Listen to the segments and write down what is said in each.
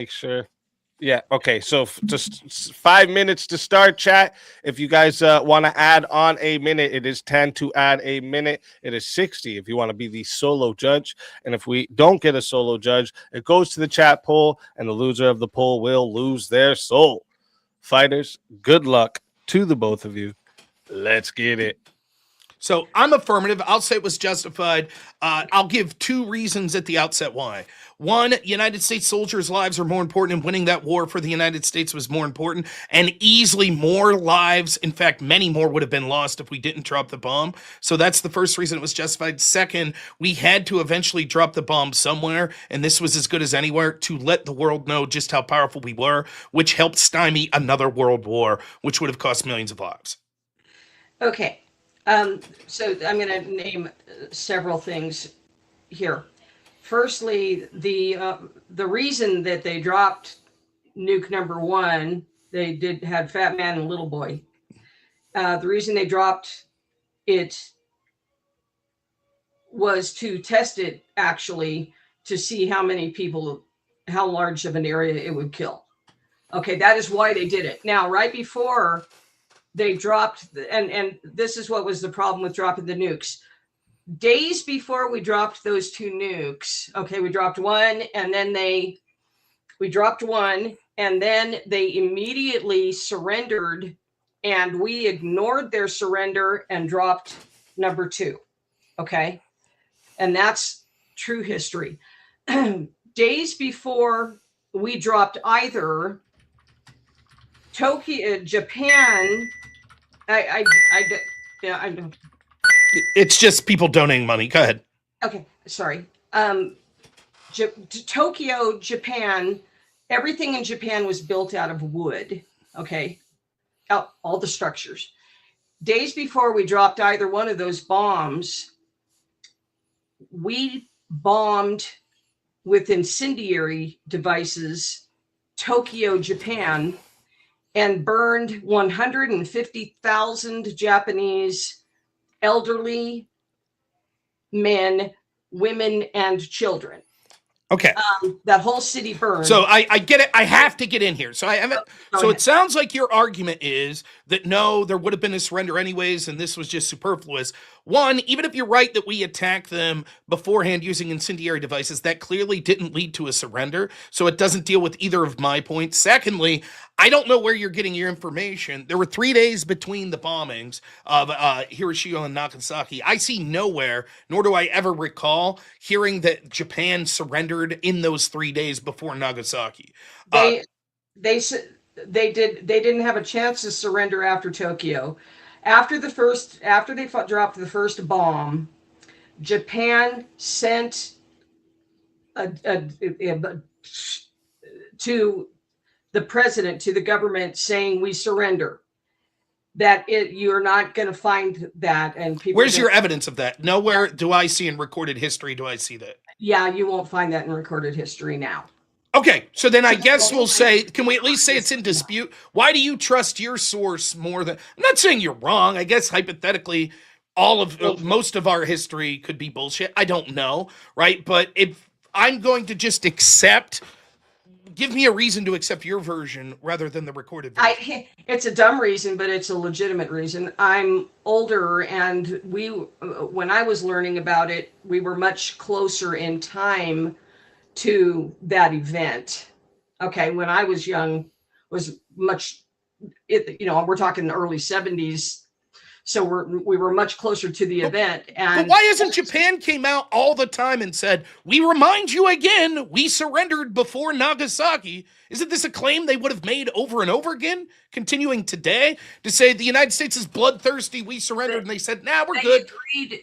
Make sure. Yeah. Okay. So just 5 minutes to start, chat. If you guys want to add on a minute, it is 10 to add a minute. It is 60 if you want to be the solo judge. And if we don't get a solo judge, it goes to the chat poll, and the loser of the poll will lose their soul. Fighters, good luck to the both of you. Let's get it. So I'm affirmative. I'll say it was justified. I'll give two reasons at the outset why. One, United States soldiers' lives are more important, and winning that war for the United States was more important, and easily more lives, in fact, many more would have been lost if we didn't drop the bomb. So that's the first reason it was justified. Second, we had to eventually drop the bomb somewhere, and this was as good as anywhere to let the world know just how powerful we were, which helped stymie another world war, which would have cost millions of lives. Okay. So I'm going to name several things here. Firstly, the reason that they dropped nuke number one, they had Fat Man and Little Boy. The reason they dropped it was to test it, actually, to see how many people, how large of an area it would kill. Okay, that is why they did it. Now, right before they dropped, and this is what was the problem with dropping the nukes. Days before we dropped those two nukes, okay, we dropped one, and then we dropped one, and then they immediately surrendered, and we ignored their surrender and dropped number two, okay? And that's true history. Days before we dropped either, Tokyo, Japan, I don't. It's just people donating money. Go ahead. Okay, sorry. Tokyo, Japan, everything in Japan was built out of wood. Okay, all the structures. Days before we dropped either one of those bombs, we bombed with incendiary devices Tokyo, Japan, and burned 150,000 Japanese elderly men, women, and children. Okay. That whole city burned. So I get it. I have to get in here. So I haven't. So it sounds like your argument is that no, there would have been a surrender anyways, and this was just superfluous. One, even if you're right that we attacked them beforehand using incendiary devices, that clearly didn't lead to a surrender. So it doesn't deal with either of my points. Secondly, I don't know where you're getting your information. There were 3 days between the bombings of Hiroshima and Nagasaki. I see nowhere, nor do I ever recall hearing that Japan surrendered in those 3 days before Nagasaki. They didn't have a chance to surrender after Tokyo. After they dropped the first bomb, Japan sent to the president, to the government, saying we surrender. You're not going to find that. And people. Where's your evidence of that? Nowhere do I see in recorded history. Do I see that? Yeah, you won't find that in recorded history now. Okay, so then I guess we'll say, can we at least say it's in dispute? Why do you trust your source more than? I'm not saying you're wrong. I guess hypothetically, most of our history could be bullshit. I don't know, right? But if I'm going to just accept, give me a reason to accept your version rather than the recorded version. It's a dumb reason, but it's a legitimate reason. I'm older, and when I was learning about it, we were much closer in time to that event. Okay, when I was young, was much, we're talking the early 70s. So we were much closer to the event. And but why hasn't Japan came out all the time and said, we remind you again, we surrendered before Nagasaki? Isn't this a claim they would have made over and over again, continuing today, to say the United States is bloodthirsty, we surrendered, and they said, nah, we're good.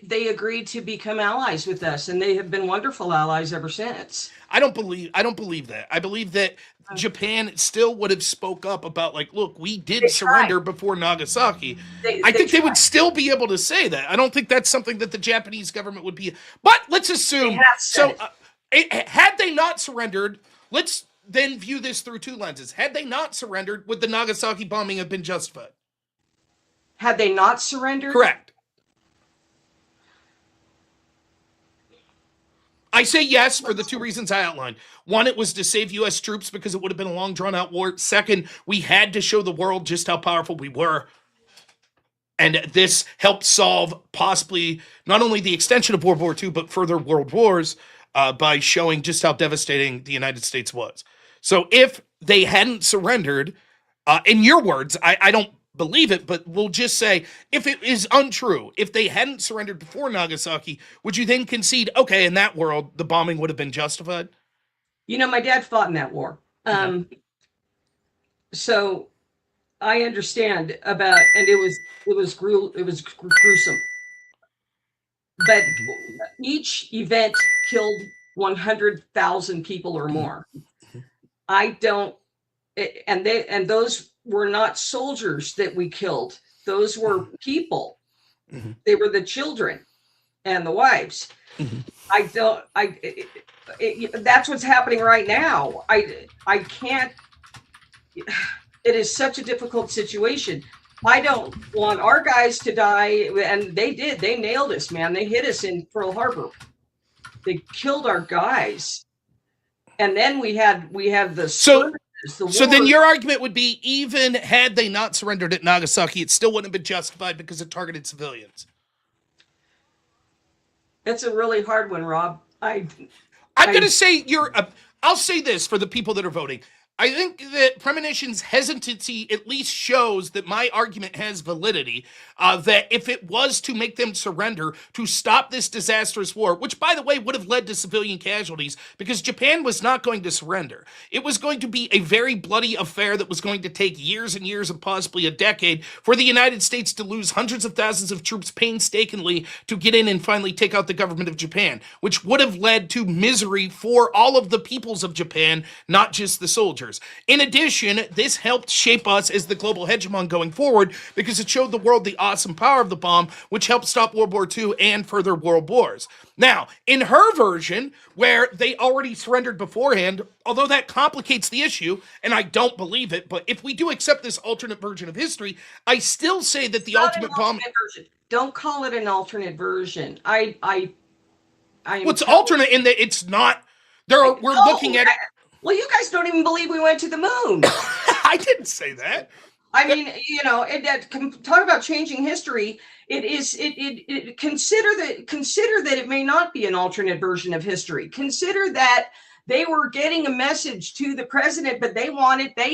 They agreed to become allies with us, and they have been wonderful allies ever since. I don't believe that. I believe that Japan still would have spoke up about, like, look, we did surrender before Nagasaki. I think they would still be able to say that. I don't think that's something that the Japanese government would be. But let's assume. So had they not surrendered, let's then view this through two lenses. Had they not surrendered, would the Nagasaki bombing have been justified? Had they not surrendered? Correct. I say yes for the two reasons I outlined. One, it was to save U.S. troops because it would have been a long, drawn-out war. Second, we had to show the world just how powerful we were. And this helped solve possibly not only the extension of World War II, but further world wars by showing just how devastating the United States was. So if they hadn't surrendered, in your words, I don't believe it, but we'll just say, if it is untrue, if they hadn't surrendered before Nagasaki, would you then concede, okay, in that world, the bombing would have been justified? You know, my dad fought in that war. So I understand about, and it was gruesome. But each event killed 100,000 people or more. I don't, and those were not soldiers that we killed. Those were people. They were the children and the wives. That's what's happening right now. I can't, it is such a difficult situation. I don't want our guys to die, and they did. They nailed us, man. They hit us in Pearl Harbor. They killed our guys, and then we had the so then your argument would be, even had they not surrendered at Nagasaki, it still wouldn't have been justified because it targeted civilians. It's a really hard one, Rob. I'm going to say I'll say this for the people that are voting. I think that Premonition's hesitancy at least shows that my argument has validity, that if it was to make them surrender to stop this disastrous war, which, by the way, would have led to civilian casualties because Japan was not going to surrender. It was going to be a very bloody affair that was going to take years and years and possibly a decade for the United States to lose hundreds of thousands of troops painstakingly to get in and finally take out the government of Japan, which would have led to misery for all of the peoples of Japan, not just the soldiers. In addition, this helped shape us as the global hegemon going forward because it showed the world the awesome power of the bomb, which helped stop World War II and further world wars. Now, in her version, where they already surrendered beforehand, although that complicates the issue, and I don't believe it, but if we do accept this alternate version of history, I still say that the ultimate bomb... version. Don't call it an alternate version. What's alternate in that it's not... We're looking at... Well, you guys don't even believe we went to the moon. I didn't say that. I mean, you know, talk about changing history. Consider that it may not be an alternate version of history. Consider that they were getting a message to the president, but they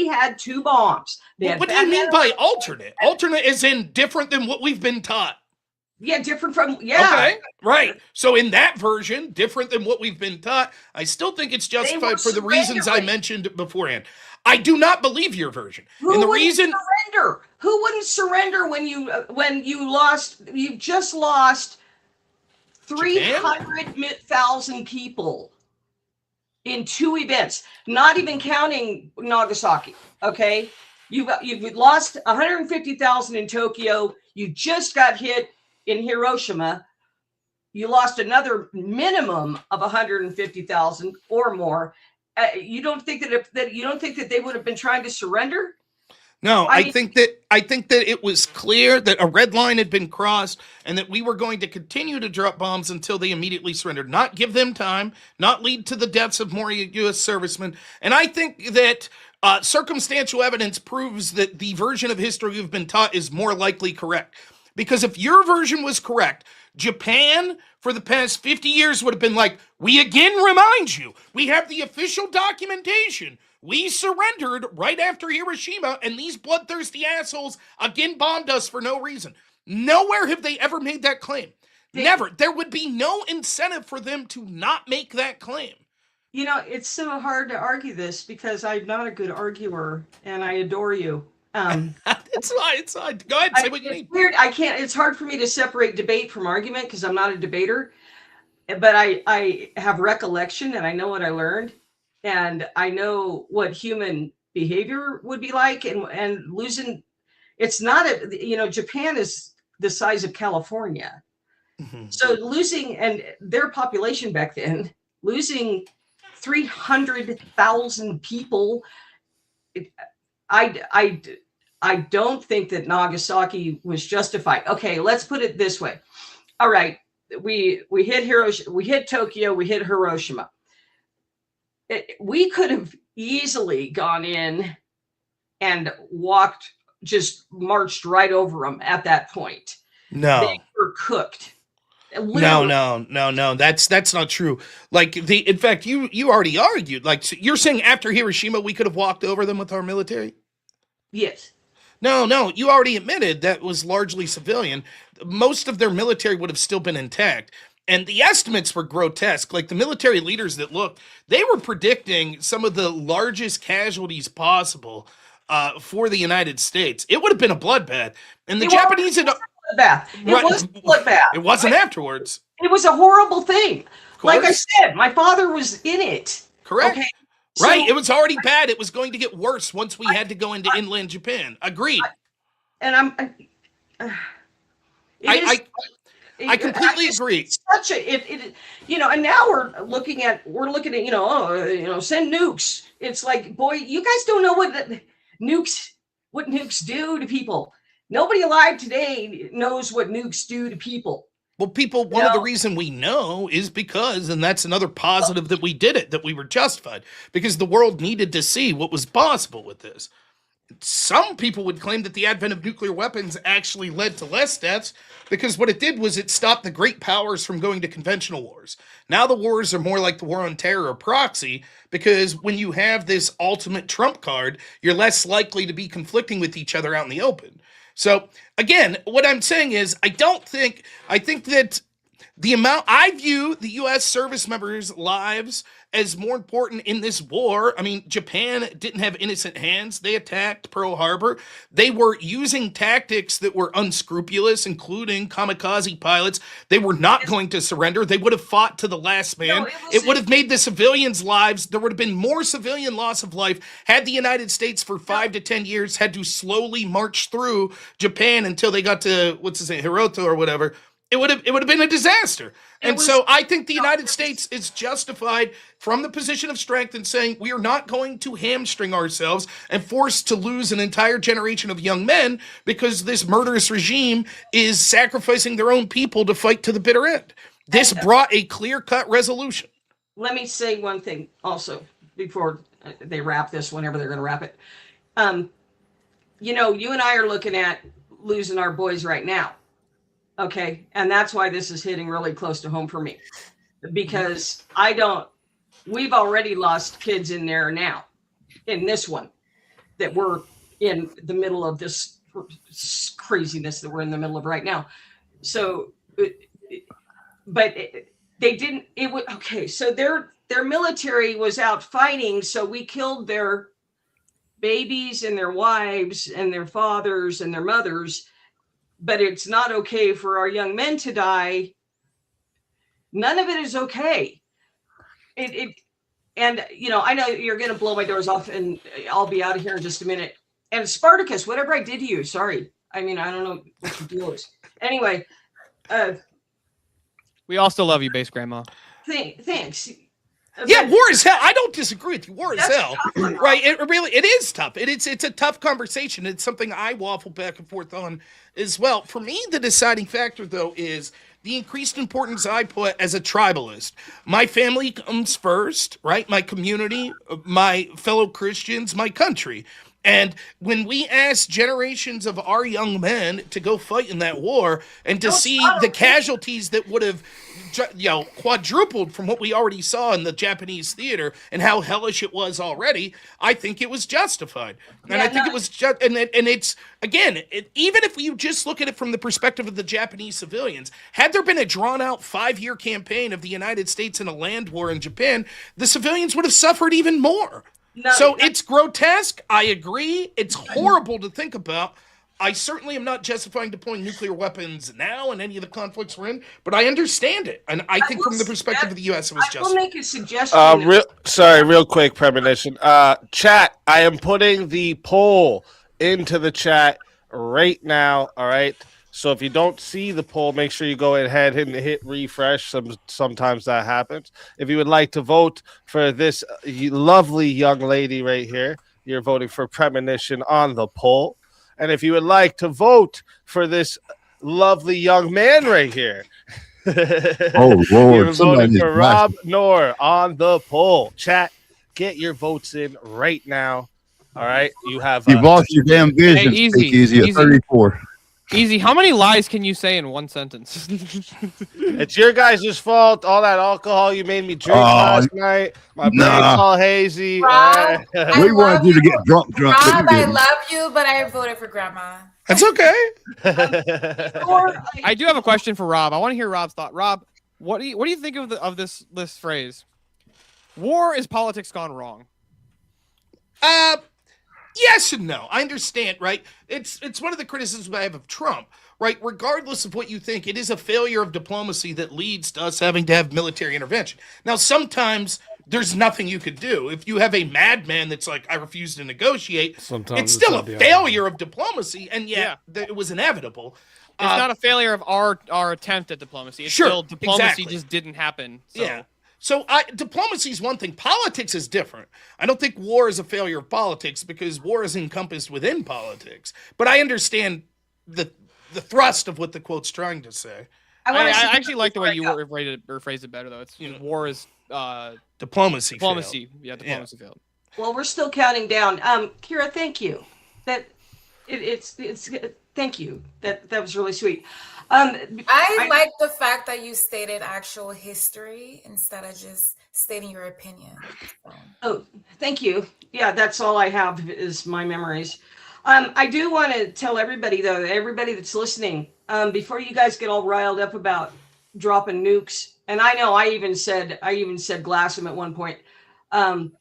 had two bombs. What do you mean by alternate? Alternate is in different than what we've been taught. Yeah, different from, yeah. Okay, right. So in that version, different than what we've been taught, I still think it's justified for the reasons I mentioned beforehand. I do not believe your version. Who wouldn't surrender when you just lost 300,000 people in two events, not even counting Nagasaki, okay? You've lost 150,000 in Tokyo. You just got hit in Hiroshima. You lost another minimum of 150,000 or more. You don't think that they would have been trying to surrender? No, I think that it was clear that a red line had been crossed and that we were going to continue to drop bombs until they immediately surrendered, not give them time, not lead to the deaths of more U.S. servicemen. And I think that circumstantial evidence proves that the version of history we've been taught is more likely correct. Because if your version was correct, Japan for the past 50 years would have been like, we again remind you, we have the official documentation. We surrendered right after Hiroshima, and these bloodthirsty assholes again bombed us for no reason. Nowhere have they ever made that claim. Never. There would be no incentive for them to not make that claim. You know, it's so hard to argue this because I'm not a good arguer, and I adore you. It's fine. Go ahead, say what you need. Weird. It's hard for me to separate debate from argument because I'm not a debater, but I have recollection and I know what I learned and I know what human behavior would be like and losing. It's not Japan is the size of California. Mm-hmm. So losing, and their population back then, losing 300,000 people, I don't think that Nagasaki was justified. Okay, let's put it this way. All right, we hit Hiroshima, we hit Tokyo, we hit Hiroshima. We could have easily gone in and just marched right over them at that point. No. They were cooked. Literally. No. That's not true. Like in fact, you already argued. Like, so you're saying after Hiroshima, we could have walked over them with our military? Yes. No, you already admitted that was largely civilian. Most of their military would have still been intact. And the estimates were grotesque. Like the military leaders that looked, they were predicting some of the largest casualties possible for the United States. It would have been a bloodbath. And the Japanese had... Bloodbath. It was a bloodbath. It wasn't afterwards. It was a horrible thing. Like I said, my father was in it. Correct. Okay. Right. It was already bad. It was going to get worse once we had to go into inland Japan. Agreed. I completely agree. It's such a and now we're looking at send nukes. It's like, boy, you guys don't know what nukes do to people. Nobody alive today knows what nukes do to people. Well, people, one of the reason we know is because, and that's another positive that we did it, that we were justified, because the world needed to see what was possible with this. Some people would claim that the advent of nuclear weapons actually led to less deaths, because what it did was it stopped the great powers from going to conventional wars. Now the wars are more like the war on terror or proxy, because when you have this ultimate trump card, you're less likely to be conflicting with each other out in the open. So again, what I'm saying is, I think that I view the U.S. service members' lives as more important in this war. I mean, Japan didn't have innocent hands. They attacked Pearl Harbor. They were using tactics that were unscrupulous, including kamikaze pilots. They were not going to surrender. They would have fought to the last man. It would have made the civilians' lives, there would have been more civilian loss of life had the United States for 5 to 10 years had to slowly march through Japan until they got to, Hiroto or whatever. It would have been a disaster. So I think the United States is justified from the position of strength in saying we are not going to hamstring ourselves and forced to lose an entire generation of young men because this murderous regime is sacrificing their own people to fight to the bitter end. This brought a clear-cut resolution. Let me say one thing also before they wrap this, whenever they're going to wrap it. You and I are looking at losing our boys right now. Okay. And that's why this is hitting really close to home for me, because we've already lost kids in there now, in this one, that we're in the middle of this craziness that we're in the middle of right now. So, but they didn't, so their military was out fighting. So we killed their babies and their wives and their fathers and their mothers. But it's not okay for our young men to die. None of it is okay. I know you're going to blow my doors off and I'll be out of here in just a minute. And Spartacus, whatever I did to you, sorry. I mean, I don't know what your deal is. Anyway. We all still love you, Base Grandma. Thanks. Yeah, war is hell. I don't disagree with you. War is hell. Right. It is tough. It's a tough conversation. It's something I waffle back and forth on as well. For me, the deciding factor, though, is the increased importance I put as a tribalist. My family comes first, right? My community, my fellow Christians, my country. And when we ask generations of our young men to go fight in that war and to see the casualties that would have quadrupled from what we already saw in the Japanese theater and how hellish it was already, I think it was justified. And I think it was just, and it's, again, even if you just look at it from the perspective of the Japanese civilians, had there been a drawn out 5-year campaign of the United States in a land war in Japan, the civilians would have suffered even more. It's grotesque. I agree. It's horrible to think about. I certainly am not justifying deploying nuclear weapons now in any of the conflicts we're in, but I understand it. And I think from the perspective of the U.S., it was justified. I will make a suggestion. Real quick premonition. Chat, I am putting the poll into the chat right now, all right? So if you don't see the poll, make sure you go ahead and hit refresh. Sometimes that happens. If you would like to vote for this lovely young lady right here, you're voting for premonition on the poll. And if you would like to vote for this lovely young man right here, Oh, Lord. You're voting Somebody's for Rob Noor on the poll. Chat, get your votes in right now. All right. You have. You've lost your damn vision, Speakeasy at 34. Easy. How many lies can you say in one sentence? It's your guys' fault. All that alcohol you made me drink last night. My brain's all hazy. Rob, We wanted you to get drunk. Rob, I love you, but I voted for Grandma. That's okay. I do have a question for Rob. I want to hear Rob's thought. Rob, what do you think of this phrase? War is politics gone wrong. Yes and no. I understand, right? It's one of the criticisms I have of Trump, right? Regardless of what you think, it is a failure of diplomacy that leads to us having to have military intervention. Now, sometimes there's nothing you could do. If you have a madman that's like, I refuse to negotiate, it's still a failure of diplomacy, and yet it was inevitable. It's not a failure of our attempt at diplomacy. It's still diplomacy just didn't happen. So. Yeah. So diplomacy is one thing. Politics is different. I don't think war is a failure of politics because war is encompassed within politics. But I understand the thrust of what the quote's trying to say. I actually like the way you phrased it better, though. It's war is diplomacy. Diplomacy. Yeah, diplomacy failed. Well, we're still counting down. Kira, thank you. It's thank you. That was really sweet. I like the fact that you stated actual history instead of just stating your opinion. Oh, thank you. Yeah, that's all I have is my memories. I do want to tell everybody, though, everybody that's listening, before you guys get all riled up about dropping nukes, and I know I even said Glassum at one point, and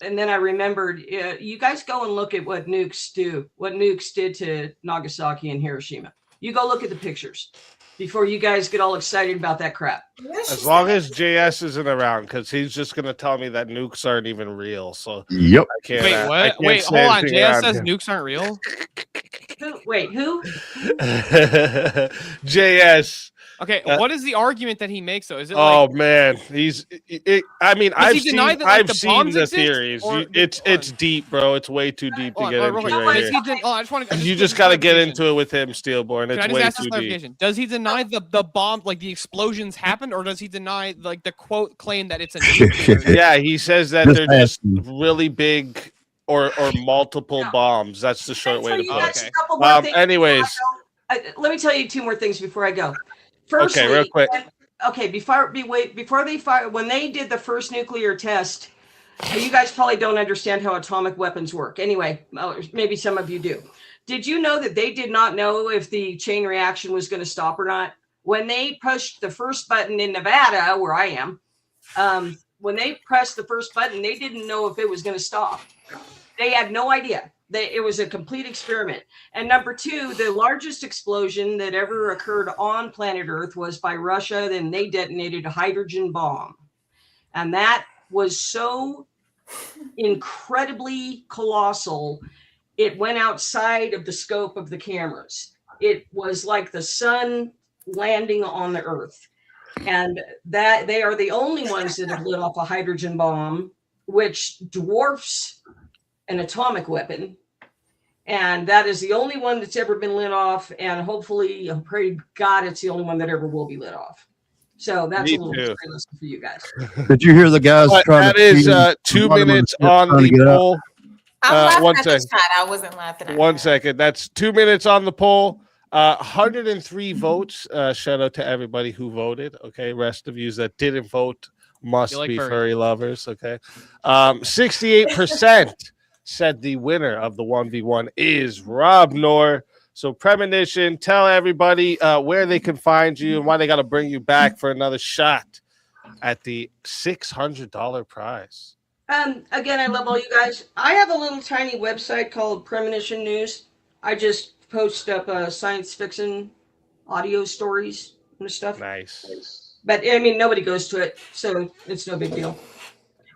then I remembered, you guys go and look at what nukes do, what nukes did to Nagasaki and Hiroshima. You go look at the pictures before you guys get all excited about that crap. As long as JS isn't around, because he's just going to tell me that nukes aren't even real. So yep. I can't, wait, what? Wait, hold on. JS says nukes aren't real? Who? JS. Okay, what is the argument that he makes, though? Is it man, I've seen the theories. It's deep, bro. It's way too deep to get into right here. You just got to get into it with him, Steelborn. It's way too deep. Does he deny the bomb, like the explosions happened, or does he deny like the quote claim that it's a nuclear? Yeah, he says that they're just really big or multiple bombs. That's the short way to put it. Anyways, let me tell you two more things before I go. Firstly, okay, real quick. When they did the first nuclear test, you guys probably don't understand how atomic weapons work. Anyway, maybe some of you do. Did you know that they did not know if the chain reaction was going to stop or not? When they pushed the first button in Nevada, where I am, when they pressed the first button, they didn't know if it was going to stop. They had no idea. It was a complete experiment. And number two, the largest explosion that ever occurred on planet Earth was by Russia. Then they detonated a hydrogen bomb. And that was so incredibly colossal, it went outside of the scope of the cameras. It was like the sun landing on the Earth. And that they are the only ones that have lit off a hydrogen bomb, which dwarfs an atomic weapon. And that is the only one that's ever been lit off. And hopefully, I pray God, it's the only one that ever will be lit off. So that's a little history lesson for you guys. Did you hear the guys trying that to is 2 minutes on the poll. I'm laughing at the chat. I wasn't laughing at 1 second. That's 2 minutes on the poll. 103 votes. Shout out to everybody who voted. Okay, rest of you that didn't vote must be furry lovers. Okay, 68% said the winner of the 1v1 is Rob Noor. So Premonition, tell everybody where they can find you and why they got to bring you back for another shot at the $600 prize. Again, I love all you guys. I have a little tiny website called Premonition News. I just post up science fiction audio stories and stuff. Nice. But I mean, nobody goes to it, so it's no big deal.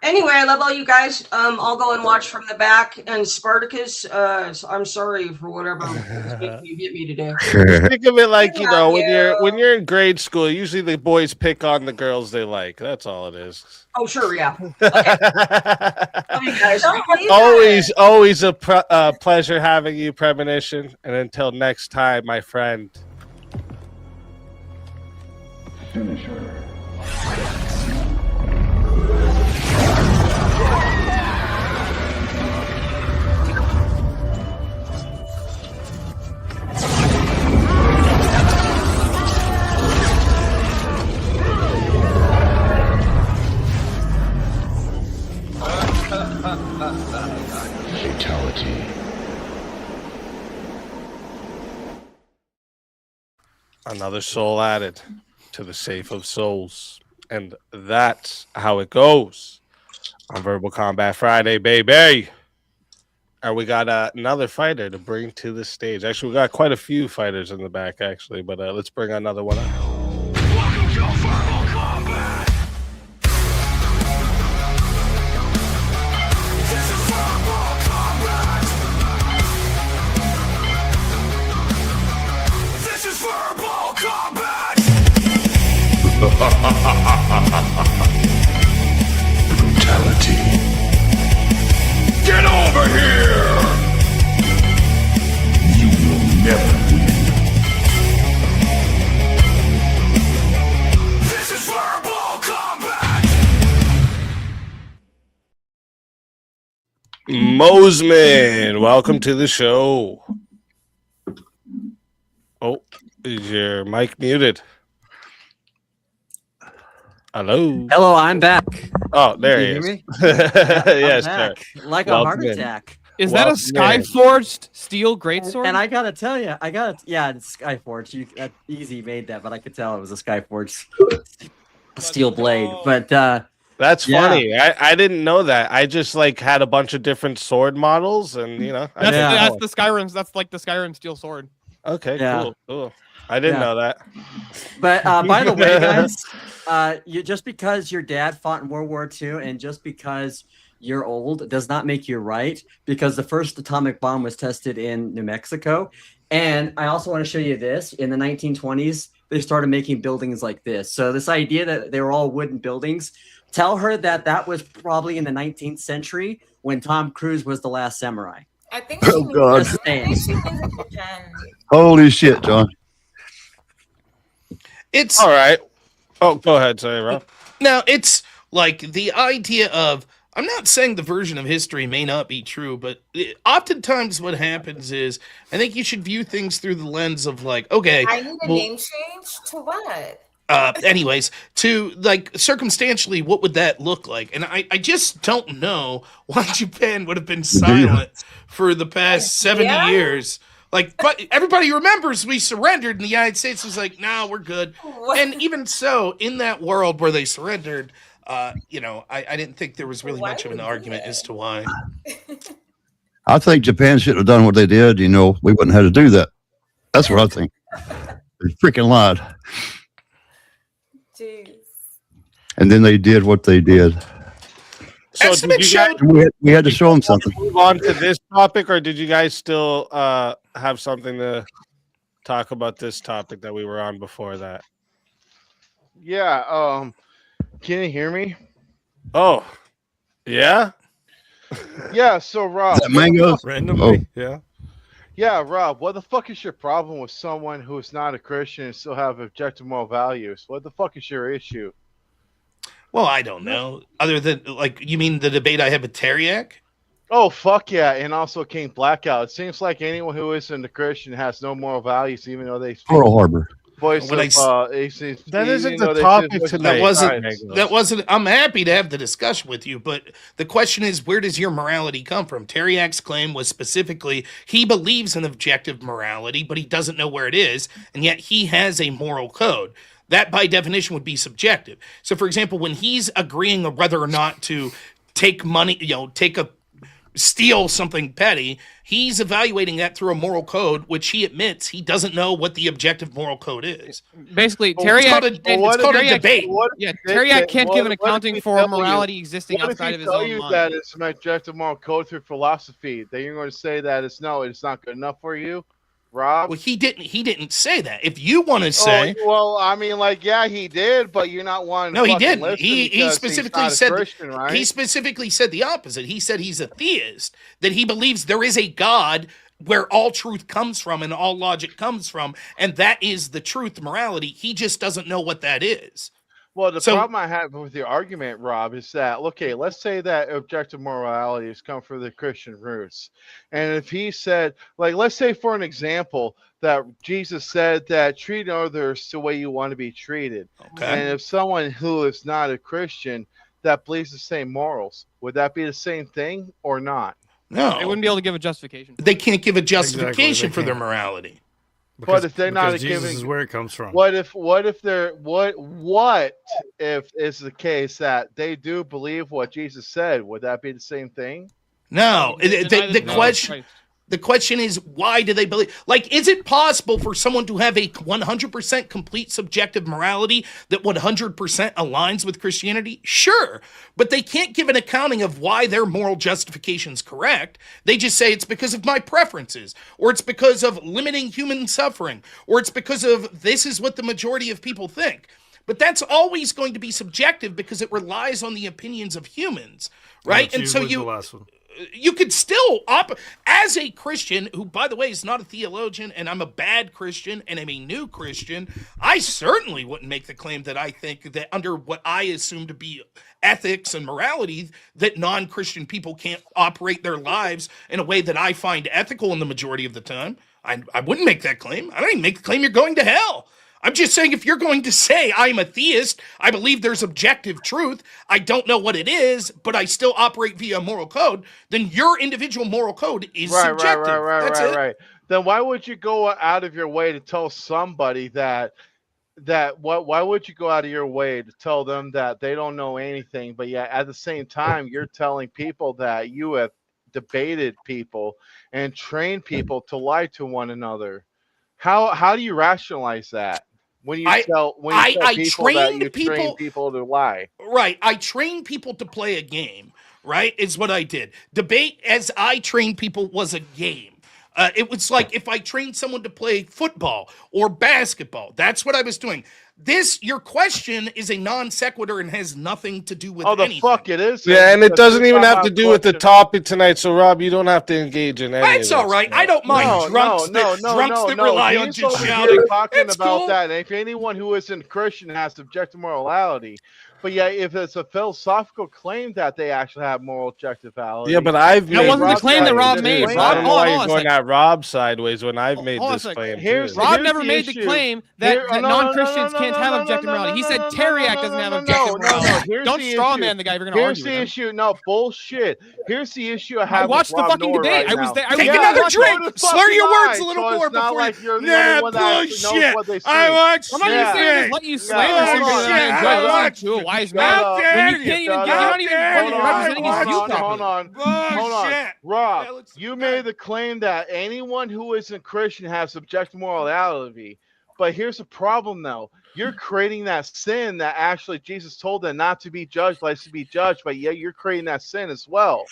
Anyway, I love all you guys. I'll go and watch from the back. And Spartacus, I'm sorry for whatever you get me today. Think of it like, when you're in grade school, usually the boys pick on the girls they like. That's all it is. Oh, sure, yeah. Okay. Love you guys. Always a pleasure having you, Premonition. And until next time, my friend. Finish her. Fatality. Another soul added to the safe of souls. And that's how it goes on Verbal Combat Friday, baby. And we got another fighter to bring to the stage. Actually, we got quite a few fighters in the back, actually, but let's bring another one up. Welcome to Verbal Combat. This is Verbal Combat. This is Verbal Combat. Brutality. Get over here! You will never win. This is Verbal Combat! Mosman, welcome to the show. Oh, is your mic muted? Hello. Hello, I'm back. Oh, there Can he you is. hear me? Yes, sir. back. Like a Welcome heart in. attack. Is that a Welcome in. Skyforged steel greatsword? And I gotta tell you, yeah, it's Skyforged. That easy made that, but I could tell it was a Skyforged steel blade. But That's Yeah. funny. I didn't know that. I just like had a bunch of different sword models, and I that's, didn't Yeah. know. that's the Skyrim's. That's like the Skyrim steel sword. Okay, Yeah. cool. I didn't Yeah. know that. But by the way, guys, you just because your dad fought in World War II and just because you're old does not make you right. Because the first atomic bomb was tested in New Mexico, and I also want to show you this. In the 1920s, they started making buildings like this. So this idea that they were all wooden buildings, tell her that was probably in the 19th century when Tom Cruise was the last samurai. I think she Oh, means, God. Just I saying. think she means in Japan. Holy shit, John. It's All right. Oh, go ahead. Sorry, Rob. now it's like the idea of, I'm not saying the version of history may not be true, but oftentimes what happens is I think you should view things through the lens of like, okay, I need a well, name change to what? anyways, to like circumstantially, what would that look like? And I just don't know why Japan would have been silent for the past 70 Yeah. years. Like, but everybody remembers we surrendered, and the United States was like, "No, we're good." What? And even so, in that world where they surrendered, I didn't think there was really Why much of an would argument they? as to why. I think Japan should have done what they did. We wouldn't have to do that. That's what I think. They freaking lied. Jeez. And then they did what they did. So Estimate did you guys showed And we had to show them something. move on to this topic, or did you guys still have something to talk about this topic that we were on before that? Yeah. Can you hear me? Oh, yeah. Yeah. So Rob. Is that mango? Randomly, yeah. Yeah, Rob. What the fuck is your problem with someone who is not a Christian and still have objective moral values? What the fuck is your issue? Well, I don't know. Other than like, you mean the debate I had with Teriak? Oh fuck yeah! And also King Blackout. It seems like anyone who isn't a Christian has no moral values, even though they speak Pearl Harbor. voice When I of. s- That isn't even though the they topic say voice of tonight. kindness. That wasn't. I'm happy to have the discussion with you, but the question is, where does your morality come from? Teriak's claim was specifically he believes in objective morality, but he doesn't know where it is, and yet he has a moral code. That, by definition, would be subjective. So, for example, when he's agreeing on whether or not to take money, steal something petty, he's evaluating that through a moral code, which he admits he doesn't know what the objective moral code is. Basically, Well, It's called Teriak. it's called a debate. What Yeah, if Teriak they- can't what- give an what if accounting we for tell you- morality existing What if outside he of his tell own you mind. that it's an objective moral code through philosophy? Then you're going to say that it's not good enough for you, Rob? Well, he didn't say that. If you want to say, Oh, well, I mean, like, yeah, he did, but you're not wanting. no, to he fucking didn't. listen He because specifically he's not a said Christian, right? he specifically said the opposite. He said he's a theist, that he believes there is a God where all truth comes from and all logic comes from, and that is the truth, morality. He just doesn't know what that is. Well, the So- problem I have with your argument, Rob, is that okay, let's say that objective morality has come from the Christian roots, and if he said, like, let's say for an example that Jesus said that treat others the way you want to be treated, and if someone who is not a Christian that believes the same morals, would that be the same thing or not? No, They wouldn't be able to give a justification. they can't give a justification Exactly, they for their can't. morality. But if they're not because Jesus giving, is where it comes from. what if they're what if it's the case that they do believe what Jesus said? Would that be the same thing? No, Deny the no, question. Christ. The question is, why do they believe? Like, is it possible for someone to have a 100% complete subjective morality that 100% aligns with Christianity? Sure, but they can't give an accounting of why their moral justification is correct. They just say it's because of my preferences, or it's because of limiting human suffering, or it's because of this is what the majority of people think. But that's always going to be subjective because it relies on the opinions of humans, right? That's usually the last one. You could still as a Christian who, by the way, is not a theologian, and I'm a bad Christian and I'm a new Christian, I certainly wouldn't make the claim that I think that under what I assume to be ethics and morality, that non-Christian people can't operate their lives in a way that I find ethical in the majority of the time. I wouldn't make that claim. I don't even make the claim you're going to hell. I'm just saying, if you're going to say I'm a theist, I believe there's objective truth, I don't know what it is, but I still operate via a moral code, then your individual moral code is subjective. That's it. Right. Then why would you go out of your way to tell somebody that why would you go out of your way to tell them that they don't know anything, but yet at the same time you're telling people that you have debated people and trained people to lie to one another? How do you rationalize that? When you tell people that you train people to lie. Right. I train people to play a game, right? Is what I did. Debate as I trained people was a game. It was like if I trained someone to play football or basketball. That's what I was doing. Your question is a non sequitur and has nothing to do with anything. The fuck it is. Yeah, and it doesn't even have to do with the topic tonight. So, Rob, you don't have to engage in any That's all right. I don't mind drunks that rely on He's just over shouting. here talking It's about cool. that. And if anyone who isn't Christian has subjective morality, but yeah, if it's a philosophical claim that they actually have moral objectivity. Yeah, but I've That made wasn't the claim that Rob made. I Rob, don't know hold why on you're a going second. at Rob sideways when I've made Hold on a this second. claim. Here's- too. Rob Here's never the made the issue. claim that non-Christians can't have objective morality. He said Teriak doesn't have objective morality. Here's Don't the straw issue. man the guy if you're going to Here's argue the with him. issue. No, bullshit. Here's the issue I I have watched with the Rob fucking Noor debate. right I was now. there. I Take was another there. drink. So the Slur fucking your words lie, a little so more it's not before like you're the Nah, only one that actually knows bullshit. what they I say. watched I'm not Yeah. even saying just let you slam Yeah. this thing Hold and on. enjoy Yeah. listening to a wise Shut man. up. When you can't even Shut you're not up. even Hold on, representing his view hold properly. on. Bullshit. Rob, That looks you good. made the claim that anyone who isn't Christian has subjective morality. But here's the problem, though. You're creating that sin that actually Jesus told them not to be judged, but to be judged. But yeah, you're creating that sin as well.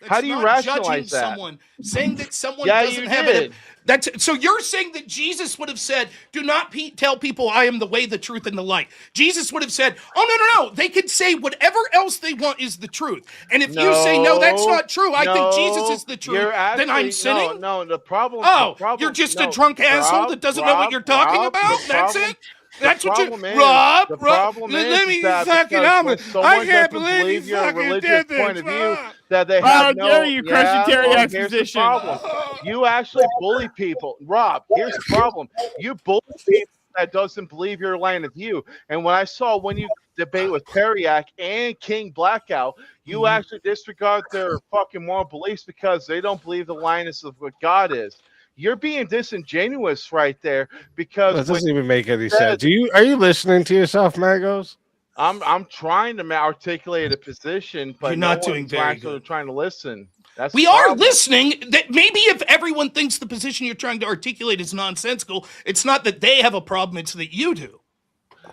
How do you not rationalize judging that? Someone saying that someone Yeah, doesn't you have did. it. That's so you're saying that Jesus would have said, "Do not tell people I am the way, the truth, and the light." Jesus would have said, "Oh no. They could say whatever else they want is the truth." And if you say no, that's not true. I think Jesus is the truth. Then I'm sinning. No, the problem. Oh, the problem, you're just no, a drunk asshole Rob, that doesn't know what you're talking Rob, about. the That's problem- it. That's what you, problem is- Rob. the Rob, problem let is me that fucking because up. when I someone can't doesn't believe your fucking religious did this. point of view, Ah. that they How have no. dare you question Teriak's here's position. the problem. You actually bully people, Rob. Here's the problem. You bully people that doesn't believe your line of view. And when you debate with Teriak and King Blackout, you actually disregard their fucking moral beliefs because they don't believe the line is of what God is. You're being disingenuous right there because That doesn't even make any said- sense. Are you listening to yourself, Magos? I'm trying to articulate a position, but You're not no doing one's very actually good. trying to listen. That's We the are problem. listening. That maybe if everyone thinks the position you're trying to articulate is nonsensical, it's not that they have a problem, it's that you do.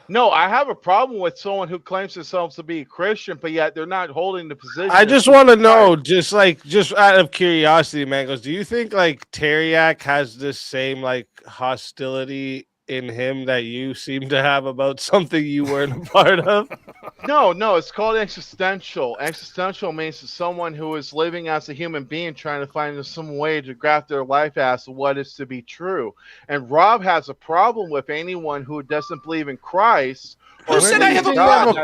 No, I have a problem with someone who claims themselves to be Christian, but yet they're not holding the position. I just want to know, just out of curiosity, Magos, do you think like Teriak has this same like hostility in him that you seem to have about something you weren't a part of? No, it's called existential. Existential means to someone who is living as a human being trying to find some way to graph their life as to what is to be true. And Rob has a problem with anyone who doesn't believe in Christ. Who said I have a problem?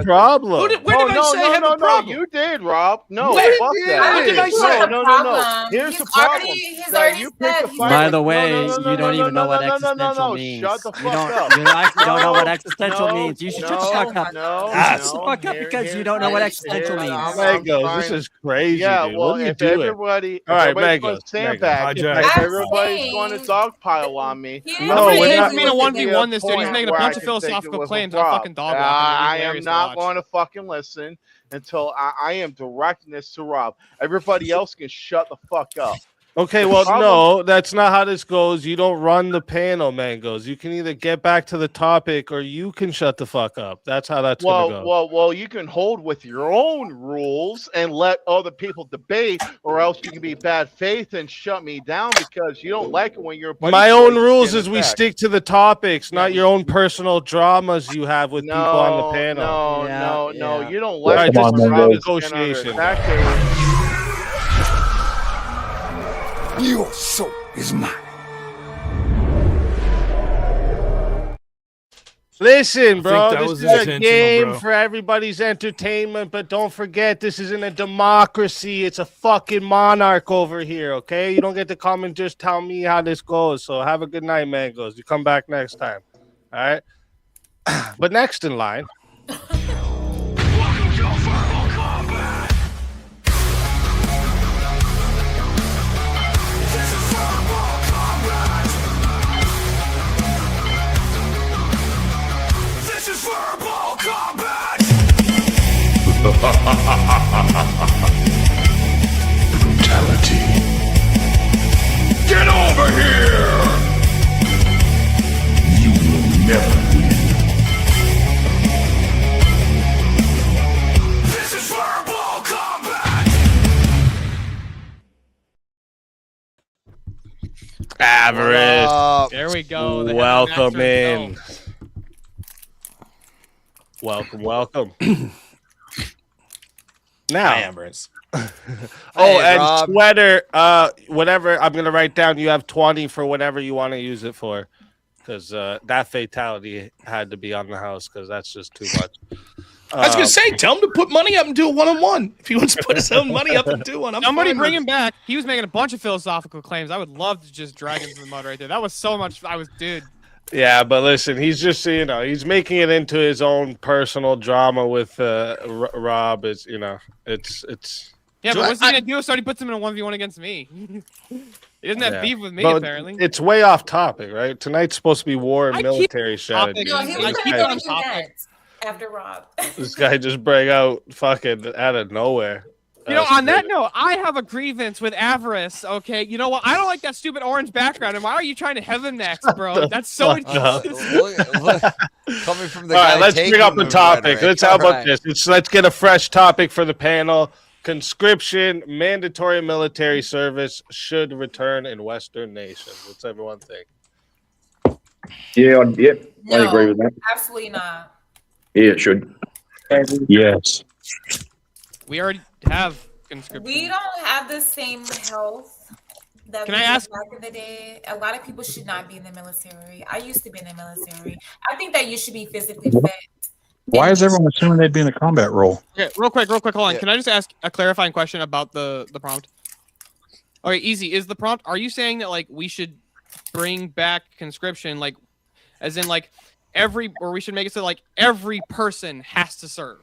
Where did I say I have a problem? You did, Rob. No, Where? fuck What that. did I say? No. Here's the problem. He's that already you pick said a he's fight By with- the way, no, you don't even know what no, existential means. Shut the You fuck don't, up. you don't know what existential means. You should shut the fuck up. No, Shut the fuck up because you don't know what existential means. Mangoes, this is crazy, Yeah, dude. well, what are you if doing? everybody, All right, everybody's Mangoes, going to Mangoes. sandbag, Hijack. if I'm everybody's going to saying- dogpile on me, No, we're He's not- being a going to be 1v1 this dude. He's point making a where bunch I of can take it philosophical with claims. Rob. I'm fucking dog walking. I am Hilarious to not watch. going to fucking listen until I am directing this to Rob. Everybody else can shut the fuck up. Okay, well, problem- no, that's not how this goes. You don't run the panel, Mangoes. You can either get back to the topic or you can shut the fuck up. That's how that's gonna go. Well, you can hold with your own rules and let other people debate, or else you can be bad faith and shut me down because you don't like it when you're. My own rules is we stick to the topics, not your own personal dramas you have with people on the panel. No. You don't All right, like this it is when a others get negotiation. under attack. Your soul is mine. Listen, bro, that this was is a intentional, game bro. for everybody's entertainment, but don't forget, this isn't a democracy. It's a fucking monarch over here, okay? You don't get to come and just tell me how this goes. So have a good night, Mangoes. You come back next time, all right? But next in line, Welcome to Verbal Combat. This is Verbal Combat. This is Verbal Combat. Brutality. Get over here. You will never win. This is Verbal Combat. Avarice. There we go. The Welcome Heaven in. Master Welcome. Now, Ambrose. oh, Hey, and Rob. sweater, whatever. I'm gonna write down. You have 20 for whatever you want to use it for, because that fatality had to be on the house because that's just too much. I was gonna say, tell him to put money up and do a 1-on-1. If he wants to put his own money up and do one, I'm Somebody fine bring with him back. He was making a bunch of philosophical claims. I would love to just drag him to the mud right there. That was so much. Dude. Yeah, but listen, he's just he's making it into his own personal drama with Rob. It's it's. Yeah, So but what's he I- gonna do? So he puts him in a 1v1 against me. He doesn't have Yeah. beef with me But apparently. it's way off topic, right? Tonight's supposed to be war and I keep military topic. strategy. No, he I was keep going it to on go into topic. that after Rob. This guy just break out fucking out of nowhere. You know, That's on that crazy. note, I have a grievance with Avarice. Okay, you know what? I don't like that stupid orange background. And why are you trying to have him next, bro? That's so fuck up? Look, coming from the All guy right, let's bring taking up a the topic. rhetoric. Let's how All about right. this? Let's get a fresh topic for the panel. Conscription, mandatory military service should return in Western nations. What's everyone think? Yeah, yep, I No. agree with that. Absolutely not. Yeah, it should. Yes. We already have conscription. We don't have the same health that Can we I did ask- back in the day. A lot of people should not be in the military. I used to be in the military. I think that you should be physically fit. Why is everyone assuming they'd be in a combat role? Okay, real quick, hold on. Yeah. Can I just ask a clarifying question about the prompt? Okay, easy. Is the prompt? Are you saying that like we should bring back conscription, like, as in like or we should make it so like every person has to serve?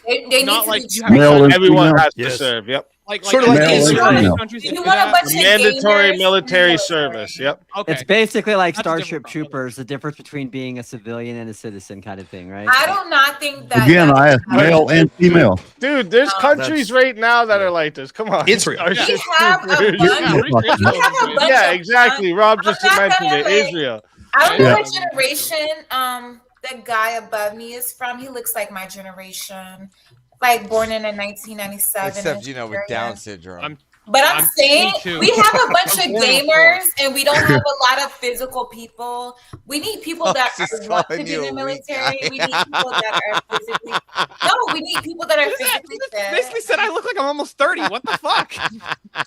They need Not to like be you trained. have- Male and Everyone female. has to Yes. serve. Yep. Like Sort of like Male Israel. and Israel. female. Countries Do that you do want a that. bunch of Mandatory gamers? military No. service. Yep. Okay. It's basically like That's a different Starship problem. Troopers, the difference between being a civilian and a citizen kind of thing, right? I do not think that. Again, I asked male and female. Dude, there's No. countries right now that are like this. Come on. Israel. Starship We have a Troopers. bunch. Yeah, pretty sure We have a bunch Yeah, of exactly. Rob just I'm not mentioned gonna, it. like- Israel. I don't know Yeah. what generation the guy above me is from. He looks like my generation, like born in 1997. Except, you know, with Nigeria. Down syndrome. I'm But I'm saying me too. we have a bunch of I'm for it. gamers and we don't have a lot of physical people. We need people that just want to calling be in you the a weak military. guy. We need people that are physically. No, we need people that are physically Basically fit. said I look like I'm almost 30. What the fuck?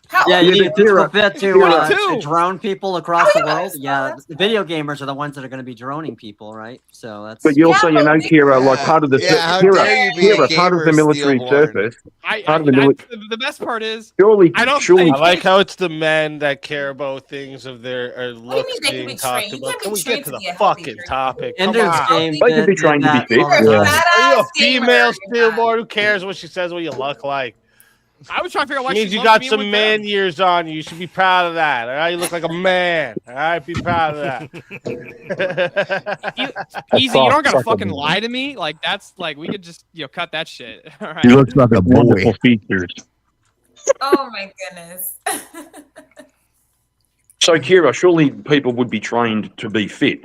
How Yeah, old you are need physical Kira, fit to Kira. drone people across the Oh, yeah, world. so Yeah, that's the video gamers are the ones that are going to be droning people, right? So that's. But you also, Yeah, you know, but we- Kira, like part of the how Kira, dare you be a Kira, part of the gamer, military Steelborn. service. Part of the The best part is surely, I don't surely, I like how it's the men that care about things of their What do you looks mean they can being be talked trained? You about. can't Can be we trained get to to the be a healthy fucking person. topic? Come Ender's on. Game. They could be did trying to be that fit. You're a for- Yeah. Are you a fat-ass female gamer. Steelboard? Who cares what she says, what you look like? I was trying to figure out why It means she you loves got being some with man them. years on you. You should be proud of that. All right, you look like a man. All right, be proud of that. Easy, you don't gotta Suck fucking it. lie to me. Like that's like we could just cut that shit. All right. He looks like a boy. Wonderful features. Oh my goodness. So, Kira, surely people would be trained to be fit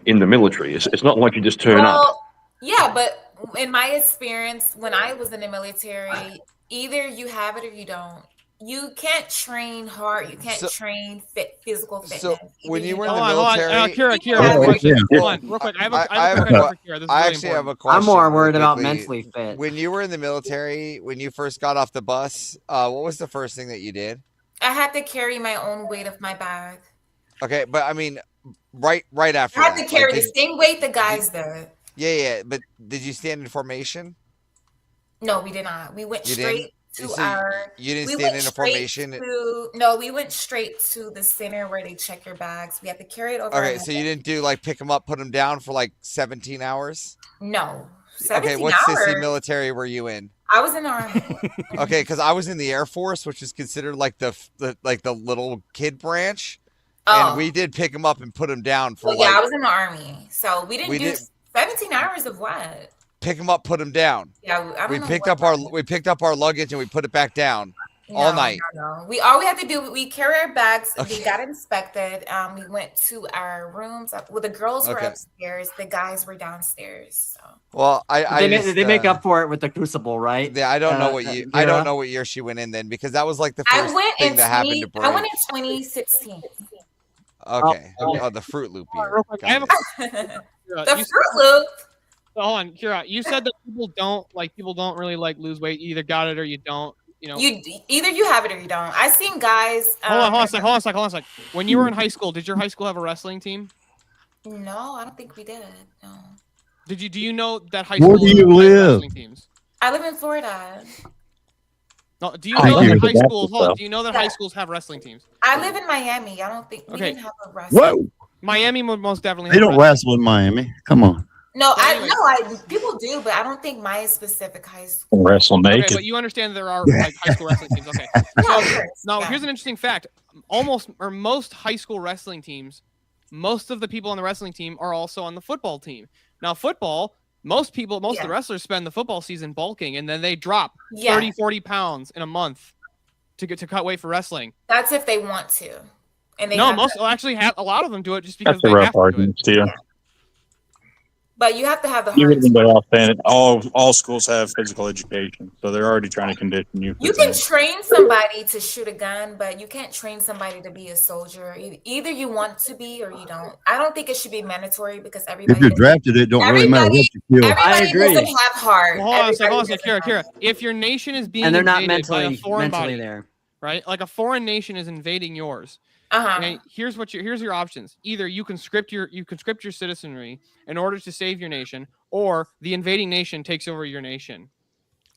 in the military. It's not like you just turn up. Well, yeah, but in my experience, when I was in the military, either you have it or you don't. You can't train hard. You can't train physical fitness. So when Either you were in don't. the Hold on, military, Kira, Yeah, I have a wait, question. yeah. Hold on, real quick. I have a I question have for Kira. This is I really actually have a important. question. I'm more worried really about quickly. mentally fit. When you were in the military, when you first got off the bus, what was the first thing that you did? I had to carry my own weight of my bag. Okay, but I mean, right after I had that, to carry like, the same weight the guys did. yeah. But did you stand in formation? No, we did not. We went You straight didn't? to So our. you didn't We stand went in a straight formation. No, we went straight to the center where they check your bags. We had to carry it over. our Okay, so you head. didn't do like pick them up, put them down for like 17 hours. No. Okay, 17 what hours. sissy military were you in? I was in the army. Okay, because I was in the Air Force, which is considered like the little kid branch, and we did pick them up and put them down for Well, yeah, I was in the army, so we didn't do 17 hours of what? pick them up, put them down. Yeah, I don't We know picked what up that we picked up our luggage and we put it back down all night. No. All we had to do, we carry our bags. We got inspected. We went to our rooms. Well, the girls were upstairs. The guys were downstairs. So. Well, they make up for it with the Crucible, right? Yeah, I don't know what you. I don't know what year she went in then, because that was like the first thing that happened to break. I went in 2016. Okay. Oh, the Fruit Loop year. Real quick, I have a The Fruit Loop. Hold on, Kira. You said that people don't really like lose weight. You either got it or you don't. You know. Either you have it or you don't. I've seen guys. Hold on a sec. When you were in high school, did your high school have a wrestling team? No, I don't think we did. No. Do you know that high school? Where do you has live? wrestling teams? I live in Florida. No, do you know that high schools? Stuff. Do you know that high schools have wrestling teams? I live in Miami. I don't think we Okay. didn't have a wrestling. Whoa! Miami would most definitely. They have don't wrestle in Miami. Come on. No, Anyways. people do, but I don't think my specific high school. Wrestle Okay, naked. but you understand there are like high school wrestling teams. Okay. So now here's an interesting fact. Most high school wrestling teams, most of the people on the wrestling team are also on the football team. Now football, most of the wrestlers spend the football season bulking and then they drop 30, 40 pounds in a month to cut weight for wrestling. That's if they want to. And they No, a lot of them do it just because That's the they rough have to do it. argument, too. But you have to have the You heart. would have been better off saying it. All schools have physical education, so they're already trying to condition you. You can train somebody to shoot a gun, but you can't train somebody to be a soldier. Either you want to be or you don't. I don't think it should be mandatory because everybody. If you're drafted, it don't really matter what you feel. Everybody doesn't have heart. Well, hold on a second, Everybody doesn't Kira. have If your nation is being And they're not invaded by a foreign mentally body, there. right? Like a foreign nation is invading yours. Okay, here's your options. Either you conscript your citizenry in order to save your nation, or the invading nation takes over your nation.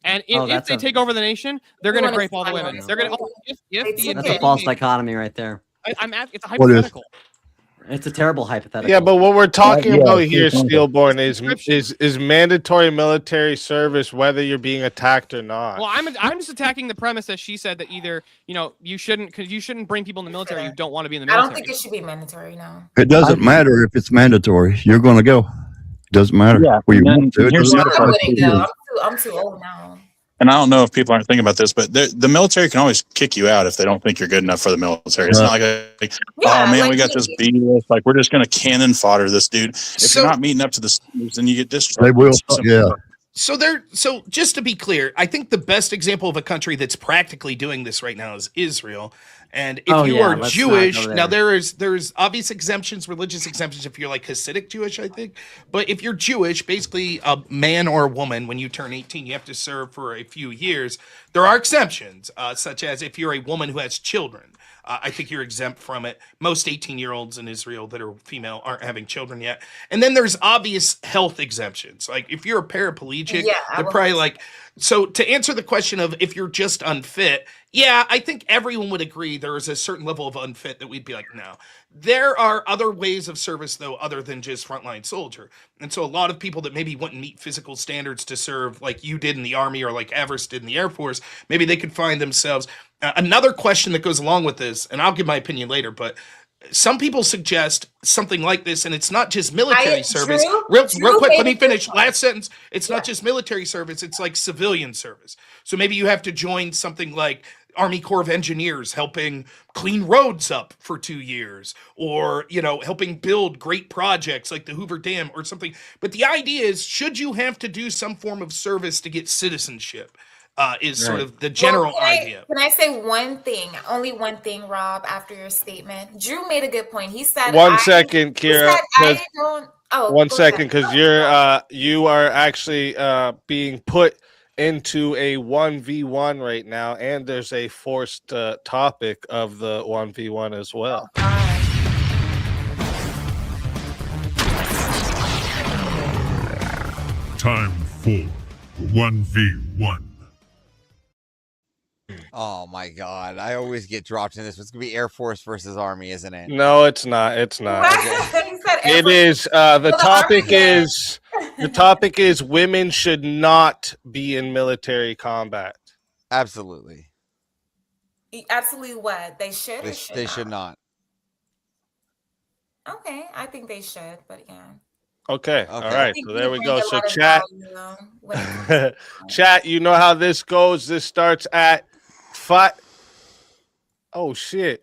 And if they take over the nation, they're going to rape all the women. They're going to. That's a false dichotomy right there. It's a hypothetical. It's a terrible hypothetical. Yeah, but what we're talking about here, it's Steelborn, is mandatory military service, whether you're being attacked or not. Well, I'm just attacking the premise that she said that either you shouldn't bring people in the military who don't want to be in the I military. don't think it should be mandatory. No. It doesn't matter if it's mandatory. You're going to go. Doesn't matter. Yeah, Well, you and want to. It here's doesn't the matter. other I wouldn't go. I'm too old now. And I don't know if people aren't thinking about this, but the military can always kick you out if they don't think you're good enough for the military. It's not like oh man, we got this B list. Like we're just going to cannon fodder this dude. If you're not meeting up to the standards, then you get discharged. They will. It's simple. Yeah. So just to be clear, I think the best example of a country that's practically doing this right now is Israel. And if you are Jewish, now there's obvious exemptions, religious exemptions if you're like Hasidic Jewish, I think. But if you're Jewish, basically a man or a woman, when you turn 18, you have to serve for a few years. There are exceptions, such as if you're a woman who has children. I think you're exempt from it. Most 18-year-olds in Israel that are female aren't having children yet. And then there's obvious health exemptions. Like if you're a paraplegic, they're probably like, so to answer the question of if you're just unfit, yeah, I think everyone would agree there is a certain level of unfit that we'd be like, no. There are other ways of service, though, other than just frontline soldier. And so a lot of people that maybe wouldn't meet physical standards to serve like you did in the Army or like Everest did in the Air Force, maybe they could find themselves. Another question that goes along with this, and I'll give my opinion later, but some people suggest something like this, and it's not just military service. Real quick, let me finish. Last sentence. It's not just military service, it's like civilian service. So maybe you have to join something like Army Corps of Engineers helping clean roads up for 2 years, or, you know, helping build great projects like the Hoover Dam or something. But the idea is, should you have to do some form of service to get citizenship? Is sort of the general idea. Can I say one thing? Only one thing, Rob, after your statement. Drew made a good point. He said, One second, Kira. One second, because you are actually being put into a 1v1 right now, and there's a forced topic of the 1v1 as well. Time for 1v1. Oh my God! I always get dropped in this. It's gonna be Air Force versus Army, isn't it? No, it's not. It's not. It is. The topic is women should not be in military combat. Absolutely. Absolutely, what they should. They should not. Okay, I think they should, but yeah. Okay. All right. So there we go. So chat, you know how this goes. This starts at 5. Oh shit.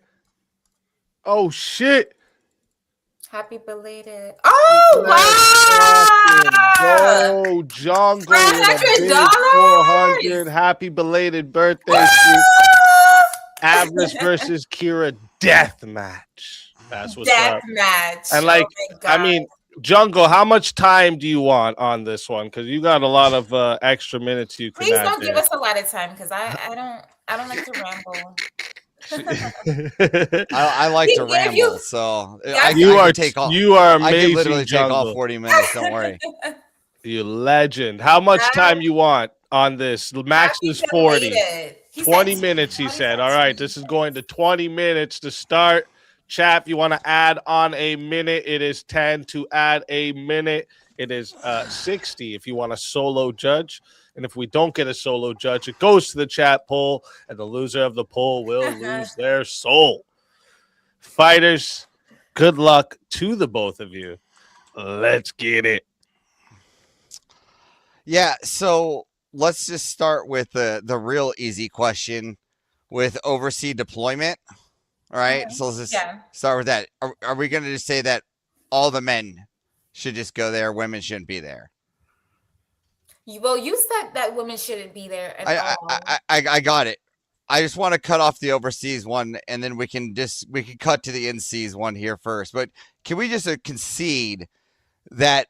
Happy belated. Oh wow! Oh, Jungle with a big 400. Happy belated birthday to Avarice versus Kira death match. That's what's up. Death match. And like, I mean, Jungle, how much time do you want on this one? Because you got a lot of extra minutes you can. Please don't give us a lot of time, because I don't like to ramble. I like to ramble, so you are amazing. I can literally take all 40 minutes. Don't worry. You legend. How much time you want on this? The max is 40. 20 minutes, he said. All right, this is going to 20 minutes to start. Chat, if you want to add on a minute, it is 10 to add a minute. It is 60 if you want a solo judge. And if we don't get a solo judge, it goes to the chat poll, and the loser of the poll will lose their soul. Fighters, good luck to the both of you. Let's get it. Yeah, so let's just start with the real easy question with overseas deployment. All right, so let's just start with that. Are we going to just say that all the men should just go there, women shouldn't be there? Well, you said that women shouldn't be there at all. I got it. I just want to cut off the overseas one, and then we can cut to the in-seas one here first. But can we just concede that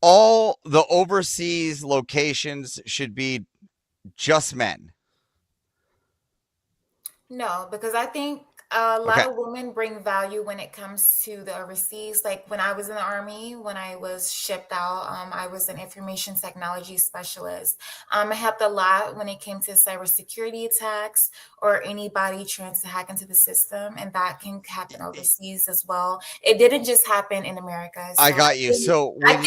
all the overseas locations should be just men? No, because I think a lot of women bring value when it comes to the overseas. Like when I was in the Army, when I was shipped out, I was an information technology specialist. I helped a lot when it came to cybersecurity attacks or anybody trying to hack into the system, and that can happen overseas as well. It didn't just happen in America. So I got you. So when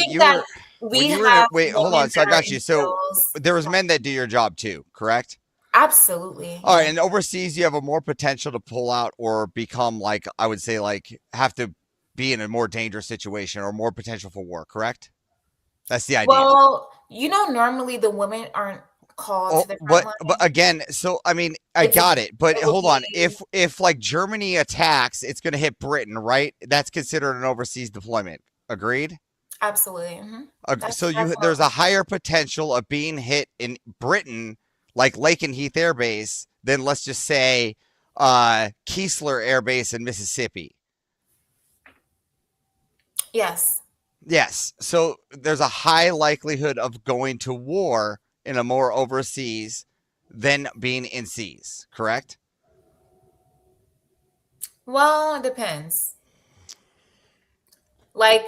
wait, hold on. So I got you. So there was men that do your job too, correct? Absolutely. All right. And overseas, you have a more potential to pull out or become, like, I would say, like, have to be in a more dangerous situation or more potential for war, correct? That's the idea. Well, normally the women aren't called to the front line. But again, so, I mean, I got it. But hold on. If like Germany attacks, it's going to hit Britain, right? That's considered an overseas deployment. Agreed? Absolutely. So there's a higher potential of being hit in Britain, like Lakenheath Air Base, than let's just say Keesler Air Base in Mississippi. Yes. Yes. So there's a high likelihood of going to war in a more overseas than being in seas, correct? Well, it depends. Like,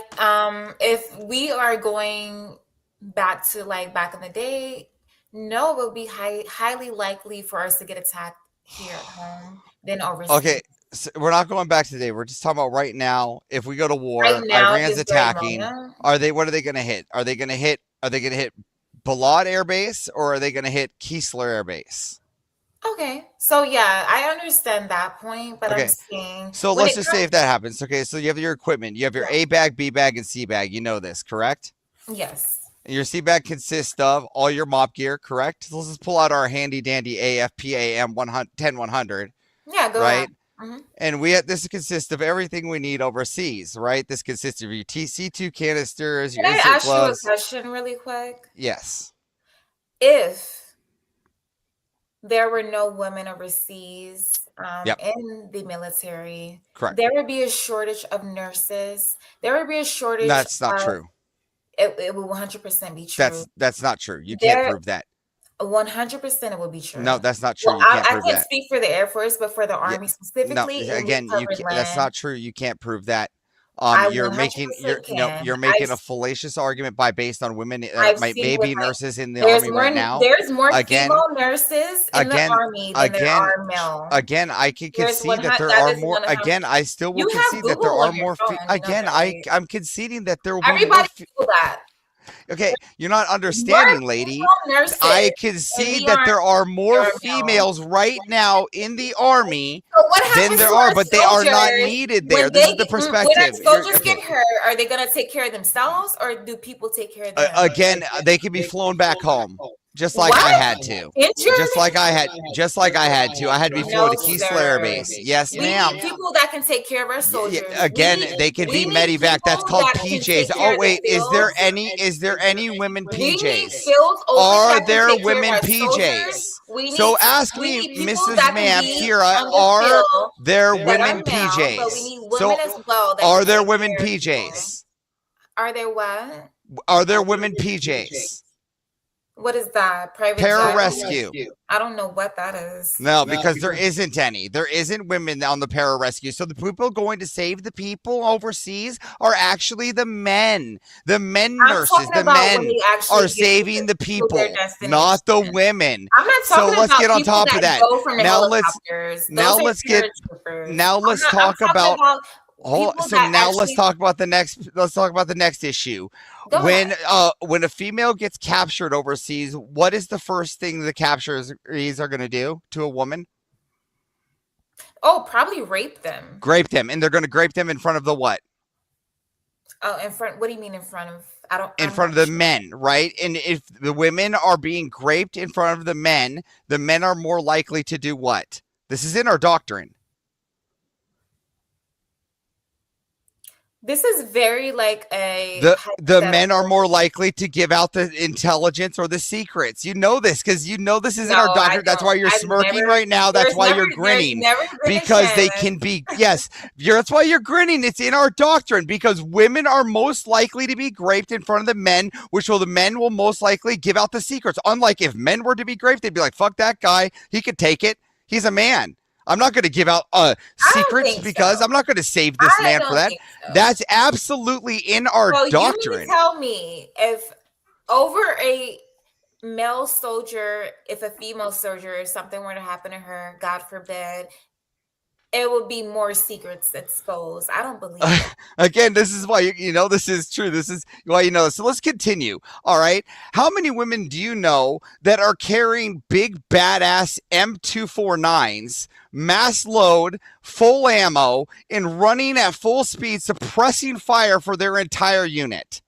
if we are going back to like back in the day, no, it would be highly likely for us to get attacked here at home than overseas. Okay. So we're not going back today. We're just talking about right now. If we go to war, Right now, Iran's this very attacking. moment. What are they going to hit? Are they going to hit Balad Air Base, or are they going to hit Keesler Air Base? Okay. So yeah, I understand that point, but Okay. I'm saying So when let's it just say if that happens. Okay, so you have your equipment. You have your A bag, B bag, and C bag. You know this, correct? Yes. And your C bag consists of all your mop gear, correct? So let's just pull out our handy dandy AFPAM 10100. Yeah, go right? ahead. Mhm. And this consists of everything we need overseas, right? This consists of your TC2 canisters, your Can I insert ask gloves. you a question really quick? Yes. If there were no women overseas Yep. in the military, Correct. there would be a shortage of nurses. There would be a shortage. That's not true. It will 100% be true. That's not true. You can't There- prove that. 100% it will be true. No, that's not true. Well, You can't I prove can't that. speak for the Air Force, but for the Army No, specifically, again, it would cover that's land. not true. You can't prove that. I You're 100% can. you're making a fallacious argument based on women I've might seen maybe with my- nurses in the There's army more, right now. There's more Again- female nurses in the Army than there are male. Again, I can There's concede that there 100 are that is more. 100. Again, I still will You have concede that there Google are on your more. phone, you know Again, that, right? I'm conceding that there will be more. Everybody do that. Okay, you're not understanding, lady. Nurses I in concede the that there are Army more are male. females right now in the army So what than happens there to are, our but they are not soldiers needed when there. This is the When perspective. our You're- soldiers get hurt, are they gonna take care of themselves, or do people take care of them? Again, they can be flown back home, just like I What? had to. Injured? Just like I had to. I had to be flown to Keesler Air Base. Yes, We ma'am. need people that can take care of our soldiers. Again, they can be medevac. That's called that can take PJs. care Oh of the wait, is there fields. any women We need PJs? fields open Are that can there take care of women our PJs? soldiers. We So need- ask we me, need people Mrs. that can Ma'am, be Kira, on the are field there that are women male, but we need PJs? So women as well that are can there take women care of people. PJs? Are there what? Are there women PJs? What is that? Private Pararescue. jet? I don't know what that is. No, because there isn't any. There isn't women on the pararescue. So the people going to save the people overseas are actually the men. The men I'm nurses, talking the about men when they actually are get saving the to people, their destination. not the women. I'm not So talking let's about get on people top of that. go from the Now let's helicopters. now Those are let's get paratroopers. now I'm let's not- I'm talk talking about hold, people so that now let's actually- talk about the next issue. Go When a female gets captured overseas, what is the first thing the captures are going to do to a woman? Oh, probably rape them. Grape them, and they're going to grape them in front of the what? Oh, in front. What do you mean in front of? In front of the men, right? And if the women are being graped in front of the men are more likely to do what? This is in our doctrine. This is very like a The men are more likely to give out the intelligence or the secrets. You know this because you know this is in our No, I doctrine. That's why you're I've smirking never- right now. That's there's why never- you're grinning. there's never been a Because they chance. can be, yes, that's why you're grinning. It's in our doctrine because women are most likely to be graped in front of the men, the men will most likely give out the secrets. Unlike if men were to be graped, they'd be like, fuck that guy. He could take it. He's a man. I'm not going to give out secrets think because so. I'm not going to save this I man don't for that. think so. That's absolutely in our Well, you doctrine. mean to tell me if over a male soldier, if a female soldier, if something were to happen to her, God forbid, it would be more secrets exposed. I don't believe it. Again, this is why you know this is true. This is why you know this. So let's continue. All right. How many women do you know that are carrying big badass M249s, mass load, full ammo, and running at full speed, suppressing fire for their entire unit?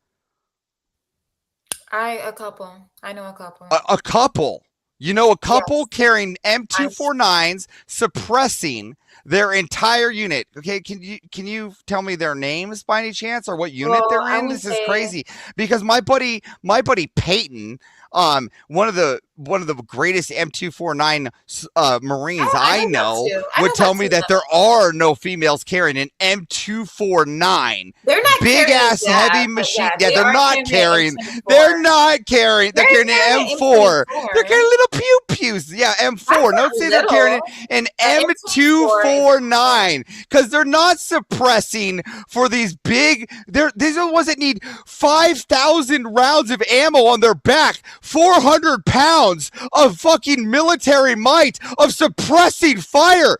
A couple. I know a couple. A couple. You know, a couple carrying M249s, suppressing Their entire unit. Okay, can you tell me their names by any chance, or what unit they're in? This is crazy because my buddy Peyton, one of the greatest M249 Marines I know would tell me that there are no females carrying an M249. They're not big ass heavy machine. Yeah, they're not carrying. They're not carrying. They're carrying an M4. They're carrying little pew pews. Yeah, M4. Don't say they're carrying an M249 because they're not suppressing for these big. These are the ones that need 5,000 rounds of ammo on their back, 400 pounds of fucking military might of suppressing fire,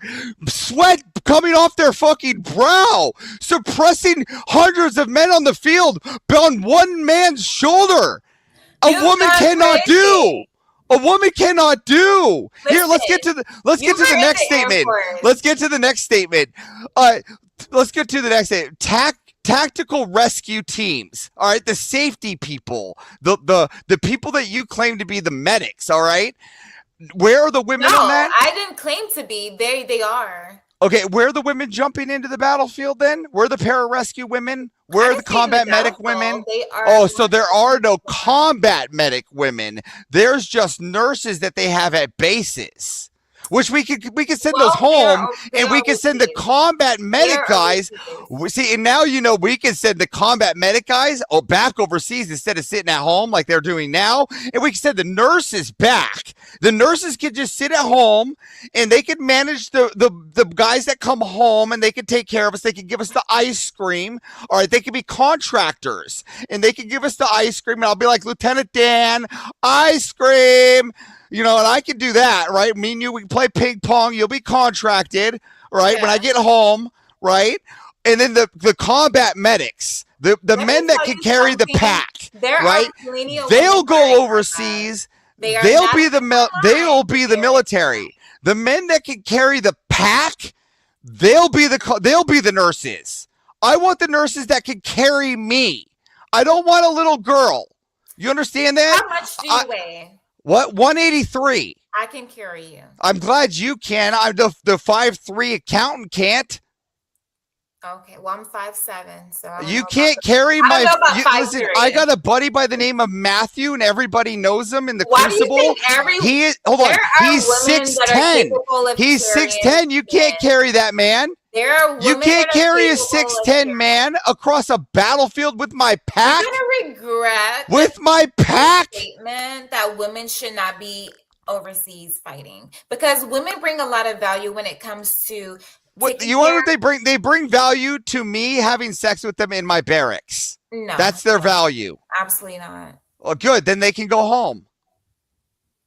sweat coming off their fucking brow, suppressing hundreds of men on the field on one man's shoulder. A woman cannot do. A woman cannot do. Here, let's get to the next statement. Let's get to the next statement. Let's get to the next statement. Tactical rescue teams. All right, the safety people, the people that you claim to be the medics. All right, where are the women on that? I didn't claim to be. They are. Okay, where are the women jumping into the battlefield then? Where are the pararescue women? Where are the combat medic women? Oh, so there are no combat medic women. There's just nurses that they have at bases. Which we could send those home, and we can send the combat medic guys. See, and now we can send the combat medic guys back overseas instead of sitting at home like they're doing now, and we can send the nurses back. The nurses can just sit at home, and they can manage the guys that come home, and they can take care of us. They can give us the ice cream. All right, they can be contractors, and they can give us the ice cream, and I'll be like, Lieutenant Dan, ice cream. And I can do that, right? Me and you, we can play ping pong. You'll be contracted, right? Yeah. When I get home, right? And then the combat medics, the men that can carry the pack, right? They'll go overseas. They'll be the military. The men that can carry the pack, they'll be the nurses. I want the nurses that can carry me. I don't want a little girl. You understand that? How much do you weigh? What? 183. I can carry you. I'm glad you can. I'm the 5'3" accountant can't. Okay, well I'm 5'7", so you can't carry my. Listen, I got a buddy by the name of Matthew, and everybody knows him in the Crucible. He is. Hold on. He's 6'10". He's 6'10". You can't carry that man. You can't carry a 6'10" man across a battlefield with my pack. You're gonna regret with my pack. Statement that women should not be overseas fighting because women bring a lot of value when it comes to. What you want? What they bring? They bring value to me having sex with them in my barracks. No, that's their value. Absolutely not. Well, good. Then they can go home.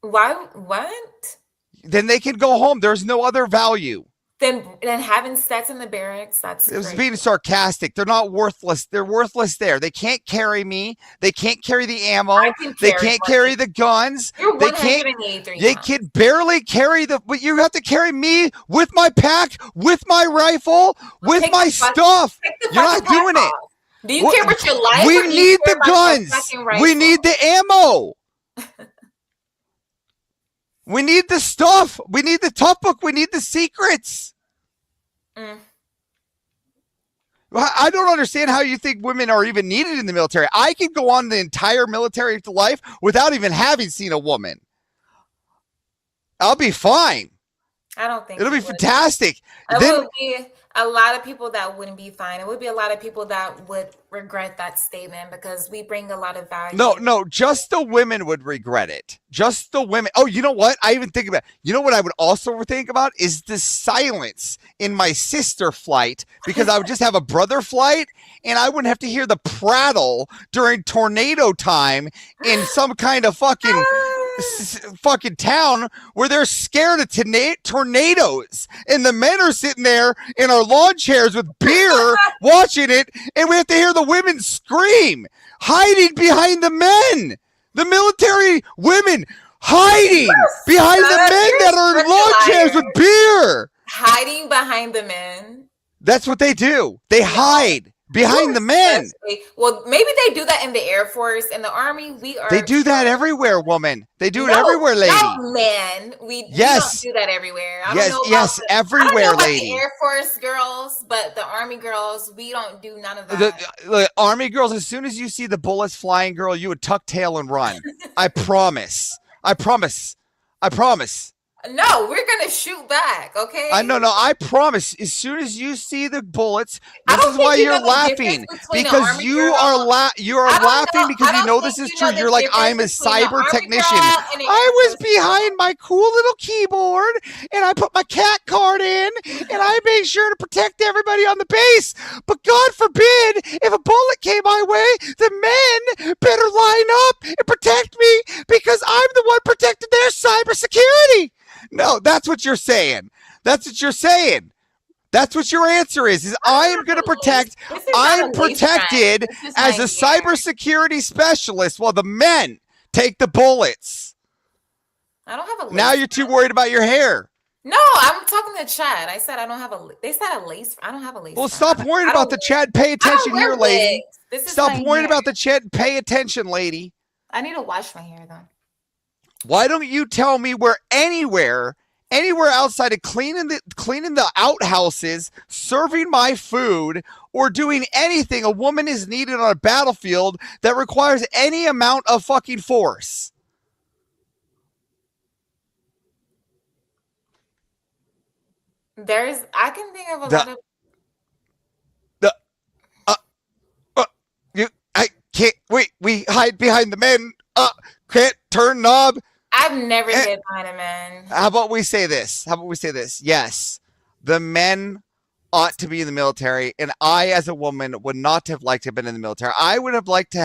Why? What? Then they can go home. There's no other value. Then having sex in the barracks, it was being sarcastic. They're not worthless. They're worthless there. They can't carry me. They can't carry the ammo. They can't carry the guns. You're they can't. They can barely carry but you have to carry me with my pack, with my rifle, with my stuff. You're not doing it. Do you care about your life? We need the guns. We need the ammo. We need the stuff. We need the tough book. We need the secrets. I don't understand how you think women are even needed in the military. I can go on the entire military life without even having seen a woman. I'll be fine. I don't think it'll be fantastic. It would be a lot of people that wouldn't be fine. It would be a lot of people that would regret that statement because we bring a lot of value. No, just the women would regret it. Just the women. Oh, you know what? I even think about. You know what I would also think about is the silence in my sister flight because I would just have a brother flight and I wouldn't have to hear the prattle during tornado time in some kind of fucking town where they're scared of tornadoes and the men are sitting there in our lawn chairs with beer watching it and we have to hear the women scream hiding behind the men, the military women hiding behind the men that are in lawn chairs with beer, hiding behind the men. That's what they do. They hide behind the men. Well, maybe they do that in the Air Force. In the Army, we are. They do that everywhere, woman. They do it No, everywhere, lady. No, man. We Yes. don't do that everywhere. I Yes, don't know yes, about the, everywhere, I don't know about lady. the Air Force girls, but the Army girls, we don't do none of that. The Army girls, as soon as you see the bullets flying, girl, you would tuck tail and run. I promise. I promise. I promise. No, we're gonna shoot back, okay? No, I promise. As soon as you see the bullets, this is why you're laughing, because you are laughing because you know this is true. You're like, I'm a cyber technician. I was behind my cool little keyboard, and I put my cat card in, and I made sure to protect everybody on the base. But God forbid, if a bullet came my way, the men better line up and protect me because I'm the one protecting their cybersecurity. No, that's what you're saying. That's what you're saying. That's what your answer is I am going to protect. I'm protected as a cybersecurity specialist while the men take the bullets. I don't have a lace. Now you're too worried about your hair. No, I'm talking to Chad. I said I don't have a. They said a lace. I don't have a lace. Well, stop worrying about the Chad. Pay attention here, lady. Stop worrying about the Chad. Pay attention, lady. I need to wash my hair though. Why don't you tell me where anywhere outside of cleaning the outhouses, serving my food, or doing anything a woman is needed on a battlefield that requires any amount of fucking force? I can think of a lot of. I can't wait. We hide behind the men. Can't turn knob. I've never hid behind a man. How about we say this? Yes, the men ought to be in the military, and I, as a woman, would not have liked to have been in the military. I would have liked to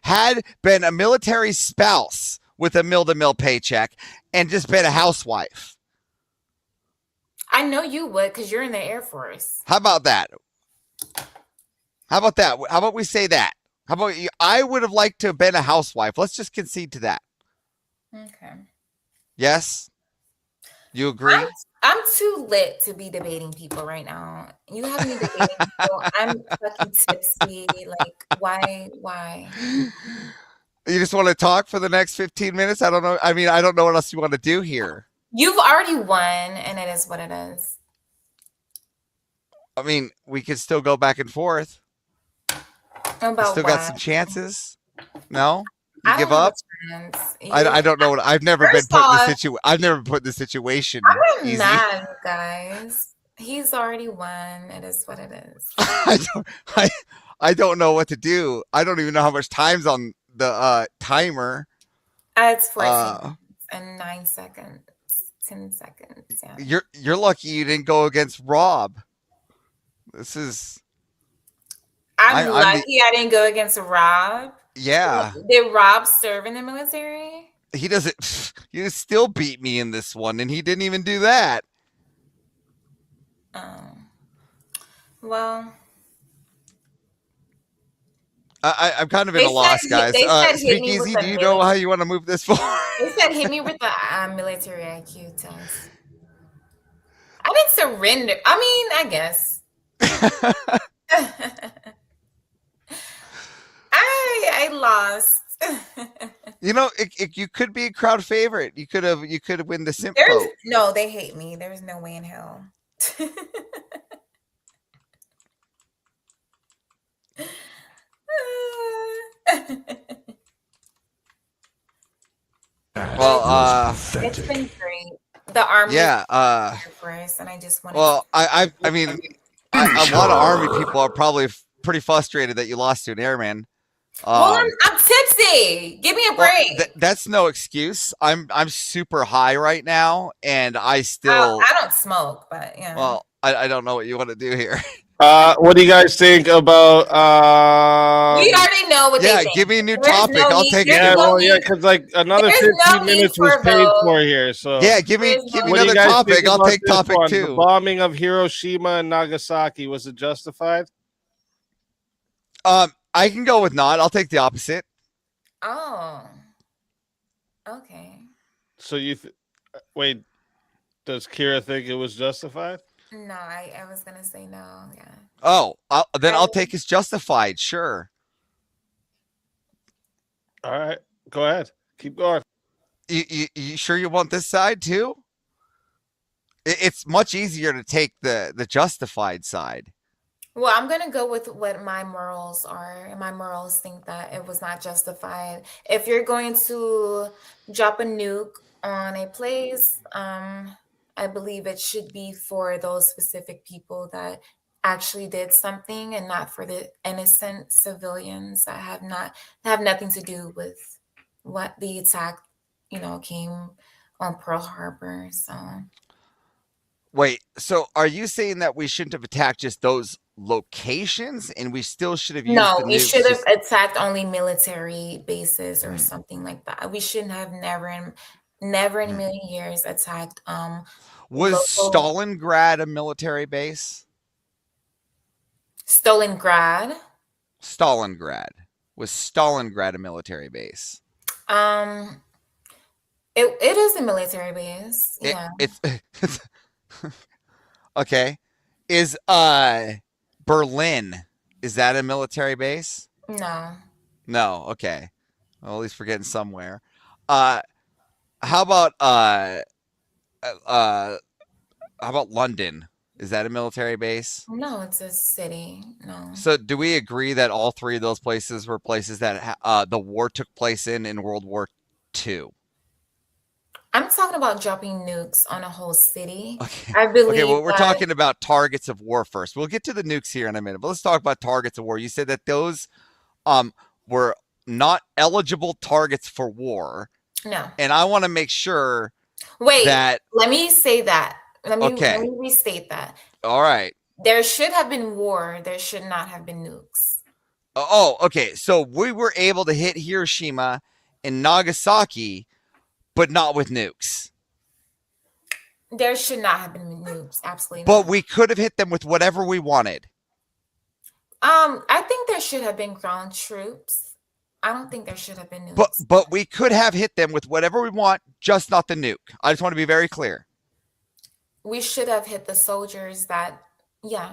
have been a military spouse with a mill-to-mill paycheck and just been a housewife. I know you would, because you're in the Air Force. How about that? How about we say that? How about you? I would have liked to have been a housewife. Let's just concede to that. Okay. Yes? You agree? I'm too lit to be debating people right now. You have me debating people. I'm fucking tipsy. Like, why? You just want to talk for the next 15 minutes? I don't know. I mean, I don't know what else you want to do here. You've already won, and it is what it is. I mean, we could still go back and forth. About still got some chances. No? You I give don't up? I don't know what I've never been put in this situation. I've never put in this situation. I'm easy. mad, guys. He's already won. It is what it is. I don't know what to do. I don't even know how much time's on the timer. It's 14 and 9 seconds. 10 seconds. Yeah. You're lucky you didn't go against Rob. This is I'm lucky I didn't go against Rob. Yeah. Did Rob serve in the military? He doesn't. He still beat me in this one, and he didn't even do that. Well, I'm kind of in a loss, guys. Speakeasy, do you know how you want to move this forward? They said hit me with the military IQ test. I didn't surrender. I mean, I guess. I lost. You know, you could be a crowd favorite. You could win the simp vote. No, they hate me. There's no way in hell. Well, it's been great. The Army, yeah. And I just want. Well, I mean, a lot of Army people are probably pretty frustrated that you lost to an airman. Well, I'm tipsy. Give me a break. Well, that's no excuse. I'm super high right now, and I still. I don't smoke, but yeah. Well, I don't know what you want to do here. What do you guys think about? We already know what they think. Give me a new topic. I'll take it. Yeah, well, yeah, because like another 15 minutes was paid for here. So yeah, give me another topic. I'll take topic 2. The bombing of Hiroshima and Nagasaki, was it justified? I can go with not. I'll take the opposite. Oh. Okay. So wait, does Kira think it was justified? No, I was gonna say no. Yeah. Oh, then I'll take as justified. Sure. All right, go ahead. Keep going. You sure you want this side too? It's much easier to take the justified side. Well, I'm gonna go with what my morals are, and my morals think that it was not justified. If you're going to drop a nuke on a place, I believe it should be for those specific people that actually did something, and not for the innocent civilians that have nothing to do with what the attack, came on Pearl Harbor. So Wait, so are you saying that we shouldn't have attacked just those locations, and we still should have used no, the we nukes? should have attacked only military bases or something like that. We shouldn't have never in a million years attacked Was local Stalingrad a military base? Stalingrad. Stalingrad. Was Stalingrad a military base? It is a military base. Yeah. It's okay. Is Berlin, is that a military base? No. No, okay. Well, at least we're getting somewhere. How about London? Is that a military base? No, it's a city. No. So do we agree that all three of those places were places that the war took place in World War II? I'm talking about dropping nukes on a whole city. Okay. I believe Okay, well, we're that talking about targets of war first. We'll get to the nukes here in a minute, but let's talk about targets of war. You said that those were not eligible targets for war. no. And I want to make sure Wait, that let me say that. Let Okay. me restate that. all right. There should have been war. There should not have been nukes. Oh, okay. So we were able to hit Hiroshima and Nagasaki, but not with nukes. There should not have been nukes. Absolutely But not. we could have hit them with whatever we wanted. I think there should have been ground troops. I don't think there should have been But nukes. but we could have hit them with whatever we want, just not the nuke. I just want to be very clear. We should have hit the soldiers that, yeah.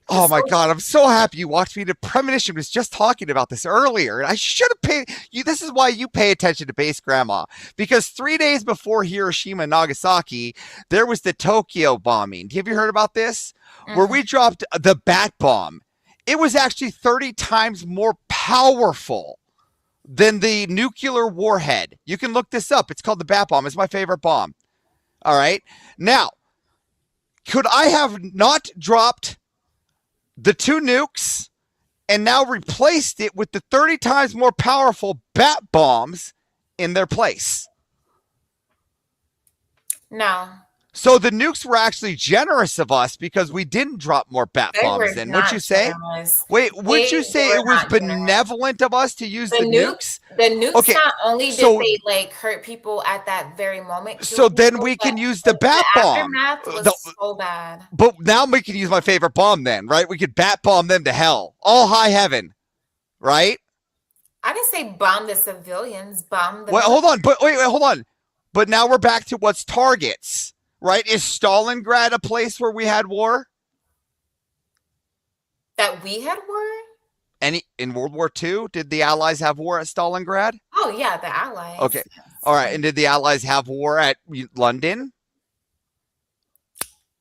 Oh my God, I'm so happy you walked me to Premonition was just talking about this earlier. And I should have paid you. This is why you pay attention to base grandma. Because 3 days before Hiroshima and Nagasaki, there was the Tokyo bombing. Have you heard about this? Where we dropped the bat bomb. It was actually 30 times more powerful than the nuclear warhead. You can look this up. It's called the bat bomb. It's my favorite bomb. All right. Now, could I have not dropped the 2 nukes and now replaced it with the 30 times more powerful bat bombs in their place? No. So the nukes were actually generous of us because we didn't drop more bat They bombs were then. not Would you say? generous. Wait, would you They say were it was not generous. benevolent of us to use the nukes? The nukes, Okay, not only did so- they like hurt people at that very moment. kill So then people, we can but use the bat bomb. aftermath was The- so bad. But now we can use my favorite bomb then, right? We could bat bomb them to hell. All high heaven, right? I didn't say bomb the civilians, bomb the Wait, hold on. But wait, hold on. But now we're back to what's targets, right? Is Stalingrad a place where we had war? that we had war. Any in World War II? Did the Allies have war at Stalingrad? Oh yeah, the Allies. Okay. yes. All right. And did the Allies have war at London?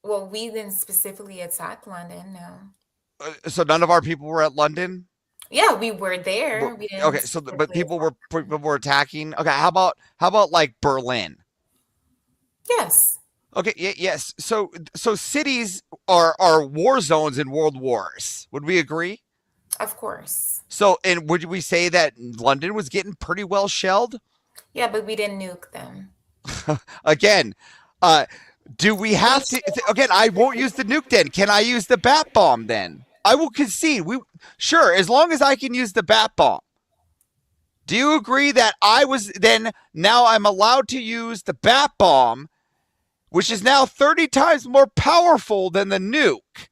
Well, we didn't specifically attack London. No. So none of our people were at London? Yeah, we were there. Were- We didn't Okay, so but specifically people were attacking. Okay, how about like Berlin? Yes. Okay, yes. So cities are war zones in world wars. Would we agree? Of course. So, and would we say that London was getting pretty well shelled? Yeah, but we didn't nuke them. Again, do we have to? Again, I won't use the nuke then. Can I use the bat bomb then? I will concede. Sure, as long as I can use the bat bomb. Do you agree that now I'm allowed to use the bat bomb, which is now 30 times more powerful than the nuke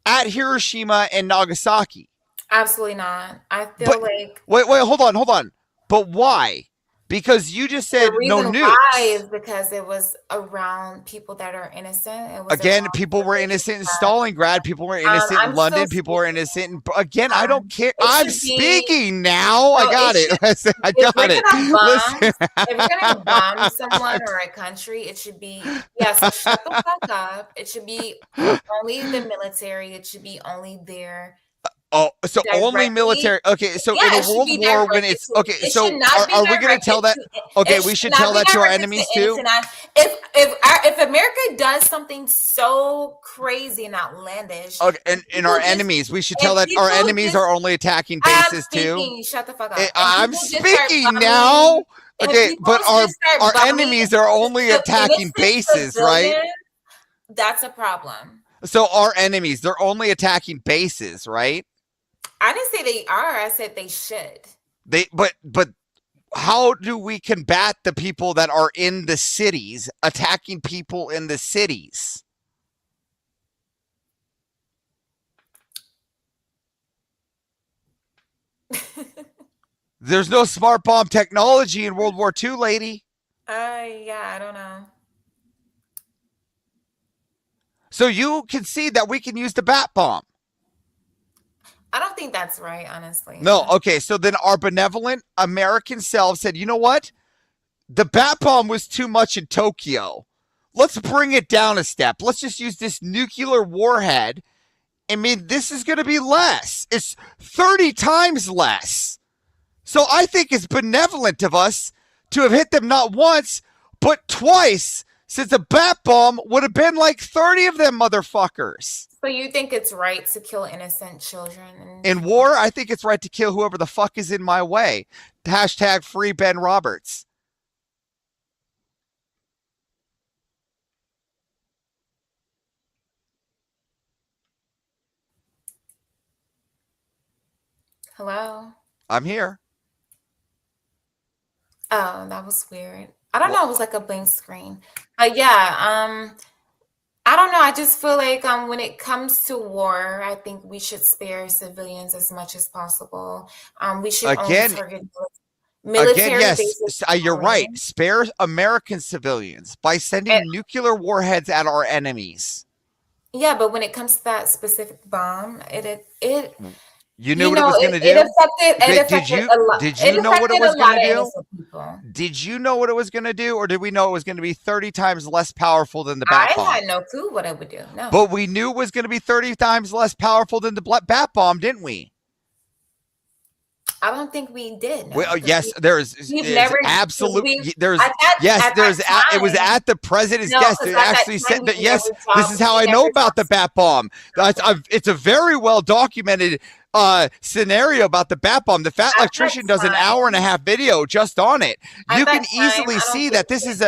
at Hiroshima and Nagasaki? Absolutely not. I feel But- like Wait, hold on. But why? Because you just said The no reason nukes. why is because it was around people that are innocent. It was Again, around people were religious innocent in stuff. Stalingrad. People were innocent in I'm London. still People were innocent. Again, I don't care. it I'm should be speaking now. I no, got it it. should Listen, I if we're got it. gonna bomb Listen. if we're gonna bomb someone or a country, it should be so shut the fuck up. It should be only the military. It should be only there. Oh, so only Directly, military. Okay, so yeah, in it a should world be war when directed it's to okay, it so should not be are we going to tell that? directed Okay, it we should should not tell be that to our directed enemies to too. innocent. If America does something so crazy and outlandish, Okay, and people our just enemies, we should and tell that our people enemies just are only attacking I'm bases too. speaking, shut the fuck up. And I'm people just start speaking bombing. now. And Okay, people but just start our bombing enemies are only attacking innocent bases, right? civilians. That's a problem. So our enemies, they're only attacking bases, right? I didn't say they are. I said they should. But how do we combat the people that are in the cities attacking people in the cities? There's no smart bomb technology in World War II, lady. Yeah, I don't know. So you can see that we can use the bat bomb. I don't think that's right, honestly. No, okay. So then our benevolent American selves said, you know what? The bat bomb was too much in Tokyo. Let's bring it down a step. Let's just use this nuclear warhead. I mean, this is going to be less. It's 30 times less. So I think it's benevolent of us to have hit them not once, but twice, since a bat bomb would have been like 30 of them motherfuckers. So you think it's right to kill innocent children? In war, I think it's right to kill whoever the fuck is in my way. Hashtag free Ben Roberts. Hello? I'm here. Oh, that was weird. I don't know. It was like a blank screen. But yeah, I don't know. I just feel like when it comes to war, I think we should spare civilians as much as possible. We should Again, only target military yes, bases. you're right. Spare American civilians by sending nuclear warheads at our enemies. Yeah, but when it comes to that specific bomb, it You knew what it was going to do? Did you know what it was going to do? Did you know what it was going to do? Or did we know it was going to be 30 times less powerful than the bat bomb? I had no clue what it would do. No. But we knew it was going to be 30 times less powerful than the bat bomb, didn't we? I don't think we did. No, well, yes, there's absolutely there's it was at the president's desk. It actually said that yes, this is how I know about the bat bomb. It's a very well documented scenario about the bat bomb. The Fat Electrician does an hour-and-a-half video just on it. You can easily see that this is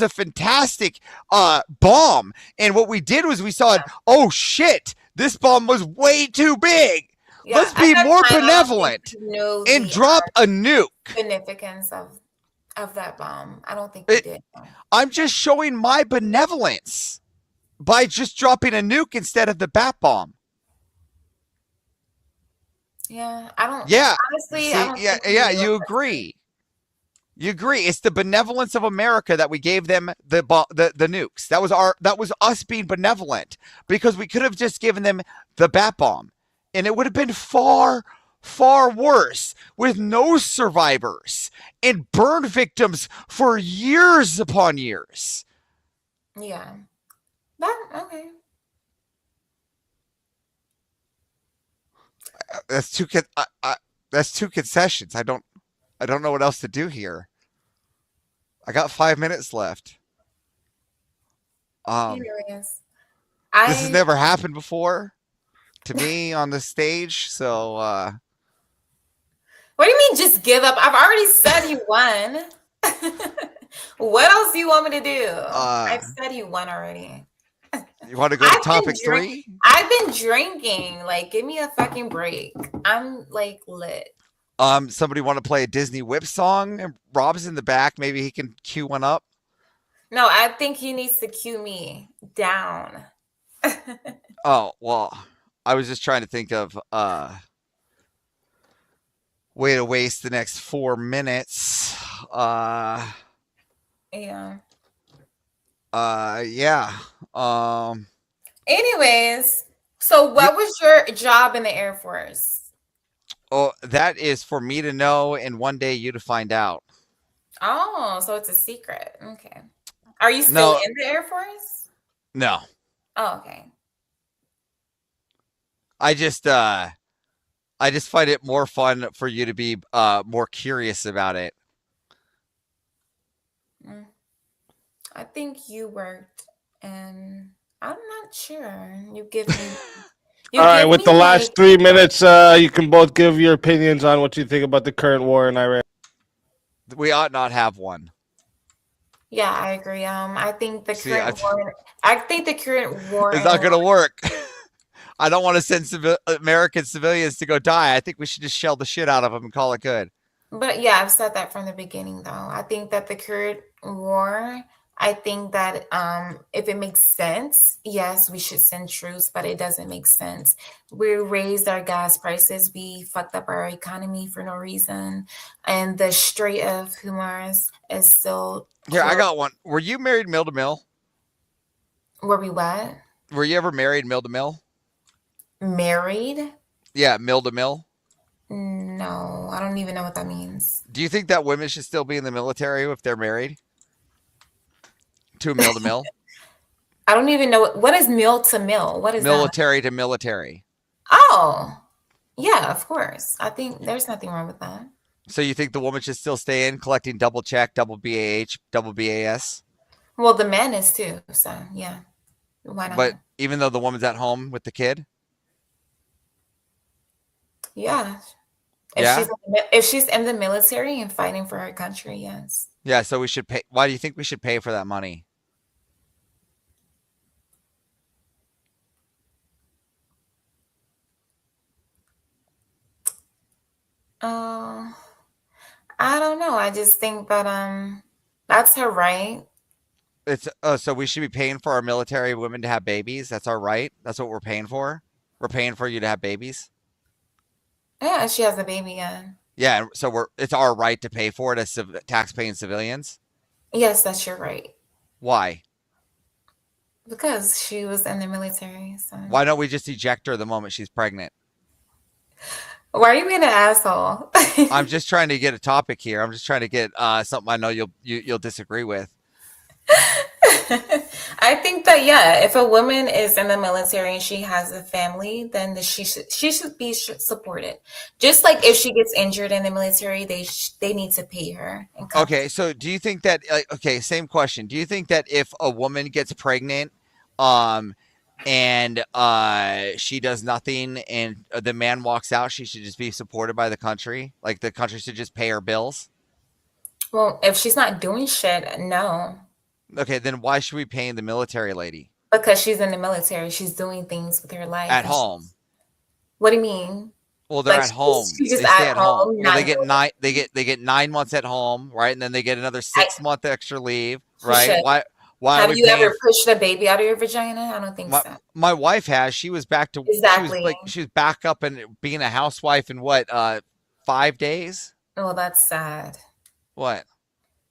a fantastic bomb. And what we did was we saw it. Oh shit! This bomb was way too big. Yeah, let's be more benevolent and drop a nuke. Significance of that bomb. I don't think we did. I'm just showing my benevolence by just dropping a nuke instead of the bat bomb. Yeah, I don't. Yeah, honestly, see, I don't. Yeah. You agree. You agree. It's the benevolence of America that we gave them the nukes. That was us being benevolent because we could have just given them the bat bomb. And it would have been far, far worse with no survivors and burn victims for years upon years. Yeah. Okay. That's two concessions. I don't know what else to do here. I got 5 minutes left. This has never happened before. To me on the stage, so what do you mean just give up? I've already said you won. What else do you want me to do? I've said you won already. You want to go to topic 3? I've been drinking. Like, give me a fucking break. I'm like lit. Somebody want to play a Disney Whip song? And Rob's in the back. Maybe he can cue one up. No, I think he needs to cue me down. Oh well. I was just trying to think of way to waste the next 4 minutes. Yeah. Yeah. Anyways, so what was your job in the Air Force? Oh, that is for me to know, and one day you to find out. Oh, so it's a secret. Okay. Are you still No. in the Air Force? No. Oh, okay. I just find it more fun for you to be more curious about it. I think you worked, and I'm not sure. You give me. All right, with the last 3 minutes, you can both give your opinions on what you think about the current war in Iran. We ought not have one. Yeah, I agree. I think the current war. I think the current war. It's not going to work. I don't want to send American civilians to go die. I think we should just shell the shit out of them and call it good. But yeah, I've said that from the beginning, though. I think that the current war. I think that if it makes sense, yes, we should send troops, but it doesn't make sense. We raised our gas prices. We fucked up our economy for no reason. And the Strait of Hormuz is still... Here, I got one. Were you married mill to mill? Were we what? Were you ever married mill to mill? Married? Yeah, mill to mill. No, I don't even know what that means. Do you think that women should still be in the military if they're married? To mill to mill? I don't even know what is mill to mill. What is military to military? Oh, yeah, of course. I think there's nothing wrong with that. So you think the woman should still stay in collecting double check, double BAH, double BAS? Well, the man is too. So yeah, why not? But even though the woman's at home with the kid? Yeah. Yeah. If she's in the military and fighting for her country, yes. Yeah, so we should pay. Why do you think we should pay for that money? I don't know. I just think that that's her right. It's so we should be paying for our military women to have babies. That's our right. That's what we're paying for. We're paying for you to have babies. Yeah, she has a baby. Yeah. Yeah, so it's our right to pay for it as tax-paying civilians. Yes, that's your right. Why? Because she was in the military. So. Why don't we just eject her the moment she's pregnant? Why are you being an asshole? I'm just trying to get a topic here. I'm just trying to get something I know you'll disagree with. I think that if a woman is in the military and she has a family, then she should be supported. Just like if she gets injured in the military, they need to pay her. Okay, so do you think that? Same question. Do you think that if a woman gets pregnant, and she does nothing, and the man walks out, she should just be supported by the country? Like the country should just pay her bills? Well, if she's not doing shit, no. Okay, then why should we be paying the military lady? Because she's in the military. She's doing things with her life. At home. What do you mean? Well, they're at home. She's just they stay at home. Well, they get 9 months at home, right? And then they get another 6-month extra leave, right? Why have you ever pushed a baby out of your vagina? I don't think so. My wife has. She was back to exactly. She was back up and being a housewife in 5 days. Oh, that's sad. What?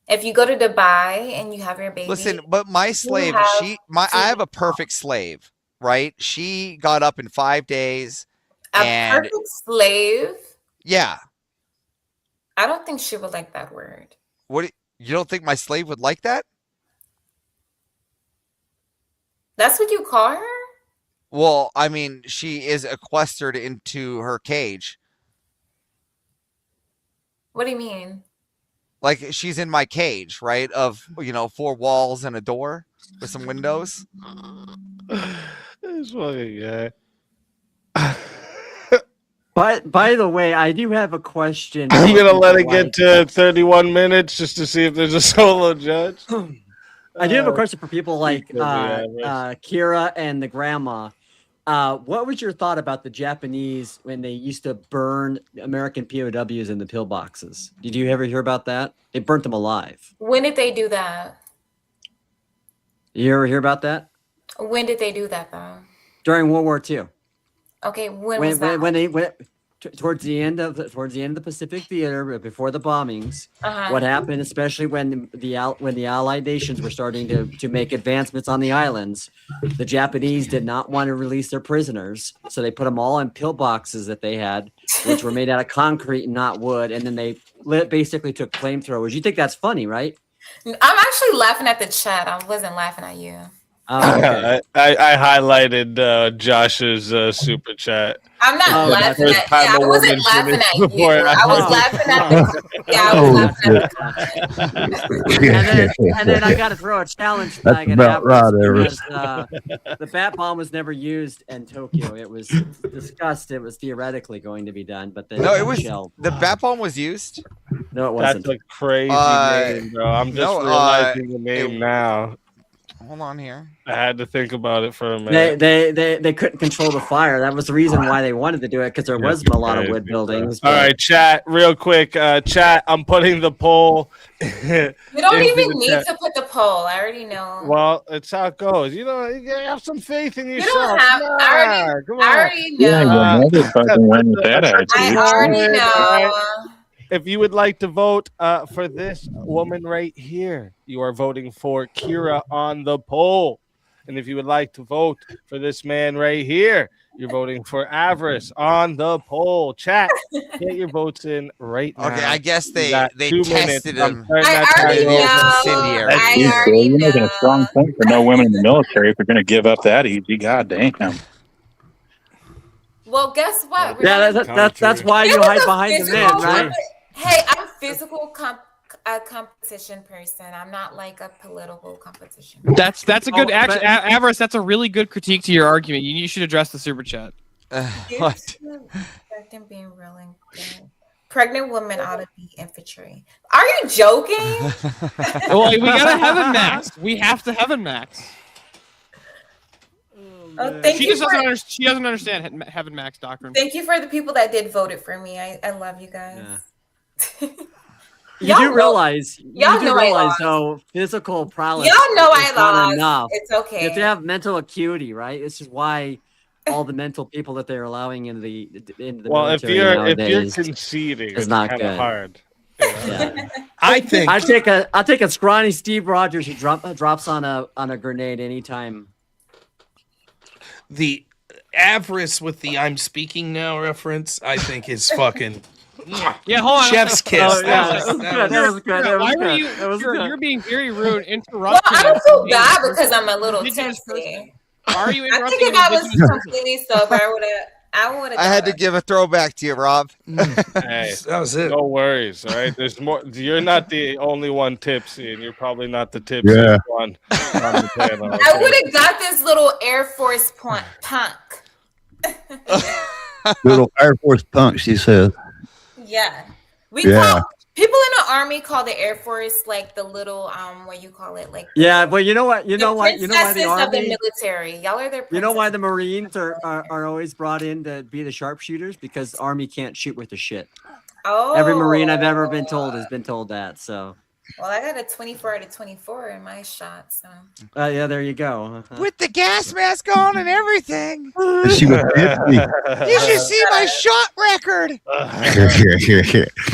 If you go to Dubai and you have your baby. Listen, but my slave, I have a perfect slave, right? She got up in 5 days. Perfect slave? Yeah. I don't think she would like that word. What? You don't think my slave would like that? That's what you call her? Well, I mean, she is sequestered into her cage. What do you mean? Like she's in my cage, right? Of 4 walls and a door with some windows. This fucking guy. But by the way, I do have a question. I'm gonna let it get to 31 minutes just to see if there's a solo judge. I do have a question for people like Kira and the grandma. What was your thought about the Japanese when they used to burn American POWs in the pillboxes? Did you ever hear about that? They burnt them alive. When did they do that? You ever hear about that? When did they do that, though? During World War II. Okay, when was that? towards the end of the Pacific Theater, before the bombings, what happened, especially when the Allied nations were starting to make advancements on the islands, the Japanese did not want to release their prisoners, so they put them all in pillboxes that they had, which were made out of concrete and not wood, and then they basically took flamethrowers. You think that's funny, right? I'm actually laughing at the chat. I wasn't laughing at you. Oh, okay. I highlighted Josh's super chat. I'm not laughing at you. I wasn't laughing at you. I was laughing at the and then I got to throw a challenge flag at about right, because the bat bomb was never used in Tokyo. It was discussed. It was theoretically going to be done, but then No, it was the bat bomb was used. No, it wasn't. That's a crazy name, bro. I'm just realizing the name now. Hold on here. I had to think about it for a minute. They couldn't control the fire. That was the reason why they wanted to do it, because there was a lot of wood buildings. All right, chat, real quick. Chat, I'm putting the poll. You don't even need to put the poll. I already know. Well, it's how it goes. You know, you have some faith in yourself. You don't have. I already know. I already know. If you would like to vote for this woman right here, you are voting for Kira on the poll. And if you would like to vote for this man right here, you're voting for Avarice on the poll. Chat, get your votes in right now. Okay, I guess they tested tested him. I already know. You're making a strong point for no women in the military if you're going to give up that easy. God damn. Well, guess what? Yeah, that's why you hide behind the men, right? Hey, I'm a physical competition person. I'm not like a political competition. That's a good Avarice. That's a really good critique to your argument. You should address the super chat. What? Being really good. Pregnant women ought to be infantry. Are you joking? Well, we gotta heaven max. We have to heaven max. She doesn't understand heaven max doctrine. Thank you for the people that did vote it for me. I love you guys. Yeah. You do realize though, physical prowess. Y'all know I not lost. Enough. It's okay. You have to have mental acuity, right? This is why all the mental people that they're allowing into the military nowadays if you're conceding, it's not kind good. of hard. Yeah. I think I take a scrawny Steve Rogers who drops on a grenade anytime. The Avarice with the "I'm speaking now" reference, I think, is fucking. Yeah, hold on. Chef's kiss. That was good. Why were you? You're being very rude. Interrupting. Well, I don't feel bad because I'm a little tipsy. Are you I interrupting? think if I was completely sober, I would have. I had to give a throwback to you, Rob. Hey, that was it. No worries. All right, there's more. You're not the only one tipsy, and you're probably not the tipsy one on the panel. Okay? I would have got this little Air Force punk. Little Air Force punk, she said. Yeah, call people in the Army call the Air Force like the little what you call it, like. Yeah, but you know what? You know why the Army of the military. Y'all are their. You know why the Marines are always brought in to be the sharpshooters? Because the Army can't shoot with the shit. Oh. Every Marine I've ever been told has been told that. So. Well, I got a 24 out of 24 in my shot, so. Yeah, there you go. With the gas mask on and everything. She was You should see my shot record.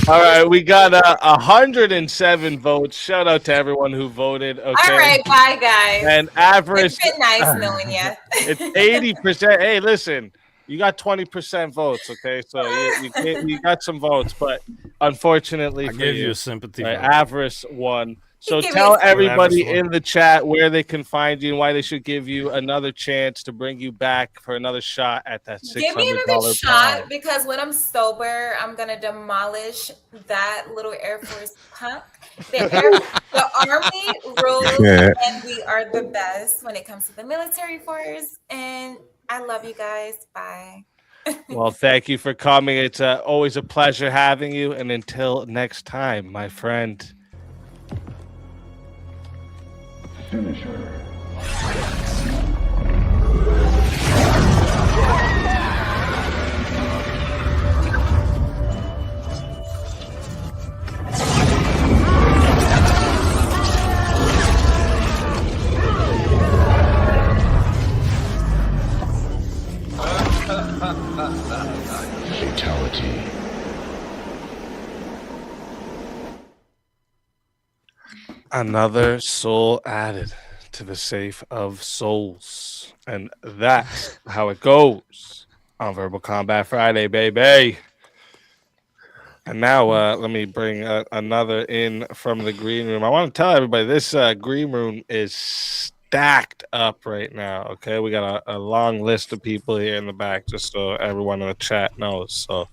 All right, we got 107 votes. Shout out to everyone who voted. Okay. All right, bye guys. And Avarice. It's been nice knowing you. It's 80%. Hey, listen. You got 20% votes, okay? So you got some votes, but unfortunately I gave you a sympathy vote. Avarice won. So tell everybody in the chat where they can find you and why they should give you another chance to bring you back for another shot at that $600 Give me another shot pound. because when I'm sober, I'm gonna demolish that little Air Force punk. The Army rules, and we are the best when it comes to the military force. And I love you guys. Bye. Well, thank you for coming. It's always a pleasure having you. And until next time, my friend. Finish her. Brutality. Another soul added to the safe of souls. And that's how it goes on Verbal Combat Friday, baby. And now let me bring another in from the green room. I want to tell everybody this green room is stacked up right now. Okay, we got a long list of people here in the back, just so everyone in the chat knows. So if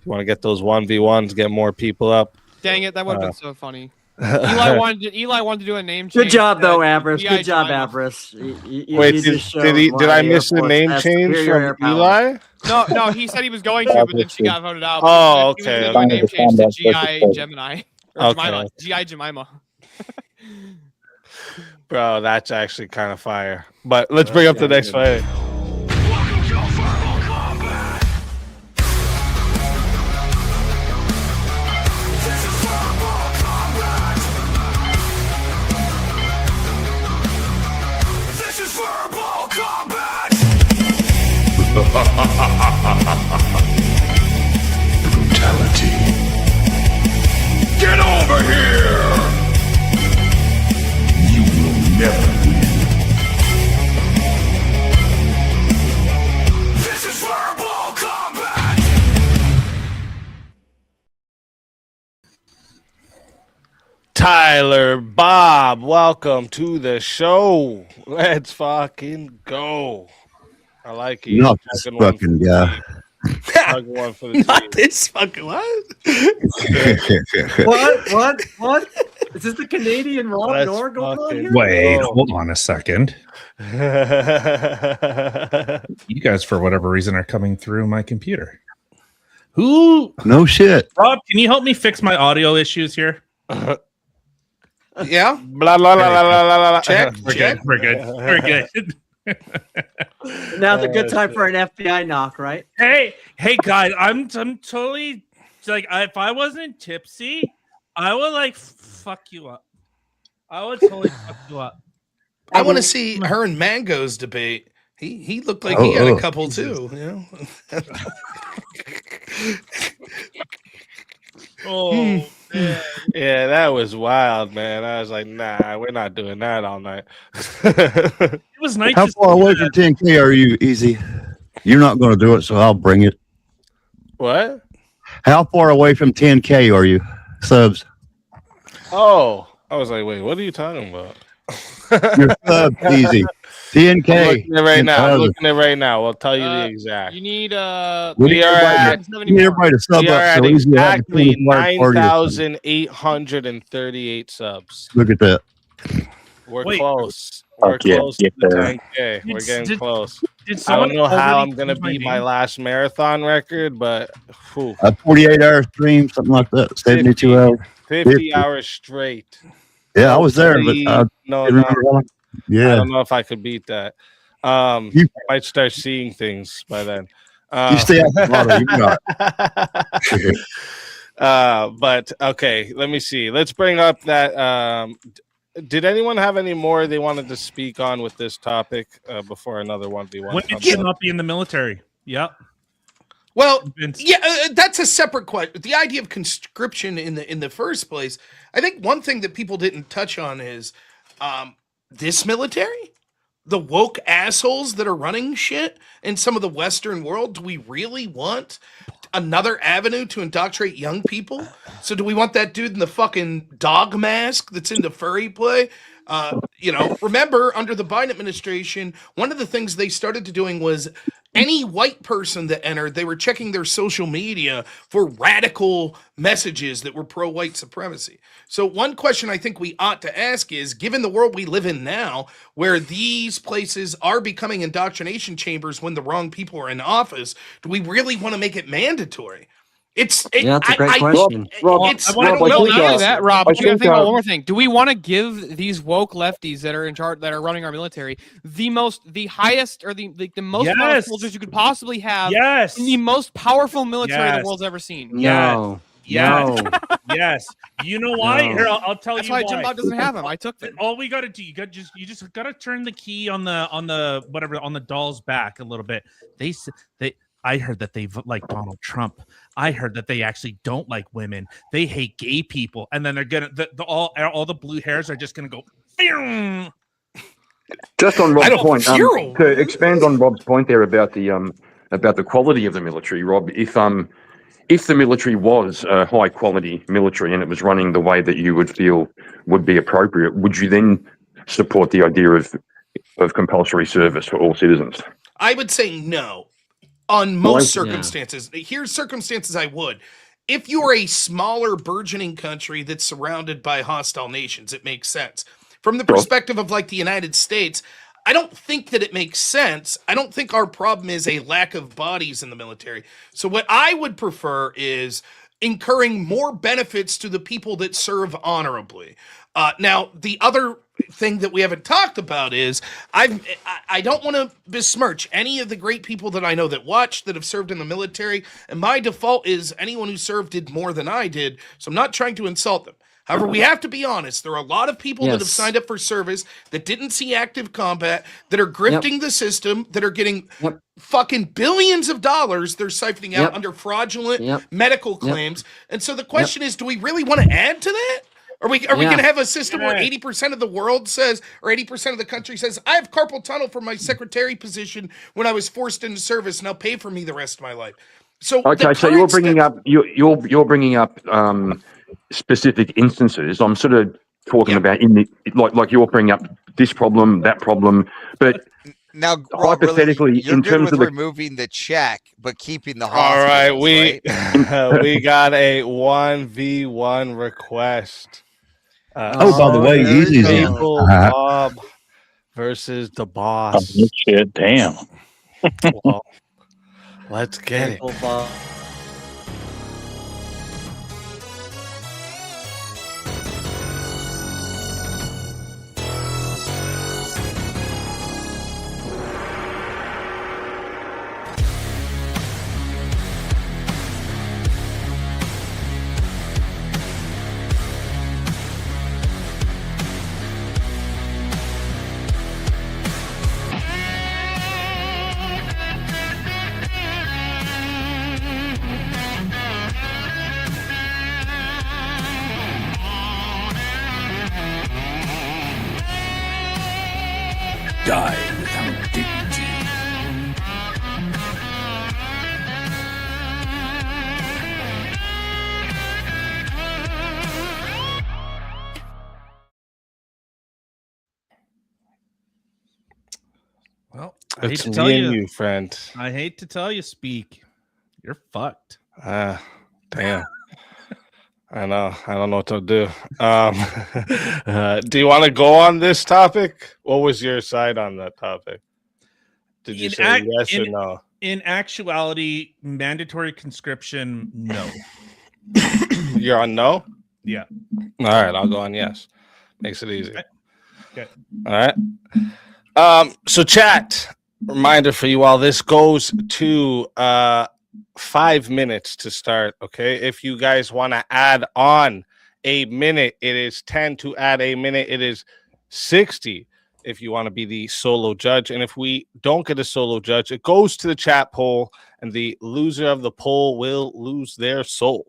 you want to get those 1v1s, get more people up. Dang it, that would have been so funny. Eli wanted to do a name change. Good job, though, Avarice. Good job, Avarice. Wait, did I miss the name change from Eli? No, he said he was going to, but then she got voted out. Oh, He was okay. gonna do a name change to GI Gemini. Or Jemima. GI Jemima. Bro, that's actually kind of fire. But let's bring up the next fight. Brutality. Get over here! You will never win. This is verbal combat! Tyler, Bob, welcome to the show. Let's fucking go. I like it. Not this fucking guy. One for the Not this fucking what? What? Is this the Canadian Rob Nor going on here? Wait, hold on a second. You guys, for whatever reason, are coming through my computer. Who? No shit. Rob, can you help me fix my audio issues here? Yeah. Blah blah blah blah blah blah. Check. We're good. We're good. Now's a good time for an FBI knock, right? Hey, guys, I'm totally like, if I wasn't tipsy, I would like fuck you up. I would totally fuck you up. I want to see her and Mango's debate. He looked like he had a couple too. You know? Oh, man. Yeah, that was wild, man. I was like, nah, we're not doing that all night. It was nice. How far away from 10K are you, Easy? You're not going to do it, so I'll bring it. What? How far away from 10K are you? Subs. Oh, I was like, wait, what are you talking about? Your subs, Easy. 10K. I'm looking at it right now. I'm looking at it right now. We'll tell you the exact. You need We are at everybody to sub we are up at so Easy will have to exactly finish large party. 9,838 subs. Look at that. We're Wait. close. We're Fuck yeah, close get to the there. 10K. We're getting close. Did I someone don't know how already I'm gonna change my beat my name? last marathon record, but whew, A 48-hour stream, something like that. 72 hours. 50 hours straight. Yeah, I was there, but I No, didn't remember how long. I Yeah. don't know if I could beat that. I might start seeing things by then. You stay out the bottom. You got But okay, let me see. Let's bring up that. Did anyone have any more they wanted to speak on with this topic before another 1v1? Women should not be in the military. Yep. Well, yeah, that's a separate question. The idea of conscription in the first place, I think one thing that people didn't touch on is this military, the woke assholes that are running shit in some of the Western world. Do we really want another avenue to indoctrinate young people? So do we want that dude in the fucking dog mask that's into furry play? Remember under the Biden administration, one of the things they started to doing was any white person that entered, they were checking their social media for radical messages that were pro-white supremacy. So one question I think we ought to ask is, given the world we live in now, where these places are becoming indoctrination chambers when the wrong people are in office, do we really want to make it mandatory? That's a great question. I don't know. Not only that, Rob, but you got to think about one more thing. Do we want to give these woke lefties that are in charge, that are running our military, the highest, or the most amount of soldiers you could possibly have in the most powerful military the world's ever seen? No. Yes. Yes. You know why? No. Here, I'll tell That's you why why. Jim Bob doesn't have them. I took them. All we got to do, you just got to turn the key on the doll's back a little bit. I heard that they like Donald Trump. I heard that they actually don't like women. They hate gay people, and then they're gonna all the blue hairs are just gonna go. Phew! Just on Rob's point, hero. to expand on Rob's point there about the quality of the military, Rob, if the military was a high quality military and it was running the way that you would feel would be appropriate, would you then support the idea of compulsory service for all citizens? I would say no on most circumstances. Here's circumstances I would. If you're a smaller burgeoning country that's surrounded by hostile nations, it makes sense. From the perspective of like the United States, I don't think that it makes sense. I don't think our problem is a lack of bodies in the military. So what I would prefer is incurring more benefits to the people that serve honorably. Now, the other thing that we haven't talked about is I don't want to besmirch any of the great people that I know that watch, that have served in the military. And my default is anyone who served did more than I did. So I'm not trying to insult them. However, we have to be honest. There are a lot of people that have signed up for service that didn't see active combat, that are grifting the system, that are getting fucking billions of dollars they're siphoning out under fraudulent medical claims. And so the question is, do we really want to add to that? Are we going to have a system where 80% of the world says, or 80% of the country says, I have carpal tunnel for my secretary position when I was forced into service, and they'll pay for me the rest of my life? So okay, so you're bringing up you're bringing up specific instances. I'm sort of talking about in the like you're bringing up this problem, that problem, but now hypothetically, really, in terms of removing the check but keeping the All hospitals, right, we got a 1v1 request. By the way, easy then. Bob versus the boss. Oh, shit, damn. Well, let's get it. Die without dignity. Well, It's me and you, friend. I hate to tell you, Speak. You're fucked. Damn. I know. I don't know what to do. Do you want to go on this topic? What was your side on that topic? Did you say yes or no? In actuality, mandatory conscription, no. You're on no? Yeah. All right, I'll go on yes. Makes it easy. Okay. All right. So chat, reminder for you all, this goes to 5 minutes to start, okay? If you guys want to add on a minute, it is 10. To add a minute, it is 60 if you want to be the solo judge. And if we don't get a solo judge, it goes to the chat poll, and the loser of the poll will lose their soul.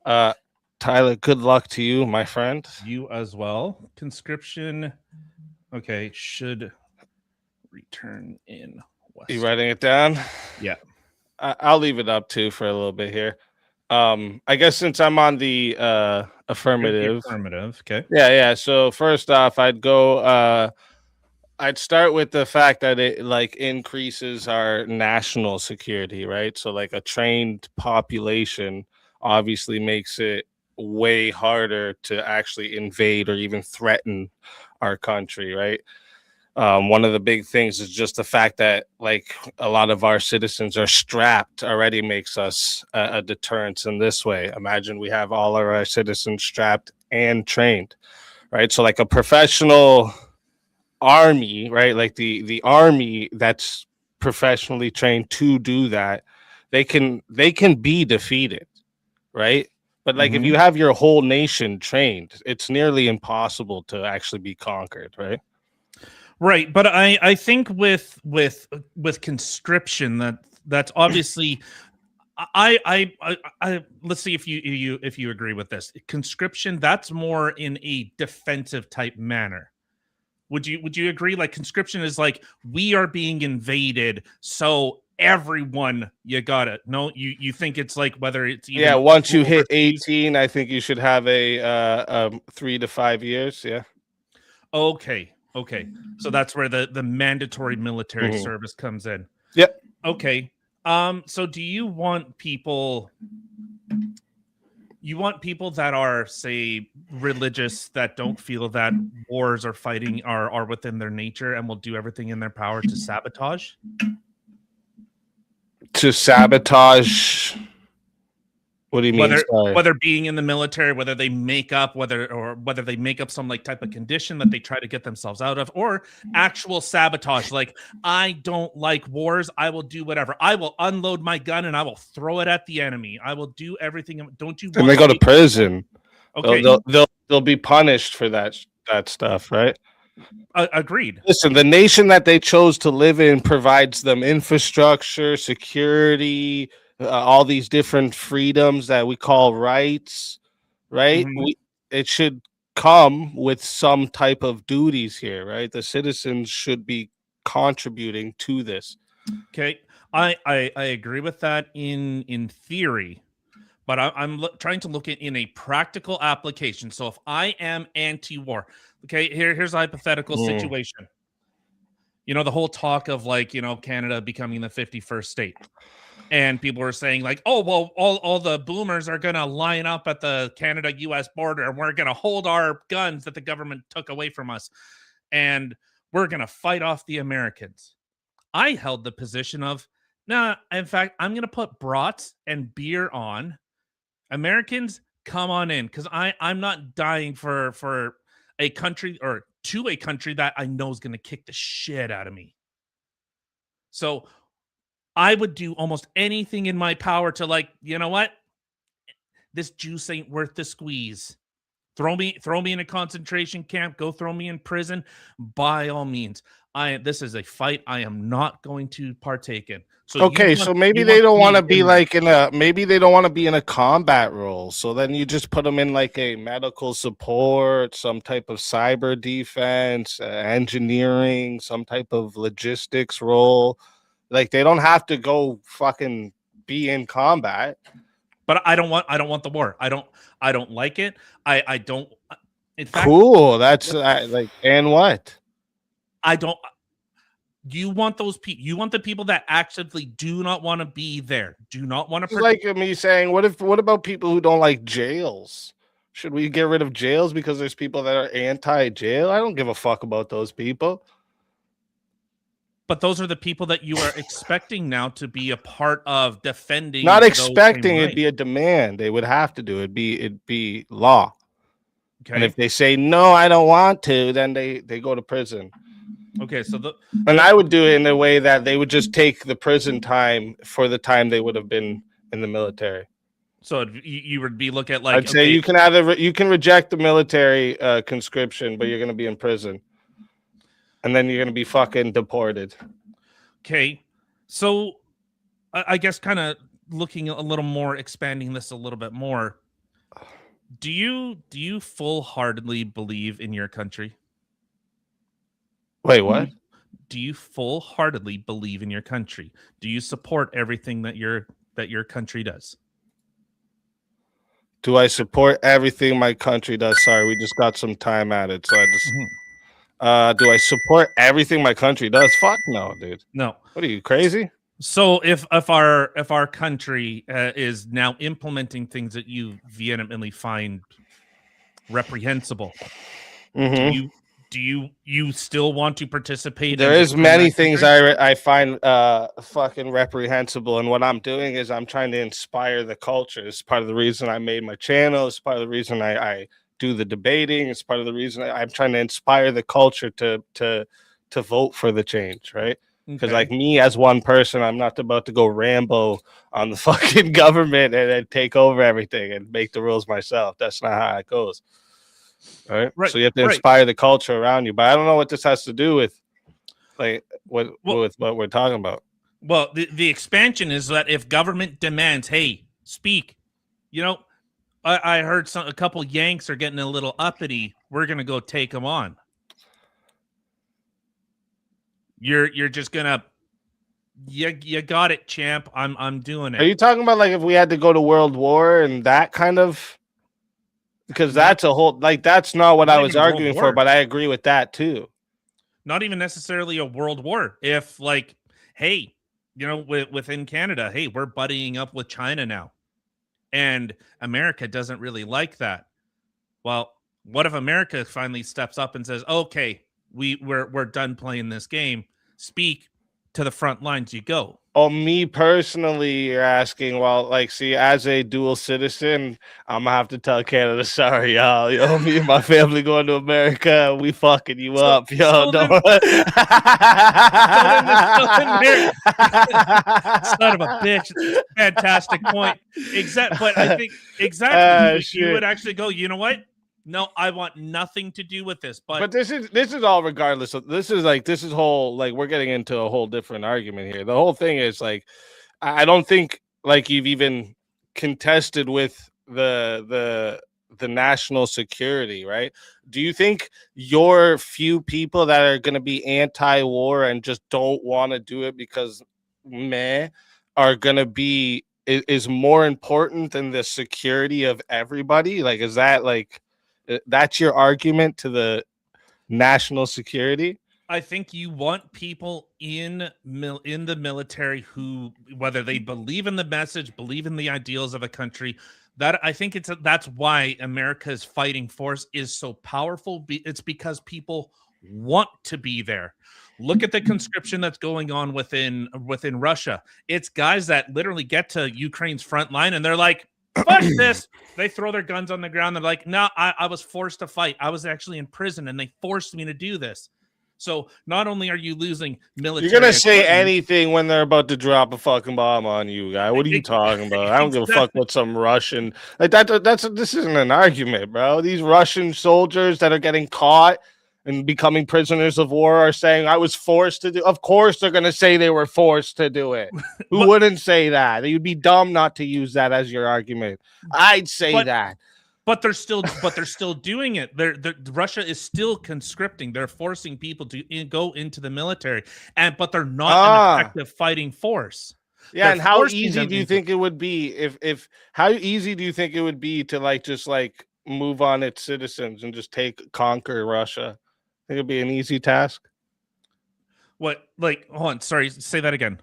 Tyler, good luck to you, my friend. You as well. Conscription, okay, should return in West. You writing it down? Yeah. I'll leave it up too for a little bit here. I guess since I'm on the affirmative. Okay. Yeah. So first off, I'd go. I'd start with the fact that it like increases our national security, right? So like a trained population obviously makes it way harder to actually invade or even threaten our country, right? One of the big things is just the fact that like a lot of our citizens are strapped already makes us a deterrence in this way. Imagine we have all of our citizens strapped and trained, right? So like a professional army, right? Like the army that's professionally trained to do that, they can be defeated, right? But like if you have your whole nation trained, it's nearly impossible to actually be conquered, right? Right, but I think with conscription That's obviously. I let's see if you agree with this. Conscription, that's more in a defensive type manner. Would you agree? Like conscription is like we are being invaded, so everyone, you got it. No, you think it's like whether it's even once you hit overseas? 18, I think you should have a 3 to 5 years. Yeah. Okay. So that's where the mandatory military Mhm. service comes in. Yep. Okay. So do you want people that are, say, religious, that don't feel that wars or fighting are within their nature and will do everything in their power to sabotage? To sabotage. What do you mean? Whether being in the military, whether they make up some like type of condition that they try to get themselves out of, or actual sabotage. Like, I don't like wars. I will do whatever. I will unload my gun and I will throw it at the enemy. I will do everything. Don't you? And they go to prison. Okay. They'll be punished for that stuff, right? Agreed. Listen, the nation that they chose to live in provides them infrastructure, security, all these different freedoms that we call rights, right? Mhm. It should come with some type of duties here, right? The citizens should be contributing to this. Okay, I agree with that in theory, but I'm trying to look at in a practical application. So if I am anti-war, okay, here's a hypothetical situation. You know, the whole talk of like, you know, Canada becoming the 51st state. And people were saying like, oh, well, all the boomers are going to line up at the Canada-US border and we're going to hold our guns that the government took away from us. And we're going to fight off the Americans. I held the position of, nah, in fact, I'm going to put brats and beer on. Americans, come on in, because I'm not dying for a country or to a country that I know is going to kick the shit out of me. So I would do almost anything in my power to, like, you know what? This juice ain't worth the squeeze. Throw me in a concentration camp. Go throw me in prison. By all means. This is a fight I am not going to partake in. So okay, so maybe they don't want to be like maybe they don't want to be in a combat role. So then you just put them in like a medical support, some type of cyber defense, engineering, some type of logistics role. Like they don't have to go fucking be in combat. But I don't want the war. I don't like it. I don't. In fact, cool. That's like, and what? I don't. You want those people? You want the people that actively do not want to be there, do not want to. Like me saying, what about people who don't like jails? Should we get rid of jails because there's people that are anti-jail? I don't give a fuck about those people. But those are the people that you are expecting now to be a part of defending. Not expecting, it'd be a demand. They would have to do it. It'd be law. Okay. And if they say no, I don't want to, then they go to prison. Okay, so and I would do it in a way that they would just take the prison time for the time they would have been in the military. So you would be look at like, I'd say you can reject the military conscription, but you're going to be in prison, and then you're going to be fucking deported. Okay, so I guess kind of looking a little more, expanding this a little bit more. Do you full-heartedly believe in your country? Wait, what? Do you full-heartedly believe in your country? Do you support everything that your country does? Do I support everything my country does? Sorry, we just got some time added, so I just. Do I support everything my country does? Fuck no, dude. No. What are you, crazy? So if our country is now implementing things that you vehemently find reprehensible, do you still want to participate? There is many things I find fucking reprehensible, and what I'm doing is I'm trying to inspire the culture. It's part of the reason I made my channel. It's part of the reason I do the debating. It's part of the reason I'm trying to inspire the culture to vote for the change, right? Because like me as one person, I'm not about to go Rambo on the fucking government and then take over everything and make the rules myself. That's not how it goes. Right. So you have to inspire the culture around you. But I don't know what this has to do with like with what we're talking about. Well, the expansion is that if government demands, hey, speak, you know, I heard a couple Yanks are getting a little uppity. We're gonna go take them on. You're just gonna, you got it, champ. I'm doing it. Are you talking about like if we had to go to World War and that kind of? Because that's a whole like that's not what I was arguing for, but I agree with that too. Not even necessarily a world war. If like, hey, you know, within Canada, hey, we're buddying up with China now, and America doesn't really like that. Well, what if America finally steps up and says, okay, we're done playing this game. Speak, to the front lines you go. Oh, me personally, you're asking. Well, like, see, as a dual citizen, I'm gonna have to tell Canada, sorry, y'all. Yo, me and my family going to America. We fucking you up, yo. Son of a bitch. Fantastic point. But I think exactly you would actually go, you know what? No, I want nothing to do with this. But this is all regardless of this is whole like we're getting into a whole different argument here. The whole thing is like I don't think like you've even contested with the national security, right? Do you think your few people that are going to be anti-war and just don't want to do it because are going to be is more important than the security of everybody? Like, is that like that's your argument to the national security? I think you want people in the military who, whether they believe in the message, believe in the ideals of a country, that I think that's why America's fighting force is so powerful. It's because people want to be there. Look at the conscription that's going on within Russia. It's guys that literally get to Ukraine's front line and they're like, fuck this. They throw their guns on the ground. They're like, no, I was forced to fight. I was actually in prison and they forced me to do this. So not only are you losing military, you're gonna say anything when they're about to drop a fucking bomb on you, guy. What are you talking about? I don't give a fuck what some Russian like this isn't an argument, bro. These Russian soldiers that are getting caught and becoming prisoners of war are saying I was forced to do. Of course they're gonna say they were forced to do it. Who wouldn't say that? You'd be dumb not to use that as your argument. I'd say that. But they're still doing it. Russia is still conscripting. They're forcing people to go into the military, but they're not an effective fighting force. Yeah, and how easy do you think it would be if how easy do you think it would be to like just like move on its citizens and just conquer Russia? Think it'd be an easy task? What, like, hold on, sorry, say that again.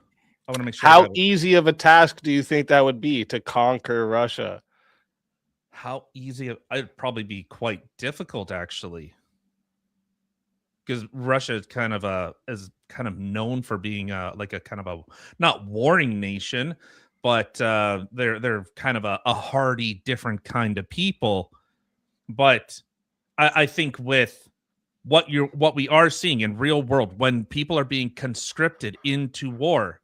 I want to make sure. How easy of a task do you think that would be to conquer Russia? How easy? It'd probably be quite difficult, actually, because Russia is kind of known for being like a kind of a not warring nation, but they're kind of a hardy, different kind of people. But I think with what we are seeing in real world, when people are being conscripted into war,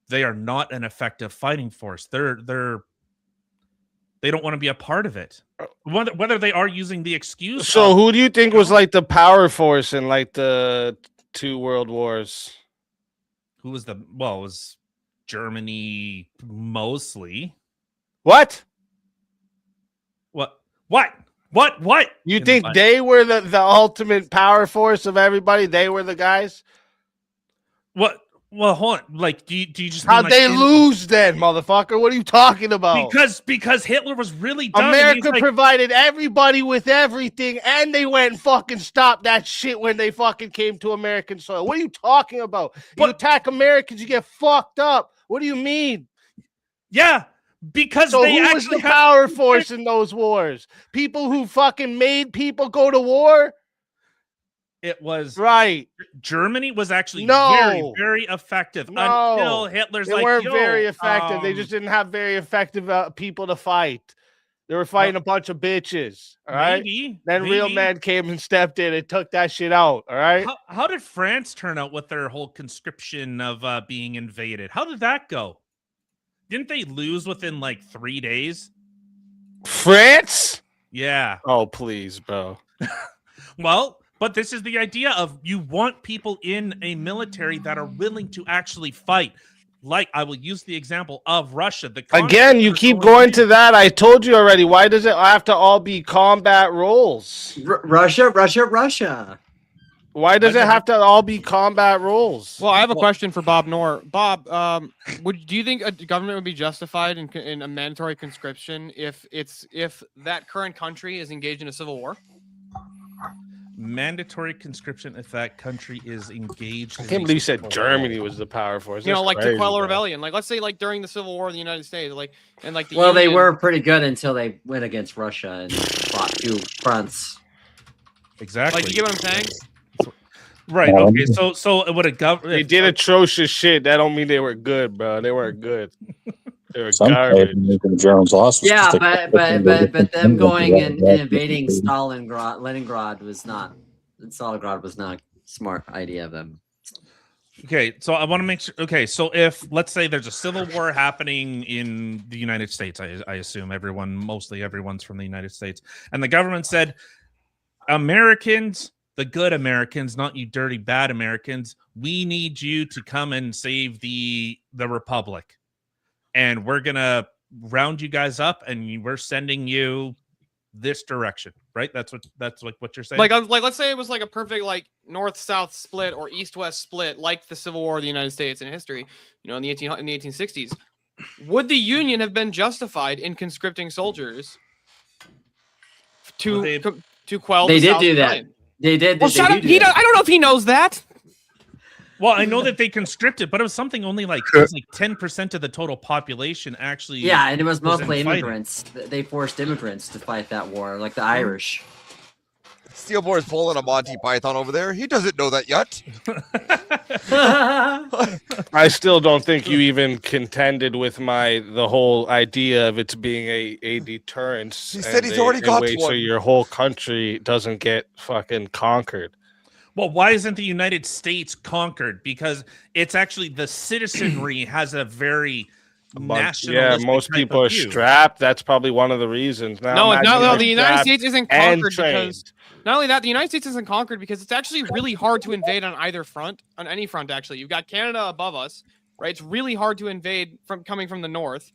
they are not an effective fighting force. They don't want to be a part of it. Whether they are using the excuse. So who do you think was like the power force in like the 2 world wars? Who was it was Germany mostly. What? You think they were the ultimate power force of everybody? They were the guys? What? Well, hold on. Like, do you just how'd they lose then, motherfucker? What are you talking about? Because Hitler was really dumb. America provided everybody with everything, and they went and fucking stopped that shit when they fucking came to American soil. What are you talking about? You attack Americans, you get fucked up. What do you mean? Yeah, because so who was the power force in those wars? People who fucking made people go to war? It was right. Germany was actually very, very effective until Hitler's they weren't very effective. They just didn't have very effective people to fight. They were fighting a bunch of bitches. All right. Then real men came and stepped in and took that shit out. All right. How did France turn out with their whole conscription of being invaded? How did that go? Didn't they lose within like 3 days? France? Yeah. Oh, please, bro. Well. But this is the idea of you want people in a military that are willing to actually fight. I will use the example of Russia. Again, you keep going to that. I told you already. Why does it have to all be combat roles? Russia. Why does it have to all be combat roles? Well, I have a question for Bob Knorr. Bob, do you think a government would be justified in a mandatory conscription if that current country is engaged in a civil war? Mandatory conscription if that country is engaged. I can't believe you said Germany was the power force. You know, That's like to quell a crazy, rebellion. Like, let's say, like during the Civil War in the United States, Well, they were pretty good until they went against Russia and fought two fronts. Exactly. Like, you get what I'm saying? Right. Okay. So it would have government. They did atrocious shit. That don't mean they were good, bro. They weren't good. They were Some garbage. Jones lost. Yeah, but them going and invading Leningrad was not. Stalingrad was not a smart idea of them. Okay, so I want to make sure. Okay, so if let's say there's a civil war happening in the United States, I assume mostly everyone's from the United States, and the government said, Americans, the good Americans, not you dirty bad Americans, we need you to come and save the Republic, and we're gonna round you guys up, and we're sending you this direction, right? That's what you're saying. Like let's say it was like a perfect like north-south split or east-west split, like the Civil War of the United States in history. You know, in the 1860s, would the Union have been justified in conscripting soldiers to quell? They the did South do that. Rebellion? They did. Well, shut up. I don't know if he knows that. Well, I know that they conscripted, but it was something only like 10% of the total population actually. Yeah, and it was mostly in fighting. immigrants. They forced immigrants to fight that war, like the Irish. Steelboy's pulling a Monty Python over there. He doesn't know that yet. I still don't think you even contended with the whole idea of it being a deterrence. He said he's already got so one. your whole country doesn't get fucking conquered. Well, why isn't the United States conquered? Because it's actually the citizenry has a very nationalistic. Yeah, most people are strapped. That's probably one of the reasons. Now, No. The United States isn't conquered trained. because not only that, the United States isn't conquered because it's actually really hard to invade on either front, on any front. Actually, you've got Canada above us, right? It's really hard to invade coming from the north.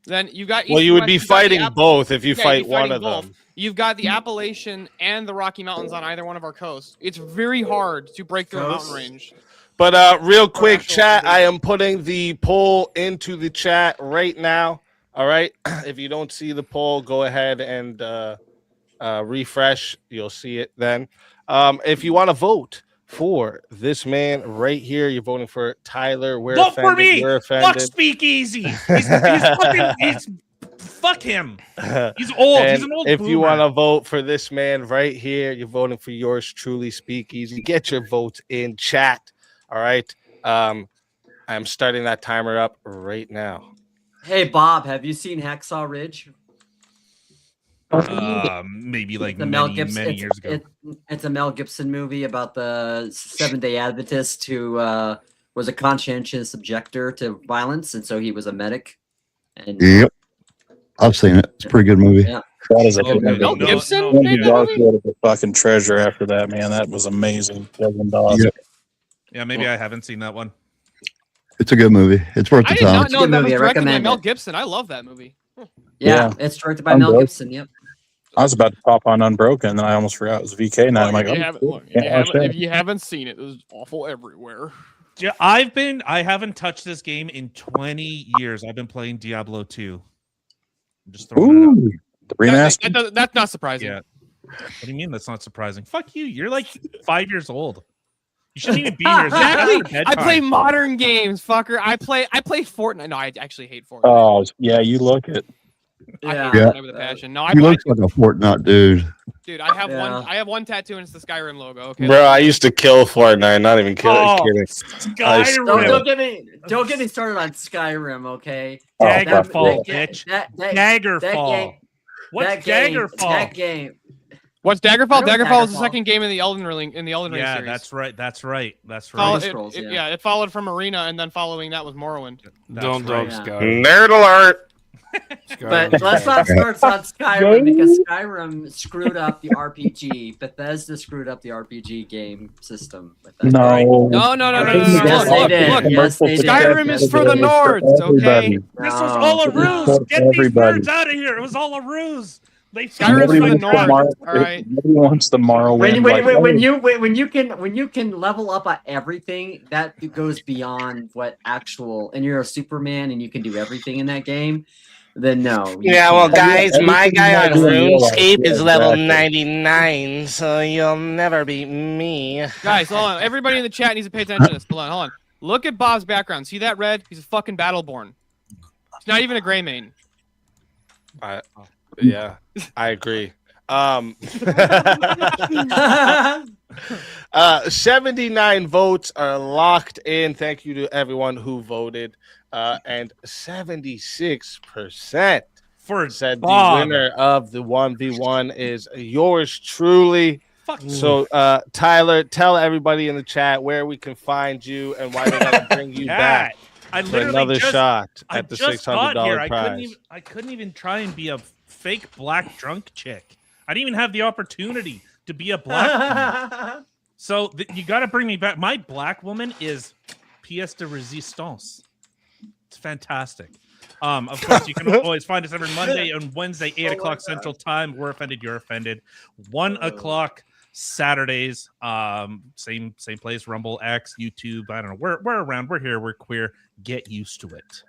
Then you got. Well, you would be fighting both if you fight one of them. You've got the Appalachian and the Rocky Mountains on either one of our coasts. It's very hard to break through a mountain range. But real quick, chat, I am putting the poll into the chat right now. All right. If you don't see the poll, go ahead and refresh. You'll see it then. If you want to vote for this man right here, you're voting for Tyler. Vote for me. Fuck Speakeasy. Fuck him. He's old. He's an old If boomer. you want to vote for this man right here, you're voting for yours truly, Speakeasy. Get your votes in chat. All right. I'm starting that timer up right now. Hey, Bob, have you seen Hacksaw Ridge? Maybe like many years ago. It's a Mel Gibson movie about the Seventh-day Adventist who was a conscientious objector to violence, and so he was a medic. And Yep, I've seen it. It's a pretty good movie. Yeah. That is a good Mel movie. Gibson made that movie? Was a fucking treasure after that, man. That was amazing. Yep. Yeah, maybe I haven't seen that one. It's a good movie. It's worth I the did time. not know that was movie. I directed by recommend Mel it. Gibson. I love that movie. Yeah, it's directed by I'm Mel broke. Gibson. Yep. I was about to pop on Unbroken, and then I almost forgot it was VK night. I'm like, if, oh, you haven't, cool. look, Can't watch that. if you haven't seen it, it was awful everywhere. Yeah, I haven't touched this game in 20 years. I've been playing Diablo 2. I'm just throwing it out. Ooh, the remaster. That's not surprising. Yeah. What do you mean that's not surprising? Fuck you. You're like 5 years old. You shouldn't even be here. Exactly. I play modern games, fucker. I play Fortnite. No, I actually hate Fortnite. Oh, yeah, you look it. I hate Yeah. Fortnite with a passion. No, I He looks like a Fortnite dude. dude, I have one tattoo and it's the Skyrim logo. Okay. Bro, I used to kill Fortnite. Not even kidding. Don't get me started on Skyrim, okay? Daggerfall, bitch. Daggerfall. What's Daggerfall? That game. What's Daggerfall? I know Daggerfall is the Daggerfall. second game in the Elden Ring series. Yeah, that's right. That's right. It followed from Arena, and then following that was Morrowind. Don't right. Nerd alert. But let's not start on Skyrim because Skyrim screwed up the RPG. Bethesda screwed up the RPG game system. With that No. No. Yes, they did. Yes, they did. Skyrim is for the Nords, okay? This was all a ruse. Get these nerds out of here. It was all a ruse. They Skyrim's for the Nobody Nords, all right? wants the Morrowind. When you can level up at everything, that goes beyond what actual. And you're a Superman, and you can do everything in that game. Then no. Yeah, well, guys, my guy on RuneScape Yeah, is level exactly. 99, so you'll never beat me. Guys, hold on. Everybody in the chat needs to pay attention to this. Hold on. Look at Bob's background. See that red? He's a fucking Battleborn. He's not even a Greymane. Yeah, I agree. 79 votes are locked in. Thank you to everyone who voted. And 76% said the winner of the 1v1 is yours truly. So, Tyler, tell everybody in the chat where we can find you and why they gotta bring you back for another shot at the $600 prize. I couldn't even try and be a fake black drunk chick. I didn't even have the opportunity to be a black woman. So you got to bring me back. My black woman is pièce de résistance. It's fantastic. Of course, you can always find us every Monday and Wednesday, 8 o'clock Central Time. We're offended, you're offended. 1 o'clock Saturdays, same place, Rumble, X, YouTube. I don't know. We're around. We're here. We're queer. Get used to it.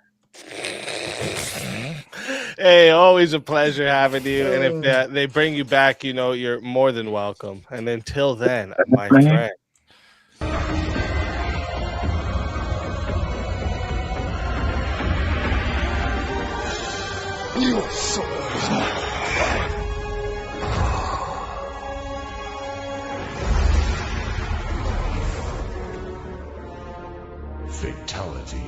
Hey, always a pleasure having you. And if they bring you back, you know, you're more than welcome. And until then, my friend. Fatality.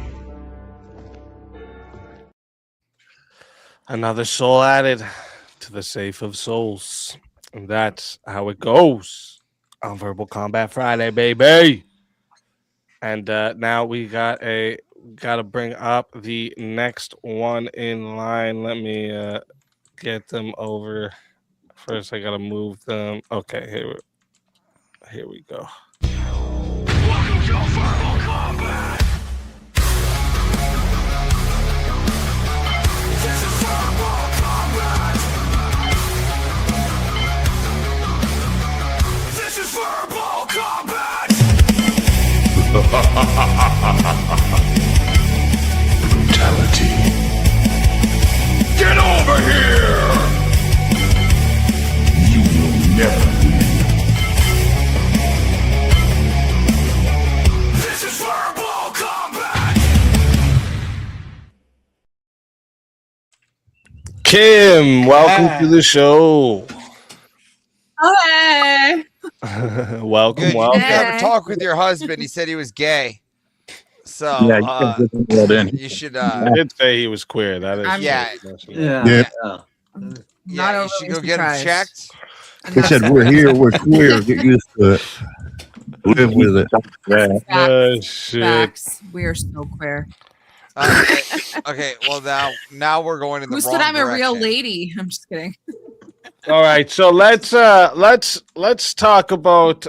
Another soul added to the safe of souls. And that's how it goes on Verbal Combat Friday, baby. And now we gotta bring up the next one in line. Let me get them over. First, I gotta move them. Okay, here we go. Welcome to Verbal Combat. This is Verbal Combat. This is Verbal Combat. Brutality. Get over here. You will never win. This is Verbal Combat. Kim, welcome to the show. Hey. welcome. You have a talk with your husband. He said he was gay. So you should. I did say he was queer. That is. Yeah, you should go get him checked. He said, "We're here. We're queer. Get used to it. Live with it." Shit. Facts. We are so queer. Okay. Well, now we're going in the Who wrong said I'm a real direction. lady? I'm just kidding. All right, so let's talk about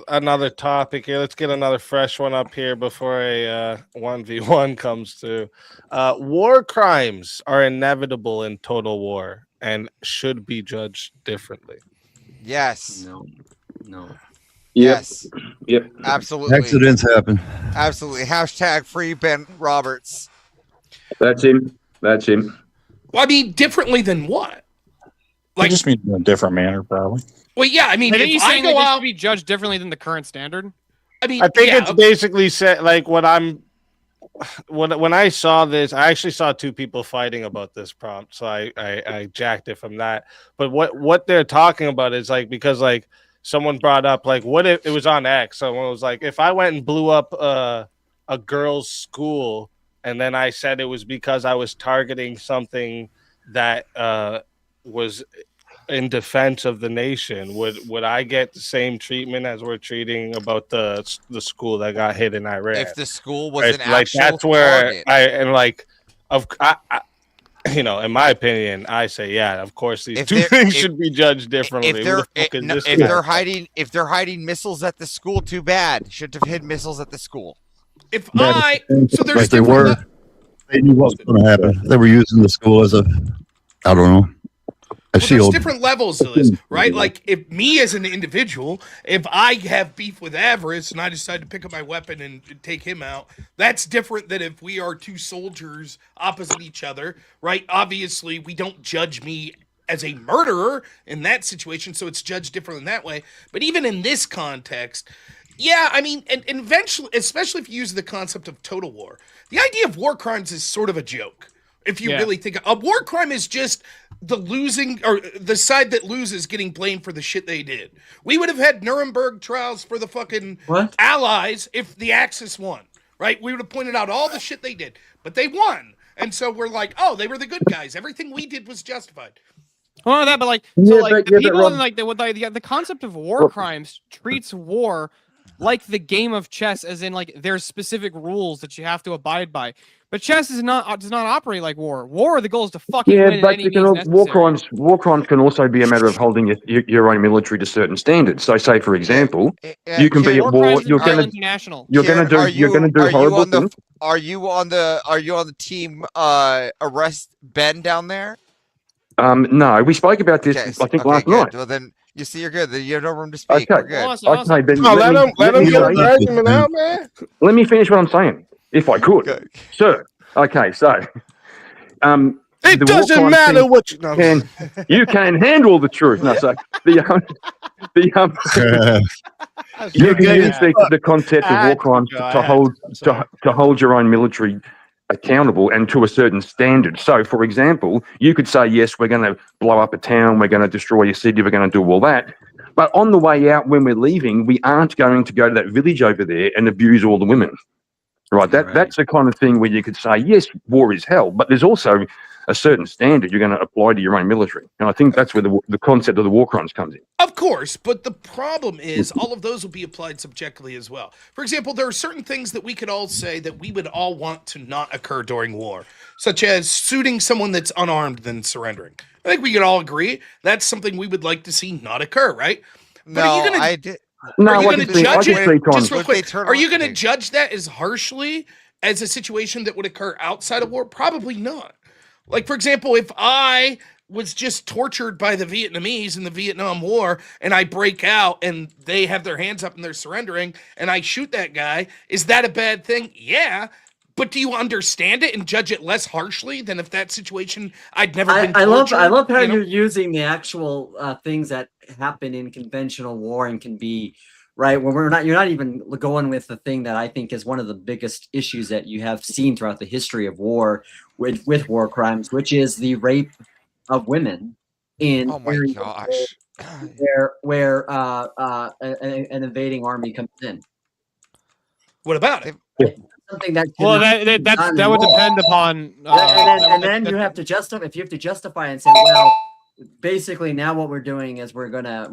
another topic here. Let's get another fresh one up here before a 1v1 comes through. War crimes are inevitable in total war and should be judged differently. Yes. No. Yes. Yep. Absolutely. Accidents happen. Absolutely. Hashtag free Ben Roberts. That's him. That's him. Well, I mean, differently than what? Like, just means in a different manner, probably. Well, yeah, I mean, Are you if I saying go they out, should be judged differently than the current standard? I mean, I think yeah, it's basically said like when I saw this, I actually saw two people fighting about this prompt, so I jacked it from that. But what they're talking about is like because like someone brought up like what if it was on X? Someone was like, if I went and blew up a girls' school, and then I said it was because I was targeting something that was in defense of the nation, would I get the same treatment as we're treating about the school that got hit in Iran? If the school was an like actual that's where target. You know, in my opinion, I say, yeah, of course, these If two they're- things if- should be judged differently. If Who they're the fuck is this if guy? they're hiding missiles at the school, too bad. Shouldn't have hid missiles at the school. If Yeah, I so there's like they different were, they knew what was going to happen. They were using the school as a, I don't know, a Well, there's shield. different levels to this, right? Like, if me as an individual, if I have beef with Avarice and I decide to pick up my weapon and take him out, that's different than if we are two soldiers opposite each other, right? Obviously, we don't judge me as a murderer in that situation, so it's judged different in that way. But even in this context, yeah, I mean, and eventually, especially if you use the concept of total war, the idea of war crimes is sort of a joke. If you really think a war crime is just the losing or the side that loses getting blamed for the shit they did. We would have had Nuremberg trials for the fucking Allies if the Axis won, right? We would have pointed out all the shit they did, but they won. And so we're like, oh, they were the good guys. Everything we did was justified. Well, that, but like, so like the people in like the concept of war crimes treats war like the game of chess, as in like there's specific rules that you have to abide by. But chess does not operate like war. War, the goal is to fucking win. But any you means can, war necessary. crimes can also be a matter of holding your own military to certain standards. So, say for example, you can be at war. You're going to do horrible things. Are you on the team arrest Ben down there? No, we spoke about this. I think last night. Well, then you see, you're good. You have no room to speak. Okay, We're good. okay, Ben. Let him get his argument out, man. Let me finish what I'm saying, if I could, sir. Okay, so it doesn't matter what you know. You can handle the truth. No, so you can use the concept of war crimes to hold your own military accountable and to a certain standard. So, for example, you could say, yes, we're going to blow up a town, we're going to destroy a city, we're going to do all that. But on the way out, when we're leaving, we aren't going to go to that village over there and abuse all the women. Right? That's the kind of thing where you could say, yes, war is hell, but there's also a certain standard you're going to apply to your own military. And I think that's where the concept of the war crimes comes in. Of course, but the problem is all of those will be applied subjectively as well. For example, there are certain things that we could all say that we would all want to not occur during war, such as shooting someone that's unarmed then surrendering. I think we could all agree that's something we would like to see not occur, right? But are you going to judge it? Just real quick, are you going to judge that as harshly as a situation that would occur outside of war? Probably not. Like, for example, if I was just tortured by the Vietnamese in the Vietnam War and I break out and they have their hands up and they're surrendering and I shoot that guy, is that a bad thing? Yeah. But do you understand it and judge it less harshly than if that situation I'd never been tortured? I love how you're using the actual things that happen in conventional war and can be right when you're not even going with the thing that I think is one of the biggest issues that you have seen throughout the history of war with war crimes, which is the rape of women in where an invading army comes in. What about it? Something that that would depend upon. And then you have to justify. If you have to justify and say, well, basically now what we're doing is we're gonna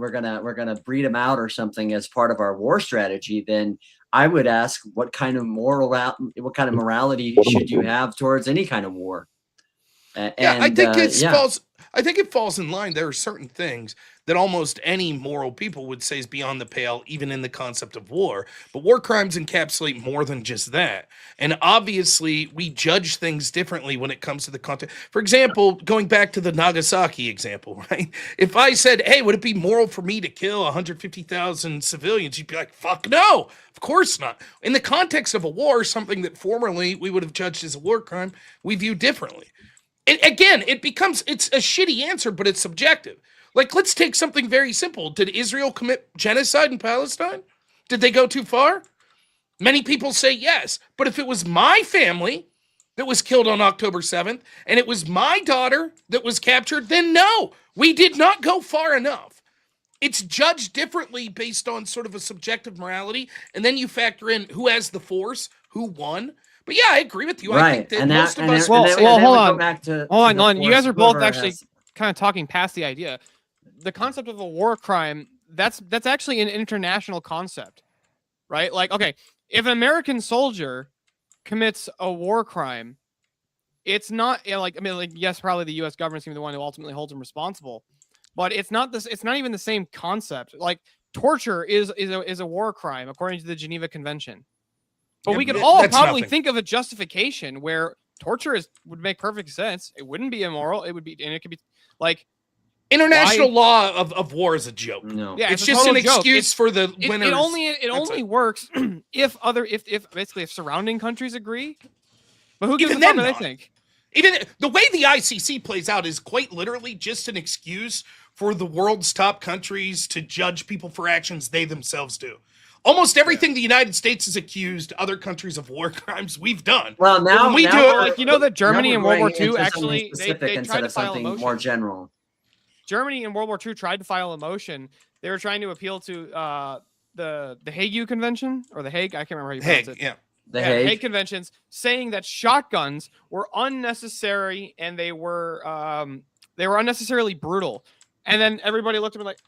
breed them out or something as part of our war strategy, then I would ask what kind of morality should you have towards any kind of war? I think it falls in line. There are certain things that almost any moral people would say is beyond the pale, even in the concept of war. But war crimes encapsulate more than just that. And obviously, we judge things differently when it comes to the content. For example, going back to the Nagasaki example, right? If I said, hey, would it be moral for me to kill 150,000 civilians? You'd be like, fuck no, of course not. In the context of a war, something that formerly we would have judged as a war crime, we view differently. Again, it's a shitty answer, but it's subjective. Like, let's take something very simple. Did Israel commit genocide in Palestine? Did they go too far? Many people say yes. But if it was my family that was killed on October 7th, and it was my daughter that was captured, then no, we did not go far enough. It's judged differently based on sort of a subjective morality, and then you factor in who has the force, who won. But yeah, I agree with you. Right. I think that most of us... Hold on. You guys are both actually kind of talking past the idea. The concept of a war crime, that's actually an international concept, right? Like, okay, if an American soldier commits a war crime, it's not like, I mean, like, yes, probably the U.S. government's gonna be the one who ultimately holds them responsible, but it's not this. It's not even the same concept. Like torture is a war crime according to the Geneva Convention. But Yeah, we could but all that's probably nothing. think of a justification where torture would make perfect sense. It wouldn't be immoral. It would be, and it could be like International why- law of war is a joke. No. Yeah, it's a just an total joke. excuse for the It winners. only That's only it. works if basically if surrounding countries agree. But who gives Even a fuck then what they not. think? Even the way the ICC plays out is quite literally just an excuse for the world's top countries to judge people for actions they themselves do. Almost everything the United States has accused other countries of war crimes, we've done. Well, But now when we now do we're- it, Like, you know that Germany now in we're World War going II into something actually specific they instead tried to of file a something motion. more general. Germany in World War II tried to file a motion. They were trying to appeal to the Hague Convention or the Hague. I can't remember how you pronounce Hague, it. yeah. The Yeah, Hague. Hague Conventions, saying that shotguns were unnecessary and they were unnecessarily brutal. And then everybody looked at me like,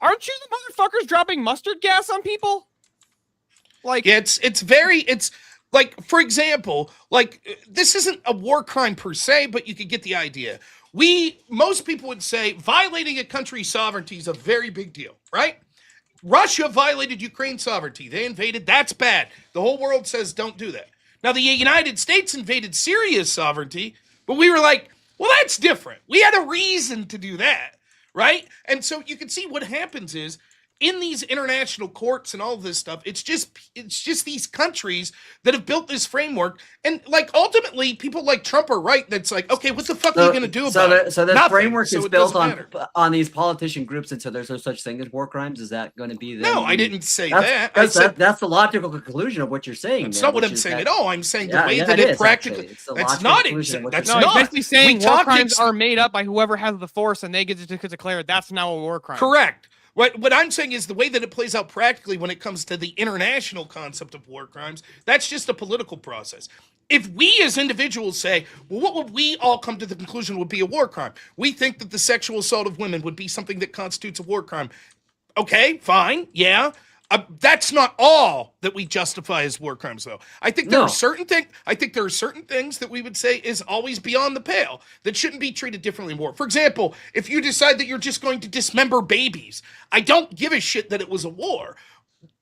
"Aren't you the motherfuckers dropping mustard gas on people?" Like, yeah, it's like, for example, like this isn't a war crime per se, but you could get the idea. Most people would say violating a country's sovereignty is a very big deal, right? Russia violated Ukraine's sovereignty. They invaded. That's bad. The whole world says don't do that. Now, the United States invaded Syria's sovereignty, but we were like, well, that's different. We had a reason to do that, right? And so you can see what happens is in these international courts and all of this stuff, it's just these countries that have built this framework. And like ultimately, people like Trump are right. That's like, okay, what the fuck are you going to do about it? So the Nothing. framework So is it built doesn't on these politician groups, and so there's no such thing as war crimes. Is that going to be? No, I didn't say that. I That's, said that's the logical conclusion of what you're saying. that's there, not what which I'm is saying that- at all. I'm saying the Yeah, way yeah, that it it is, practically. actually. It's the That's logical not conclusion of what that's you're no, saying. he's not. basically saying We war talked crimes ex- are made up by whoever has the force, and they get to declare that's now a war crime. Correct. What I'm saying is the way that it plays out practically when it comes to the international concept of war crimes, that's just a political process. If we as individuals say, well, what would we all come to the conclusion would be a war crime? We think that the sexual assault of women would be something that constitutes a war crime. Okay, fine, yeah. That's not all that we justify as war crimes, though. I think there No. are certain things. I think there are certain things that we would say is always beyond the pale that shouldn't be treated differently more. For example, if you decide that you're just going to dismember babies, I don't give a shit that it was a war.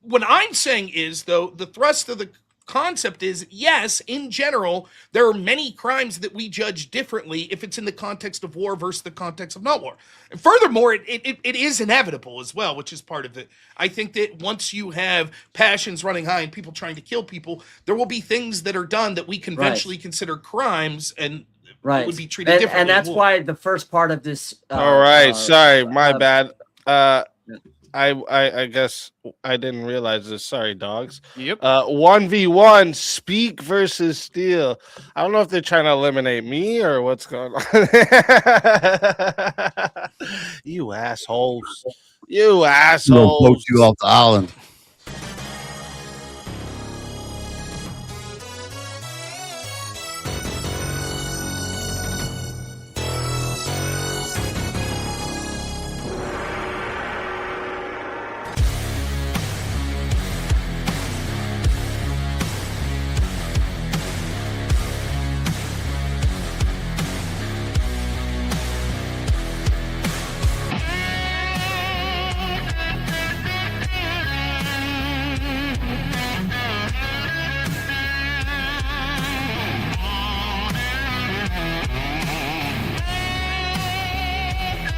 What I'm saying is, though, the thrust of the concept is yes, in general, there are many crimes that we judge differently if it's in the context of war versus the context of not war. And furthermore, it is inevitable as well, which is part of it. I think that once you have passions running high and people trying to kill people, there will be things that are done that we conventionally consider crimes and Right. would be treated differently. And that's in war. why the first part of this. All right, sorry, my bad. I guess I didn't realize this. Sorry, dogs. Yep. 1v1 Speak versus Steel. I don't know if they're trying to eliminate me or what's going on. You assholes. You Gonna assholes. float you off the island.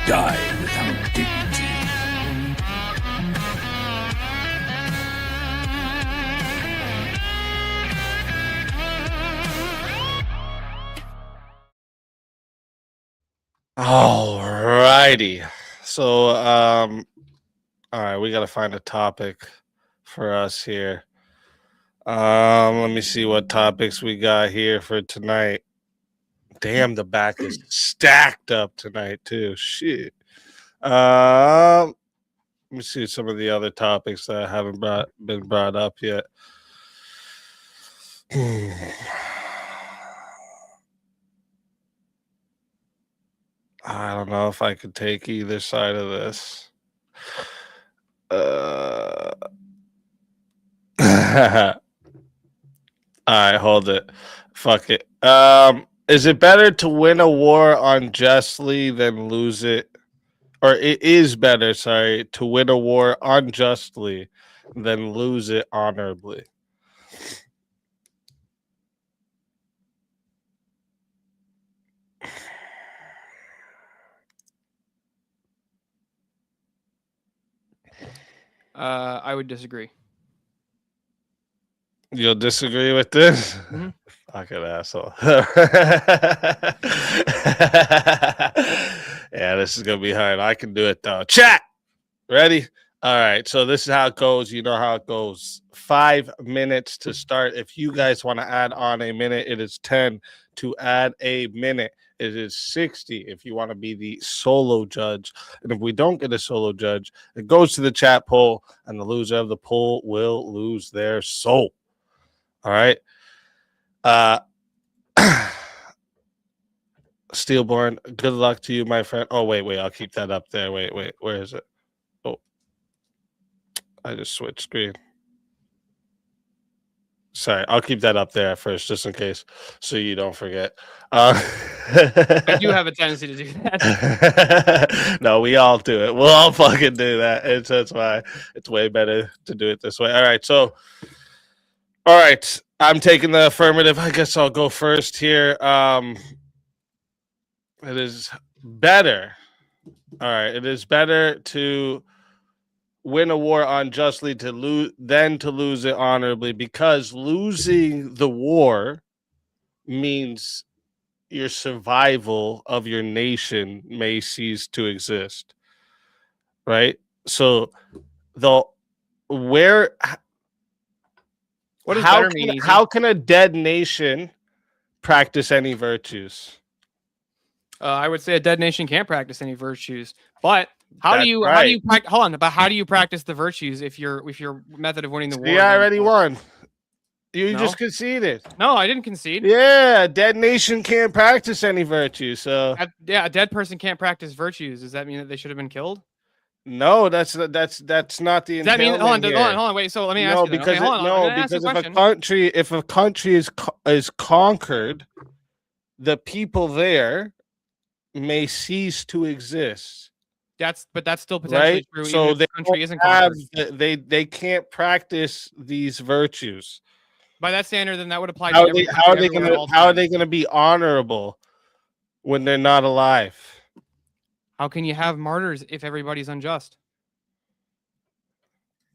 Die without dignity. All righty. So, all right, we got to find a topic for us here. Let me see what topics we got here for tonight. Damn, the back is stacked up tonight too. Shit. Let me see some of the other topics that haven't been brought up yet. I don't know if I could take either side of this. All right, hold it. Fuck it. Is it better to win a war unjustly than lose it? Or it is better, sorry, to win a war unjustly than lose it honorably? I would disagree. You'll disagree with this? Mhm. Fucking asshole. Yeah, this is gonna be hard. I can do it though. Chat. Ready? All right. So this is how it goes. You know how it goes. 5 minutes to start. If you guys want to add on a minute, it is 10 to add a minute. It is 60 if you want to be the solo judge. And if we don't get a solo judge, it goes to the chat poll, and the loser of the poll will lose their soul. All right. Steelborn, good luck to you, my friend. Oh, wait, I'll keep that up there. Wait, where is it? Oh, I just switched screen. Sorry, I'll keep that up there at first, just in case, so you don't forget. I do have a tendency to do that. No, we all do it. We'll all fucking do that. That's why it's way better to do it this way. All right. I'm taking the affirmative. I guess I'll go first here. It is better. All right. It is better to win a war unjustly than to lose it honorably, because losing the war means your survival of your nation may cease to exist. Right? So what does better mean? How can a dead nation practice any virtues? I would say a dead nation can't practice any virtues. But how do you practice the virtues if your method of winning the war? Yeah, I already won. You just conceded. No, I didn't concede. Yeah, a dead nation can't practice any virtues. So a dead person can't practice virtues. Does that mean that they should have been killed? No, that's not the intent. Does that mean hold on, wait. So let me ask you. Because Okay, if a country is conquered, the people there may cease to exist. But that's still potentially true. So even if the country isn't conquered. they can't practice these virtues. By that standard, then that would apply. How are they going to be honorable when they're not alive? How can you have martyrs if everybody's unjust?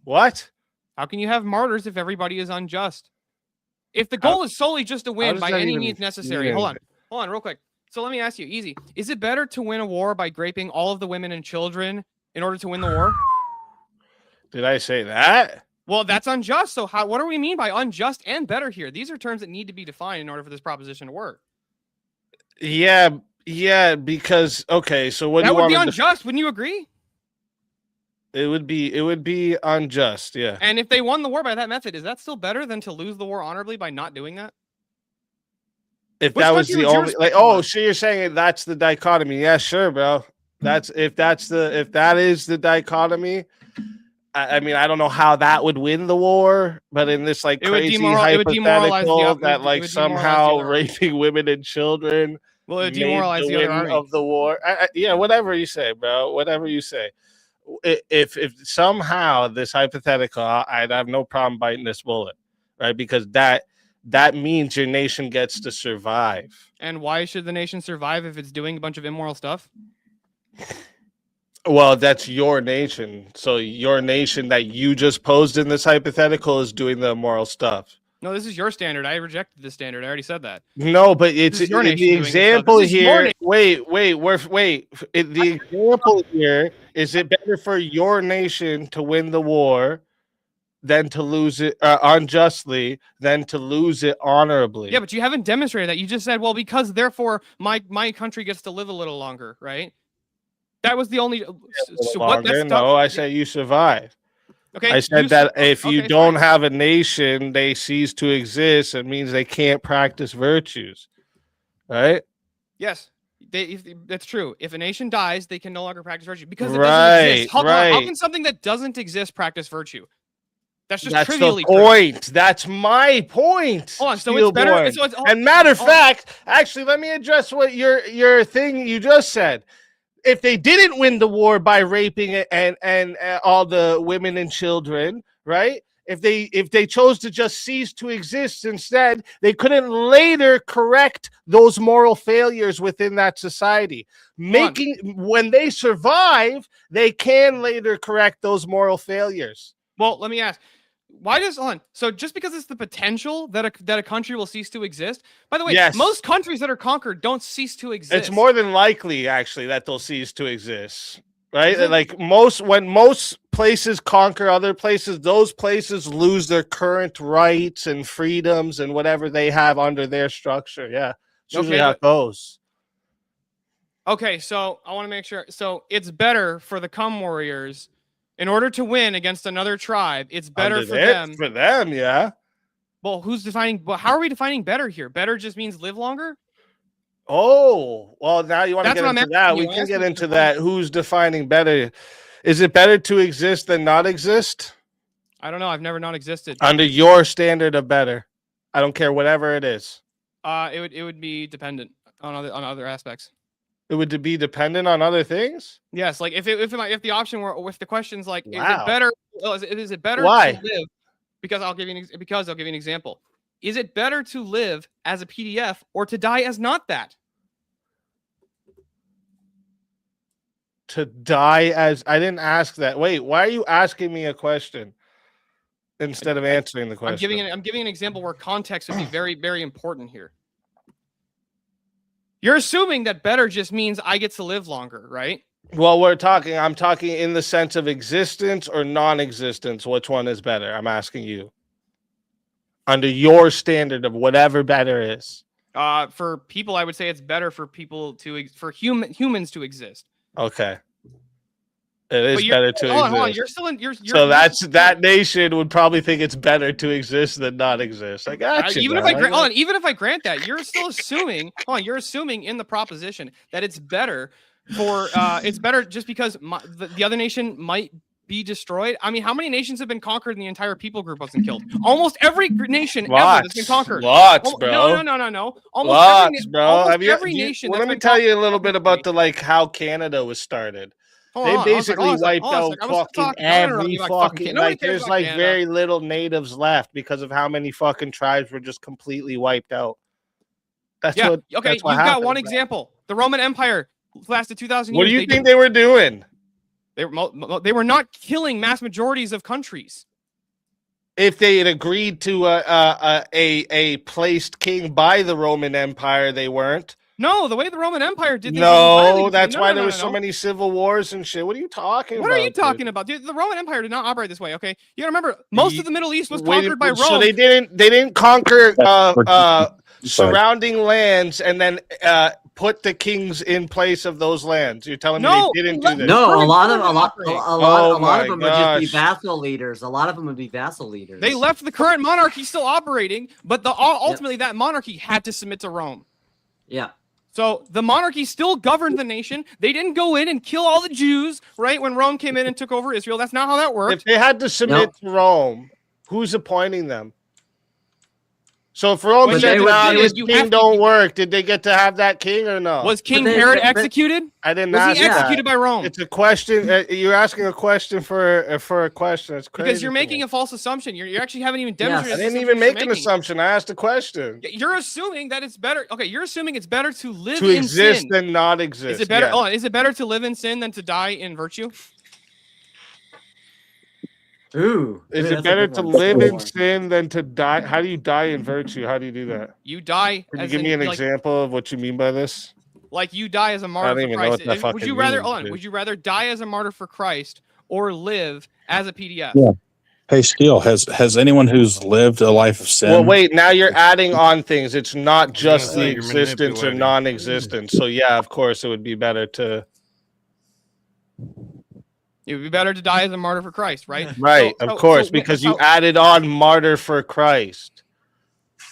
What? How can you have martyrs if everybody is unjust? If the goal is solely just to win by any means necessary. Hold on, real quick. So let me ask you, easy. Is it better to win a war by raping all of the women and children in order to win the war? Did I say that? Well, that's unjust. So what do we mean by unjust and better here? These are terms that need to be defined in order for this proposition to work. Yeah, because okay, so what that do you would want be unjust, wouldn't you agree? It would be unjust, yeah. And if they won the war by that method, is that still better than to lose the war honorably by not doing that? If that was the only so you're saying that's the dichotomy. Yeah, sure, bro. If that is the dichotomy. I mean, I don't know how that would win the war, but in this crazy hypothetical that somehow raping women and children it demoralize the other army of the war. Yeah, whatever you say, bro. Whatever you say. If somehow this hypothetical, I'd have no problem biting this bullet, right? Because that means your nation gets to survive. And why should the nation survive if it's doing a bunch of immoral stuff? Well, that's your nation. So your nation that you just posed in this hypothetical is doing the immoral stuff. No, this is your standard. I rejected this standard. I already said that. No, but it's the example here. Wait. The example here is: it better for your nation to win the war than to lose it unjustly than to lose it honorably? Yeah, but you haven't demonstrated that. You just said, well, because therefore my country gets to live a little longer, right? That was the only. I say you survive. Okay, I said that if you don't have a nation, they cease to exist. It means they can't practice virtues, right? Yes, that's true. If a nation dies, they can no longer practice virtue because it doesn't exist. How can something that doesn't exist practice virtue? That's just That's trivially the point. That's my point. Hold on, so it's better. Steelborn. So it's, and matter of fact, actually, let me address what your thing you just said. If they didn't win the war by raping and all the women and children, right? If they chose to just cease to exist instead, they couldn't later correct those moral failures within that society. When they survive, they can later correct those moral failures. Well, let me ask. Why does so just because it's the potential that a country will cease to exist? By the way, Yes. most countries that are conquered don't cease to exist. It's more than likely, actually, that they'll cease to exist, right? Is it? Like when most places conquer other places, those places lose their current rights and freedoms and whatever they have under their structure. Yeah, it's usually how it goes. Okay, so I want to make sure. So it's better for the Cum Warriors. In order to win against another tribe, it's better for them. For them, yeah. Well, who's defining? Well, how are we defining better here? Better just means live longer. Oh, well, now you want to That's get what I'm into that. asking We you. can I'm get asking into you. that. Who's defining better? Is it better to exist than not exist? I don't know. I've never not existed. Under your standard of better, I don't care whatever it is. It would be dependent on other aspects. It would be dependent on other things. Yes, like if the option were, if the question's like, is Wow. it better? Is it better Why? to live? Because I'll give you an example. Is it better to live as a PDF or to die as not that? To die as I didn't ask that. Wait, why are you asking me a question instead of answering the question? I'm giving an example where context would be very, very important here. You're assuming that better just means I get to live longer, right? Well, I'm talking in the sense of existence or non-existence. Which one is better? I'm asking you. Under your standard of whatever better is. For people, I would say it's better for people humans to exist. Okay. It is better to exist. Hold on. You're still in. That nation would probably think it's better to exist than not exist. I got you. Even if I grant that, you're still assuming. You're assuming in the proposition that it's better for. It's better just because the other nation might be destroyed. I mean, how many nations have been conquered and the entire people group wasn't killed? Almost every nation ever has been conquered. Lots, bro. No. Lots, bro. Every nation. Well, let me tell you a little bit about how Canada was started. They basically wiped out fucking every fucking there's very little natives left because of how many fucking tribes were just completely wiped out. That's what. Okay, that's what you've got happened, one man. example. The Roman Empire lasted 2,000 years. What do you think they were doing? They were not killing mass majorities of countries. If they had agreed to a placed king by the Roman Empire, they weren't. No, the way the Roman Empire did things. No, that's why there was so many civil wars and shit. What are you talking about? What are you talking about, dude? The Roman Empire did not operate this way. Okay, you gotta remember, most of the Middle East was conquered by Rome. So they didn't conquer surrounding lands and then put the kings in place of those lands. You're telling me they didn't do this? No, a lot of them would just be gosh. vassal leaders. A lot of them would be vassal leaders. They left the current monarchy still operating, but ultimately that monarchy had to submit to Rome. Yeah. So the monarchy still governed the nation. They didn't go in and kill all the Jews, right? When Rome came in and took over Israel. That's not how that worked. If they had to submit to Rome, who's appointing them? So if Rome said, this king don't work, did they get to have that king or no? Was King Herod executed? I didn't Was ask he executed by Rome? It's a question. You're asking a question for a question. It's crazy. Because you're making a false assumption. You actually haven't even demonstrated. I didn't even make an assumption. I asked a question. You're assuming that it's better. Okay, you're assuming it's better to live to in exist sin than not exist. Is it better? Yeah. Is it better to live in sin than to die in virtue? Ooh. Is it better to live in sin than to die? How do you die in virtue? How do you do that? You die. Can you give me an example of what you mean by this? Like you die as a martyr for Christ. Would you rather? Would you rather die as a martyr for Christ or live as a PDF? Yeah. Hey, Steele, has anyone who's lived a life of sin? Well, wait. Now you're adding on things. It's not just the existence or non-existence. So yeah, of course, it would be better to. It would be better to die as a martyr for Christ, right? Right, of course, because you added on martyr for Christ.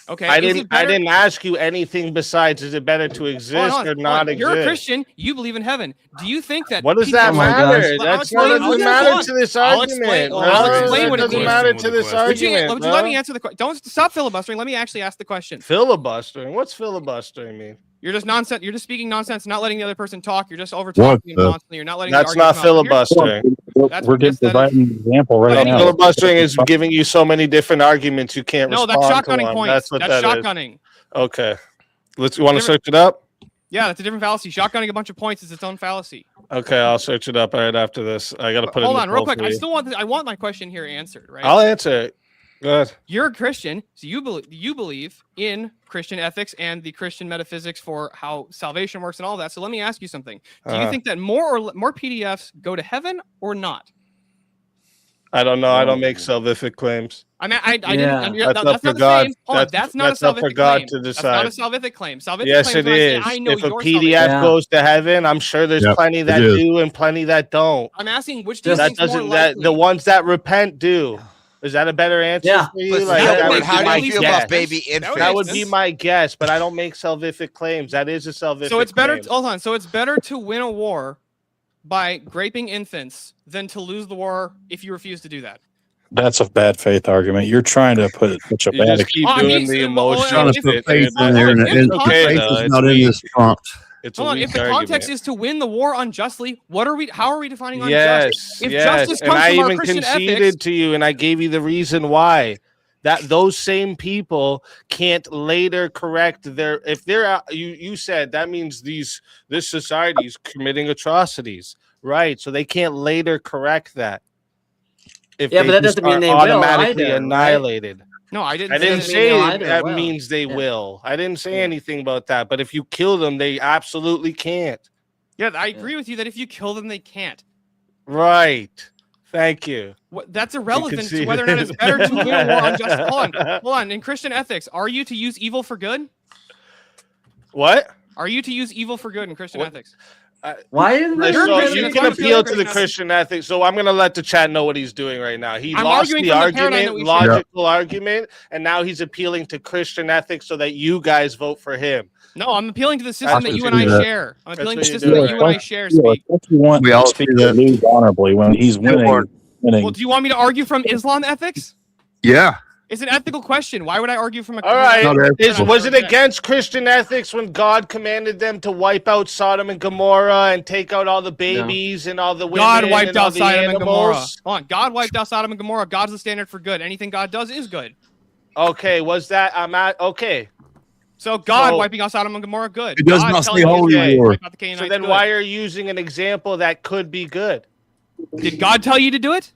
Okay. I is it didn't better- ask you anything besides is it better to exist Hold on, or hold not on. exist? You're a Christian. You believe in heaven. Do you think that? What does that Oh my matter? gosh. That's I'll what explain- doesn't I'll matter explain- to this I'll explain- argument, bro. I'll explain That what it doesn't means. matter to this Would you argument, let me bro. answer the question? Don't stop filibustering. Let me actually ask the question. Filibustering? What's filibustering mean? You're just nonsense. You're just speaking nonsense, not letting the other person talk. You're just over What talking them the- constantly. You're not letting. That's the not argument come out. filibustering. That's We're what just that is. providing an example right now. Filibustering is giving you so many different arguments you can't No, respond that's to shotgunning them. points. That's what That's that is. shotgunning. Okay. You want to Different- search it up? Yeah, that's a different fallacy. Shotgunning a bunch of points is its own fallacy. Okay, I'll search it up right after this. I got to put it Hold in on, the real poll quick. for you. I want my question here answered, right? I'll answer it. Go ahead. You're a Christian, so you believe in Christian ethics and the Christian metaphysics for how salvation works and all that. So let me ask you something: do you think that more PDFs go to heaven or not? I don't know. I don't make salvific claims. I mean, I Yeah. didn't. That's That's up for not the God. same. Hold on, that's not a That's up for salvific God claim. to That's not a decide. salvific claim. Salvific Yes, claim it is when I say, is. I know If a your PDF salvation. goes to heaven, I'm sure there's Yep, plenty it that is. do and plenty that don't. I'm asking which do you That think's more doesn't. That likely? the ones that repent do. Is that a better answer Yeah. for you? But Like, that that would would make be how do my you feel guess. about baby That would infants? That make would sense. be my guess, but I don't make salvific claims. That is a salvific. So it's better. claim. Hold on. So it's better to win a war by raping infants than to lose the war if you refuse to do that. That's a bad faith argument. You're trying to put such a You bad. just keep Oh, doing he's- the well, emotion. Trying to if- put if- faith if- in there, and if and context- faith though, is it's not in weak. this prompt. It's a Hold on. weak If the argument. context is to win the war unjustly, how are we defining unjust? Yes, If yes, justice and comes I from our even Christian conceded ethics, to you, and I gave you the reason why. That those same people can't later correct their if they're you said that means this society is committing atrocities, right? So they can't later correct that. If Yeah, they but that just doesn't mean are they will automatically either, right? annihilated. no, I didn't. I didn't doesn't mean say they'll either, that right? means they Yeah. will. I didn't say Yeah. anything about that. But if you kill them, they absolutely can't. Yeah, I agree with you that if you kill them, they can't. Right. Thank you. That's irrelevant to see whether or not it's better to win a war unjust. Hold that. on. In Christian ethics, are you to use evil for good? What? Are you to use evil for good in Christian What? ethics? Why isn't So there Christian, you it's can not appeal to Christian the ethics. Christian ethics. So I'm gonna let the chat know what he's doing right now. He I'm lost arguing the from the paradigm that argument, we share. logical argument, and now he's appealing to Christian ethics so that you guys vote for him. No, I'm appealing to the system That's that what you you and I do. share. I'm That's appealing what to the you system do. that you and I share. Yeah, Speak. if you want We to all speak see to that. lose honorably when he's winning. Well, do you want me to argue from Islam ethics? Yeah. It's an ethical question. Why would I argue from a? All right. Not ethical. Was it against Christian ethics when God commanded them to wipe out Sodom and Gomorrah and take out all the babies and all the women? God wiped and all out the Sodom and Gomorrah. animals? Hold on. God wiped out Sodom and Gomorrah. God's the standard for good. Anything God does is good. Okay, was that okay? So God So- wiping out Sodom and Gomorrah, good. It does God not telling say you holy to war. wipe out the Canaanites, So then good. why are you using an example that could be good? Did God tell you to do it?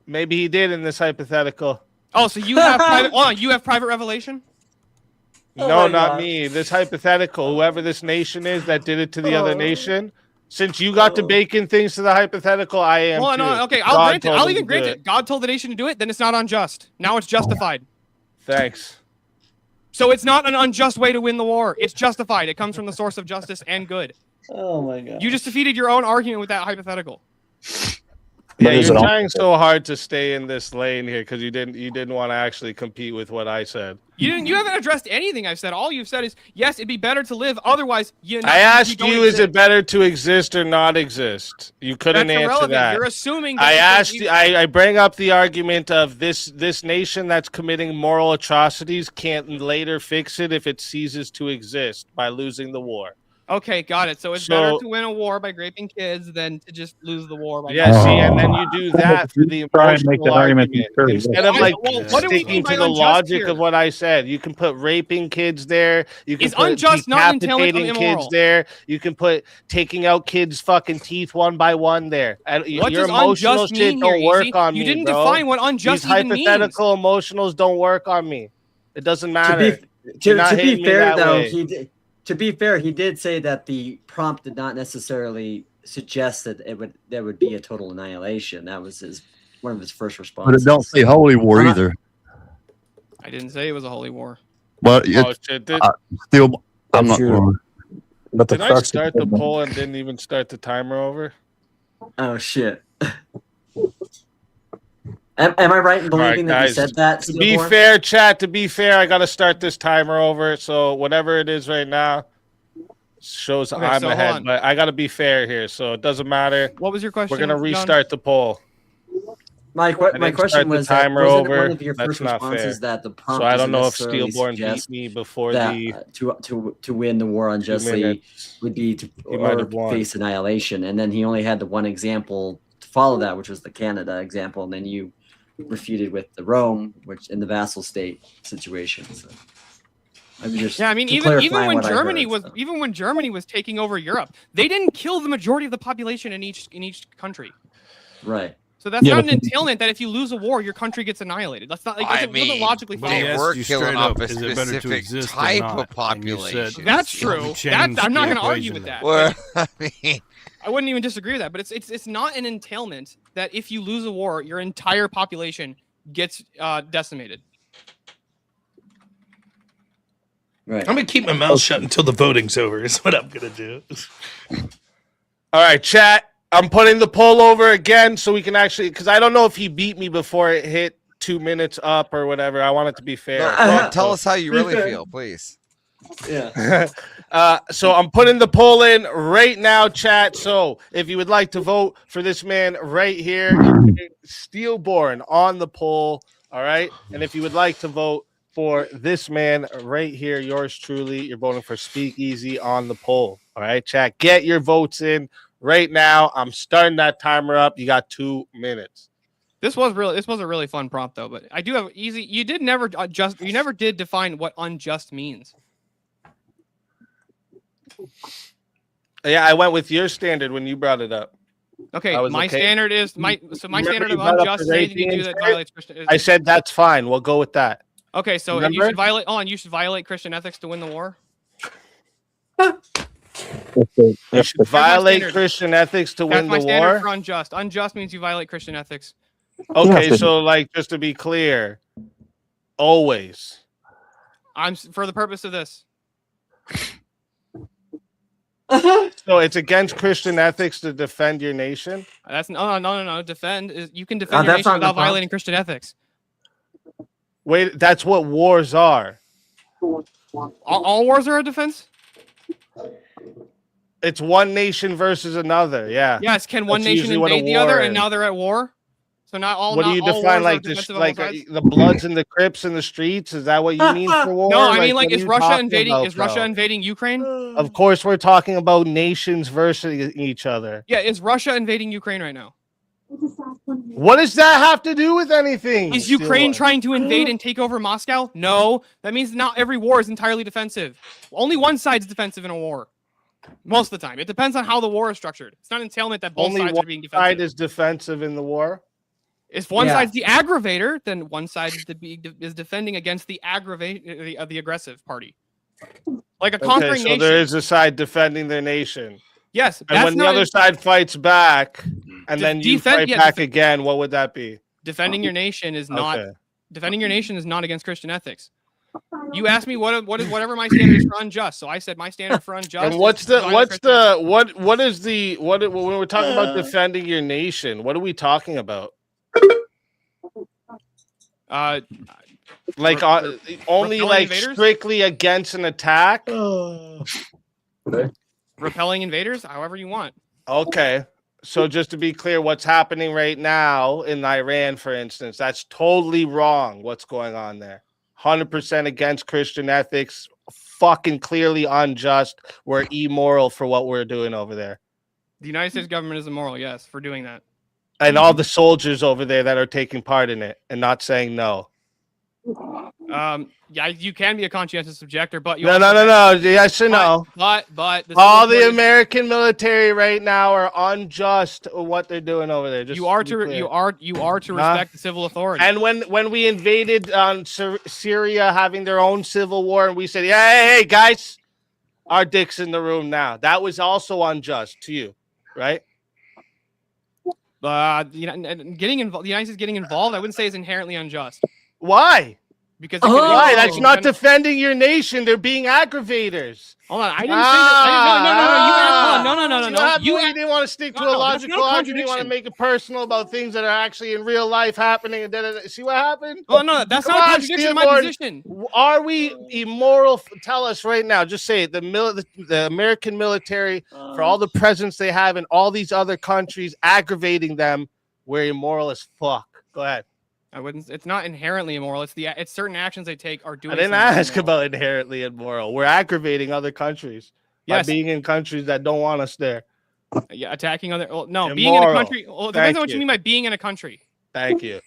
Maybe he did in this hypothetical. Oh, so you have private. Hold on, you have private revelation. No, my not God. me. This hypothetical, whoever this nation is that did it to the other nation. Since you got to bake in things to the hypothetical, I am Hold on, too. no, okay, I'll God grant it. told I'll him even to grant do it. God told the nation to do it, then it's not unjust. Now it's justified. Thanks. So it's not an unjust way to win the war. It's justified. It comes from the source of justice and good. Oh my god. You just defeated your own argument with that hypothetical. Yeah, is you're it trying so hard to stay in this lane here because you didn't want to actually compete with what I said. You haven't addressed anything I've said. All you've said is yes, it'd be better to live. Otherwise, I asked don't you, is exist. it better to exist or not exist? You couldn't That's answer irrelevant. that. You're assuming. I that asked you, I bring up the argument of this nation that's committing moral atrocities can't later fix it if it ceases to exist by losing the war. Okay, got it. So it's better to win a war by raping kids than to just lose the war by. Yeah, see, and then you do that for the Try and make emotional that argument argument true. instead of Why- like well, what do we sticking mean by to the unjust logic here? of what I said. You can put raping kids there. You can Is put unjust not entailment of decapitating kids immoral? there. You can put taking out kids' fucking teeth one by one there. And What your does emotional unjust shit mean don't here, work Easy? on You me. didn't bro. define what unjust These even means. hypothetical emotionals don't work on me. It doesn't matter. You're not To be hitting me fair, that though, way. to be fair, he did say that the prompt did not necessarily suggest that there would be a total annihilation. That was one of his first But responses. it don't say holy war either. I didn't say it was a holy war. But Oh, shit, still, I'm not. But the Did I crux start the poll and didn't even start the timer over? Oh shit. Am I right in All right, believing that you guys. said that? To be Steelborn? fair, chat. To be fair, I got to start this timer over. So whatever it is right now shows Okay, I'm so hold ahead, on. but I got to be fair here. So it doesn't matter. What was your question? We're gonna John? restart the poll. My I question didn't start the was that timer wasn't one over. of your That's first not fair. responses that the prompt So I doesn't don't know if necessarily Steelborn beat suggest me before that the to win the war unjustly minutes. would be to He might or have won. face annihilation, and then he only had the one example to follow that, which was the Canada example, and then you refuted with the Rome, which in the vassal state situation. So I'm just Yeah, I mean, even when Germany was taking over Europe, they didn't kill the majority of the population in each country. Right. So that's not an entailment that if you lose a war, your country gets annihilated. That's not like doesn't logically follow. They were killing off a specific type of population. That's true. I'm not going to argue with that. Well, I mean, I wouldn't even disagree with that. But it's not an entailment that if you lose a war, your entire population gets decimated. Right. I'm gonna keep my mouth shut until the voting's over. Is what I'm gonna do. All right, chat. I'm putting the poll over again so we can actually, because I don't know if he beat me before it hit 2 minutes up or whatever. I want it to be fair. well, tell us how you really feel, please. Yeah. So I'm putting the poll in right now, chat. So if you would like to vote for this man right here, Steelborn on the poll. All right. And if you would like to vote for this man right here, yours truly, you're voting for Speakeasy on the poll. All right, chat. Get your votes in right now. I'm starting that timer up. You got 2 minutes. This was a really fun prompt though, but I do have easy. You never did define what unjust means. Yeah, I went with your standard when you brought it up. Okay, my standard is my standard of you brought up unjust is the anything you do raping that instead? violates Christian. I said that's fine. We'll go with that. Okay, so Remember? you should violate Christian ethics to win the war. You should violate standard. Christian ethics to That's win my the standard war. for unjust. Unjust means you violate Christian ethics. Okay, so like just to be clear, always. For the purpose of this. So it's against Christian ethics to defend your nation. That's no. Defend is you can defend your that's nation not the without prompt. violating Christian ethics. Wait, that's what wars are. All wars are a defense. It's one nation versus another. Yeah. Yes. Can one That's nation usually what a invade the war other, is. and now they're at war? So not all. What do not you all define wars like are this? defensive on Like both sides? the Bloods and the Crips in the streets? Is that what you mean for war? No, I mean like what are is you Russia talking invading? about, Is Russia bro? invading Ukraine? Of course, we're talking about nations versus each other. Yeah. Is Russia invading Ukraine right now? What does that have to do with anything? Is Ukraine trying to invade and take over Moscow? No. That means not every war is entirely defensive. Only one side's defensive in a war. Most of the time. It depends on how the war is structured. It's not an entailment that both Only sides are one being defensive. side is defensive in the war? If one Yeah. side's the aggravator, then one side is defending against the the aggressive party. Like a conquering Okay, so nation. there is a side defending their nation. Yes. And when the other side fights back, and then you fight back again, what would that be? Defending your nation is not Okay. defending your nation is not against Christian ethics. You asked me what is whatever my standard is for unjust. So I said my standard for unjust. And what's is the violate Christian ethics. what is the what when we're talking about defending your nation? What are we talking about? Like only repelling like invaders? strictly against an attack? Repelling invaders, however you want. Okay. So just to be clear, what's happening right now in Iran, for instance, that's totally wrong. What's going on there? 100% against Christian ethics, fucking clearly unjust. We're immoral for what we're doing over there. The United States government is immoral, yes, for doing that. And all the soldiers over there that are taking part in it and not saying no. Yeah, you can be a conscientious objector, but you No. Yes or no? But All the American military right now are unjust with what they're doing over there. Just you are to be clear. you are to respect the civil authority. And when we invaded Syria, having their own civil war, and we said, "Yeah, hey guys, our dick's in the room now," that was also unjust to you, right? The United States getting involved, I wouldn't say is inherently unjust. Why? Because why? That's not defending your nation. They're being aggravators. Hold on, I didn't say that. No. You didn't want to stick to a logical argument. You want to make it personal about things that are actually in real life happening. And see what happened? Oh no, that's not a contradiction of my position. Are we immoral? Tell us right now. Just say it. The American military, for all the presence they have in all these other countries, aggravating them, we're immoral as fuck. Go ahead. I wouldn't. It's not inherently immoral. It's certain actions they take are doing. I didn't ask about inherently immoral. We're aggravating other countries by being in countries that don't want us there. Yeah, attacking other. Well, no, immoral. being in a country. Well, it depends on what you mean by being in a country. Thank you.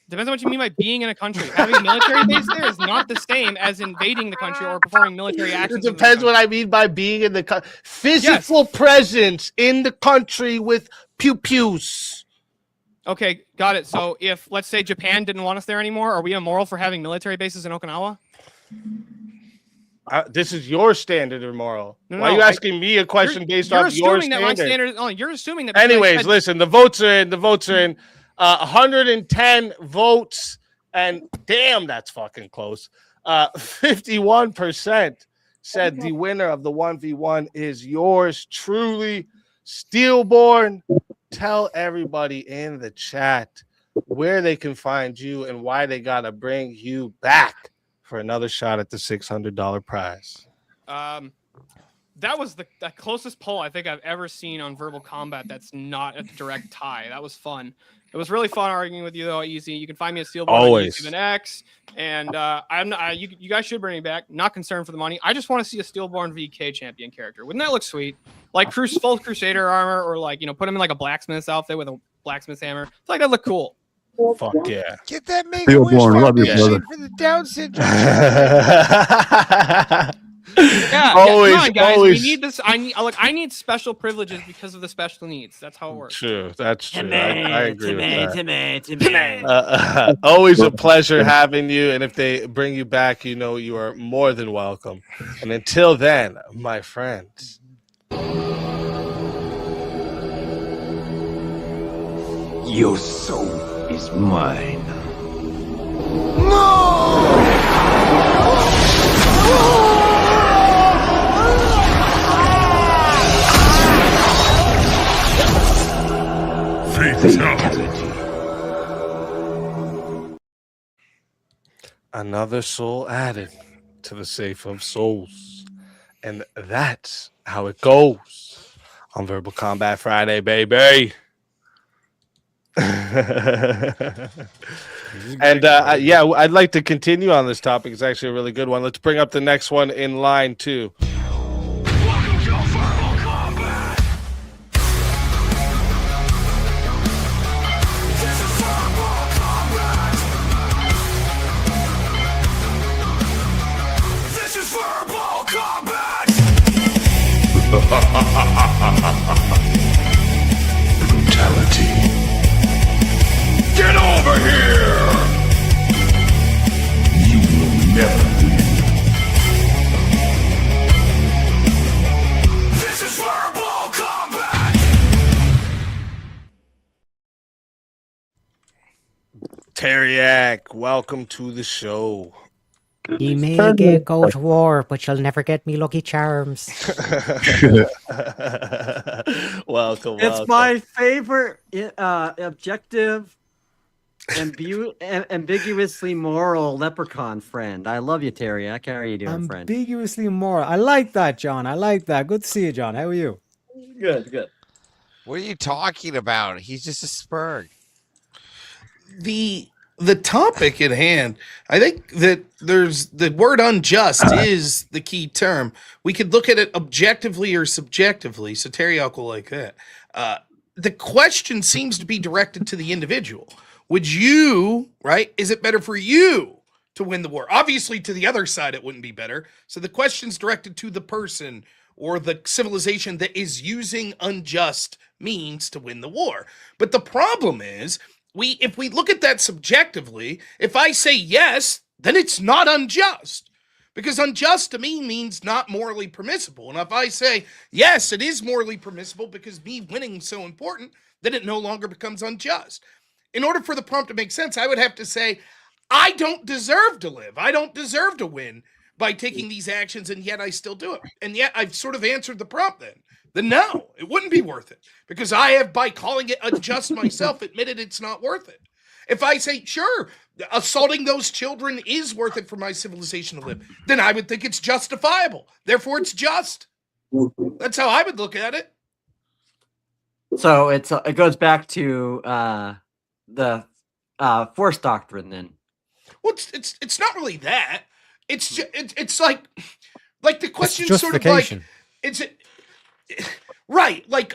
Depends on what you mean by being in a country. Having a military base there is not the same as invading the country or performing military actions. It depends what I mean by being in the country. Physical presence in the country with pew-pews. Okay, got it. So if, let's say, Japan didn't want us there anymore, are we immoral for having military bases in Okinawa? This is your standard immoral. Why are you asking me a question based off your standard? You're assuming that. Anyways, listen, the votes are in. 110 votes, and damn, that's fucking close. 51% said the winner of the 1v1 is yours truly, Steelborn. Tell everybody in the chat where they can find you and why they gotta bring you back for another shot at the $600 prize. That was the closest poll I think I've ever seen on Verbal Combat. That's not a direct tie. That was fun. It was really fun arguing with you, though. Easy. You can find me at Steelborn always on YouTube and X, and I'm not. You guys should bring me back. Not concerned for the money. I just want to see a Steelborn VK champion character. Wouldn't that look sweet? Like full Crusader armor, or like put him in like a blacksmith's outfit with a blacksmith's hammer. I feel like that'd look cool. Fuck yeah! Get that Make-A-Wish Foundation for the Down syndrome. Come on, guys. We need this. I need special privileges because of the special needs. That's how it works. True. That's true. I agree with that. Always a pleasure having you. And if they bring you back, you are more than welcome. And until then, my friends. Your soul is mine. Fatality. Another soul added to the safe of souls. And that's how it goes on Verbal Combat Friday, baby. And I'd like to continue on this topic. It's actually a really good one. Let's bring up the next one in line too. Brutality. Get over here! You will never win. This is verbal combat! Teriak, welcome to the show. You may go to war, but you'll never get me Lucky Charms. Welcome. It's my favorite objective, ambiguously moral leprechaun friend. I love you, Teriak. How are you doing, friend? Ambiguously moral. I like that, John. I like that. Good to see you, John. How are you? Good. What are you talking about? He's just a spurg. The topic at hand, I think that there's the word unjust is the key term. We could look at it objectively or subjectively. So Teriak will like that. The question seems to be directed to the individual. Would you, right? Is it better for you to win the war? Obviously, to the other side, it wouldn't be better. So the question's directed to the person or the civilization that is using unjust means to win the war. But the problem is, if we look at that subjectively, if I say yes, then it's not unjust. Because unjust to me means not morally permissible. And if I say, yes, it is morally permissible because me winning is so important, then it no longer becomes unjust. In order for the prompt to make sense, I would have to say, I don't deserve to live. I don't deserve to win by taking these actions, and yet I still do it. And yet I've sort of answered the prompt then. Then no, it wouldn't be worth it. Because I have, by calling it unjust myself, admitted it's not worth it. If I say, sure, assaulting those children is worth it for my civilization to live, then I would think it's justifiable. Therefore, it's just. That's how I would look at it. So it goes back to the force doctrine then. Well, it's not really that. It's just, it's like the question It's sort of like justification. it's right. Like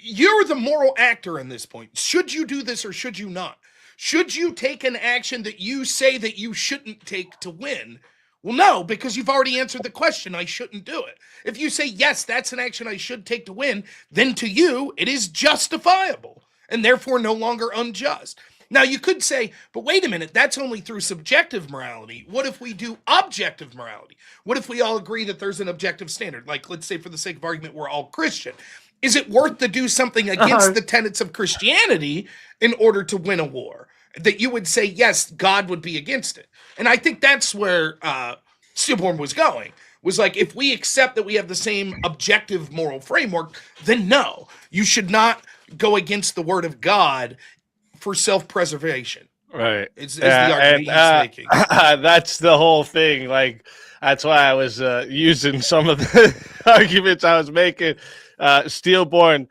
you're the moral actor in this point. Should you do this or should you not? Should you take an action that you say that you shouldn't take to win? Well, no, because you've already answered the question. I shouldn't do it. If you say, yes, that's an action I should take to win, then to you, it is justifiable and therefore no longer unjust. Now, you could say, but wait a minute, that's only through subjective morality. What if we do objective morality? What if we all agree that there's an objective standard? Like, let's say for the sake of argument, we're all Christian. Is it worth to do something against the tenets of Christianity in order to win a war? That you would say, yes, God would be against it. And I think that's where Stillborn was going. Was like, if we accept that we have the same objective moral framework, then no, you should not go against the word of God for self-preservation. Right. Is the argument he's making. That's the whole thing. Like, that's why I was using some of the arguments I was making. Steelborn,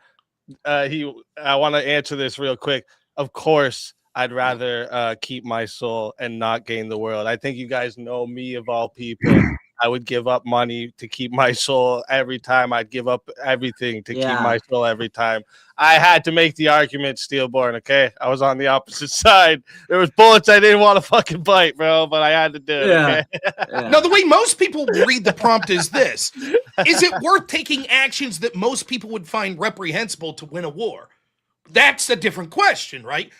I want to answer this real quick. Of course, I'd rather keep my soul and not gain the world. I think you guys know me of all people. I would give up money to keep my soul every time. I'd give up everything to keep my soul every time. I had to make the argument, Steelborn, okay? I was on the opposite side. There was bullets I didn't want to fucking bite, bro, but I had to do it, okay? No, the way most people read the prompt is this. Is it worth taking actions that most people would find reprehensible to win a war? That's a different question, right?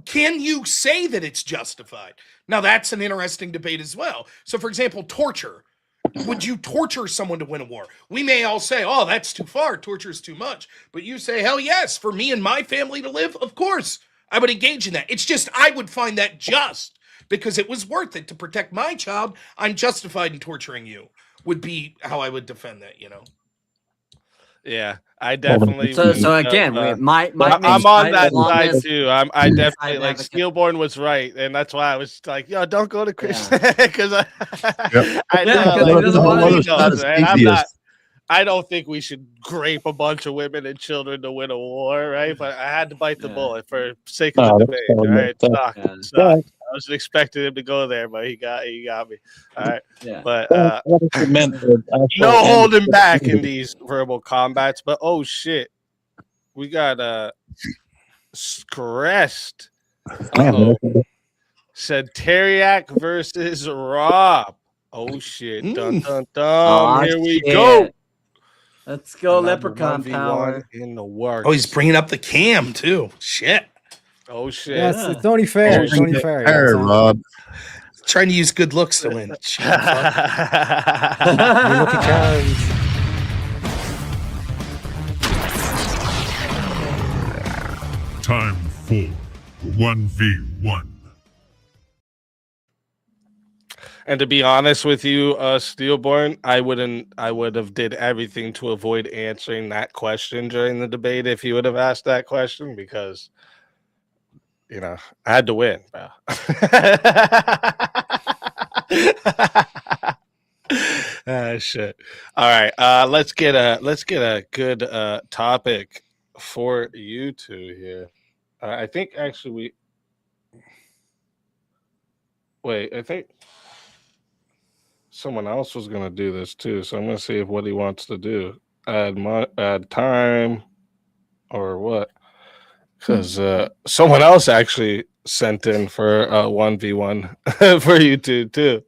Can you say that it's justified? Now, that's an interesting debate as well. So, for example, torture. Would you torture someone to win a war? We may all say, oh, that's too far. Torture is too much. But you say, hell yes, for me and my family to live, of course, I would engage in that. It's just I would find that just because it was worth it to protect my child. I'm justified in torturing you would be how I would defend that, you know? Yeah, I definitely. So again, I'm on that side too. I definitely like Steelborn was right, and that's why I was like, "Yo, don't go to Christian," because I know, I don't think we should grape a bunch of women and children to win a war, right? But I had to bite the bullet for sake of the debate. All right, I wasn't expecting him to go there, but he got me. All right, but no holding back in these verbal combats. But oh shit, we got Crest. Said Teriak versus Rob. Oh shit! Dun dun dun! Here we go. Let's go, Leprechaun power in the works. Oh, he's bringing up the cam too. Shit. Oh shit! Yes, it's only fair. It's only fair. Hey, Rob. Trying to use good looks to win. Lucky Charms. Time for 1v1. And to be honest with you, Steelborn, I would have did everything to avoid answering that question during the debate if you would have asked that question, because you know I had to win, bro. Shit. All right. Let's get a good topic for you two here. I think actually I think someone else was gonna do this too, so I'm gonna see what he wants to do. Add time or what? Because someone else actually sent in for a 1v1 for you too.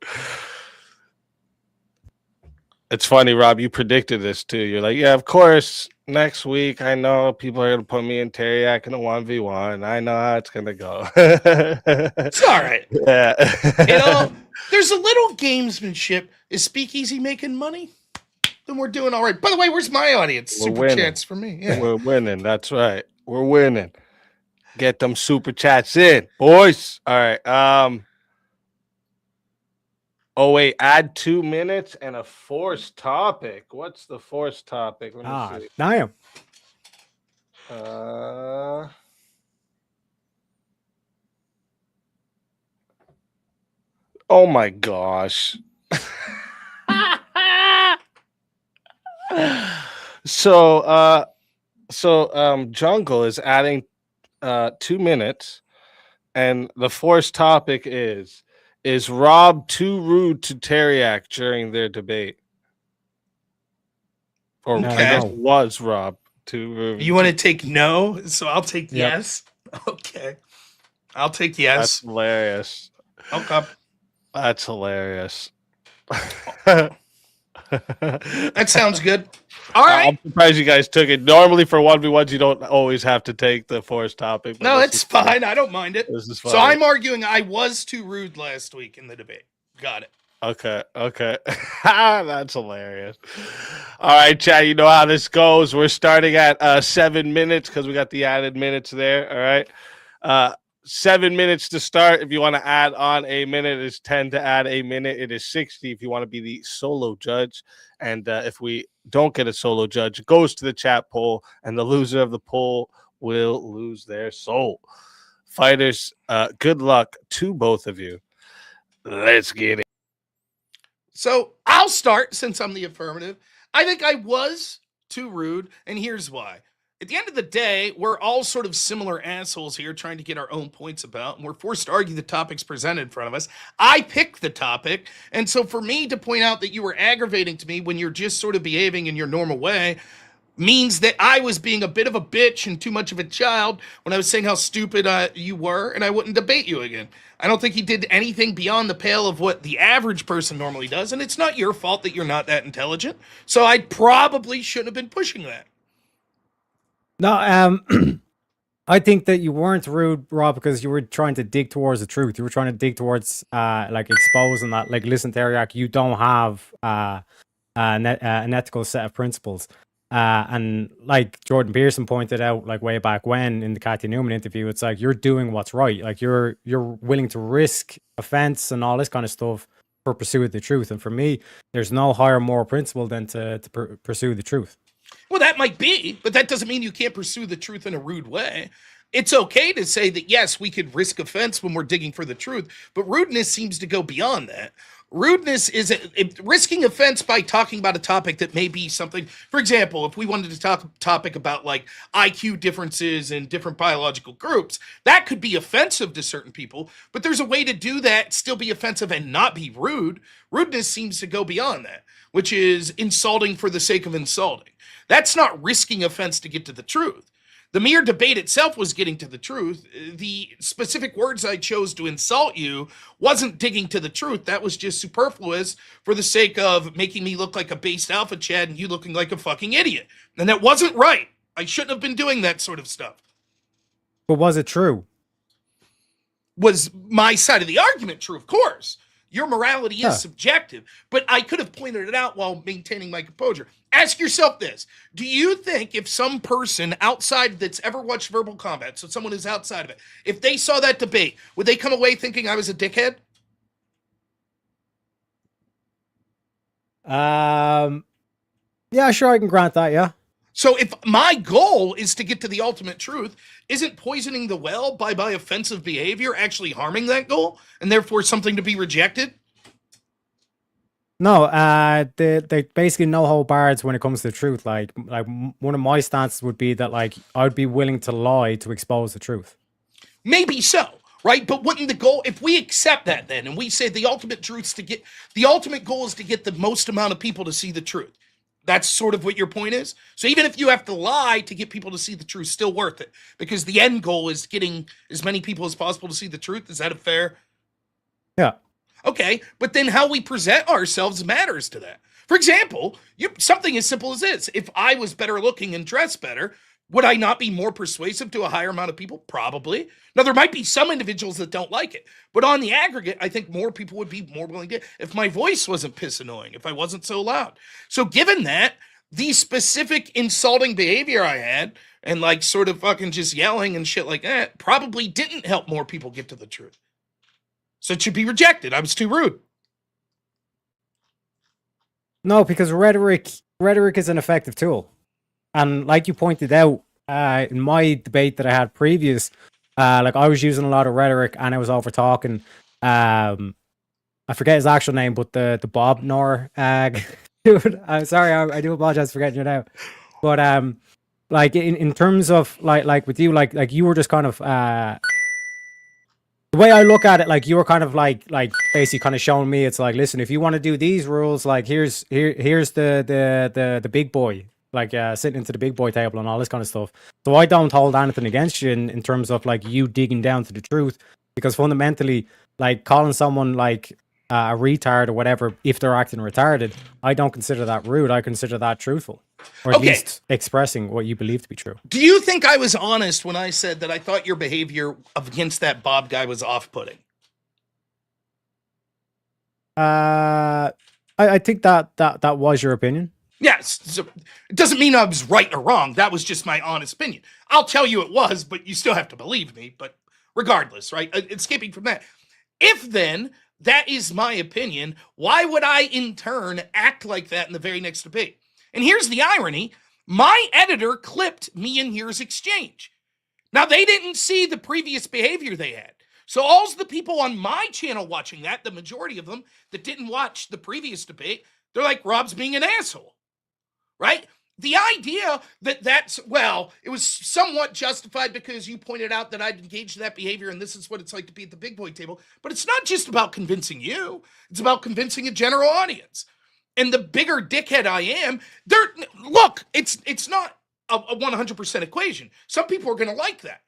It's funny, Rob, you predicted this too. You're like, yeah, of course, next week I know people are gonna put me and Teriak in a 1v1. I know how it's gonna go. It's all right. Yeah. You know, there's a little gamesmanship. Is Speakeasy making money? Then we're doing all right. By the way, where's my audience? We're Super winning. chats for me. Yeah. We're winning. That's right. We're winning. Get them super chats in, boys. All right. Oh wait, add 2 minutes and a forced topic. What's the forced topic? Let me see. Damn. Oh my gosh. So Jungle is adding 2 minutes, and the forced topic is Rob too rude to Teriak during their debate? Or I guess Okay. was Rob too rude? You want to take no? So I'll take Yep. yes. Okay. I'll take yes. That's hilarious. Okay. That's hilarious. That sounds good. All right. I'm surprised you guys took it. Normally for 1v1s, you don't always have to take the forced topic. but No, this it's is fine. I don't mind it. This is So fine. I'm arguing I was too rude last week in the debate. Got it. Okay. That's hilarious. All right, chat. You know how this goes. We're starting at 7 minutes because we got the added minutes there. All right. 7 minutes to start. If you want to add on a minute, it's 10 to add a minute. It is 60 if you want to be the solo judge. And if we don't get a solo judge, it goes to the chat poll, and the loser of the poll will lose their soul. Fighters, good luck to both of you. Let's get it. So I'll start since I'm the affirmative. I think I was too rude, and here's why. At the end of the day, we're all sort of similar assholes here trying to get our own points about, and we're forced to argue the topics presented in front of us. I picked the topic, and so for me to point out that you were aggravating to me when you're just sort of behaving in your normal way means that I was being a bit of a bitch and too much of a child when I was saying how stupid you were, and I wouldn't debate you again. I don't think he did anything beyond the pale of what the average person normally does, and it's not your fault that you're not that intelligent, so I probably shouldn't have been pushing that. No, I think that you weren't rude, Rob, because you were trying to dig towards the truth. You were trying to dig towards like exposing that, like, listen, Teriak, you don't have an ethical set of principles. And like Jordan Pearson pointed out, like way back when in the Kathy Newman interview, it's like you're doing what's right. Like you're willing to risk offense and all this kind of stuff for pursuit of the truth. And for me, there's no higher moral principle than to pursue the truth. Well, that might be, but that doesn't mean you can't pursue the truth in a rude way. It's okay to say that, yes, we could risk offense when we're digging for the truth, but rudeness seems to go beyond that. Rudeness is risking offense by talking about a topic that may be something. For example, if we wanted to talk a topic about like IQ differences in different biological groups, that could be offensive to certain people, but there's a way to do that, still be offensive and not be rude. Rudeness seems to go beyond that, which is insulting for the sake of insulting. That's not risking offense to get to the truth. The mere debate itself was getting to the truth. The specific words I chose to insult you wasn't digging to the truth. That was just superfluous for the sake of making me look like a based alpha Chad and you looking like a fucking idiot. And that wasn't right. I shouldn't have been doing that sort of stuff. But was it true? Was my side of the argument true? Of course. Your morality is subjective, but I could have pointed it out while maintaining my composure. Ask yourself this. Do you think if some person outside that's ever watched Verbal Combat, so someone who's outside of it, if they saw that debate, would they come away thinking I was a dickhead? Yeah, sure, I can grant that, yeah. So if my goal is to get to the ultimate truth, isn't poisoning the well by my offensive behavior actually harming that goal and therefore something to be rejected? No, they basically no hold barred when it comes to the truth. Like one of my stances would be that like I'd be willing to lie to expose the truth. Maybe so, right? But wouldn't the goal, if we accept that then, and we say the ultimate goal is to get the most amount of people to see the truth. That's sort of what your point is. So even if you have to lie to get people to see the truth, still worth it because the end goal is getting as many people as possible to see the truth. Is that a fair? Yeah. Okay, but then how we present ourselves matters to that. For example, something as simple as this. If I was better looking and dressed better, would I not be more persuasive to a higher amount of people? Probably. Now, there might be some individuals that don't like it, but on the aggregate, I think more people would be more willing to, if my voice wasn't piss annoying, if I wasn't so loud. So given that, the specific insulting behavior I had, and like sort of fucking just yelling and shit like that, probably didn't help more people get to the truth. So it should be rejected. I was too rude. No, because rhetoric is an effective tool, and like you pointed out in my debate that I had previous, like I was using a lot of rhetoric and I was over talking. I forget his actual name, but the Bob Nor dude. I'm sorry, I do apologize for getting you now, but like in terms of like with you, like you were just kind of the way I look at it, like you were kind of like basically kind of showing me, it's like, listen, if you want to do these rules, like here's the big boy, like sitting into the big boy table and all this kind of stuff. So I don't hold anything against you in terms of like you digging down to the truth, because fundamentally, like calling someone like a retard or whatever, if they're acting retarded, I don't consider that rude. I consider that truthful, or at least expressing what you believe to be true. Do you think I was honest when I said that I thought your behavior against that Bob guy was off-putting? I think that was your opinion. Yes. So it doesn't mean I was right or wrong. That was just my honest opinion. I'll tell you it was, but you still have to believe me. But regardless, right? Escaping from that. If then that is my opinion, why would I in turn act like that in the very next debate? And here's the irony. My editor clipped me and yours exchange. Now, they didn't see the previous behavior they had. So all the people on my channel watching that, the majority of them that didn't watch the previous debate, they're like, Rob's being an asshole, right? The idea that it was somewhat justified because you pointed out that I'd engaged in that behavior and this is what it's like to be at the big boy table. But it's not just about convincing you. It's about convincing a general audience. And the bigger dickhead I am, it's not a 100% equation. Some people are going to like that.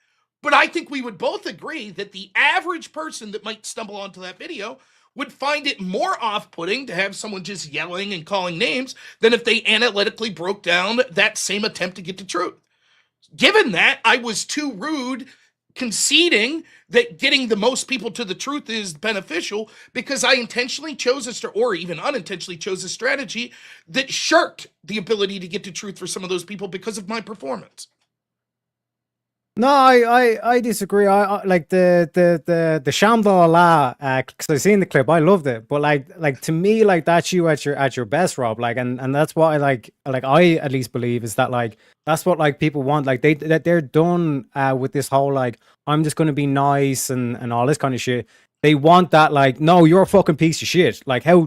But I think we would both agree that the average person that might stumble onto that video would find it more off-putting to have someone just yelling and calling names than if they analytically broke down that same attempt to get to truth. Given that, I was too rude conceding that getting the most people to the truth is beneficial because I intentionally chose or even unintentionally chose a strategy that shirked the ability to get to truth for some of those people because of my performance. No, I disagree. I like the Shambhala because I seen the clip. I loved it, but like to me, like that's you at your best, Rob. Like, and that's what I like I at least believe is that like that's what like people want. Like they're done with this whole like I'm just gonna be nice and all this kind of shit. They want that like no, you're a fucking piece of shit. Like how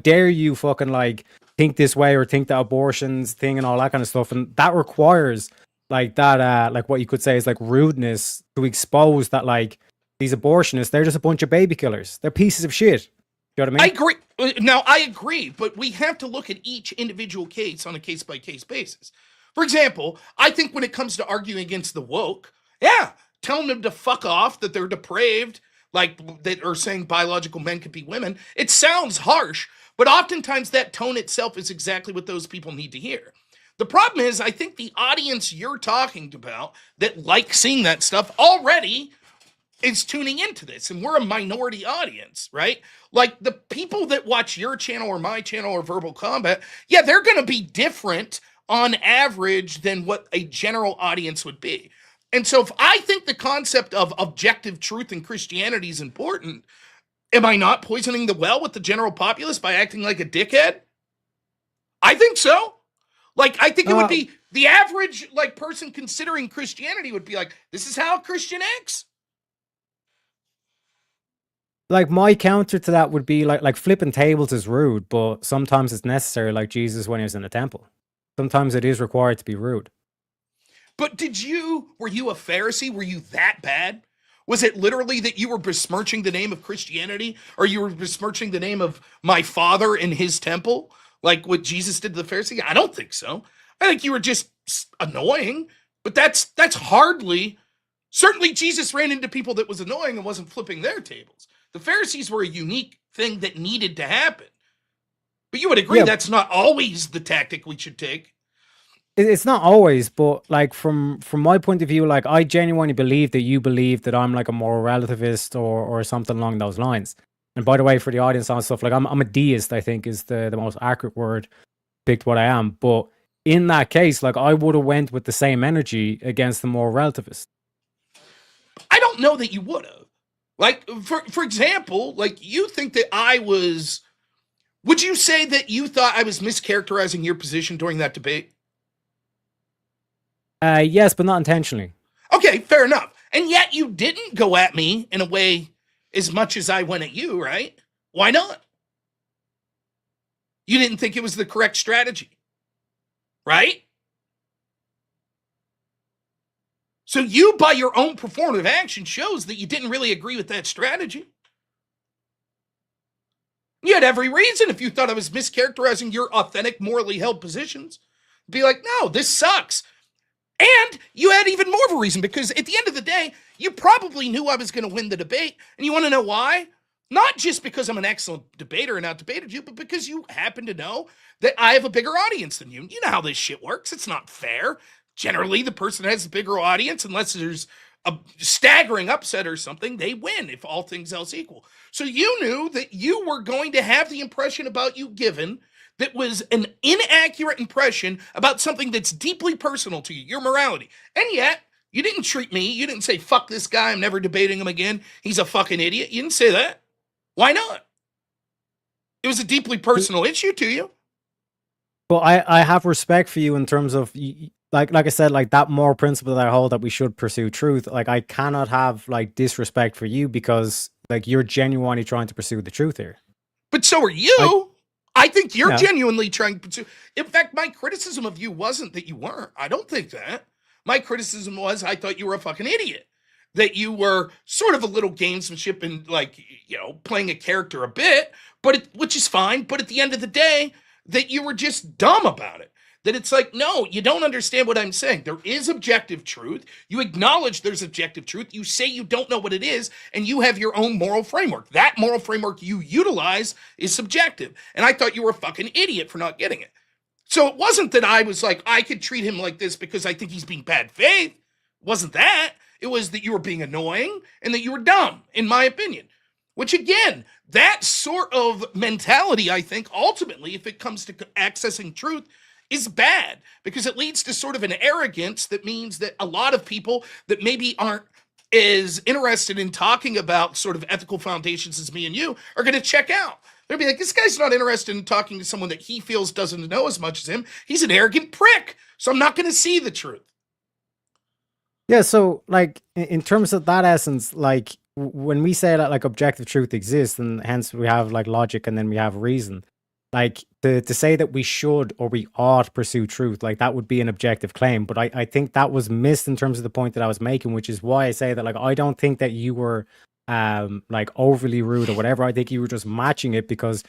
dare you fucking like think this way or think that abortions thing and all that kind of stuff, and that requires like that like what you could say is like rudeness to expose that like these abortionists, they're just a bunch of baby killers. They're pieces of shit. You know what I mean? I agree. Now I agree, but we have to look at each individual case on a case-by-case basis. For example, I think when it comes to arguing against the woke, telling them to fuck off, that they're depraved, like that are saying biological men could be women, it sounds harsh, but oftentimes that tone itself is exactly what those people need to hear. The problem is, I think the audience you're talking about that like seeing that stuff already is tuning into this, and we're a minority audience, right? Like the people that watch your channel or my channel or Verbal Combat, they're going to be different on average than what a general audience would be. And so if I think the concept of objective truth in Christianity is important, am I not poisoning the well with the general populace by acting like a dickhead? I think so. Like, I think it would be the average like person considering Christianity would be like, this is how a Christian acts. Like my counter to that would be like flipping tables is rude, but sometimes it's necessary, like Jesus when he was in the temple. Sometimes it is required to be rude. But were you a Pharisee? Were you that bad? Was it literally that you were besmirching the name of Christianity, or you were besmirching the name of my father in his temple? Like what Jesus did to the Pharisee? I don't think so. I think you were just annoying, but that's hardly. Certainly Jesus ran into people that was annoying and wasn't flipping their tables. The Pharisees were a unique thing that needed to happen. But you would agree that's not always the tactic we should take. It's not always, but like from my point of view, like I genuinely believe that you believe that I'm like a moral relativist or something along those lines. And by the way, for the audience and stuff, like I'm a deist, I think is the most accurate word, picked what I am. But in that case, like I would have went with the same energy against the moral relativist. I don't know that you would have. Like, for example, like you think that I was Would you say that you thought I was mischaracterizing your position during that debate? Yes, but not intentionally. Okay, fair enough. And yet you didn't go at me in a way as much as I went at you, right? Why not? You didn't think it was the correct strategy, right? So you, by your own performative action, shows that you didn't really agree with that strategy. You had every reason, if you thought I was mischaracterizing your authentic, morally held positions, be like, no, this sucks. And you had even more of a reason, because at the end of the day, you probably knew I was going to win the debate. And you want to know why? Not just because I'm an excellent debater and outdebated you, but because you happen to know that I have a bigger audience than you. You know how this shit works. It's not fair. Generally, the person that has a bigger audience, unless there's a staggering upset or something, they win if all things else equal. So you knew that you were going to have the impression about you given that was an inaccurate impression about something that's deeply personal to you, your morality. And yet, you didn't treat me, you didn't say, fuck this guy, I'm never debating him again, he's a fucking idiot. You didn't say that. Why not? It was a deeply personal issue to you. Well, I have respect for you in terms of, like I said, like that moral principle that I hold that we should pursue truth. Like I cannot have like disrespect for you because like you're genuinely trying to pursue the truth here. But so are you. I think you're Yeah. genuinely trying to pursue. In fact, my criticism of you wasn't that you weren't. I don't think that. My criticism was I thought you were a fucking idiot. That you were sort of a little gamesmanship and like, you know, playing a character a bit, but which is fine. But at the end of the day, that you were just dumb about it. That it's like, no, you don't understand what I'm saying. There is objective truth. You acknowledge there's objective truth. You say you don't know what it is, and you have your own moral framework. That moral framework you utilize is subjective. And I thought you were a fucking idiot for not getting it. So it wasn't that I was like, I could treat him like this because I think he's being bad faith. It wasn't that. It was that you were being annoying and that you were dumb, in my opinion. Which again, that sort of mentality, I think, ultimately, if it comes to accessing truth, is bad because it leads to sort of an arrogance that means that a lot of people that maybe aren't as interested in talking about sort of ethical foundations as me and you are going to check out. They'll be like, this guy's not interested in talking to someone that he feels doesn't know as much as him. He's an arrogant prick. So I'm not going to see the truth. Yeah, so like in terms of that essence, like when we say that like objective truth exists and hence we have like logic and then we have reason, like to say that we should or we ought pursue truth, like that would be an objective claim. But I think that was missed in terms of the point that I was making, which is why I say that like I don't think that you were like overly rude or whatever. I think you were just matching it because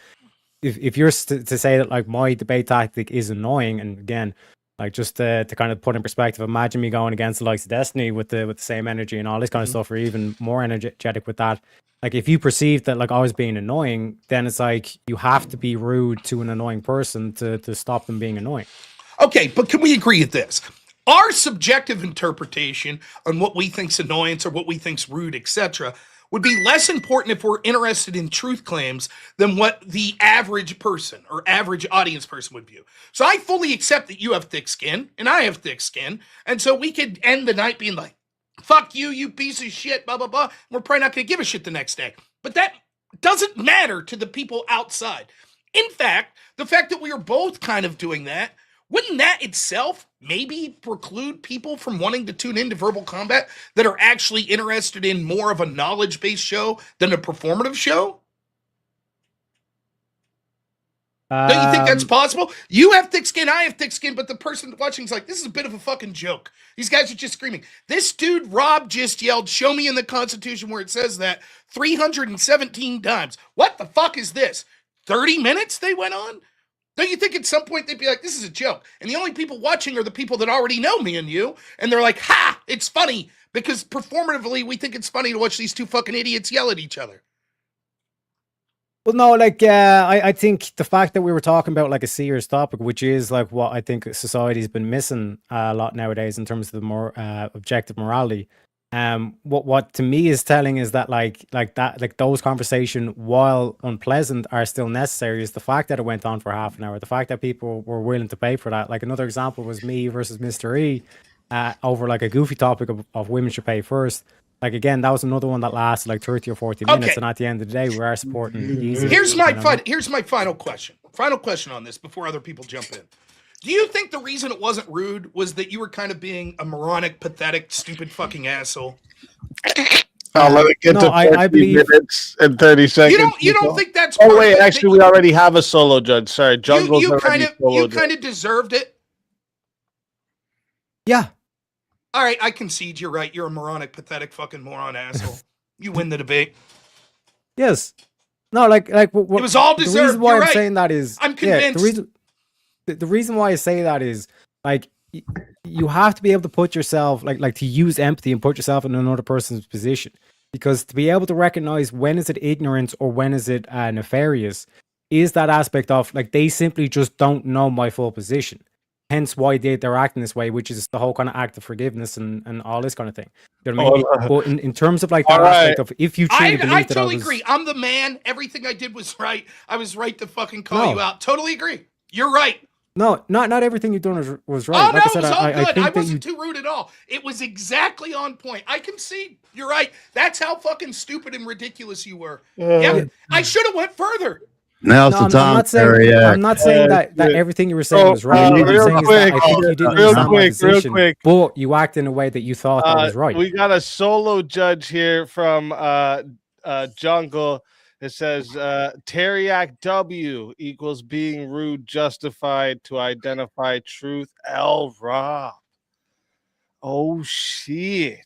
if you're to say that like my debate tactic is annoying, and again, like just to kind of put in perspective, imagine me going against the likes of Destiny with the same energy and all this kind of stuff, or even more energetic with that. Like if you perceive that like I was being annoying, then it's like you have to be rude to an annoying person to stop them being annoying. Okay, but can we agree at this? Our subjective interpretation on what we think's annoyance or what we think's rude, etc., would be less important if we're interested in truth claims than what the average person or average audience person would view. So I fully accept that you have thick skin and I have thick skin. And so we could end the night being like, fuck you, you piece of shit, blah, blah, blah. We're probably not going to give a shit the next day. But that doesn't matter to the people outside. In fact, the fact that we are both kind of doing that, wouldn't that itself maybe preclude people from wanting to tune into Verbal Combat that are actually interested in more of a knowledge-based show than a performative show? Don't you think that's possible? You have thick skin, I have thick skin, but the person watching is like, this is a bit of a fucking joke. These guys are just screaming. This dude, Rob, just yelled, show me in the Constitution where it says that 317 times. What the fuck is this? 30 minutes they went on? Don't you think at some point they'd be like, this is a joke? And the only people watching are the people that already know me and you. And they're like, ha, it's funny. Because performatively, we think it's funny to watch these two fucking idiots yell at each other. Well, no, like, I think the fact that we were talking about like a serious topic, which is like what I think society's been missing a lot nowadays in terms of the more objective morality. What to me is telling is that like those conversations, while unpleasant, are still necessary. Is the fact that it went on for half an hour, the fact that people were willing to pay for that. Like another example was me versus Mr. E over like a goofy topic of women should pay first. Like again, that was another one that lasted like 30 or 40 minutes, and at the end of the day, we are supporting easy. Here's my final question. Final question on this before other people jump in. Do you think the reason it wasn't rude was that you were kind of being a moronic, pathetic, stupid fucking asshole? I'll let it get to 40 minutes and 30 seconds. You don't think that's? Oh wait, actually, we already have a solo judge. Sorry, Jungle's you already solo judge. kind of deserved it. Yeah. All right, I concede. You're right. You're a moronic, pathetic, fucking moron asshole. You win the debate. Yes. No, like what, it was all the deserved. reason why You're I'm right. saying that is I'm convinced. The reason why I say that is like you have to be able to put yourself like to use empathy and put yourself in another person's position, because to be able to recognize when is it ignorance or when is it nefarious is that aspect of like they simply just don't know my full position. Hence why they're acting this way, which is the whole kind of act of forgiveness and all this kind of thing. You know what I mean? But in terms of like that aspect of if you truly believe I that totally agree. I'm the man. Everything I did was right. I was right to fucking call you out. Totally agree. You're right. No, not everything you've done was right. Oh, like no, I said, it was all I good. think I that wasn't too rude at all. It was exactly on point. I concede. You're right. That's how fucking stupid and ridiculous you were. Yeah, I should have went further. Now's the time. I'm not saying that everything you were saying was right. What I'm saying is that I think you didn't understand my position, but you acted in a way that you thought that was right. We got a solo judge here from Jungle. It says Teriak W equals being rude justified to identify truth. L Rob. Oh shit.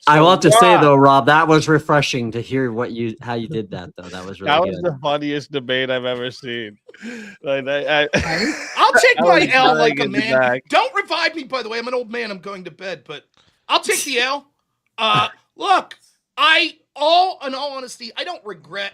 I will have to say though, Rob, that was refreshing to hear how you did that though. That was really that good. was the funniest debate I've ever seen. Like I'll take my L like a man. Don't revive me, by the way. I'm an old man. I'm going to bed, but I'll take the L. Look, in all honesty, I don't regret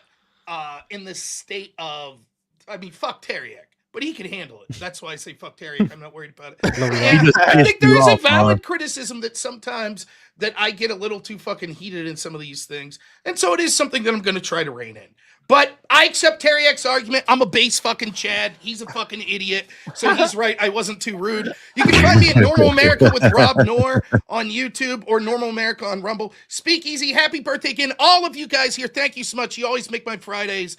in this state of, I mean, fuck Teriak. But he can handle it. That's why I say fuck Teriak. I'm not worried about it. And I think there is a valid criticism that sometimes that I get a little too fucking heated in some of these things. And so it is something that I'm going to try to rein in. But I accept Teriak's argument. I'm a base fucking Chad. He's a fucking idiot. So he's right. I wasn't too rude. You can find me at Normal America with Rob Noor on YouTube or Normal America on Rumble. Speakeasy, happy birthday again. All of you guys here, thank you so much. You always make my Fridays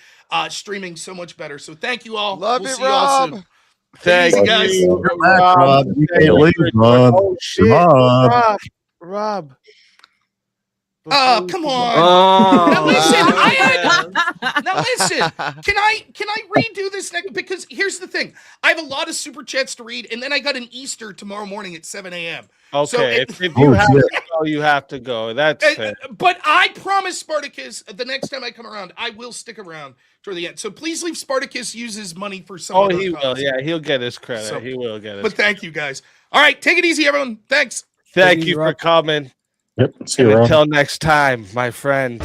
streaming so much better. So thank you all. Love we'll it, see you all soon. Thank you, guys. Rob. You can't leave, Rob. Oh shit, Rob. Oh, come on. Now listen, can I redo this next? Because here's the thing. I have a lot of super chats to read, and then I got an Easter tomorrow morning at 7 a.m. Okay, So if you have to go, you have to go. That's fair. But I promise, Spartacus, the next time I come around, I will stick around for the end. So please leave Spartacus use his money for some other he cause. will. Yeah, he'll get his credit. So, he will get it. But thank you, guys. All right, take it easy, everyone. Thanks. Thank you for coming. Yep. See And you, Rob. until next time, my friend.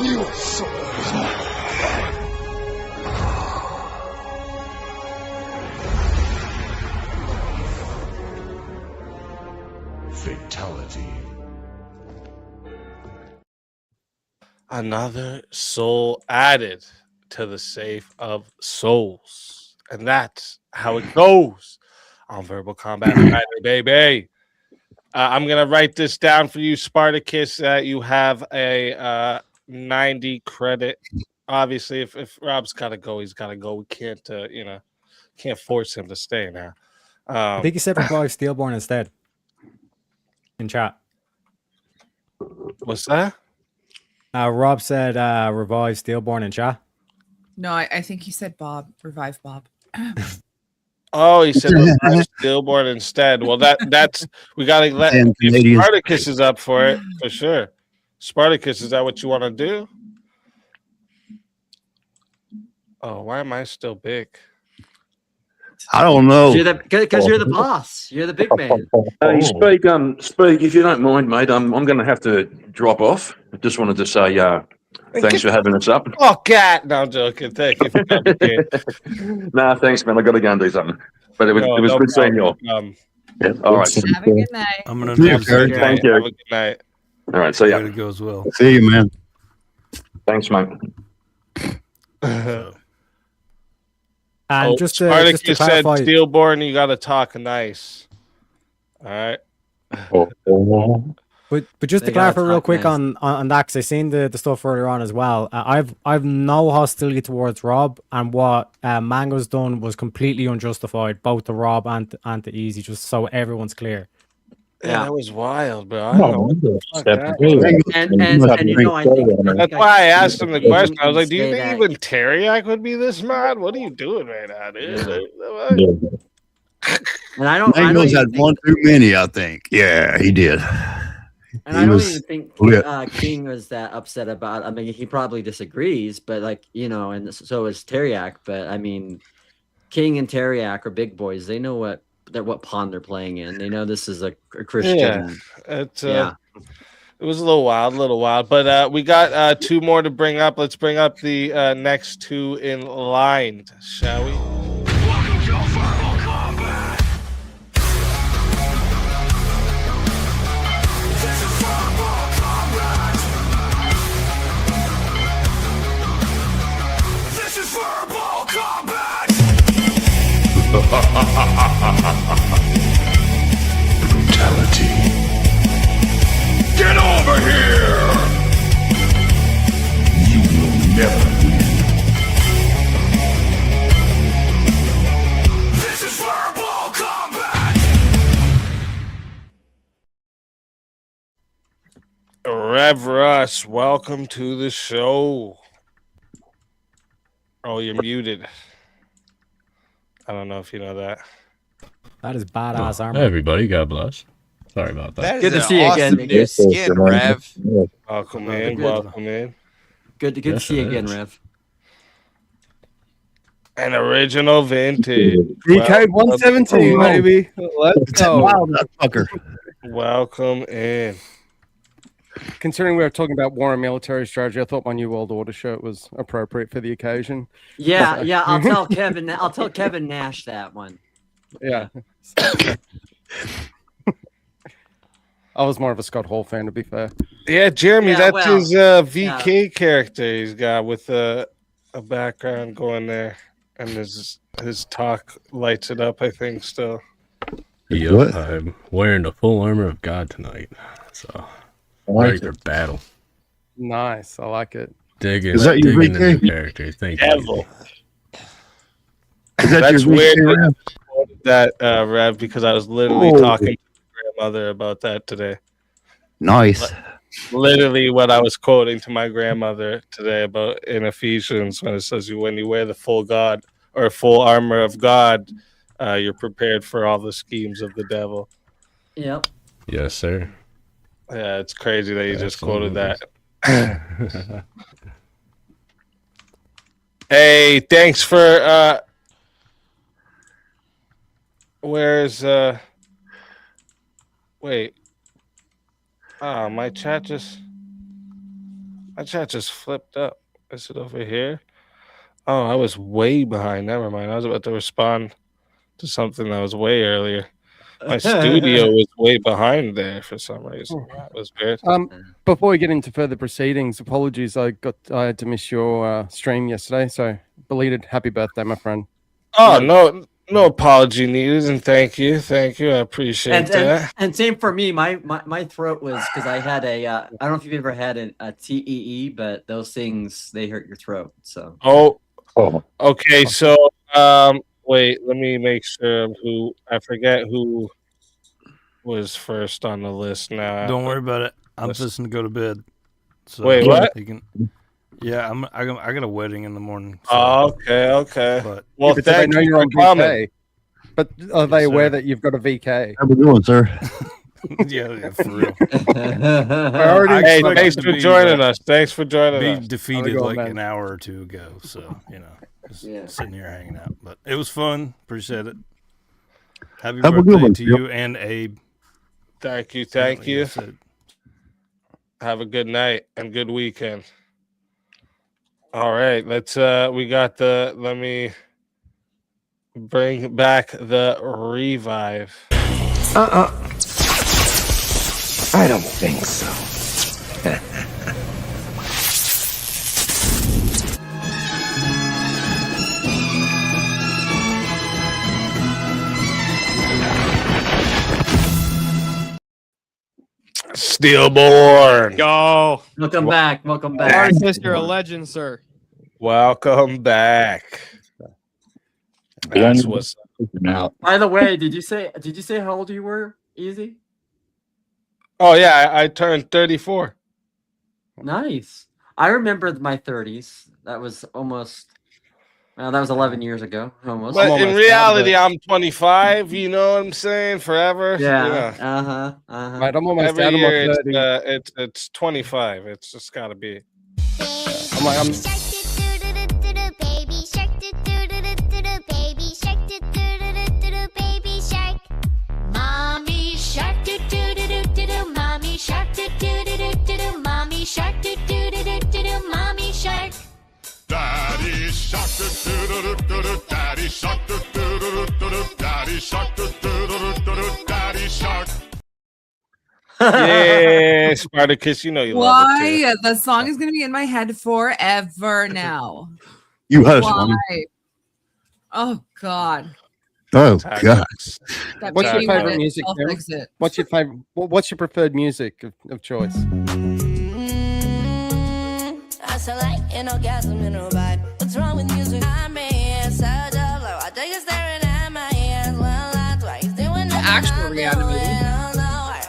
You are so fatality. Another soul added to the safe of souls. And that's how it goes on Verbal Combat Friday, baby. I'm going to write this down for you, Spartacus. You have a 90 credit. Obviously, if Rob's got to go, he's got to go. We can't, can't force him to stay now. I think he said revive Steelborn instead. In chat. What's that? Rob said revive Steelborn in chat. No, I think he said Bob. Revive Bob. Oh, he said revive Steelborn instead. Well, that's we gotta let if Spartacus is up for it for sure. Spartacus, is that what you want to do? Oh, why am I still big? I don't know. Because you're the boss. You're the big man. Hey, Speak, if you don't mind, mate, I'm going to have to drop off. I just wanted to say thanks for having us up. Oh, cat. No, I'm joking. Thank you for coming. Nah, thanks, man. I got to go and do something. But it was good seeing you all. Yeah, all right. Have a good night. I'm gonna Thank you. Have a good night. All right, see ya. Way to go as well. See you, man. Thanks, mate. And just to Spartacus said, clarify, Steelborn, you got to talk nice. All right. But just to They gotta clarify real talk quick nice. on that, because I seen the stuff earlier on as well. I've no hostility towards Rob, and what Mango's done was completely unjustified, both to Rob and to Easy, just so everyone's clear. Yeah, that was wild, bro. I don't know what the fuck that was. That's why I asked him the question. I was like, "Do you think even Teriak would be this mad? What are you doing right now, dude?" And I don't Mango's even had think- one too many, I think. Yeah, he did. And He I don't was even think lit. King was that upset about. I mean, he probably disagrees, but like and so is Teriak. But I mean, King and Teriak are big boys. They know what pond they're playing in. They know this is a Christian. Yeah, it's yeah. It was a little wild, but we got two more to bring up. Let's bring up the next two in line, shall we? Brutality. Get over here! You will never win. This is verbal combat! Rev Russ, welcome to the show. Oh, you're muted. I don't know if you know that. That is badass Hey, armor. everybody, God bless. Sorry about that. That is awesome new skin, Rev. Welcome in, welcome in. Good to see you again, Rev. An original vintage. DK 117, baby. Let's go. Wow, that fucker. Welcome in. Considering we were talking about war and military strategy, I thought my New World Order shirt was appropriate for the occasion. Yeah, yeah. I'll tell Kevin. I'll tell Kevin Nash that one. Yeah. I was more of a Scott Hall fan, to be fair. Yeah, Jeremy, Yeah, that's well, his VK character he's got with a background going there. And his talk lights it up, I think, still. Yep, I'm wearing the full armor of God tonight. So, ready for battle. Nice. I like it. Digging, Is that your digging VK? into characters. Thank Devil. Is that That's your weird VK, Rev? that Rev, because I was literally Oh. talking to my grandmother about that today. Nice. Literally what I was quoting to my grandmother today about in Ephesians when it says when you wear the full God or full armor of God, you're prepared for all the schemes of the devil. Yep. Yes, sir. Yeah, it's crazy that you just quoted that. Hey, thanks for where's wait. Oh, my chat just flipped up. Is it over here? Oh, I was way behind. Never mind. I was about to respond to something that was way earlier. My studio was way behind there for some reason. That was weird. Before we get into further proceedings, apologies. I had to miss your stream yesterday, so belated happy birthday, my friend. Oh, no apology needed, and thank you. I appreciate that. And same for me. My throat was because I had a. I don't know if you've ever had a TEE, but those things they hurt your throat. So. Oh. Okay, so wait, let me make sure who I forget who was first on the list now. Don't worry about it. I'm just to go to bed. So Wait, what? Yeah, I got a wedding in the morning. So. Oh, okay. But, Well, but do they thank know you you're for on coming. VK? But are they aware that you've got a VK? How we doing, sir? yeah, for real. Hey, thanks for joining us. Thanks for joining us. Be defeated like an hour or two ago, so just sitting here hanging out. But it was fun. Appreciate it. Happy Have a good birthday one, to Phil. you and Abe. Thank you. Like I said. Have a good night and good weekend. All right, let's let me bring back the revive. I don't think so. Stillborn. Go. Welcome back. Welcome back. Artist, you're a legend, sir. Welcome back. That's what's out. By the way, did you say how old you were? Easy. Oh yeah, I turned 34. Nice. I remember my 30s. That was almost. Well, that was 11 years ago. Almost. But in reality, I'm 25. You know what I'm saying? Forever. Yeah. Mate, I'm almost Every out of my year 30s. it's 25. It's just got to be. I'm like, I'm. Mommy shark do do do do do do. Mommy shark do do do do do do. Mommy shark do do do do do do. Mommy shark. Daddy shark do do do do do. Daddy shark do do do do do. Daddy shark do do do do do. Daddy shark. Yeah, Spartacus, you know you love it too. Why? The song is going to be in my head forever now. You hush, Why? Mommy. Oh, God. Oh God. That What's your baby favorite minute, music? I'll Kim? fix it. What's your favorite? What's your preferred music of choice? I sound like an orgasm in a ride. What's wrong with music? I mean, such a flow. I take a staring at my hands. Well, I twice doing the actual reanimated.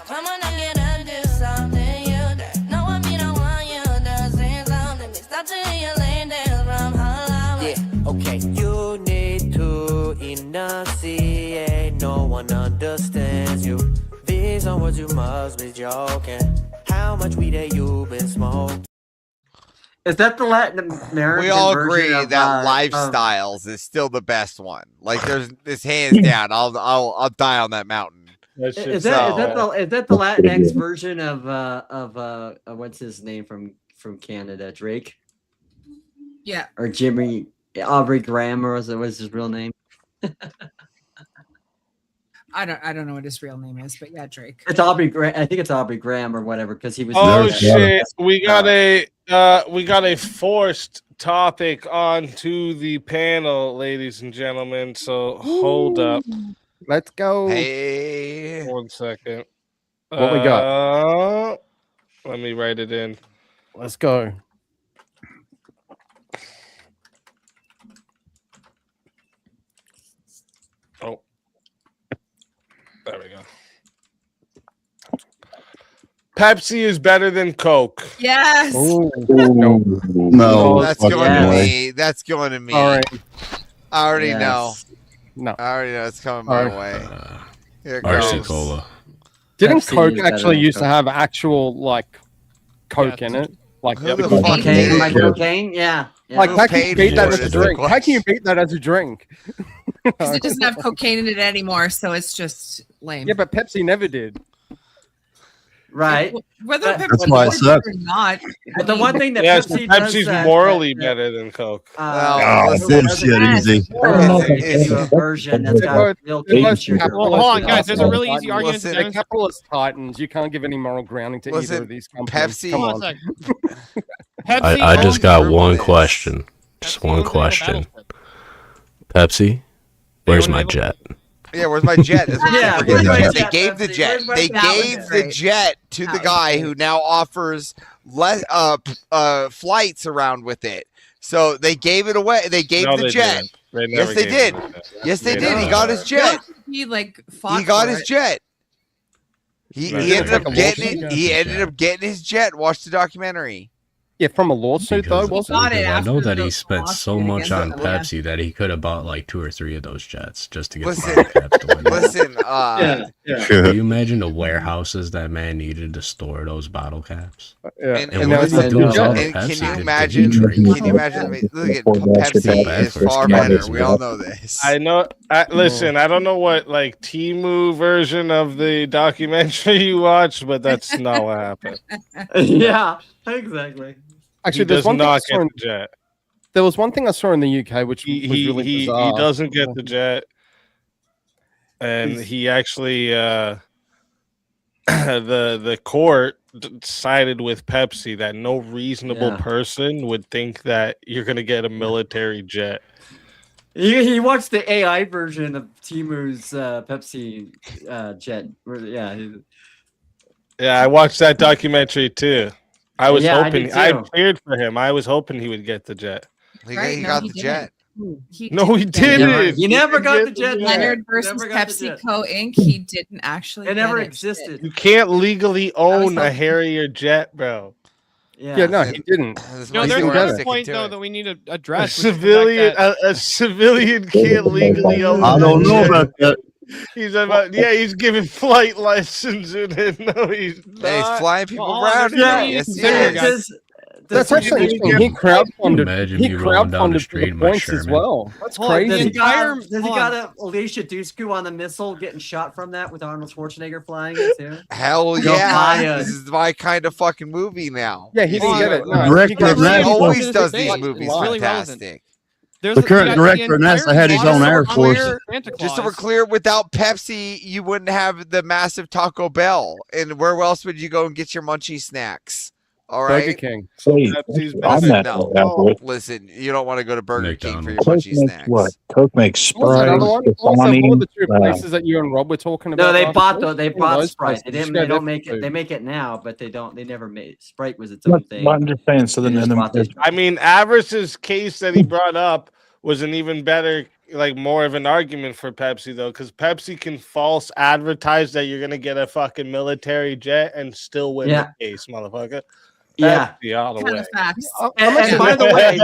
Come on, I get up, do something you do. No one me don't want you to say something. Me stop to hear you laying down from Hollywood. Yeah, okay. You need to enunciate. No one understands you. These are words you must be joking. How much weed have you been smoking? Is that the Latin American? We all version agree of, that Lifestyles is still the best one. Like, there's this hands down. I'll die on that mountain. Is that the Latinx version of what's his name from Canada? Drake Yeah. or Jimmy Aubrey Graham, or was his real name? I don't know what his real name is, but yeah, Drake. It's Aubrey Graham. I think it's Aubrey Graham or whatever, because he was. Oh shit! We got a forced topic onto the panel, ladies and gentlemen. So hold up. Let's go. Hey. 1 second. What we got? Let me write it in. Let's go. Oh. There we go. Pepsi is better than Coke. Yes. No. That's going to me. That's going to me. All right. I already Yes. know. No. I already know it's coming my All way. Here it RC goes. Cola. Didn't Pepsi Coke is better actually than used to Coke. have actual like Coke in it? Like Who the the fuck Cocaine, did like it? cocaine, yeah. Like Who how can you paid beat for that it as a is the drink? How can you question. beat that as a drink? Because it doesn't have cocaine in it anymore, so it's just lame. Yeah, but Pepsi never did. Right. Whether But- That's why it Pepsi sucks. or not. But the one thing that Yes, Pepsi Pepsi's does morally better than Coke. Well, Oh, listen, bullshit, easy. Give you a version that's got real cane sugar. Well, hold on, guys. There's a really easy argument to Listen, The demonstrate. capitalist titans. You can't give any moral grounding to either Listen, of these companies. Pepsi- Come Hold on. on a sec. Pepsi I just owns- got one this. question. Just Pepsi one owns the naval question. battleship. Pepsi, where's own my naval- jet? Yeah, where's my jet? That's what Yeah, people where's forget. my They jet, gave the Pepsi? jet. Where's my They jet? gave was the great. jet to That the was guy great. who now offers less flights around with it. So they gave it away. They gave No, the they jet. didn't. They Yes, never they gave did. him that. Yes, they did. He never got did. his jet. He like fought He got for his it. jet. He Right. ended Like up a getting lawsuit? it. He ended up getting his jet. Watch the documentary. Yeah, from a lawsuit though, Because, wasn't got it? it because I know after that he the spent so lawsuit much against on them, yeah. Pepsi that he could have bought like 2 or 3 of those jets just to get Listen, the bottle caps to win. Listen, Can you imagine the warehouses that man needed to store those bottle caps? Yeah. and, And and what listen, did he do with all the and Pepsi? can you Did he imagine? drink Can it? you imagine? Look at Feel Pepsi bad is for his far kidneys, better. We man. all know this. I know. Listen, I don't know what like Temu version of the documentary you watched, but that's not what happened. Yeah, exactly. Actually, He there's does one thing I not saw get in, the jet. there was one thing I saw in the UK which was really He bizarre. doesn't get the jet, and He's- he actually the court sided with Pepsi that no reasonable Yeah. person would think that you're gonna get a military jet. He watched the AI version of Timu's Pepsi jet. Yeah. Yeah, I watched that documentary too. I was Yeah, I hoping did I too. cheered for him. I was hoping he would get the jet. He, Right? he No, got he the didn't. jet. No, he didn't get it. didn't. You never He got didn't the get jet. Leonard Never versus got the jet. PepsiCo Inc. He didn't actually. It never get it. existed. You can't legally own a hoping- Harrier jet, bro. Yeah, no, he didn't. No, He there's didn't get another it. point though that we need to A address. which is the fact civilian, that- a civilian can't legally own. I a don't know jet. about that. He's about, yeah, he's giving flight lessons and then no, he's not. Hey, he's flying people Well, around. there's here. no need Yes, to he consider it, is. guys. That's actually interesting. He crowdfunded. Imagine He me rolling down the crowdfunded for street the in my points as Sherman. well. That's Hold on, crazy. Does he entire- got, does he hold got a Alicia Dushku on the missile getting shot from that with Arnold Schwarzenegger flying it too? Hell You're yeah! fired. This is my kind of fucking movie now. Yeah, he didn't get it. No, Director he got of it. He NASA. always does It's these movies really relevant. fantastic. There's The a- current yeah, director of NASA entire had his own modern Air Force. warfare Santa Just so we're Claus. clear, without Pepsi, you wouldn't have the massive Taco Bell. And where else would you go and get your munchie snacks? All Burger right. King. Pepsi's Listen, better. no. Listen, you don't want to go to Burger King for your Coke munchie makes snacks. what? Coke makes What was Sprite, another one? Also, Stefani, what were the two uh, places that you and Rob were talking about? No, they last bought week? they One of bought those Sprite. places. They didn't. Describe They don't that make it. food. They make it now, but they don't. They never made Sprite was its own But thing. I'm just saying. So They then, just bought this. I mean, Avarice's case that he brought up was an even better, like more of an argument for Pepsi though, because Pepsi can false advertise that you're gonna get a fucking military jet and still win Yeah. the case, motherfucker. Yeah. Pepsi all the Kind way. of facts. And by the way,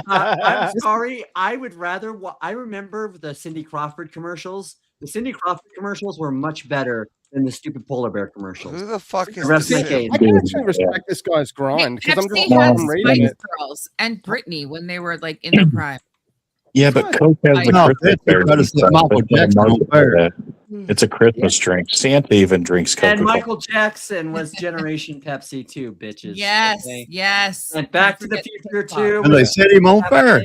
I'm sorry. I would rather. I remember the Cindy Crawford commercials. The Cindy Crawford commercials were much better than the stupid polar bear commercials. Who the fuck is The rest this? of the decade. I can actually respect this guy's grind because I'm just Pepsi had reading Spice it. Girls and Britney when they were like in their prime. Yeah, but Coke has the No, Christmas they berry. try to say Michael Jackson over It's a Christmas drink. Santa even drinks Coca-Cola. And Michael Jackson was Generation Pepsi too, bitches. Yes, Okay? yes. And Back to Don't the forget Future Tupac. too. And they set him on fire.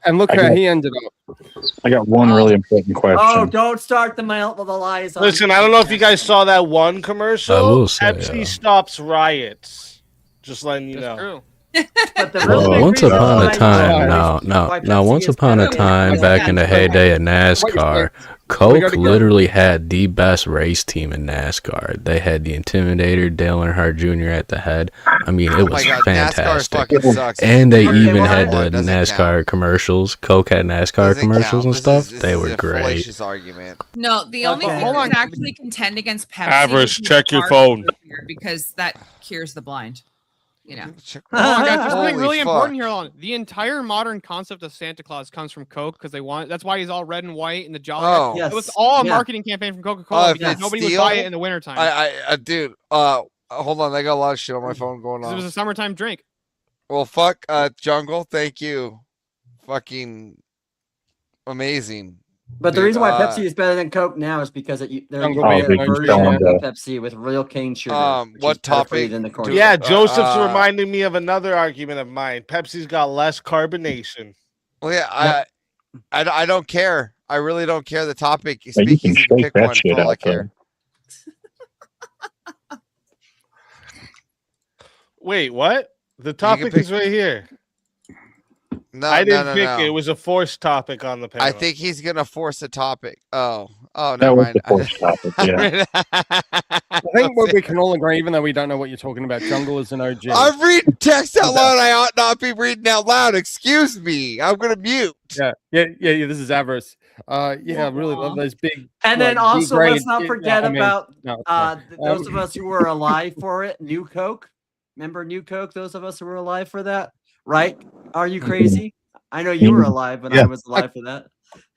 And look I how got- he ended up. I got one really important Oh, question. don't start the lies. On Listen, I don't know if you guys saw that one commercial. I will say, Pepsi stops riots. Just letting you know. True. But the Well, really once big reason upon a why- time, why now, Pepsi once is upon a better time, than back in the heyday of Wait, NASCAR, we Coke gotta go. literally had the best race team in NASCAR. They had the Intimidator, Dale Earnhardt Jr. at the head. I mean, it Oh was my God, NASCAR fantastic. fucking sucks. And they Okay, even well, had well, the it doesn't NASCAR count. commercials. Coke had NASCAR Doesn't commercials count. and This stuff. is They a were great. fallacious argument. No, the only Okay. thing Hold that on. can actually contend against Pepsi Avarice, would be check your hard phone. beer, because that cures the blind. You know. Oh my God, there's something Holy really fuck. important here. On the entire modern concept of Santa Claus comes from Coke because they want. That's why he's all red and white and the jolly. Oh. It was Yes. all a Yeah. marketing campaign from Coca-Cola if because it's nobody would steel, buy it in the wintertime. Dude, hold on. I got a lot of shit on my phone going 'Cause it was on. a summertime drink. Well, fuck, Jungle. Thank you. Fucking amazing. But the Dude, reason why Pepsi is better than Coke now is because they're Jungle making Beer, a version Jungle of Beer. Pepsi with real cane sugar. which what is better for you topic than the corn do- Yeah, syrup. Joseph's reminding me of another argument of mine. Pepsi's got less carbonation. Well, yeah, I don't care. I really don't care the topic. Yeah, you can Speakeasy, shake pick that one shit for all I out, though. care. Wait, what? The topic pick- is right here. No, I didn't no, pick no. it. It was a forced topic on the panel. I think he's gonna force a topic. Oh, That never was mind. the forced topic, yeah. I think what we can all agree, even though we don't know what you're talking about, Jungle is an OG. I'm reading text out loud. I ought not be reading out loud. Excuse me. I'm gonna mute. Yeah. This is Avarice. I really love those big. And then like, also, degraded- let's not forget I mean, about no, it's fine. those of us who were alive for it. New Coke, remember New Coke? Those of us who were alive for that, right? Are you crazy? I know you were alive, but I was alive for that.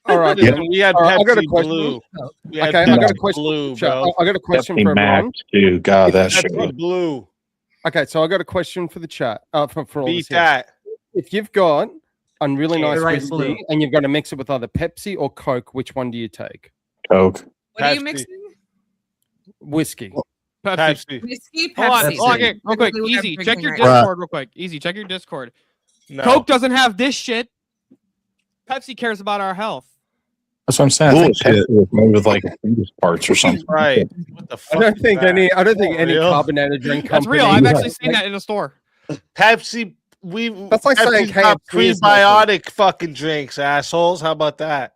All right, Listen, then. we had I got a Pepsi question. Blue. We had Okay, I got a Pepsi question. Blue, Sure, bro. I got a question Pepsi for everyone. Max, dude. God, that shit was Pepsi Blue. Okay, so I got a question for the chat. For all Beat this here. that. If you've got a really nice right, whiskey blue. and you've got to mix it with either Pepsi or Coke, which one do you take? Coke. What are you Pepsi. mixing? Whiskey. Pepsi. Whiskey, Hold on, Pepsi. hold on, okay, real quick, Literally what I'm easy. Check drinking your right now. Discord real quick. Easy, check your Discord. No. Coke doesn't have this shit. Pepsi cares about our health. That's what I'm saying. I think Bullshit. Pepsi was made with like fetus parts or something. Right. What the I fuck? don't is think that? any Real? carbonated drink That's company. real. I've actually seen that in a store. Pepsi. That's like saying Pepsi's got KFC is prebiotic fucking drinks, assholes. How about that?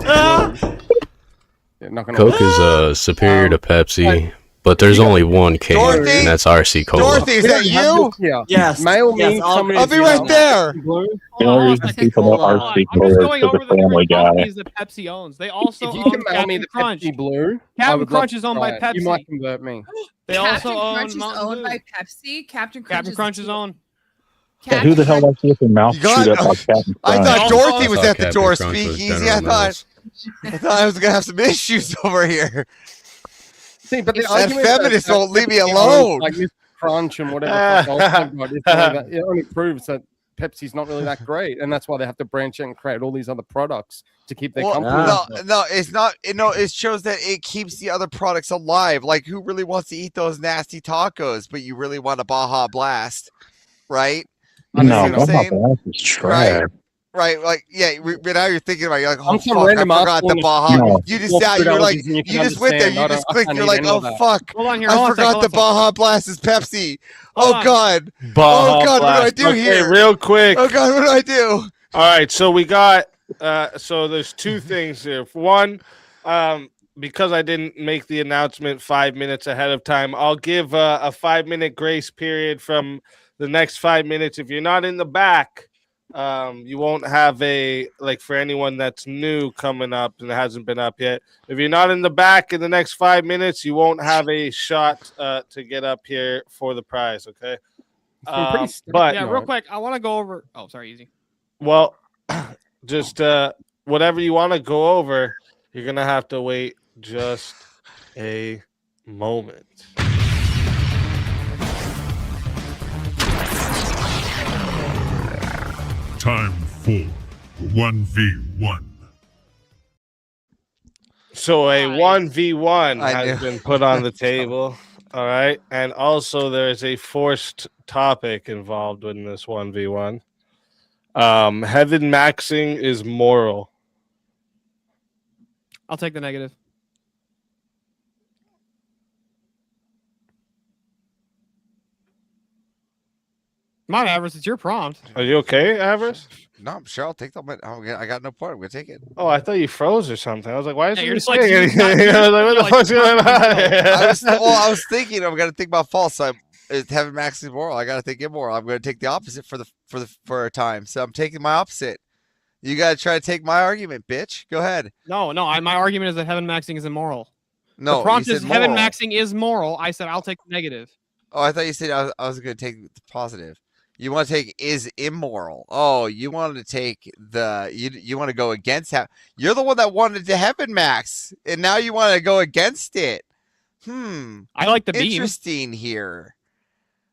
Yeah, not gonna Coke is superior to Pepsi. But there's only one king, Dorothy? and that's RC Cola. Dorothy, is that you? Yeah. Yes. Male yes, means I'll somebody I'll who's be right there. blue. The only reason people know Cola. RC I'm Cola just is going because over the the Family three Guy. companies that Pepsi owns. They also If you own can mail me Captain the Crunch. Pepsi Blue, I Captain would Crunch love is to owned try by it. You might Pepsi. convert me. They Captain also Crunch own is Mountain owned Dew. by Pepsi. Captain Crunch Captain Crunch is owned. Yeah, who the hell wants to get their mouth You got- chewed up by Captain I Crunch? thought Dorothy was thought at the Captain door Crunch was speakeasy. General I Mills. thought I was gonna have some issues over here. See, but the That argument feminist that won't leave me Pepsi owns, alone. Like Mr. Crunch and whatever the fuck else they've got, it's only that, it only proves that Pepsi's not really that great, and that's why they have to branch out and create all these other products to keep their company. No, it's not. It shows that it keeps the other products alive. Like, who really wants to eat those nasty tacos? But you really want a Baja Blast, right? No, You know what I'm Baja saying? Blast is trash. Right, like but now you're thinking about it, you're like, oh I'm some fuck, I random forgot asshole the in the Baja. No. You just sat, you're like, you just went there, you just clicked, you're like, oh fuck, Hold on here. I hold on a forgot second, the hold on a Baja Blast is Pepsi. Hold Oh on. god, Baja oh god, Blast. what do I do Okay, here? real quick. Oh god, what do I do? All right, so we got so there's two things here. One, because I didn't make the announcement 5 minutes ahead of time, I'll give a 5 minute grace period from the next 5 minutes. If you're not in the back, you won't have a, like, for anyone that's new coming up and hasn't been up yet. If you're not in the back in the next 5 minutes, you won't have a shot to get up here for the prize. Okay. But yeah, real quick, I want to go over. Oh, sorry, easy. well, just whatever you want to go over, you're gonna have to wait just a moment. Time for 1v1. So a 1v1 I has knew. been put on the table. All right, and also there is a forced topic involved in this 1v1. Heaven maxing is moral. I'll take the negative. Come on, Avarice, it's your prompt. Are you okay, Avarice? No, I'm sure I'll take them. I got no point. I'm gonna take it. Oh, I thought you froze or something. I was like, why is Yeah, he you're just saying like, anything? I was like, what the fuck's going on? I was thinking I'm gonna think about false. So having max is moral. I gotta think immoral. I'm gonna take the opposite for a time. So I'm taking my opposite. You gotta try to take my argument, bitch. Go ahead. No, my argument is that heaven maxing is immoral. No, the prompt you is said heaven moral. maxing is moral. I said I'll take the negative. Oh, I thought you said I was gonna take the positive. You want to take is immoral. Oh, you wanted to take you want to go against you're the one that wanted to heaven max, and now you want to go against it. I like the meme. Interesting here.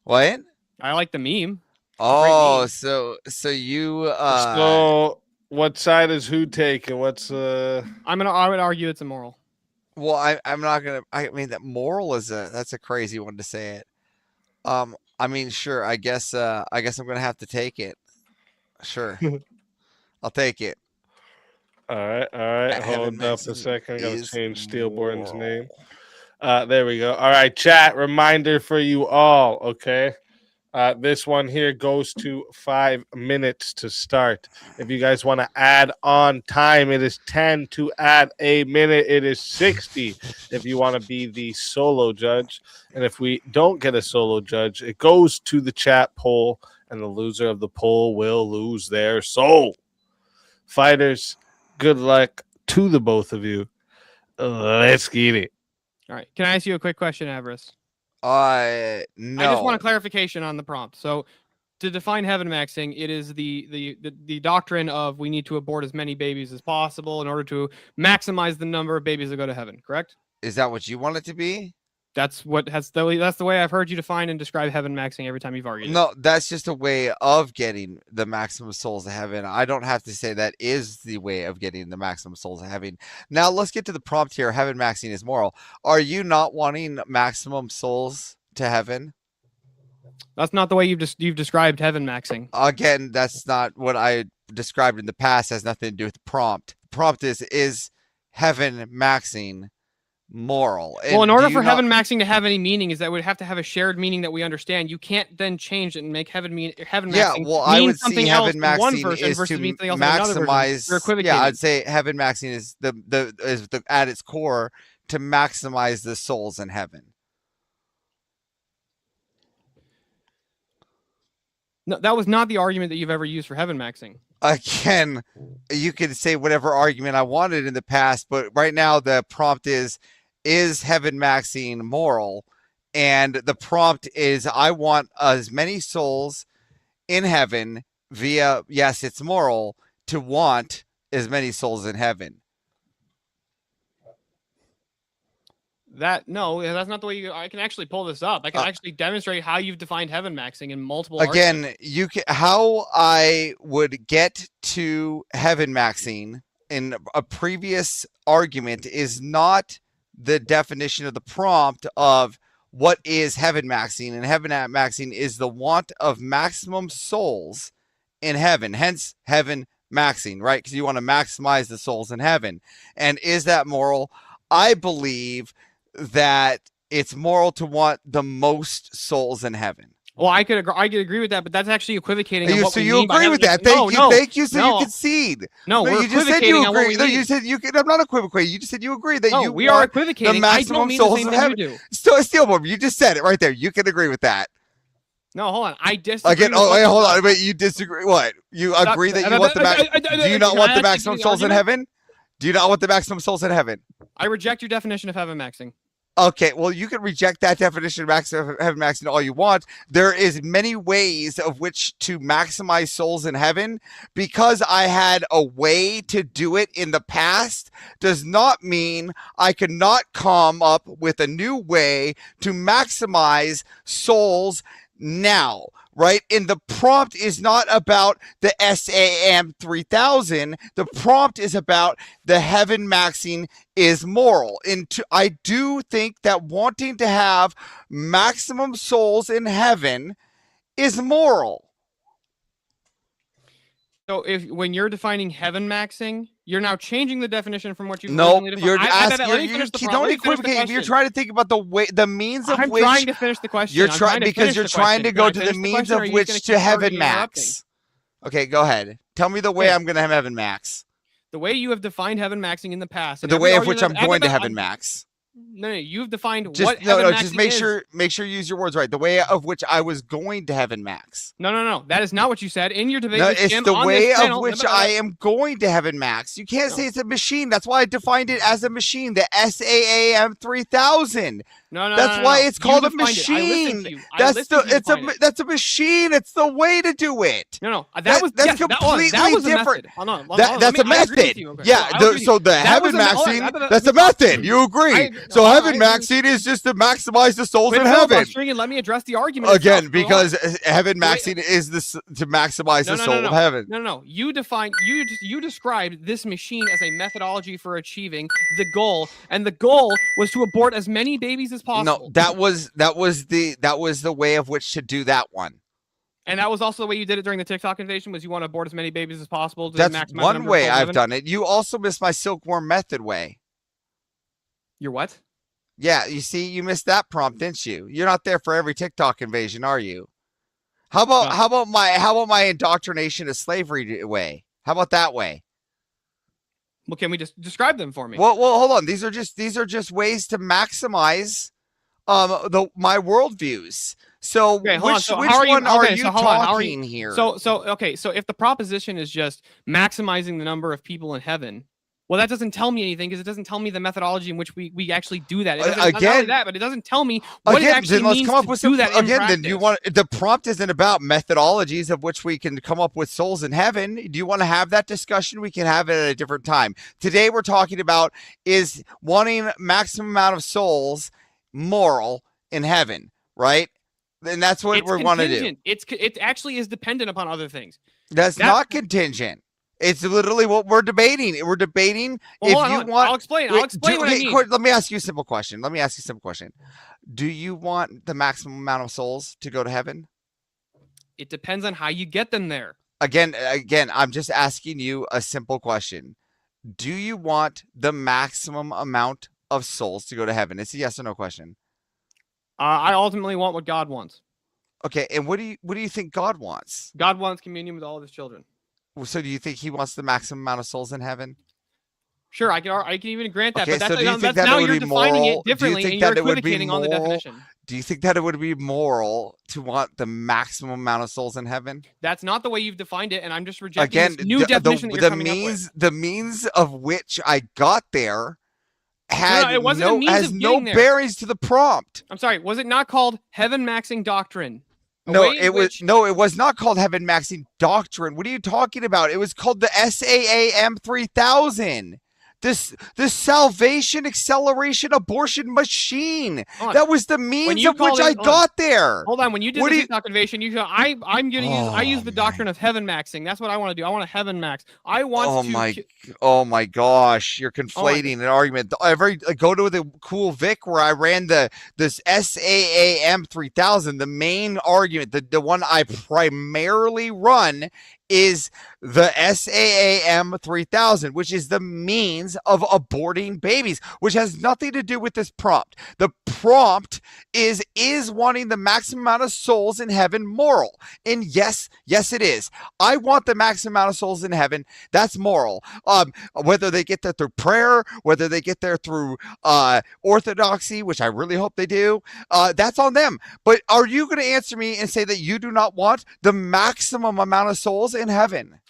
What? I like the meme. Oh, so you so what side is who taking? What's I would argue it's immoral. Well, I'm not gonna. I mean, that moral is that's a crazy one to say it. I mean, sure. I guess I'm gonna have to take it. Sure, I'll take it. All right. Hold up a second. I gotta change Steelborn's name. There we go. All right, chat. Reminder for you all. Okay. This one here goes to 5 minutes to start. If you guys want to add on time, it is 10 to add a minute. It is 60 if you want to be the solo judge. And if we don't get a solo judge, it goes to the chat poll, and the loser of the poll will lose their soul. Fighters, good luck to the both of you. Let's get it. All right. Can I ask you a quick question, Avarice? No. I just want a clarification on the prompt. So, to define heaven maxing, it is the doctrine of we need to abort as many babies as possible in order to maximize the number of babies that go to heaven. Correct? Is that what you want it to be? That's the way I've heard you define and describe heaven maxing every time you've argued. No, that's just a way of getting the maximum souls to heaven. I don't have to say that is the way of getting the maximum souls to heaven. Now let's get to the prompt here. Heaven maxing is moral. Are you not wanting maximum souls to heaven? That's not the way you've described heaven maxing. Again, that's not what I described in the past. It has nothing to do with the prompt. The prompt is heaven maxing moral? Well, in order for heaven maxing to have any meaning, is that would have to have a shared meaning that we understand. You can't then change it and make heaven maxing. Yeah, well, I would something see else heaven in one maxing version is versus to mean something else in another version. maximize. You're equivocating. Yeah, I'd say heaven maxing is the at its core to maximize the souls in heaven. No, that was not the argument that you've ever used for heaven maxing. Again, you can say whatever argument I wanted in the past, but right now the prompt is heaven maxing moral? And the prompt is, I want as many souls in heaven via, yes, it's moral to want as many souls in heaven. That's not the way I can actually pull this up. I can actually demonstrate how you've defined heaven maxing in multiple Again, arguments. how I would get to heaven maxing in a previous argument is not the definition of the prompt of what is heaven maxing, and heaven maxing is the want of maximum souls in heaven, hence heaven maxing, right? Because you want to maximize the souls in heaven. And is that moral? I believe that it's moral to want the most souls in heaven. Well, I could agree with that, but that's actually equivocating. On what So we you mean by agree with heaven that? maxing. Thank you. So you concede. No, we're you just said you equivocating on what agree. we No, mean. you said you could. I'm not equivocating. You just said you agree that you we are want equivocating. the maximum I don't mean souls the same in thing heaven. you do. Steelbomb, you just said it right there. You can agree with that. No, hold on. I disagree. Again, hold on. Wait, you disagree? What? You agree that you want the do you not want the maximum souls in heaven? Do you not want the maximum souls in heaven? I reject your definition of heaven maxing. Okay, well, you can reject that definition of heaven maxing all you want. There is many ways of which to maximize souls in heaven. Because I had a way to do it in the past does not mean I cannot come up with a new way to maximize souls now. Right? And the prompt is not about the SAM 3000. The prompt is about the heaven maxing is moral. And I do think that wanting to have maximum souls in heaven is moral. So when you're defining heaven maxing, you're now changing the definition from what you've No, originally defined. you're asking. You don't equivocate. You're trying to think about the means of I'm which. trying to finish the question. You're trying because you're trying to go to the means of which to heaven max. Okay, go ahead. Tell me the way I'm going to have heaven max. The way you have defined heaven maxing in the past. The way of which I'm going to heaven max. No, you've defined just, what heaven maxing just make sure you use your words right. The way of which I was going to heaven max. No. That is not what you said in your debate. No, with it's Jim the on way this of channel. which I am going to heaven max. You can't say it's a machine. That's why I defined it as a machine. The SAAM 3000. No. That's why it's called a machine. That's a machine. It's the way to do it. No. That's completely different. That's a method. Yeah. So the heaven maxing. That's a method. You agree? So heaven maxing is just to maximize the souls in heaven. And let me address the argument again, because heaven maxing is this to maximize the soul of heaven. No. You described this machine as a methodology for achieving the goal, and the goal was to abort as many babies as possible. No, that was the way of which to do that one. And that was also the way you did it during the TikTok invasion. Was you want to abort as many babies as possible? That's one way I've done it. You also missed my silkworm method way. Your what? Yeah, you see, you missed that prompt, didn't you? You're not there for every TikTok invasion, are you? How about my indoctrination of slavery way? How about that way? Well, can we just describe them for me? Well, hold on. These are just ways to maximize my worldviews. So which one are you talking here? So if the proposition is just maximizing the number of people in heaven, well, that doesn't tell me anything because it doesn't tell me the methodology in which we actually do that. It doesn't, not only that, but it doesn't tell me what it actually means to do that in practice. Then the prompt isn't about methodologies of which we can come up with souls in heaven. Do you want to have that discussion? We can have it at a different time. Today we're talking about is wanting maximum amount of souls moral in heaven, right? And that's what we want to do. It actually is dependent upon other things. That's not contingent. It's literally what we're debating. We're debating if you want. I'll explain what I mean. Let me ask you a simple question. Do you want the maximum amount of souls to go to heaven? It depends on how you get them there. Again, I'm just asking you a simple question. Do you want the maximum amount of souls to go to heaven? It's a yes or no question. I ultimately want what God wants. Okay, and what do you think God wants? God wants communion with all of his children. So do you think he wants the maximum amount of souls in heaven? Sure, I can even grant that. Okay, but so do you think that's that now it would you're be defining moral? it differently, Do you and think you're that it would be equivocating on the moral? definition. Do you think that it would be moral to want the maximum amount of souls in heaven? That's not the way you've defined it, and I'm just rejecting Again, this new definition that you're coming up with. the means of which I got there had it wasn't a means has of no getting there. bearings to the prompt. I'm sorry. Was it not called heaven maxing doctrine? No, it was not called heaven maxing doctrine. What are you talking about? It was called the SAAM 3000. The salvation acceleration abortion machine. That was the means of which I got there. Hold on. When you did the TikTok invasion, you go, I'm gonna use I use the doctrine of heaven maxing. That's what I want to do. I want a heaven max. I want Oh my gosh, you're conflating an argument. Go to the Cool Vic where I ran this SAAM 3000. The main argument, the one I primarily run, is the SAAM 3000, which is the means of aborting babies, which has nothing to do with this prompt. The prompt is wanting the maximum amount of souls in heaven moral? And yes, it is. I want the maximum amount of souls in heaven. That's moral. Whether they get there through prayer, whether they get there through orthodoxy, which I really hope they do, that's on them. But are you going to answer me and say that you do not want the maximum amount of souls in heaven?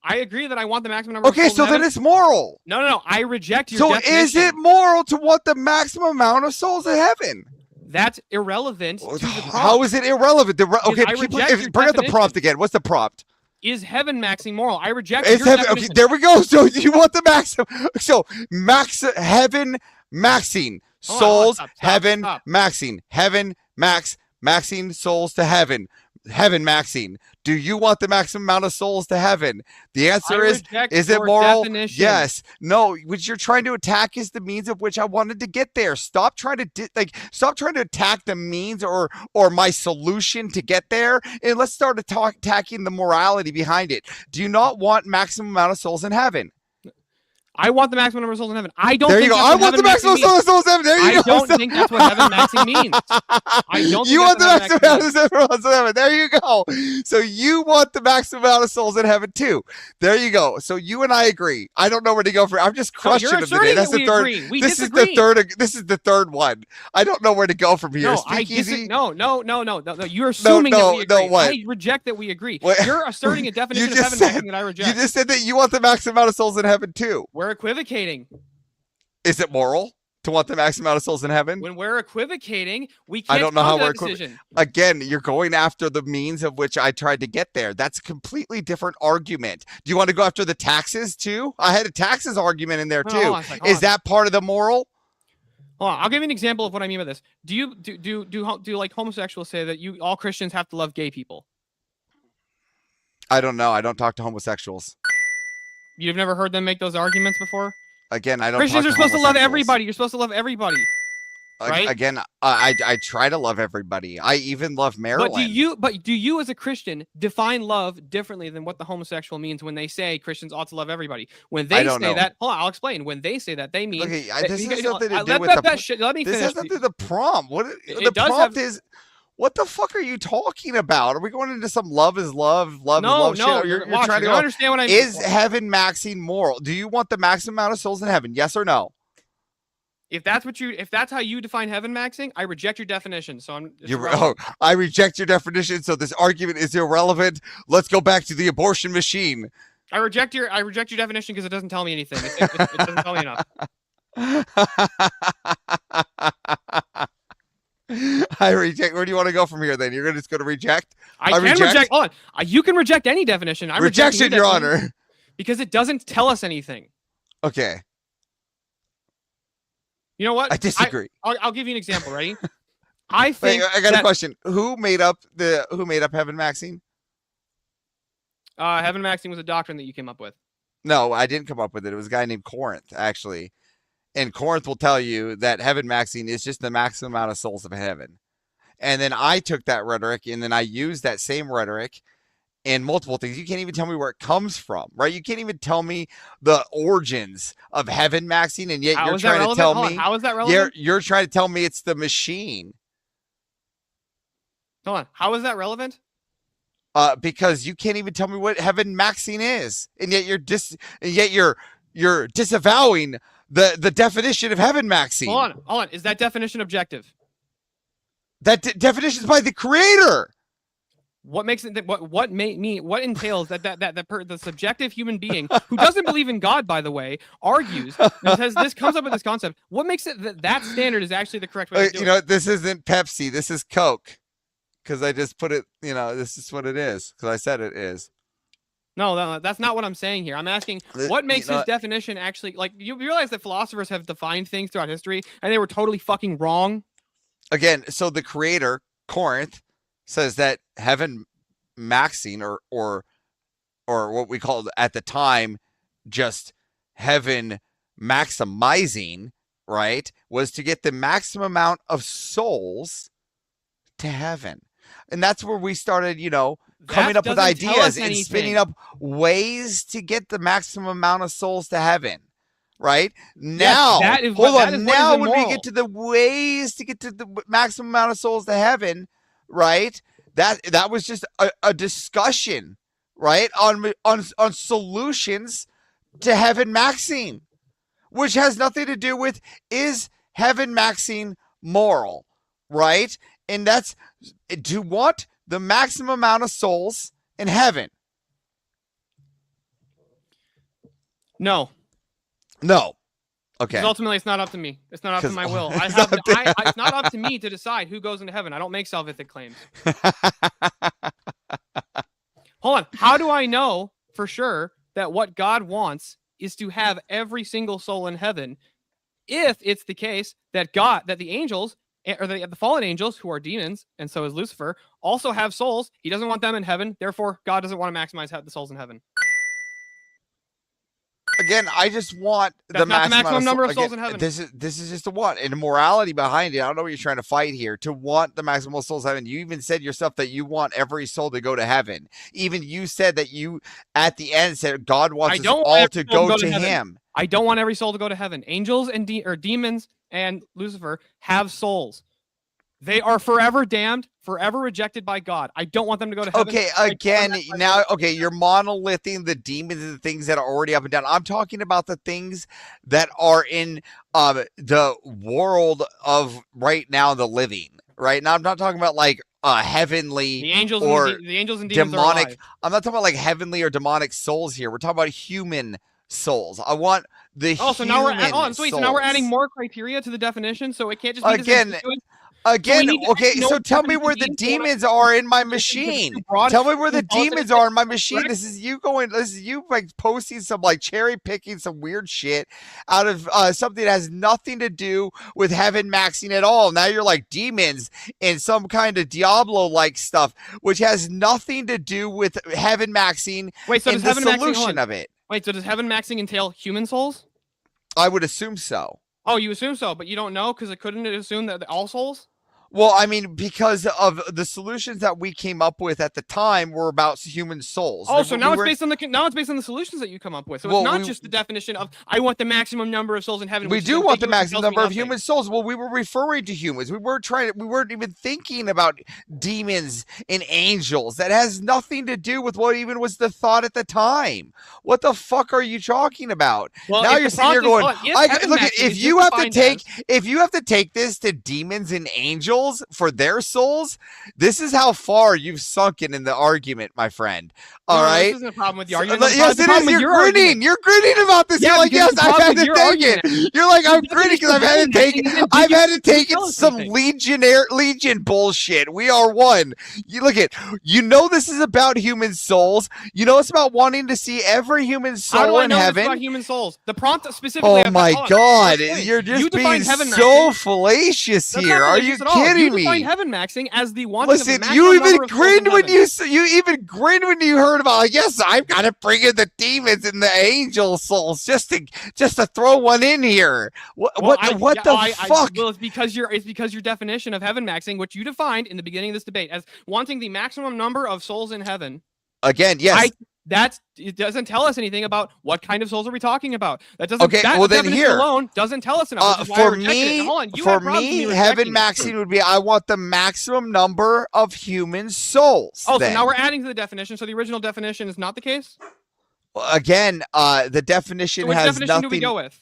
I agree that I want the maximum number. Okay, so then it's moral. No. I reject your So definition. is it moral to want the maximum amount of souls in heaven? That's irrelevant to the prompt. How is it irrelevant? Okay, I reject your bring up the definition. prompt again. What's the prompt? Is heaven maxing moral? I reject It's your heaven. definition. Okay, there we go. So you want the maximum. So heaven maxing souls, heaven maxing, heaven maxing souls to heaven. Heaven maxing. Do you want the maximum amount of souls to heaven? The answer is it your moral? definition. Yes. No. What you're trying to attack is the means of which I wanted to get there. Stop trying to stop trying to attack the means or my solution to get there, and let's start attacking the morality behind it. Do you not want maximum amount of souls in heaven? I want the maximum number of souls in heaven. I don't There think you go. that's I what want the heaven maximum maxing means. souls in heaven. There you I go. don't think that's what heaven maxing means. I don't You think want the that's what maximum heaven amount of souls in heaven. There you go. So you want the maximum amount of souls in heaven too. There you go. So you and I agree. I don't know where to go from. I'm just crushing you're them today. asserting That's that the we third. agree. We This disagree. is the third. This is the third one. I don't know where to go from here. No, Speakeasy. No. You're assuming that we agree. what? I reject that we agree. What? You're asserting a definition of just heaven said- maxing that I reject. You just said that you want the maximum amount of souls in heaven too. We're equivocating. Is it moral to want the maximum amount of souls in heaven? When we're equivocating, we can't I don't know come how to we're that decision. Again, you're going after the means of which I tried to get there. That's a completely different argument. Do you want to go after the taxes too? I had a taxes argument in there No, too. hold on a second, hold Is on. that part of the moral? Hold on, I'll give you an example of what I mean by this. Do like homosexuals say that all Christians have to love gay people? I don't know. I don't talk to homosexuals. You've never heard them make those arguments before? Again, I don't. Christians talk are supposed to love homosexuals. everybody. You're supposed to love everybody. Right? Again, I try to love everybody. I even love Maryland. But do you as a Christian define love differently than what the homosexual means when they say Christians ought to love everybody? When they say that, hold on, I'll explain. When they say that, they mean Okay, that- this because- has nothing to do let with that the. shit- let me This finish. has nothing to do with the prompt. What It the does prompt have- is? What the fuck are you talking about? Are we going into some love is love, love No, is love no, shit? You're watch, trying to you're go, gonna understand what I mean. Is heaven maxing moral? Do you want the maximum amount of souls in heaven? Yes or no? If that's how you define heaven maxing, I reject your definition. So I reject your definition. So this argument is irrelevant. Let's go back to the abortion machine. I reject your definition because it doesn't tell me anything. It doesn't tell me enough. I reject. Where do you want to go from here? Then you're just going to reject. I can reject. Hold on. You can reject any definition. I reject Rejection, Your Honor. because it doesn't tell us anything. Okay. You know what? I disagree. I'll give you an example. Ready? I Wait, think I got a question. Who made up heaven maxing? heaven maxing was a doctrine that you came up with. No, I didn't come up with it. It was a guy named Corinth, actually. And Corinth will tell you that heaven maxing is just the maximum amount of souls of heaven. And then I took that rhetoric and then I used that same rhetoric in multiple things. You can't even tell me where it comes from, right? You can't even tell me the origins of heaven maxing, and yet you're trying to tell me. How is that relevant? You're trying to tell me it's the machine. Hold on. How is that relevant? Because you can't even tell me what heaven maxing is, and yet you're you're disavowing the definition of heaven, Maxine. Hold on. Is that definition objective? That definition is by the creator. What makes it? What entails that the subjective human being who doesn't believe in God, by the way, argues and says this comes up with this concept. What makes it that standard is actually the correct way to do it? This isn't Pepsi. This is Coke. Because I just put it. This is what it is. Because I said it is. No, that's not what I'm saying here. I'm asking what makes his definition actually like. You realize that philosophers have defined things throughout history, and they were totally fucking wrong. Again, so the creator, Corinth, says that heaven maxing or what we called at the time just heaven maximizing, right, was to get the maximum amount of souls to heaven. And that's where we started, coming up with ideas and spinning up ways to get the maximum amount of souls to heaven. Right now, now when we get to the ways to get to the maximum amount of souls to heaven, right? That was just a discussion, right? On solutions to heaven maxing, which has nothing to do with is heaven maxing moral, right? And that's to want the maximum amount of souls in heaven. No. Okay. Because ultimately, it's not up to me. It's not up to my will. It's not up to me to decide who goes into heaven. I don't make salvific claims. Hold on. How do I know for sure that what God wants is to have every single soul in heaven? If it's the case that the angels or the fallen angels, who are demons, and so is Lucifer, also have souls. He doesn't want them in heaven. Therefore, God doesn't want to maximize the souls in heaven. Again, I just want the maximum number of souls in heaven. This is just a want and a morality behind it. I don't know what you're trying to fight here. To want the maximum souls in heaven, you even said yourself that you want every soul to go to heaven. Even you said that you at the end said God wants us all to go to Him. I don't want every soul to go to heaven. Angels and demons and Lucifer have souls. They are forever damned, forever rejected by God. I don't want them to go to heaven. Okay, again, you're monolithing the demons and the things that are already up and down. I'm talking about the things that are in the world of right now, the living. Right now, I'm not talking about like heavenly the angels and demons demonic. Are alive. I'm not talking about like heavenly or demonic souls here. We're talking about human souls. I want the so now we're adding more criteria to the definition, so it can't just be so tell me where the demons are in my machine. Tell me where the demons are in my machine. This is you like posting some like cherry picking some weird shit out of something that has nothing to do with heaven maxing at all. Now you're like demons and some kind of Diablo like stuff, which has nothing to do with heaven maxing. Wait, so and does the heaven solution of it? Wait, so does heaven maxing entail human souls? I would assume so. Oh, you assume so, but you don't know because it couldn't assume that all souls? Well, I mean, because of the solutions that we came up with at the time were about human souls. Oh, so now it's based on the solutions that you come up with. So it's not just the definition of I want the maximum number of souls in heaven. We do want the maximum number of human souls. Well, we were referring to humans. We weren't even thinking about demons and angels. That has nothing to do with what even was the thought at the time. What the fuck are you talking about? Well, now you're sitting here going, if you have to take this to demons and angels for their souls, this is how far you've sunken in the argument, my friend. All right. This isn't a problem with the argument. Yes, it is. You're grinning. You're grinning about this. You're like, yes, I've had to take it. You're like, I'm grinning because I've had to take it. Some legion bullshit. We are one. This is about human souls. It's about wanting to see every human soul in heaven. It's about human souls. The prompt specifically. Oh my God, you're just being so fallacious here. Are you kidding me? You define heaven maxing as the wanting. Listen, you even grinned when you heard about. Like, yes, I've got to bring in the demons and the angel souls just to throw one in here. What the fuck? Well, it's because your definition of heaven maxing, which you defined in the beginning of this debate as wanting the maximum number of souls in heaven. Again, yes. It doesn't tell us anything about what kind of souls are we talking about. That doesn't. Okay, well then here alone doesn't tell us enough. For me, heaven maxing would be I want the maximum number of human souls. Oh, so now we're adding to the definition. So the original definition is not the case. Again, the definition So which has definition nothing. do we go with?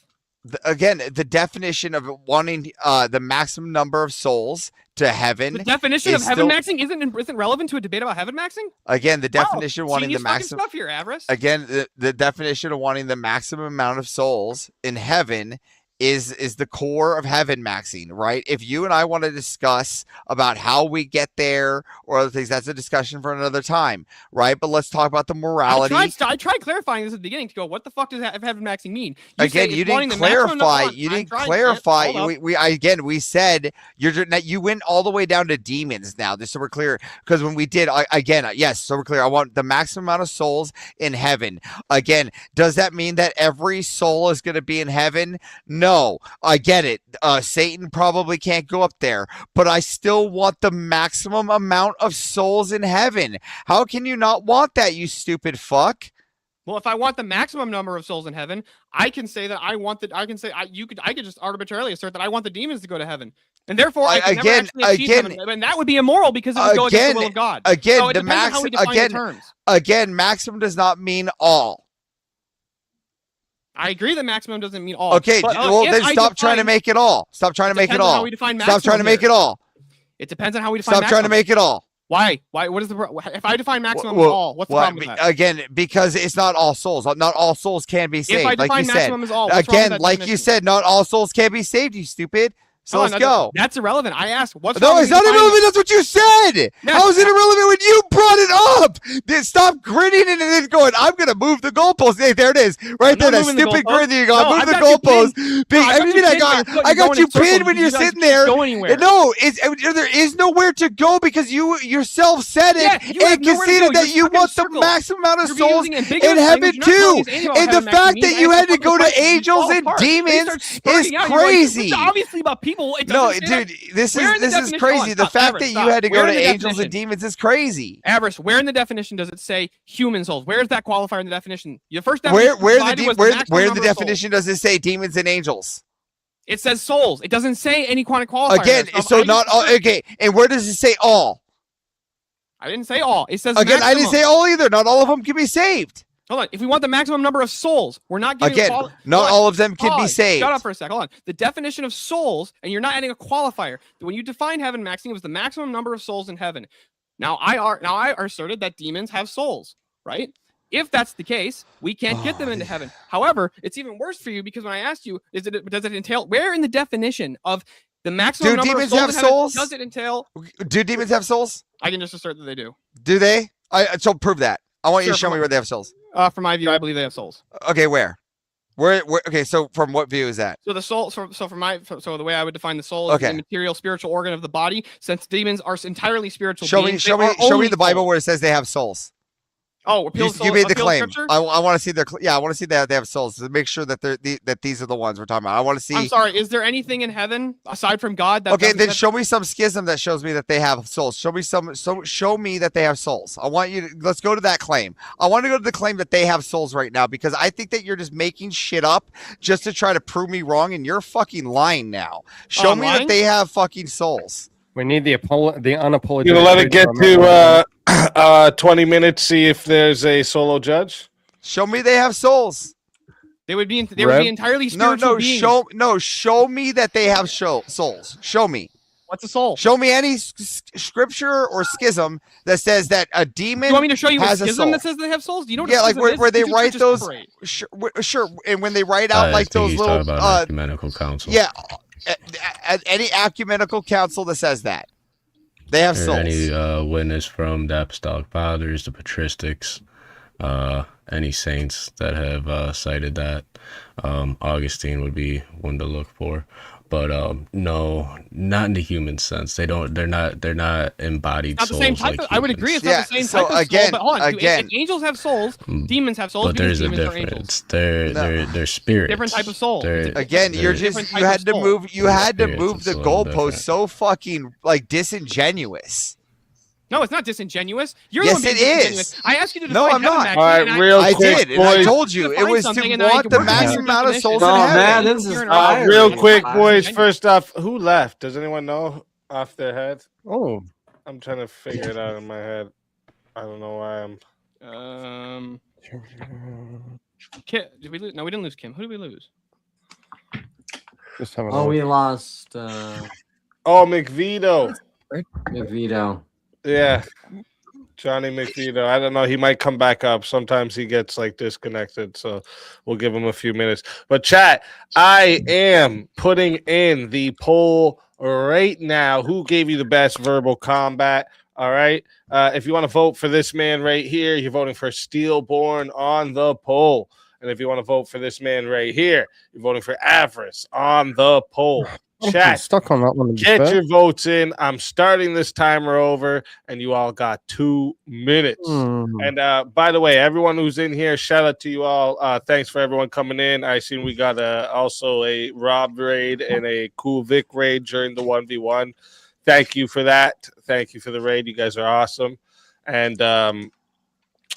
Again, the definition of wanting the maximum number of souls to heaven. The definition of is heaven still- maxing isn't relevant to a debate about heaven maxing. Again, the definition of wanting the Genius fucking maximum. stuff here, Avarice. Again, the definition of wanting the maximum amount of souls in heaven is the core of heaven maxing, right? If you and I want to discuss about how we get there or other things, that's a discussion for another time, right? But let's talk about the morality. I tried clarifying this at the beginning to go, what the fuck does heaven maxing mean? Again, you didn't clarify. You didn't clarify. We said you went all the way down to demons now, just so we're clear. Because when we did, yes, so we're clear. I want the maximum amount of souls in heaven. Again, does that mean that every soul is going to be in heaven? No, I get it. Satan probably can't go up there, but I still want the maximum amount of souls in heaven. How can you not want that, you stupid fuck? Well, if I want the maximum number of souls in heaven, I can say that I want that. I can say I could just arbitrarily assert that I want the demons to go to heaven, and therefore I can never actually achieve heaven. And that would be immoral because it would go against the will of God. Again, so it the depends on how we define the terms. Again, maximum does not mean all. I agree that maximum doesn't mean all. Okay, well then stop trying to make it all. Stop trying to make it all. How we define Stop trying to make it all. It depends on how we define. Stop trying to make it all. Why? What is the if I define maximum as all? What's the problem with that? Again, because it's not all souls. Not all souls can be saved. If I define like you maximum said. as all, what's wrong with Again, that like definition? you said, not all souls can be saved. You stupid. So Hold let's on, go. That's irrelevant. I asked what's No, wrong it's with not irrelevant. That's what you said. How is it irrelevant when you brought it up? Then stop grinning and then going, I'm going to move the goalpost. Hey, there it is. Right there. That stupid grin that you got. Move the goalpost. I got you pinned when you're sitting there. No, there is nowhere to go because you yourself said it and conceded that you want the maximum amount of souls in heaven too. And the fact that you had to go to angels and demons is crazy. Obviously about people. No, dude, this is crazy. The fact that you had to go to angels and demons is crazy. Avarice, where in the definition does it say human souls? Where is that qualifier in the definition? The first definition where the definition does it say demons and angels? It says souls. It doesn't say any qualifier. Again, so not all. Okay, and where does it say all? I didn't say all. It says again. maximum. I didn't say all either. Not all of them can be saved. Hold on. If we want the maximum number of souls, we're not giving again. Not all of them can be saved. Shut up for a sec. Hold on. The definition of souls, and you're not adding a qualifier. When you define heaven maxing, it was the maximum number of souls in heaven. Now I asserted that demons have souls, right? If that's the case, we can't get them into heaven. However, it's even worse for you because when I asked you, does it entail where in the definition of the maximum number of souls in heaven, does it entail? Do demons have souls? I can just assert that they do. Do they? So prove that. I want you to show me where they have souls. From my view, I believe they have souls. Okay, where? Okay, so from what view is that? So the soul. So the way I would define the soul is the material, spiritual organ of the body. Since demons are entirely spiritual. Show beings, me the Bible where it says they have souls. Oh, you made the claim. I want to see their. I want to see that they have souls to make sure that that these are the ones we're talking about. I want to see. I'm sorry. Is there anything in heaven aside from God? Okay, then show me some schism that shows me that they have souls. Show me that they have souls. I want you to. Let's go to that claim. I want to go to the claim that they have souls right now because I think that you're just making shit up just to try to prove me wrong, and you're fucking lying now. Show me that they have fucking souls. We need the unapologetic. You gonna let it get to 20 minutes? See if there's a solo judge. Show me they have souls. They would be entirely spiritual beings. Show me that they have souls. Show me. What's a soul? Show me any scripture or schism that says that a demon. You want me to show you a has schism that says they have souls? Do you know what yeah, a like where they write those. Separate. Sure, and when they write out like those little ecumenical council. Yeah, any ecumenical council that says that they have souls. Any witness from the apostolic fathers, the patristics, any saints that have cited that. Augustine would be one to look for. But no, not in the human sense. They're not embodied not the souls. Same type like of, I would agree. It's not the same type of soul. But hold on, if angels have souls, demons have souls. But there's a difference. They're spirits. Different type of soul. Again, you had to move the goalpost so fucking like disingenuous. No, it's not disingenuous. You're yes, the one it being is. Disingenuous. I asked you to define no, I'm not. All right, I did, and I told you it was to want the maximum amount of souls in heaven. Man, this is real quick, boys. First off, who left? Does anyone know off their head? Oh, I'm trying to figure it out in my head. I don't know why I'm. Kim, did we lose? No, we didn't lose Kim. Who did we lose? Oh, we lost Oh, McVito. McVito. Yeah. Johnny McVito. I don't know. He might come back up. Sometimes he gets like disconnected. So we'll give him a few minutes. But chat, I am putting in the poll right now. Who gave you the best verbal combat? All right. If you want to vote for this man right here, you're voting for Steelborn on the poll. And if you want to vote for this man right here, you're voting for Avarice on the poll. I'm Chat, stuck on that one. to be get fair. your votes in. I'm starting this timer over, and you all got 2 minutes. And by the way, everyone who's in here, shout out to you all. Thanks for everyone coming in. I seen we got also a Rob raid and a Cool Vic raid during the 1v1. Thank you for that. Thank you for the raid. You guys are awesome. And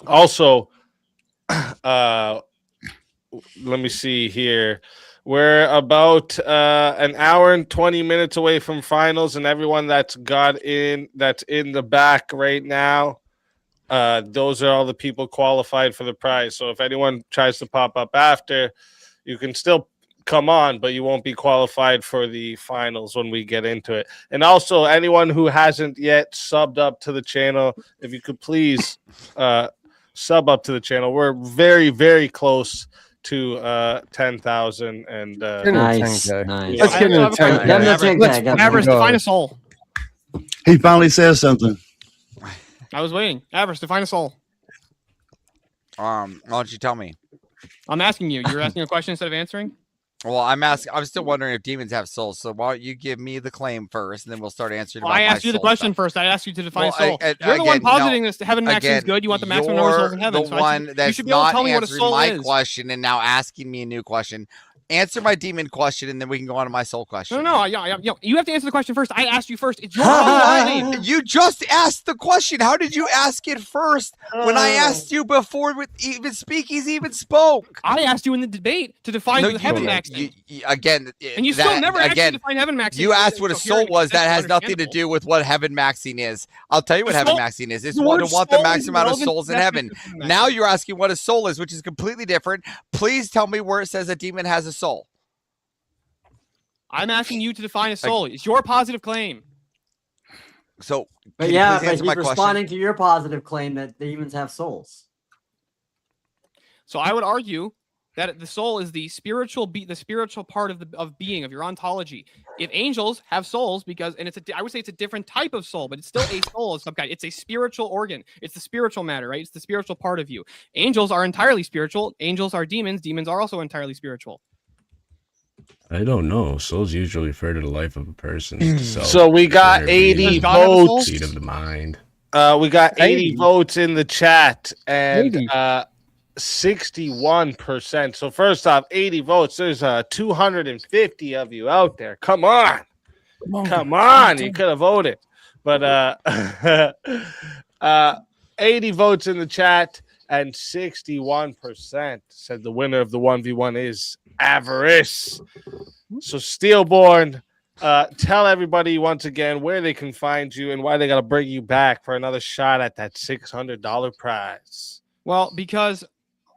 also, let me see here. We're about an hour and 20 minutes away from finals, and everyone that's in the back right now, those are all the people qualified for the prize. So if anyone tries to pop up after, you can still come on, but you won't be qualified for the finals when we get into it. And also, anyone who hasn't yet subbed up to the channel, if you could please sub up to the channel. We're very, very close to 10,000 and Nice. Let's get into 10K. Avarice, define a soul. He finally says something. I was waiting. Avarice, define a soul. Why don't you tell me? I'm asking you. You're asking a question instead of answering? Well, I'm still wondering if demons have souls. So why don't you give me the claim first, and then we'll start answering. Well, about I my asked you the soul question stuff. first. I asked you to define Well, soul. You're the one positing this. Heaven maximum is good. You want the maximum number of souls in heaven. The So one you that's should be able to not tell me what a answering soul my is. question and now asking me a new question. Answer my demon question, and then we can go on to my soul question. No. You have to answer the question first. I asked you first. It's your claim. You just asked the question. How did you ask it first when I asked you before even Speakeasy even spoke? I asked you in the debate to define the heaven maximum. Again, And you still never actually define heaven maxing. You asked what a soul was. That has nothing to do with what heaven maxing is. I'll tell you what heaven maxing is. It's the to word want the soul maximum is amount of relevant souls to in that heaven. definition of Now you're asking what a soul is, which is completely different. Please tell me where it says a demon has a soul. I'm asking you to define a soul. It's your positive claim. So, But yeah, but he's responding to your positive claim that demons have souls. So I would argue that the soul is the spiritual part of being of your ontology. If angels have souls, I would say it's a different type of soul, but it's still a soul of some kind. It's a spiritual organ. It's the spiritual matter, right? It's the spiritual part of you. Angels are entirely spiritual. Angels are demons. Demons are also entirely spiritual. I don't know. Souls usually refer to the life of a person. So we got 80 votes. Seat of the mind. We got 80 votes in the chat and 61%. So first off, 80 votes. There's 250 of you out there. Come on. Come on. You could have voted. But 80 votes in the chat and 61% said the winner of the 1v1 is Avarice. So Steelborn, tell everybody once again where they can find you and why they got to bring you back for another shot at that $600 prize. Well,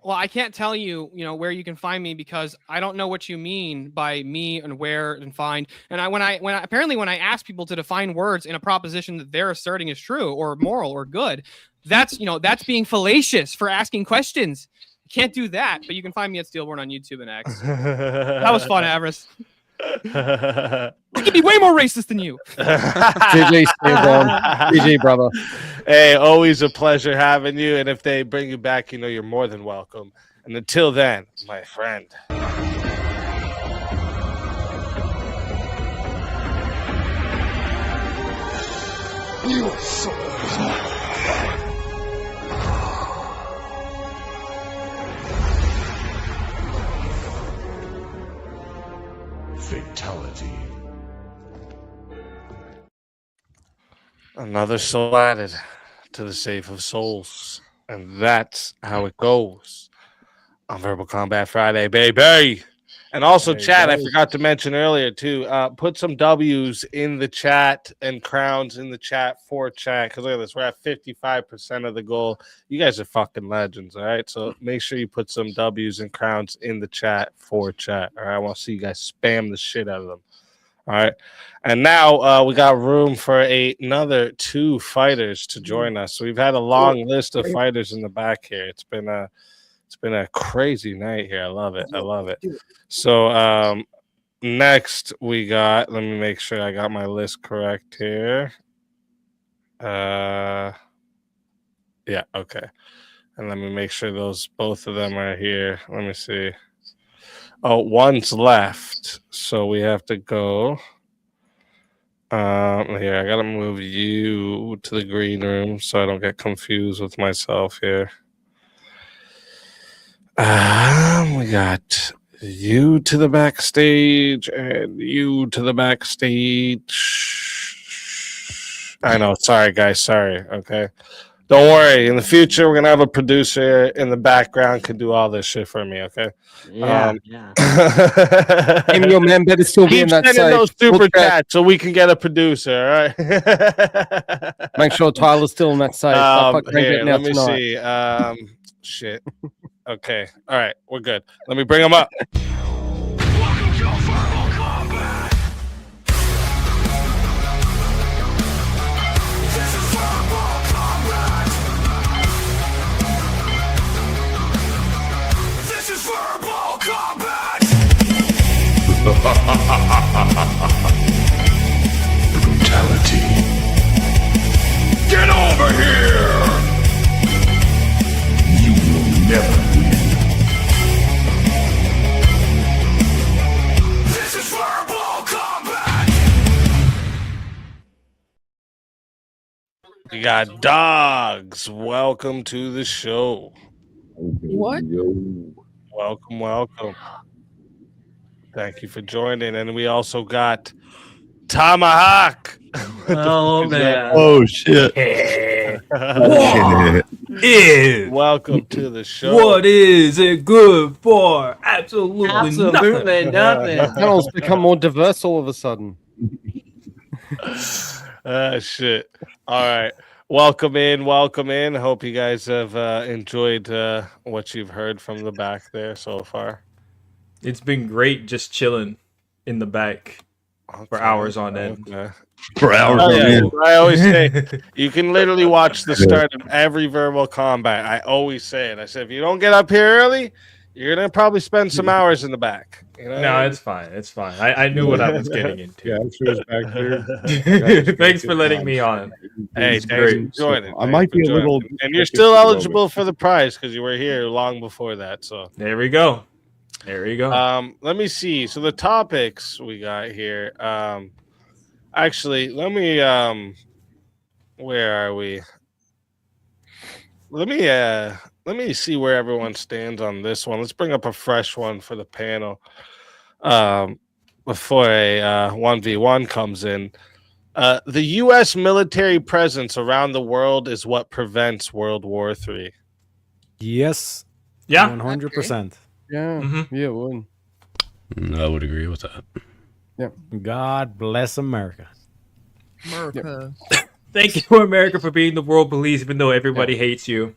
I can't tell you, where you can find me because I don't know what you mean by me and where and find. And when I ask people to define words in a proposition that they're asserting is true or moral or good, that's being fallacious for asking questions. You can't do that, but you can find me at Steelborn on YouTube and X. That was fun, Avarice. I can be way more racist than you. GG, Steelborn. GG, brother. Hey, always a pleasure having you. And if they bring you back, you're more than welcome. And until then, my friend. You are so Fatality. Another soul added to the Safe of Souls. And that's how it goes on Verbal Combat Friday, baby. And also, There you chat, I go. forgot to mention earlier too. Put some W's in the chat and crowns in the chat for chat. Because look at this, we're at 55% of the goal. You guys are fucking legends, all right? So make sure you put some W's and crowns in the chat for chat. All right, I want to see you guys spam the shit out of them. All right, and now we got room for another 2 fighters to join us. So we've had a long list of fighters in the back here. It's been a crazy night here. I love it. I love it. So next we got, let me make sure I got my list correct here. Yeah, okay. And let me make sure both of them are here. Let me see. Oh, one's left. So we have to go. Here, I gotta move you to the green room so I don't get confused with myself here. We got you to the backstage and you to the backstage. I know. Sorry, guys. Sorry. Okay. Don't worry. In the future, we're going to have a producer in the background can do all this shit for me. Okay. Yeah. Him, your man better still be in Keep that sending safe. those super Look at- chats so we can get a producer. All right. Make sure Tyler's still in that safe. I fucking ain't Here, getting out let me tonight. see. Shit. Okay. All right. We're good. Let me bring them up. This is verbal combat. Brutality. Get over here. You will never win. This is verbal combat. We got dogs. Welcome to the show. What? Welcome. Thank you for joining. And we also got Tomahawk. Oh, man. Oh, shit. Welcome to the show. What is it good for? Absolutely, Absolutely nothing. The panel's become more diverse all of a sudden. Shit. All right. Welcome in. Hope you guys have enjoyed what you've heard from the back there so far. It's been great just chilling in the back for hours on end. For hours Oh, on yeah. end. I always say you can literally watch the start of every verbal combat. I always say it. I said if you don't get up here early, you're gonna probably spend some hours in the back. You know? No, it's fine. It's fine. I knew what I was getting into. Yeah, I'm sure it's back there. Thanks for letting me on. Hey, It's thanks great. for joining. I might be a little, and you're still eligible for the prize because you were here long before that. So there we go. There you go. Let me see. So the topics we got here. Actually, let me. Where are we? Let me see where everyone stands on this one. Let's bring up a fresh one for the panel. Before a 1v1 comes in. The U.S. military presence around the world is what prevents World War III. Yes. Yeah. 100%. Yeah. Yeah, it would. I would agree with that. Yeah. God bless America. America. Thank you, America, for being the world police, even though everybody hates you.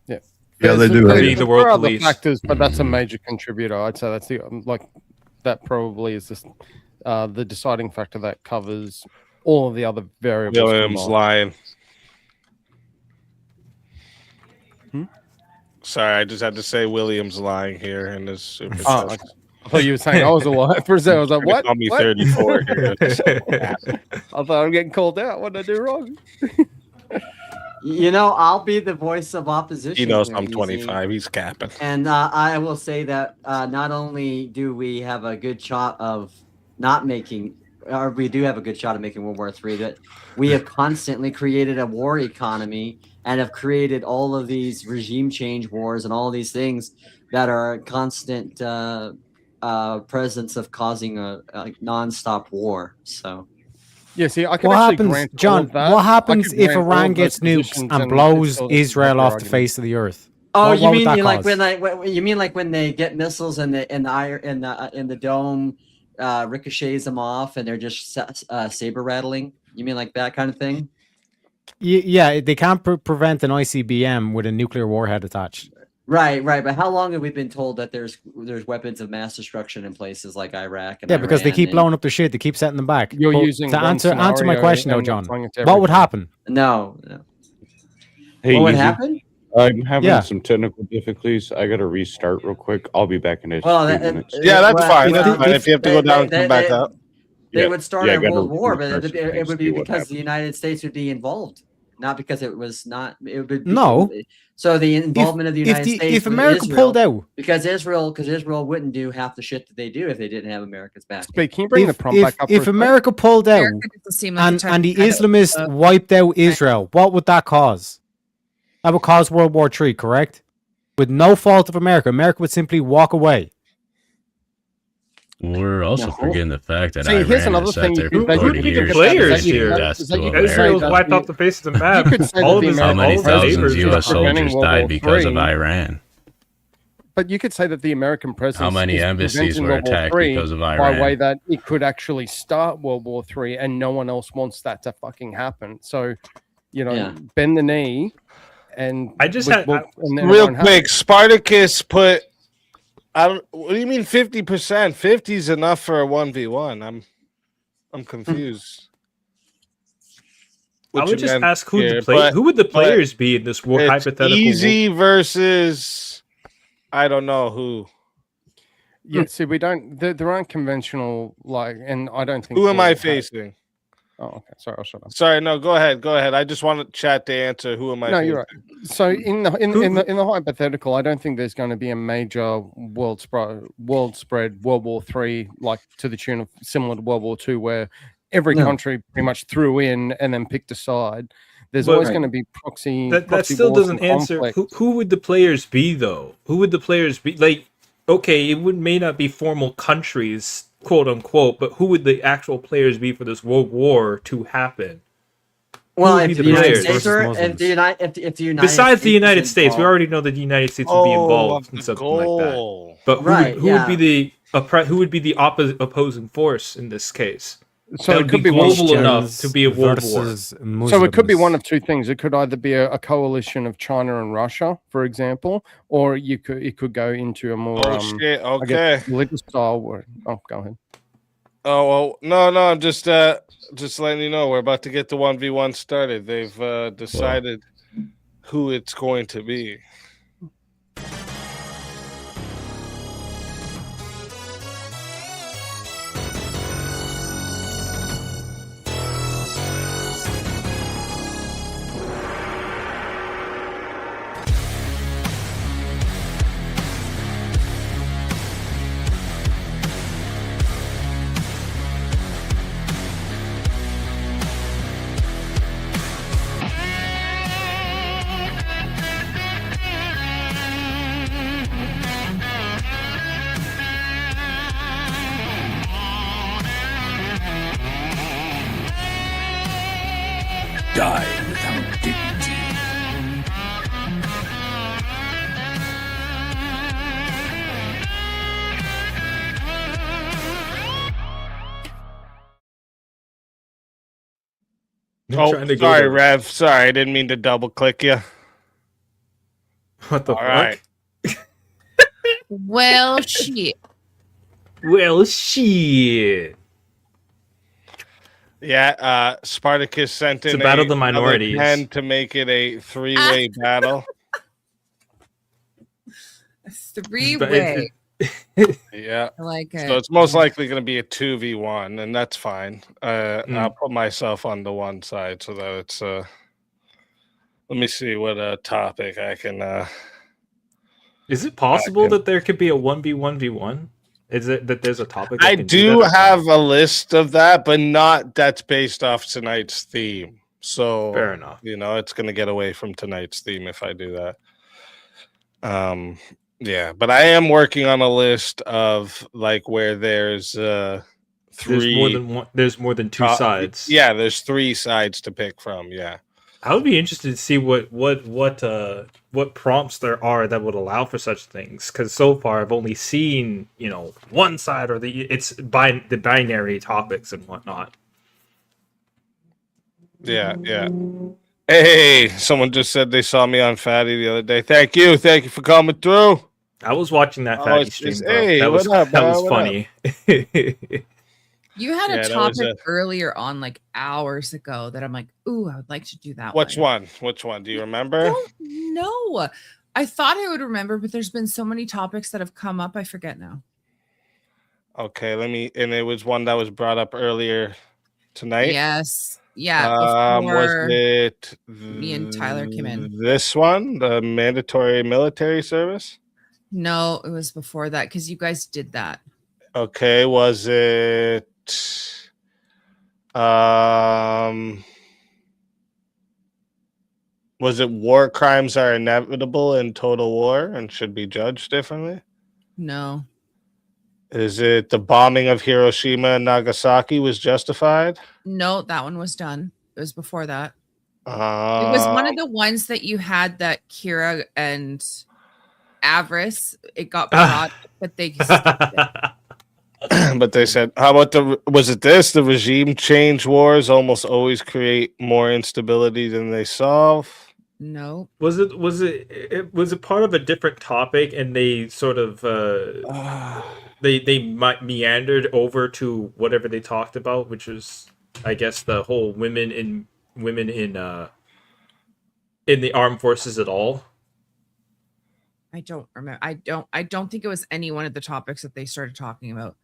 Yeah. Yeah, they do. For being the world There are other police. factors, but that's a major contributor. I'd say that's that probably is just the deciding factor that covers all of the other variables. Williams combined. lying. Hmm? Sorry, I just had to say Williams lying here in this super Oh, chat. I thought you were saying I was a liar for a second. I was like, You're gonna what? call me What? 34 here. I thought I'm getting called out. What did I do wrong? You know, I'll be the voice of opposition. He knows here, I'm Easy. 25. He's capping. And I will say that not only do we have a good shot of not making, or we do have a good shot of making World War III, that we have constantly created a war economy and have created all of these regime change wars and all these things that are a constant presence of causing a nonstop war. So. Yeah, see, I can What actually happens, grant all John? of that. What I happens could if grant all Iran of those gets nuked positions and and blows still Israel make off your the argument. face of the earth? Oh, What you would mean that like cause? you mean like when they get missiles and the dome ricochets them off and they're just saber rattling? You mean like that kind of thing? Yeah, they can't prevent an ICBM with a nuclear warhead attached. Right. But how long have we been told that there's weapons of mass destruction in places like Iraq and Yeah, because they Iran keep and- blowing up their shit. They keep setting them back. You're But using to one answer my scenario question though, and John, applying it to what would everything. happen? No. Hey, What would Easy. happen? I'm having Yeah. some technical difficulties. I got to restart real quick. I'll be back in a Well, few that- minutes. Yeah, that's well, fine. well, That's fine. If you have to go down and come back up. They Yeah. would start Yeah, I a gotta world war, but restart it, some it things, would be see what because happens. the United States would be involved, not because it was not. It would be, No. So the involvement of the United States if with America Israel, pulled out, because Israel wouldn't do half the shit that they do if they didn't have America's back. But can you bring the prompt back up? if for a America pulled out America doesn't seem like the type and the of guy that would, Islamists wiped out Israel, what would that cause? That would cause World War III, correct? With no fault of America. America would simply walk away. We're also No. forgetting the fact that See, here's Iran another has sat thing there you for could- that you 40 could years. do players that you here. could- That's that you to could say Israel's that wiped the- off the face of the map. You could say All that of the his, How American many all of his thousands neighbors of president are U.S. preventing soldiers World died War because of III. Iran? But you could say that the American president How many embassies were attacked because of by Iran? way that it could actually start World War III, and no one else wants that to fucking happen. So, Yeah. bend the knee, and I just and had- then it Real won't happen. quick, Spartacus put. I don't. What do you mean 50%? 50 is enough for a 1v1. I'm confused. I What would you just meant ask who here, the play, but- who would the but players be in this war it's hypothetical? easy versus I don't know who. Yeah, see, we don't. There aren't conventional and I don't think. Who am we'll I have- facing? Oh, okay. Sorry, I'll shut up. Sorry, no, go ahead. Go ahead. I just want chat to answer. Who am I No, facing? you're right. So in the hypothetical, I don't think there's going to be a major world spread World War III like to the tune of similar to World War II, where every No. country pretty much threw in and then picked a side. There's But- always Right. going to be proxy. That proxy still wars doesn't and answer. conflict. Who would the players be though? Who would the players be? Like, okay, it may not be formal countries, quote unquote, but who would the actual players be for this world war to happen? Well, would be if the the United players States versus or Muslims? if the United Besides the States United is States, we involved- already know that the United States would be involved in the something like that. goal. But Right, who would be the who would be the opposing force in this case? So that it would could be be one- global enough to be a world war. versus So it could be Muslims. one of two things. It could either be a coalition of China and Russia, for example, or it could go into a more Oh shit. I Okay. guess, political style war. Oh, go ahead. Oh well, no. I'm just letting you know we're about to get the 1v1 started. They've decided who it's going to be. Die without dignity. Oh, trying to go sorry, to- Rev. Sorry, I didn't mean to double click you. What the All fuck? right. Well, shit. Well, shit. Yeah, Spartacus sent It's in a battle of the another minorities. 10 to make it a three-way battle. Three-way. Yeah. I like it. So it's most likely going to be a 2v1, and that's fine. I'll put myself on the one side so that it's let me see what topic I can Is it possible that there could be a 1v1v1? Is it that there's a topic? that I can do that? have a list of that, but not that's based off tonight's theme. So Fair enough. You know, it's going to get away from tonight's theme if I do that. Yeah, but I am working on a list of like where there's three. There's more than one. There's more than two sides. Yeah, there's 3 sides to pick from. Yeah. I would be interested to see what prompts there are that would allow for such things. Because so far, I've only seen one side or the binary topics and whatnot. Yeah. Hey, someone just said they saw me on Fatty the other day. Thank you for coming through. I was watching that Fatty stream, bro. Hey, that was what up, that was what funny. You had Yeah, a that was topic earlier on, like hours ago, that I'm like, ooh, I would like to do that. Which one? Which one? Do you remember? No, I thought I would remember, but there's been so many topics that have come up, I forget now. Okay, and it was one that was brought up earlier tonight. Yes. Yeah. Was Before it me and Tyler came in. this one, the mandatory military service? No, it was before that because you guys did that. Okay, was it war crimes are inevitable in total war and should be judged differently? No. Is it the bombing of Hiroshima and Nagasaki was justified? No, that one was done. It was before that. It was one of the ones that you had that Kira and Avarice, it got brought, but they but they said, how about was it this? The regime change wars almost always create more instability than they solve. No. Was it part of a different topic and they sort of they meandered over to whatever they talked about, which is I guess the whole women in the armed forces at all? I don't remember. I don't think it was any one of the topics that they started talking about.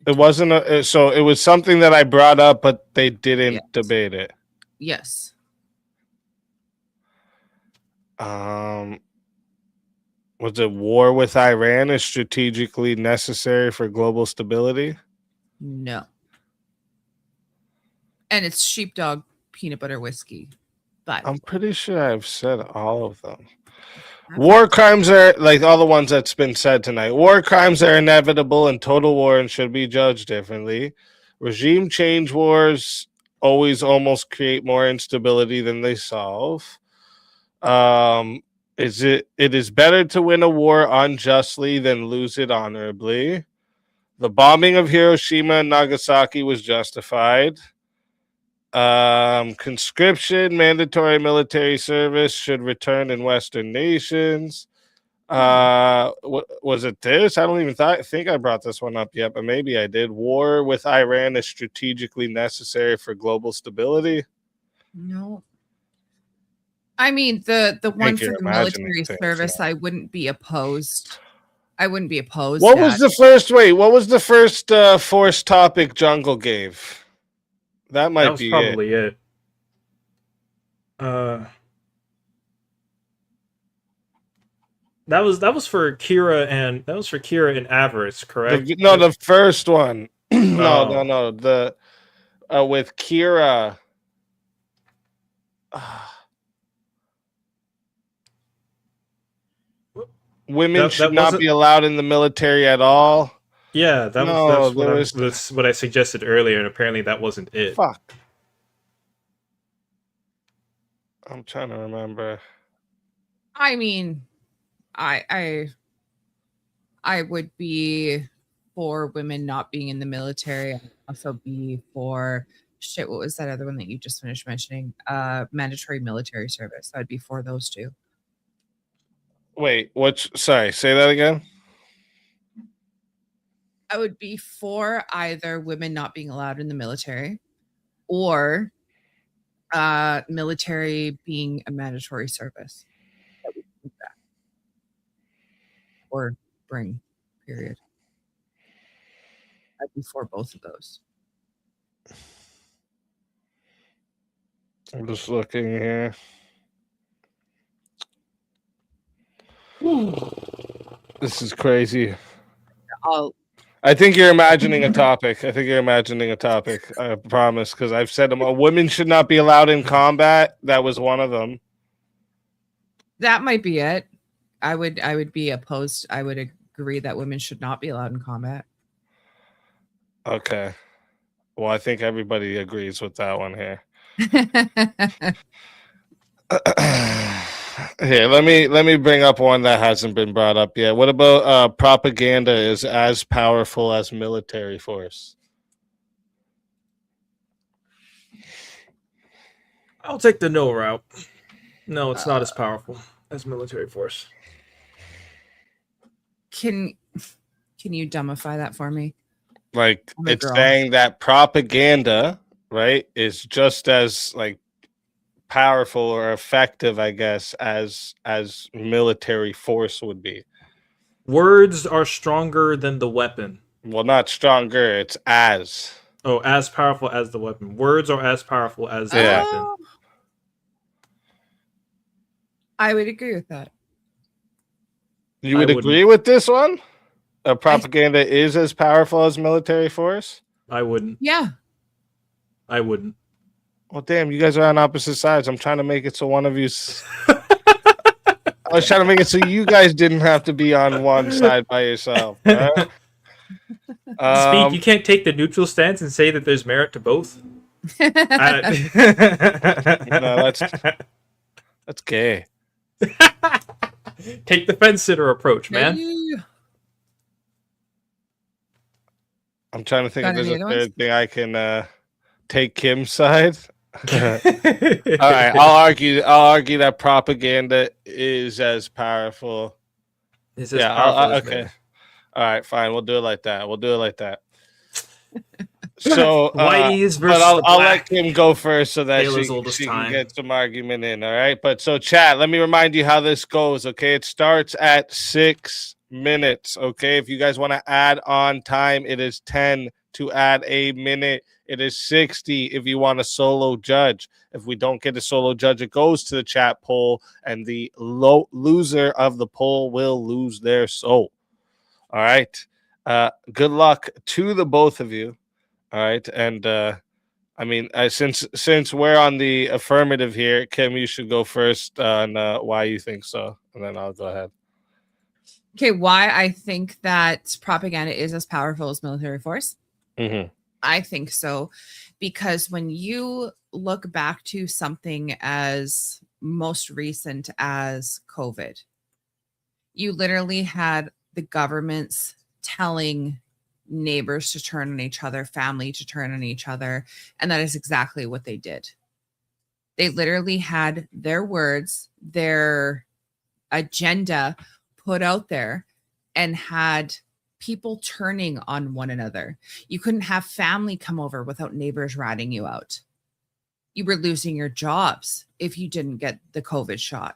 It wasn't so it was something that I brought up, but they didn't debate it. Yes. Was it war with Iran is strategically necessary for global stability? No. And it's sheepdog peanut butter whiskey. But I'm pretty sure I've said all of them. War crimes are like all the ones that's been said tonight. War crimes are inevitable in total war and should be judged differently. Regime change wars always almost create more instability than they solve. It is better to win a war unjustly than lose it honorably. The bombing of Hiroshima and Nagasaki was justified. Conscription, mandatory military service should return in Western nations. Was it this? I don't even think I brought this one up yet, but maybe I did. War with Iran is strategically necessary for global stability. No. I mean, the one for you're the imagining military things, service, I wouldn't be opposed. I wouldn't be opposed. What was the first? Wait, what was the first forced topic Jungle gave? That might be probably it. That was for Kira and Avarice, correct? The first one. No. The with Kira. Women should not be allowed in the military at all. Yeah, that's what I suggested earlier, and apparently that wasn't it. Fuck. I'm trying to remember. I mean, I would be for women not being in the military. I'd also be for what was that other one that you just finished mentioning? Mandatory military service. I'd be for those two. Wait, sorry, say that again. I would be for either women not being allowed in the military or military being a mandatory service. Or bring, period. I'd be for both of those. I'm just looking here. This is crazy. I think you're imagining a topic. I promise, because I've said them. Women should not be allowed in combat. That was one of them. That might be it. I would be opposed. I would agree that women should not be allowed in combat. Okay. Well, I think everybody agrees with that one here. Here, let me bring up one that hasn't been brought up yet. What about propaganda is as powerful as military force? I'll take the no route. No, it's not as powerful as military force. Can you dumbify that for me? Like I'm a it's girl. saying that propaganda, right, is just as like powerful or effective, I guess, as military force would be. Words are stronger than the weapon. Well, not stronger, it's as. Oh, as powerful as the weapon. Words are as powerful as the weapon. I would agree with that. You would agree with this one? Propaganda is as powerful as military force? I wouldn't. Yeah. I wouldn't. Well, damn, you guys are on opposite sides. I'm trying to make it so one of you. I was trying to make it so you guys didn't have to be on one side by yourself. All right? Speak. You can't take the neutral stance and say that there's merit to both. No, that's gay. Take the fence sitter approach, man. I'm trying to think Got if there's any a other third thing I can take Kim's side. All right, I'll argue that propaganda is as powerful. It's as powerful as okay. men. All right, fine. We'll do it like that. So, Whitey's but versus I'll the let Kim go first so that Taylor's she oldest can time. get some argument in. All right. But so, chat, let me remind you how this goes. Okay. It starts at 6 minutes. Okay. If you guys want to add on time, it is 10 to add a minute. It is 60 if you want a solo judge. If we don't get a solo judge, it goes to the chat poll, and the loser of the poll will lose their soul. All right. Good luck to the both of you. All right. And I mean, since we're on the affirmative here, Kim, you should go first on why you think so, and then I'll go ahead. Okay, why I think that propaganda is as powerful as military force? Mm-hmm. I think so, because when you look back to something as most recent as COVID, you literally had the governments telling neighbors to turn on each other, family to turn on each other, and that is exactly what they did. They literally had their words, their agenda put out there, and had people turning on one another. You couldn't have family come over without neighbors ratting you out. You were losing your jobs if you didn't get the COVID shot.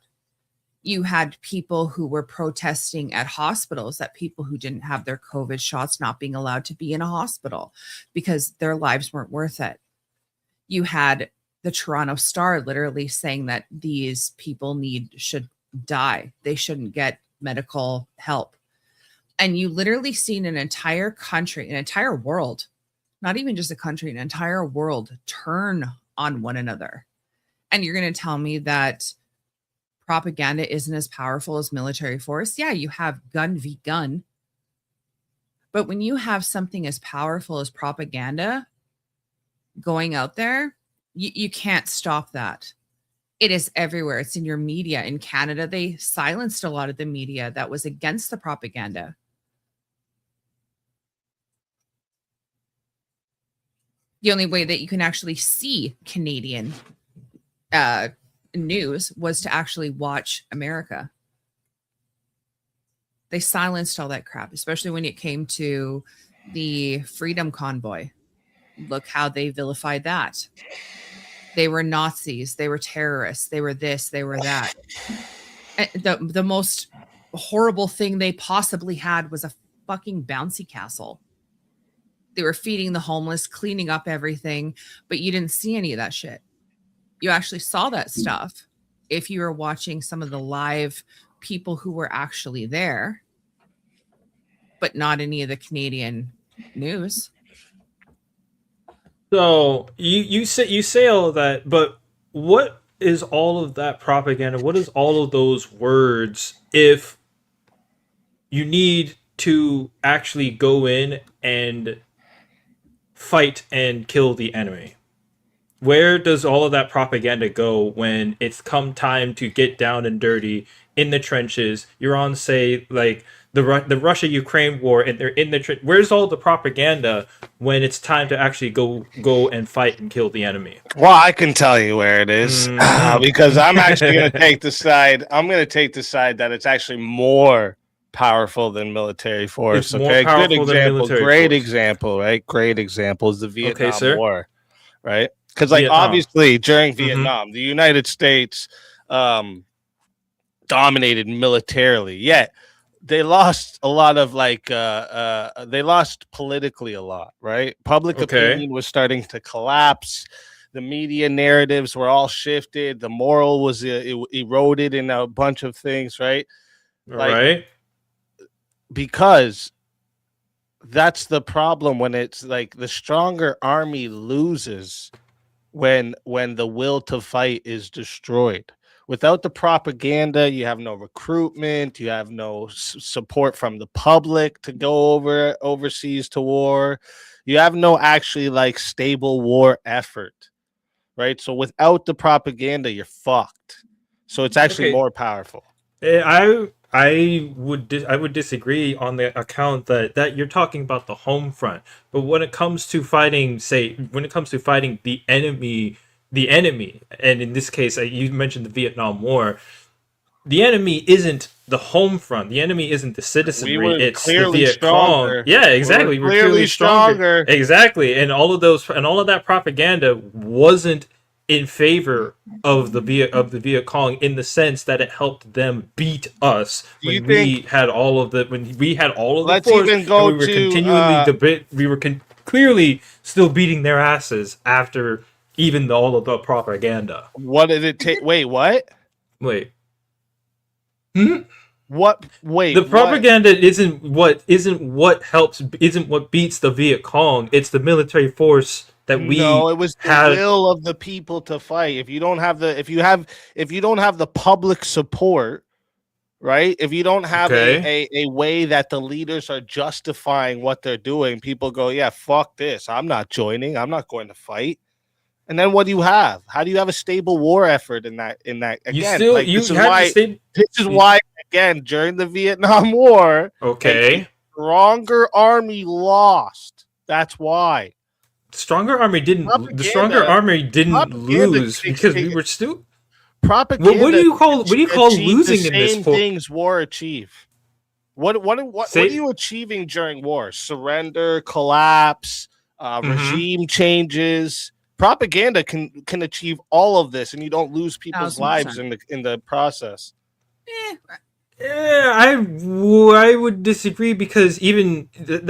You had people who were protesting at hospitals, that people who didn't have their COVID shots not being allowed to be in a hospital because their lives weren't worth it. You had the Toronto Star literally saying that these people should die. They shouldn't get medical help. And you literally seen an entire country, an entire world, not even just a country, an entire world turn on one another. And you're going to tell me that propaganda isn't as powerful as military force? Yeah, you have gun v gun. But when you have something as powerful as propaganda going out there, you can't stop that. It is everywhere. It's in your media. In Canada, they silenced a lot of the media that was against the propaganda. The only way that you can actually see Canadian news was to actually watch America. They silenced all that crap, especially when it came to the Freedom Convoy. Look how they vilified that. They were Nazis. They were terrorists. They were this. They were that. The most horrible thing they possibly had was a fucking bouncy castle. They were feeding the homeless, cleaning up everything, but you didn't see any of that shit. You actually saw that stuff if you were watching some of the live people who were actually there, but not any of the Canadian news. So you say all of that, but what is all of that propaganda? What is all of those words if you need to actually go in and fight and kill the enemy? Where does all of that propaganda go when it's come time to get down and dirty in the trenches? You're on, say, like the Russia-Ukraine war, and they're in the where's all the propaganda when it's time to actually go and fight and kill the enemy? Well, I can tell you where it is because I'm actually going to take the side. I'm going to take the side that it's actually more powerful than military force. It's more Okay, good powerful than example. military Great force. example, right? Great example is the Vietnam sir. War, right? Because, like, Vietnam. obviously during Vietnam, the United States dominated militarily. Yet they lost a lot of they lost politically a lot, right? Public opinion was starting to collapse. The media narratives were all shifted. The moral was eroded in a bunch of things, right? Right. Because that's the problem when it's like the stronger army loses when the will to fight is destroyed. Without the propaganda, you have no recruitment, you have no support from the public to go overseas to war. You have no actually like stable war effort, right? So without the propaganda, you're fucked. So it's actually more powerful. I would disagree on the account that you're talking about the home front, but when it comes to fighting, the enemy, and in this case, you mentioned the Vietnam War, the enemy isn't the home front. The enemy isn't the citizenry. It's the Viet Cong. Yeah, exactly. We're clearly stronger. Exactly, and all of that propaganda wasn't in favor of the Viet Cong in the sense that it helped them beat us when we had all of the Let's force, even go and we were clearly still beating their asses after even all of the propaganda. What did it take? Wait, what? Wait. What? Wait. The propaganda isn't what beats the Viet Cong. It's the military force that we it was the will of the people to fight. If you don't have the public support, right? If you don't have a way that the leaders are justifying what they're doing, people go, yeah, fuck this. I'm not joining. I'm not going to fight. And then what do you have? How do you have a stable war effort in that? Again, this is why again during the Vietnam War, a stronger army lost. That's why. The stronger army didn't lose because we were still propaganda. What do you call losing the in this? Same things war achieve. What are you achieving during war? Surrender, collapse, regime changes. Propaganda can achieve all of this, and you don't lose people's lives in the process. Yeah, I would disagree because even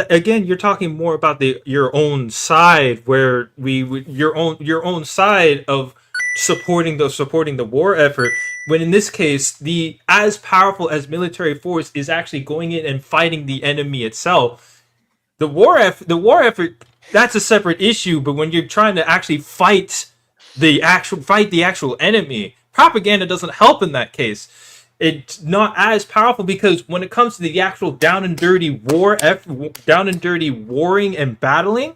again, you're talking more about your own side, where your own side of supporting the war effort. When in this case, the as powerful as military force is actually going in and fighting the enemy itself. The war effort. That's a separate issue, but when you're trying to actually fight the actual enemy, propaganda doesn't help in that case. It's not as powerful because when it comes to the actual down and dirty warring and battling,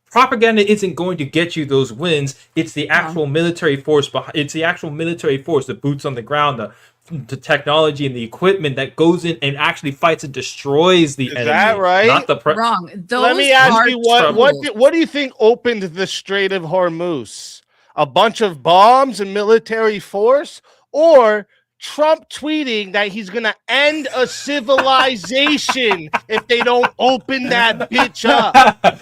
propaganda isn't going to get you those wins. It's the actual military force. It's the actual military force, the boots on the ground, the technology and the equipment that goes in and actually fights and destroys the enemy. Is that right? Not the wrong. Let me ask you what do you think opened the Strait of Hormuz? A bunch of bombs and military force, or Trump tweeting that he's gonna end a civilization if they don't open that bitch up?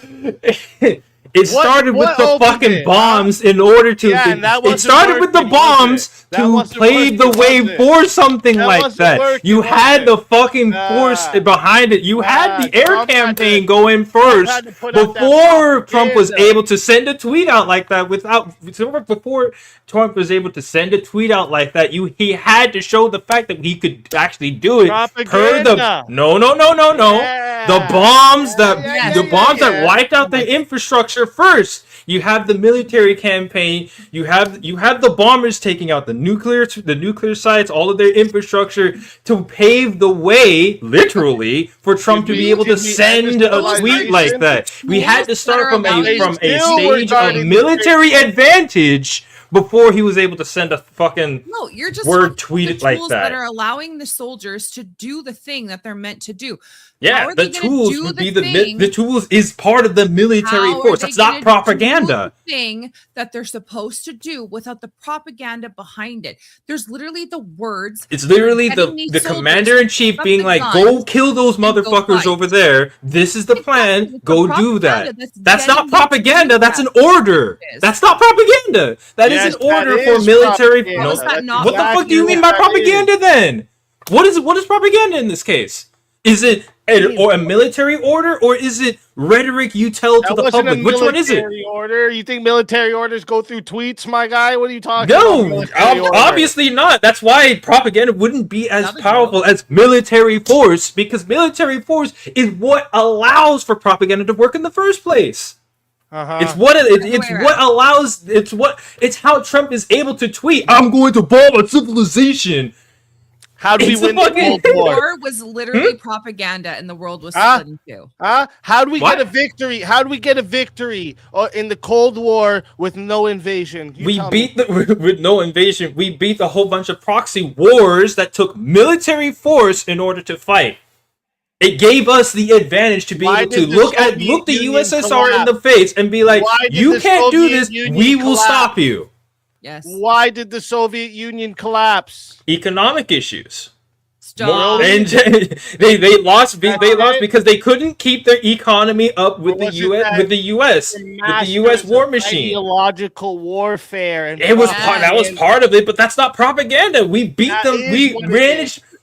It started with the fucking bombs in order to. It started with the bombs to pave the way for something like that. You had the fucking force behind it. You had the air campaign going first before Trump was able to send a tweet out like that. Before Trump was able to send a tweet out like that, he had to show the fact that he could actually do it. No. The bombs that wiped out the infrastructure first. You have the military campaign. You have the bombers taking out the nuclear sites, all of their infrastructure to pave the way, literally, for Trump to be able to send a tweet like that. We had to start from a stage of military advantage before he was able to send a fucking you're just word tweeted like that are allowing the soldiers to do the thing that they're meant to do. Yeah, the tools would be the tools is part of the military force. That's not propaganda. Do the thing that they're supposed to do without the propaganda behind it. There's literally the words. It's literally the commander in chief being like, "Go kill those motherfuckers over there. This is the plan. Go do that." That's not propaganda. That's an order. That's not propaganda. That is an order for military. What the fuck do you mean by propaganda then? What is propaganda in this case? Is it a military order, or is it rhetoric you tell to the public? Which one is it? Order? You think military orders go through tweets, my guy? What are you talking about? No, obviously not. That's why propaganda wouldn't be as powerful as military force, because military force is what allows for propaganda to work in the first place. It's how Trump is able to tweet, "I'm going to bomb a civilization." How do we win the Cold War? Was literally propaganda, and the world was split in two. How do we get a victory? How do we get a victory in the Cold War with no invasion? With no invasion. We beat a whole bunch of proxy wars that took military force in order to fight. It gave us the advantage to be able to look the USSR in the face and be like, "You can't do this. We will stop you." Yes. Why did the Soviet Union collapse? Economic issues. Stop. And they lost because they couldn't keep their economy up with the US war machine. Ideological warfare, and that was part of it, but that's not propaganda. We beat them.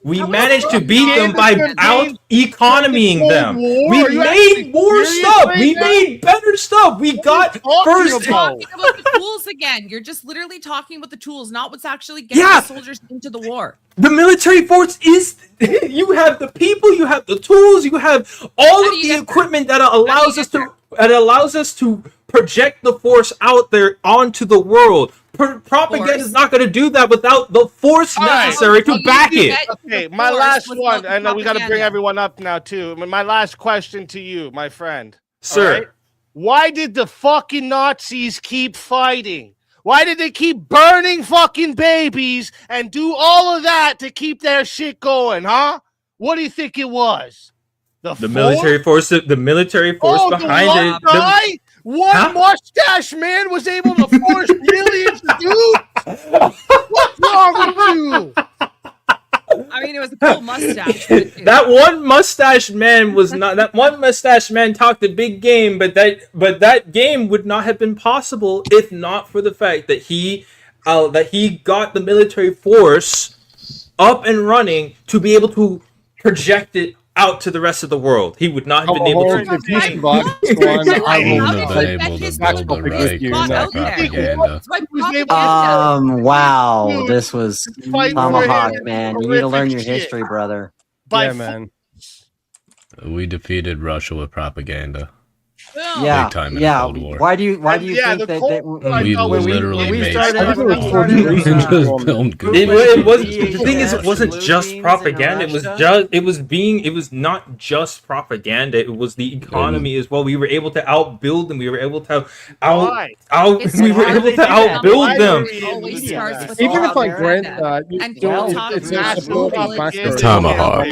We managed to beat them by out-economying them. We made more stuff. We made better stuff. We got first. You're talking about the tools again. You're just literally talking about the tools, not what's actually getting the soldiers into the war. The military force is. You have the people. You have the tools. You have all of the equipment that allows us to project the force out there onto the world. Propaganda is not going to do that without the force necessary to back it. Okay, my last one. I know we got to bring everyone up now too. My last question to you, my friend. Sir. Right? Why did the fucking Nazis keep fighting? Why did they keep burning fucking babies and do all of that to keep their shit going, huh? What do you think it was? The military force behind it. One mustache man was able to force millions to do? What's wrong with you? I mean, it was a cool mustache. That one mustache man was not. That one mustache man talked a big game, but that game would not have been possible if not for the fact that he got the military force up and running to be able to project it out to the rest of the world. He would not have been able to. Wow, this was Tomahawk, man. You need to learn your history, brother. Yeah, man. We defeated Russia with propaganda. Yeah, Big time in the Cold War. Why do you think that we literally made the thing is, it wasn't just propaganda. It was not just propaganda. It was the economy as well. We were able to outbuild them. We were able to outbuild them. Even if I grant that, it's a Tomahawk.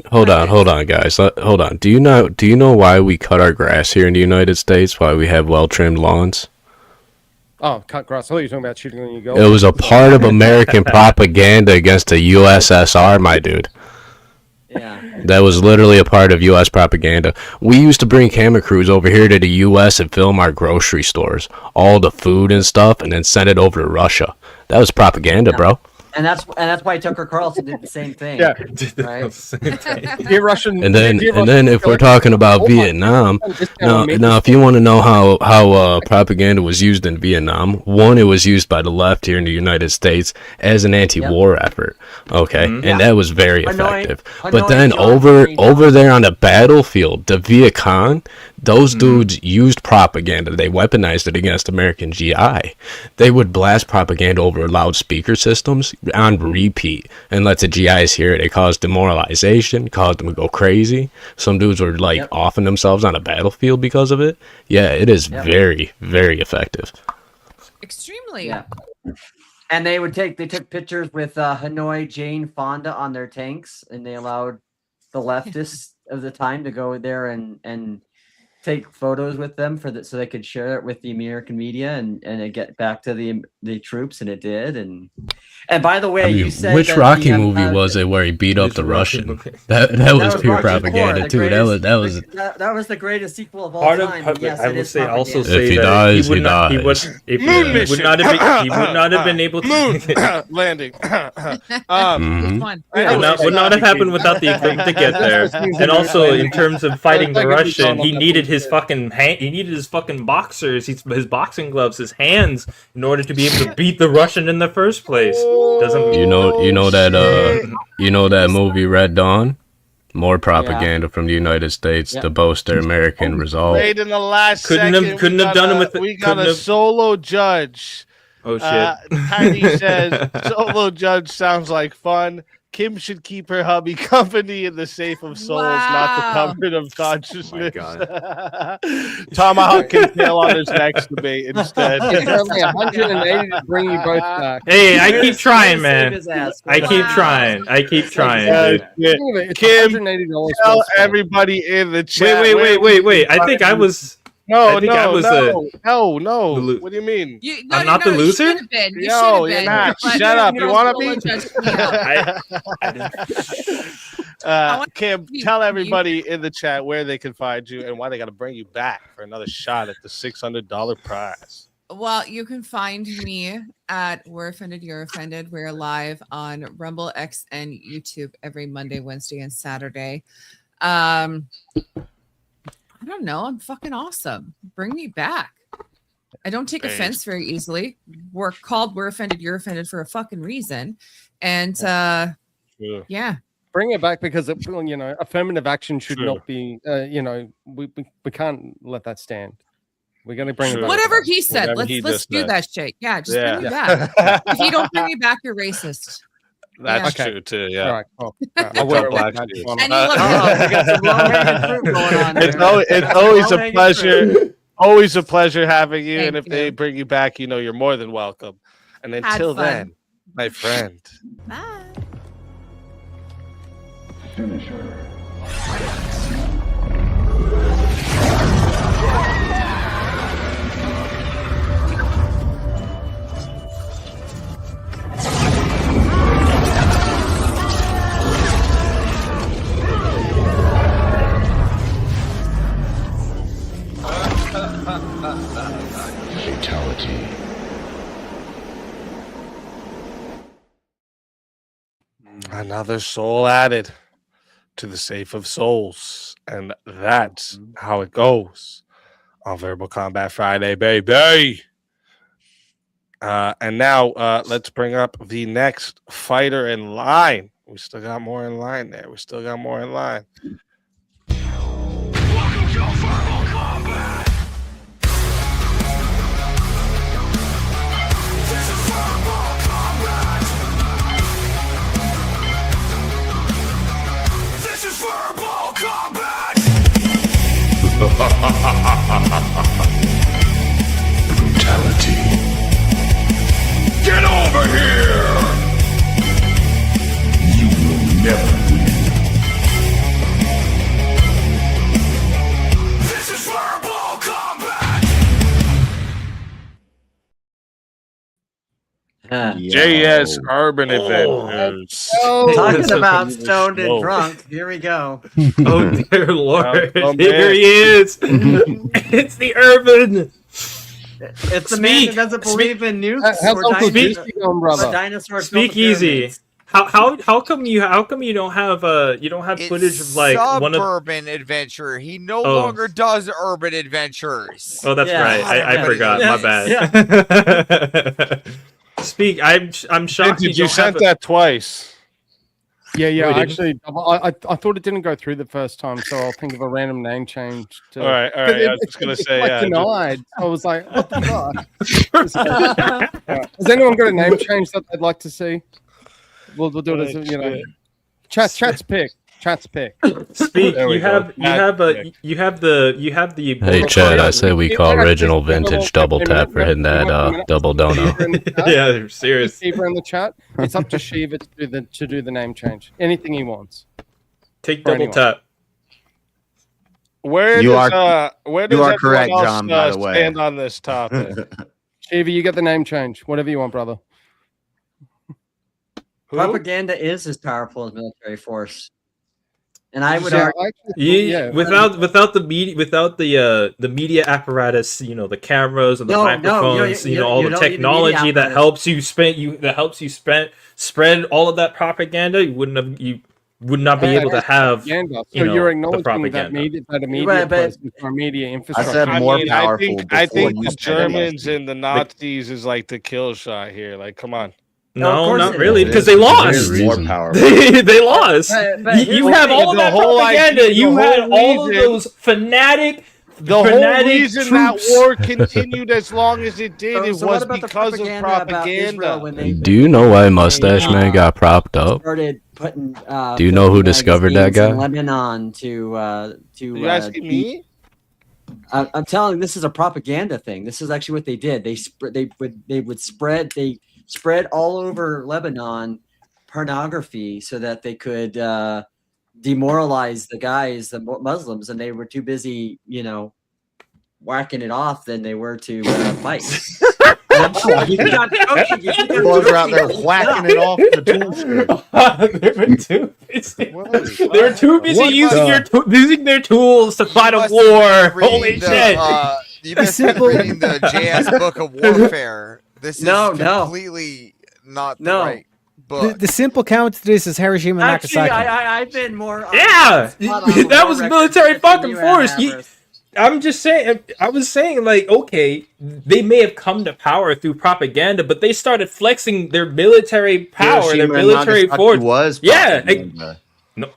Hold on, guys. Hold on. Do you know why we cut our grass here in the United States? Why we have well-trimmed lawns? Oh, cut grass. I thought you were talking about shooting on your goal. It was a part of American propaganda against the USSR, my dude. Yeah. That was literally a part of U.S. propaganda. We used to bring camera crews over here to the U.S. and film our grocery stores, all the food and stuff, and then send it over to Russia. That was propaganda, bro. And that's why Tucker Carlson did the same thing. Yeah. Right. Dear Russian. And then, dear and then, if we're talking about Vietnam, now, if you want to know how propaganda was used in Vietnam, one, it was used by the left here in the United States as an anti-war effort. Okay, and that was very effective. But then over there on the battlefield, the Viet Cong, those dudes used propaganda. They weaponized it against American GI. They would blast propaganda over loudspeaker systems on repeat and let the GIs hear it. It caused demoralization, caused them to go crazy. Some dudes were like offing themselves on a battlefield because of it. Yeah, it is very, very effective. Extremely. Yeah. And they took pictures with Hanoi Jane Fonda on their tanks, and they allowed the leftists of the time to go there and take photos with them so they could share it with the American media and it get back to the troops, and it did. And by the way, you said which that Rocky movie was it where he beat up the Russian? That was pure propaganda too. That was the greatest sequel of all Part time. of Yes, I it will is say also propaganda. say If he that dies, he would he not he would, dies. if, Moon he mission. would not have been able to Moon landing. would not have happened without the equipment to get there. And also in terms of fighting the Russian, he needed his fucking boxers, his boxing gloves, his hands in order to be able to beat the Russian in the first place. Doesn't You know that movie Red Dawn? More propaganda from the United States to boast their American result. Right in the last Couldn't have done it with we got a solo judge. Oh shit. Tiny says solo judge sounds like fun. Kim should keep her hubby company in the safe of souls, not the cupboard of consciousness. Tomahawk can tail on his next debate instead. It's only 180 to bring you both back. Hey, I keep trying, man. I keep trying. Dude. Kim, tell everybody in the chat. Wait. I think I was. No. What do you mean? I'm not the loser? No, you're not. Shut up. You want to be? Kim, tell everybody in the chat where they can find you and why they got to bring you back for another shot at the $600 prize. Well, you can find me at We're Offended, You're Offended. We're live on Rumble, X, and YouTube every Monday, Wednesday, and Saturday. I don't know. I'm fucking awesome. Bring me back. I don't take offense very easily. We're Offended, You're Offended for a fucking reason. And yeah. Bring it back because affirmative action should not be we can't let that stand. We're gonna bring it back. Whatever he said. Let's do that shit. Yeah, just bring me back. If you don't bring me back, you're racist. That's true too. Yeah. All right, cool. I'll wear black shoes. It's always a pleasure. Always a pleasure having you. And if they bring you back, you're more than welcome. And until then, my friend. Bye. Finisher. Fatality. Another soul added to the safe of souls. And that's how it goes on Verbal Combat Friday, baby. And now let's bring up the next fighter in line. We still got more in line there. Welcome to Verbal Combat. This is Verbal Combat. This is Verbal Combat. Brutality. Get over here. You will never win. This is Verbal Combat. JS Urban Adventures. Talking about stoned and drunk. Here we go. Oh dear Lord. Here he is. It's the Urban. It's the man that doesn't believe in nukes How's or Uncle dinosaurs. Juicy going, brother? Dinosaurs. Speak easy. How come you don't have footage of like one of suburban adventure. He no Oh. longer does urban adventures. Oh, that's right. I forgot. Yeah. My bad. Speak. I'm shocked. Did you don't sent have a- that twice? Yeah, No, he actually, I thought it didn't go through the first time, so I'll think of a random name change. To, All right. I was just gonna say, like yeah, denied. I was like, what the fuck? Has anyone got a name change that they'd like to see? We'll do it as chat's pick. Speak. There we You go. have the. Hey, Chad, I say we call original vintage double tap for hitting that double dono. Yeah, they're serious. Shiva in the chat. It's up to Shiva to do the name change. Anything he wants. Take For double anyone. tap. Where You does are- where you does are everyone correct, else, John, by the way. stand on this topic? Shiva, you get the name change. Whatever you want, brother. Propaganda is as powerful as military force, and I would Yeah, argue. Without the media, without the media apparatus, the cameras and the microphones, all the don't need the technology media that helps you spread all of that propaganda, you would not be able to have propaganda. So you know, you're the acknowledging that propaganda. that immediate Right, but- presence or media infrastructure. said more I powerful think before the you said Germans anything. and the Nazis is like the kill shot here. Like, come on. No, not it really, is. because they lost. More powerful. They lost. But You have all of the that whole propaganda. idea- You the had whole all of reason- those fanatic. The whole fanatic reason troops. that war continued as long as it did So what was about the because of about Israel propaganda. when they Do you know why Mustache Man got propped up? started putting? Do you know who filthy discovered that magazines in guy? Lebanon to. Are you asking me? I'm telling you, this is a propaganda thing. This is actually what they did. They would spread all over Lebanon pornography so that they could demoralize the guys, the Muslims, and they were too busy, whacking it off than they were to fight. You got coaching, you got Boys are out there coaching. whacking it off the tools. They were too busy using their tools to fight a war. Holy shit! You must have been reading the JS Book of Warfare. This is No. completely not the right book. The simple count to this is Hiroshima and Actually, Nagasaki. I've been more. Yeah, spot on that war was record military than fucking you force. have. I'm just saying. I was saying, like, okay, they may have come to power through propaganda, but they started flexing their military power, their Hiroshima and military Nagasaki force. was Yeah, propaganda. no.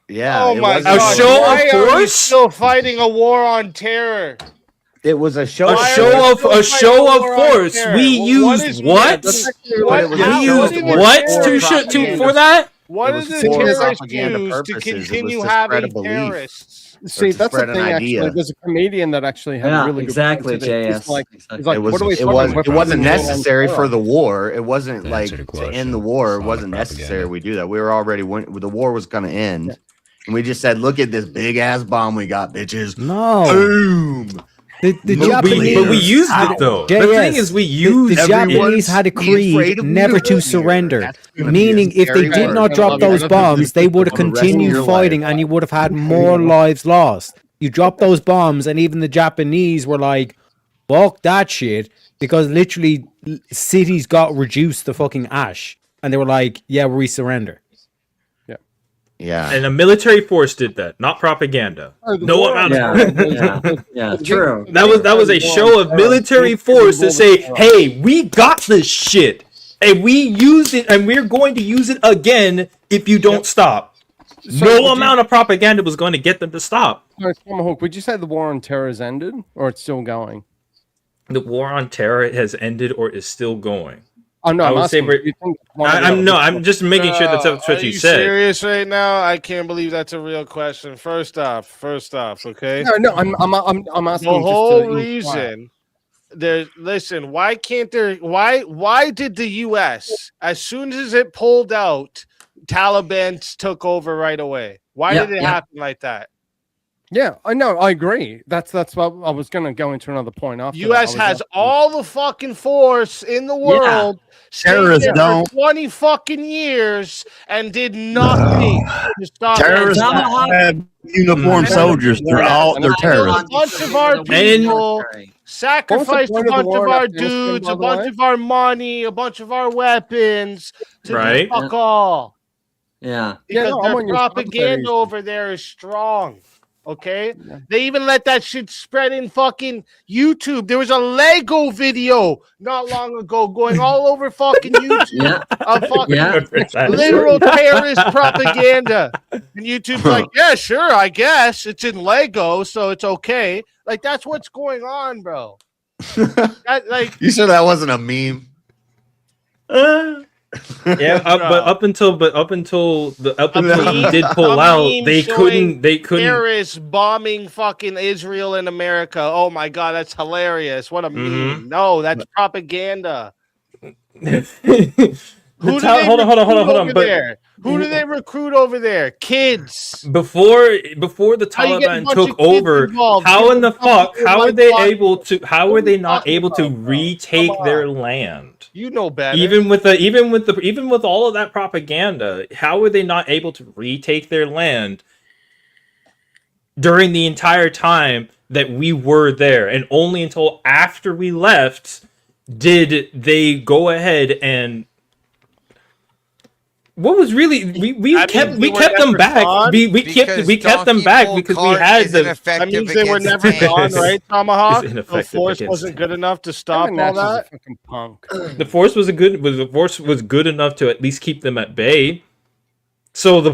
Yeah. Oh it my wasn't- God! show Why of are we force? still fighting a war on terror? It was a show. A show of force. We used what? We used what for that? What It are was the for terrorists propaganda use to purposes. It was continue to spread a having belief. terrorists? See, to that's the spread an thing. idea. Actually, there's a comedian that actually had Yeah, a really good exactly, point to this. He's JS. like, Exactly. he's like, It was. what are we It fucking was. with It wasn't this war on necessary terror? for the war. It wasn't To like answer the to end question, the war. It it's wasn't not necessary. propaganda. We do that. We were already the war was going to end, and we just said, "Look at this big ass bomb we got, bitches!" No. Boom. The Japanese, But we used it though. The JS, thing is, we used the Japanese had a creed never to surrender. Meaning, if they did not drop those bombs, they would have continued fighting, and you would have had more lives lost. You drop those bombs, and even the Japanese were like, "Fuck that shit," because literally cities got reduced to fucking ash, and they were like, "Yeah, we surrender." Yeah. And a military force did that, not propaganda. No amount of Yeah, true. That was a show of military force to say, "Hey, we got this shit, and we used it, and we're going to use it again if you don't stop." So No would amount of propaganda was going to get them to stop. No, Tomahawk, would you say the war on terror has ended, or it's still going? The war on terror has ended or is still going. Oh no, I I'm would say asking, we're- do you think one or the I'm other? just making sure that's what Are you you said. serious right now? I can't believe that's a real question. First off, okay. No, I'm asking. The you whole just to reason listen, why can't there why did the US, as soon as it pulled out, Taliban took over right away? Why Yeah, did it yeah. happen like that? Yeah, I know. I agree. That's what I was going to go into another point after. U.S. has all the fucking force in the world. Stayed Terrorists there don't. for 20 fucking years and did nothing to stop Terrorists that. have uniformed soldiers. They're terrorists. A bunch of our people sacrificed a bunch of our dudes, a bunch of our money, a bunch of our weapons to Right. do fuck all. Yeah. Because no, I'm on their your side with that propaganda issue. over there is strong. Okay, they even let that shit spread in fucking YouTube. There was a Lego video not long ago going all over fucking YouTube of fucking literal terrorist propaganda. And YouTube's like, yeah, sure, I guess it's in Lego, so it's okay. Like that's what's going on, bro. You sure that wasn't a meme? Yeah, but up until he did pull out, they couldn't. Terrorists bombing fucking Israel and America. Oh my god, that's hilarious! What a meme. No, that's propaganda. Hold on. Who do they recruit over there? Kids. Before the Taliban took over, how in the fuck? How are they able to? How are they not able to retake their land? You know better. Even with all of that propaganda, how were they not able to retake their land during the entire time that we were there? And only until after we left did they go ahead and. What was really we kept them back. We kept them back because we had the. That means they were never gone, right? Tomahawk. The force wasn't good enough to stop all that. The force was good enough to at least keep them at bay. So the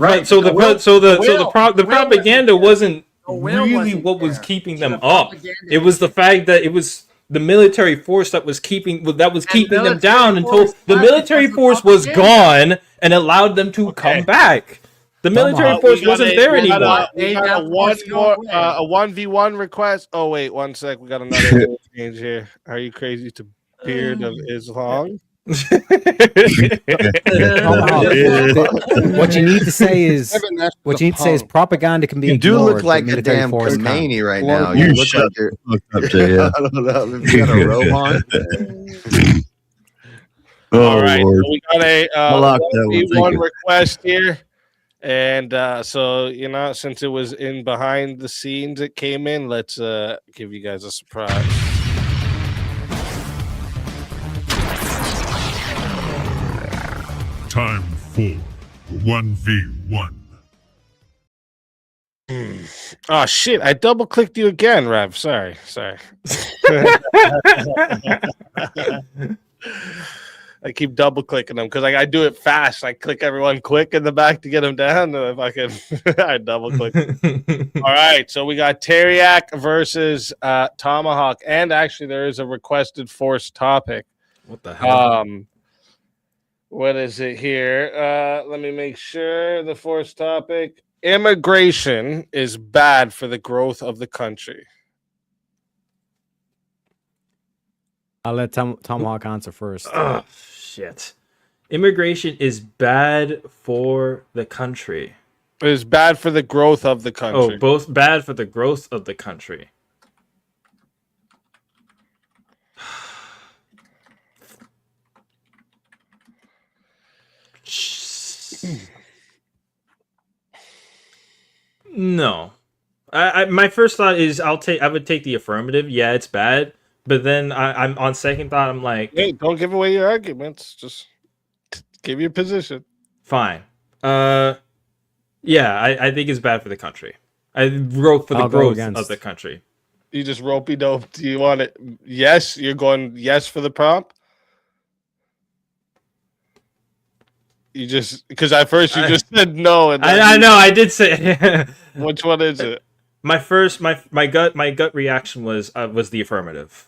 propaganda wasn't really what was keeping them up. It was the fact that it was the military force that was keeping them down until the military force was gone and allowed them to come back. The military force wasn't there anymore. We got a 1v1 request. Oh wait, 1 sec. We got another change here. Are you crazy to beard of Islam? What you need to say is propaganda can be You do ignored, look like but a damn force can't. Khomeini right now. You You look shut like you're. the fuck up, Jay. I don't know. If you got a robe on. All right, Lord. so we got a I like that one. Thank 1v1 you. request here. And so, since it was in behind the scenes, it came in. Let's give you guys a surprise. Time for 1v1. Oh shit! I double clicked you again, Rev. Sorry. I keep double clicking them because I do it fast. I click everyone quick in the back to get them down. And if I can, I double click. All right, so we got Teriak versus Tomahawk, and actually there is a requested force topic. What the hell? What is it here? Let me make sure. The force topic: immigration is bad for the growth of the country. I'll let Tomahawk answer first. Oh shit! Immigration is bad for the country. It is bad for the growth of the country. Oh, both bad for the growth of the country. No, my first thought is I would take the affirmative. Yeah, it's bad, but then I'm on second thought. I'm like, hey, don't give away your arguments. Just give your position. Fine. Yeah, I think it's bad for the country. I wrote for the growth of the country. You just ropey dope. Do you want it? Yes, you're going yes for the prompt. You just because at first you just said no, and I know I did say. Which one is it? My gut reaction was the affirmative.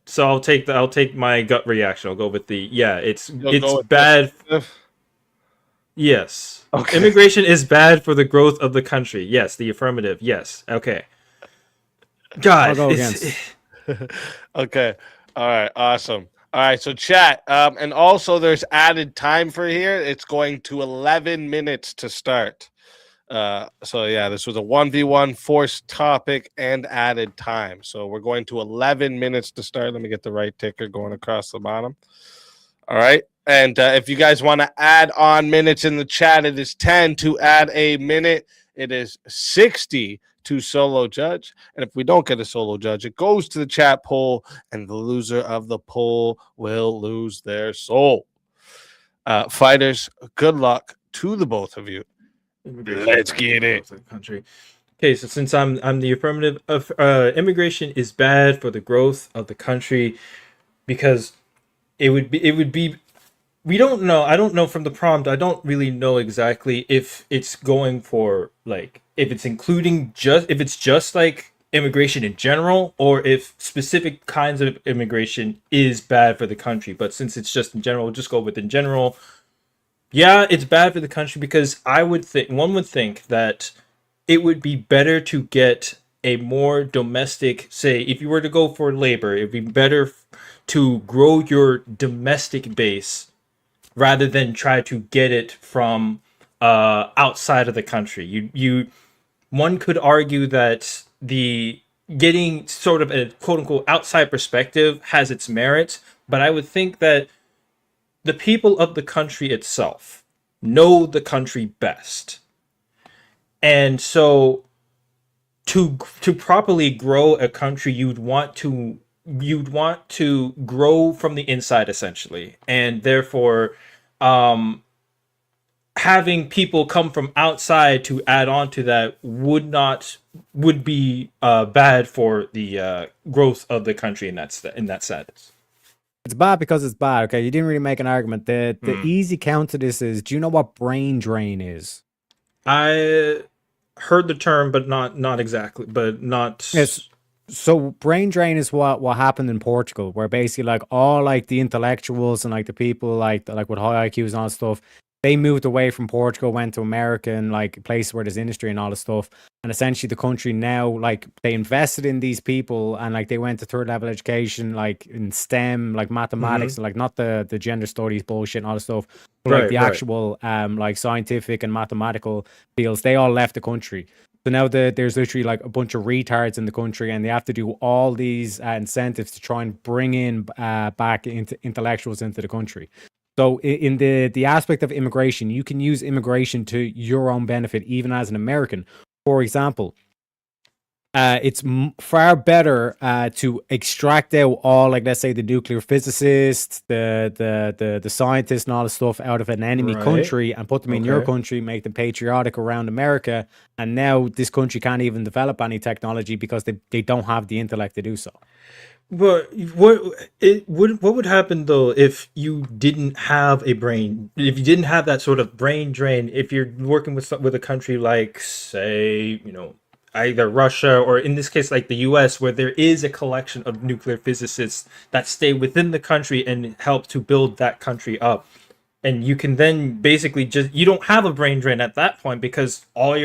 So I'll take my gut reaction. I'll go with the it's bad. Yes. Okay. Immigration is bad for the growth of the country. Yes, the affirmative. Yes. Okay. God. I'll go against. Okay. All right. Awesome. All right. So chat. And also there's added time for here. It's going to 11 minutes to start. So yeah, this was a 1v1 forced topic and added time. So we're going to 11 minutes to start. Let me get the right ticker going across the bottom. All right. And if you guys want to add on minutes in the chat, it is 10 to add a minute. It is 60 to solo judge. And if we don't get a solo judge, it goes to the chat poll, and the loser of the poll will lose their soul. Fighters, good luck to the both of you. Let's get it. Country. Okay, so since I'm the affirmative of immigration is bad for the growth of the country, because it would be we don't know. I don't know from the prompt. I don't really know exactly if it's going for like if it's including if it's just like immigration in general, or if specific kinds of immigration is bad for the country. But since it's just in general, we'll just go with in general. Yeah, it's bad for the country because one would think that it would be better to get a more domestic, say, if you were to go for labor, it'd be better to grow your domestic base rather than try to get it from outside of the country. One could argue that the getting sort of a quote unquote outside perspective has its merits, but I would think that the people of the country itself know the country best. And so to properly grow a country, you'd want to grow from the inside essentially. And therefore having people come from outside to add on to that would be bad for the growth of the country in that sense. It's bad because it's bad. Okay, you didn't really make an argument. The easy count to this is: do you know what brain drain is? I heard the term, but not exactly. But not. Yes. So brain drain is what happened in Portugal, where basically like all like the intellectuals and like the people like with high IQs and all that stuff, they moved away from Portugal, went to America and like places where there's industry and all this stuff. And essentially the country now, like they invested in these people and like they went to third level education, like in STEM, like mathematics, like not the gender studies bullshit and all this stuff, but like the actual like scientific and mathematical fields, they all left the country. So now there's literally like a bunch of retards in the country, and they have to do all these incentives to try and bring in back into intellectuals into the country. So in the aspect of immigration, you can use immigration to your own benefit, even as an American. For example, it's far better to extract out all, like, let's say, the nuclear physicists, the scientists and all the stuff out of an enemy country and put them in your country, make them patriotic around America. And now this country can't even develop any technology because they don't have the intellect to do so. But what would happen though if you didn't have a brain? If you didn't have that sort of brain drain? If you're working with a country like, say, either Russia or in this case like the U.S., where there is a collection of nuclear physicists that stay within the country and help to build that country up, and you can then basically you don't have a brain drain at that point because all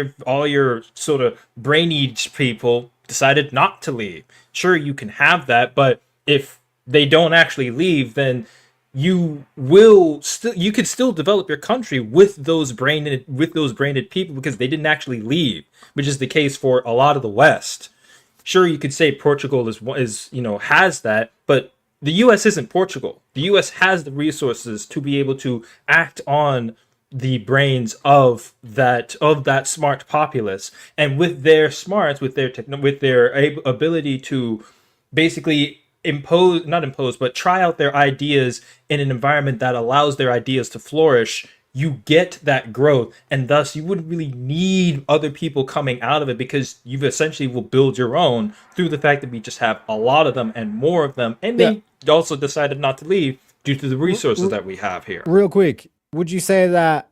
your sort of brainy people decided not to leave. Sure, you can have that, but if they don't actually leave, then you could still develop your country with those brained people because they didn't actually leave, which is the case for a lot of the West. Sure, you could say Portugal has that, but the U.S. isn't Portugal. The U.S. has the resources to be able to act on the brains of that smart populace, and with their smarts, with their ability to basically try out their ideas in an environment that allows their ideas to flourish, you get that growth, and thus you wouldn't really need other people coming out of it because you've essentially will build your own through the fact that we just have a lot of them and more of them, and they also decided not to leave due to the resources that we have here. Real quick, would you say that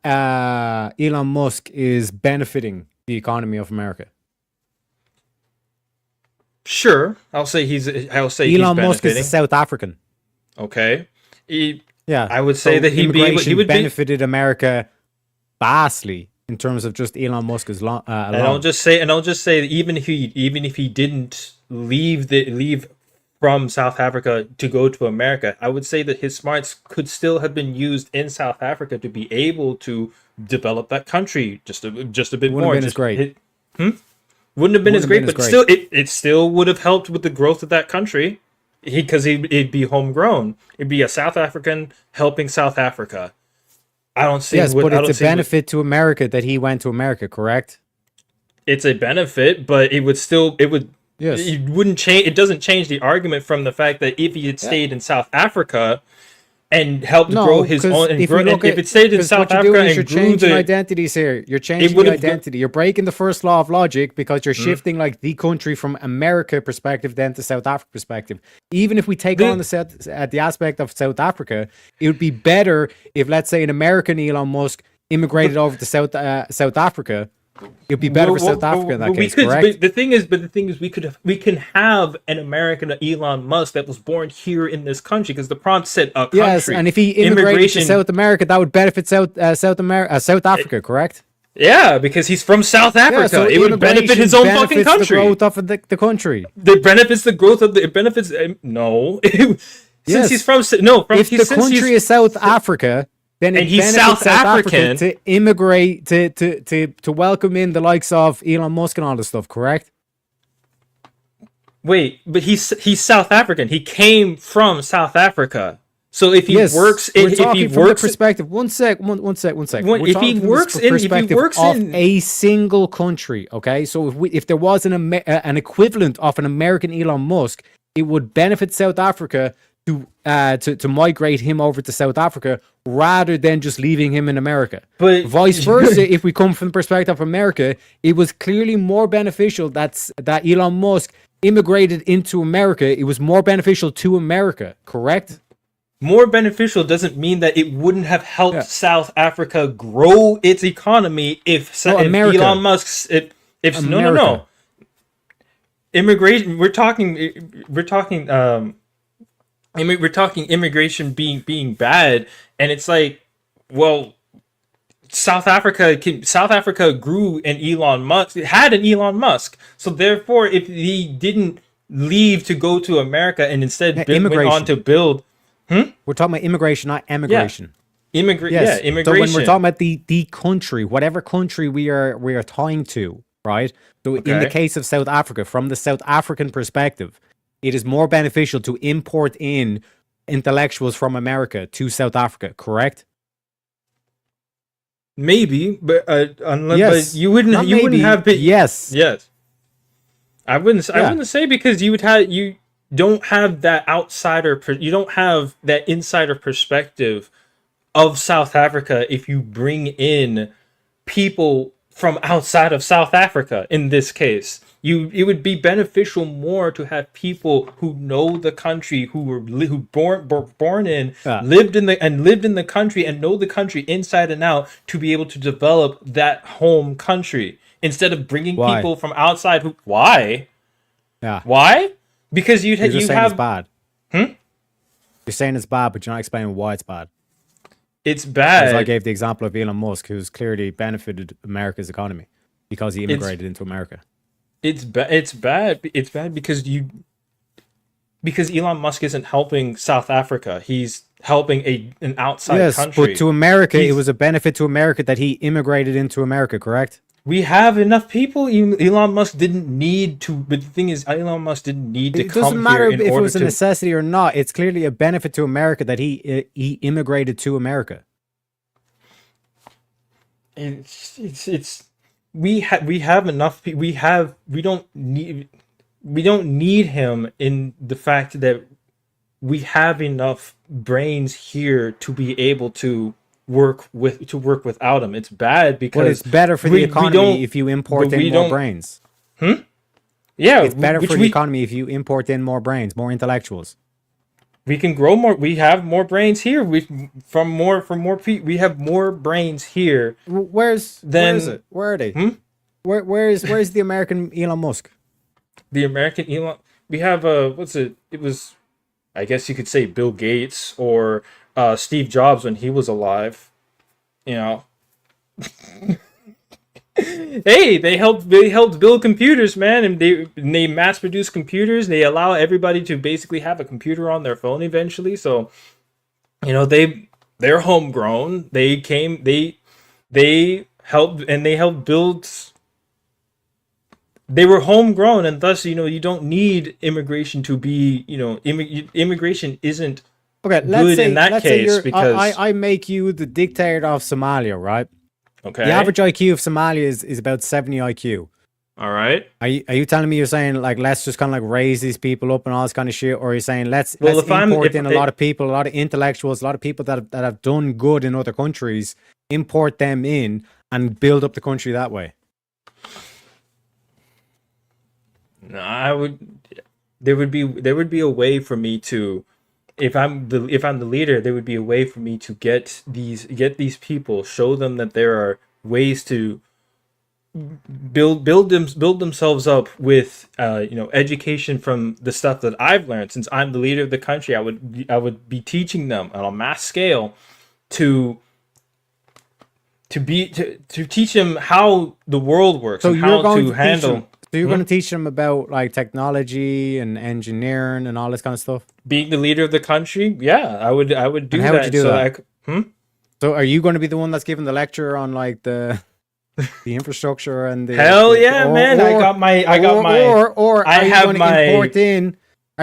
Elon Musk is benefiting the economy of America? Sure, I'll say Elon Musk is a South African. Okay, I would say that he would benefited America vastly in terms of just Elon Musk as long. And I'll just say that even if he didn't leave from South Africa to go to America. I would say that his smarts could still have been used in South Africa to be able to develop that country just a bit Wouldn't more. have been as great. Wouldn't have been as great, Wouldn't have been but as still, it still would have helped with the growth of that country. Because it'd be homegrown. It'd be a South African helping South Africa. I don't see. Yes, what, but I it's don't a see what- benefit to America that he went to America, correct? it's a benefit, but it would still Yes. it wouldn't change. It doesn't change the argument from the fact that if he had stayed in South Africa and helped grow his own, and if it stayed in South Africa you're and grew changing the identities here. You're changing would the have go- identity. You're breaking the first law of logic because you're Mhm. shifting like the country from America perspective then to South Africa perspective. Even if we take on the aspect of South Africa, it would be better if, let's say, an American Elon Musk immigrated over to South Africa. It'd be better for South Africa in that case, correct? But the thing is, we can have an American Elon Musk that was born here in this country because the prompt said a country. Yes, and if he immigrated to South America, that would benefit South Africa, correct? Yeah, because he's from South Africa. so it would benefit his own fucking benefits country. The growth of the country. It benefits the growth of the. It benefits no. Since Yes. he's from no. From, If the country is South Africa, then and it he's benefits South African to immigrate to welcome in the likes of Elon Musk and all this stuff, correct? Wait, but he's South African. He came from South Africa. So if he works, we're if talking he from works, the perspective. One sec. When- We're if he talking from the works in- if he perspective works of in- a single country, okay. So if there was an equivalent of an American Elon Musk, it would benefit South Africa to migrate him over to South Africa rather than just leaving him in America. But vice versa, if we come from the perspective of America, it was clearly more beneficial that Elon Musk immigrated into America. It was more beneficial to America, correct? more beneficial doesn't mean that it wouldn't have helped South Africa grow its economy if America. Elon Musk's no. Immigration. We're talking immigration being bad, and it's like, well, South Africa grew an Elon Musk. It had an Elon Musk, so therefore, if he didn't leave to go to America and instead went on to build, we're talking about immigration, not emigration. Immigration. So when we're talking about the country, whatever country we are tying to, right? So in the case of South Africa, from the South African perspective, it is more beneficial to import in intellectuals from America to South Africa, correct? Maybe, but unless Yes. but you wouldn't Not wouldn't maybe. have been Yes. I wouldn't say because you don't have that you don't have that insider perspective of South Africa if you bring in people from outside of South Africa. In this case, it would be beneficial more to have people who know the country, who were born in, lived in the country and know the country inside and out, to be able to develop that home country instead of bringing Why? people from outside. Why? Yeah. Why? Because You're just saying it's bad. Hmm? You're saying it's bad, but you're not explaining why it's bad. It's bad. As I gave the example of Elon Musk, who's clearly benefited America's economy because he immigrated into America. It's bad because Elon Musk isn't helping South Africa. He's helping an outside country. But to America, it was a benefit to America that he immigrated into America, correct? We have enough people. Elon Musk didn't need to. But the thing is, Elon Musk didn't need to It come doesn't matter here if in it order was a to. necessity or not. It's clearly a benefit to America that he immigrated to America. We have enough. We don't need him in the fact that we have enough brains here to be able to work without him. It's bad because Well, it's better for the we don't- economy if you import but we in more don't- brains. Yeah, It's better which for the we- economy if you import in more brains, more intellectuals. We can grow more. We have more brains here. We have more brains here. Where is it? Where are they? Where's the American Elon Musk? The American Elon. We have it was, I guess you could say Bill Gates or Steve Jobs when he was alive. You know. Hey, they helped build computers, man, and they mass produce computers. They allow everybody to basically have a computer on their phone eventually. So, you know, they're homegrown. They helped build. They were homegrown, and thus, you know, you don't need immigration to be, you know, immigration isn't Okay, good in that case because I make you the dictator of Somalia, right? Okay. The average IQ of Somalia is about 70 IQ. All right. Are you telling me you're saying like let's just kind of like raise these people up and all this kind of shit, or are you saying let's import in a lot of people, a lot of intellectuals, a lot of people that have done good in other countries, import them in and build up the country that way? No, there would be a way for me to, if I'm the leader, there would be a way for me to get these people, show them that there are ways to build themselves up with you know, education from the stuff that I've learned. Since I'm the leader of the country, I would be teaching them on a mass scale to teach them how the world works and how to handle. So you're going to teach them about like technology and engineering and all this kind of stuff? Being the leader of the country, yeah, I would do and how that. Would you do that? So are you going to be the one that's giving the lecture on like the infrastructure and the hell yeah, man! Are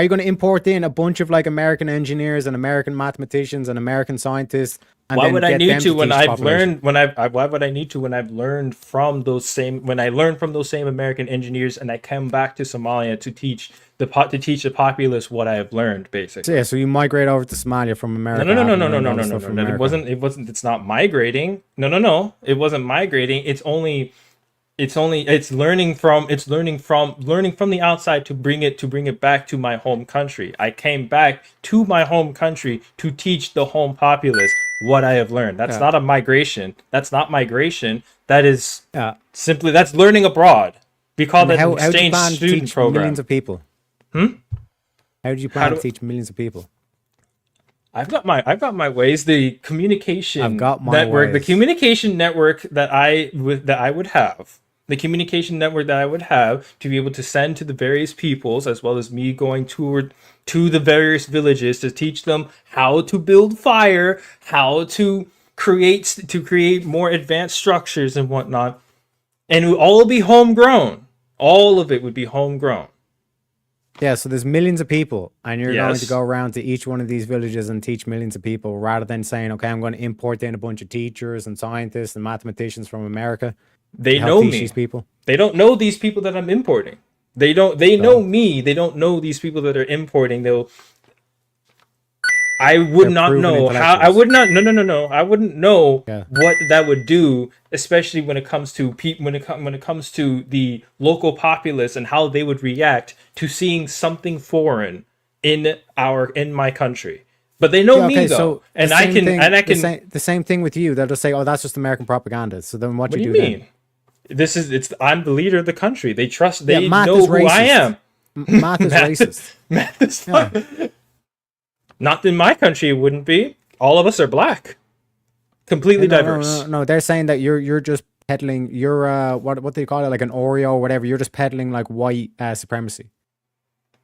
you going to import in a bunch of like American engineers and American mathematicians and American scientists? And why then would I get need them to when teach I've population? learned why would I need to when I've learned from those same American engineers and I come back to Somalia to teach the populace what I have learned, basically. So, yeah, so you migrate over to Somalia from America. No. It wasn't. It's not migrating. No. It wasn't migrating. It's learning from the outside to bring it back to my home country. I came back to my home country to teach the home populace what I have learned. That's not a migration. That's not migration. That is simply that's learning abroad. We call that an exchange student program. Millions of people. How do you plan to teach millions of people? I've got my ways. The communication network. The communication network that I would have. The communication network that I would have to be able to send to the various peoples, as well as me going to the various villages to teach them how to build fire, how to create more advanced structures and whatnot, and it would all be homegrown. All of it would be homegrown. Yeah, so there's millions of people, and you're going to go around to each one of these villages and teach millions of people, rather than saying, okay, I'm going to import in a bunch of teachers and scientists and mathematicians from America. They know me. These people. They don't know these people that I'm importing. They know me. They don't know these people that are importing. I would not know how. I would not. No. I wouldn't know what that would do, especially when it comes to when it comes to the local populace and how they would react to seeing something foreign in my country. But they know me though, and I can. The same thing with you. They'll just say, "Oh, that's just American propaganda." So then, what do you mean? Then? I'm the leader of the country. They trust. They know who I am. Math is racist. Math is not in my country. It wouldn't be. All of us are black. Completely diverse. No, they're saying that you're just peddling. You're what do you call it? Like an Oreo or whatever. You're just peddling like white supremacy.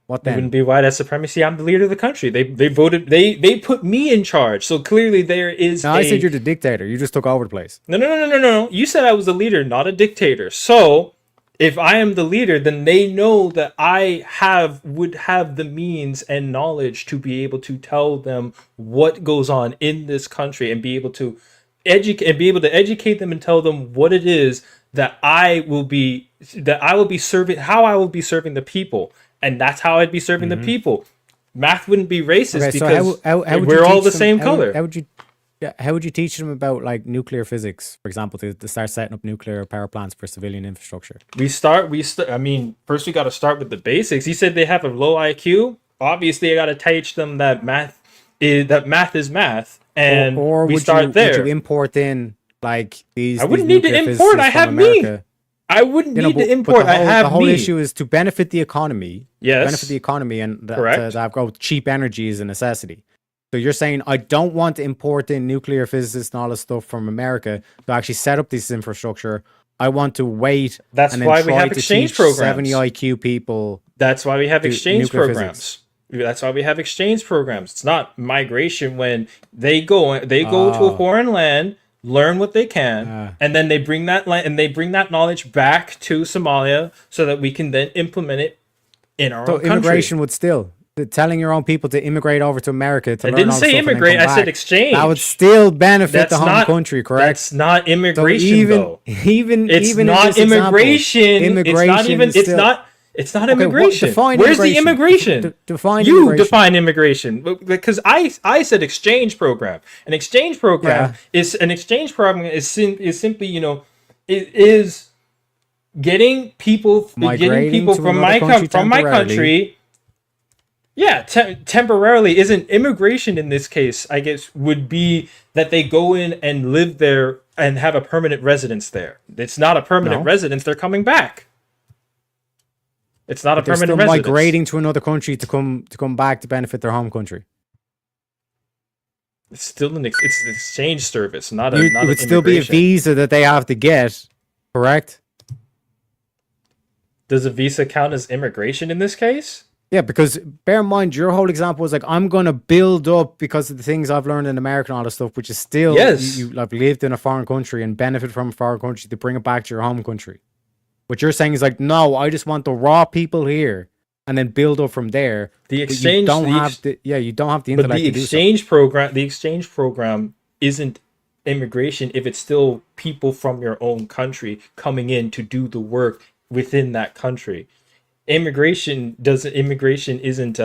What then? It wouldn't be white supremacy. I'm the leader of the country. They voted. They put me in charge. So clearly there is. No, I said you're the dictator. You just took over the place. No. You said I was the leader, not a dictator. So if I am the leader, then they know that I would have the means and knowledge to be able to tell them what goes on in this country and be able to educate them and tell them what it is that I will be serving, how I will be serving the people. And that's how I'd be serving the people. Math wouldn't be racist because we're all the same color. How would you teach them about like nuclear physics, for example, to start setting up nuclear power plants for civilian infrastructure? I mean, first we got to start with the basics. He said they have a low IQ. Obviously, I got to teach them that math is math, and or we start there. Would you import in like these? I wouldn't need to import. I have me. I wouldn't need to import. The whole issue is to benefit the economy. Yes. Benefit the economy, and correct. To have cheap energy is a necessity. So you're saying I don't want to import in nuclear physicists and all this stuff from America to actually set up this infrastructure. I want to wait. That's and then why we try have to exchange teach programs. 70 IQ people. That's why we have to exchange nuclear programs. physics. That's why we have exchange programs. It's not migration when they go to a Oh. foreign land, learn what they can, and then they bring that knowledge back to Somalia so that we can then implement it in our So own country. immigration would still telling your own people to immigrate over to America to I learn didn't all the say stuff and then immigrate, come I said back. exchange. That would still benefit That's the home not- country, correct? That's not immigration, So even, though. Even It's even not in this example, immigration. immigration is still- It's not Okay, what- immigration. define Where's the immigration? Define you immigration. define immigration because I said exchange program. An exchange program is simply is getting people Migrating to from another country from my temporarily. country. Yeah, temporarily isn't immigration in this case. I guess would be that they go in and live there and have a permanent residence there. It's not a permanent No. residence. They're coming back. It's not a But they're permanent still residence. migrating to another country to come back to benefit their home country. It's still an exchange service, not a. It not would an still be a immigration. visa that they have to get, correct? Does a visa count as immigration in this case? Yeah, because bear in mind, your whole example was like, I'm going to build up because of the things I've learned in America and all this stuff, which is still, Yes. you like lived in a foreign country and benefit from a foreign country to bring it back to your home country. What you're saying is like, no, I just want the raw people here and then build up from there. The But exchange, you don't have the But intellect the to do so. exchange program isn't immigration if it's still people from your own country coming in to do the work within that country. Immigration isn't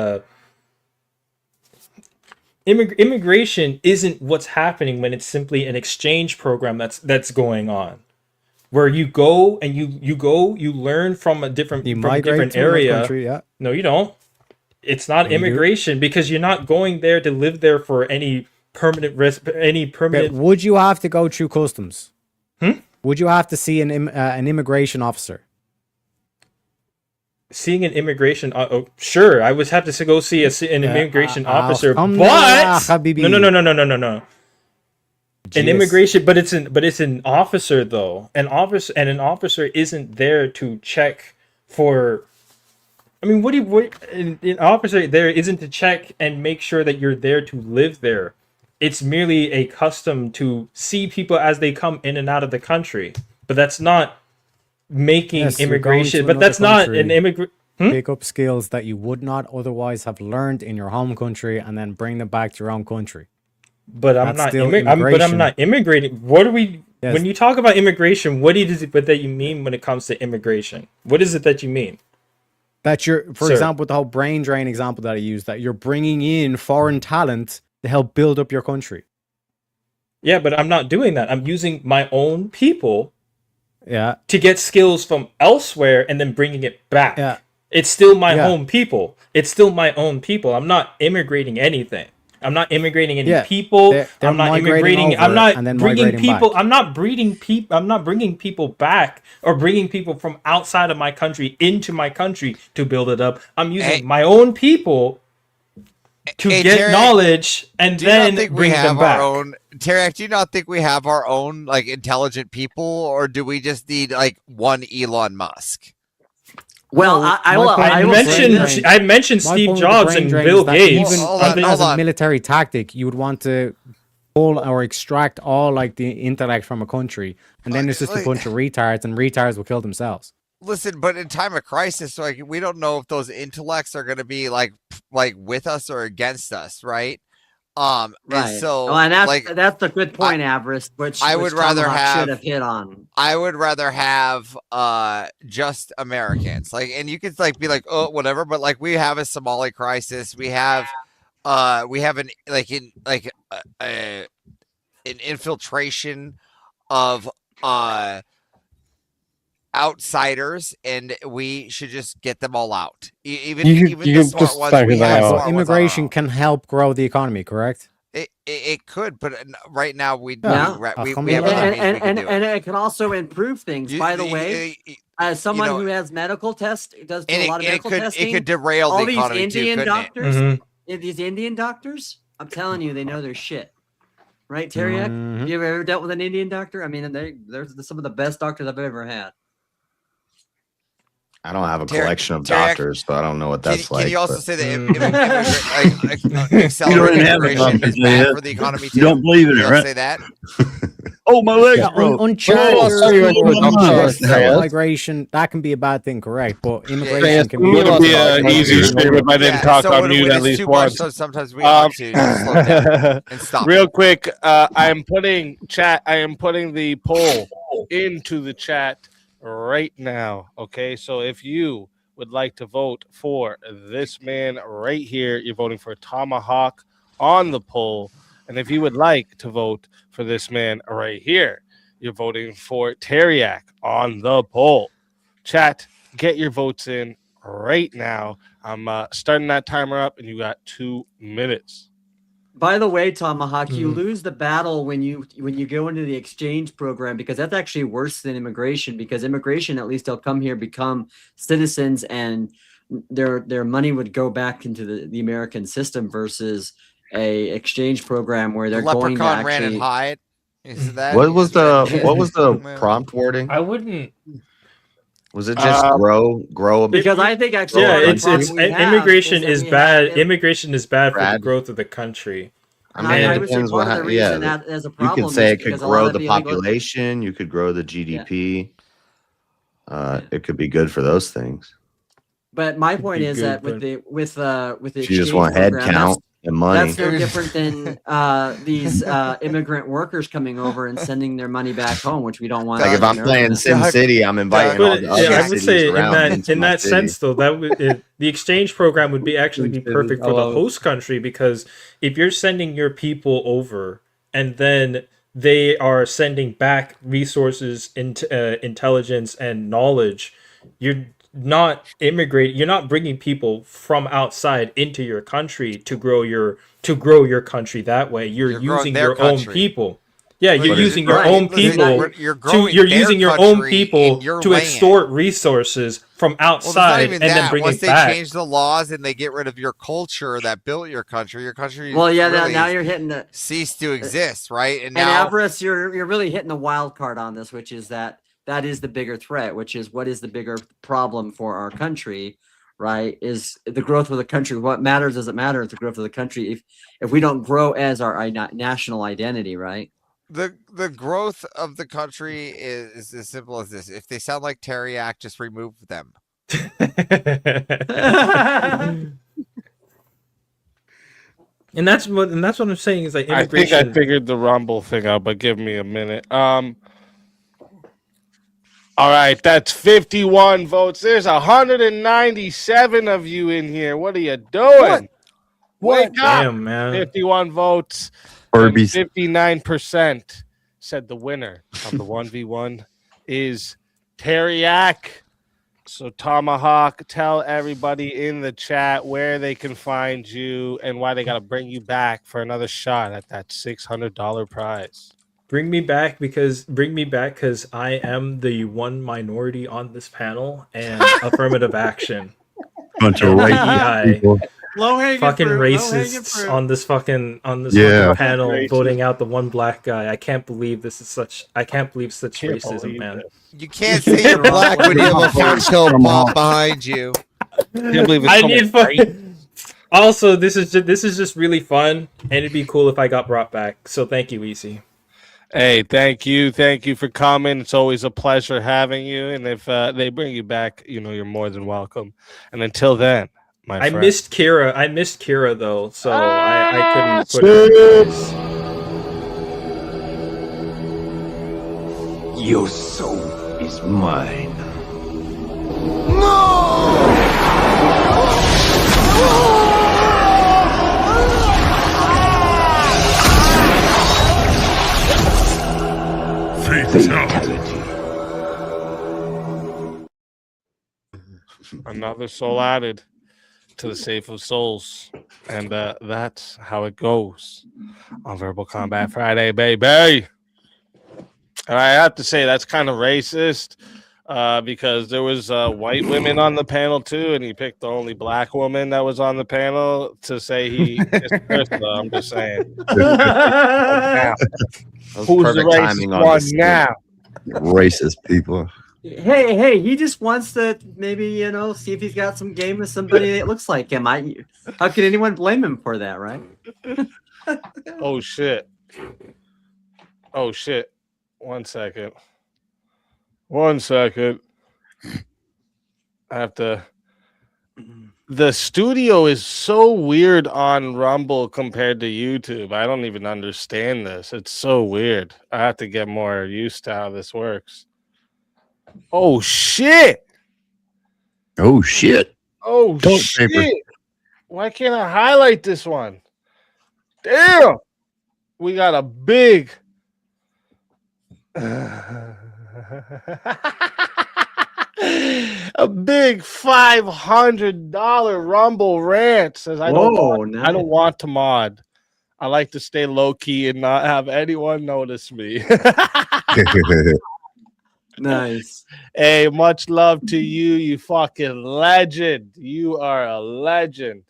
immigration isn't what's happening when it's simply an exchange program that's going on, where you go and you learn from a different migrate to another area. country, yeah. No, you don't. It's not Yeah, you do. immigration because you're not going there to live there for any permanent Okay, would you have to go through customs? Would you have to see an immigration officer? Seeing an immigration, sure, I would have to go see an immigration officer, but Habibi. no. An Jeez. immigration, but it's an officer though. An officer isn't there to check for. I mean, an officer there isn't to check and make sure that you're there to live there. It's merely a custom to see people as they come in and out of the country, but that's not making Yes, you're going immigration. to But that's another not country, an immigrant. Pick up skills that you would not otherwise have learned in your home country and then bring them back to your own country. But I'm That's not still but I'm immigration. not immigrating. What are we? Yes. When you talk about immigration, what is it that you mean when it comes to immigration? What is it that you mean? That you're, for Sir. example, the whole brain drain example that I used, that you're bringing in foreign talent to help build up your country. Yeah, but I'm not doing that. I'm using my own people Yeah. to get skills from elsewhere and then bringing it back. Yeah. It's still my Yeah. own people. It's still my own people. I'm not immigrating anything. I'm not immigrating any Yeah. people. They're I'm not migrating immigrating. I'm over not and then bringing migrating people. back. I'm not breeding people. I'm not bringing people back or bringing people from outside of my country into my country to build it up. I'm using my own people to Hey, get Tarek, knowledge and do you not then think we bring have them back. our own Tarek, do you not think we have our own like intelligent people, or do we just need like one Elon Musk? Well, I will say this. I mentioned My Steve point with the Jobs brain and drain Bill is that Gates. Even as a military tactic, you would want to pull or extract all like the intellect from a country, and then there's just a bunch of retards, and retards will kill themselves. Listen, but in time of crisis, like we don't know if those intellects are going to be like with us or against us, right? And Right. so, Well, and that's a good point, I- Avarice, which I would which rather Tomahawk should have hit on. I would rather have just Americans, like, and you could like be like, oh, whatever, but like we have a Somali crisis, we have an an infiltration of outsiders, and we should just get them all out. Even the smart ones. We have smart ones on Immigration can help grow the economy, correct? It could, but right now we Yeah. we have other means we can do it. And it can also improve things. By the way, as someone who has medical tests, does do a lot of medical testing. It could derail all the economy these Indian too, couldn't doctors, it? these Indian doctors, I'm telling you, they know their shit. right, Teriyak? Mhm. Have you ever dealt with an Indian doctor? I mean, they're some of the best doctors I've ever had. I don't have a Ter- collection of Teriyak, doctors, so I don't know what that's like. Can you also but- say that You accelerated don't have a immigration doctor, is say bad that. for the economy You too? don't believe in Can it, you right? say that? Oh, my legs, Yeah, bro. uncharted Oh, unchecked migration, that can be a bad thing, correct? But immigration can It would be an an easy stream if I didn't talk on mute at least too much, once. so sometimes we ought to just slow down and stop. Real quick, I am putting the poll into the chat right now. Okay, so if you would like to vote for this man right here, you're voting for Tomahawk on the poll. And if you would like to vote for this man right here, you're voting for Teriyak on the poll. Chat, get your votes in right now. I'm starting that timer up, and you got 2 minutes. By the way, Tomahawk, you Mhm. lose the battle when you go into the exchange program, because that's actually worse than immigration, because immigration, at least they'll come here, become citizens, and their money would go back into the American system, versus a exchange program where they're going to Leprechaun ran actually and hide. Is that What was the prompt wording? I wouldn't. Was it just grow a bit? Because I think actually Yeah, part of the it's problem we have immigration is that is we bad. have- Immigration is bad for the Brad? growth of the country. I mean, I it would say depends part what. of the reason that as a you problem could say is it could because a lot grow of the the illegal- population. You could grow the GDP. It could be good for those things. But my point be is good, that but- with the If you just exchange want head program, count and money. that's no different than these immigrant workers coming over and sending their money back home, which we don't want. Like if I'm playing Sim City, I'm inviting all But the other I would cities say around into in my that city. sense, though, the exchange program would be actually be perfect for the host country, because if you're sending your people over and then they are sending back resources, intelligence, and knowledge, you're not immigrating. You're not bringing people from outside into your country to grow your country that way. You're growing using their your country. own people. Yeah, But you're it's- using your right. own Listen, people. you're growing You're their using your own country people in your to land. extort resources from Well, it's not outside even and then that. bring Once it they back. change the laws and they get rid of your culture that built your country Well, yeah, really now you're hitting the ceased to exist, right? And and now Avarice, you're really hitting the wild card on this, which is that is the bigger threat, which is what is the bigger problem for our country, right? Is the growth of the country. What matters doesn't matter. It's the growth of the country. If we don't grow as our national identity, right? the growth of the country is as simple as this. If they sound like Teriyak, just remove them. And that's what I'm saying is like I think immigration. I figured the Rumble thing out, but give me a minute. All right, that's 51 votes. There's 197 of you in here. What are you doing? Wake up! Damn, man. 51 votes. Furbies. 59% said the winner of the 1v1 is Teriyak. So Tomahawk, tell everybody in the chat where they can find you and why they got to bring you back for another shot at that $600 prize. Bring me back because I am the one minority on this panel, and affirmative action. Bunch of And racist DEI. people. Fucking racists on this fucking Yeah. fucking panel Racist. voting out the one black guy. I can't believe such racism, man. You can't say you're black when you have a Funko Pop behind you. Can't believe it's I so need much fun. Also, this is just really fun, and it'd be cool if I got brought back. So thank you, Easy. Hey, thank you for coming. It's always a pleasure having you. And if they bring you back, you're more than welcome. And until then, my I friend. missed Kira though, so I couldn't put it. Your soul is mine. Fatality. Another soul added to the safe of souls. And that's how it goes on Verbal Combat Friday, baby. And I have to say, that's kind of racist. because there was white women on the panel too, and he picked the only black woman that was on the panel to say he kissed her. So I'm just saying. That was Who's the perfect racist timing on one this. now? Racist people. Hey, he just wants to maybe, see if he's got some game with somebody that looks like him. How can anyone blame him for that, right? Oh shit. 1 second. I have to. The studio is so weird on Rumble compared to YouTube. I don't even understand this. It's so weird. I have to get more used to how this works. Oh shit! Oh shit! Oh Toilet shit! paper. Why can't I highlight this one? Damn! We got a big. A big $500 Rumble rant says I don't want to mod. I like to stay low key and not have anyone notice me. Nice. Hey, much love to you, you fucking legend. You are a legend.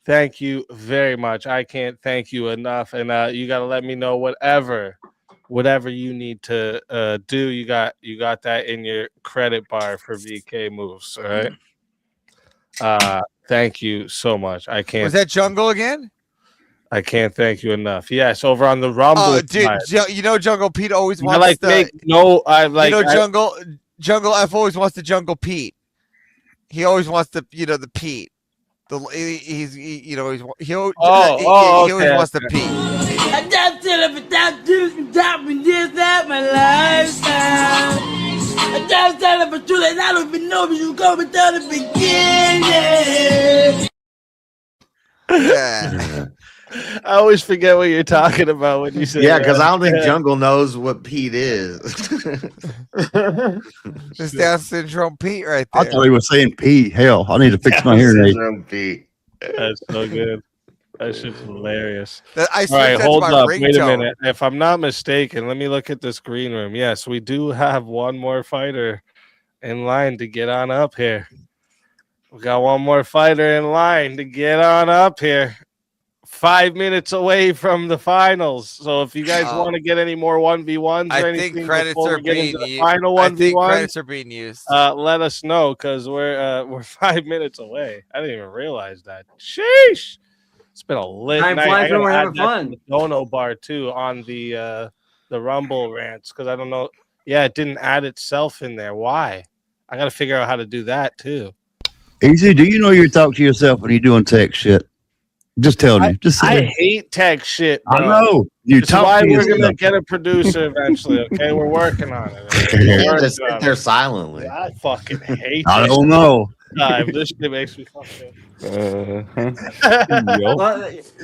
Thank you very much. I can't thank you enough. And you got to let me know whatever you need to do. You got that in your credit bar for VK moves. All right. Thank you so much. I can't. Was that Jungle again? I can't thank you enough. Yes, over on the Rumble. Dude, Jungle Pete always I wants like make no. I like Jungle F always wants the Jungle Pete. He always wants the the Pete. He always wants the Pete. I just said it without juice and topping this at my lifestyle. I just said it for truth and I don't even know if you go without the beginning. Yeah. I always forget what you're talking about when you say Yeah, because I don't think Jungle knows what Pete is. This Down syndrome Pete right there. I thought he was saying Pete. Hell, I need to fix my hearing aid. Pete. That's so good. That shit's hilarious. I All right, hold up. Wait a minute. If I'm not mistaken, let me look at this green room. Yes, we do have one more fighter in line to get on up here. We got one more fighter in line to get on up here. 5 minutes away from the finals. So if you guys want to get any more 1v1s or I anything think credits before are we get being into the used. final I 1v1, think credits are being used. let us know because we're 5 minutes away. I didn't even realize that. Sheesh. It's been a lit Time night. flies I gotta when we're add having that to fun. the Dono bar too on the Rumble rants because I don't know. Yeah, it didn't add itself in there. Why? I got to figure out how to do that too. Easy, do you know you talk to yourself when you're doing tech shit? Just tell me. Just I say. hate tech shit. I Bro. know. You This is talk why to we're yourself. gonna get a producer eventually. Okay, we're working on it. Yeah, just sit there silently. I fucking hate. I this don't know. time. This shit makes me fucking. Well,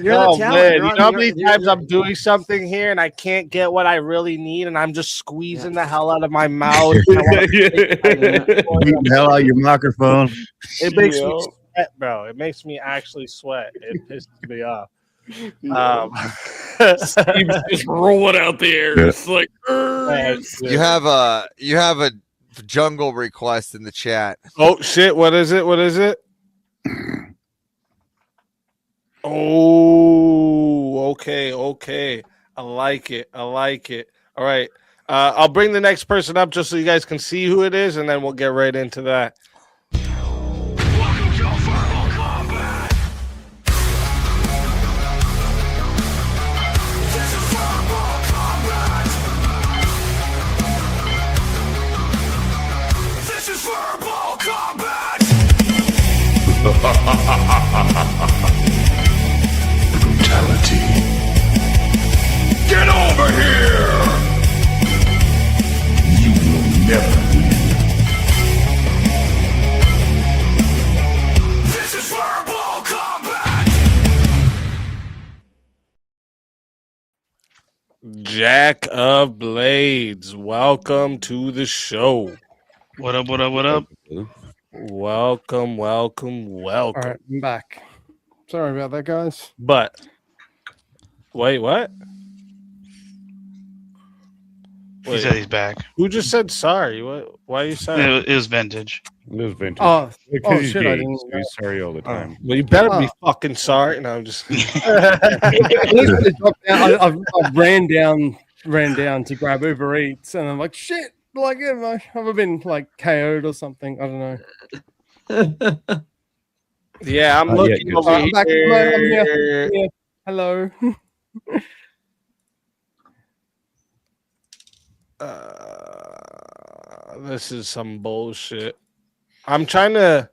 you're Oh the talent. man, you You're know how on- many you're- times I'm doing something here and I can't get what I really need, and I'm just squeezing the hell out of my mouth. Beating the hell out of your microphone. It makes me sweat, bro. It makes me actually sweat. It pisses me off. Steve's just rolling out the air. Yeah. It's like You have a Jungle request in the chat. Oh shit! What is it? What is it? Oh, okay. I like it. All right. I'll bring the next person up just so you guys can see who it is, and then we'll get right into that. This is verbal combat. Brutality. Get over here. You will never win. This is verbal combat. Jack of Blades, welcome to the show. What up? Welcome. All right, I'm back. Sorry about that, guys. But wait, what? He said he's back. Who just said sorry? What? Why are you sorry? It was vintage. It was vintage. Oh, Because he's shit! gay, I didn't. so he's sorry all the time. Well, you better be fucking sorry. No, I'm just. At least when it dropped down, I ran down to grab Uber Eats, and I'm like, shit! Like, have I been like KO'd or something? I don't know. Yeah, I'm looking over I'm back. here. I'm here. Yeah. Hello. This is some bullshit. I'm trying to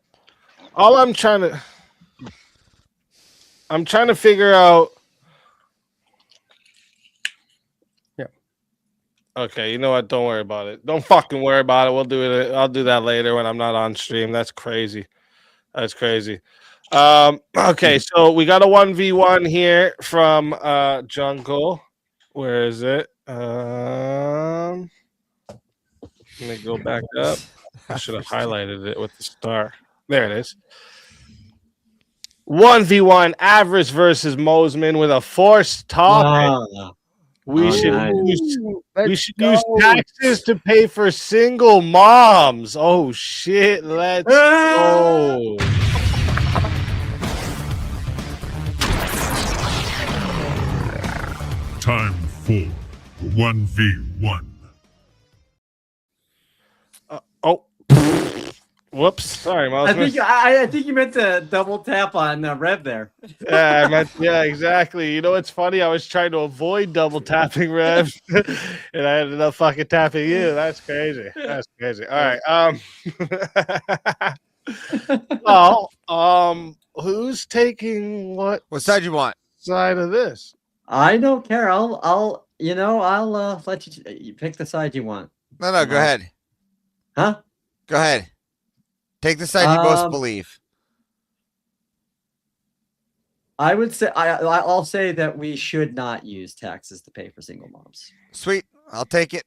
figure out. Yeah. Okay, you know what? Don't worry about it. Don't fucking worry about it. We'll do it. I'll do that later when I'm not on stream. That's crazy. That's crazy. Okay, so we got a 1v1 here from Jungle. Where is it? Let me go back up. I should have highlighted it with the star. There it is. 1v1 Avarice versus Mosman with a forced topic. Wow. We Oh, should nice. use taxes to pay for single moms. Oh shit, let's go. Time for 1v1. Oh, whoops! Sorry, Mosman. I think you meant to double tap on Rev there. Yeah, exactly. You know what's funny? I was trying to avoid double tapping Rev, and I ended up fucking tapping you. That's crazy. That's crazy. All right. Who's taking what? What side you want? Side of this? I don't care. I'll let you pick the side you want. No, go ahead. Huh? Go ahead. Take the side you most believe. I would say I'll say that we should not use taxes to pay for single moms. Sweet. I'll take it.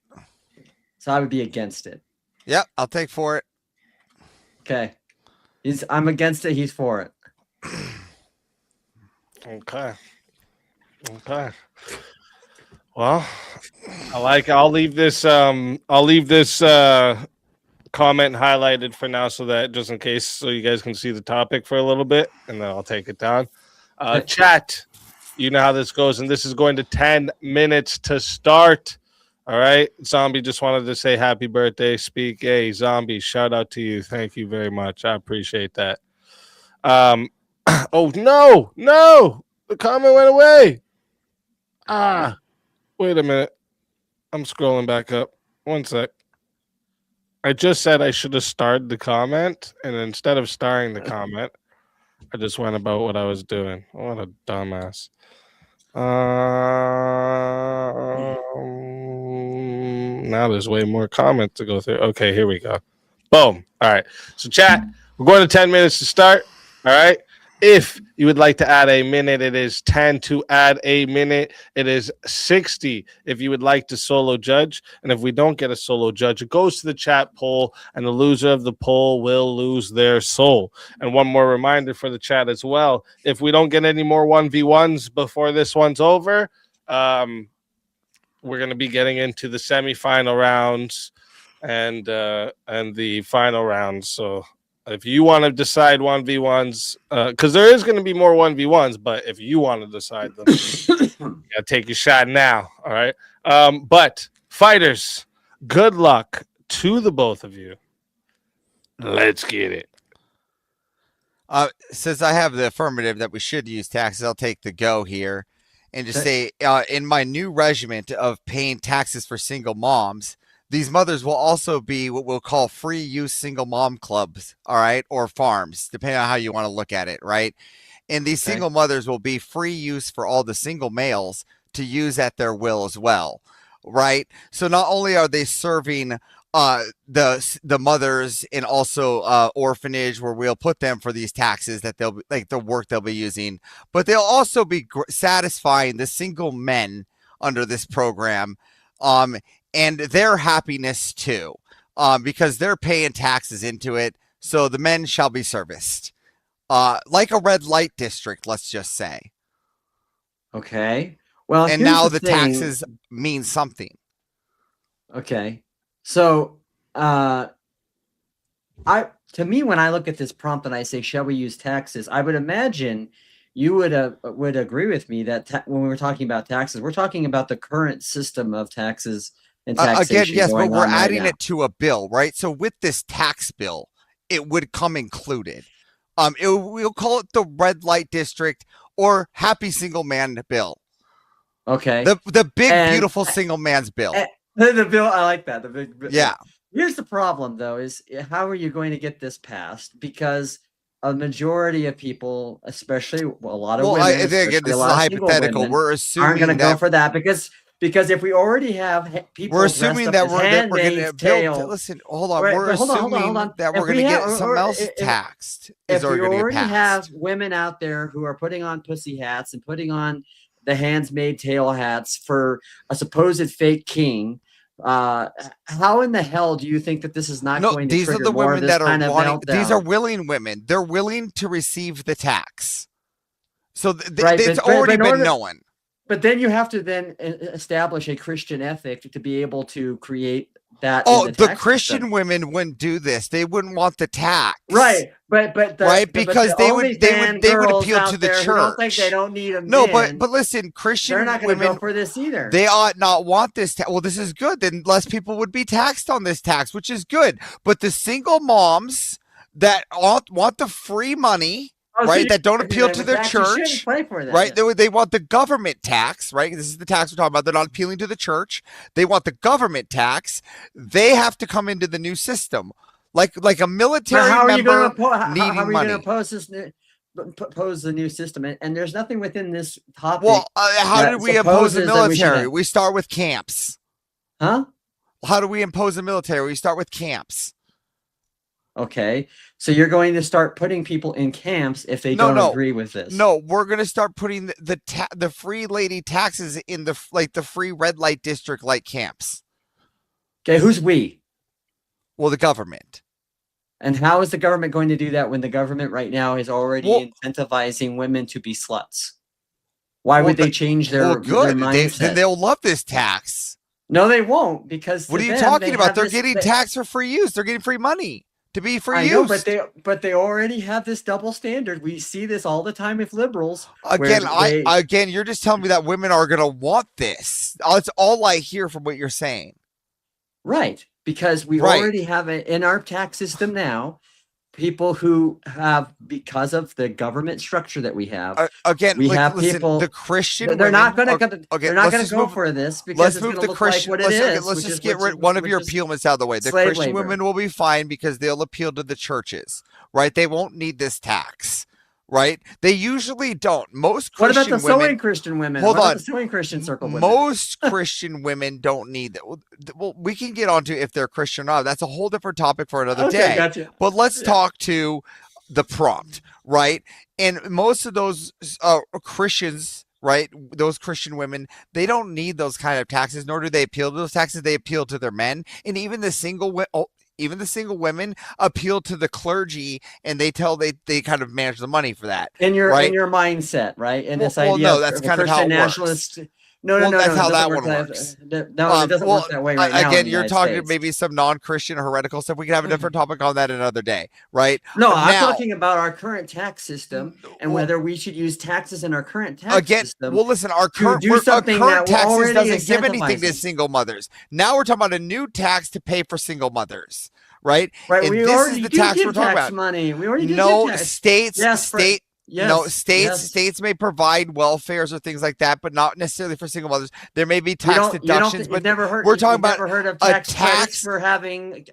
So I would be against it. Yep, I'll take for it. Okay. I'm against it, he's for it. Okay. Well, I'll leave this comment highlighted for now so that just in case so you guys can see the topic for a little bit and then I'll take it down. Chat, you know how this goes, and this is going to 10 minutes to start. All right. Zombie just wanted to say happy birthday. Speak. Hey, Zombie, shout out to you. Thank you very much. I appreciate that. Oh no, the comment went away. Wait a minute. I'm scrolling back up. One sec. I just said I should have starred the comment, and instead of starring the comment, I just went about what I was doing. What a dumbass. Now there's way more comments to go through. Okay, here we go. Boom. All right. So chat, we're going to 10 minutes to start. All right. If you would like to add a minute, it is 10 to add a minute. It is 60 if you would like to solo judge. And if we don't get a solo judge, it goes to the chat poll, and the loser of the poll will lose their soul. And one more reminder for the chat as well. If we don't get any more 1v1s before this one's over, we're going to be getting into the semifinal rounds and the final rounds. So if you want to decide 1v1s, because there is going to be more 1v1s, but if you want to decide them, you gotta take your shot now. All right. But fighters, good luck to the both of you. Let's get it. Since I have the affirmative that we should use taxes, I'll take the go here and just say, in my new regiment of paying taxes for single moms, these mothers will also be what we'll call free use single mom clubs, all right, or farms, depending on how you want to look at it, right? And these single mothers will be free use for all the single males to use at their will as well, right? So not only are they serving the mothers and also orphanage where we'll put them for these taxes that they'll like the work they'll be using, but they'll also be satisfying the single men under this program. And their happiness too, because they're paying taxes into it. So the men shall be serviced, like a red light district, let's just say. Okay. Well, and now the taxes mean something. Okay. So, to me, when I look at this prompt and I say, "Shall we use taxes?" I would imagine you would agree with me that when we were talking about taxes, we're talking about the current system of taxes and taxation. Again, yes, but going we're on right adding now. it to a bill, right? So with this tax bill, it would come included. We'll call it the red light district or happy single man bill. Okay. The big beautiful single man's bill. The bill, I like that. The big, yeah. Here's the problem, though: is how are you going to get this passed? Because a majority of people, especially a lot of women, I think again, this is a hypothetical. We're assuming aren't going to that go for that because if we already have people, we're assuming that we're going to build. Listen, hold on. We're assuming that we're going to get something else taxed. If we already have women out there who are putting on pussy hats and putting on the handmaid's tale hats for a supposed fake king, how in the hell do you think that this is not going to these trigger are the more women of this that kind are of wanting. These are meltdown? willing women. They're willing to receive the tax. So Right, it's but already in been order- known. But then you have to then establish a Christian ethic to be able to create that. Oh, in the tax Christian system. women wouldn't do this. They wouldn't want the tax. Right, but because they would appeal to the church. Don't think they don't need them. No, but listen, Christian they're not going to women go for this either. They ought not want this. Well, this is good. Then less people would be taxed on this tax, which is good. But the single moms that want the free money, right? That don't appeal to their church, right? They want the government tax, right? This is the tax we're talking about. They're not appealing to the church. They want the government tax. They have to come into the new system, like a military member needing money. Oppose this? Propose the new system, and there's nothing within this topic. Well, how did we impose the military? We start with camps. Huh? How do we impose the military? We start with camps. Okay, so you're going to start putting people in camps if they don't agree with this. No, we're going to start putting the free lady taxes in the free red light district like camps. Okay, who's we? Well, the government. And how is the government going to do that when the government right now is already incentivizing women to be sluts? Why would they change their mindset? Then they'll love this tax. No, they won't, because what are you talking about? They're getting taxed for free use. They're getting free money to be free use. Know, but they already have this double standard. We see this all the time with liberals. Again, you're just telling me that women are going to want this. That's all I hear from what you're saying. Right. Because we already have it in our tax system now, people who have, because of the government structure that we have. We have listen, people. The Christian. They're not going to. Okay, they're not going to go for this because it's going to look like what it is. Let's just get rid one of your appealments out of the way. The Christian women will be fine because they'll appeal to the churches, right? They won't need this tax. Right? They usually don't. Most Christian women. What about the sewing Christian women? Hold on. The sewing Christian circle women? Most Christian women don't need that. Well, we can get onto if they're Christian or not. That's a whole different topic for another day. Gotcha. But let's talk to the prompt, right? And most of those Christians, right? Those Christian women, they don't need those kind of taxes, nor do they appeal to those taxes. They appeal to their men, and even the single women appeal to the clergy, and they kind of manage the money for that. In your mindset, right? And this idea. No, that's kind of how it nationalist. works. No, that's how that one works. No, it doesn't work that way right now. Again, you're talking maybe some non-Christian or heretical stuff. We can have a different topic on that another day, right? No, I'm talking about our current tax system and whether we should use taxes in our current tax system. Well, listen, our current taxes doesn't give anything to single mothers. Now we're talking about a new tax to pay for single mothers. Right. And we this is the tax we're talking about. Money. We already states may provide welfares or things like that, but not necessarily for single mothers. There may be tax deductions, but we're talking about heard of tax for having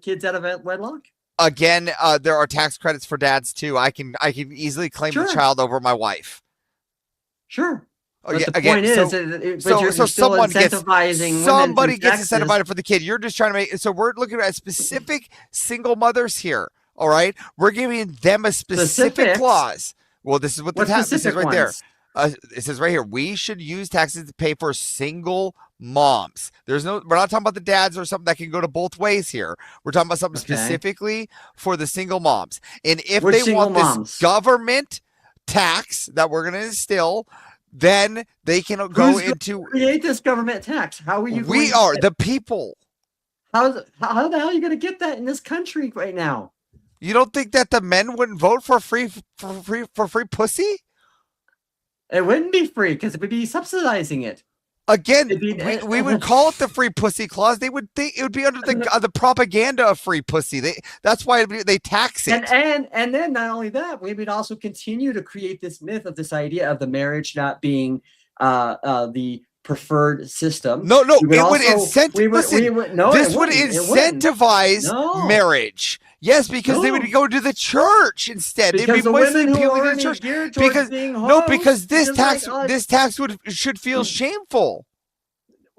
kids out of wedlock. Again, there are tax credits for dads too. I can easily claim the child over my wife. Sure. But the point is, you're someone gets incentivized for the kid. You're just trying to make. So we're looking at specific single mothers here. All right, we're giving them a specific clause. Well, this is what the tax says right there. It says right here, we should use taxes to pay for single moms. We're not talking about the dads or something that can go to both ways here. We're talking about something specifically for the single moms. And if they want this government tax that we're going to instill, then they can go Who's going into to create this government tax? How are you? we going to are get- the people. How the hell are you going to get that in this country right now? You don't think that the men wouldn't vote for free pussy? It wouldn't be free because it would be subsidizing it. Again, we would call it the free pussy clause. They would think it would be under the propaganda of free pussy. That's why they tax it. And then not only that, we would also continue to create this myth of this idea of the marriage not being the preferred system. No, We would it would also- incentivize. we would- Listen, we would- no, this it would wouldn't. It wouldn't. incentivize No. marriage. Yes, because they would go to the church instead. They'd be Because the women Muslim who people are in the already church. geared towards Because being no, hoes, because this just tax like us. this tax should feel shameful.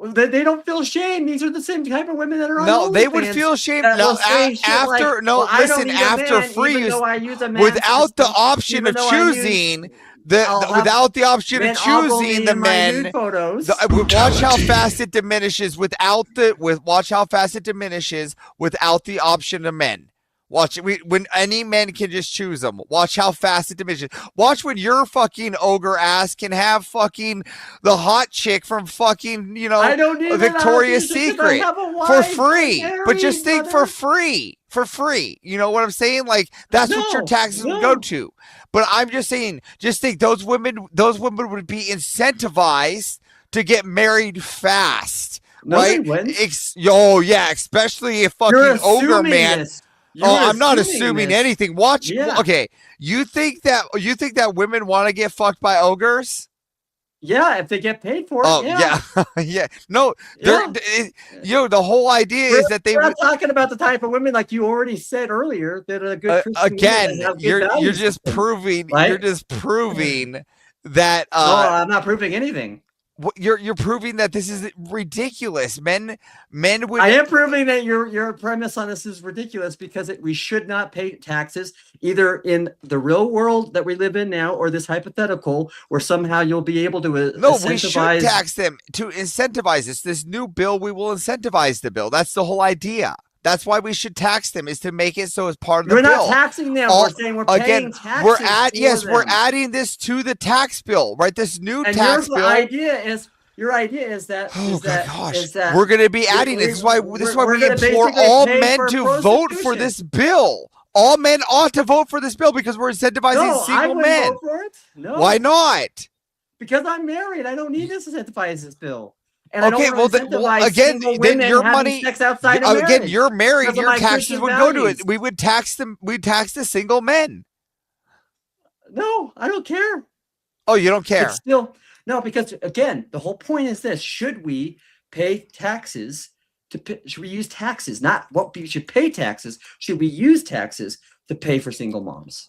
They don't feel shame. These are the same type of women that are on No, they would OnlyFans feel shame. that No, will say shit after like, no, "Well, I don't listen. need a After man, free even use, though I use a man without the system, option even of though I use- choosing I'll have without the option of men ogle me choosing the in my men. nude photos. Watch how fast it diminishes without watch how fast it diminishes without the option of men. Watch it. When any men can just choose them. Watch how fast it diminishes. Watch when your fucking ogre ass can have fucking the hot chick from fucking, I don't need Victoria's that. I Secret have a for wife. free. I'm But just married, think for free. For free. You know what I'm saying? Like that's what your taxes would go to. But I'm just saying, just think those women would be incentivized to get married fast. No, right? they wouldn't. Yeah, especially if You're fucking ogre assuming man. this. I'm not assuming assuming this. anything. Watch. Yeah. Okay, you think that women want to get fucked by ogres? Yeah, if they get paid for it. Oh yeah. yeah. No, Yeah. the whole idea is that they We're would. not talking about the type of women like you already said earlier that are good Christian women Again, that have good you're value just systems, proving right? you're just proving that No, I'm not proving anything. you're proving that this is ridiculous. Men would. I am proving that your premise on this is ridiculous because we should not pay taxes either in the real world that we live in now or this hypothetical where somehow you'll be able to No, we should incentivize- tax them to incentivize this. This new bill, we will incentivize the bill. That's the whole idea. That's why we should tax them, is to make it so it's part of the You're bill. not taxing them. All- We're saying we're paying taxes. we're for them. adding this to the tax bill, right? This new And tax your bill. idea is that We're going to be adding it. This is why we implore all men to vote for this bill. All men ought to vote for this bill because we're incentivizing No, I single wouldn't men. vote for it. No. Why not? Because I'm married. I don't need to incentivize this bill. And I Okay, don't well, wanna then, incentivize again, single then women your having money. sex outside of Again, marriage you're married. because of Your my taxes Christian would go to values. it. We would tax them. We'd tax the single men. No, I don't care. Oh, you don't care? It's still no, because again, the whole point is this: should we pay taxes should we use taxes? Not what we should pay taxes. Should we use taxes to pay for single moms?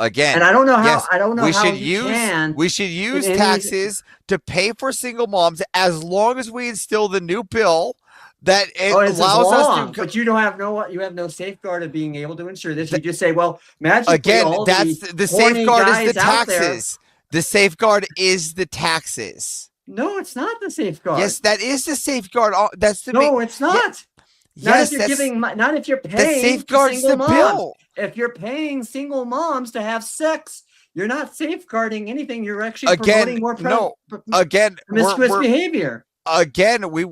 Again, And I don't know how. yes, I don't know we how should you use can. we should use in any- taxes to pay for single moms as long as we instill the new bill that it Oh, it's allows long, us to. but you have no safeguard of being able to ensure this. You just say, well, magically, Again, all that's the the horny safeguard is the guys out there- taxes. The safeguard is the taxes. No, it's not the safeguard. Yes, that is the safeguard. That's the No, it's not. Not Yes, if you're that's- giving. Not if you're that paying. safeguards single the moms. bill. If you're paying single moms to have sex, you're not safeguarding anything. You're actually Again, promoting more no. Again, promiscuous behavior. Again, they'd be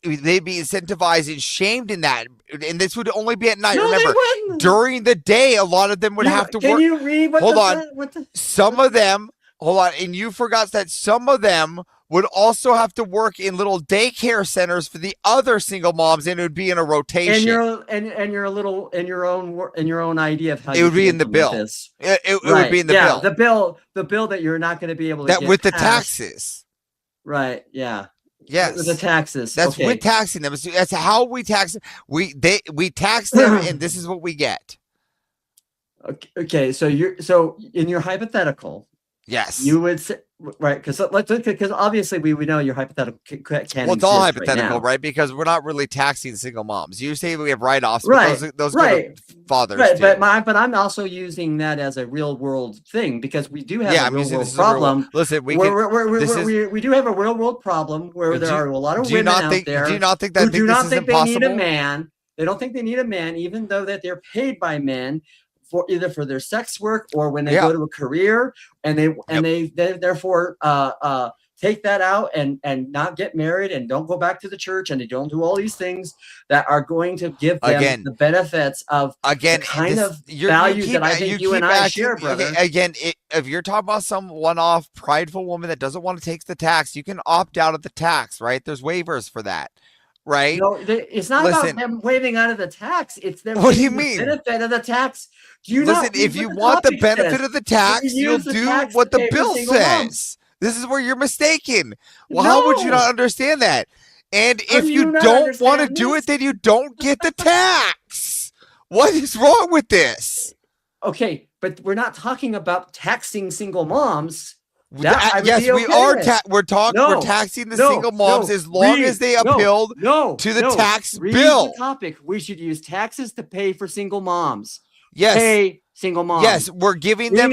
incentivized and shamed in that, and this would only be at night. No, they Remember, wouldn't. during the day, a lot of them would have to Can work. you read what Hold the, on, What the, some of them. Hold on, and you forgot that some of them would also have to work in little daycare centers for the other single moms, and it would be in a rotation. and you're a little in your own idea of how It you would be can in the implement bill. this. It would be in the bill. The bill that you're not going to be able to That get with the passed. taxes. Right. Yeah. Yes. With the taxes. That's okay. with taxing them. That's how we tax them. We tax them, and this is what we get. Okay. So in your hypothetical. Yes. You would say right because obviously we know your hypothetical can Well, it's all exist hypothetical, now. right? Because we're not really taxing single moms. You say we have write-offs, Right, but those right. go to fathers Right, too. but I'm also using that as a real world thing because we do have Yeah, a I'm real using world this as a real- problem. listen, we do have a real world problem where there are a lot of do you women not out think- there do you not think that who think do this not is think they need a impossible? man. They don't think they need a man, even though that they're paid by men for either for their sex work or when they go to a career, and they therefore take that out and not get married and don't go back to the church, and they don't do all these things that are going to give them the benefits of the kind of values that I think you and I share, brother. If you're talking about some one-off prideful woman that doesn't want to take the tax, you can opt out of the tax, right? There's waivers for that. Right? No, it's not about them waiving out of the tax. It's them. What do you mean? Benefit of the tax. Do you listen? If you want the benefit of the tax, you'll do what the bill says. This is where you're mistaken. Well, how would you not understand that? And if you don't want to do it, then you don't get the tax. What is wrong with this? Okay, but we're not talking about taxing single moms. Yes, we are. We're taxing the single moms as long as they appealed to the tax bill. The topic. We should use taxes to pay for single moms. Yes, pay single moms. Yes, we're giving them.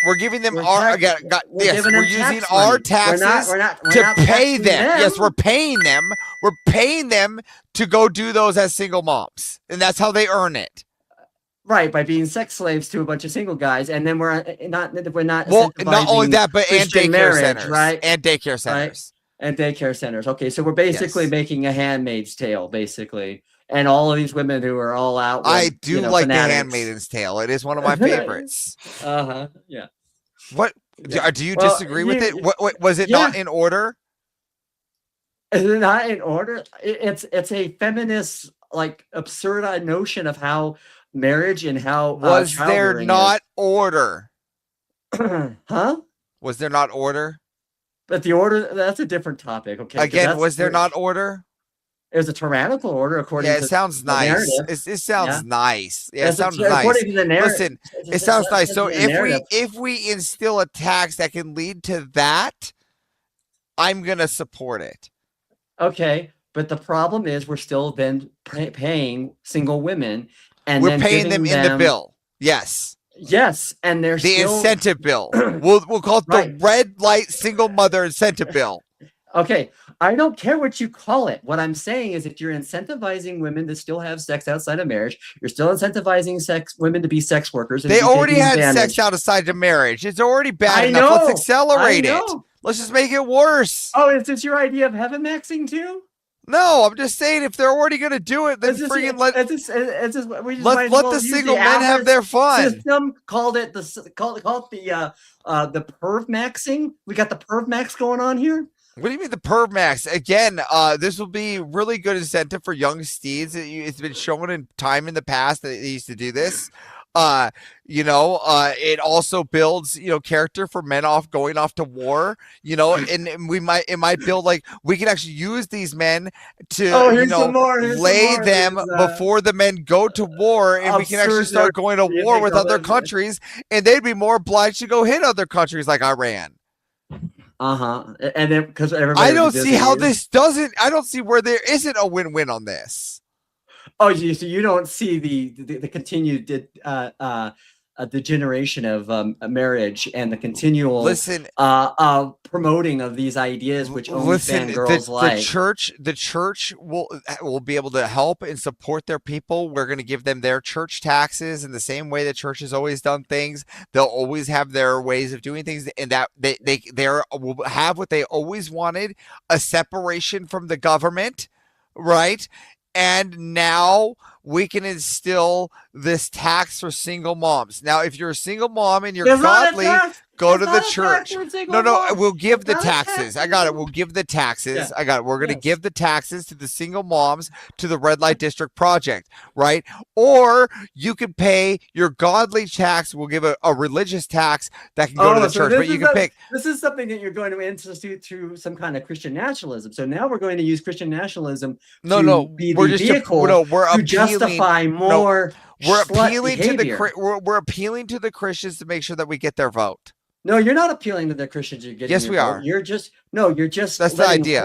We're giving them our. Yes, we're using our taxes to pay them. Yes, we're paying them. We're paying them to go do those as single moms, and that's how they earn it. Right, by being sex slaves to a bunch of single guys, and then we're not. Well, not only that, but and daycare marriage, centers, right? And daycare centers, right? And daycare centers. Okay, so we're basically making a Handmaid's Tale, basically, and all of these women who are all out. With, I do like fanatics. The Handmaid's Tale. It is one of my favorites. Yeah. What do you disagree with it? What was it not in order? Is it not in order? It's a feminist like absurd notion of how marriage and how was there not order? Huh? Was there not order? But the order, that's a different topic. Okay. Again, was there not order? It was a tyrannical order according to it sounds nice. It sounds nice. Yeah, it sounds nice. According to the narrative. Listen, it sounds nice. So if we instill a tax that can lead to that, I'm gonna support it. Okay, but the problem is we're still then paying single women. And we're paying them in the bill. Yes. Yes. And there's the incentive bill. We'll call it the red light single mother incentive bill. Okay. I don't care what you call it. What I'm saying is if you're incentivizing women to still have sex outside of marriage, you're still incentivizing women to be sex workers. They already had sex outside of marriage. It's already bad enough. Let's accelerate it. Let's just make it worse. Oh, is this your idea of heaven maxing too? No, I'm just saying if they're already going to do it, then freaking let the single men have their fun. System called it the perv maxing. We got the perv max going on here. What do you mean the perv max? Again, this will be really good incentive for young steeds. It's been shown in time in the past that they used to do this. It also builds, character for men going off to war, and it might build like we can actually use these men to lay them before the men go to war, and we can actually start going to war with other countries, and they'd be more obliged to go hit other countries like Iran. And then because I don't see how this doesn't. I don't see where there isn't a win-win on this. Oh, so you don't see the continued degeneration of marriage and the continual promoting of these ideas, which only fangirls like. The church will be able to help and support their people. We're going to give them their church taxes in the same way the church has always done things. They'll always have their ways of doing things, and that they will have what they always wanted: a separation from the government, right? And now we can instill this tax for single moms. Now, if you're a single mom and you're godly, go to the church. No, we'll give the taxes. I got it. We'll give the taxes. I got it. We're going to give the taxes to the single moms to the Red Light District Project, right? Or you can pay your godly tax. We'll give a religious tax that can go to the church, but you can pick. This is something that you're going to institute through some kind of Christian nationalism. So now we're going to use Christian nationalism to be the vehicle to justify more. We're appealing to the Christians to make sure that we get their vote. No, you're not appealing to the Christians. You're getting. Yes, we are. You're just that's the idea.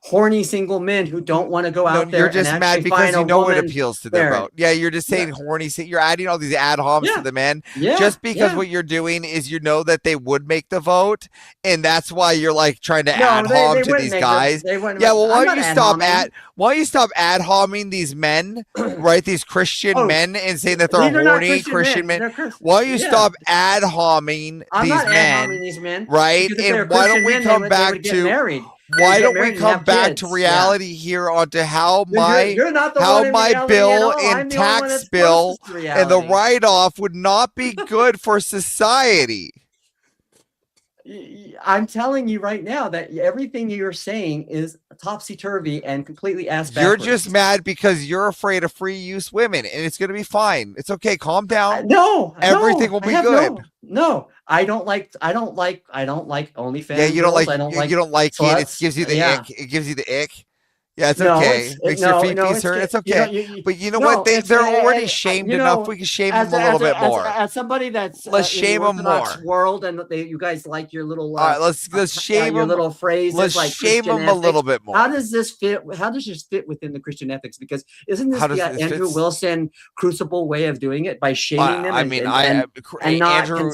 horny single men who don't want to go out there. You're just and mad actually because find you a know what woman appeals to their there. vote. Yeah, you're just saying horny. You're adding all these ad homs to the men. Yeah, Just because yeah. what you're doing is you know that they would make the vote, and that's why you're like trying to No, ad they hom to wouldn't these make guys. they wouldn't Yeah, make- well, why I'm don't not you stop ad-homing. why don't you stop ad homing these men, right? These Christian men, and saying that they're These are not horny Christian men. They're Chris- Why don't you yeah. stop ad homing I'm these not ad-homing men, these men, right? because if they were And why don't Christian we men, come they back would get to married. why They'd don't get we married and come have back kids. to Yeah. reality here onto how You're not the one in my reality at bill all. I'm and the only one tax that's bill closest to and the reality. write-off would not be good for society. I'm telling you right now that everything you're saying is topsy-turvy and completely ass You're backwards. just mad because you're afraid of free use women, and it's gonna be fine. It's okay. Calm down. Everything will be good. No, I don't like OnlyFans. Yeah, you don't girls. like I don't you, like you don't like it. It sluts. gives you the Yeah. ick. It gives you the ick. Yeah, it's No, okay. it's- Makes no, your feet no, piece it's hurt. good. It's You okay. know, but you know no, what? it's- They're already shamed you enough. know, We can shame as them a little bit as more. As somebody that's Let's in shame the 'em Orthodox more. world, and you guys like your little All right, let's shame your them. little phrases Let's like shame Christian them a little ethics. bit more. How does this fit? How does this fit within the Christian ethics? Because isn't this How does the this Andrew fits? Wilson crucible way of doing it by shaming them? I mean, and not Andrew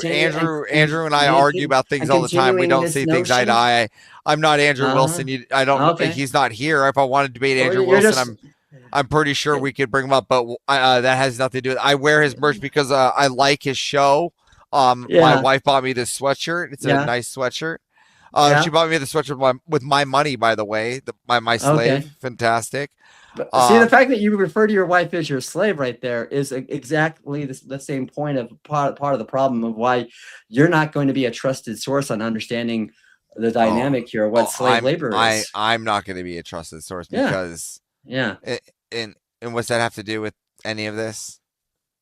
Andrew and I argue about things all the time. We don't see things eye to eye. I'm not Andrew Wilson. I don't. Okay. He's not here. If I want to debate Well, Andrew you're Wilson, just- I'm pretty sure we could bring him up, but that has nothing to do with it. I wear his merch because I like his show. My Yeah. wife bought me this sweatshirt. It's Yeah. a nice sweatshirt. Yeah. She bought me the sweatshirt with my money, by the way. My slave. Okay. Fantastic. See, the fact that you refer to your wife as your slave right there is exactly the same point of part of the problem of why you're not going to be a trusted source on understanding the dynamic here of what slave labor is. I'm not going to be a trusted source Yeah. because and what's that have to do with any of this?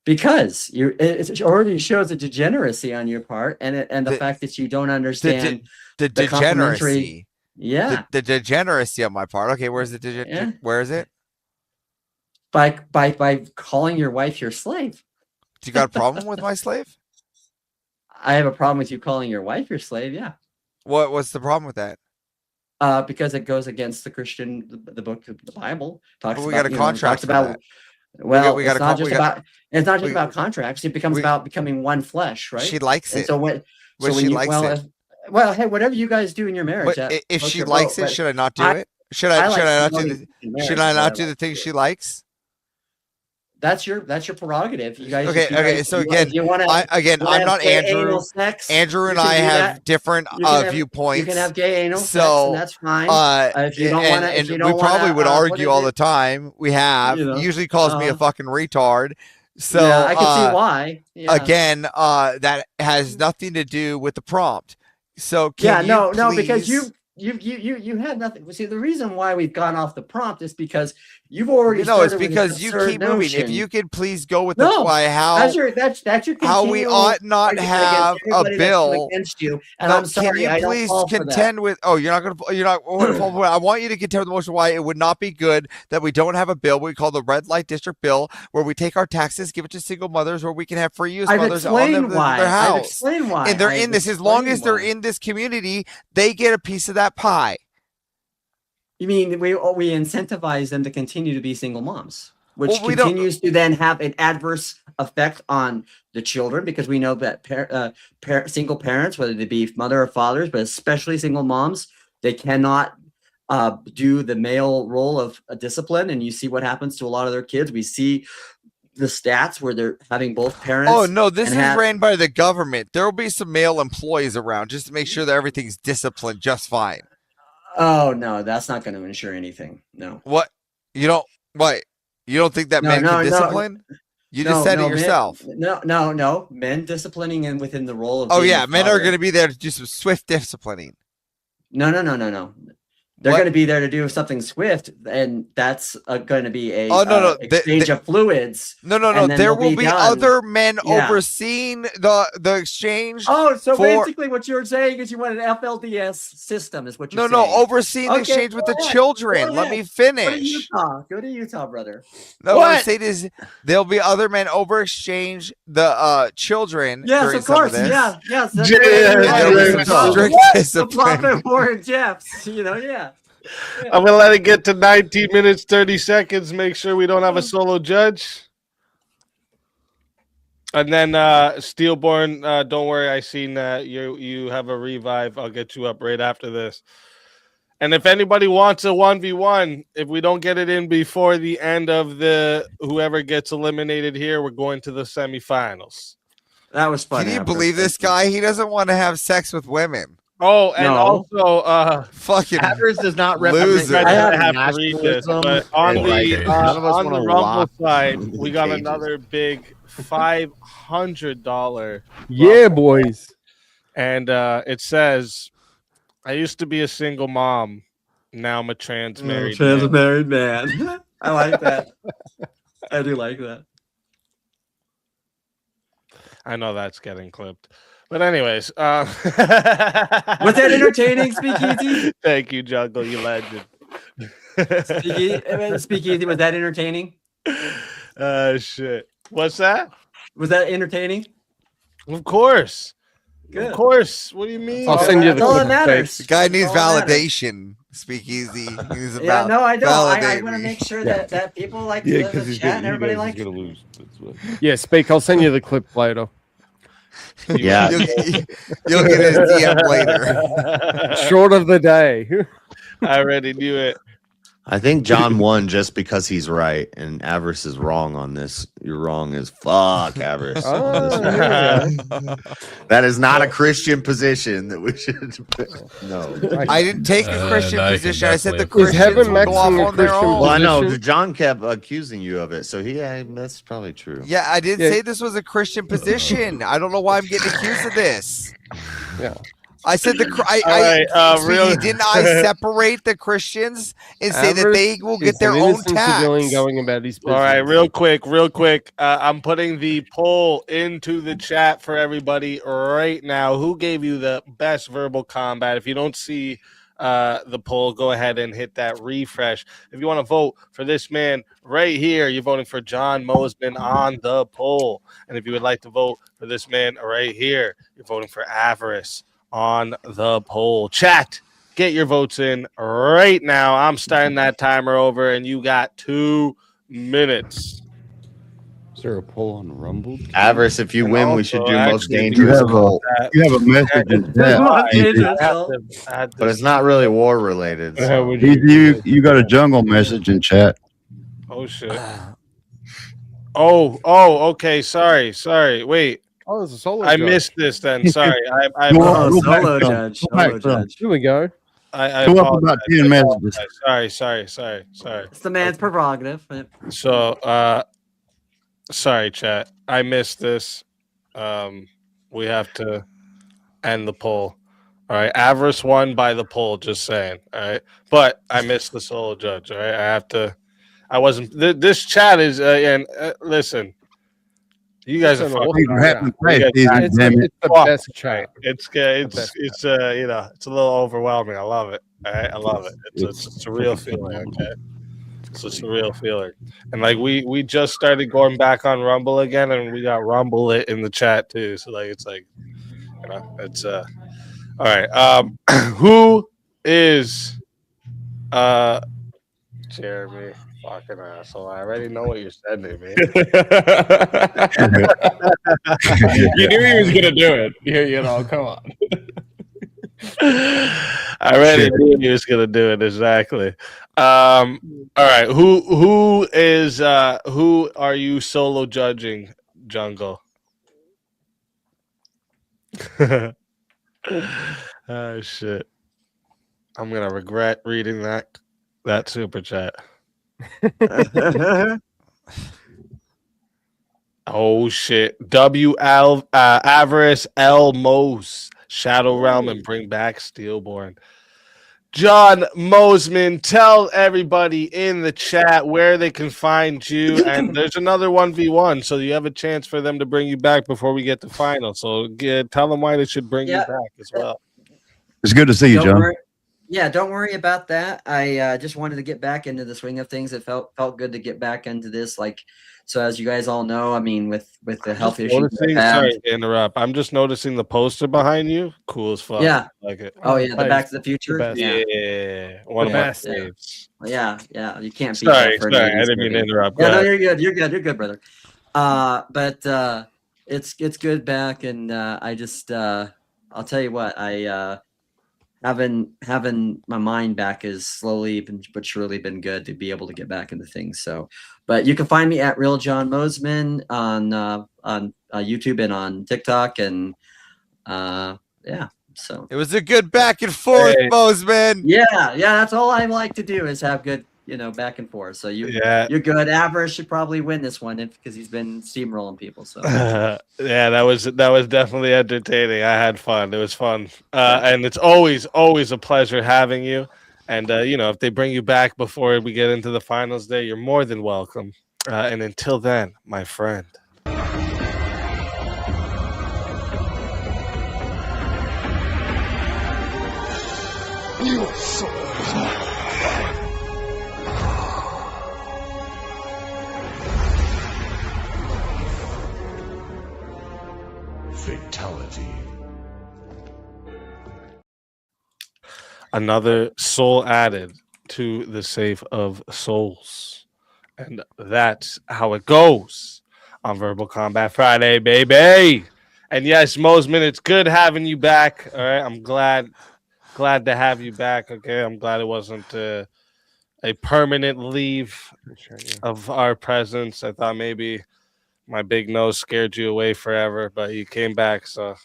Because it already shows a degeneracy on your part, and the fact that you don't understand the complementary- degeneracy. Yeah, The degeneracy on my part. Okay, where's the where is it? by calling your wife your slave. Do you got a problem with my slave? I have a problem with you calling your wife your slave. Yeah. What's the problem with that? Because it goes against the Christian, the book, the Bible talks. But we about, got a you know, contract talks for about. that. Well, we got it's a not con- just we got- about. It's not just we- about contracts. It becomes about becoming one flesh, right? She likes And it. So when, But so she when likes it. Well, hey, whatever you guys do in your marriage, But that if floats she your likes boat, it, but should I not do I- it? Should I like not do promoting the marriage, should I but not do the things she likes? That's your prerogative. You guys. Okay, you okay. guys- So you wanna- again, you wanna- I'm you wanna not have gay Andrew. anal sex, Andrew and you can I do have that. different You can have- viewpoints. You can have gay anal sex, So and that's fine. if you don't and, wanna- if and you we don't probably wanna, would what argue is all it? the time. We have. You know, He usually calls me a fucking retard. So Yeah, I can see why. Yeah. Again, that has nothing to do with the prompt. So Yeah, can no, you no, because please- you had nothing. See, the reason why we've gone off the prompt is because you've already. No, it's started with because this you absurd keep moving. If notion. you could please go with No, the why how that's your how we continual ought not argument have against a everybody that's come bill against you. And No, I'm sorry, can you I don't please fall for that. contend with? Oh, you're not I want you to contend with the motion why it would not be good that we don't have a bill we call the red light district bill, where we take our taxes, give it to single mothers, where we can have free use I've mothers on explained why. their I've house. explained why. And they're I've in this. As long as explained they're why. in this community, they get a piece of that pie. You mean we incentivize them to continue to be single moms, which Well, we don't- continues to then have an adverse effect on the children, because we know that single parents, whether they be mother or fathers, but especially single moms, they cannot do the male role of a discipline. And you see what happens to a lot of their kids. We see the stats where they're having both parents. Oh no, this is and have- ran by the government. There will be some male employees around just to make sure that everything's disciplined just fine. Oh no, that's not going to ensure anything. No. What? You don't? What? You don't think that men can discipline? You just said it yourself. No. Men disciplining and within the role of. Oh being yeah, a men are father. going to be there to do some swift disciplining. No. They're What? going to be there to do something swift, and that's going to be a no. exchange of fluids. No. and then There they'll will be done. other men Yeah. overseeing the exchange. Oh, so for- basically, what you're saying is you want an FLDS system, is what you're No, saying. overseeing the Okay, exchange with go the ahead, children. go Let me ahead. finish. Go to Utah, brother. No, what I'm What? saying is there'll be other men over exchange the children. Yes, during of some course. this. Yes. That's Yeah, what it is. there'll be some What? strict The discipline. Prophet Warren Jeffs. Yeah. I'm gonna let it get to 19 minutes 30 seconds. Make sure we don't have a solo judge. And then Steelborn, don't worry, I seen that you have a revive. I'll get you up right after this. And if anybody wants a 1v1, if we don't get it in before the end of the whoever gets eliminated here, we're going to the semifinals. That was fun. Can you believe this guy? He doesn't want to have sex with women. Oh, and No. also, fucking Avarice does not loser. represent. I have to read this, but on the None of us on the wanna Rumble lock side, in we got cages. another big $500. Yeah, boys. And it says, I used to be a single mom. Now I'm a trans married man. married man. I like that. I do like that. I know that's getting clipped. But anyways, Was that entertaining, Speakeasy? Thank you, Jungle, you legend. Speakeasy, was that entertaining? Shit. What's that? Was that entertaining? Of course. Good. Of course. What do you mean? I'll send you the That's all that clip, matters. The guy needs That's all that matters. validation. Speakeasy. He's Yeah, about no, I don't. I validate want to me. make sure that people like to live in chat and everybody likes. lose. Yeah, Speak. I'll send you the clip later. Yeah. You'll get his DM later. Short of the day. I already knew it. I think John won just because he's right, and Avarice is wrong on this. You're wrong as fuck, Avarice. That is not a Christian position that we should. No, I didn't take a Christian I can position. I said the definitely- Is Christians heaven will go off maxing a on their Christian own. well, I know position? John kept accusing you of it, so that's probably true. Yeah, I didn't Yeah. say this was a Christian position. I don't know why I'm getting accused of this. Yeah. I said All right, Speaky, didn't I separate the Christians and say that they will get is their an own innocent tax? civilian going about his business. All right, real quick. I'm putting the poll into the chat for everybody right now. Who gave you the best verbal combat? If you don't see the poll, go ahead and hit that refresh. If you want to vote for this man right here, you're voting for John Mosman on the poll. And if you would like to vote for this man right here, you're voting for Avarice on the poll. Chat, get your votes in right now. I'm starting that timer over, and you got 2 minutes. Is there a poll on Rumble? Avarice, if you And win, we should do also, most actually, dangerous cult. You have a message in chat. But it's not really war related. So. You got a jungle message in chat. Oh shit. Oh, okay. Sorry. Wait. Oh, there's a solo. I judge. missed this then. Sorry. I Go back Solo some. judge. Go back Solo some. judge. Here we go. I Go up about 10 messages. Sorry. It's the man's prerogative. So sorry, chat. I missed this. We have to end the poll. All right. Avarice won by the poll, just saying. All right. But I missed the solo judge. All right. I wasn't this chat is listen. You guys are Listen, fucking. what happened You guys- It's the best chat. It's it's it's a little overwhelming. I love it. All right, I love it. It's a real feeling. Okay, it's just a real feeling. And like we just started going back on Rumble again, and we got Rumble it in the chat too. So like it's all right. Who is Jeremy? Fucking asshole. I already know what you're sending me. You knew he was gonna do it. You know, come on. I already knew he was gonna do it exactly. All right. Who are you solo judging, Jungle? Oh shit. I'm gonna regret reading that super chat. Oh shit. Avarice L Mose, Shadow Realm, and bring back Steelborn. John Mosman, tell everybody in the chat where they can find you. And there's another 1v1, so you have a chance for them to bring you back before we get to final. So tell them why they should bring you back as well. It's good to see you, John. Yeah, don't worry about that. I just wanted to get back into the swing of things. It felt good to get back into this. Like So as you guys all know, I mean, with the health Just issues, noticing- I've had- sorry to interrupt. I'm just noticing the poster behind you. Cool as fuck. Yeah. I like it. Oh yeah, the Back to the Future. best. Yeah, one of my best. faves. Yeah, you can't beat Sorry, that for an sorry, I 80s didn't mean to movie. interrupt. Yeah, Go no, ahead. you're good, brother. But it's good back, and I just I'll tell you what, I having my mind back is slowly but surely been good to be able to get back into things. So, but you can find me at Real John Mosman on YouTube and on TikTok, and yeah. So it was a good back and forth, Bozeman. Yeah, that's all I like to do is have good, back and forth. So you're good. Avarice should probably win this one because he's been steamrolling people. So yeah, that was definitely entertaining. I had fun. It was fun, and it's always a pleasure having you. And if they bring you back before we get into the finals day, you're more than welcome. And until then, my friend. Fatality. Another soul added to the Save of Souls. And that's how it goes on Verbal Combat Friday, baby. And yes, Mosman, it's good having you back. All right, I'm glad to have you back. Okay, I'm glad it wasn't a permanent leave of our presence. I thought maybe my big nose scared you away forever, but you came back, so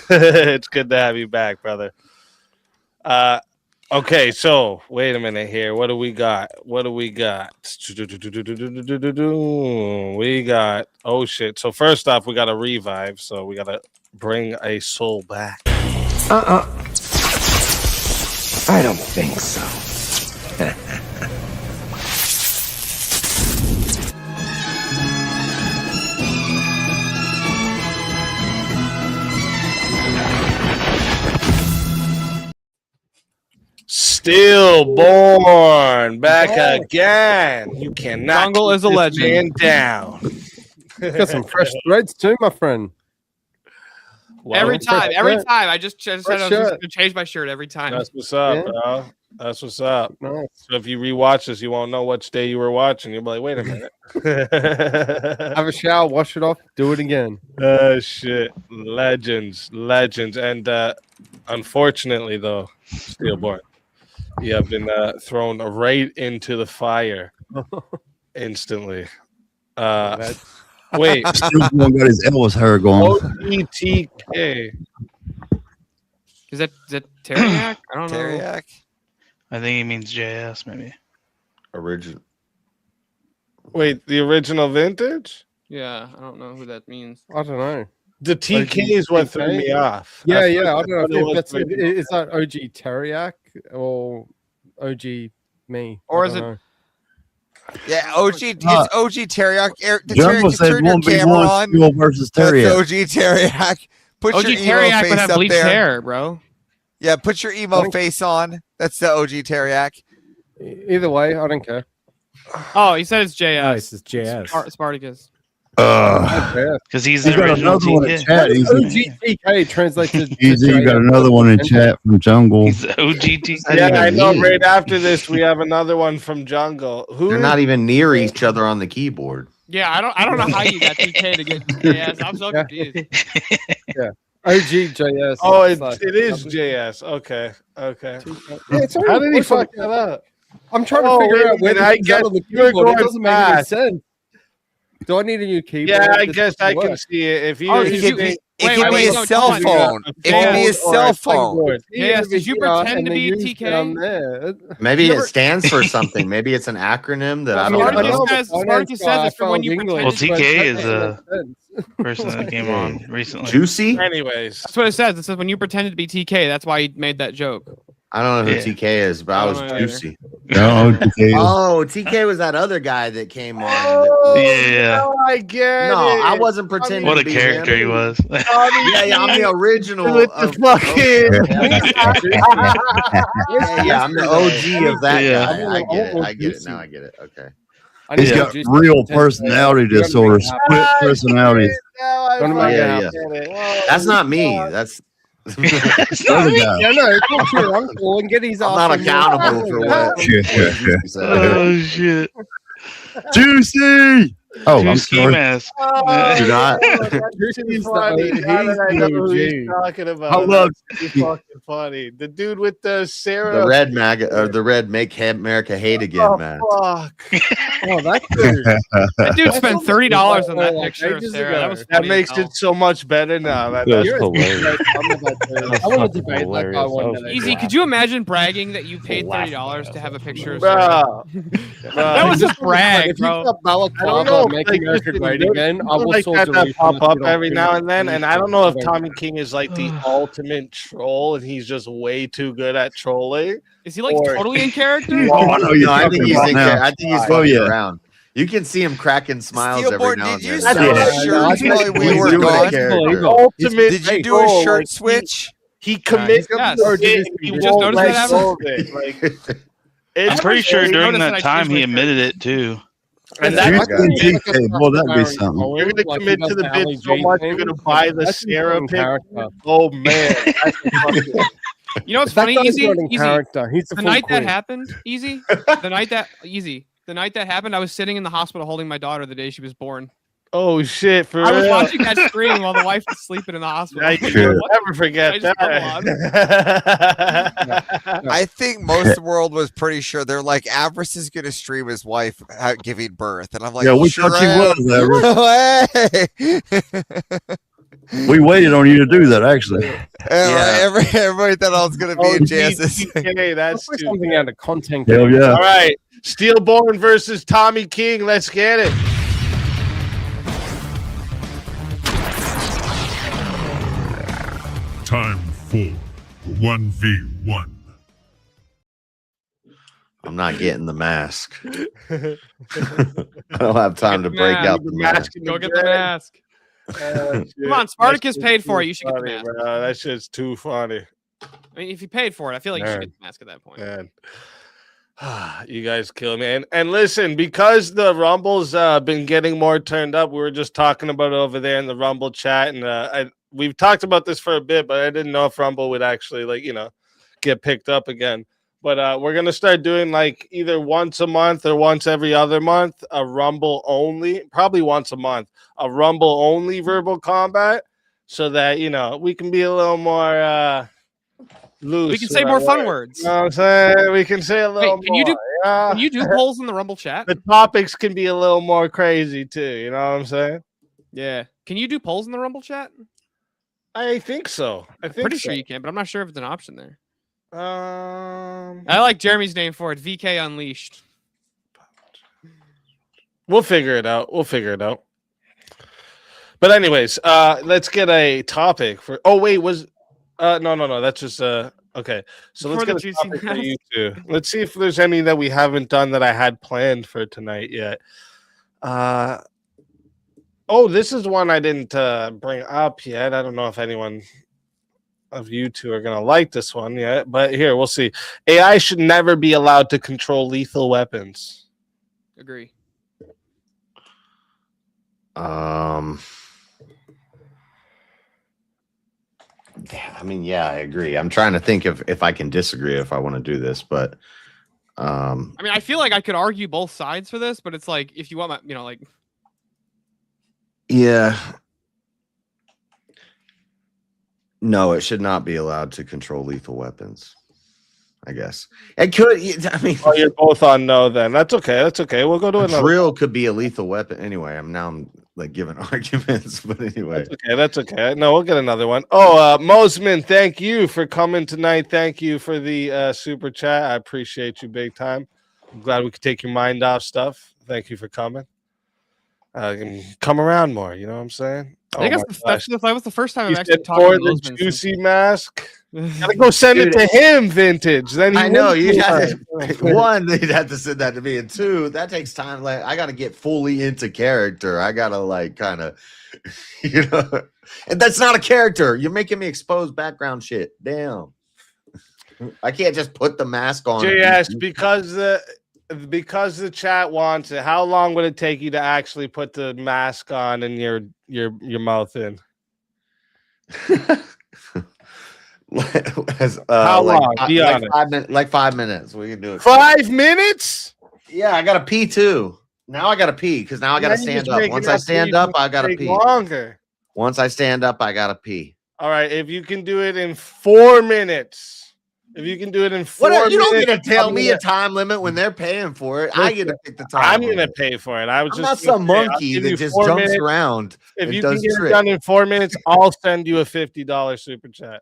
it's good to have you back, brother. Okay, so wait a minute here. What do we got? We got, oh shit. So first off, we got a revive, so we got to bring a soul back. I don't think so. Stillborn back again. You cannot. Jungle is a legend. Down. Got some fresh threads too, my friend. Every time. I just said I was shirt. going to change my shirt every time. That's what's up, bro. That's what's up. Nice. So if you rewatch this, you won't know which day you were watching. You'll be like, wait a minute. Have a shower, wash it off, do it again. Shit. Legends. And unfortunately, though, Steelborn, you have been thrown right into the fire instantly. Wait. Steelborn got his Elvis hair going. OGTK. Is that Teriak? I don't know. Teriak? I think he means JS, maybe. Original. Wait, the original vintage? Yeah, I don't know who that means. I don't know. The TK is what threw me off. Yeah, I I thought don't it know. was If is that OG Teriak or OG me? Or I is don't it- know. Yeah, OG. It's OG Teriak. The Jumbo Teriak, said turn your 1v1 camera on. Steel versus That's Teriak. OG Teriak. Put OG your emo Teriak face would have up bleached there. hair, bro. Yeah, put your emo face on. That's the OG Teriak. Either way, I don't care. Oh, he said it's JS. Nice, it's JS. Spartacus. Because he's the He's got original another one in TK. chat. OGTK translated. Easy, you got another one in chat from Jungle. He's the OGT. Yeah, I know. Right after this, we have another one from Jungle. Who? They're not even near each other on the keyboard. Yeah, I don't know how you got TK to get JS. I'm so confused. Yeah. OG JS. Oh, It's it is JS. Okay. Yeah, it's How did he fuck that up? I'm trying to Oh, figure wait out a where minute, to I put guess that on the you're keyboard. It going doesn't make any fast. sense. Do I need a new keyboard? Yeah, I This guess I doesn't can work. see it. If you, Oh, if did you you- think- It can be a cell phone. It can be a cell phone. Yes, did you pretend to be TK? There. Maybe it stands for something. Maybe it's an acronym that I don't Spartacus know. Spartacus says it's for when you pretend. Well, to be TK TK. is a person that came on recently. Juicy? Anyways, That's what it says. It says when you pretended to be TK. That's why he made that joke. I don't know who Yeah. TK is, but I was don't know either. juicy. No, TK. Oh, TK was that other guy that came on. Yeah. Oh, I get No, it. I wasn't pretending. What to a be character him. he was. Yeah, I'm the original. With the Yeah, I'm the OG of that Yeah. guy. I get it. Now I get it. Okay. He's got real personality disorder, split personality. Yeah. That's not me. That's not me. Yeah, no, talk to your uncle and get his I'm ass not on your accountable phone. for what. Oh shit. Juicy. Oh, Two I'm ski sorry. mask. Do not. That's too funny. Now that I know who he's talking about. I love That's too fucking funny. The dude with the Sarah. The red MAGA or the red Make America Hate Again, man. Fuck. Oh, that's true. That dude spent $30 on that picture of ages Sarah. ago. That was That funny makes as it hell. so much better now. Man. That's That's hilarious. I want to debate that guy one day. Easy, could you imagine bragging that you paid $30 to have a picture of bro. Sarah? That was just brag, If you've bro. got I don't balaclava, know. make Like, America listen, great there's again. I people will like sort that of that pop up refund every it. now and then, and I don't know if I don't Tommy King is like the ultimate troll, and he's just way too good at trolling. Is he like Or- totally in character? Oh, I know you're No, I think talking he's about in now. there. I think he's Oh, fucking yeah. around. You can see him cracking smiles every Steelborn, now and did you then. switch Yeah. shirts while we He's were doing a gone? character. Ultimate Did you do a troll, shirt like, switch? He commits Yes. to Or the did bit, you he just won't notice let that go of it. Like, I'm pretty sure I during noticed that that I time changed he my admitted it too. And Juicy that's and GK, boy, that'd be something. you're gonna commit to the bit so much you're gonna buy the Sarah pic. Oh man, that's fucking. You know what's That funny? guy's Easy, not in easy. character. He's a The full night that queen. happened, the night that happened, I was sitting in the hospital holding my daughter the day she was born. Oh shit! For I was real? watching that screen while the wife was sleeping in the hospital. I Like, will what never forget did I just that. I think most of the world was pretty sure. They're like, Avarice is going to stream his wife giving birth. And I'm like, Yeah, we sure thought you am. was, We waited on you to do that, actually. Everybody thought I was going to be in Jancis. Okay, that's Put too something out of content. Hell yeah. All right, Steelborn versus Tommy King. Let's get it. Time for 1v1. I'm not getting the mask. I don't have time to break out the mask. Go get the mask. Come on, Spartacus paid for it. You should get the mask. Bro. That shit's too funny. I mean, if you paid for it, I feel like you should Man. get the mask at that point. Man. You guys kill me. And listen, because the Rumble's been getting more turned up, we were just talking about it over there in the Rumble chat, and we've talked about this for a bit, but I didn't know if Rumble would actually get picked up again. But we're gonna start doing like either once a month or once every other month a Rumble only, probably once a month, a Rumble only verbal combat, so that we can be a little more loose. We can say with more our fun words. words. You know what I'm saying? We can say a little Wait, can you do more. Yeah. can you do polls in the Rumble chat? The topics can be a little more crazy too. You know what I'm saying? Yeah. Can you do polls in the Rumble chat? I think so. I think Pretty so. sure you can, but I'm not sure if it's an option there. I I like Jeremy's name for it. VK Unleashed. We'll figure it out. But anyways, let's get a topic for. Oh wait, no. That's just okay. So let's For the get a juicy topic for mask. you two. Let's see if there's any that we haven't done that I had planned for tonight yet. Oh, this is one I didn't bring up yet. I don't know if anyone of you two are gonna like this one yet, but here we'll see. AI should never be allowed to control lethal weapons. Agree. Yeah, I agree. I'm trying to think if I can disagree if I want to do this, but I mean, I feel like I could argue both sides for this, but it's like if you want my, yeah. No, it should not be allowed to control lethal weapons. I guess it could. I mean, Oh, you're both on no. Then that's okay. We'll go to a another. drill could be a lethal weapon. Anyway, I'm like giving arguments, but anyway, That's okay. No, we'll get another one. Oh, Mosman, thank you for coming tonight. Thank you for the super chat. I appreciate you big time. I'm glad we could take your mind off stuff. Thank you for coming. Come around more. You know what I'm saying? I think Oh that was the first time He I've actually said talked for to the Mosman since- juicy mask. Gotta go send it to him, vintage. Then he I know wouldn't you do had that. one. They'd have to send that to me, and two, that takes time. Like I got to get fully into character. I gotta kind of, and that's not a character. You're making me expose background shit. Damn, I can't just put the mask on. JS, because because the chat wants it, how long would it take you to actually put the mask on and your mouth in? How long? Be honest. 5 minutes. Like 5 minutes. We can do it. 5 minutes? Yeah, I gotta pee too. Now I gotta pee because now I gotta stand up. Once I stand up, I gotta pee. Longer. Once I stand up, I gotta pee. All right, if you can do it in 4 minutes. If you can do it in 4 minutes. You don't get to tell me a time limit when they're paying for it. I get to pick the time. I'm gonna pay for it. I'm not some monkey that just jumps around. If you does can get tricks. it done in 4 minutes, I'll send you a $50 super chat.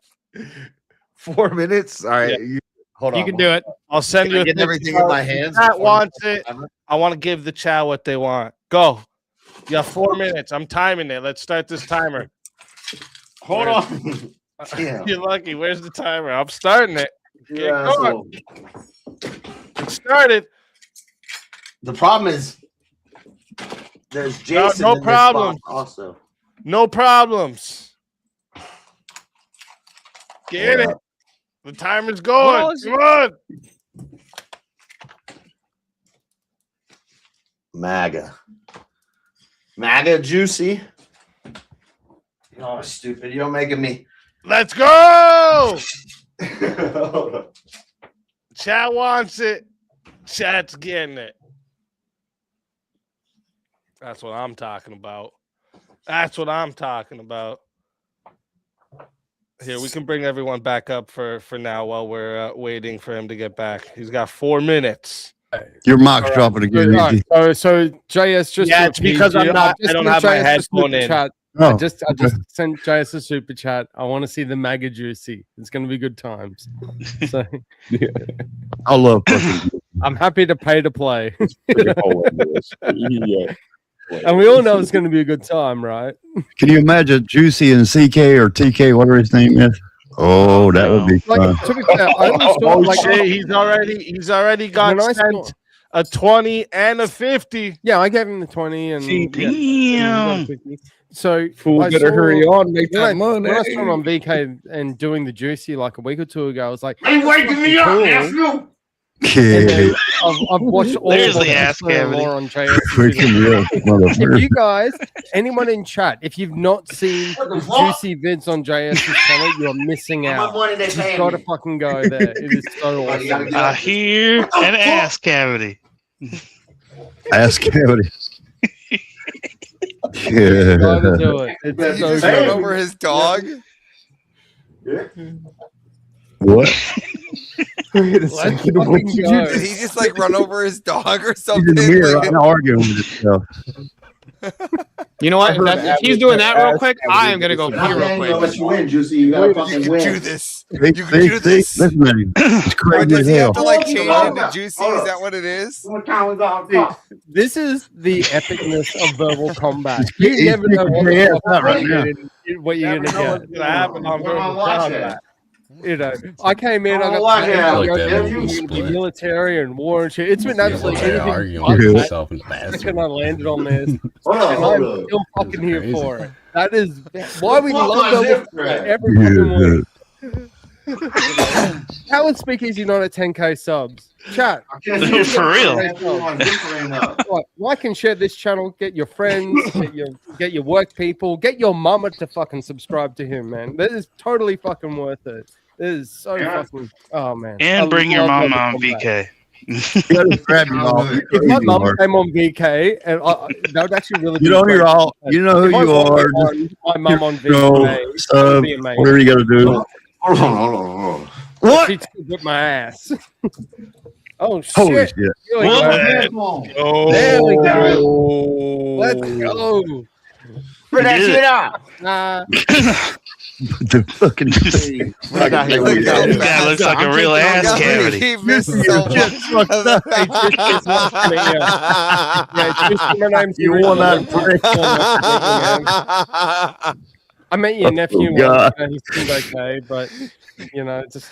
4 minutes? All right. Yeah. Hold on. You can do it. I'll send Can I you get everything in my hands. Chat wants it. I want to give the chat what they want. Go. You got 4 minutes. I'm timing it. Let's start this timer. Hold on. You're lucky. Where's the timer? I'm starting it. Get Yeah, going. It started. The problem is there's Jason. No in this problem. box also. No problems. Get it. The timer's going. Come on. MAGA juicy. Oh, stupid. You're making me. Let's go. Chat wants it. Chat's getting it. That's what I'm talking about. That's what I'm talking about. Here, we can bring everyone back up for now while we're waiting for him to get back. He's got 4 minutes. Your mic's dropping again. Easy. So JS just Yeah, it's because I'm not. I don't have my headphone in. Chat. Oh, I just sent JS a super chat. I want to see the MAGA juicy. It's going to be good times. So I love fucking. I'm happy to pay to play. Yeah. And we all know it's going to be a good time, right? Can you imagine Juicy and CK or TK, whatever his name is? Oh, that would be fun. Like, to be fair, I always thought, like, shit, he's already got sent a 20 and a 50. Yeah, I gave him the 20 and Damn. so Fool I better saw- hurry on, make that when money. I saw him on VK and doing the juicy like a week or two ago, I was like, Hey, waking me up, nephew. And then I've watched all There's of the ass cavity. more on JS. Freaking If motherfucker. you guys, anyone in chat, if you've not seen juicy vids on JS's channel, you're missing out. You've got to fucking go there. It is so awesome. I hear an ass cavity. Ass cavity. You gotta do Yeah. it. It's Did you so just run good. over his dog? What? Let's fucking go. Did he just like run over his dog or He's something? in the mirror Like- right now arguing with himself. You know what? I heard If he's doing that real quick, I am gonna go pee I'm real gonna quick. let you win, Juicy. You gotta You fucking can win. do this. See, You can do this. Listen to him. It's Or crazy does as he hell. have to like change into juicy? Is that what it is? This is the epicness of verbal combat. He's You never know what, kicking the ass fuck out right now. what you're Never know gonna what's gonna happen on verbal combat. You know, I came in. I got watch it. I like that the movie Split. military and war and shit. It's been absolutely They're anything arguing but with that. himself in the The bathroom. second I landed on this, Hold on, and hold I'm on. still fucking here Crazy. for it. That is why we Fuck love my them zip thread. every fucking morning. Yeah. How is Speakeasy not at 10k subs? Chat. Dude, for real. Like and share this channel. Get your friends, get your work people, get your mama to fucking subscribe to him, man. That is totally fucking worth it. It is so fucking. Oh man. And I bring your love mama on Mortal Kombat. VK. You gotta grab your mom. If my mum came on VK, and that would actually really. You be know great. you're all. You know who If I you was are. on my mum on Go, VK, that sub, would be amazing. whatever you gotta do. Hold on. What? She whipped my ass. Oh shit! Holy shit. Here we go. Oh, There we go. Let's go. Put that shit out. The fucking thing. What I got here? Look how This guy fast- looks like a I'm real taking on ass God, cavity. He missed so much. You won that break. I met your nephew. Oh, God. He seemed okay, but you know, just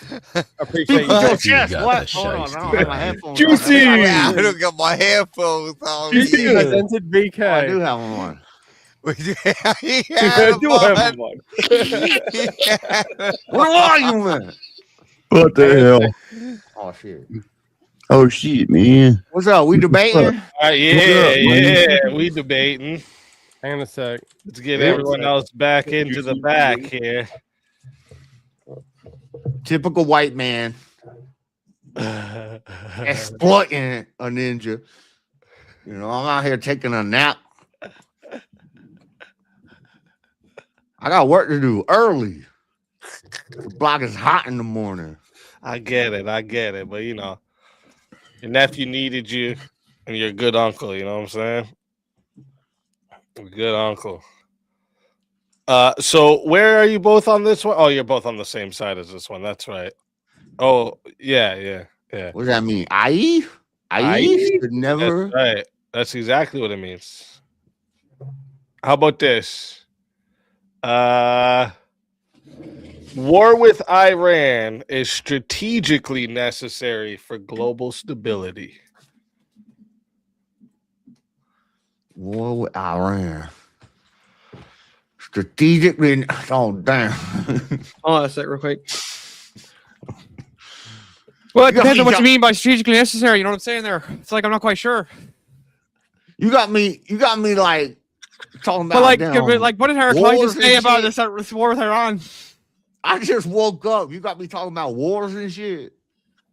appreciate you. What? guys. Yes, got what? the Hold on, I shiesty. don't have my headphones. Juicy. I don't got my headphones on. Juicy presented VK. Oh, I do have them on. He I had do him have on. one. He had him Where are you, man? What the hell? Oh shit. Oh shit, man. What's up? We debating? We debating. Hang on a sec. Let's get everyone else back into the back here. Typical white man exploiting a ninja. You know, I'm out here taking a nap. I got work to do early. The block is hot in the morning. I get it. But you know, your nephew needed you, and you're a good uncle. You know what I'm saying? A good uncle. So where are you both on this one? Oh, you're both on the same side as this one. That's right. Oh, yeah. What does that mean? I should never. That's right. That's exactly what it means. How about this? War with Iran is strategically necessary for global stability. War with Iran. Strategically. Oh, damn. Hold on a sec, real quick. Well, it depends on what you mean by strategically necessary. You know what I'm saying there? It's like I'm not quite sure. You got me like talking about. But like, what did Heraclitus say about this war with Iran? I just woke up. You got me talking about wars and shit.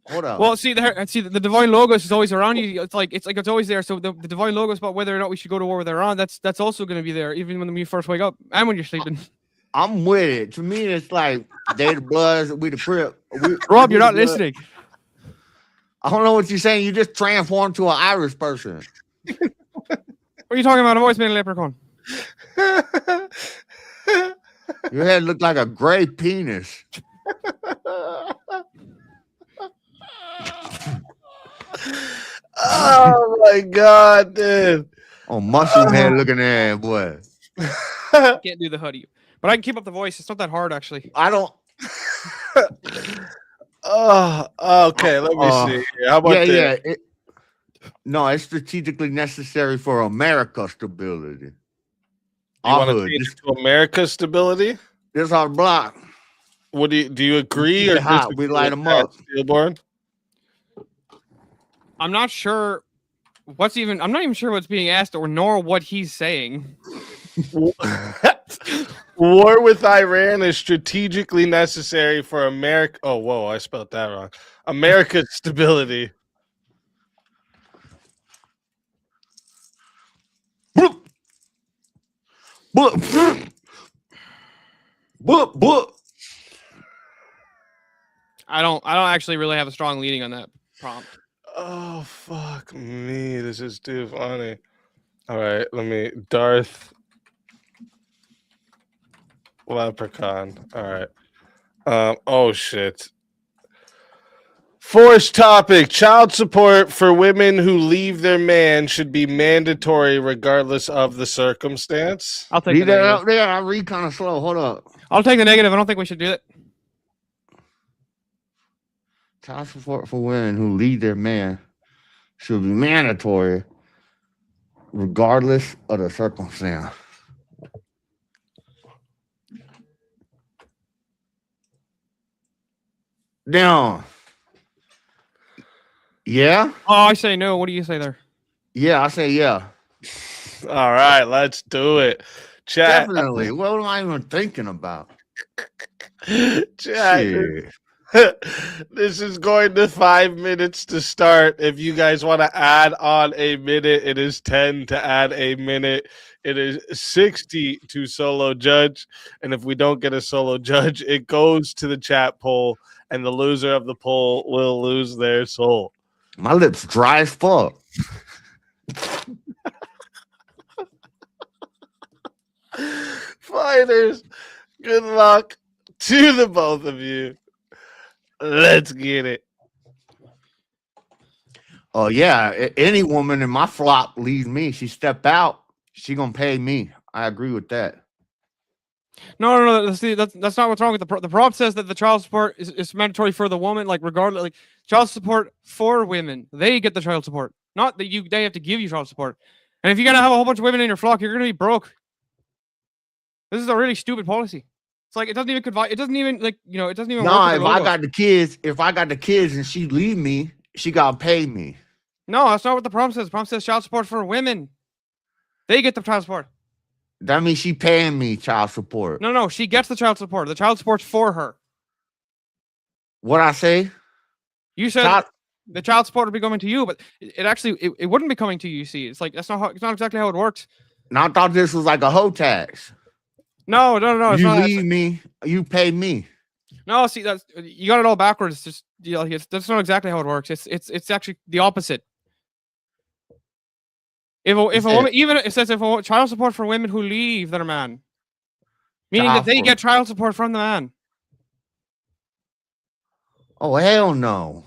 Hold up. Well, see, the divine logos is always around you. It's like it's always there. So the divine logos about whether or not we should go to war with Iran, that's also going to be there, even when you first wake up and when you're sleeping. I'm with it. To me, it's like they the Bloods, we the Crip. Rob, you're not listening. I don't know what you're saying. You just transformed to an Irish person. What are you talking about? I've always been a leprechaun. Your head looked like a gray penis. Oh my god, dude. Oh, mushroom head looking at boy. Can't do the hoodie, but I can keep up the voice. It's not that hard, actually. I don't. Oh, okay. Let me see. How about this? No, it's strategically necessary for America's stability. You want to change it to America's stability? This is our block. What do you agree or hot? We light them up. Steelborn? I'm not sure I'm not even sure what's being asked or nor what he's saying. War with Iran is strategically necessary for America. Oh, whoa, I spelled that wrong. America's stability. I don't actually really have a strong leading on that prompt. Oh, fuck me. This is too funny. All right, Darth Leprechaun. All right. Oh, shit. Forced topic. Child support for women who leave their man should be mandatory regardless of the circumstance. I'll take the negative. Up there. I read kind of slow. Hold up. I'll take the negative. I don't think we should do it. Child support for women who leave their man should be mandatory regardless of the circumstance. Down. Yeah? Oh, I say no. What do you say there? Yeah, I say yeah. All right, let's do it. Chat. Definitely. What am I even thinking about? Chat. This is going to 5 minutes to start. If you guys want to add on a minute, it is 10 to add a minute. It is 60 to solo judge. And if we don't get a solo judge, it goes to the chat poll, and the loser of the poll will lose their soul. My lips dry as fuck. Fighters, good luck to the both of you. Let's get it. Oh yeah, any woman in my flock leaves me. She step out, she gonna pay me. I agree with that. No. See, that's not what's wrong with the prompt says that the child support is mandatory for the woman, like regardless, like child support for women. They get the child support, not that they have to give you child support. And if you're gonna have a whole bunch of women in your flock, you're gonna be broke. This is a really stupid policy. It's like it doesn't even like, it doesn't even like, it doesn't even No, work. if I got the kids and she leave me She gotta pay me. No, that's not what the prompt says. The prompt says child support for women. They get the child support. That means she paying me child support. No, she gets the child support. The child support's for her. What I say? You said the child support would be coming to you, but it actually it wouldn't be coming to you. You see, it's like it's not exactly how it works. Now I thought this was like a hoe tax. No. It's You not. leave me, you pay me. No, see, that's you got it all backwards. Just that's not exactly how it works. It's actually the opposite. If a woman, even it says if a child support for women who leave their man, meaning that they get child support from the man. Oh hell no!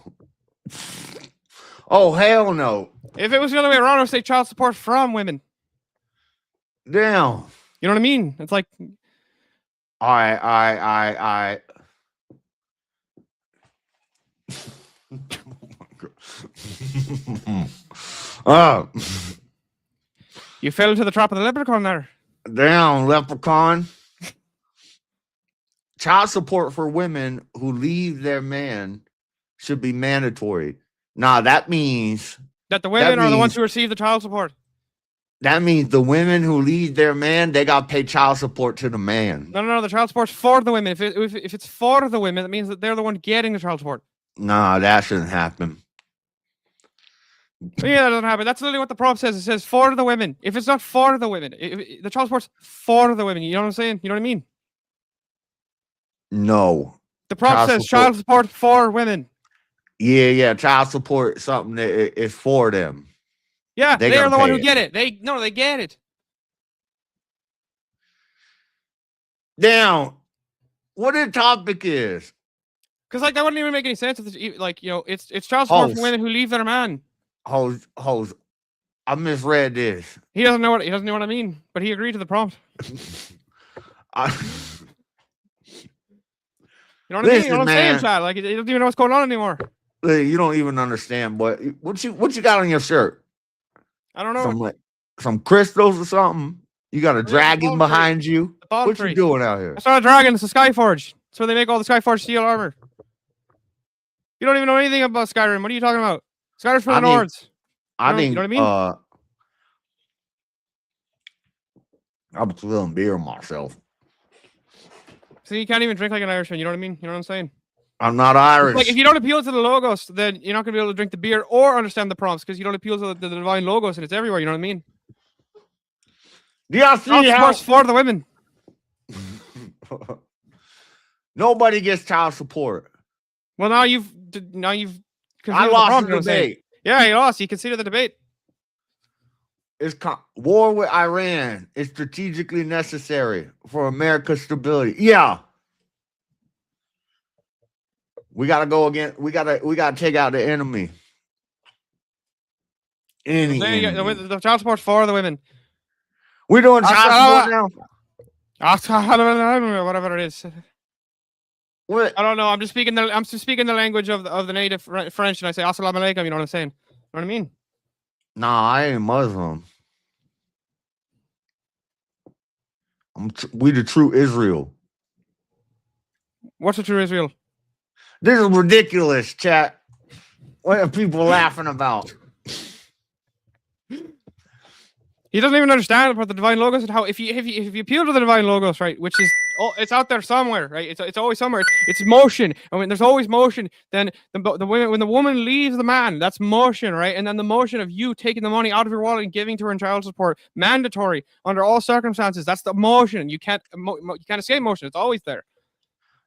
Oh hell no! If it was the other way around, I would say child support from women. Damn. You know what I mean? It's like. All right. You fell into the trap of the leprechaun there. Damn, leprechaun. Child support for women who leave their man should be mandatory. Nah, that means that the women are the ones who receive the child support. That means the women who leave their man, they got to pay child support to the man. No. The child support's for the women. If it's for the women, that means that they're the one getting the child support. Nah, that shouldn't happen. Yeah, that doesn't happen. That's literally what the prompt says. It says for the women. If it's not for the women, the child support's for the women. You know what I'm saying? You know what I mean? No. The prompt says child support for women. Yeah. Child support is something that is for them. Yeah, they're the one who get it. They get it. Damn. What the topic is? Because that wouldn't even make any sense. It's child support for women who leave their man. Hoes. I misread this. He doesn't know what I mean, but he agreed to the prompt. You know what I mean? You know what I'm saying, Chad? Like he doesn't even know what's going on anymore. You don't even understand what you got on your shirt. I don't know. Some crystals or something. You got a dragon behind you. What you doing out here? It's not a dragon. It's a Skyforge. That's where they make all the Skyforge steel armor. You don't even know anything about Skyrim. What are you talking about? Skyrim's for the Nords. You know what I mean? I'm spilling beer myself. So you can't even drink like an Irishman. You know what I mean? You know what I'm saying? I'm not Irish. Like if you don't appeal to the logos, then you're not gonna be able to drink the beer or understand the prompts because you don't appeal to the divine logos and it's everywhere. You know what I mean? Do y'all see how for the women? Nobody gets child support. Well, now you've I lost the debate. Yeah, you lost. You conceded the debate. It's war with Iran is strategically necessary for America's stability. Yeah. We gotta go again. We gotta take out the enemy. The child support's for the women. We're doing child support now. Whatever it is. What? I don't know. I'm just speaking the language of the native French, and I say "Assalamu alaikum." You know what I'm saying? You know what I mean? Nah, I ain't Muslim. We the true Israel. What's the true Israel? This is ridiculous, chat. What are people laughing about? He doesn't even understand about the divine logos and how if you appeal to the divine logos, right, which is it's out there somewhere, right? It's always somewhere. It's motion. I mean, there's always motion. Then when the woman leaves the man, that's motion, right? And then the motion of you taking the money out of your wallet and giving to her in child support, mandatory under all circumstances. That's the motion. You can't escape motion. It's always there.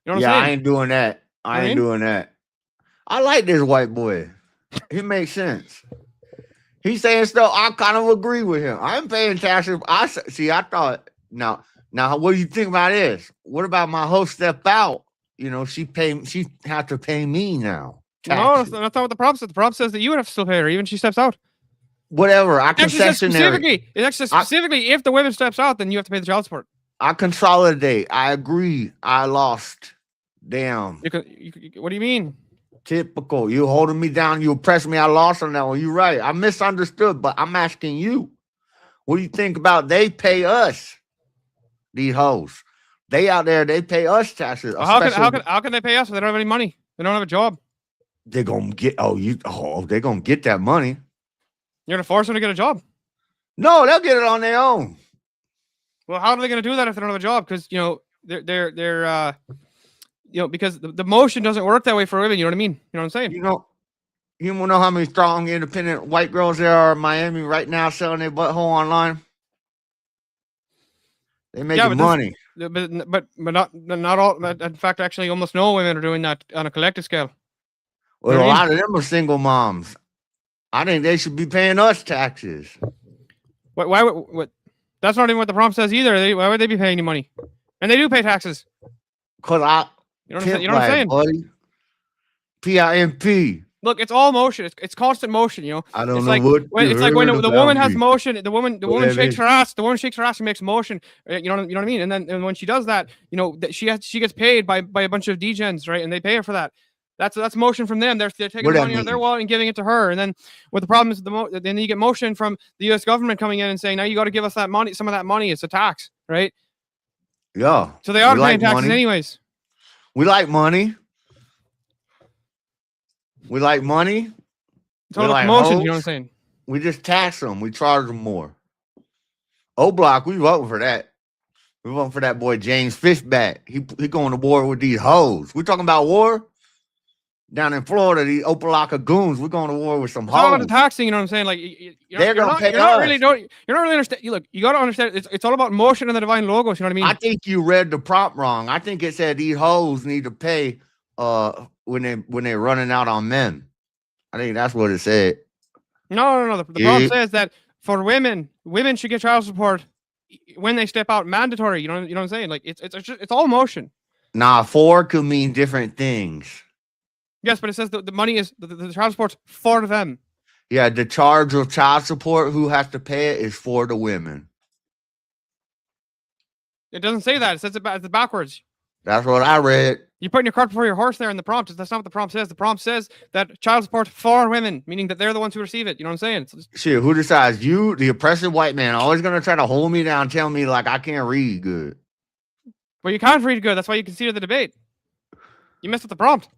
You know what I'm saying? I ain't doing that. I ain't doing that. I like this white boy. He makes sense. He's saying stuff. I kind of agree with him. I'm paying taxes. I thought now, what do you think about this? What about my host step out? You know, she have to pay me now. Taxes. No, that's not what the prompt says. The prompt says that you would have to still pay her, even if she steps out. Whatever. It actually specifically, if the woman steps out, then you have to pay the child support. I consolidate. I agree. I lost. Damn. What do you mean? Typical. You holding me down. You oppressed me. I lost on that one. You're right. I misunderstood, but I'm asking you. What do you think about they pay us? These hoes. They out there, they pay us taxes. Well, how can they pay us if they don't have any money? They don't have a job. they're gonna get they're gonna get that money. You're gonna force them to get a job. No, they'll get it on their own. Well, how are they gonna do that if they don't have a job? Because they're because the motion doesn't work that way for women. You know what I mean? You know what I'm saying? You know how many strong, independent white girls there are in Miami right now selling their butthole online? They making money. But not all. In fact, actually, almost no women are doing that on a collective scale. Well, a lot of them are single moms. I think they should be paying us taxes. What? That's not even what the prompt says either. Why would they be paying any money? And they do pay taxes. Cause you know what I'm saying? Buddy. PIMP. Look, it's all motion. It's constant motion. I don't know it's like when the woman has motion. The woman shakes her ass. The woman shakes her ass and makes motion. You know what I mean? And when she does that, she gets paid by a bunch of degens, right? And they pay her for that. That's motion from them. They're taking money out of their wallet and giving it to her. And then what the problem is, then you get motion from the U.S. government coming in and saying, now you got to give us that money. Some of that money, it's a tax, right? Yeah. So they are paying taxes anyways. We like money. We like money. It's all about motion. You know what I'm saying? We just tax them. We charge them more. O-Block, we voting for that. We voting for that boy James Fishback. He going to war with these hoes. We talking about war? Down in Florida, these Opalaka goons, we're going to war with some hoes. It's all about the taxing, you know what I'm saying? Like they're going to pay us. You're not really understand. Look, you got to understand. It's all about motion and the divine logos. You know what I mean? I think you read the prompt wrong. I think it said these hoes need to pay when they're running out on men. I think that's what it said. No. The prompt says that for women should get child support when they step out, mandatory. You know what I'm saying? Like it's all motion. Nah, for could mean different things. Yes, but it says the money is the child support's for them. Yeah, the charge of child support, who has to pay it, is for the women. It doesn't say that. It says it's backwards. That's what I read. You're putting your cart before your horse there in the prompt. That's not what the prompt says. The prompt says that child support for women, meaning that they're the ones who receive it. You know what I'm saying? Shit, who decides? You, the oppressive white man, always going to try to hold me down, tell me like I can't read good. Well, you can't read good. That's why you conceded the debate. You messed up the prompt.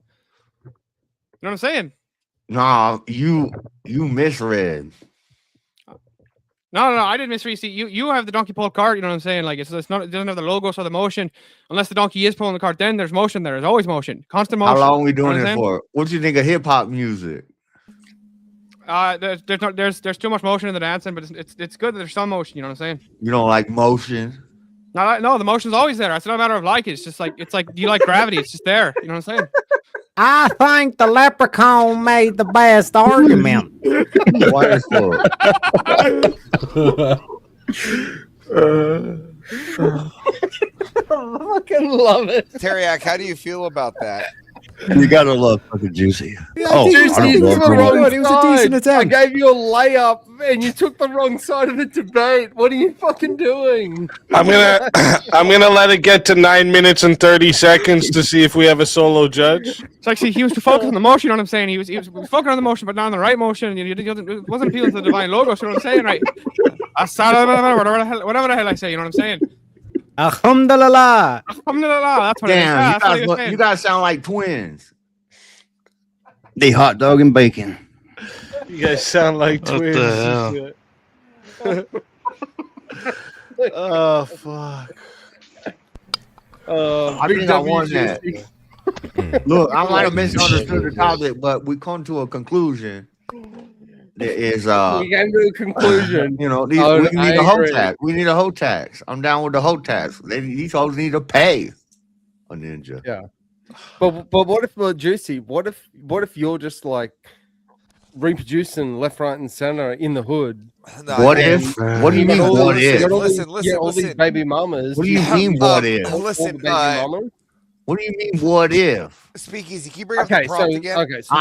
You know what I'm saying? Nah, you misread. No, I didn't misread. See, you have the donkey pull cart. You know what I'm saying? Like it's not. It doesn't have the logos or the motion. Unless the donkey is pulling the cart, then there's motion. There's always motion, constant motion. How long are we doing it for? What do you think of hip hop music? There's too much motion in the dancing, but it's good that there's some motion. You know what I'm saying? You don't like motion? No, the motion's always there. It's not a matter of like it. It's just like do you like gravity? It's just there. You know what I'm saying? I think the leprechaun made the best argument. Wonderful. I fucking love it. Teriak, how do you feel about that? You gotta love fucking Juicy. Juicy, you took the wrong It was a decent side. I attempt. gave you a layup, and you took the wrong side of the debate. What are you fucking doing? I'm gonna let it get to 9 minutes and 30 seconds to see if we have a solo judge. It's like, see, he was focused on the motion. You know what I'm saying? He was focusing on the motion, but not on the right motion. It wasn't appealing to the divine logos. You know what I'm saying, right? Whatever the hell I say. You know what I'm saying? Alhamdulillah. That's what Damn, it is. you guys sound like twins. The hot dog and bacon. You guys sound like What twins. the and shit. Oh fuck. I think I won that. Look, I might have misunderstood the topic, but we come to a conclusion. There is We came to a conclusion. we need a hoe tax. We need a hoe tax. I'm down with the hoe tax. These hoes need to pay a ninja. Yeah. But what if Juicy? What if you're just like reproducing left, right, and center in the hood? What if? What do you mean? What if? All these baby mamas. What do you mean? What if? Listen, baby mamas. What do you mean? What if? Speakeasy, can you bring up the prompt again? Okay, so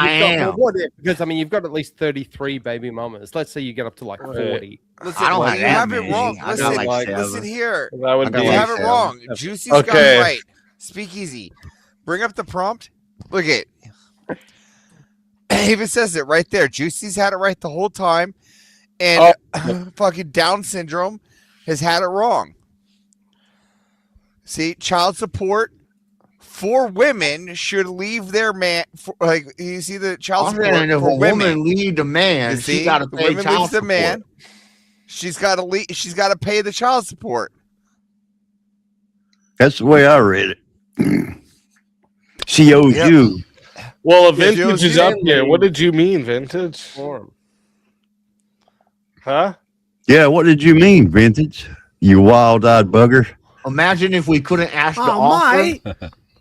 what if? Because I mean, you've got at least 33 baby mamas. Let's say you get up to like 40. Listen, I don't you have that have many. it wrong. I got like Listen seven. here. That would You be have it seven. wrong. Juicy's got it right. Speakeasy, bring up the prompt. Look at it. It even says it right there. Juicy's had it right the whole time, and fucking Down syndrome has had it wrong. See, child support for women should leave their man. Like you see the child I'm support saying if for a women. woman leave the man, You see, she got to the pay woman child leaves the support. man. She's got to leave. She's got to pay the child support. That's the way I read it. She owes Yep. you. Well, Yeah, Vintage is up here. What did you mean, Vintage? Huh? Yeah, what did you mean, Vintage? You wild-eyed bugger. Imagine if we couldn't ask the Oh, offer. mate.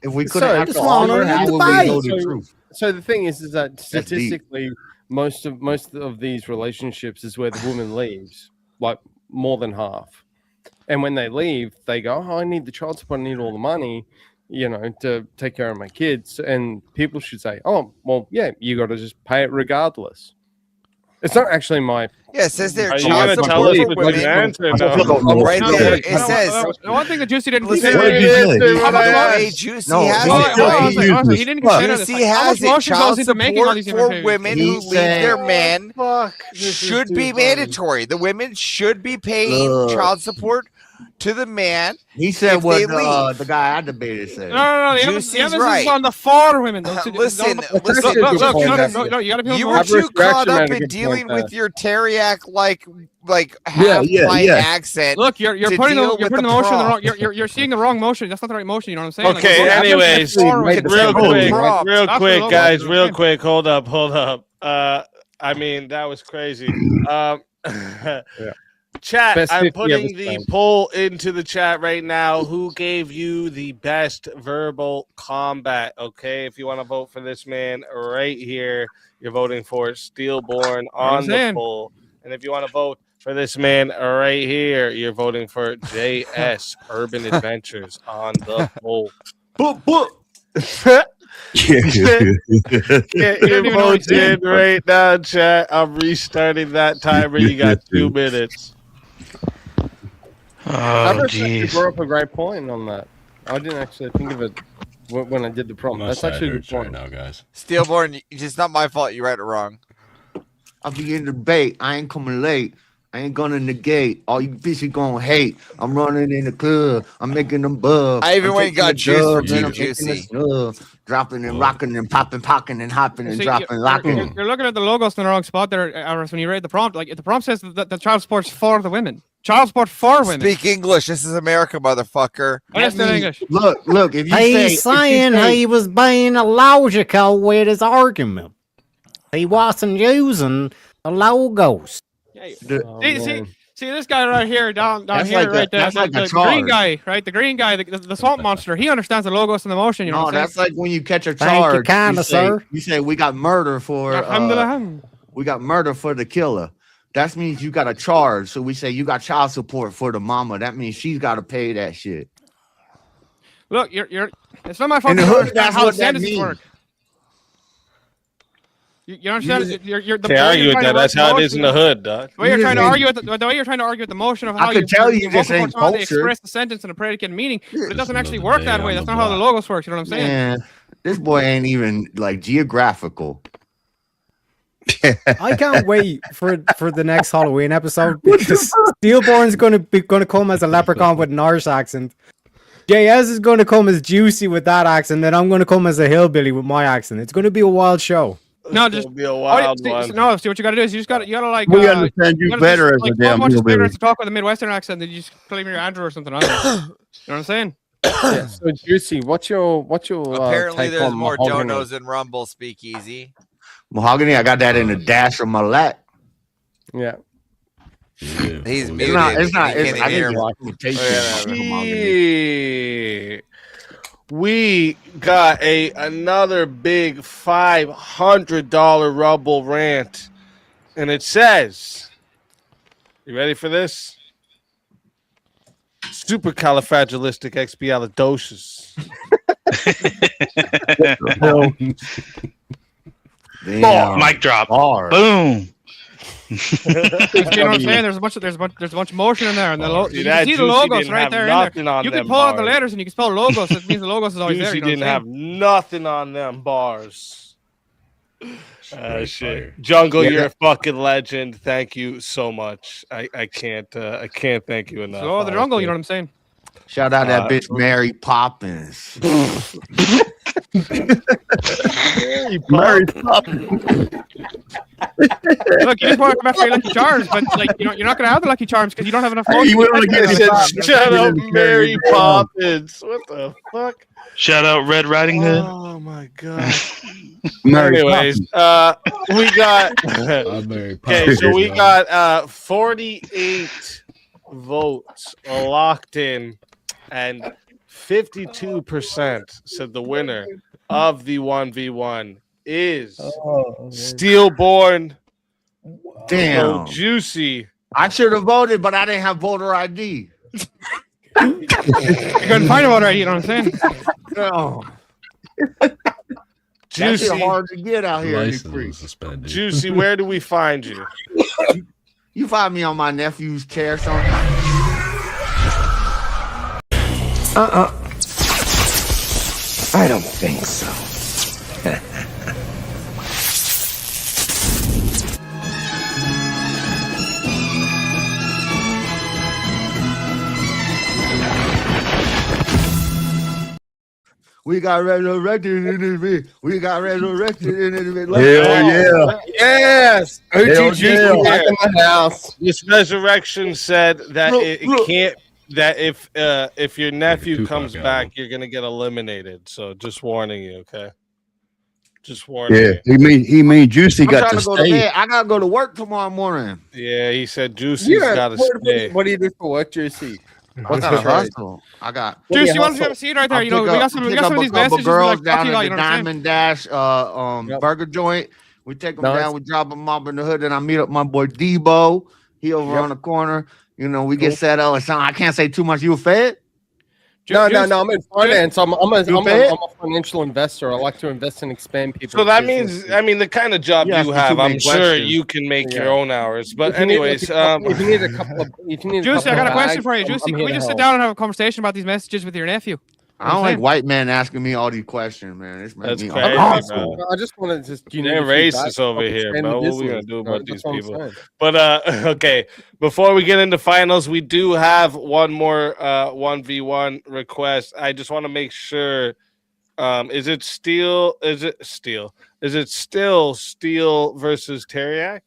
If we couldn't So, ask the just offer, wanna how read would the we know debate. the truth? So the thing is that deep. statistically, most of these relationships is where the woman leaves, like more than half. And when they leave, they go, "Oh, I need the child support, I need all the money, to take care of my kids." And people should say, "Oh, well, yeah, you got to just pay it regardless." It's not actually my. Yeah, it says there Are you child gonna tell support us for what women. you answer? No. Right there, it No, says. the one thing that Juicy didn't Listen, consider What did you say? how much Hey, motion- Juicy No, has no, it. no, Right? He didn't consider this. Juicy Like, how much has it. motion goes Child into making all support these for different women He who leave said- their man Fuck. This is should too be funny. mandatory. The women should be paying Look. child support to the man. He said if what they leave. the guy I debated said. No. The Juicy's emphasis right. is on the for women. Listen, Look, listen. you got to be You more. were too Average caught reaction up had a in good dealing point with your Teriak like half Yeah, pint yeah. accent. Look, you're to putting deal the with motion in the wrong. prompt. You're seeing the wrong motion. That's not the right motion. You know what I'm saying? Like, Okay, look, anyways, for women. real quick, prompt. real That's quick, the guys, logo. real quick. Hold up. I mean, that was crazy. Chat, Best I'm 50 putting ever the spent. poll into the chat right now. Who gave you the best verbal combat? Okay, if you want to vote for this man right here, you're voting for Steelborn on the saying. poll. And if you want to vote for this man right here, you're voting for JS Urban Adventures on the poll. Get your even know what votes he's saying. in right now, chat. I'm restarting that timer. You got 2 minutes. Oh, Average actually jeez. brought up a great point on that. I didn't actually think of it when I did the prompt. I'm That's actually a good right point. now, guys. Steelborn, it's not my fault. You read it wrong. I'll be in the debate. I ain't coming late. I ain't gonna negate. All you bitches gonna hate. I'm running in the club. I'm making them buzz. I even I'm went and taking got the juice for dubs, Team and I'm taking the Juicy. snub. Dropping and rocking and popping, pocking and hopping and See, dropping, locking. You're looking at the logos in the wrong spot there, Aris, when you read the prompt. Like, the prompt says that the child support's for the women. Child support for women. Speak English. This is America, motherfucker. I understand English. Look. If you He's saying he was being illogical with his argument. He wasn't using the logos. See this guy right here, down That's here, like a- right there, that's like a the green charge. guy, right? The green guy, the swamp monster. He understands the logos and the motion. You know No, what I'm that's saying? like when you catch a Thank you charge. kinda, sir. You say we got murder for Alhamdulillah. we got murder for the killer. That means you got a charge. So we say you got child support for the mama. That means she's got to pay that shit. Look, you're. It's not my fault. In the You hood, understand that's how what the that sentences means. work. You understand? You're the Can't way argue you're with trying that. to That's work how the it is in motion- the hood, dog. The way you're You trying to just argue with the way you're trying to argue with the motion of how could tell you your this vocal ain't cords trying to culture. express the sentence and the predicate and meaning, but it doesn't actually Another work day that on way. the That's not how the block. logos work. You know what I'm saying? Man, this boy ain't even like geographical. I can't wait for the next Halloween episode because Steelborn's gonna come as a leprechaun with an Irish accent. JS is gonna come as Juicy with that accent, then I'm gonna come as a hillbilly with my accent. It's gonna be a wild show. No, It's just gonna be a wild one. no. See what you got to do is you gotta like. We understand you gotta better just, as a like, damn bunch of hillbilly. spinners to talk with a Midwestern accent, then you just claim you're Andrew or something. I don't know. You know what I'm saying? Yeah, so Juicy, what's your Apparently, take there's on more mahogany? donos in Rumble Speakeasy. Mahogany, I got that in the dash of my lap. Yeah. He's muted. It's not. He can't I hear need him. to take Shit. We got another big $500 Rumble rant, and it says, "You ready for this? Supercalifragilisticexpialidocious." Oh, mic drop. Boom. You know what I'm saying? There's a bunch of motion in there, and See, you that can see the Juicy logos didn't right have there. In nothing there. on You can them pull out the bars. letters and you can spell logos. That means the logos is always there. Juicy You know didn't what I'm have saying? nothing on them bars. Shit. fire. Jungle, Yeah, you're that- a fucking legend. Thank you so much. I can't thank you enough. So the jungle, you know what I'm saying? Shout out that bitch Mary Poppins. Mary Poppins. Look, you just want to come after your Lucky Charms, but like you're not going to have the Lucky Charms because you don't have enough. Hey, you wanna get Shut up, Mary Poppins. What the fuck? Shout out Red Riding Hood. Oh my god. Mary Anyways, we got okay, so we got 48 votes locked in, and 52% said the winner of the 1v1 is Steelborn. Damn. So Juicy. I should have voted, but I didn't have voter ID. You couldn't find a voter ID, you know what I'm saying? No. Juicy. That's hard to get out here. Juicy, where do we find you? You find me on my nephew's chair something. I don't think so. We got resurrected in this bit. We got resurrected in this bit. Hell yeah. Yes. Hell OTG yeah. back in the house. This resurrection said that it can't. That if your nephew comes back, you're gonna get eliminated. So just warning you, okay? Just warning Yeah, you. he mean Juicy I'm got trying to to go to stay. bed. I gotta go to work tomorrow morning. Yeah, he said Juicy's Yeah, got to what stay. do you do for work, Juicy? I What's got a the trade? hustle. I got. Juicy, why don't you have a seat right there? You know, we got some of these messages. girls Like, down you at know the what I'm saying? Diamond Dash burger joint. We take them Nice. down. We drop them off in the hood, and I meet up my boy Debo. He over on the corner. You know, we get set up. I can't say too much. You a fed? No. I'm in finance. I'm You a bet? financial investor. I like to invest and expand people's So that businesses. means, I mean, the kind of job You asked you me too have, many I'm sure questions. you can make Yeah. your own hours. But If you need, anyways, if you need a couple of, Juicy, I got a question for you. Juicy, can we just sit down and have a conversation about these messages with your nephew? I don't like white men asking me all these questions, man. This makes That's me crazy, uncomfortable. bro. I just wanted to just They're racist over here, bro. What are we gonna do about these people? But okay, before we get into finals, we do have one more 1v1 request. I just want to make sure. Is it still Steel versus Teriak?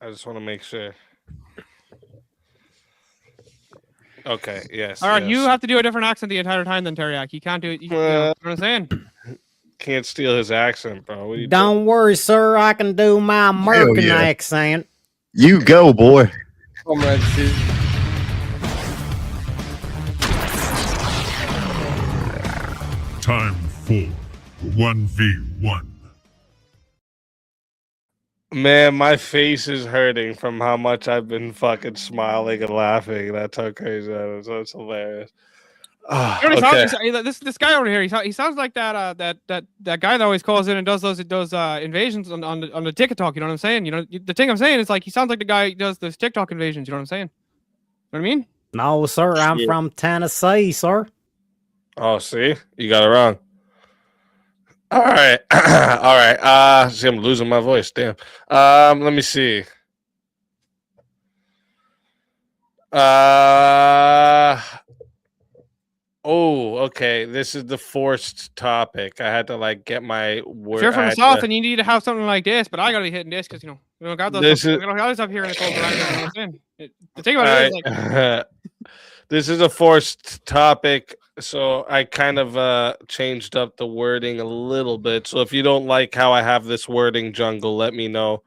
I just want to make sure. Okay, yes. All right, yes. you have to do a different accent the entire time than Teriak. You can't do it. You know what I'm saying? Can't steal his accent, bro. What are you Don't worry, sir. I can do my American yeah. accent. You go, boy. Comrade Steve. Time for 1v1. Man, my face is hurting from how much I've been fucking smiling and laughing. That's how crazy that is. That's hilarious. This guy over here, he sounds like that guy that always calls in and does those invasions on the TikTok. You know what I'm saying? You know the thing I'm saying is like he sounds like the guy who does those TikTok invasions. You know what I'm saying? You know what I mean? No, sir. I'm from Tennessee, sir. Oh, see, you got it wrong. All right, all right. See, I'm losing my voice. Damn. Let me see. Oh, okay. This is the forced topic. I had to like get my word. If you're from the south and you need to have something like this, but I gotta be hitting this because we don't got those. We don't got this up here in the cold. You know what I'm saying? The thing about it is like. This is a forced topic, so I kind of changed up the wording a little bit. So if you don't like how I have this wording, Jungle, let me know.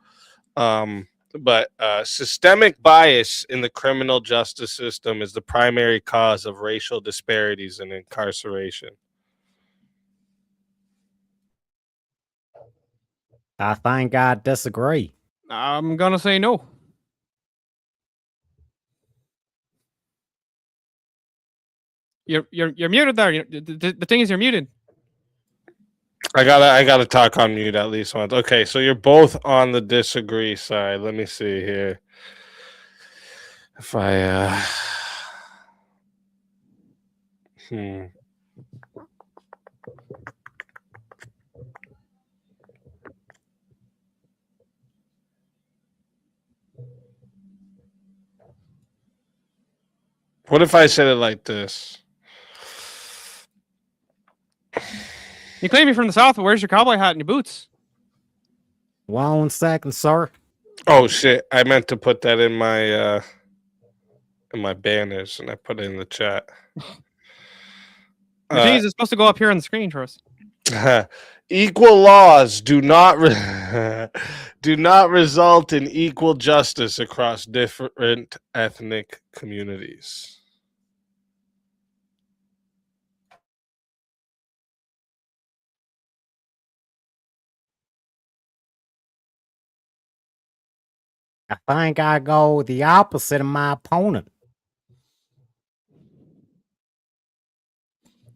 But systemic bias in the criminal justice system is the primary cause of racial disparities in incarceration. I think I disagree. I'm gonna say no. You're muted there. The thing is, you're muted. I gotta talk on mute at least once. Okay, so you're both on the disagree side. Let me see here. If I What if I said it like this? You claim you're from the South, but where's your cowboy hat and your boots? 1 second, sir. Oh shit! I meant to put that in my banners, and I put it in the chat. Jeez, it's supposed to go up here on the screen for us. Equal laws do not do not result in equal justice across different ethnic communities. I think I go the opposite of my opponent.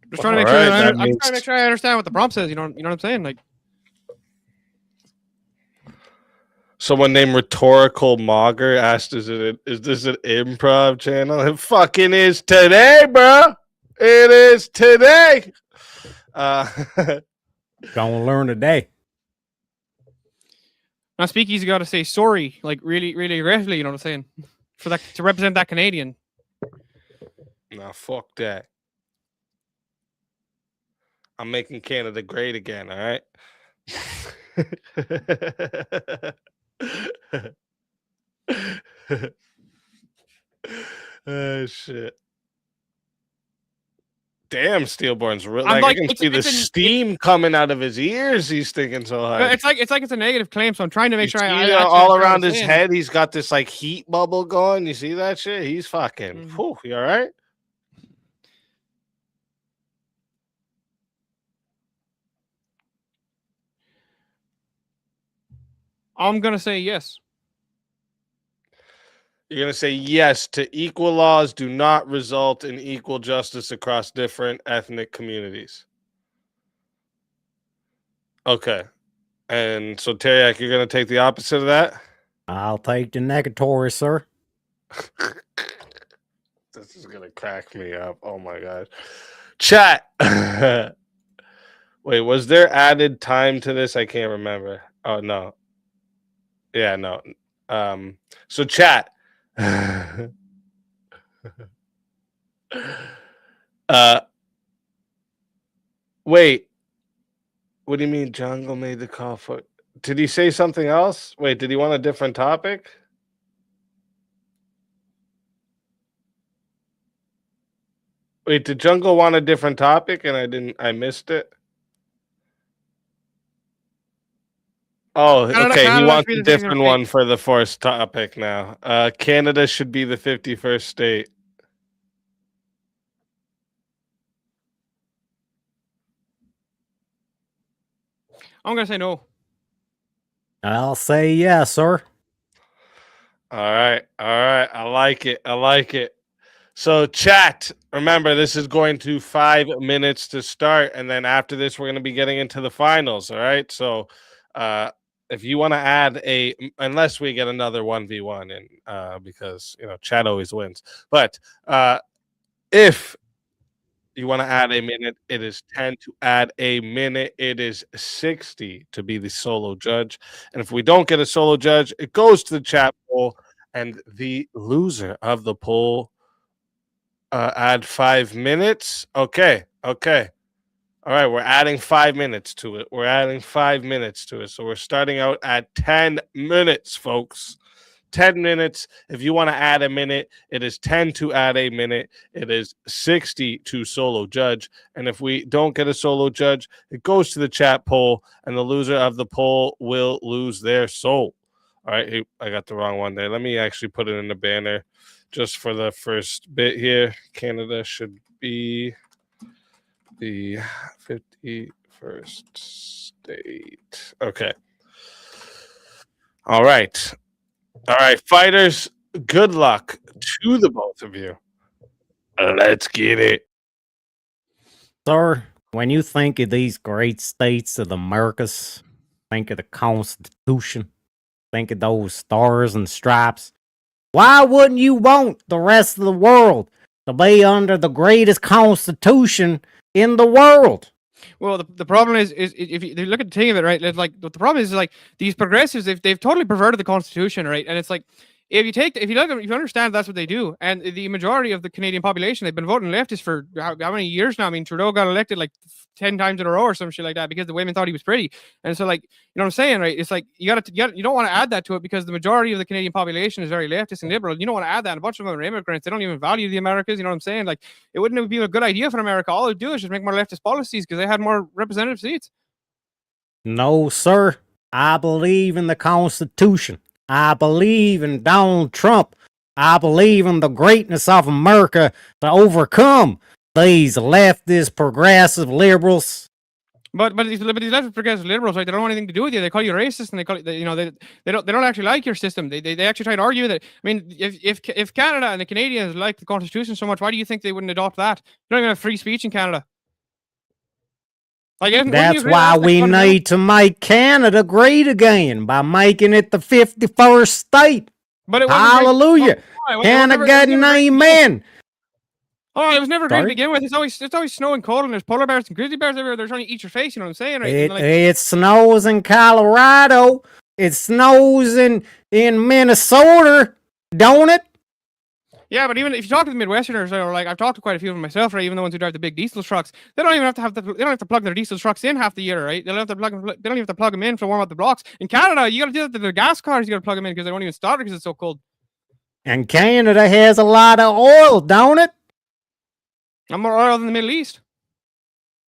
Just trying to make sure I'm trying to make sure I understand what the prompt says. You know what I'm saying? Like, someone named Rhetorical Mogger asked, "Is this an improv channel?" It fucking is today, bro. It is today. Gonna learn today. now Speakeasy got to say sorry, like really, really aggressively. You know what I'm saying? For that to represent that Canadian. Nah, fuck that. I'm making Canada great again. All right. Oh shit! Damn, Steelborn's real. Like, I can see the steam coming out of his ears. He's thinking so hard. It's like it's a negative claim, so I'm trying to make sure I all around his head. He's got this like heat bubble going. You see that shit? He's fucking. Whew, you all right? I'm gonna say yes. You're going to say yes to equal laws do not result in equal justice across different ethnic communities. Okay. And so, Teriak, you're going to take the opposite of that? I'll take the negatory, sir. This is going to crack me up. Oh, my God. Chat. Wait, was there added time to this? I can't remember. Oh, no. Yeah, no. So, chat. Wait, what do you mean Jungle made the call for? Did he say something else? Wait, did he want a different topic? Wait, did Jungle want a different topic and I missed it? Oh, okay. He wants a different one for the first topic now. Canada should be the 51st state. I'm gonna say no. I'll say yes, sir. All right. I like it. So, chat, remember, this is going to 5 minutes to start, and then after this, we're going to be getting into the finals. All right. So, if you want to add unless we get another 1v1 in, because chat always wins. But if you want to add a minute, it is 10 to add a minute. It is 60 to be the solo judge. And if we don't get a solo judge, it goes to the chat poll, and the loser of the poll add 5 minutes. Okay. All right, we're adding 5 minutes to it. So we're starting out at 10 minutes, folks. 10 minutes. If you want to add a minute, it is 10 to add a minute. It is 60 to solo judge. And if we don't get a solo judge, it goes to the chat poll, and the loser of the poll will lose their soul. All right, I got the wrong one there. Let me actually put it in the banner just for the first bit here. Canada should be the 51st state. Okay. All right, fighters. Good luck to the both of you. Let's get it. Sir, when you think of these great states of the Americas, think of the Constitution, think of those stars and stripes, why wouldn't you want the rest of the world to be under the greatest Constitution in the world? Well, the problem is if you look at the thing of it, right? It's like the problem is like these progressives, they've totally perverted the Constitution, right? And it's like if you understand that's what they do, and the majority of the Canadian population, they've been voting leftist for how many years now? I mean, Trudeau got elected like 10 times in a row or some shit like that because the women thought he was pretty, and so like, you know what I'm saying, right? It's like you don't want to add that to it because the majority of the Canadian population is very leftist and liberal. You don't want to add that. And a bunch of them are immigrants. They don't even value the Americas. You know what I'm saying? Like, it wouldn't be a good idea for America. All they'd do is just make more leftist policies because they had more representative seats. No, sir. I believe in the Constitution. I believe in Donald Trump. I believe in the greatness of America to overcome these leftist, progressive liberals. But these leftist progressive liberals, right? They don't want anything to do with you. They call you racist, and they call they don't actually like your system. They actually try to argue that. I mean, if Canada and the Canadians like the Constitution so much, why do you think they wouldn't adopt that? You don't even have free speech in Canada. Like, that's why we need to make Canada great again by making it the 51st state. But hallelujah! Canada got an amen. Oh, it was never great to begin with. It's always snowing cold, and there's polar bears and grizzly bears everywhere. They're trying to eat your face. You know what I'm saying? Right? It snows in Colorado. It snows in Minnesota, don't it? Yeah, but even if you talk to the Midwesterners, or like I've talked to quite a few of them myself, right? Even the ones who drive the big diesel trucks, they don't even have to plug their diesel trucks in half the year, right? They don't even have to plug them in to warm up the blocks. In Canada, you got to do that to their gas cars. You got to plug them in because they don't even start because it's so cold. And Canada has a lot of oil, don't it? And more oil than the Middle East.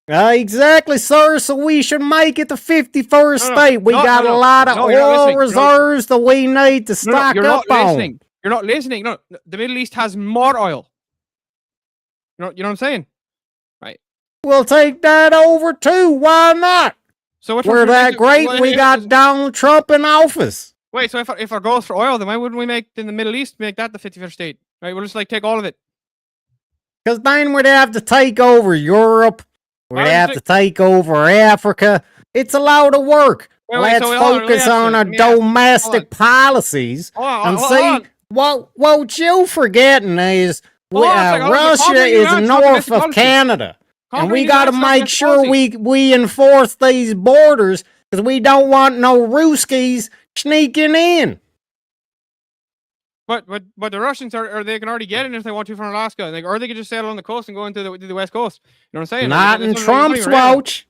Exactly, sir. So we should make it the 51st state. We got a lot of oil reserves that we need to stock up on. You're not listening. No, the Middle East has more oil. You know what I'm saying? Right. We'll take that over too. Why not? So we're that great. We got Donald Trump in office. Wait, so if our goal is for oil, then why wouldn't we make in the Middle East make that the 51st state? Right? We'll just like take all of it. Because then we'd have to take over Europe. We'd have to take over Africa. It's a lot of work. Let's focus on our domestic policies and see. What you forgetting is Russia is north of Canada, and we got to make sure we enforce these borders because we don't want no Ruskies sneaking in. But the Russians they can already get in if they want to from Alaska, or they can just sail on the coast and go into the west coast. You know what I'm saying? Not in Trump's watch.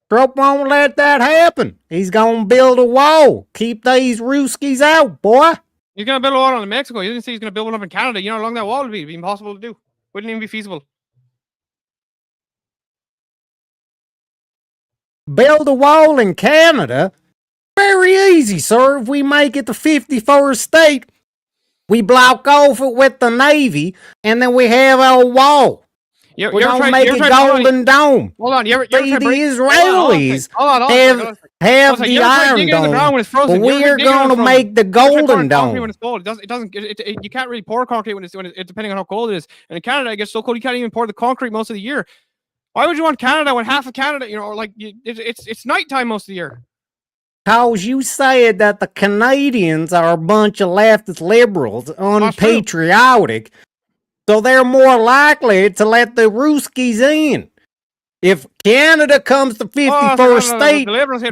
Trump won't let that happen. He's gonna build a wall. Keep these Ruskies out, boy. He's going to build a wall in Mexico. He didn't say he's going to build one up in Canada. You know how long that wall would be? It'd be impossible to do. Wouldn't even be feasible. Build a wall in Canada? Very easy, sir. If we make it the 51st state, we block off it with the Navy, and then we have our wall. We're going to make a golden dome. Hold on. The Israelis have the Iron Dome, but we're going to make the golden dome. When it's cold. You can't really pour concrete when it's depending on how cold it is. And in Canada, it gets so cold you can't even pour the concrete most of the year. Why would you want Canada when half of Canada, it's nighttime most of the year? Because you said that the Canadians are a bunch of leftist liberals, unpatriotic. So they're more likely to let the Ruskies in. If Canada comes to 51st state,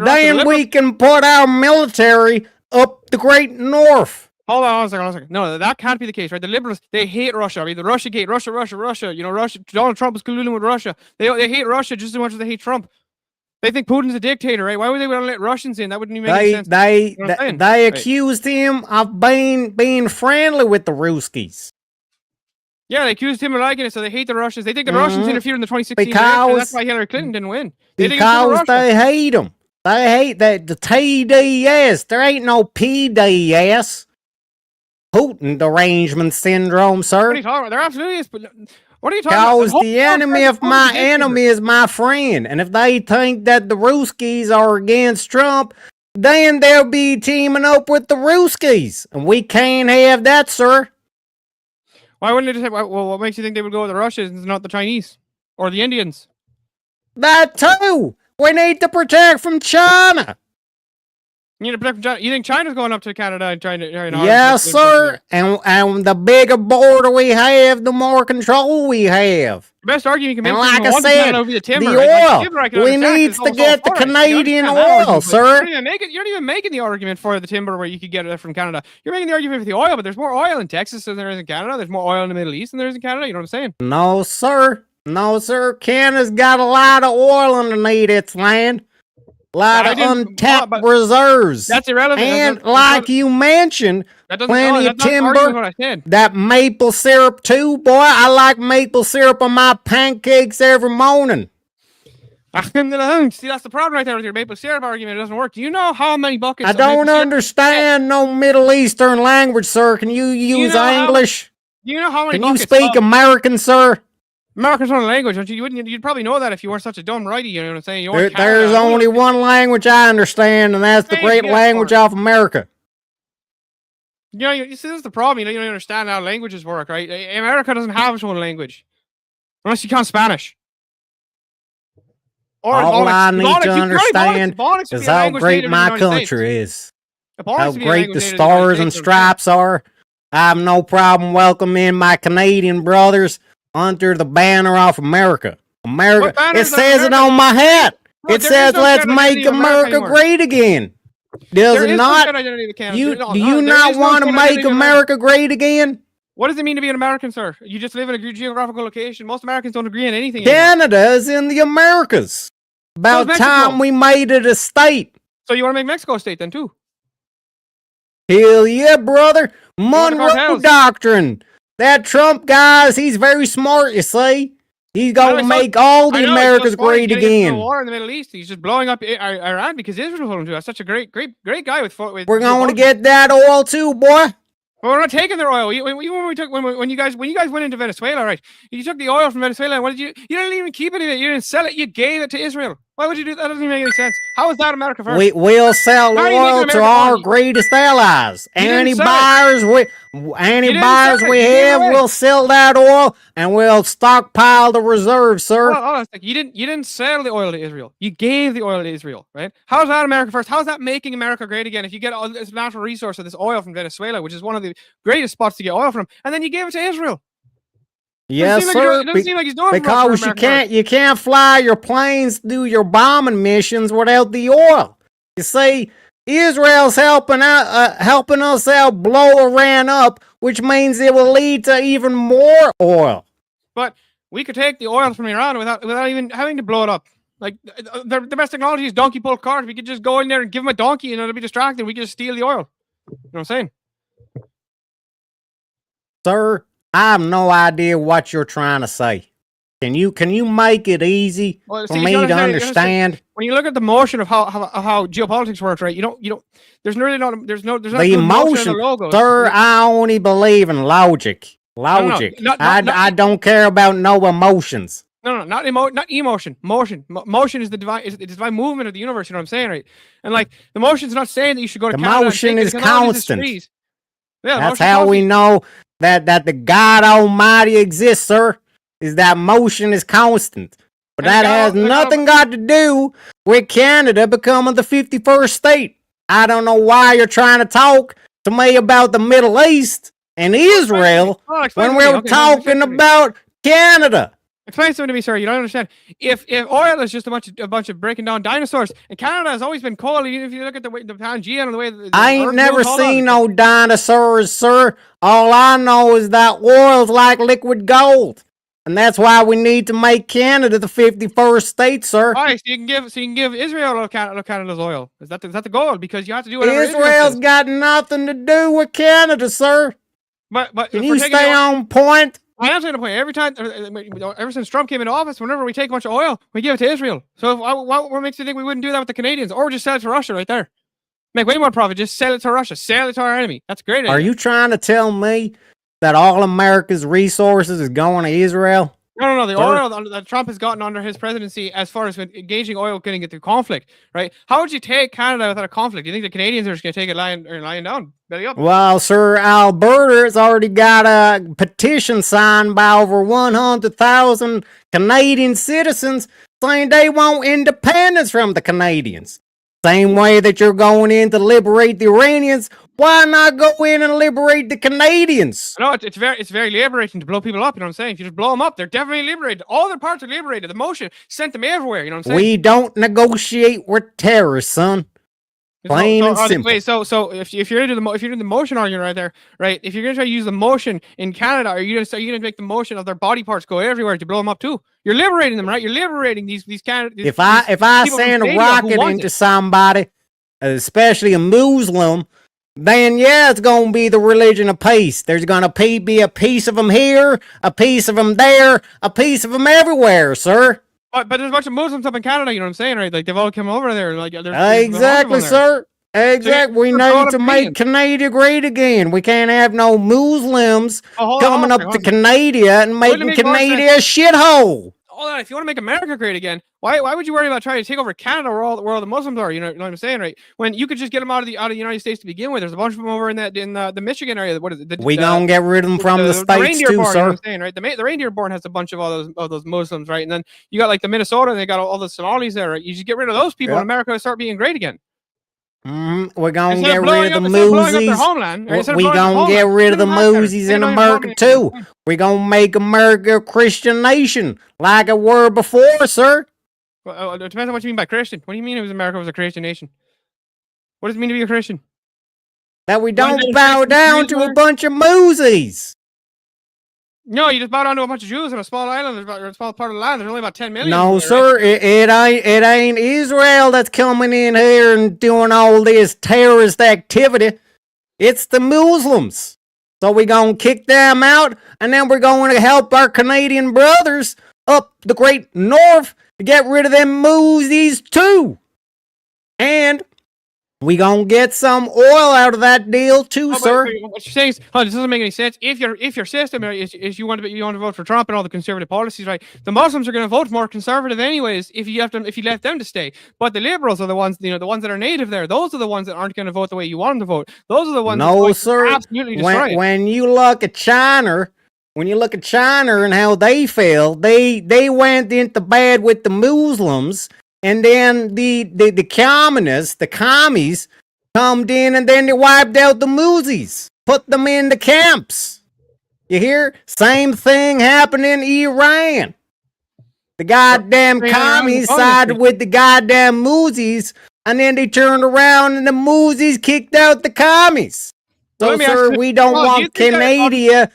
then we can put our military up the great north. Hold on a second. No, that can't be the case, right? The liberals, they hate Russia. I mean, the Russiagate, Russia. You know, Russia. Donald Trump is colluding with Russia. They hate Russia just as much as they hate Trump. They think Putin's a dictator, right? Why would they want to let Russians in? That wouldn't even make sense. They accused him of being friendly with the Ruskies. Yeah, they accused him of liking it, so they hate the Russians. They think the Russians interfered in the 2016 election. That's why Hillary Clinton didn't win. Because they hate them. They hate the TDS. There ain't no PDS. Putin derangement syndrome, sir. What are you talking about? There absolutely is. But what are you talking about? Because the enemy of my enemy is my friend. And if they think that the Ruskies are against Trump, then they'll be teaming up with the Ruskies. And we can't have that, sir. Why wouldn't they just have, well, what makes you think they would go with the Russians and not the Chinese? Or the Indians? That too! We need to protect from China! You need to protect from China. You think China's going up to Canada and trying to? Yes, sir. And the bigger border we have, the more control we have. The best argument you can make And for like I one said, Canada would be the timber. the right? Like, oil. timber I can We understand, needs 'cause to it's all get the forest. You Canadian understand that oil, argument, but sir. You're not even making the argument for the timber where you could get it from Canada. You're making the argument for the oil, but there's more oil in Texas than there is in Canada. There's more oil in the Middle East than there is in Canada. You know what I'm saying? No, sir. No, sir. Canada's got a lot of oil underneath its land. A lot of untapped reserves. That's irrelevant. And like you mentioned, plenty of timber. What I said. That maple syrup too, boy. I like maple syrup on my pancakes every morning. See, that's the problem right there with your maple syrup argument. It doesn't work. Do you know how many buckets? I don't understand no Middle Eastern language, sir. Can you use English? Do you know how many Can you buckets? speak American, sir? American's not a language, don't you? You'd probably know that if you weren't such a dumb righty. You know what I'm saying? You weren't There's Canada. only one language I understand, and that's the Hey, great yeah, language of America. You know, you see, this is the problem. You don't understand how languages work, right? America doesn't have its own language, unless you count Spanish. All I need to understand is how great my country is. How great the stars and stripes are. I have no problem welcoming my Canadian brothers under the banner of America. America. It says it on my hat. It says, "Let's make America great again." Does it not? Do you not want to make America great again? What does it mean to be an American, sir? You just live in a geographical location. Most Americans don't agree on anything. Canada is in the Americas. About time we made it a state. So you want to make Mexico a state then too? Hell yeah, brother. Monroe Doctrine. That Trump guys, he's very smart, you see. He's going to make all the Americas great again. War in the Middle East. He's just blowing up Iran because Israel told him to. That's such a great guy with. We're going to get that oil too, boy. Well, we're not taking their oil. When you guys went into Venezuela, right? You took the oil from Venezuela. What did you? You didn't even keep any of it. You didn't sell it. You gave it to Israel. Why would you do that? That doesn't even make any sense. How is that America first? We'll sell oil to our greatest allies. Any buyers we have, we'll sell that oil and we'll stockpile the reserves, sir. Well, you didn't sell the oil to Israel. You gave the oil to Israel, right? How's that America first? How's that making America great again? If you get all this natural resource of this oil from Venezuela, which is one of the greatest spots to get oil from, and then you gave it to Israel. Yes, sir. It doesn't seem like he's doing because you can't fly your planes, do your bombing missions without the oil. You see, Israel's helping us out, blow Iran up, which means it will lead to even more oil. But we could take the oil from Iran without even having to blow it up. Like the best technology is donkey pull cart. We could just go in there and give them a donkey, and it'll be distracted. We could just steal the oil. You know what I'm saying? Sir, I have no idea what you're trying to say. Can you make it easy for me to understand? When you look at the motion of how geopolitics works, right? You don't. There's not the emotion, sir. I only believe in logic. Logic. I don't care about no emotions. No, not emotion. Motion. Motion is the divine movement of the universe. You know what I'm saying, right? And like the motion's not saying that you should go to the Canada. Motion is constant. Yeah, that's how we know that the God Almighty exists, sir. Is that motion is constant. But that has nothing got to do with Canada becoming the 51st state. I don't know why you're trying to talk to me about the Middle East and Israel when we're talking about Canada. Explain something to me, sir. You don't understand. If oil is just a bunch of breaking down dinosaurs, and Canada has always been cold. Even if you look at the Pangea and the way I ain't never seen no dinosaurs, sir. All I know is that oil's like liquid gold, and that's why we need to make Canada the 51st state, sir. All right, so you can give Israel Canada's oil. Is that the goal? Because you have to do whatever Israel's got nothing to do with Canada, sir. But can you stay on point? I am saying the point. Every time, ever since Trump came into office, whenever we take a bunch of oil, we give it to Israel. So what makes you think we wouldn't do that with the Canadians, or just sell it to Russia right there? Make way more profit. Just sell it to Russia. Sell it to our enemy. That's great. Are you trying to tell me that all America's resources is going to Israel? No. The oil that Trump has gotten under his presidency, as far as engaging oil, getting it through conflict, right? How would you take Canada without a conflict? Do you think the Canadians are just going to take it lying down, belly up? Well, sir, Alberta has already got a petition signed by over 100,000 Canadian citizens saying they want independence from the Canadians. Same way that you're going in to liberate the Iranians, why not go in and liberate the Canadians? No, it's very liberating to blow people up. You know what I'm saying? If you just blow them up, they're definitely liberated. All their parts are liberated. The motion sent them everywhere. You know what I'm saying? We don't negotiate with terrorists, son. Plain and simple. Wait, so if you're into the motion argument right there, right? If you're gonna try to use the motion in Canada, are you gonna make the motion of their body parts go everywhere to blow them up too? You're liberating them, right? You're liberating these Canadians. If I send a rocket into somebody, especially a Muslim, then yeah, it's gonna be the religion of peace. There's gonna be a piece of them here, a piece of them there, a piece of them everywhere, sir. But there's a bunch of Muslims up in Canada, you know what I'm saying, right? Like they've all come over there. Like Exactly, sir. Exactly. We need to make Canada great again. We can't have no Muslims coming up to Canada and making Canada a shithole. Hold on, if you want to make America great again, why would you worry about trying to take over Canada where all the Muslims are? You know what I'm saying, right? When you could just get them out of the United States to begin with. There's a bunch of them over in the Michigan area. What is it? We gonna get rid of them from the states too, sir. You know what I'm saying, right? The reindeer born has a bunch of all those Muslims, right? And then you got like the Minnesota, and they got all the Somalis there, right? You just get rid of those people, and America will start being great again. We're gonna get rid of the Moosies. We gonna get rid of the Moosies in America too. We gonna make America a Christian nation like it were before, sir. Well, it depends on what you mean by Christian. What do you mean America was a Christian nation? What does it mean to be a Christian? That we don't bow down to a bunch of Moosies. No, you just bow down to a bunch of Jews in a small island, or a small part of the land. There's only about 10 million. No, sir, it ain't Israel that's coming in here and doing all this terrorist activity. It's the Muslims. So we're going to kick them out, and then we're going to help our Canadian brothers up the great north to get rid of them Moosies too. And we gonna get some oil out of that deal too, sir. What you're saying is, this doesn't make any sense. If your system is you want to vote for Trump and all the conservative policies, right? The Muslims are going to vote more conservative anyways if you let them to stay. But the liberals are the ones, the ones that are native there. Those are the ones that aren't going to vote the way you want them to vote. Those are the ones. No, that sir. Absolutely destroy when you look at China. When you look at China and how they failed, they went into bed with the Muslims. And then the communists, the commies, come in and then they wiped out the Moosies, put them in the camps. You hear? Same thing happened in Iran. The goddamn commies sided with the goddamn Moosies, and then they turned around and the Moosies kicked out the commies. So, sir, we don't want Canada.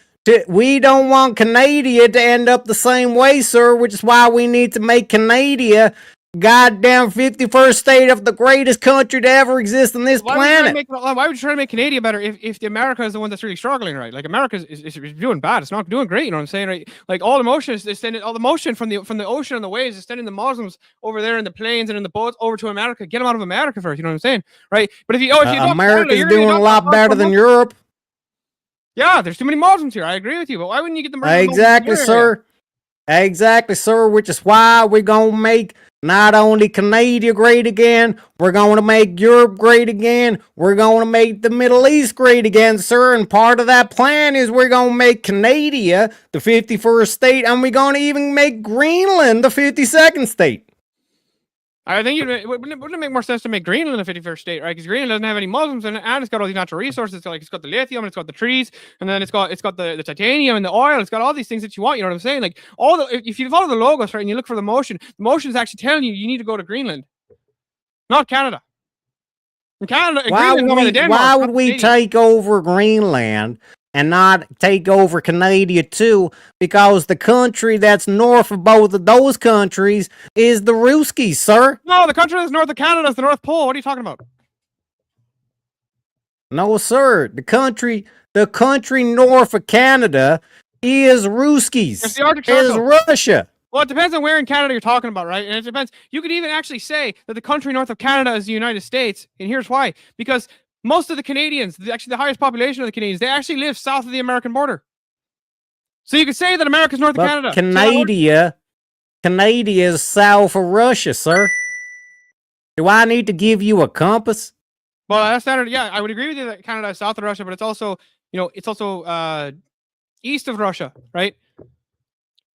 We don't want Canada to end up the same way, sir, which is why we need to make Canada goddamn 51st state of the greatest country to ever exist on this planet. Why would you try to make Canada better if the America is the one that's really struggling, right? Like America is doing bad. It's not doing great. You know what I'm saying, right? Like all the motion is sending all the motion from the ocean and the waves is sending the Muslims over there in the planes and in the boats over to America. Get them out of America first. You know what I'm saying, right? But if you America's doing a lot better than Europe. Yeah, there's too many Muslims here. I agree with you, but why wouldn't you get them? Exactly, sir. Exactly, sir. Which is why we're gonna make not only Canada great again, we're going to make Europe great again. We're going to make the Middle East great again, sir. And part of that plan is we're going to make Canada the 51st state, and we're going to even make Greenland the 52nd state. I think wouldn't it make more sense to make Greenland a 51st state, right? Because Greenland doesn't have any Muslims in it, and it's got all these natural resources. It's got the lithium, and it's got the trees, and then it's got the titanium and the oil. It's got all these things that you want. You know what I'm saying? Like if you follow the logos, right, and you look for the motion is actually telling you need to go to Greenland, not Canada. In Canada, why would we take over Greenland and not take over Canada too? Because the country that's north of both of those countries is the Ruskies, sir. No, the country that's north of Canada is the North Pole. What are you talking about? No, sir. The country north of Canada is Ruskies. It's the Arctic Circle. Is Russia. Well, it depends on where in Canada you're talking about, right? And it depends. You could even actually say that the country north of Canada is the United States, and here's why. Because most of the Canadians, actually the highest population of the Canadians, they actually live south of the American border. So you could say that America's north of Canada. Canada is south of Russia, sir. Do I need to give you a compass? Well, that's standard. Yeah, I would agree with you that Canada is south of Russia, but it's also, east of Russia, right?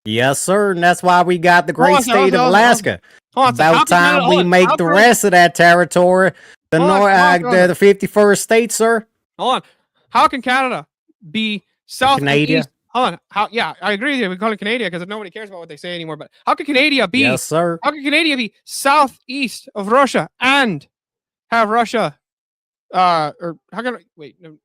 Yes, sir. And that's why we got the great state of Alaska. Hold on, so how About can Canada- time hold we on, make how the can- rest of that territory the Hold on, North, hold on. the 51st state, sir. Hold on. How can Canada be south and Canada? east? Hold on. How? Yeah, I agree with you. We call it Canada because nobody cares about what they say anymore. But how can Canada be? Yes, sir. How can Canada be southeast of Russia and have Russia? Or how can? Wait, no,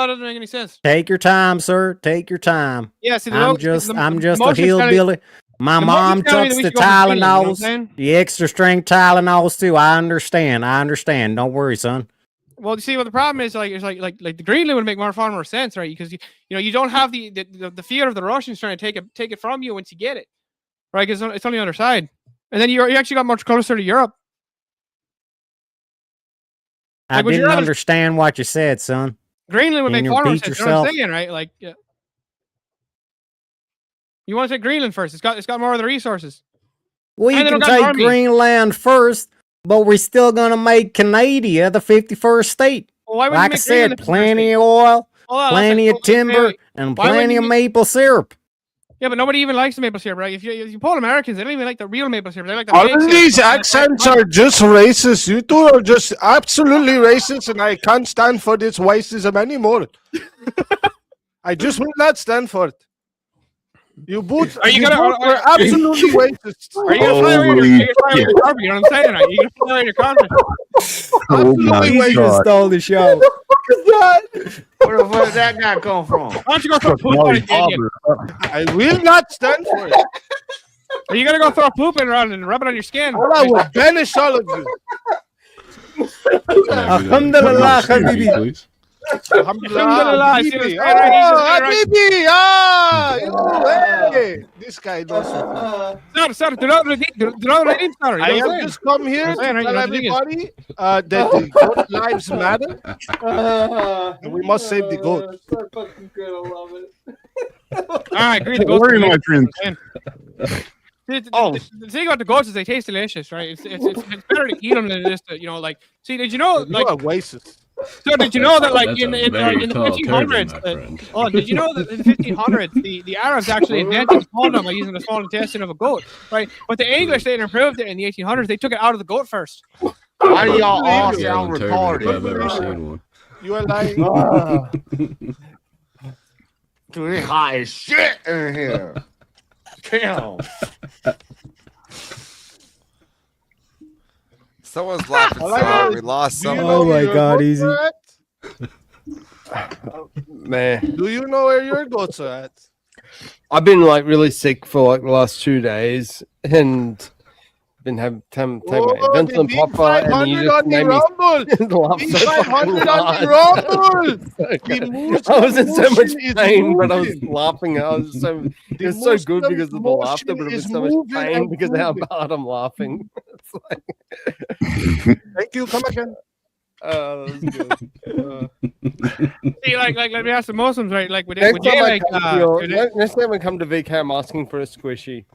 that doesn't make any sense. Take your time, sir. Take your time. Yeah, see, the I'm mo- just the- I'm the just a motion's telling me- hillbilly. My the mom motion's telling me took that we the should go for Greenland, you know what I'm Tylenols, saying? the extra strength Tylenols too. I understand. I understand. Don't worry, son. Well, you see, what the problem is, like the Greenland would make far more sense, right? Because you don't have the fear of the Russians trying to take it from you once you get it, right? Because it's on the other side, and then you actually got much closer to Europe. I Like, would you didn't rather- understand what you said, son. Greenland would Can make you far more repeat sense. You know what I'm yourself? saying, right? Like, yeah. You want to take Greenland first? It's got more of the resources. We And they can don't got an take army. Greenland first, but we're still gonna make Canada the 51st state. Well, why would you Like I make said, Greenland the 51st plenty state? of oil, Hold on, plenty listen. of timber, and Why wouldn't plenty you of make- maple syrup. Yeah, but nobody even likes the maple syrup, right? If you poll Americans, they don't even like the real maple syrup. They like the All fake of syrup. these accents are just racist. You two are just absolutely racist, and I can't stand for this racism anymore. I just will not stand for it. You both Are you gonna- both were absolutely racist. Are you gonna fly away your carpet? You know what I'm saying? Right? You gonna fly away your carpet? Oh my You just God. stole the show. Where the fuck did that guy come from? Why don't you go throw poop on it, idiot? I will not stand for it. Are you gonna go throw poop in around and rub it on your skin? I will banish all of you. Alhamdulillah, habibi. Please. Alhamdulillah. See what's Habibi. right, right? He's Oh, just right. Habibi. Ah, you, hey. This guy knows something. Sir, do not redeem, sir. I have just come here to tell everybody that the goat lives matter. And we must save the goat. So fucking good, I love it. All right, agree. The Don't goats worry, are my delicious, friend. man. The thing about the goats is they taste delicious, right? It's better to eat them than just to, like. See, did you know? You are racist. So did you know that, like, That's in a very the tall 1500s? turban, my friend. Oh, did you know that in the 1500s the Arabs actually invented the condom by using the small intestine of a goat, right? But the English later improved it in the 1800s. They took it out of the goat first. Why do y'all all Yeah, sound the turban, if I've retarded? ever seen one. You are lying. Dude, it's hot as shit in here. Damn. Someone's laughing so hard. We lost Do you someone. know Oh my where your God, goats easy. are at? Man, Do you know where your goats are at? I've been like really sick for like the last 2 days, and been having to take my Oh, the insulin big popper, and you 500 just on the made me rumble. laugh Big so fucking 500 on the hard. rumble. The moose I was in so much motion is pain, but I was moving. laughing. I was so it The was so good Muslim because of the motion laughter, but it was is so much moving pain and because of how moving. hard I'm laughing. It's like, Thank you. Come again. oh, that was good. See, like, let me ask the Muslims, right? Like, would Next they time, like? next time I come to VK, I'm asking for a squishy.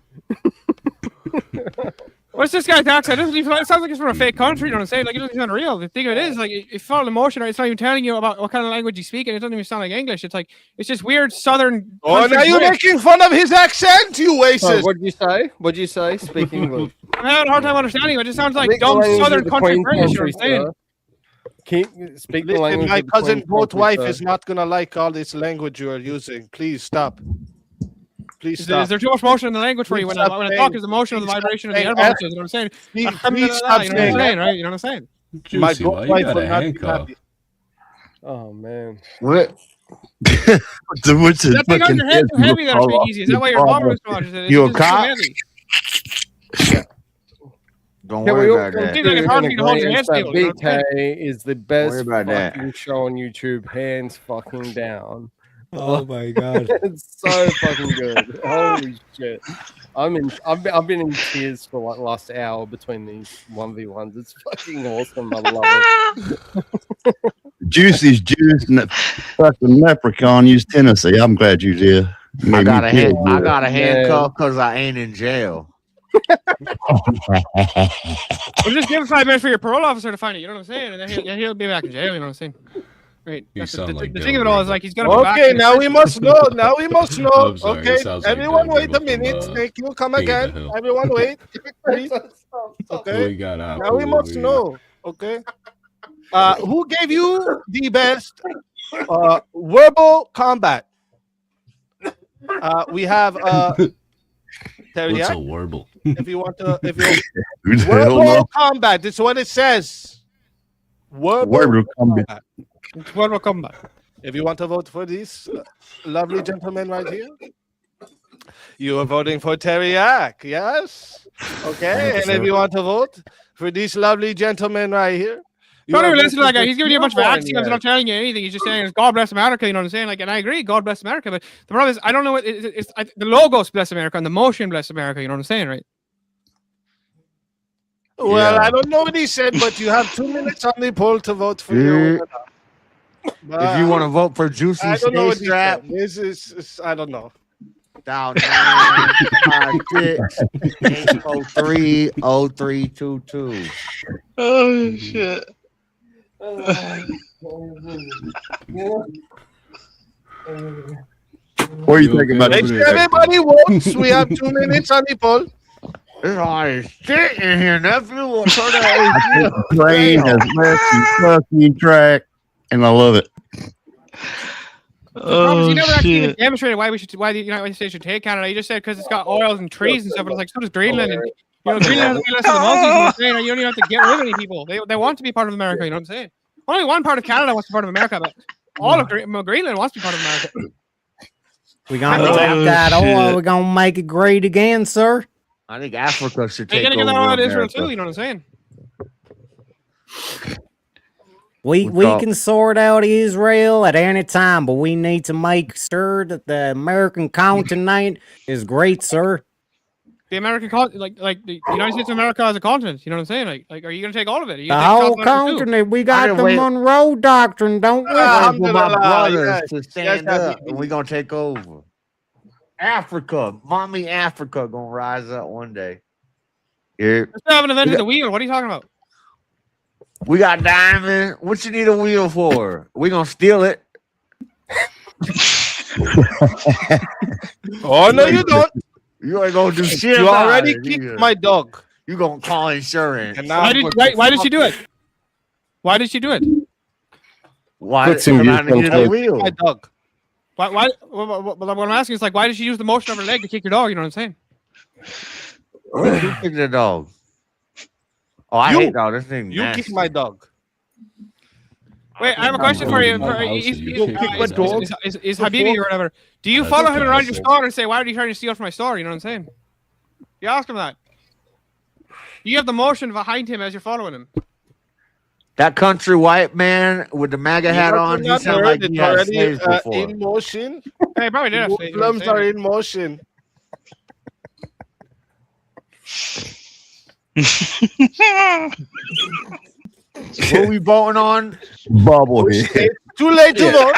What's this guy's accent? It sounds like it's from a fake country. You know what I'm saying? Like, it doesn't sound real. The thing of it is, like, if you follow the motion, right, it's not even telling you about what kind of language you speak, and it doesn't even sound like English. It's like it's just weird Southern. Oh, country now you're British. making fun of his accent, you racist. What'd you say? What'd you say? Speak English. I'm having a hard time understanding you. It just sounds like Speak the dumb language Southern of the country Queen's British. You know country, what I'm saying? sir. Speak the Listen, language my of the cousin Queen's both country, wife sir. is not gonna like all this language you are using. Please stop. Please Is stop. there too much motion in the language for you? When I Stop talk, saying- is the motion of the please stop vibration of the saying air F. molecules? You know what I'm saying? Please Alhamdulillah, stop you know what I'm saying saying, right? You know what I'm saying? My Juicy, goat why you wife got will a not be handcuff? happy. Oh man. What? What's Is that thing on your head too heavy there, Big Easy? Is that why your mom was so much? Is it You a just too cop? heavy? Don't Can worry we all about that. Seems like it's hard for you to hold your agree head that still, you know what I'm BK is the best Worry about that. fucking show on YouTube, hands fucking down. Oh my God. It's so fucking good. Holy shit. I've been in tears for like the last hour between these 1v1s. It's fucking awesome. I love it. Juicy's juice and that fucking leprechaun used Tennessee. I'm glad you did. I got a hand. handcuff because I ain't in jail. Well, just give him 5 minutes for your parole officer to find it. You know what I'm saying? And then he'll be back in jail. You know what I'm saying? Right. You That's sound like the Del thing of it all is Ringo. like he's gonna be back. Okay, now we must know. Now we must know. I'm sorry, it Okay, sounds like everyone Del wait a Ringo minute. from, Thank you. Come King of the again. Hill. Everyone wait. Please. Who Okay. we got out? Now we must know. Okay. Who gave you the best verbal combat? We have What's Teriyaki. a warble? If you want to, if you Who the hell verbal knows? combat. This is what it says. Verbal Verbal combat. combat. Verbal combat. If you want to vote for these lovely gentlemen right here, you are voting for Teriyaki, yes? Okay, and if you want to vote for these lovely gentlemen right here, you Don't are even listen to that voting guy. He's giving you a bunch of for axioms and Teriyaki. not telling you anything. He's just saying, God bless America, you know what I'm saying? Like, and I agree, God bless America. But the problem is, I don't know what the logos bless America and the motion bless America, you know what I'm saying, right? Well, Yeah. I don't know what he said, but you have 2 minutes on the poll to vote for your winner. If you want to vote for Juicy I don't know what he Strap, said. This is I don't know. dial 956-803-0322. Oh shit. What do you think about Make sure everybody votes. We have 2 minutes on the poll. It's all shit in here, nephew. Turn that The train has left the fucking track, and I love it. The problem is Oh you never actually even shit. demonstrated why the United States should take Canada. You just said because it's got oils and trees and stuff, but it's like so does Greenland. And you know, Greenland has less of the monkeys. You know what I'm saying? You don't even have to get rid of any people. They want to be part of America. You know what I'm saying? Only one part of Canada wants to be part of America, but all of Greenland wants to be part of America. We gonna Oh, take that oil. shit. We're gonna make it great again, sir. I think Africa should They're take gonna give over that oil to Israel America. too. You know what I'm saying? We can sort out Israel at any time, but we need to make sure that the American continent is great, sir. The American like the United States of America as a continent. You know what I'm saying? Like are you gonna take all of it? Are you The gonna take whole South America too? continent. We I got didn't the wait- Monroe Doctrine, don't we? Wait for my Alhamdulillah, brothers yes, to yes, stand up, Habibi. and we're gonna take over. Africa, mommy, Africa, gonna rise up one day. Here, Let's have an event in the wheel. What are you talking about? we got diamond. What you need a wheel for? We gonna steal it. Oh no, you don't. You ain't gonna do shit. You about already it, kicked either. my dog. You gonna call insurance? And now Why did she do it? Why did she do it? Why? Put some Because I use needed on a the- wheel. my dog. Why? What I'm asking is like, why did she use the motion of her leg to kick your dog? You know what I'm saying? When you kick the dog? Oh, I You- hate dog. This thing. You nasty. kick my dog. Wait, I have a question for you. My house and you kick my dog. Is Habibi or whatever? Do you That's follow him okay, around your sir. store and say, "Why are you trying to steal from my store?" You know what I'm saying? You ask him that. You have the motion behind him as you're following him. That country white man with the MAGA hat on. He sound like he had slaves before. in motion. Hey, probably did have slaves, you know what I'm Muslims are saying? in motion. What we voting on? Bobblehead. It's too late to vote.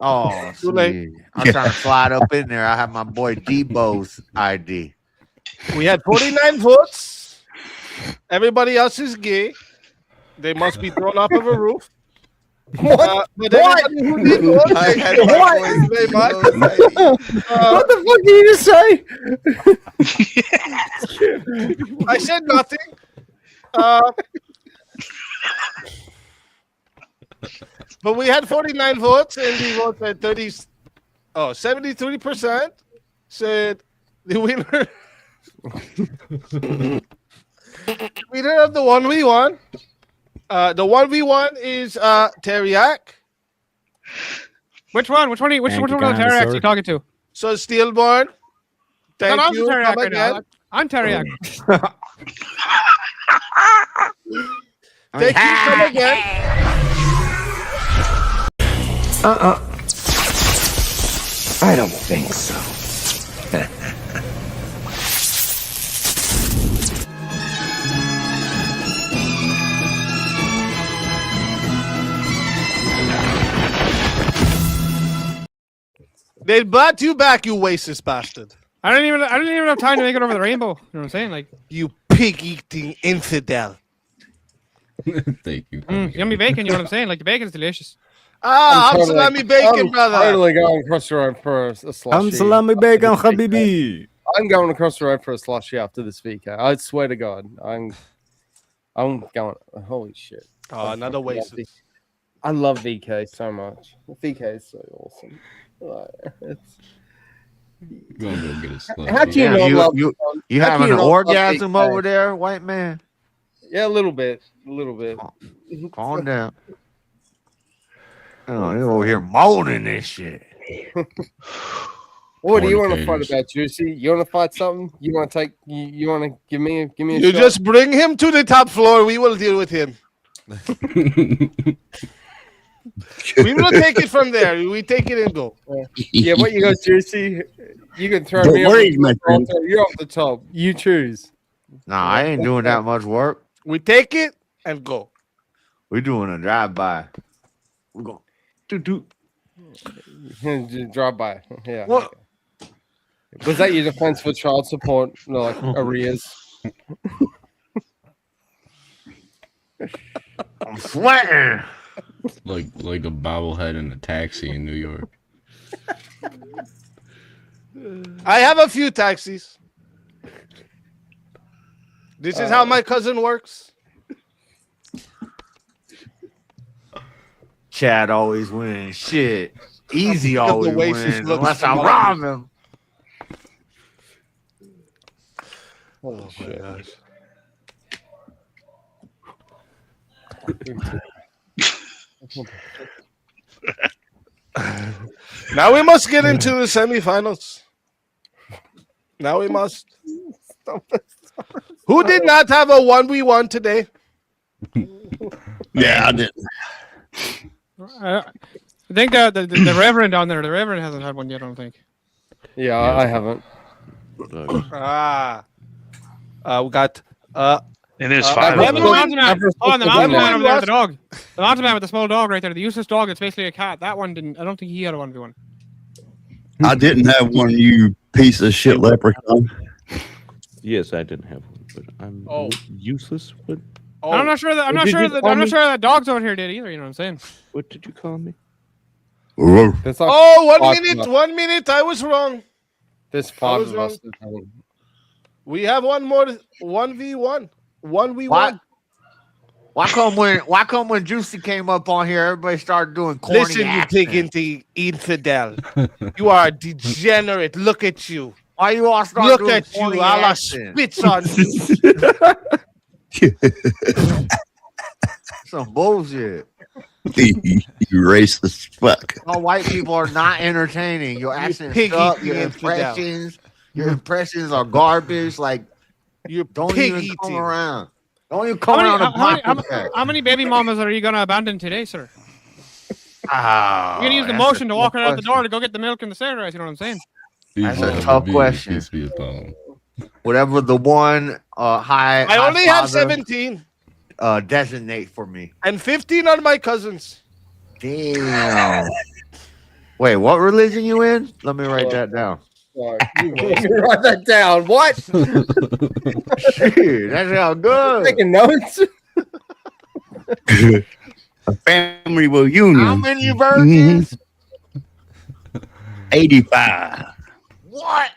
Oh, Too late. sweet. I'm trying to slide up in there. I have my boy Debo's ID. We had 49 votes. Everybody else is gay. They must be thrown off of a roof. But everybody who did vote, I they- had my boys they Debo's must- What the fuck did you just say? I said nothing. But we had 49 votes, and the votes at 73% said the winner. Winner of the 1v1. The 1v1 is Teriyaki. Which one? Which one of the teriyaki you talking to? So Steelborn. Thank No, I'm you. the teriyaki Come right now. again. I'm teriyaki. Thank you. Come again. I don't think so. They brought you back, you racist bastard. I didn't even have time to make it over the rainbow. You know what I'm saying? Like, You pig-eating infidel. Thank you. yummy bacon. You know what I'm saying? Like the bacon's delicious. Ah, I'm salami bacon, brother. Totally going across the road for a slushy. I'm salami bacon, habibi. I'm going across the road for a slushy after this VK. I swear to God, I'm going. Holy shit! Oh, another waste. I love VK so much. VK is so awesome. Go get a slushy. How do you not love? You how having can an not love orgasm VK? over there, white man? Yeah, a little bit. Calm down. Oh, you're over here moaning this shit. What do you want to fight Fornicators. about, Juicy? You want to fight something? You want to take? You want to give me a You shot? just bring him to the top floor. We will deal with him. We will take it from there. We take it and go. Yeah, what you got, Juicy? You can throw Don't me worry, off my the top. friend. You're off the top. You choose. Nah, I ain't doing that much work. We take it and go. We're doing a drive-by. We're going do. Just drive by. Yeah. What? Was that your defense for child support? No, like arrears. I'm sweating. like a bobblehead in a taxi in New York. I have a few taxis. This is how my cousin works. Chad always wins. Shit. Easy Look at the always way she wins. looks Unless I smart. rob him. Oh shit. Gosh. Now we must get into the semifinals. Now we must. Who did not have a 1v1 today? Yeah, I did. I think the Reverend down there, the Reverend hasn't had one yet, I don't think. Yeah, I haven't. We got And there's the five of mountain them. man. Oh, and the mountain man over there with the Russ- dog. The mountain man with the small dog right there. The useless dog that's basically a cat. That one didn't. I don't think he had a 1v1. I didn't have one, you piece of shit leprechaun. Yes, I didn't have one, but I'm useless. What? I'm not sure that. I'm What not did sure you that. call I'm not me? sure that dogs over here did either. You know what I'm saying? What did you call me? There's like Oh, 1 five minute. of us. 1 minute. I was wrong. There's five was of us. that haven't. We have one more 1v1. 1v1. Why come when Juicy came up on here, everybody started doing corny Listen, you accents? pig infidel. You are a degenerate. Look at you. Why you all start Look doing at you. corny I'll accents? spits on you. Some bullshit. You racist fuck. All white people are not entertaining. Your accents pig suck. eating Your impressions are garbage. Like You're don't pig even come eating. around. Don't even come around the block with that. How many baby mamas are you gonna abandon today, sir? You're gonna use the that's motion a to walk tough out the door question. to go get the milk and the cigarettes. You know what I'm saying? That's a tough question. Please be a bone. Whatever the one high. I only have father, 17 designate for me. and 15 on my cousins. Damn. Wait, what religion you in? Let me write that down. Sorry. Let me write that down. What? Shit, that sounds good. Taking notes. A family reunion. How many virgins? 85. What?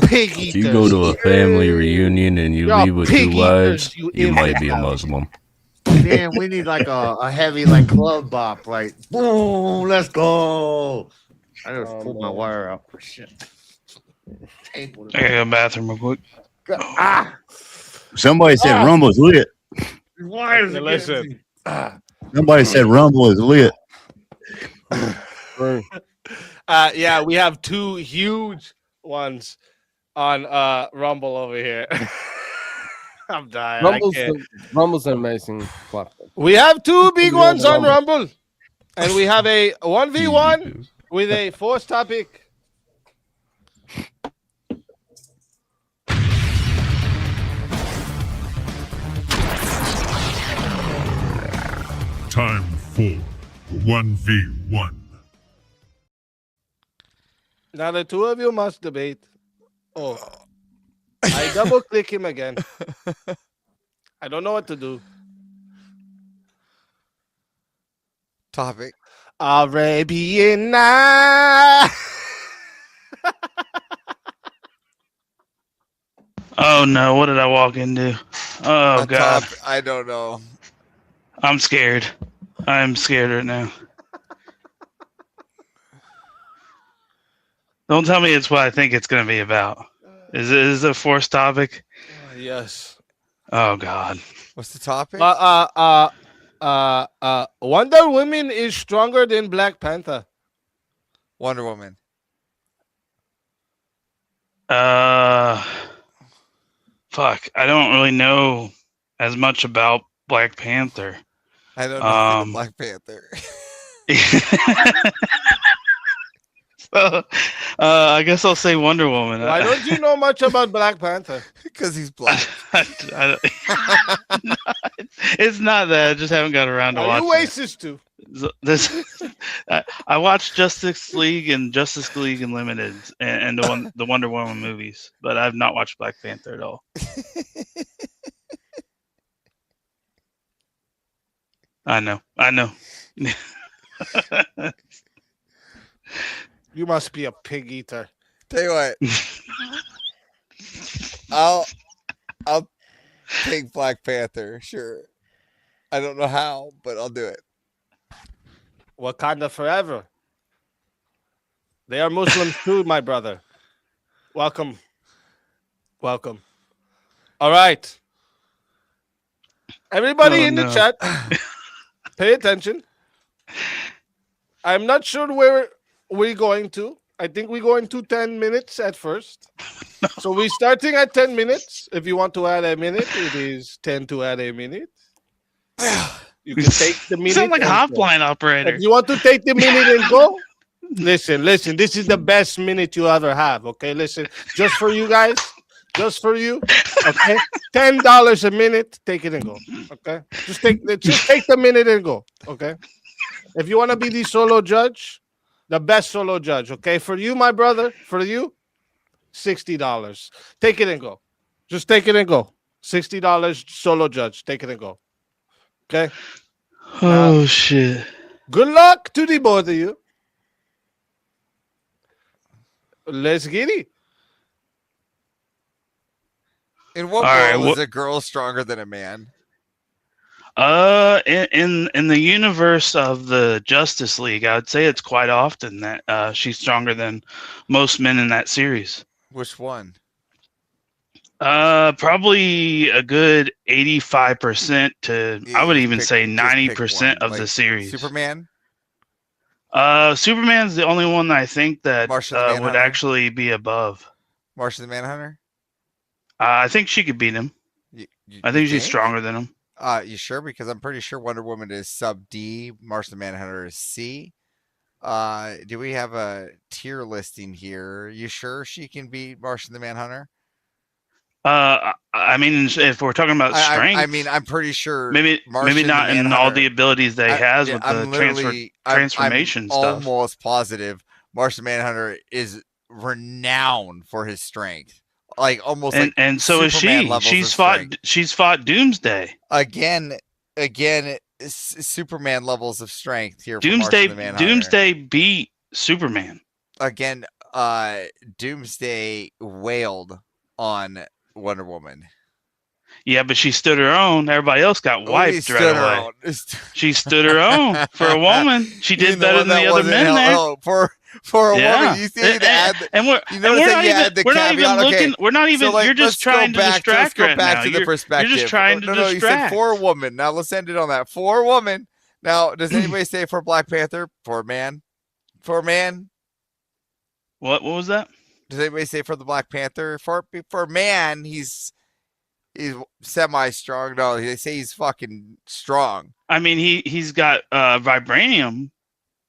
Pig If eaters. you go to a family reunion and you Y'all leave with pig two wives, eaters, you you might be a infidel. Muslim. Damn, we need like a heavy like club bop, like boom, let's go. I just pulled my wire out for shit. I gotta go to the bathroom real quick. Ah, Somebody said Rumble's lit. why is it Listen. Somebody said Rumble is lit. Yeah, we have two huge ones on Rumble over here. I'm dying. Rumble's an amazing platform. We have two big ones on Rumble, and we have a 1v1 with a forced topic. Time for 1v1. Now the two of you must debate. Oh, I double click him again. I don't know what to do. Topic. Arabian Night. Oh no, what did I walk into? Oh god. I don't know. I'm scared. I'm scared right now. Don't tell me it's what I think it's going to be about. Is it a forced topic? Yes. Uh, Oh god. What's the topic? Wonder Woman is stronger than Black Panther. Wonder Woman. Fuck. I don't really know as much about Black Panther. I don't know the Black Panther. So, I guess I'll say Wonder Woman. Why don't you know much about Black Panther? Because he's black. It's not that. I just haven't got around to Are watching you it. racist too? I watched Justice League and Justice League Unlimited and the Wonder Woman movies, but I've not watched Black Panther at all. I know. You must be a pig eater. Tell you what. I'll take Black Panther, sure. I don't know how, but I'll do it. Wakanda forever. They are Muslims too, my brother. Welcome. Welcome. All right. Everybody in the chat, pay attention. I'm not sure where we're going to. I think we're going to 10 minutes at first. So we're starting at 10 minutes. If you want to add a minute, it is 10 to add a minute. You can take the minute. You sound like a and go. hotline operator. If you want to take the minute and go, listen. This is the best minute you ever have. Okay, listen. Just for you guys. Just for you. Okay. $10 a minute. Take it and go. Okay. Just take the minute and go. Okay. If you want to be the solo judge, the best solo judge. Okay. For you, my brother. For you, $60. Take it and go. Just take it and go. $60 solo judge. Take it and go. Okay. Oh shit. Good luck to the both of you. Let's get it. In what world is a girl stronger than a man? In the universe of the Justice League, I would say it's quite often that she's stronger than most men in that series. Which one? Probably a good 85% to I would even say 90% of like the series. Superman? Superman's the only one that I think that Martian the would Manhunter? actually be above. Martian the Manhunter? I think she could beat him. I think she's stronger than him. You sure? Because I'm pretty sure Wonder Woman is sub D, Martian the Manhunter is C. Do we have a tier listing here? You sure she can beat Martian the Manhunter? I mean, if we're talking about strength, I mean, I'm pretty sure. maybe Martian not the in all Manhunter- the abilities that he has with I'm the literally- transformation I'm stuff. almost positive Martian Manhunter is renowned for his strength. Like almost like And so is Superman she. levels She's of fought. strength. She's fought Doomsday. Again, Superman levels of strength here. For Martian the Manhunter. Doomsday beat Superman. Again, Doomsday wailed on Wonder Woman. Yeah, but she stood her own. Everybody else got Oh, he wiped stood right her away. own. She stood her own for a woman. She did Even better one than that the other wasn't men held- there. oh, for a woman, you see to add. And we're You and notice we're that not you even add the we're not even caveat? Okay, looking. We're not even. so, like, You're just let's go trying to back- distract let's go right back now. to the You're perspective. just trying to No, you said distract. for a woman. Now let's end it on that. For a woman. Now, does anybody say for Black Panther? For a man? For a man? What was that? Does anybody say for the Black Panther? For a man, he's semi-strong. No, they say he's fucking strong. I mean, he's got vibranium.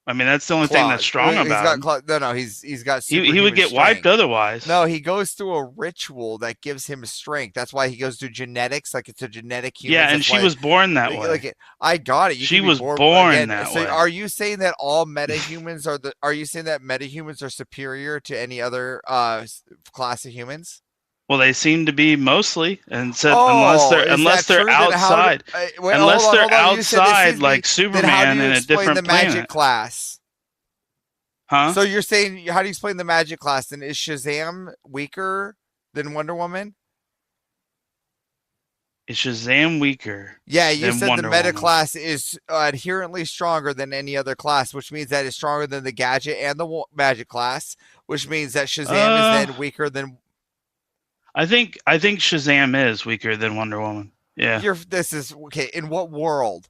I mean, that's the only thing that's strong He's about got him. he's got. He would superhuman get wiped strength. otherwise. No, he goes through a ritual that gives him strength. That's why he goes through genetics, like it's a genetic human. Yeah, and she was born that way. Like I got it. You She can be was born that so way. are you saying that all metahumans are Are you saying that metahumans are superior to any other class of humans? Well, they seem to be mostly, and said Oh, is unless that they're true? Then how do- outside, wait, unless hold on, they're hold on. You said they outside seem to like be- then how Superman do you in a explain different the magic planet. class? Huh? So you're saying, how do you explain the magic class? Then is Shazam weaker than Wonder Woman? Is Shazam weaker? Yeah, you than said Wonder the meta Woman? class is inherently stronger than any other class, which means that it's stronger than the gadget and the magic class, which means that Shazam is then weaker than. I think Shazam is weaker than Wonder Woman. Yeah, This is okay. In what world?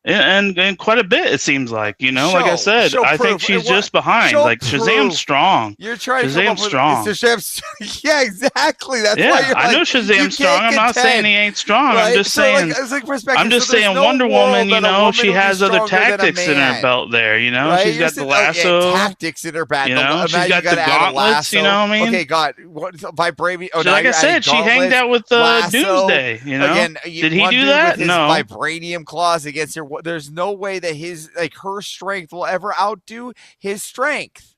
and quite a bit it seems like. Like I said, show I think proof. she's What- just behind. show Like Shazam's proof. strong. You're trying to come up Shazam's with strong. Shazam's, yeah, exactly. That's why Yeah, you're I know like, you Shazam's can't strong. I'm not saying contend, he ain't strong. I'm right? just So, saying. like, it's like perspective. I'm just So there's saying no Wonder world Woman. that a woman She would be has other stronger than a tactics in her man. belt. There, Right? she's You're got the saying, oh, yeah, lasso. tactics in her bag. She's now you got the gotta add a gauntlets. You lasso. know what I mean? Okay, God, what vibranium? Oh, So now like I you're said, adding she hanged gauntlets, out with lasso. Doomsday. Again, Did he one do dude that? With his No. vibranium claws against her. There's no way that her strength will ever outdo his strength.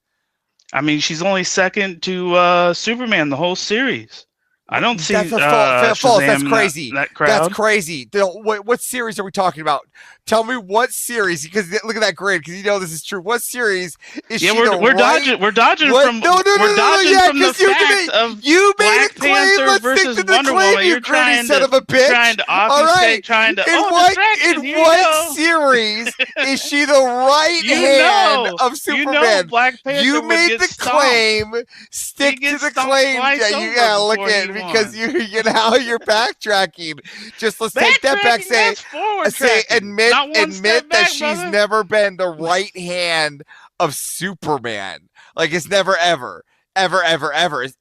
I mean, she's only second to Superman the whole series. I don't see That's false. That's Shazam crazy. That crowd. That's crazy. What series are we talking about? Tell me what series, because look at that grid, because this is true. What series is she we're right? dodging. We're dodging What? from. No, we're dodging yeah, from the 'cause you fact of you made Black a claim. Panther Let's versus stick to the Wonder claim, Woman. you You're gritty trying son to of a bitch. trying to All obfuscate, right. trying to In Here you what go. series is she the right You hand know. of You Superman? know Black Panther You would made get the stomped. claim. Stick He to gets the stomped claim. twice Yeah, you over gotta look before at he because won. now you're backtracking. Just let's take that back. Backtracking, that's forward tracking. Admit Not one step that back, she's brother. never been the right hand of Superman. Like it's never ever. Ever.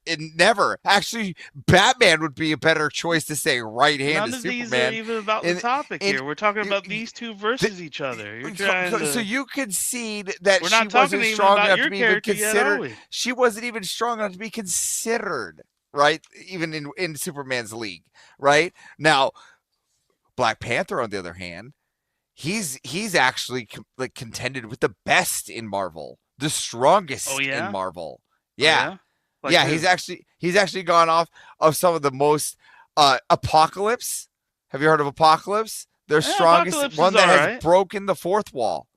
It never. Actually, Batman would be a better choice to say right hand None to of these Superman. are even about the topic here. We're talking about these two versus each other. You're trying to. So you concede that We're she not talking wasn't even strong about enough your to be even character yet, are considered. we? She wasn't even strong enough to be considered, right? Even in Superman's league, right? Now, Black Panther, on the other hand, he's actually contended with the best in Marvel, the strongest in Marvel. Yeah. Like yeah, who? he's actually gone off of some of the most Apocalypse. Have you heard of Apocalypse? Their strongest Apocalypse one is that has alright. broken the fourth wall.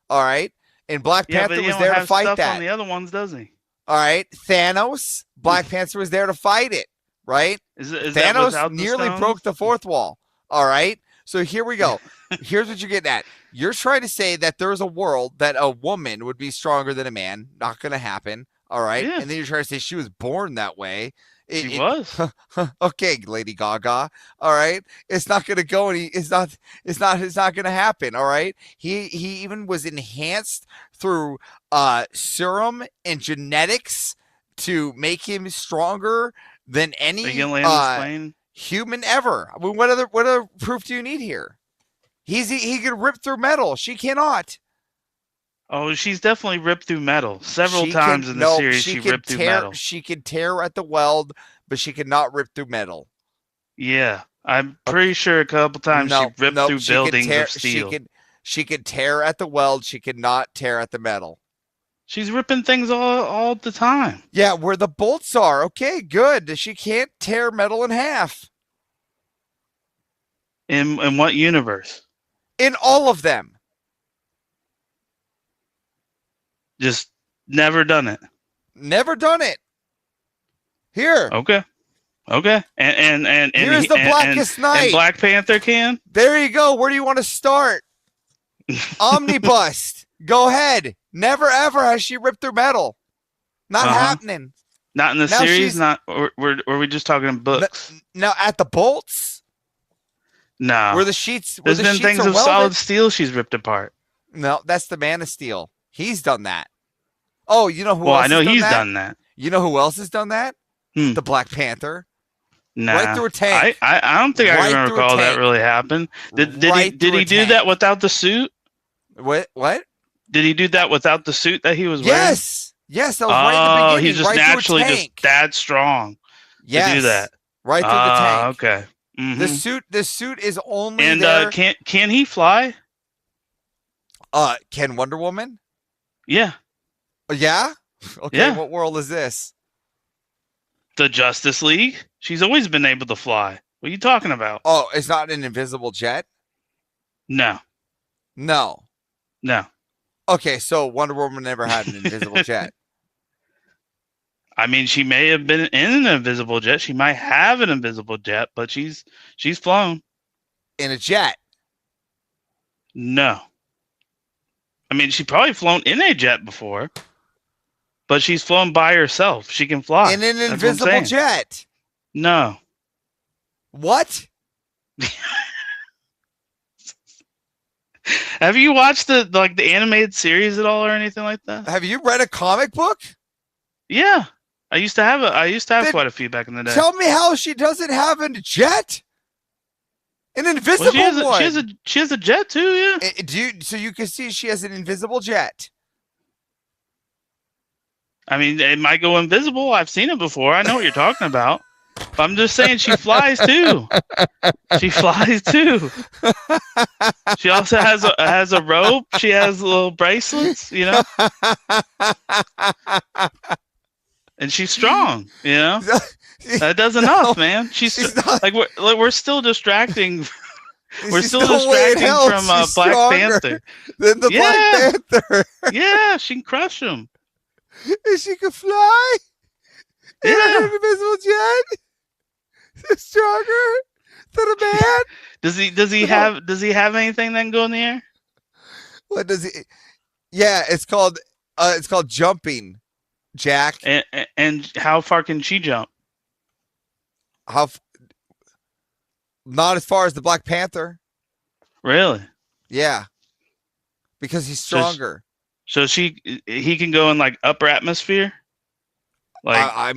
All right. And Black Yeah, Panther but he was don't there to have fight stuff that. on the other ones, does he? All right. Thanos, Black Panther was there to fight it, right? Is that Thanos without the nearly stones? broke the fourth wall. All right. So here we go. Here's what you're getting at. You're trying to say that there's a world that a woman would be stronger than a man. Not going to happen. All right. Yeah. And then you're trying to say she was born that way. She was. Okay, Lady Gaga. All right. It's not going to go. It's not going to happen. All right. He even was enhanced through serum and genetics to make him stronger than any Are you gonna land this plane? human ever. I mean, what other proof do you need here? He can rip through metal. She cannot. Oh, she's definitely ripped through metal several She times can- in the no, series. she She can ripped through tear- metal. She can tear at the weld, but she cannot rip through metal. Yeah, I'm pretty sure a couple times she ripped through she can buildings tear- of steel. She can tear at the weld. She cannot tear at the metal. She's ripping things all the time. Yeah, where the bolts are. Okay, good. She can't tear metal in half. In what universe? In all of them. Just never done it. Never done it. Here. Okay. And Here's the Blackest Night. And Black Panther can. There you go. Where do you want to start? Omnibus. Go ahead. Never ever has she ripped through metal. Not happening. Not in the Now series. she's- Not. Or were we just talking books? Now at the bolts, No. where the sheets, There's been things are of welded. solid steel she's ripped apart. No, that's the Man of Steel. He's done that. Oh, you know who Well, else I know has he's done that. You know who else has done that? The Black Panther. Nah. Right through a tank. I don't think I Right can through a recall that tank. really happened. Did Right he through a do tank. that without the suit? What? Did he do that without the suit that he was wearing? Yes. Yes, that was right at the beginning. He's just right through a naturally just tank. that strong to Yes. do that. Right through the tank. Okay. The Mhm. suit is only And there. can he fly? Can Wonder Woman? Yeah. Yeah. Okay. Yeah. What world is this? The Justice League. She's always been able to fly. What are you talking about? Oh, it's not an invisible jet? No. No. No. Okay, so Wonder Woman never had an invisible jet. I mean, she may have been in an invisible jet. She might have an invisible jet, but she's flown in a jet. No. I mean, she's probably flown in a jet before, but she's flown by herself. She can fly. In an That's what I'm invisible saying. jet. No. What? Have you watched the animated series at all or anything like that? Have you read a comic book? Yeah. I used to have quite a few back in the day. Tell me how she doesn't have a jet. An invisible one. She has a jet too, yeah. So you can see she has an invisible jet. I mean, it might go invisible. I've seen it before. I know what you're talking about. But I'm just saying she flies too. She flies too. She also has a rope. She has little bracelets, you know. And she's strong, you know. That does enough, man. She's like we're still distracting. We're still distracting from Black Panther. Than the Black Panther. Yeah, she can crush him. And she can fly. Yeah. An invisible jet. Stronger than a man. Does he have anything that can go in the air? What does he? Yeah, it's called jumping, Jack. And how far can she jump? Not as far as the Black Panther. Really? Yeah. Because he's stronger. So he can go in like upper atmosphere? Like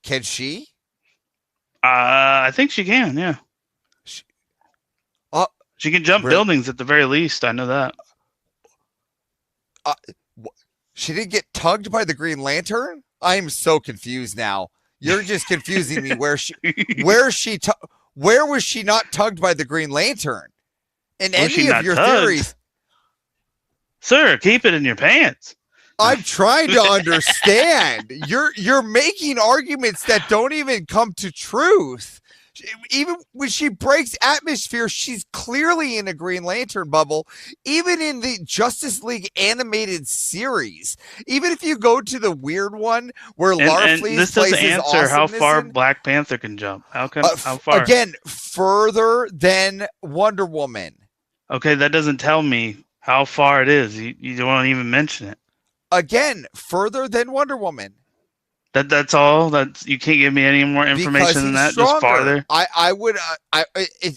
can she? I think she can, yeah. She can jump buildings at the very least. I know that. She didn't get tugged by the Green Lantern? I am so confused now. You're just confusing me. Where was she not tugged by the Green Lantern? In any of your theories? Sir, keep it in your pants. I'm trying to understand. You're making arguments that don't even come to truth. Even when she breaks atmosphere, she's clearly in a Green Lantern bubble. Even in the Justice League animated series, even if you go to the weird one where Lara Flees this plays doesn't his answer how far awesomeness Black Panther can jump. How far? Again, further than Wonder Woman. Okay, that doesn't tell me how far it is. You don't even mention it. Again, further than Wonder Woman. That's all. You can't give me any more information than that. Stronger. Just farther. I would.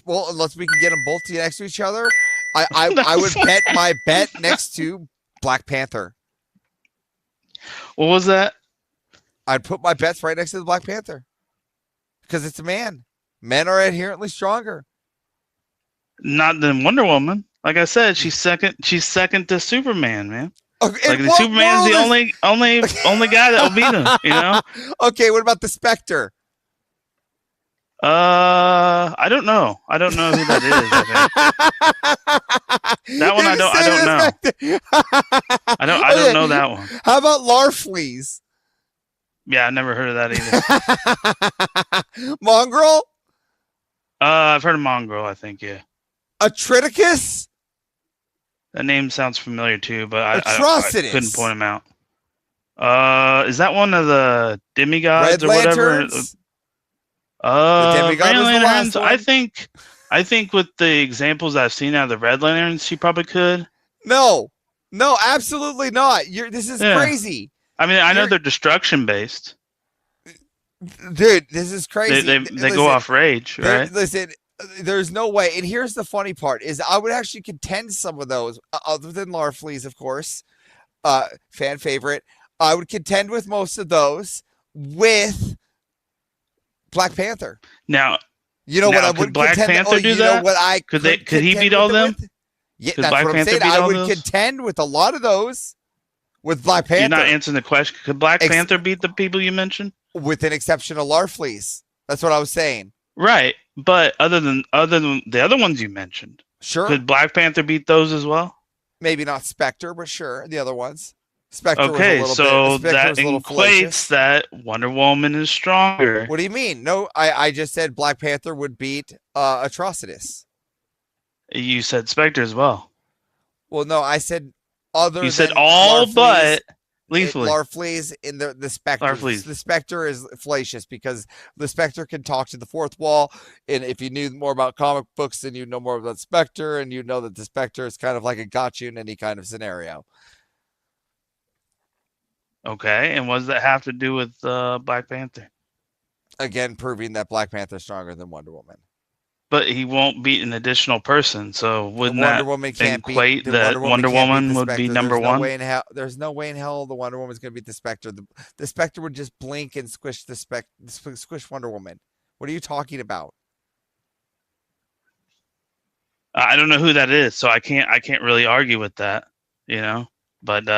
Well, unless we can get them both next to each other, I would bet my bet next to Black Panther. What was that? I'd put my bets right next to the Black Panther because it's a man. Men are inherently stronger. Not than Wonder Woman. Like I said, she's second to Superman, man. Okay, like the Superman's the only guy that'll beat him, you know? Okay, what about the Spectre? I don't know. I don't know who that is. That one I don't know. I don't know that one. How about Lara Flees? Yeah, I never heard of that either. Mongrel? I've heard of Mongrel, I think, yeah. Atriticus? That name sounds familiar too, but I couldn't point him out. Is that one of the demigods or whatever? The demigod was the last one. I think with the examples I've seen out of the Red Lanterns, she probably could. No, absolutely not. This is crazy. I mean, I know they're destruction based. Dude, this is crazy. They go off rage, right? Listen. There's no way. And here's the funny part is I would actually contend some of those other than Lara Flees, of course, fan favorite. I would contend with most of those with Black Panther. Now, you know what I would Black contend, Panther do that? What I could he beat all them? Yeah, that's what I'm saying. I would contend with a lot of those with Black Panther. You're not answering the question. Could Black Panther beat the people you mentioned? With an exception of Lara Flees. That's what I was saying. Right, but other than the other ones you mentioned, sure, could Black Panther beat those as well? Maybe not Spectre, but sure, the other ones. Spectre Okay, was a so little bit, Spectre that was a little equates fallacious. that Wonder Woman is stronger. What do you mean? No, I just said Black Panther would beat Atrocitus. You said Spectre as well. Well, no, I said other. You said than all Larfleeze, but Leafly. Larfleeze in the Spectre. Larfleeze. The Spectre is fallacious because the Spectre can talk to the fourth wall. And if you knew more about comic books, then you'd know more about Spectre, and you know that the Spectre is kind of like a gotcha in any kind of scenario. Okay, and what does that have to do with Black Panther? Again, proving that Black Panther is stronger than Wonder Woman. But he won't beat an additional person, so wouldn't Wonder that Woman can't equate beat, that Wonder Woman would be number one? There's no way in hell the Wonder Woman's going to beat the Spectre. The Spectre would just blink and squish squish Wonder Woman. What are you talking about? I don't know who that is, so I can't really argue with that, But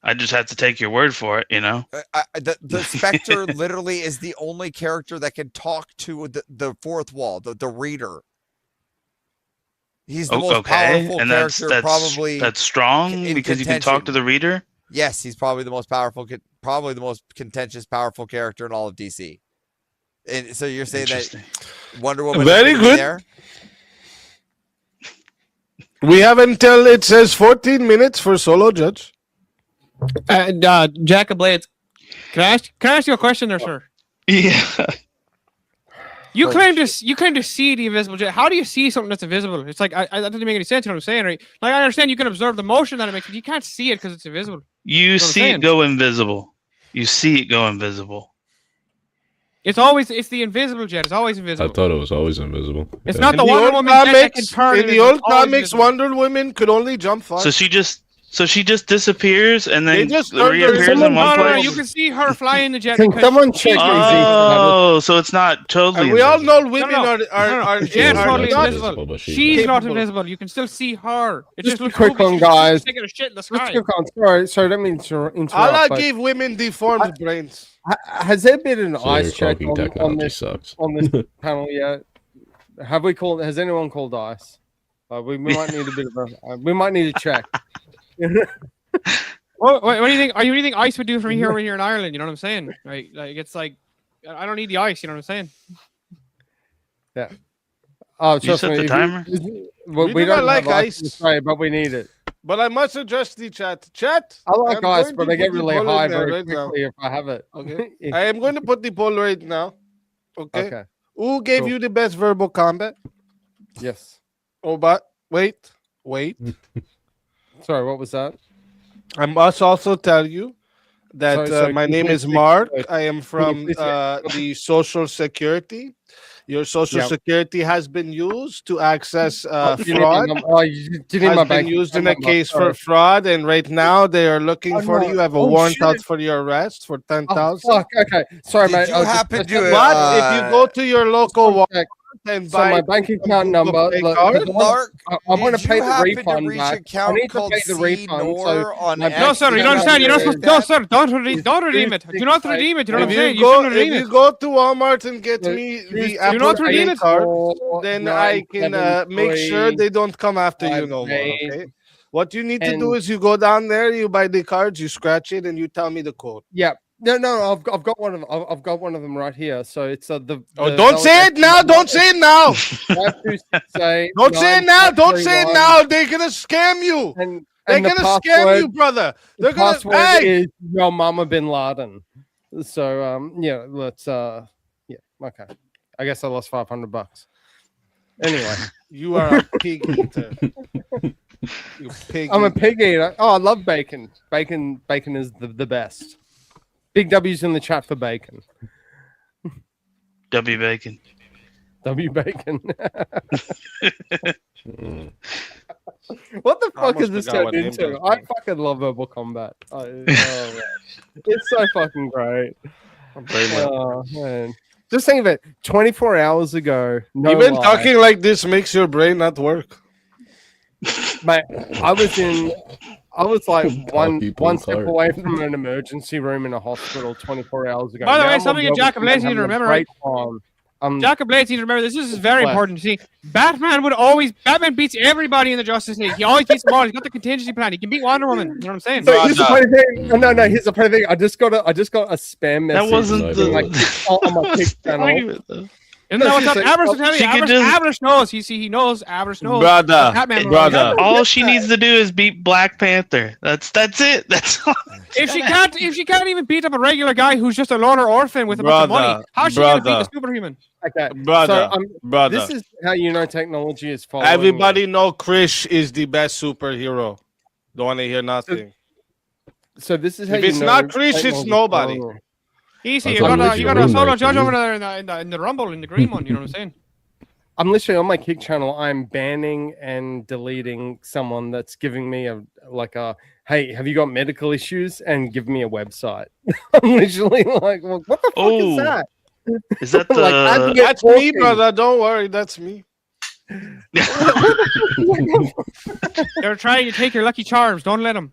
I just have to take your word for it, The Spectre literally is the only character that can talk to the fourth wall, the reader. He's the most powerful and character, probably. That's strong because you can talk to the reader. Yes, he's probably the most powerful, probably the most contentious, powerful character in all of DC. And so you're saying that Wonder Woman Very is good. there? We have until it says 14 minutes for solo judge. Jack of Blades, can I ask you a question there, sir? Yeah. You claim to see the invisible jet. How do you see something that's invisible? It's like that doesn't make any sense. You know what I'm saying, right? Like I understand you can observe the motion that it makes, but you can't see it because it's invisible. You see it go invisible. You see it go invisible. It's the invisible jet. It's always invisible. I thought it was always invisible. It's Yeah. not the Wonder Woman jet that can turn. In the old comics, Wonder Woman could only jump far. So she just disappears and then just reappears in one No, place. you can see her fly in the jet. Can someone check Oh, so it's not totally. And we all know women No. are Jet are totally not invisible. She's not invisible. You can still see her. It Just just a looks quick goofy. one, She's guys. taking a shit in the Let's sky. go on. Sorry, let me interrupt. Allah but gave women deformed brains. Has there been an So ice your check cloaking on technology this sucks. on this panel yet? Has anyone called ice? We might need a bit of a. We might need a check. What do you think? Are you really think ice would do for me here in Ireland? You know what I'm saying? Right? Like it's like I don't need the ice. You know what I'm saying? Yeah. Oh, You set the timer? We do not don't like have ice. to say, but we need it. But I must address the chat. Chat. I like I'm ice, going but to they get put the really poll in high there very right now. quickly if I have it. Okay. I am going to put the poll right now. Okay. Okay. Who gave Cool. you the best verbal combat? Yes. Oh, but wait. Sorry, what was that? I must also tell you that So my can name you is please- Mark. I am from please- the Social Security. Your Social Yeah. Security has been used to access Do you need fraud. my num- oh, you need my Has been bank used in account a number, case sorry. for fraud, and right now they are looking Oh, for no. you. You have a Oh, warrant out shit. for your arrest for Oh, 10,000. fuck. Okay. Sorry, Did mate. you I was just- happen to, But if you go to your local Walmart and So buy my bank account some number. Google Pay Look, card, Mark, I want to did pay you the happen to refund reach back. I account need to code pay the C refund. Nor So on my X No, sir. You don't understand. You're not supposed. No, sir. Don't redeem. Don't redeem it. Do not redeem it. You know what I'm if saying? you You go, shouldn't if redeem you it. go to Walmart and get Yeah, me you the not Apple redeem Pay it? card, then I can make sure 973 they don't come after you no more. 58. Okay. What you need to do And- is you go down there, you buy the cards, you scratch it, and you tell me the code. Yeah. No. I've got one of them. I've got one of them right here. So it's the. Oh, don't say it now! Don't say it now! Don't say it now! Don't say it now! They're gonna scam you. They're the gonna scam you, brother. They're The gonna. password Hey! is your mama bin Laden. So yeah, let's yeah, okay. I guess I lost $500. Anyway, You are a pig eater. You pig. I'm a eater. pig eater. Oh, I love bacon. Bacon is the best. Big W's in the chat for bacon. W Bacon. W bacon. What the I fuck almost is this forgot turned what name into? that I fucking love verbal combat. Oh, man. It's so fucking great. Oh man. Just think of it. 24 hours ago. No Even lie, talking like this makes your brain not work. mate, I was like one people step apart. away from an emergency room in a hospital 24 hours ago. By the Now way, I'm something on in Jack of Velvet Blades you need to having a remember, great right? time. Jack of Blades needs to remember this. This is very What? important. See, Batman beats everybody in the Justice League. He always beats them all. He's got the contingency plan. He can beat Wonder Woman. You know what I'm saying? So here's the funny thing. No. Here's the funny thing. I just got a spam message. That wasn't the like, on my Kick channel. Isn't that what's up? Avarice knows. He knows. Avarice knows. Batman. All she needs to do is beat Black Panther. That's it. That's all. If she can't even beat up a regular guy who's just a loner orphan with a bunch of money, how's she gonna beat a superhuman? Okay, Brother. This is how you know technology is following. Everybody know Krish is the best superhero. Don't want to hear nothing. So this is how if you it's know not Krish, it's nobody. Easy, you got a solo judge over there in the Rumble in the green one. You know what I'm saying? I'm literally on my Kick channel. I'm banning and deleting someone that's giving me a hey, have you got medical issues? And give me a website. I'm literally like, well, what the fuck is that? Is that Like, that's me, brother. Don't worry, that's me. They're trying to take your Lucky Charms. Don't let them.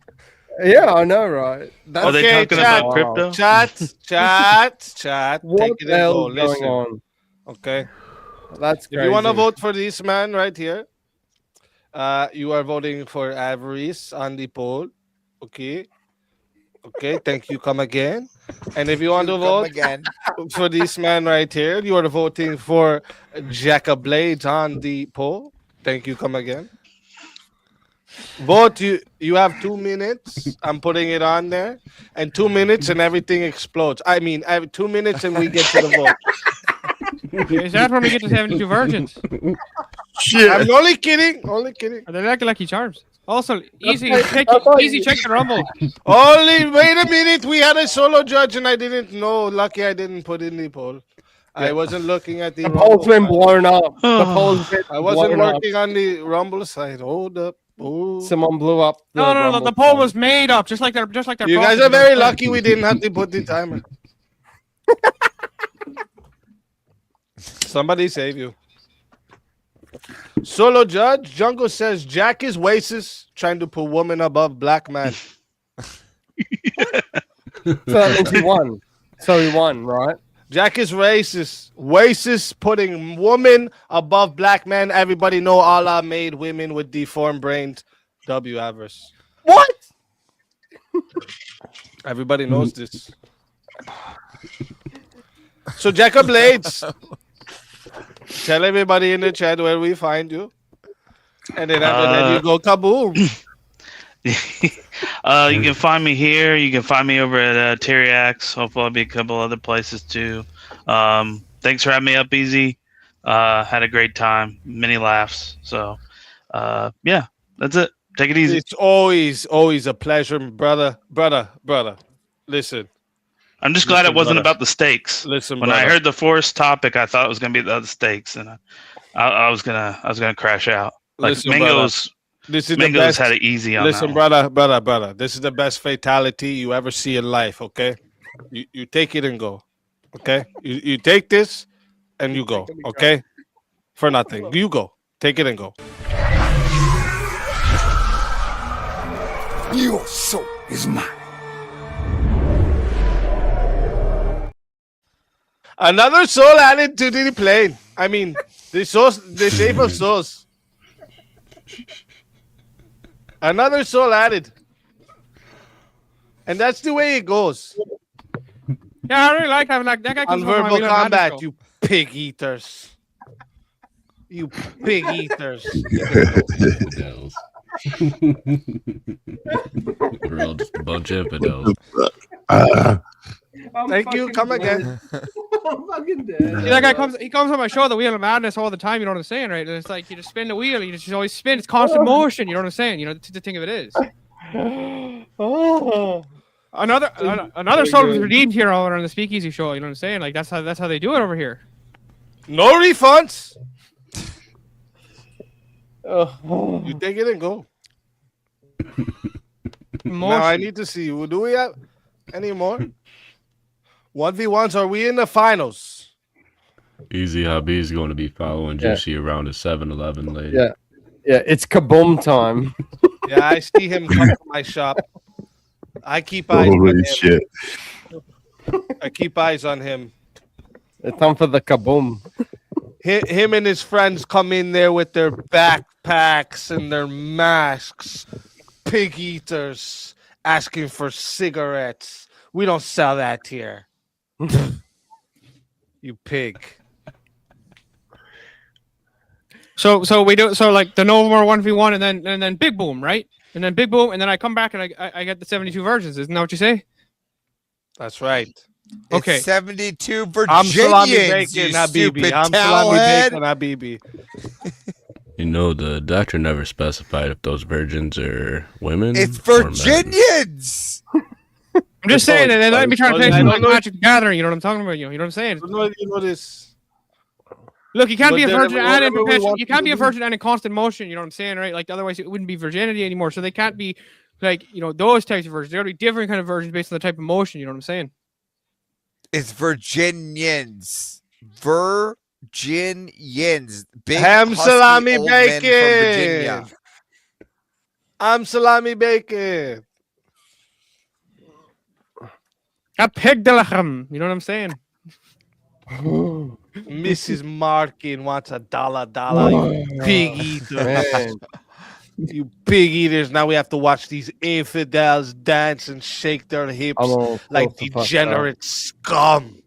Yeah, I know, right? Are they talking about crypto? Chat. What Take it the hell and is go. going Listen. on? Okay. That's crazy. If you want to vote for this man right here, you are voting for Avarice on the poll. Okay. Thank you. Come again. And if you want to vote for this man right here, you are voting for Jack of Blades on the poll. Thank you. Come again. Vote. You have 2 minutes. I'm putting it on there, and 2 minutes and everything explodes. I mean, I have 2 minutes and we get to the vote. Is that when we get to 72 virgins? Shit. I'm only kidding. Are they like Lucky Charms? Also, easy check the Rumble. Only wait a minute. We had a solo judge and I didn't know. Lucky I didn't put in the poll. I wasn't looking at the poll's been blown up. The poll's been I wasn't blown working on the Rumble side. Hold up. Oh. Someone blew up. No. The poll was made up, just like their. You guys are very lucky we didn't have to put the timer. Somebody save you. Solo judge Jungle says Jack is racist, trying to put woman above black man. So that means he won. So he won, right? Jack is racist. Racist putting woman above black man. Everybody know Allah made women with deformed brains. W Avarice. What? Everybody knows this. So Jack of Blades. Tell everybody in the chat where we find you. And then after that you go kaboom. You can find me here. You can find me over at Teriax. Hopefully I'll be a couple other places too. Thanks for having me up, Easy. Had a great time. Many laughs. So yeah, that's it. Take it easy. It's always a pleasure, brother. Listen. I'm just glad it wasn't about the stakes. Listen, when I heard the forced topic, I thought it was going to be the stakes, and I was gonna crash out. Like Listen, Mingo's, this is Mingo's the best. had it easy on Listen, that one. brother. This is the best fatality you ever see in life. Okay, you take it and go. Okay, you take this and you go. Okay, for nothing. You go. Take it and go. Your soul is mine. Another soul added to the plane. I mean, the shape of souls. Another soul added. And that's the way it goes. Yeah, I really like having that guy. On verbal combat, you pig eaters. You pig eaters. We're all just a bunch of infidels. Thank you. Come again. I'm fucking dead. Yeah, that guy comes on my show, The Wheel of Madness, all the time. You know what I'm saying, right? It's like you just spin the wheel. You just always spin. It's constant motion. You know what I'm saying? You know the thing of it is. Another soul was redeemed here over on the Speakeasy show. You know what I'm saying? Like that's how they do it over here. No refunds. You take it and go. Now I need to see you. Do we have any more? 1v1s, are we in the finals? Easy Hobby is going to be following Juicy around a 7-Eleven later. Yeah, it's kaboom time. Yeah, I see him come to my shop. I keep eyes on him. Shit. I keep eyes on him. It's time for the kaboom. Him and his friends come in there with their backpacks and their masks, pig eaters, asking for cigarettes. We don't sell that here. You pig. So we do like the no more 1v1 and then big boom, right? And then big boom, and then I come back and I get the 72 versions. Isn't that what you say? That's right. Okay. It's 72 I'm salami Virginians, bacon, you Habibi. stupid I'm salami towelhead. bacon, Habibi. You know, the doctor never specified if those virgins are women. It's or men. Virginians. I'm just saying that they let me try to play I some don't like know- Magic the Gathering. You know what I'm talking about? You know what I'm saying? You know this. Look, you can't But be a then virgin and in whatever we perpetual. want You can't to be a do. virgin and in constant motion. You know what I'm saying, right? Like otherwise, it wouldn't be virginity anymore. So they can't be like those types of virgins. There got to be different kind of virgins based on the type of motion. You know what I'm saying? It's Virginians. Virginians. Big Ham husky salami old men from bacon. Virginia. I'm salami bacon. A pig de lachem. You know what I'm saying? Mrs. Markin wants $1, you pig eater. Man. You pig eaters. Now we have to watch these infidels dance and shake their hips I'm all like so fucked degenerate scum.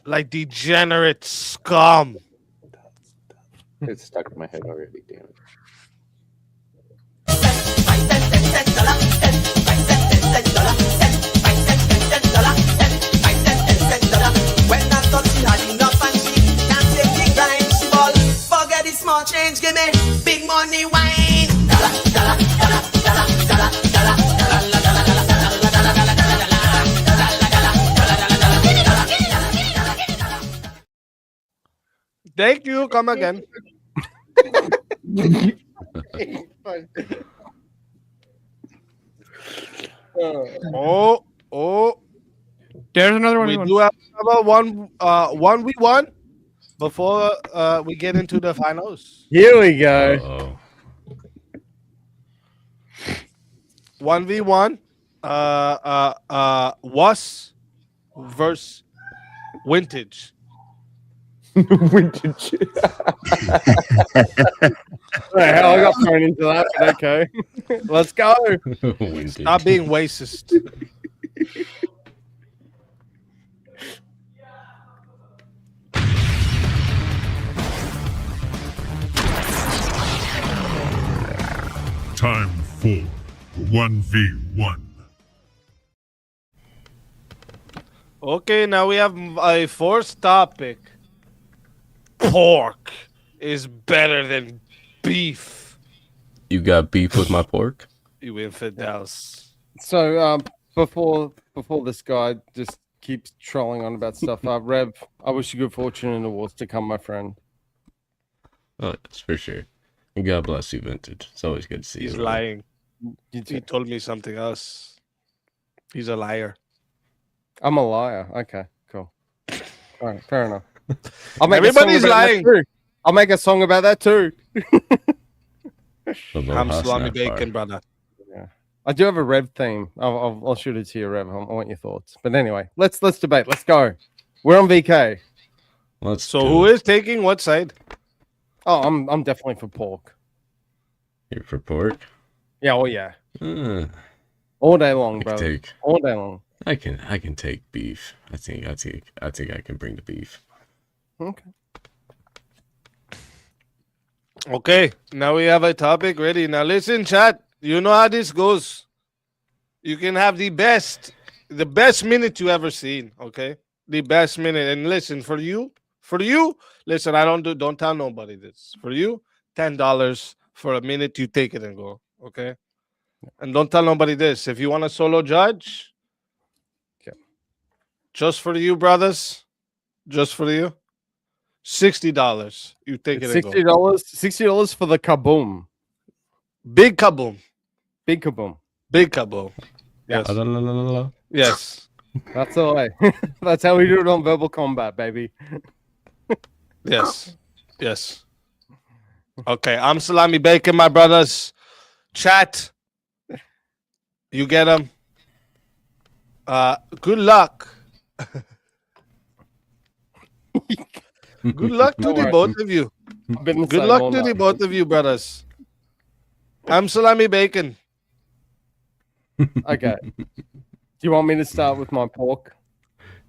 Like degenerate scum. It's stuck in my head already, damn it. When I touch she had enough and she can't take the grind. She ball, forget the small change, give me big money wine. Dollar, dollar, dollar, dollar, dollar, dollar, dollar, dollar, Thank you. Come again. Oh. There's another one. We do have about 1v1 before we get into the finals. Here we go. 1v1. Was versus Vintage. Vintage. The hell, I got thrown into that, but okay. Let's go. Stop being racist. Time for 1v1. Okay, now we have a fourth topic. Pork is better than beef. You got beef with my pork? You infidels. So before this guy just keeps trolling on about stuff, Rev, I wish you good fortune in the wars to come, my friend. Oh, that's for sure. And God bless you, Vintage. It's always good to see He's you. lying. He told me something else. He's a liar. I'm a liar. Okay, cool. All right, fair enough. I'll make a song Everybody's about that lying. too. I'll make a song about that too. I'm salami bacon, brother. Yeah, I do have a Rev theme. I'll shoot it to you, Rev. I want your thoughts. But anyway, let's debate. Let's go. We're on VK. So who is taking what side? Oh, I'm definitely for pork. You're for pork? Yeah, oh yeah. Uh, All day long, I bro. can take. All day long. I can take beef. I think I can bring the beef. Okay. Okay, now we have a topic ready. Now listen, chat. You know how this goes. You can have the best minute you ever seen. Okay, the best minute. And listen, for you, listen. Don't tell nobody this. For you, $10 for a minute. You take it and go. Okay, and don't tell nobody this. If you want a solo judge, just for you, brothers, just for you. $60. You take it and go. $60 for the kaboom. Big kaboom. Big kaboom. Big kaboom. Yes. Yes. That's the way. That's how we do it on Verbal Combat, baby. Yes. Yes. Okay, I'm salami bacon, my brothers. Chat. You get them. Good luck. Good luck to Don't the worry. both of you. I've been the Good same luck all to the night. both of you, brothers. I'm salami bacon. Okay. Do you want me to start with my pork?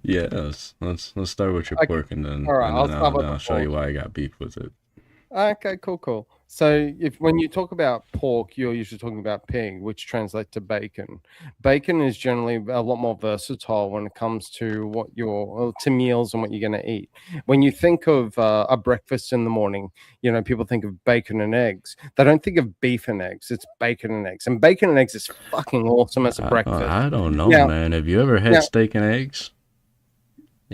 Yes, let's start with your Okay. pork, and then All right, I'll then start with I'll the show you pork. why I got beef with it. Okay, cool. So when you talk about pork, you're usually talking about pig, which translates to bacon. Bacon is generally a lot more versatile when it comes to to meals and what you're going to eat. When you think of a breakfast in the morning, people think of bacon and eggs. They don't think of beef and eggs. It's bacon and eggs, and bacon and eggs is fucking awesome as a breakfast. I don't know, Now- man. Have you ever had now- steak and eggs?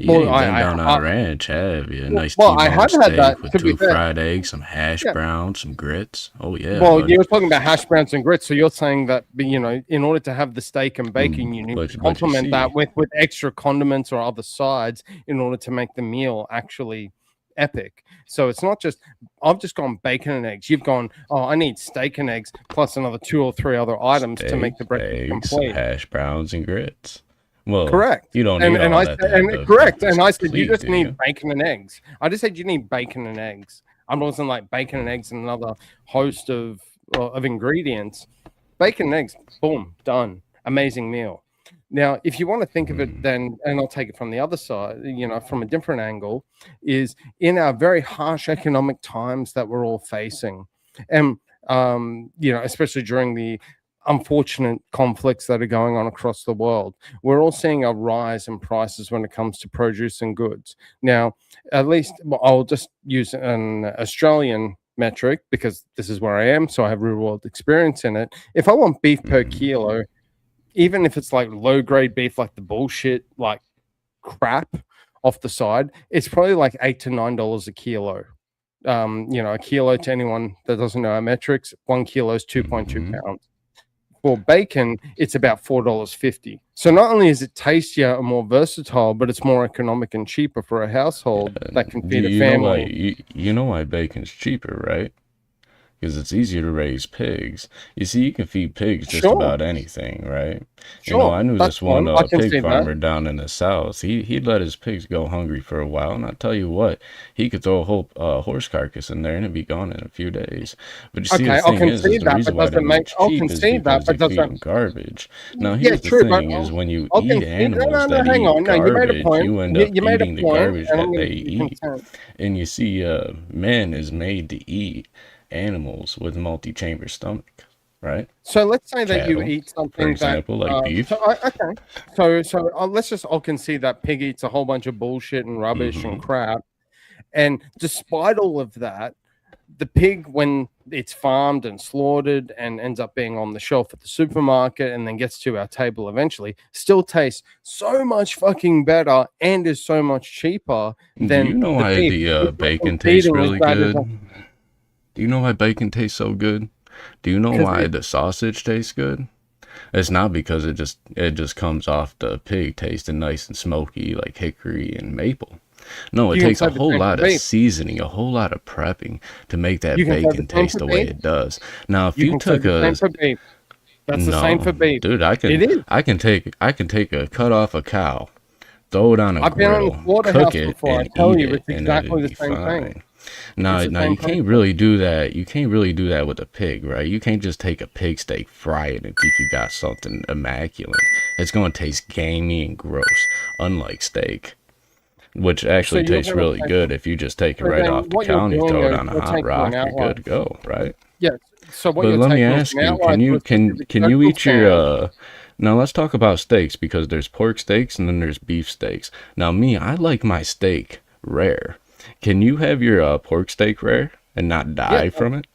You Well, ain't been I- down I- on a ranch, have you? A nice well, I T-bone have had steak that, with to be 2 fair. fried eggs, some hash Yeah. browns, some grits. Oh yeah. Well, buddy. you were talking about hash browns and grits, so you're saying that in order to have the steak and bacon, you need but- to but you complement that see- with extra condiments or other sides in order to make the meal actually epic. So it's not just I've just gone bacon and eggs. You've gone, oh, I need steak and eggs plus another 2 or 3 other items to make the breakfast eggs, complete. hash browns, and grits. Well, Correct. You don't and, need and all I that. said, to have and the correct. breakfast And I said you complete, just do need you? bacon and eggs. I just said you need bacon and eggs. I wasn't like bacon and eggs and another host of ingredients. Bacon and eggs, boom, done. Amazing meal. Now, if you want to think of it, then, and I'll take it from the other side, from a different angle, is in our very harsh economic times that we're all facing, and especially during the unfortunate conflicts that are going on across the world, we're all seeing a rise in prices when it comes to produce and goods. Now, at least I'll just use an Australian metric because this is where I am, so I have real world experience in it. If I want beef per kilo, even if it's like low grade beef, like the bullshit, like crap off the side, it's probably like $8 to $9 a kilo. A kilo, to anyone that doesn't know our metrics, 1 kilo is 2.2 pounds. For bacon, it's about $4.50. So not only is it tastier and more versatile, but it's more economic and cheaper for a household that can feed a family. You know why bacon's cheaper, right? Because it's easier to raise pigs. You see, you can feed pigs just Sure. about anything, right? Sure, I knew that's this one fine. I can see pig that. farmer down in the south. He'd let his pigs go hungry for a while, and I tell you what, he could throw a whole horse carcass in there and it'd be gone in a few days. But you see, Okay, the I'll thing is concede the that, reason but why doesn't they're make- I'll cheap is concede that, because but they feed doesn't- them garbage. Now, Yeah, here's true, the but thing: is when you I'll eat concede- animals that hang eat on. No, you made a garbage, point. you end You- up you made a eating the point, garbage and that I'm they gonna be eat. content. And you see, man is made to eat animals with multi-chamber stomach, right? So let's say that you Cattle, eat something for example, that, like beef. So let's just I'll concede that pig eats a whole bunch of bullshit and rubbish Mm-hmm. and crap, and despite all of that, the pig, when it's farmed and slaughtered and ends up being on the shelf at the supermarket and then gets to our table eventually, still tastes so much fucking better and is so much cheaper than Do you know the why beef. the It's bacon not tastes competing as really bad as good? Do you know why bacon tastes so good? Do you know 'Cause why it- the sausage tastes good? It's not because it just comes off the pig tasting nice and smoky like hickory and maple. No, it You can takes say a the whole same for lot of beef. seasoning, a whole lot of prepping to make that You can say the bacon same taste for the way beef. it does. Now, if You you can say took the same a for beef. That's the same for beef. dude, It is. I can take a cut off a cow, throw it on a I've been on grill, the slaughterhouse cook it, before. I and tell eat you, it, it's and exactly it'll the be same thing. fine. Now, It's the now same you can't principle. really do that. You can't really do that with a pig, right? You can't just take a pig steak, fry it, and think you got something immaculate. It's going to taste gamey and gross, unlike steak, which actually you're tastes gonna really take- good if you just take it So right then off the what you're cow and you doing throw it is on a you're hot taking rock. an You're outline. good to go, right? Yeah. So what But you're let me taking is ask an you, outline can to you a can specific can you social eat your standard. now let's talk about steaks because there's pork steaks and then there's beef steaks. Now me, I like my steak rare. Can you have your pork steak rare and not die Yeah. from it?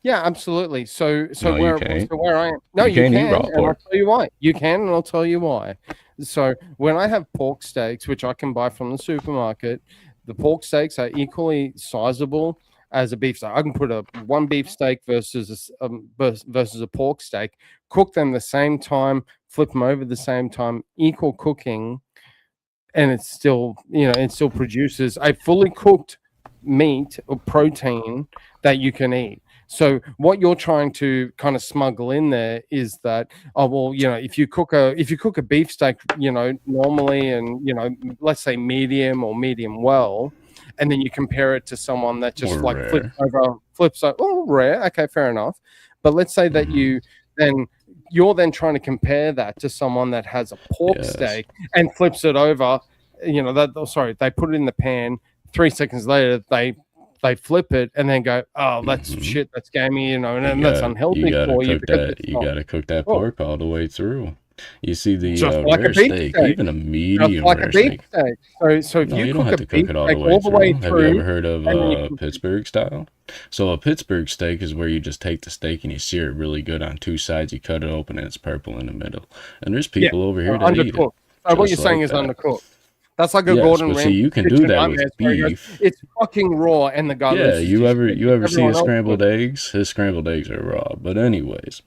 Yeah, absolutely. So No, you where can't. so where I am, no, You you can't eat can, raw and I'll pork. tell you why. You can, and I'll tell you why. So when I have pork steaks, which I can buy from the supermarket, the pork steaks are equally sizable as a beef steak. I can put a one beef steak versus versus a pork steak, cook them the same time, flip them over the same time, equal cooking, and it's still it still produces a fully cooked meat or protein that you can eat. So what you're trying to kind of smuggle in there is that, oh well, if you cook a beef steak, normally, and let's say medium or medium well, and then you compare it to someone that just Or like rare. flips over. Oh, rare. Okay, fair enough. But let's say that you're then trying to compare that to someone that has a pork steak and flips it over. You know, they put it in the pan. 3 seconds later, they flip it and then go, oh, that's shit, that's gamey, you know, and that's unhealthy for you. You gotta cook that pork all the way through. You see the Just like rare a beef steak, steak. even a medium like a rare beef steak. So if No, you you don't cook have a to cook beef it all steak the way all the way through. through, Have you ever heard of and then you Pittsburgh style? So a Pittsburgh steak is where you just take the steak and you sear it really good on 2 sides. You cut it open and it's purple in the middle. And there's people over here that eat it. undercooked. So what you're just saying like is that. undercooked. That's like a Yes, Gordon but see, Ramsay. you can do kitchen that nightmares with where he goes, beef. it's fucking raw, and the guy Yeah, loses you his ever shit. you ever see Everyone his else scrambled does. eggs? His scrambled eggs are raw. But anyways,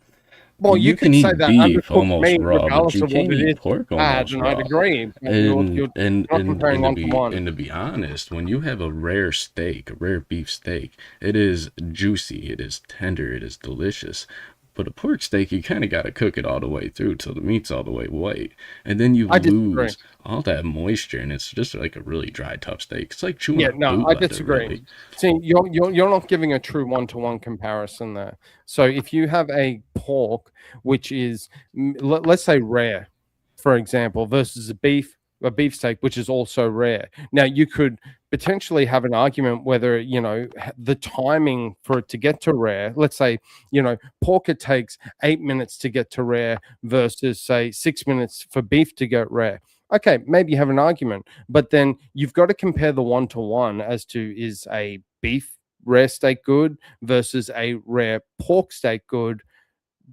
Well, you can could say eat that beef undercooked almost meat, raw, but regardless you of what can't it eat is, pork bad, almost and I'd raw. agree. But you're not comparing one to one. And to be honest, when you have a rare steak, a rare beef steak, it is juicy, it is tender, it is delicious. But a pork steak, you kind of got to cook it all the way through till the meat's all the way white. And then you I disagree. lose all that moisture, and it's just like a really dry, tough steak. It's like chewing Yeah, a no, boot I leather, disagree. really. See, you're not giving a true one-to-one comparison there. So if you have a pork, which is let's say rare, for example, versus a beef steak, which is also rare. Now you could potentially have an argument whether, you know, the timing for it to get to rare. Let's say, you know, pork, it takes 8 minutes to get to rare versus say 6 minutes for beef to get rare. Okay, maybe you have an argument, but then you've got to compare the one-to-one as to, is a beef rare steak good versus a rare pork steak good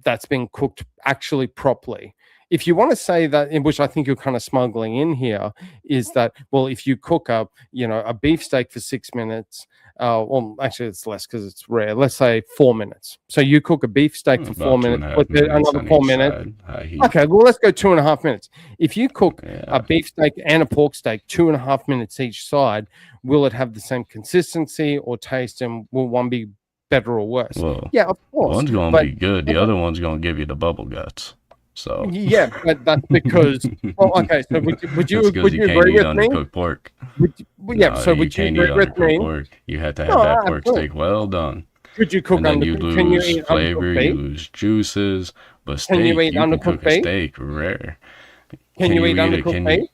that's been cooked actually properly. If you want to say that, in which I think you're kind of smuggling in here, is that, well, if you cook up, you know, a beef steak for 6 minutes, well, actually it's less because it's rare. Let's say 4 minutes. So you cook a beef steak for 4 minutes, with another 4 minutes. Okay, well, let's go 2.5 minutes. If you cook a beef steak and a pork steak 2.5 minutes each side, will it have the same consistency or taste, and will one be better or worse? Well, yeah, of course. One's going to be good. The other one's going to give you the bubble guts. So yeah, but that's because. Well, okay, so would you agree with me? Undercooked pork. Yeah, so would you agree with me? Pork. You have to have that pork steak well done. Could you cook and then undercooked? you lose Can you eat flavor, undercooked you beef? lose juices. But steak, Can you eat can undercooked cook a beef? steak rare. Can you eat undercooked beef?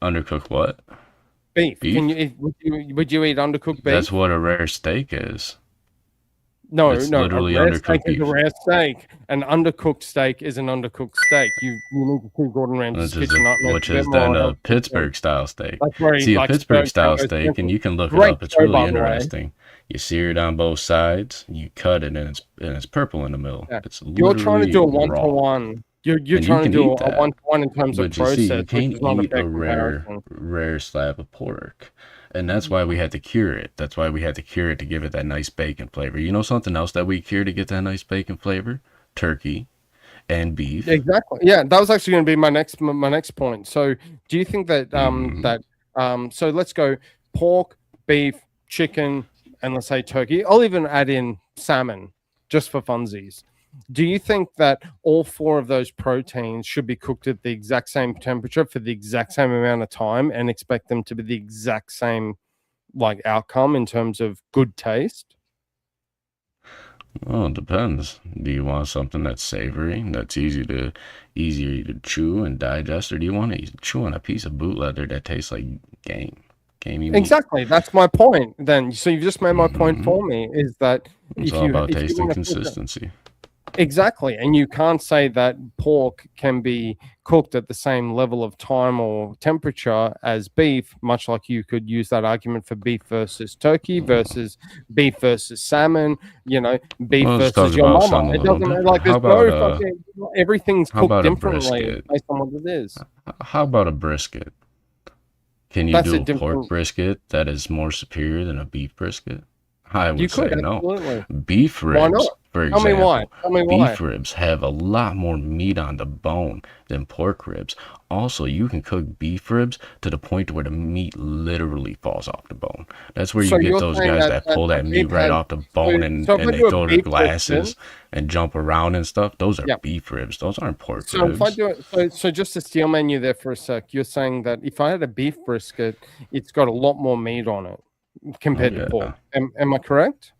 Undercooked what? Beef. Beef? Can you? Would you eat undercooked beef? That's what a rare steak is. No, It's no. literally A rare undercooked steak is a beef. rare steak. An undercooked steak is an undercooked steak. You need to see Gordon Ramsay's kitchen nightmares. Which is then a Pittsburgh style steak. That's where he See, a likes Pittsburgh burgers, style goes steak, and you can look it Great up. It's show, really by the way. interesting. You sear it on both sides, you cut it, and it's purple in the middle. Yeah. It's You're trying to do a literally raw. one-to-one. You're And you trying to can do eat a that. one-to-one in terms of But you process, see, you which can't is not a eat fair a comparison. rare slab of pork. And that's why we had to cure it. That's why we had to cure it to give it that nice bacon flavor. You know something else that we cure to get that nice bacon flavor? Turkey and beef. Exactly. Yeah, that was actually going to be my next point. So, do you think that so let's go pork, beef, chicken, and let's say turkey. I'll even add in salmon just for funsies. Do you think that all 4 of those proteins should be cooked at the exact same temperature for the exact same amount of time and expect them to be the exact same like outcome in terms of good taste? Well, it depends. Do you want something that's savory, that's easier to chew and digest, or do you want to chew on a piece of boot leather that tastes like gamey meat? Exactly. That's my point. Then, so you've just made my point for me. Is that It's if all you about if you taste and wanna cook it- consistency. Exactly, and you can't say that pork can be cooked at the same level of time or temperature as beef, much like you could use that argument for beef versus turkey versus beef versus salmon, you know, beef Well, let's versus talk your about mama. some a It little doesn't bit. matter, like How there's no about, fucking, everything's how cooked about a differently brisket? based on what it is. How about a brisket? Can you That's do a a different- pork brisket that is more superior than a beef brisket? I would You say could, no. absolutely. Beef Why ribs, not? For Tell me example, why. Tell me why. beef ribs have a lot more meat on the bone than pork ribs. Also, you can cook beef ribs to the point where the meat literally falls off the bone. That's where So you get you're those saying guys that that pull that meat beef right has- off the bone so and if I they do a throw their beef brisket- glasses and jump around and stuff. Those are Yep. beef ribs. Those aren't pork So ribs. if I do it, so just to steel man you there for a sec, you're saying that if I had a beef brisket, it's got a lot more meat on it compared yeah. to pork. Am I correct?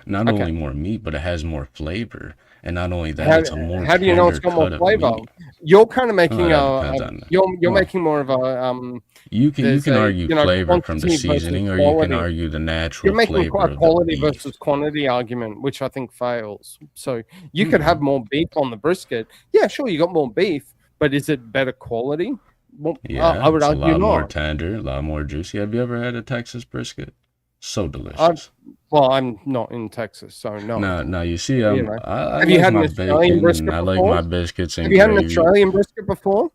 Not Okay. only more meat, but it has more flavor. And not only that, How, it's a more how do you know it's tender got more cut of flavor? meat. You're kind of making that depends on you're well, making more of a You can there's argue flavor from the quantity versus seasoning, or you can quality. argue the natural You're making flavor a of the quality beef. versus quantity argument, which I think fails. So you could have more beef on the brisket. Yeah, sure, you got more beef, but is it better quality? Well, Yeah, I would it's a argue lot more not. tender, a lot more juicy. Have you ever had a Texas brisket? So delicious. Well, I'm not in Texas, so no. Now you see, You know. I Have you like had an my Australian bacon brisket and I like before? my biscuits and Have you had an gravy. Australian brisket before?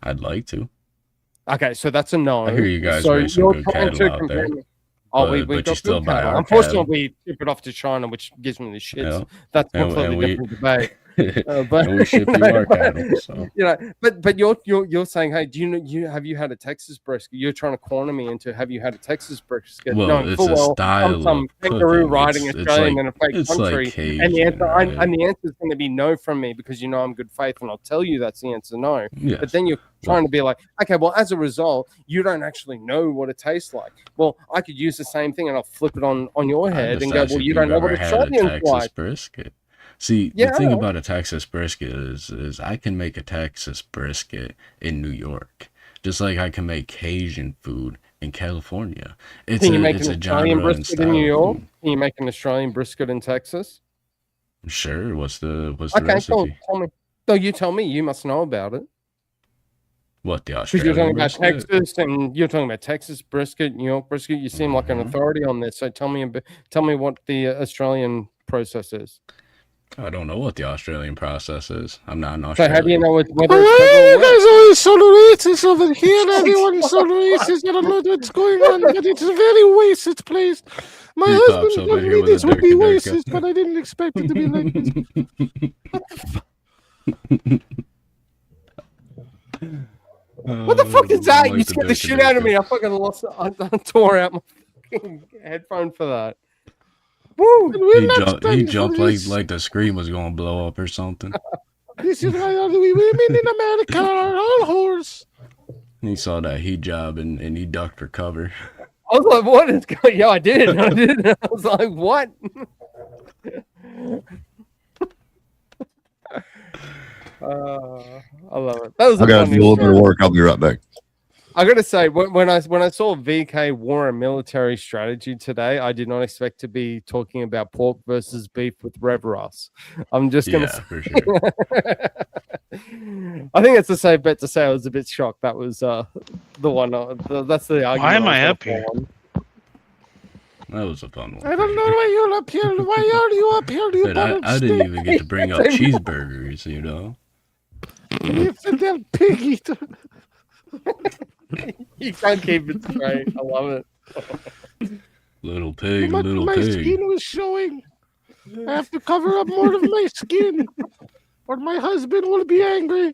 I'd like to. Okay, so that's a no. I hear you guys so raise some you're good trying cattle to out compare there. me- Oh, we but you got still good buy cattle. our Unfortunately, we ship it off to China, which gives me the shits. Yeah. That's And- completely and we- different debate. But And we ship you our cattle, so. you know, but you're saying, hey, do you have you had a Texas brisket? You're trying to corner me into have you had a Texas brisket? Well, knowing it's full a well style I'm some of kangaroo cooking. riding It's Australian like- in a fake it's like country, and the Cajun, answer right? and the answer is going to be no from me because you know I'm good faith, and I'll tell you that's the answer, no. Yes. But then you're trying to be like, okay, well, as a result, you don't actually know what it tastes like. Well, I could use the same thing and I'll flip it on your I head just and go, asked well, if you don't know you've what ever had a Australian's Texas like. brisket. See, Yeah, the I thing know. about a Texas brisket is I can make a Texas brisket in New York, just like I can make Cajun food in California. It's Can you a make it's an a Australian genre and brisket style in New of York? food. Can you make an Australian brisket in Texas? Sure. What's the Okay, recipe? cool. Tell me. No, you tell me. You must know about it. What, the Because you're Australian talking about brisket? Texas and you're talking about Texas brisket, New York brisket. You seem like an Mm-hmm. authority on this. So tell me what the Australian process is. I don't know what the Australian process is. I'm not an So Australian. how do you know whether Why it's are federal you or guys what? always so racist over here? Everyone's so racist. I don't know what's going on, but it's a very racist place. My He husband pops over told here me with a this would be Durka Durka. racist, but I didn't expect it to be like this. What the fuck is that? like You the scared the Durka shit out of Durka. me. I fucking lost. I tore out my fucking headphone for that. Woo! He jumped like the screen was gonna blow up or something. This is why all the women in America are all whores. He saw that hijab and he ducked for cover. I was like, what is going? Yeah, I did. I did. I was like, what? I love it. That was I a got to funny do a little bit of show. work. I'll be right back. I gotta say, when I saw VK wore a military strategy today, I did not expect to be talking about pork versus beef with Rev Ross. I'm just gonna Yeah, say, for sure. I think it's a safe bet to say I was a bit shocked. That was the one. That's the argument. Why am I was up gonna here? fall on. That was a fun one. I don't know why you're up here. Why are you up here? You But I bottom didn't stick. even get to bring up cheeseburgers, you know? You said that pig eater. You can't keep it straight. I love it. Little pig, my little my pig. skin was showing. I have to cover up more of my skin, or my husband will be angry.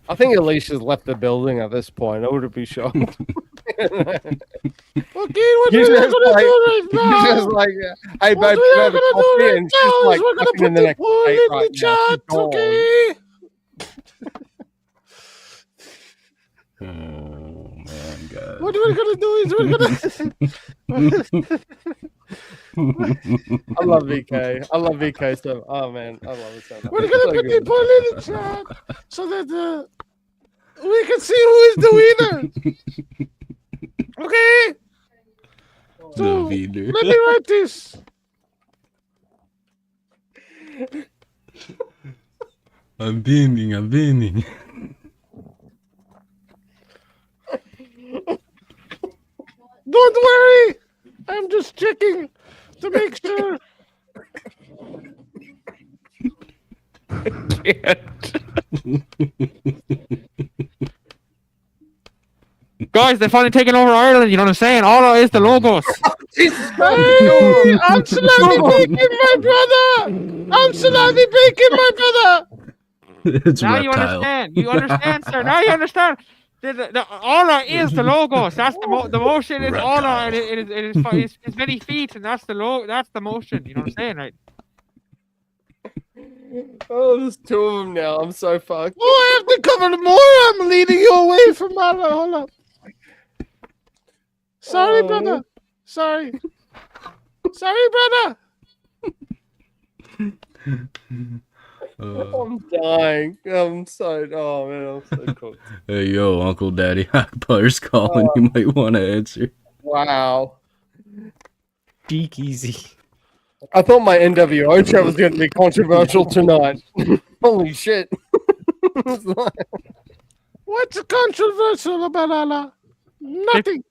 I think Alicia's left the building at this point. I would be shocked. Okay, what we're gonna do right now? She's just like, hey, What babe, we can I are have a gonna do coffee? right And she's now like, is we're gonna fucking in put the the next poll date in the right now. chat, She's gone. okay? Oh man, guys. What we're gonna do is we're gonna. I love VK. I love VK so. Oh man, I love it so much. We're It's gonna so put the good. poll in the chat so that we can see who is the winner. Okay. So The winner. let me write this. I'm beaming. Don't worry. I'm just checking to make sure. Guys, they're finally taking over Ireland. You know what I'm saying? All it is the logos. Jesus Hey, I'm salami bacon, my brother. I'm salami bacon, my brother. It's Now you reptile. understand. You understand, sir. Now you understand. The aura is the logos. That's the motion is aura, and it's many feet, and that's the That's the motion. You know what I'm saying, right? Oh, there's two of them now. I'm so fucked. Oh, I have to cover more. I'm leading you away from my. Hold up. Sorry, brother. Sorry. Sorry, brother. I'm dying. I'm so. Oh man, I'm so cool. Hey, yo, Uncle Daddy Akbar's calling. You might want to answer. Wow. Speak easy. I thought my NWO show was going to be controversial tonight. Holy shit. What's controversial about Allah? Nothing.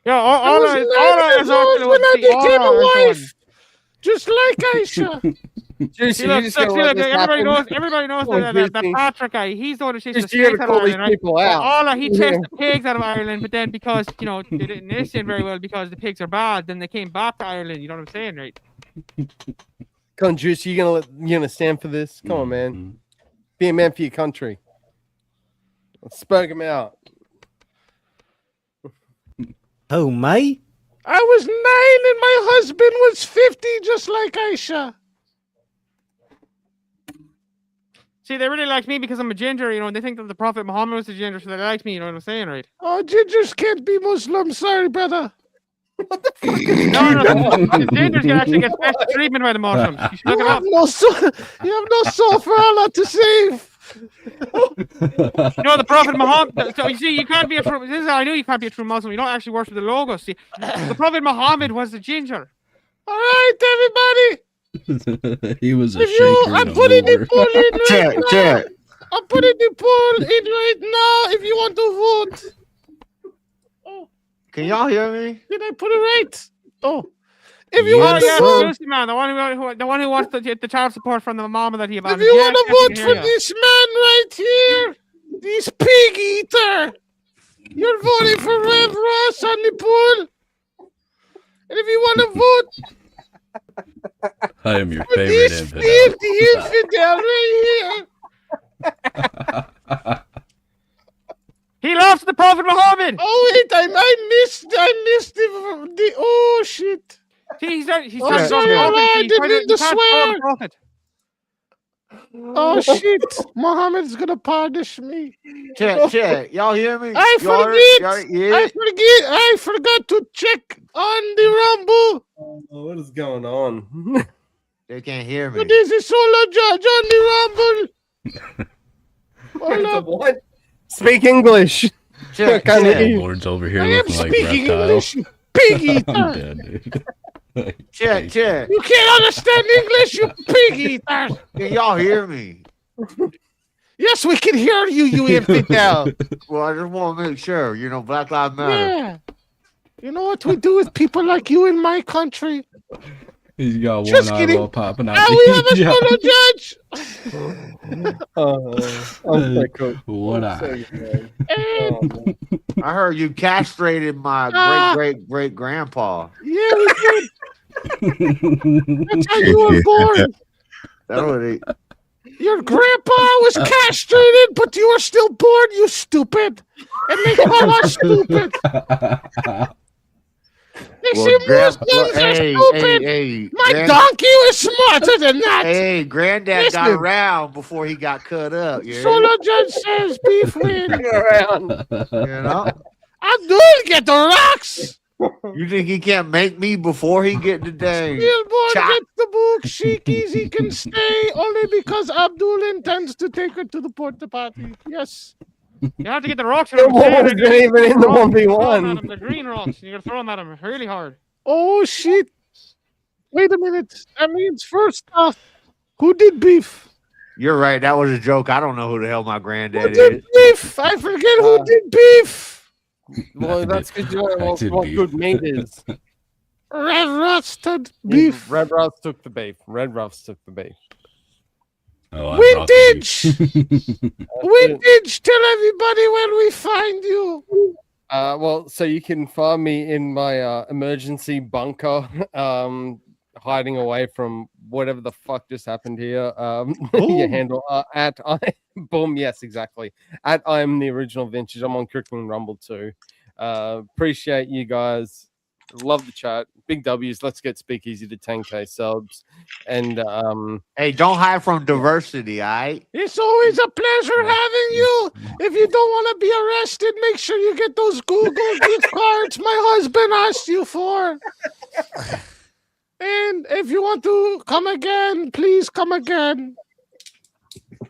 Yeah, I all was 9 years old when I became a wife, just like Aisha. Juicy, See, you look, just look, gotta see, let look, this everybody happen. knows. Everybody knows Come on, that Juicy. Patrick guy. He's the one who chased the Just you gotta snakes out of call these Ireland, right? people But out. All he chased Yeah. the pigs out of Ireland, but then because they didn't listen very well because the pigs are bad, then they came back to Ireland. You know what I'm saying, right? Come on, Juicy, you gonna stand for this? Come on, man. Be a man for your country. Let's spoke him out. Oh, mate. I was 9 and my husband was 50, just like Aisha. See, they really like me because I'm a ginger. You know, they think that the Prophet Muhammad was a ginger, so they like me. You know what I'm saying, right? Oh, gingers can't be Muslim. Sorry, brother. No, the gingers can actually get special treatment by the Muslims. You should look it up. You have no soul for Allah to save. The Prophet Muhammad. So you see, you can't be a true. This is how I know you can't be a true Muslim. You don't actually worship the logo. See, the Prophet Muhammad was the ginger. All right, everybody. He was a If shaker. you, I'm putting the poll in right now. Check. I'm putting the poll in right now. If you want to vote. Can y'all hear me? Did I put it right? Oh. If you want want to vote, Lucy, man, the one who wants to get the child support from the mama that he if abandoned. you want to vote for this man right here, this pig eater, you're voting for Rev Ross on the poll. And if you want to vote I am your for favorite this infidel. filthy infidel right here. He loves the Prophet Muhammad. Oh wait, I missed the oh shit. See, he's trying Oh, to sorry, go Allah, I he's didn't trying mean to he can't follow swear. the Prophet. Oh shit, Muhammad's gonna punish me. Check. Y'all hear me? I Y'all forget. yeah. I forgot to check on the Rumble. Oh, what is going on? They can't hear me. But there's a solo judge on the Rumble. Hold up. What? Speak English. Check. Can't hear you. Lord's over here I am looking like speaking reptile. English, you pig I'm eater. dead, dude. Check. You can't understand English, you pig eater. Can y'all hear me? Yes, we can hear you, you infidel. Well, I just want to make sure. Black Lives Matter. Yeah. You know what we do with people like you in my country? He's got Just one kidding. eyeball popping out. Now we have a solo judge. I'm so cool. One I'm so eye. good. And, I heard you castrated my Ah. great grandpa. yeah, we did. That's how you were born. That's what he. Your grandpa was castrated, but you were still born, you stupid. And they call us stupid. They say Muslims are stupid. Hey, My donkey was smarter than that. Hey, Granddad got Listen. around before he got cut up. Yeah. Solo judge says beef win. Around. Abdul, get the rocks. You think he can't make me before he get the day? Billboard Chop. gets the book. Sheik Easy can stay only because Abdul intends to take her to the porta potty. Yes. You have to get the rocks. The wall isn't even in the 1v1. The green rocks. You got to throw them at him really hard. Oh shit. Wait a minute. That means first off, who did beef? You're right. That was a joke. I don't know who the hell my Who granddad did is. beef? I forget who did beef. Well, that's because you don't know did what beef. good meat is. Red Rusted beef. Red Ruffs took the beef. Red Ruffs took the beef. Oh, I brought the Vintage. Vintage. Tell everybody where we find you. Well, so you can find me in my emergency bunker, hiding away from whatever the fuck just happened here. Your handle at I boom. Yes, exactly. At I am the original vintage. I'm on Cricklin Rumble too. Appreciate you guys. Love the chat. Big W's. Let's get Speakeasy to 10K subs. And hey, don't hide from diversity, all right? It's always a pleasure having you. If you don't want to be arrested, make sure you get those Google gift cards my husband asked you for. And if you want to come again, please come again.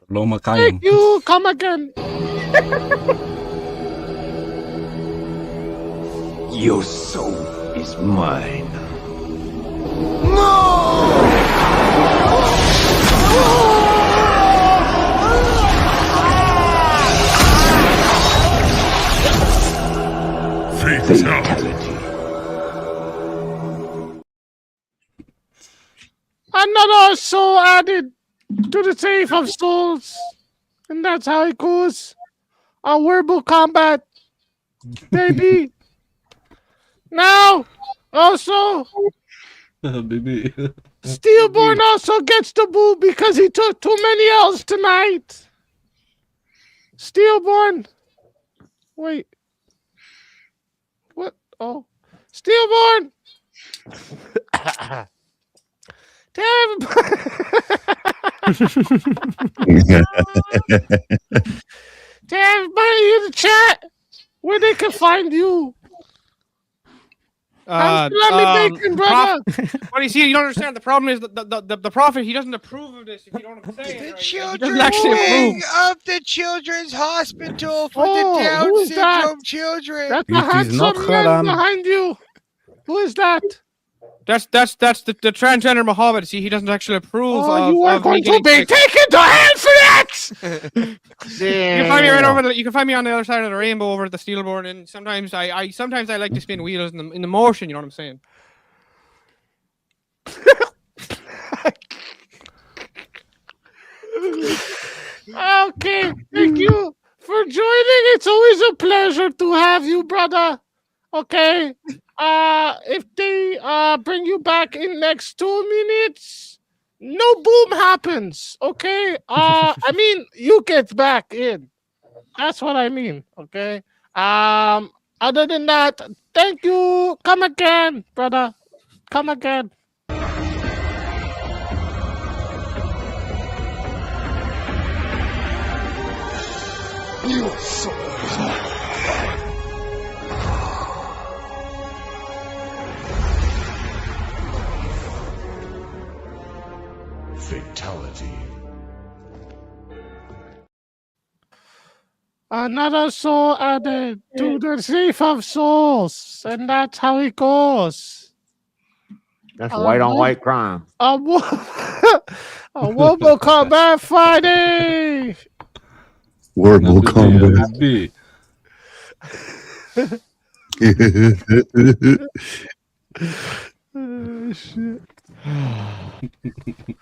Loma Thank you. Come again. Your soul is mine. Fatality. Another soul added to the safe of souls. And that's how it goes. On Werble Combat. Baby. Now, also, Baby. Steelborn also gets the boo because he took too many L's tonight. Steelborn. Wait. What? Oh. Steelborn. Tell everybody in the chat where they can find you. Let me bacon, brother. What do you see? You don't understand. The problem is the prophet. He doesn't approve of this. If you don't know what I'm saying, right? He doesn't actually approve. Of the Children's Hospital for Oh, the Down who is that? syndrome children. That's It the is handsome not man Haram. behind you. Who is that? That's the transgender Muhammad. See, he doesn't actually approve Oh, of. you are of going me to getting be sick. taken to hell for that. You can find me right over. You can find me on the other side of the rainbow over at the Steelborn, and sometimes I like to spin wheels in the motion. You know what I'm saying? Okay, thank you for joining. It's always a pleasure to have you, brother. Okay. If they bring you back in next 2 minutes, no boom happens. Okay. I mean you get back in. That's what I mean. Okay. Other than that, thank you. Come again, brother. Come again. Your soul is mine. Fatality. Another soul added to the safe of souls, and that's how it goes. That's white on white crime. A World Combat Friday. Verbal combat. Shit.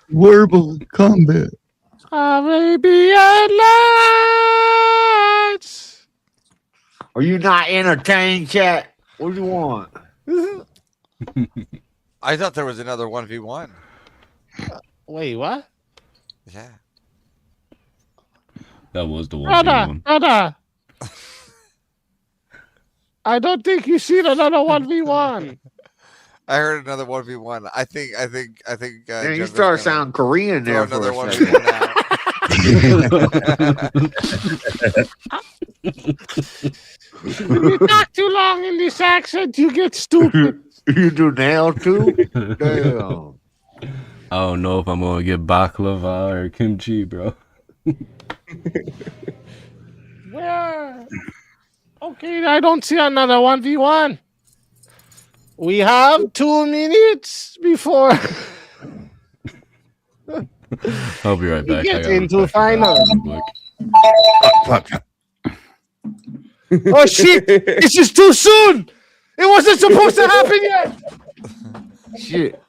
Verbal combat. Arabian Nights. Are you not entertained, chat? What do you want? I thought there was another 1v1. Wait, what? Yeah. That was the one. Brother. I don't think you seen another 1v1. I heard another 1v1. I think. Man, you start sounding Korean there for another a second. 1v1 When you talk too long in this accent, you get stupid. You do nail too? Damn. I don't know if I'm gonna get baklava or kimchi, bro. Where? Okay, I don't see another 1v1. We have 2 minutes before I'll be right we back. I get gotta into refresh final. my Oh shit! This is too soon. It wasn't supposed to happen yet. Shit.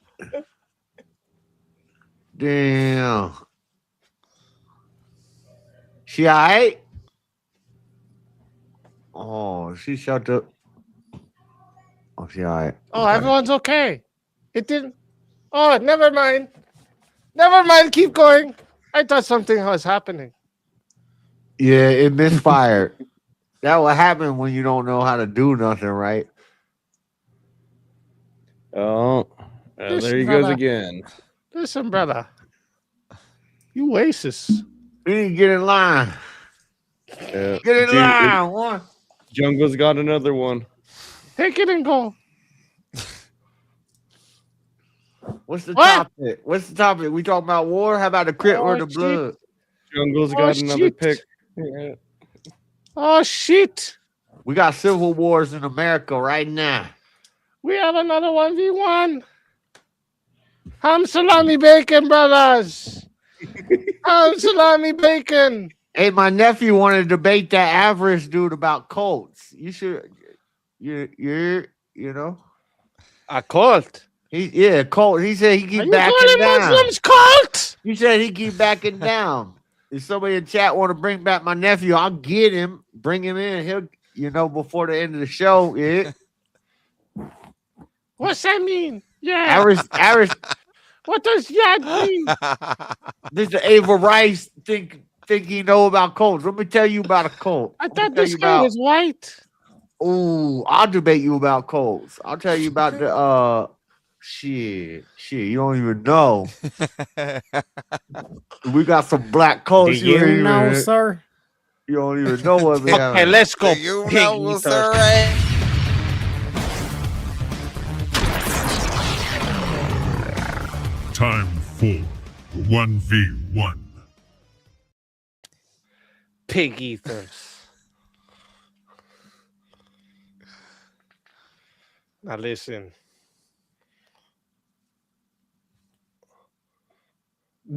Damn. She alright? Oh, she shut up. Oh, she all right. Oh, everyone's okay. It didn't. Oh, never mind. Never mind. Keep going. I thought something was happening. Yeah, it misfired. That will happen when you don't know how to do nothing, right? Oh, there he goes again. Listen, brother. You oasis. You need to get in line. Yeah. Get in line, one. Jungle's got another one. Take it and go. What's the topic? What's the topic? We talking about war? How about the crit or the shit. blood? Jungle's got another pick. Yeah. Oh, shit. We got civil wars in America right now. We have another 1v1. Ham salami bacon, brothers. Ham salami bacon. Hey, my nephew wanted to debate that average dude about Colts. You should, you know, a cult. Colt. He said he keep Are you backing calling down. Muslims cult? He said he keep backing down. If somebody in chat want to bring back my nephew, I'll get him. Bring him in. He'll, before the end of the show. Yeah. What's that mean? Yeah. Average. What does that mean? This is Ava Rice think he know about Colts. Let me tell you about a Colt. I thought this guy was white. Oh, I'll debate you about Colts. I'll tell you about the shit. You don't even know. We got some black Colts. Do you know, sir? You don't even know what we have. Okay, let's go. You pig know, eater. sir. Time for 1v1. Pig eaters. Now listen.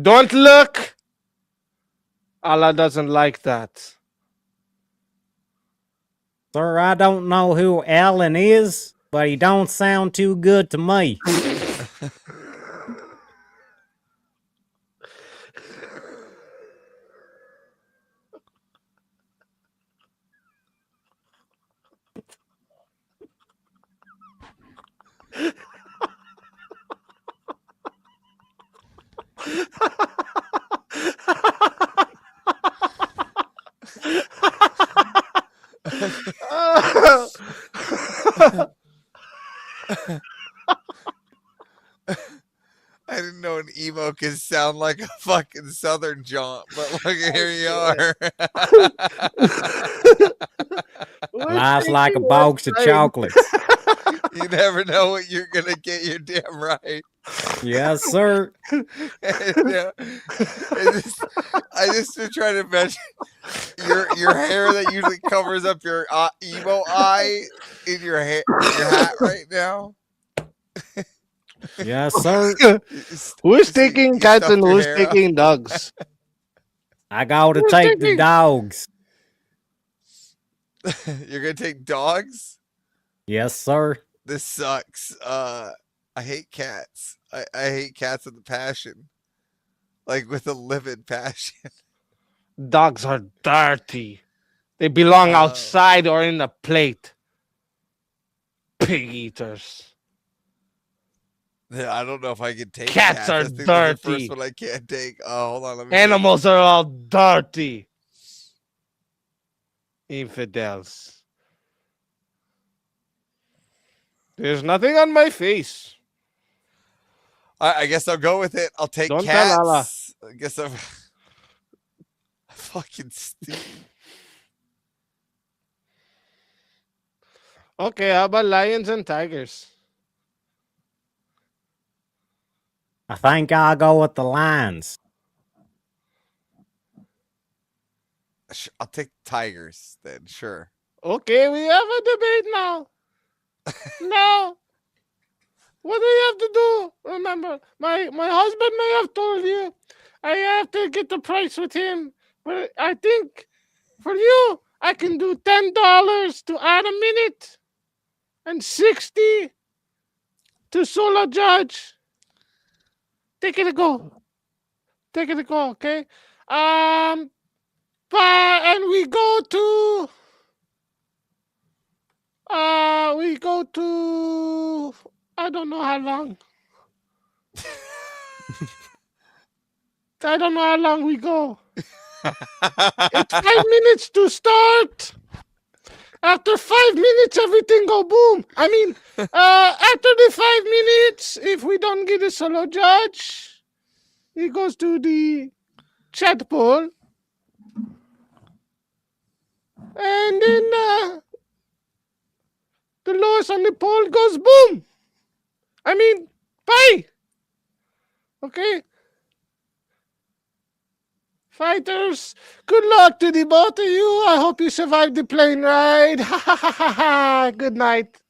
Don't look. Allah doesn't like that. Sir, I don't know who Alan is, but he don't sound too good to me. I didn't know an emo could sound like a fucking southern jaunt, but look, here you are. Life's like a box of chocolates. You never know what you're gonna get. You're damn right. Yes, sir. Yeah. I just been trying to imagine your hair that usually covers up your emo eye in your hat right now. Yes, sir. Who's taking cats and who's taking dogs? I got to take the dogs. You're gonna take dogs? Yes, sir. This sucks. I hate cats. I hate cats with a passion. Like with a livid passion. Dogs are dirty. They belong outside or in a plate. Pig eaters. Yeah, I don't know if I can take Cats are I think that's dirty. the first one I can't take. Oh, hold on. Let me Animals are all dirty. Infidels. There's nothing on my face. I guess I'll go with it. I'll take Don't tell Allah. cats. I guess I'm fucking stupid. Okay, how about lions and tigers? I think I'll go with the lions. I'll take tigers then. Sure. Okay, we have a debate now. Now, what do we have to do? Remember, my husband may have told you I have to get the price with him, but I think for you, I can do $10 to add a minute and 60 to solo judge. Take it a go. Take it a go, okay? And we go to We go to. I don't know how long. I don't know how long we go. It's 5 minutes to start. After 5 minutes, everything go boom. I mean, after the 5 minutes, if we don't get a solo judge, he goes to the chat poll. And then the lowest on the poll goes boom. I mean, bye. Okay. Fighters, good luck to the both of you. I hope you survive the plane ride. Ha ha ha ha ha. Good night.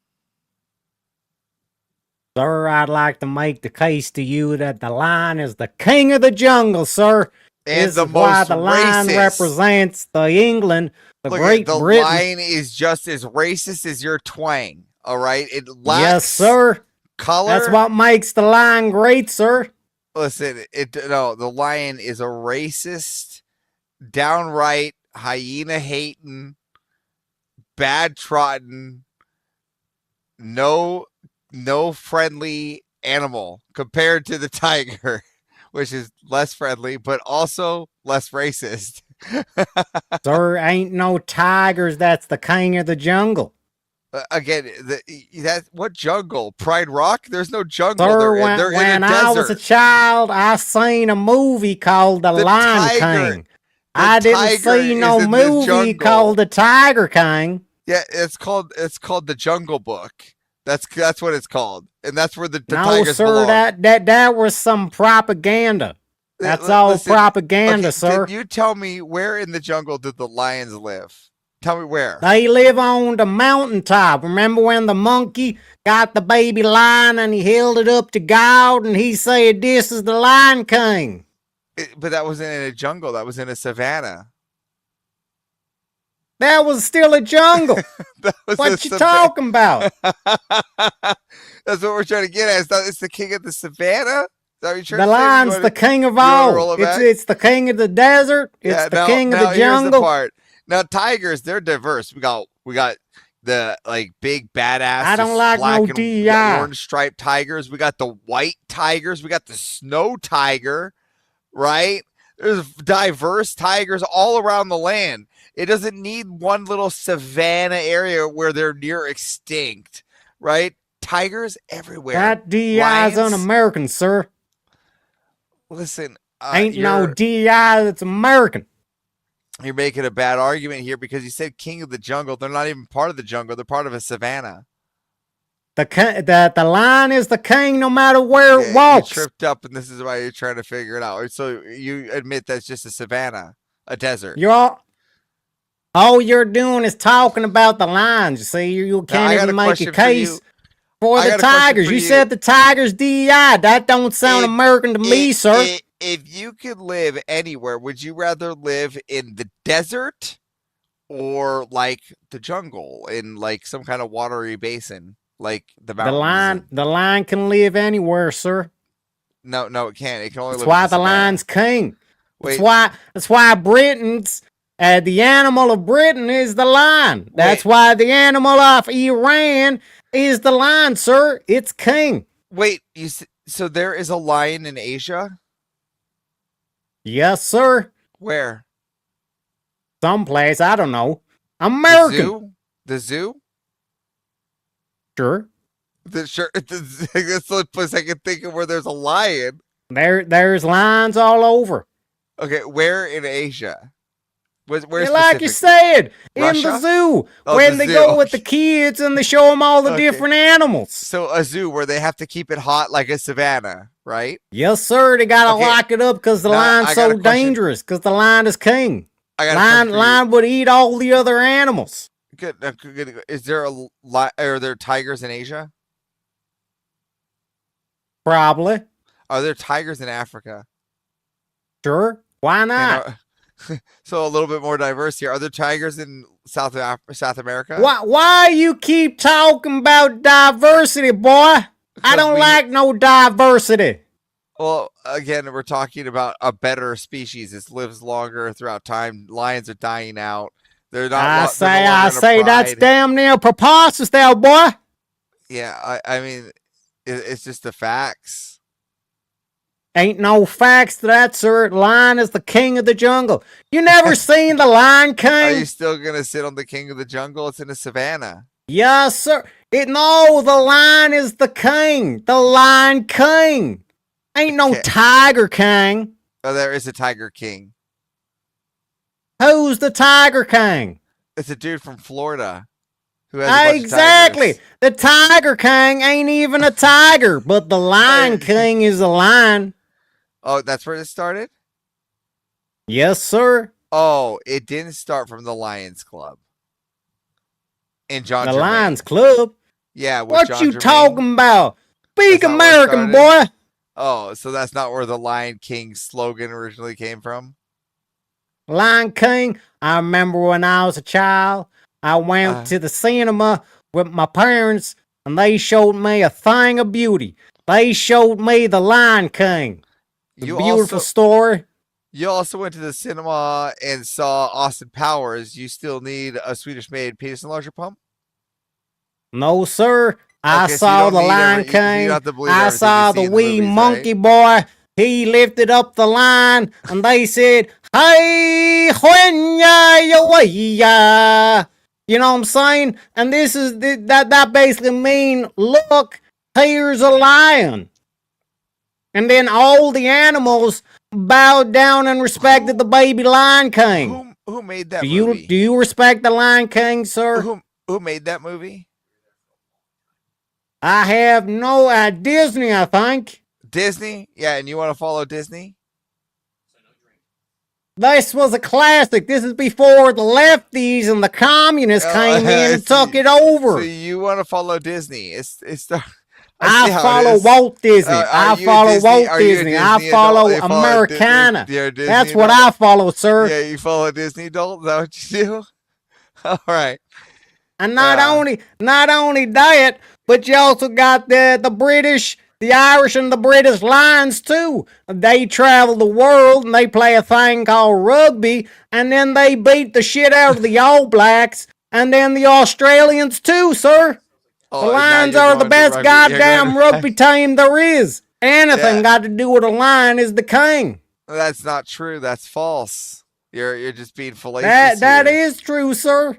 Sir, I'd like to make the case to you that the lion is the king of the jungle, sir. And This the is why most the lion racist. represents the England, the Look, Great the Britain. lion is just as racist as your twang. All right, it lacks Yes, sir. color. That's what makes the lion great, sir. Listen, the lion is a racist, downright hyena hating, bad trodden, no friendly animal compared to the tiger, which is less friendly but also less racist. Sir, ain't no tigers. That's the king of the jungle. Again, what jungle? Pride Rock? There's no jungle. Sir, They're when in a I desert. was a child, I seen a movie called The Lion King. I didn't tiger see is no in the movie jungle. called The Tiger King. Yeah, it's called The Jungle Book. That's what it's called, and that's where the No, tigers sir, belong. that was some propaganda. That's all Listen, propaganda, okay, sir. Can you tell me where in the jungle did the lions live? Tell me where. They live on the mountaintop. Remember when the monkey got the baby lion and he held it up to God and he said, "This is the Lion King." But that wasn't in a jungle. That was in a savannah. That was still a jungle. What you talking about? That's what we're trying to get at. It's the king of the savannah. Is that what you're trying The to say? lion's the king of you wanna all. roll it back? It's the king of the desert. It's the king of the Here's the jungle. part. Now tigers, they're diverse. We got the like big badass. I don't just like black no and DI. orange striped tigers. We got the white tigers. We got the snow tiger. Right? There's diverse tigers all around the land. It doesn't need one little savanna area where they're near extinct. Right? Tigers everywhere. That DI is un-American, sir. Listen, ain't no DI that's American. You're making a bad argument here because you said king of the jungle. They're not even part of the jungle. They're part of a savanna. The lion is the king no matter where it You walks. tripped up, and this is why you're trying to figure it out. So you admit that's just a savanna, a desert. All you're doing is talking about the lions. You see, you can't even make a case for the tigers. You said the tigers DEI. That don't sound American to me, sir. If you could live anywhere, would you rather live in the desert or like the jungle in like some kind of watery basin, like the mountains? The lion can live anywhere, sir. No, it can't. It can only That's live why in the lion's king. Wait. That's why Britain's the animal of Britain is the lion. That's why the animal of Iran is the lion, sir. It's king. Wait, so there is a lion in Asia? Yes, sir. Where? Someplace, I don't know. American. The zoo? Sure. That's the only place I can think of where there's a lion. There's lions all over. Okay, where in Asia? Where like you said, in the Russia? zoo. Oh, when the they zoo. go with the kids and they show them all the different animals. So a zoo where they have to keep it hot like a savannah, right? Yes, sir. They got to lock it up because the lion's so dangerous because the lion is king. Lion would eat all the other animals. Good. Is there are there tigers in Asia? Probably. Are there tigers in Africa? Sure. Why not? So a little bit more diverse here. Are there tigers in South America? Why you keep talking about diversity, boy? I don't like no diversity. Well, again, we're talking about a better species. It lives longer throughout time. Lions are dying out. They're not. I they're say, no I longer say, that's pride. damn near preposterous, there, boy. Yeah, I mean, it's just the facts. Ain't no facts to that, sir. Lion is the king of the jungle. You never seen the Lion King? Are you still gonna sit on the king of the jungle? It's in a savannah. Yes, sir. No, the lion is the king. The Lion King. Ain't no Tiger King. Oh, there is a Tiger King. Who's the Tiger King? It's a dude from Florida who has a bunch of Exactly. tigers. The Tiger King ain't even a tiger, but the Lion King is a lion. Oh, that's where it started? Yes, sir. Oh, it didn't start from the Lions Club. And John The Germain. Lions Club? Yeah, with What John you Germain. talking about? Speak That's not where it American, boy. started? Oh, so that's not where the Lion King slogan originally came from? Lion King, I remember when I was a child, I went to the cinema with my parents and they showed me a thing of beauty. They showed me the Lion King. The beautiful story. You also went to the cinema and saw Austin Powers. You still need a Swedish made penis enlarger pump? No, sir. I Okay, so you saw don't the need Lion you don't King. have to believe I everything you saw see the in the wee movies, monkey right? boy. He lifted up the line and they said, "Hey, when ya." You know what I'm saying? And this is that basically mean, look, here's a lion. And then all the animals bowed down and respected the baby Lion King. Who made that do movie? you respect the Lion King, sir? Who made that movie? I have no Disney, I think. Disney? Yeah, and you want to follow Disney? This was a classic. This is before the lefties and the communists came in and took it over. So you want to follow Disney? I follow Walt Disney. I follow Walt Disney. I follow Americana. That's what I follow, sir. Yeah, you follow Disney adult? Is that what you do? All right. And not only that, but you also got the British, the Irish, and the British Lions too. They travel the world and they play a thing called rugby, and then they beat the shit out of the All Blacks, and then the Australians too, sir. Oh, the now Lions you're are the going to best rugby. You're goddamn going to- rugby team there is. Anything got to do with a lion is the king. That's not true. That's false. You're just being fallacious. That here. is true, sir.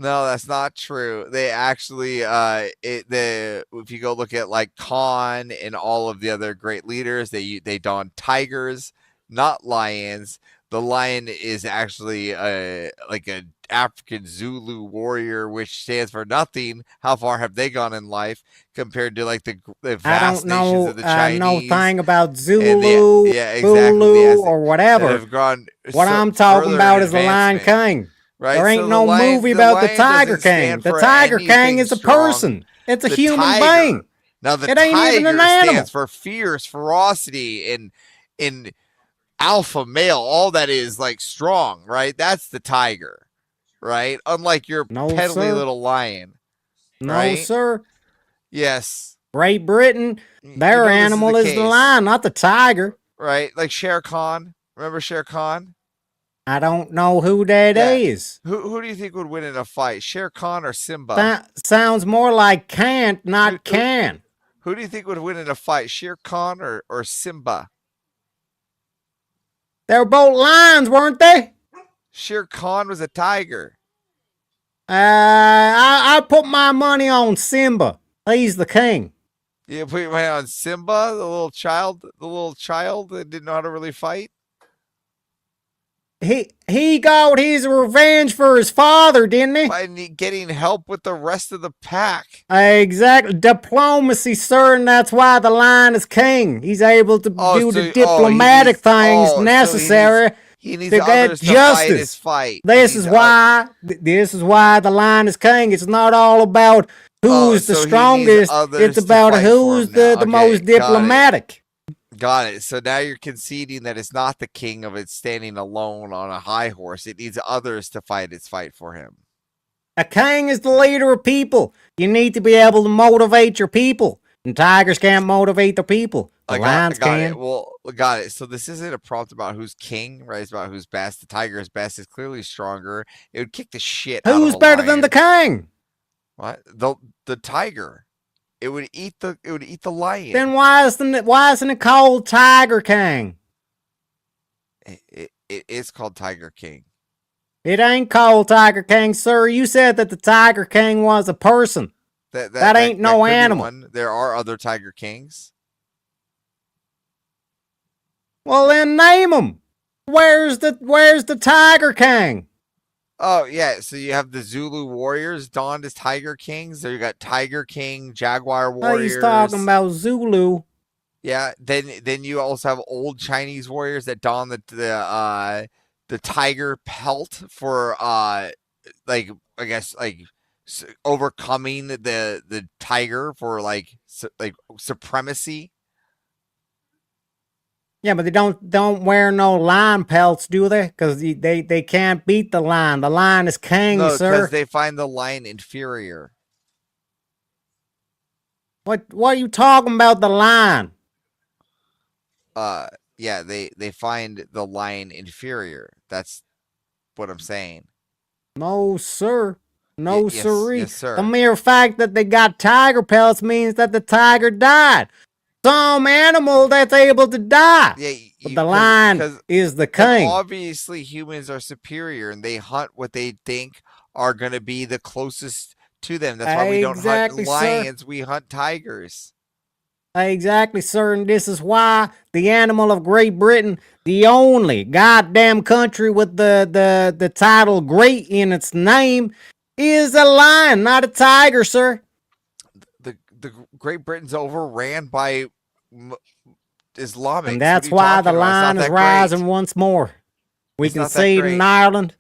No, that's not true. They actually, if you go look at like Khan and all of the other great leaders, they don tigers, not lions. The lion is actually like an African Zulu warrior, which stands for nothing. How far have they gone in life compared to like the I vast don't nations know of the Chinese? no thing about and Zulu, exactly, Zulu, or that whatever. have gone What so- I'm talking further about in is the Lion advancement. King. Right, There ain't so no the lion- movie the about the lion Tiger doesn't King. stand The for Tiger King anything is a strong. person. It's a The human tiger. being. Now the It ain't even an tiger animal. stands for fierce, ferocity, and alpha male. All that is like strong, right? That's the tiger, right? Unlike your No, peddly sir. little lion. No, right? sir. Yes. Great Britain, know their this is animal the is the case. lion, not the tiger. Right? Like Shere Khan. Remember Shere Khan? I don't know who that is. Who do you think would win in a fight, Shere Khan or Simba? That sounds more like can't, not can. Who do you think would win in a fight, Shere Khan or Simba? They were both lions, weren't they? Shere Khan was a tiger. I put my money on Simba. He's the king. You put your money on Simba, the little child that didn't know how to really fight. He got his revenge for his father, didn't he? By getting help with the rest of the pack. Exactly. Diplomacy, sir, and that's why the lion is king. He's able to do the diplomatic things necessary he needs to get others to fight justice. his fight. This is why the lion is king. It's not all about who's the so he needs strongest. others It's to about fight who's for him now. the Okay, most got it. diplomatic. Got it. So now you're conceding that it's not the king of it standing alone on a high horse. It needs others to fight its fight for him. A king is the leader of people. You need to be able to motivate your people. And tigers can't motivate the people. The lions I got can. it. Well, got it. So this isn't a prompt about who's king, right? It's about who's best. The tiger is best. Is clearly stronger. It would kick the shit out of Who's a better than the lion. king? What? The tiger. It would eat the lion. Then why isn't it called Tiger King? It is called Tiger King. It ain't called Tiger King, sir. You said that the Tiger King was a person. That ain't no could be animal. one. There are other Tiger Kings. Well, then name them. Where's the Tiger King? Oh yeah, so you have the Zulu warriors donned as Tiger Kings. There you got Tiger King, Jaguar Oh, warriors. he's talking about Zulu. Yeah, then you also have old Chinese warriors that don the tiger pelt for like I guess like overcoming the tiger for like supremacy. Yeah, but they don't wear no lion pelts, do they? Because they can't beat the lion. The lion is king, No, sir. because they find the lion inferior. What are you talking about, the lion? Yeah, they find the lion inferior. That's what I'm saying. No, sir. No, yes, sirree. yes, sir. The mere fact that they got tiger pelts means that the tiger died. Some animal that's able to die. Yeah, but the lion is the king. Obviously, humans are superior, and they hunt what they think are going to be the closest to them. That's why we don't Exactly, hunt sir. lions; we hunt tigers. Exactly, sir. And this is why the animal of Great Britain, the only goddamn country with the title great in its name, is a lion, not a tiger, sir. The Great Britain's overran by Islamics. And that's why the lion is rising once more. We can see it in Ireland.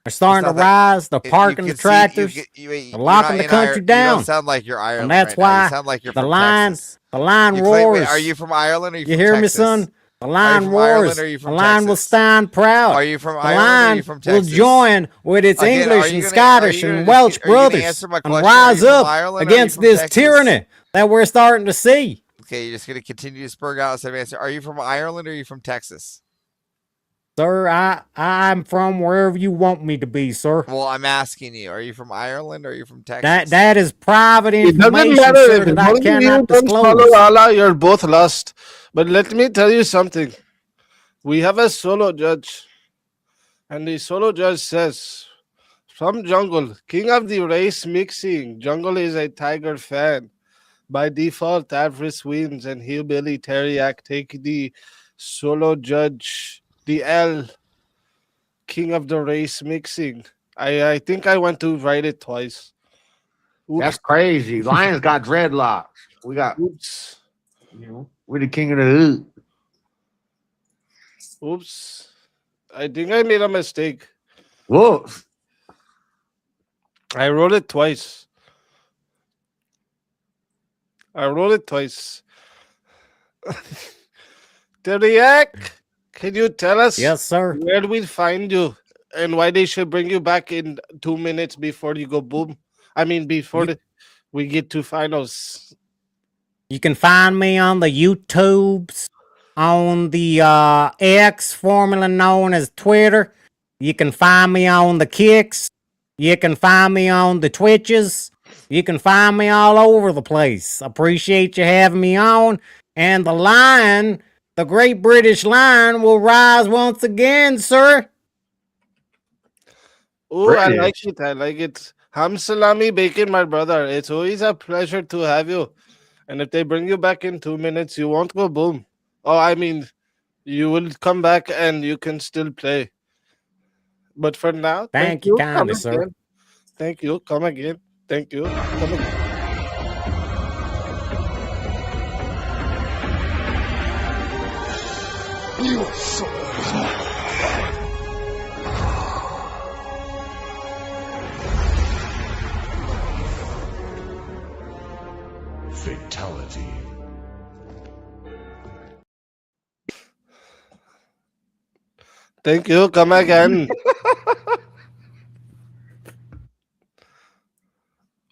They're starting to rise. They're parking the tractors. They're locking the country down. You don't sound like you're Ireland. And that's right now. why You sound like you're the from lion, Texas. the lion You claim- roars. wait, are you from Ireland? Or are you You from hear me, Texas? son? The Are you lion from roars. Ireland or are you The from lion will Texas? stand proud. Are you from the Ireland or are lion you from will Texas? join with its Again, are English you and gonna- Scottish are you and gonna- Welsh are you gonna brothers answer my and question? Are rise you from up Ireland or are you against from this Texas? tyranny that we're starting to see. Okay, you're just gonna continue to spurg out instead of answer. Are you from Ireland or are you from Texas? Sir, I'm from wherever you want me to be, sir. Well, I'm asking you. Are you from Ireland or are you from Texas? That is private It doesn't information, matter sir, if that I both of you cannot don't follow disclose. Allah, you're both lost. But let me tell you something. We have a solo judge, and the solo judge says, from Jungle, king of the race mixing, Jungle is a tiger fan. By default, Avarice wins, and Hillbilly Terriac take the solo judge, the L, king of the race mixing. I think I went to write it twice. Oops. That's crazy. Lions got dreadlocks. We got. Oops. You know, we're the king of the hood. Oops. I think I made a mistake. Whoops. I wrote it twice. Teriak, can you tell us Yes, sir. where do we find you and why they should bring you back in 2 minutes before you go boom? I mean, before we get to finals. You can find me on the YouTubes, on the X, formerly known as Twitter. You can find me on the Kicks. You can find me on the Twitches. You can find me all over the place. Appreciate you having me on. And the lion, the Great British Lion, will rise once again, sir. Oh, I like it. I like it. Ham salami bacon, my brother. It's always a pleasure to have you. And if they bring you back in 2 minutes, you won't go boom. Oh, I mean, you will come back and you can still play. But for now, Thank you Come kindly, sir. again. Thank you. Come again. Thank you. Come again. Your soul is mine. Fatality. Thank you. Come again.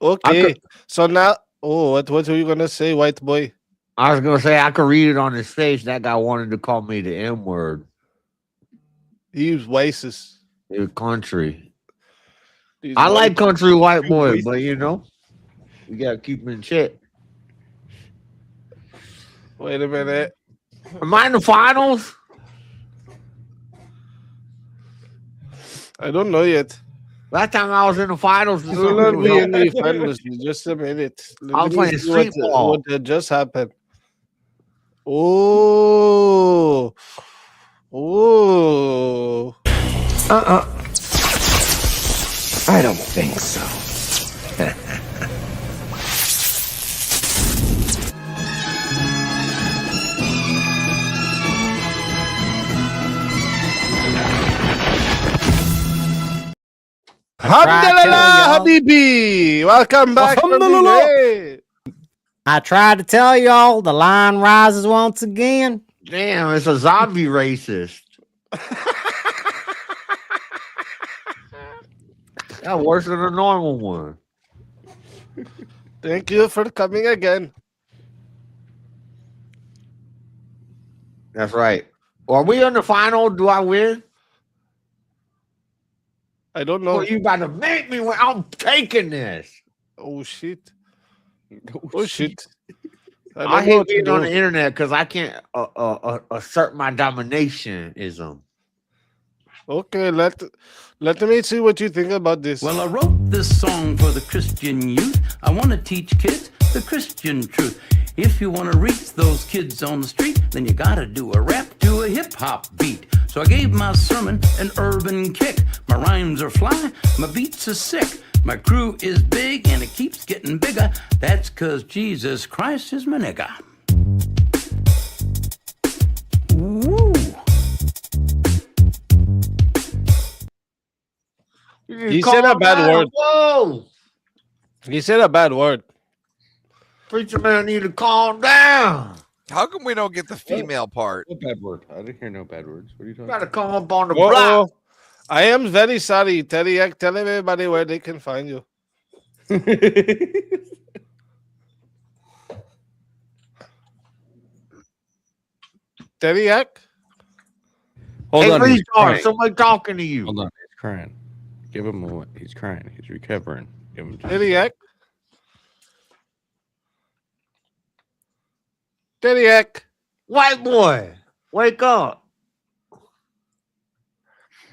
Okay. So now, Oh, what were you gonna say, white boy? I was gonna say I could read it on his face. That guy wanted to call me the N word. He's racist. Your country. He's I like white. country white boy, but you know, you gotta keep him in check. Wait a minute. Am I in the finals? I don't know yet. Last time I was in the finals, You will not be in the finals. Just a minute. I was playing street ball. What just happened? Oh. Oh. I don't think so. Alhamdulillah, Habibi. Welcome back. Alhamdulillah. I tried to tell y'all the line rises once again. Damn, it's a zombie racist. That's worse than a normal one. Thank you for coming again. That's right. Are we in the final? Do I win? I don't know. Oh, you about to make me win. I'm taking this. Oh, shit. Oh, shit. I hate being on the internet because I can't assert my dominationism. Okay, let me see what you think about this. Well, I wrote this song for the Christian youth. I want to teach kids the Christian truth. If you want to reach those kids on the street, then you got to do a rap to a hip-hop beat. So I gave my sermon an urban kick. My rhymes are fly, my beats are sick. My crew is big and it keeps getting bigger. That's 'cause Jesus Christ is my nigga. Woo! He said a bad word. Whoa! He said a bad word. Preacher man need to calm down. How come we don't get the female part? No bad word. I didn't hear no bad words. What are you talking Gotta about? come up on the Whoa, block. I am very sorry. Tell everybody where they can find you. Teriak? Hold Hey, on. retard, He's crying. somebody talking to you. Hold on. He's crying. Give him a moment. He's crying. He's recovering. Give him time. Teriak? Teriak? White boy, wake up.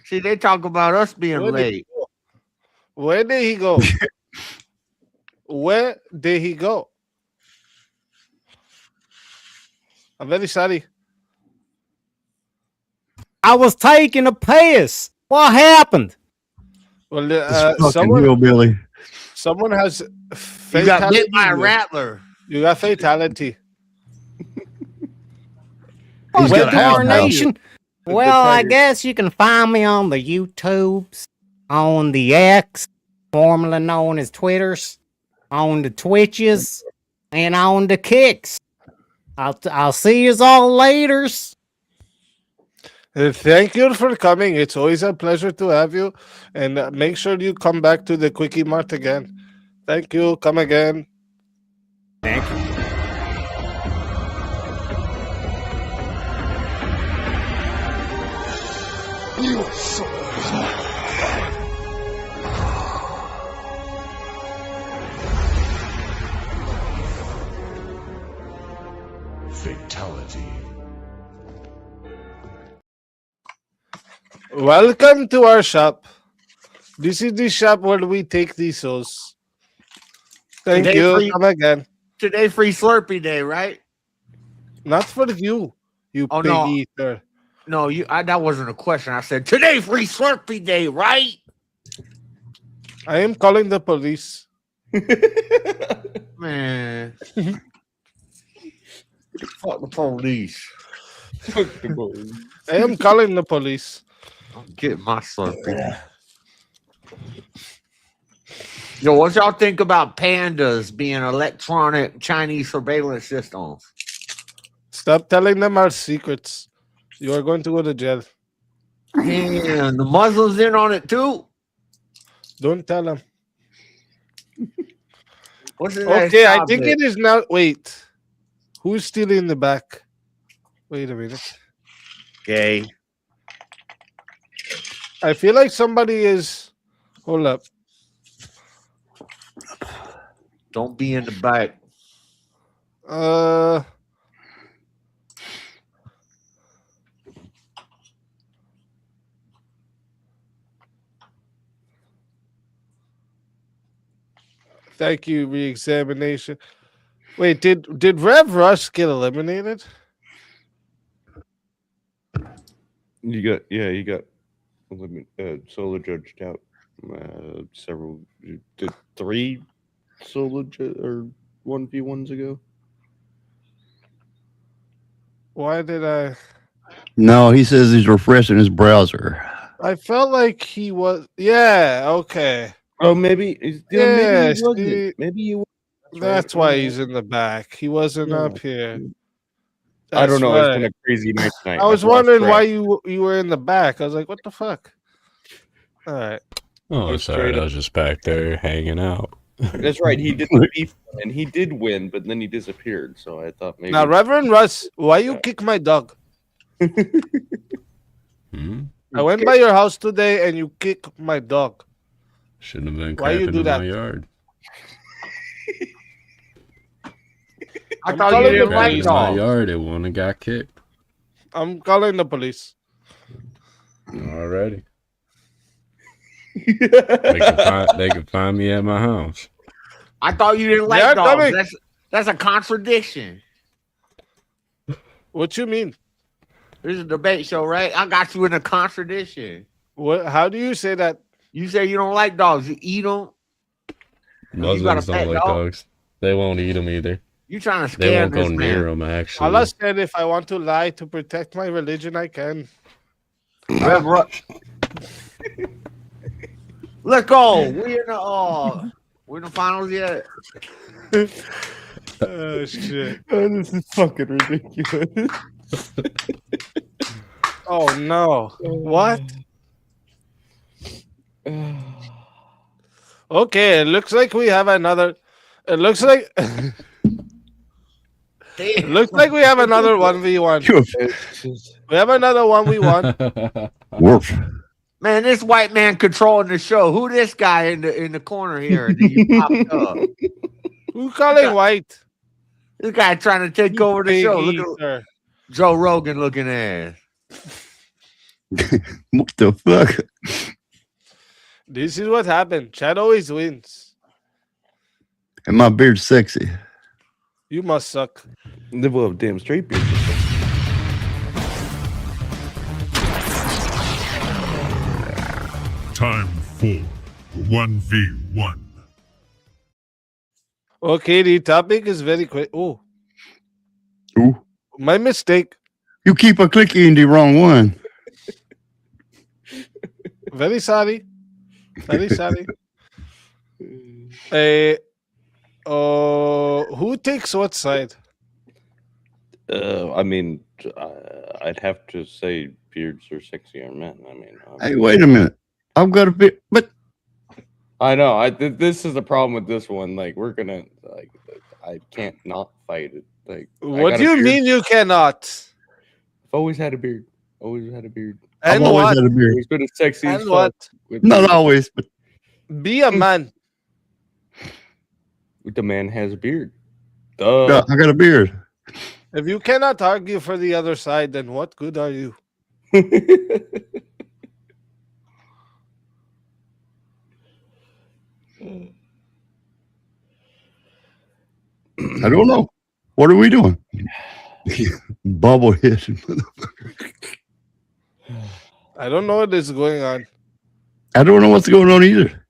See, they talk about us being Where did he late. go? Where did he go? Where did he go? I'm very sorry. I was taking a piss. What happened? Well, Fucking hillbilly. someone has You got bit by a here. rattler. You got fatality. He's Well, got a house now. darnation. Well, I guess you can find me on the YouTubes, on the X, formerly known as Twitters, on the Twitches, and on the Kicks. I'll see you all laters. Thank you for coming. It's always a pleasure to have you. And make sure you come back to the Quickie Mart again. Thank you. Come again. Thank you. You are so Fatality. Welcome to our shop. This is the shop where we take these souls. Thank Today you. free- Come again. Today free Slurpee day, right? Not for you, you Oh, pig no. eater. No, that wasn't a question. I said today free Slurpee day, right? I am calling the police. Man. Fuck the police. I am calling the police. I'm getting my Slurpee. Yo, what y'all think about pandas being electronic Chinese surveillance systems? Stop telling them our secrets. You are going to go to jail. Man, the Muslims in on it too. Don't tell them. What's the next Okay, I think topic? it is now. Wait, who's still in the back? Wait a minute. Gay. I feel like somebody is. Hold up. Don't be in the back. Thank you, re-examination. Wait, did Rev Rush get eliminated? You got solo judged out. Several, did 3 solo or 1v1s ago. Why did I? No, he says he's refreshing his browser. I felt like he was. Yeah. Okay. Oh, maybe. Yeah. Maybe he wasn't. see, Maybe you. That's why he's in the back. He wasn't Yeah. up here. I don't That's know. It's been right. a crazy night tonight. I was I've lost wondering why track. you were in the back. I was like, what the fuck? All right. Oh, sorry. I was just back there hanging out. That's right. He did the beef, and he did win, but then he disappeared. So I thought maybe. Now, Reverend Russ, why you kick my dog? I went by your house today and you kick my dog. Shouldn't have been Why you crapping do in that? my yard. I thought you didn't like in my dogs. yard, it wouldn't have got kicked I'm calling the police. already. They can find me at my house. I thought you didn't like They're dogs. coming. That's a contradiction. What you mean? This is a debate show, right? I got you in a contradiction. What? How do you say that? You say you don't like dogs. You eat them. Muslims pet don't like dog? dogs. They won't eat them either. You trying to They scare won't go this near man. them, actually. Allah said if I want to lie to protect my religion, I can. Let go. We're in the finals yet. Oh shit! Oh, this is fucking ridiculous. Oh no! What? Okay, it looks like we have another. It looks like. It looks like we have another 1v1. We have another 1v1. Woof. Man, this white man controlling the show. Who this guy in the corner here? That you popped up? Who calling white? This guy trying to take over the Big show. Look at eater. Joe Rogan looking ass. What the fuck? This is what happened. Chad always wins. And my beard's sexy. You must suck. Well, damn straight beard. Time for 1v1. Okay, the topic is very quick. Oh, Ooh. my mistake. You keep a clicking the wrong one. Very sorry. Very sorry. Who takes what side? I mean, I'd have to say beards are sexier men. I mean, Hey, wait a minute. I've got a bit, but I know. This is the problem with this one. Like, we're gonna I can't not fight it. Like, What do you mean you cannot? I've always had a beard. Always had a beard. And I've always what? had a beard. Always been as sexy as And fuck what? with Not beard. always, but Be a man. The man has a beard. Duh. yeah, I got a beard. If you cannot argue for the other side, then what good are you? I don't know. What are we doing? Bubblehead. I don't know what is going on. I don't know what's going on either.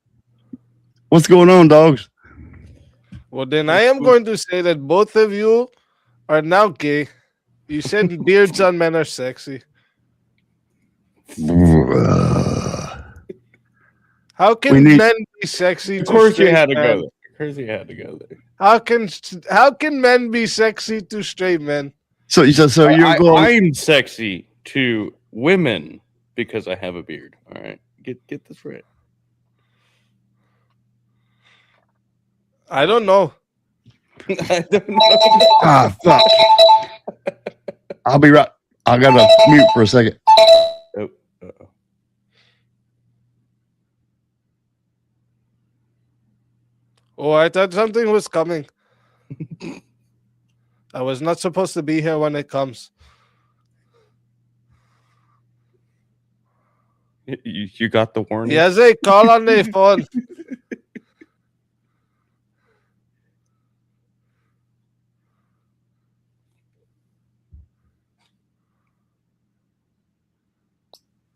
What's going on, dogs? Well, then I am going to say that both of you are now gay. You said beards on men are sexy. How We can need- men be sexy? Of to course you straight had to men? go there. Of course you had to go there. How can men be sexy to straight men? So you're going. I'm sexy to women because I have a beard. All right, get this right. I don't know. I don't know. Ah, fuck. I'll be right. I gotta mute for a second. Oh, uh-oh. Oh, I thought something was coming. I was not supposed to be here when it comes. You got the warning. Yes, a call on the phone.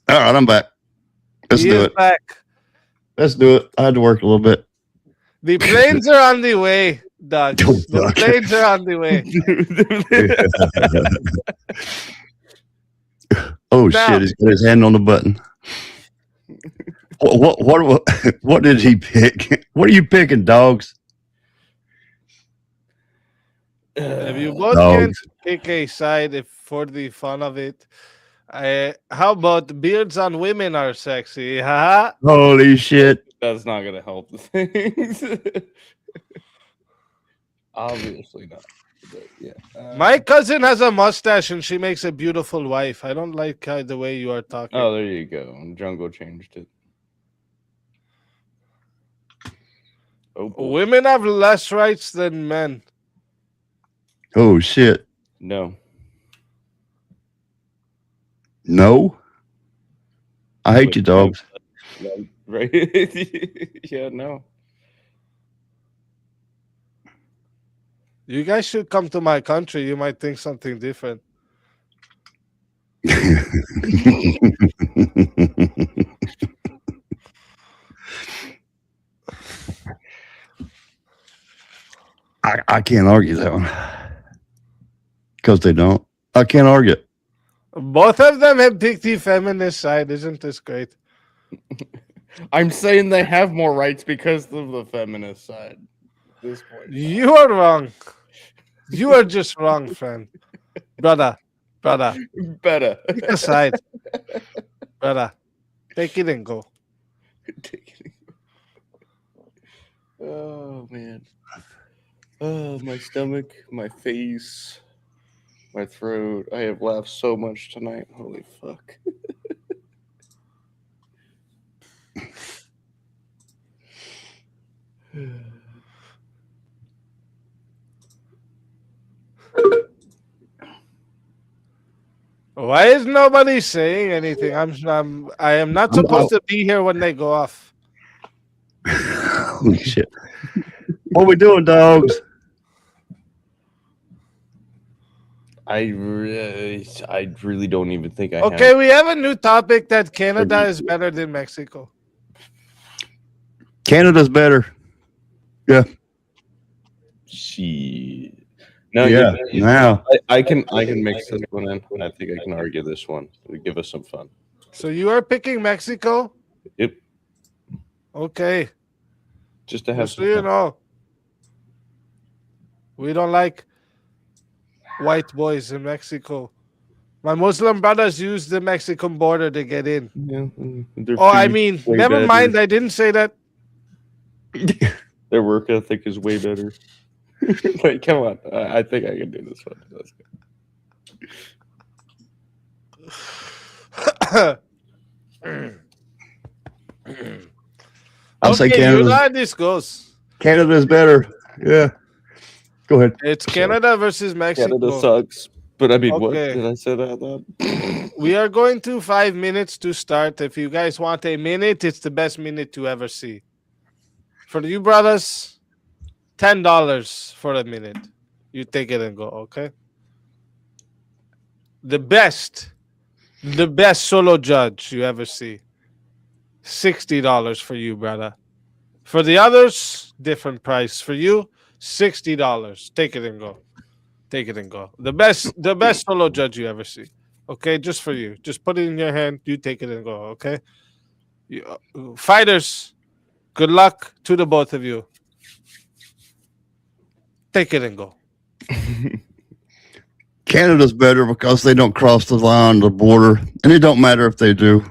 All right, I'm back. Let's He do is it. back. Let's do it. I had to work a little bit. The planes are on the way, Doug. The planes are on the way. Oh Now- shit! He's got his hand on the button. What did he pick? What are you picking, dogs? If you both Dogs. can pick a side if for the fun of it, how about beards on women are sexy? Haha. Holy shit! That's not gonna help the things. Obviously not. But yeah. My cousin has a mustache and she makes a beautiful wife. I don't like the way you are talking. Oh, there you go. Jungle changed it. Oh, boy. Women have less rights than men. Oh shit! No. No. I hate you, dogs. Right? Yeah, no. You guys should come to my country. You might think something different. I can't argue that one because they don't. I can't argue it. Both of them have picked the feminist side. Isn't this great? I'm saying they have more rights because of the feminist side. At this point. You are wrong. You are just wrong, friend. Brother. Better. Pick a side. Brother. Take it and go. Oh man. Oh, my stomach, my face, my throat. I have laughed so much tonight. Holy fuck. Why is nobody saying anything? I am not supposed to be here when they go off. Holy shit! What we doing, dogs? I really don't even think I Okay, have. we have a new topic that Canada is better than Mexico. Canada's better. Yeah. Shit. No, Yeah, now. I can mix this one in. I think I can argue this one. It'll give us some fun. So you are picking Mexico? Yep. Okay. Just to have Just so some you fun. know, we don't like white boys in Mexico. My Muslim brothers use the Mexican border to get in. Their Oh, I food's mean, way never better. mind. I didn't say that. Their work ethic is way better. Like, come on. I think I can do this one. Let's go. I'll say Okay, you Canada's, know how this goes. Canada's better. Yeah. Go ahead. It's Canada versus Mexico. Canada sucks. But I mean, what Okay. did I say that out loud? We are going to 5 minutes to start. If you guys want a minute, it's the best minute to ever see. For you brothers, $10 for a minute. You take it and go, okay? The best solo judge you ever see. $60 for you, brother. For the others, different price. For you, $60. Take it and go. Take it and go. The best solo judge you ever see. Okay, just for you. Just put it in your hand. You take it and go. Okay. Fighters, good luck to the both of you. Take it and go. Canada's better because they don't cross the line, the border, and it don't matter if they do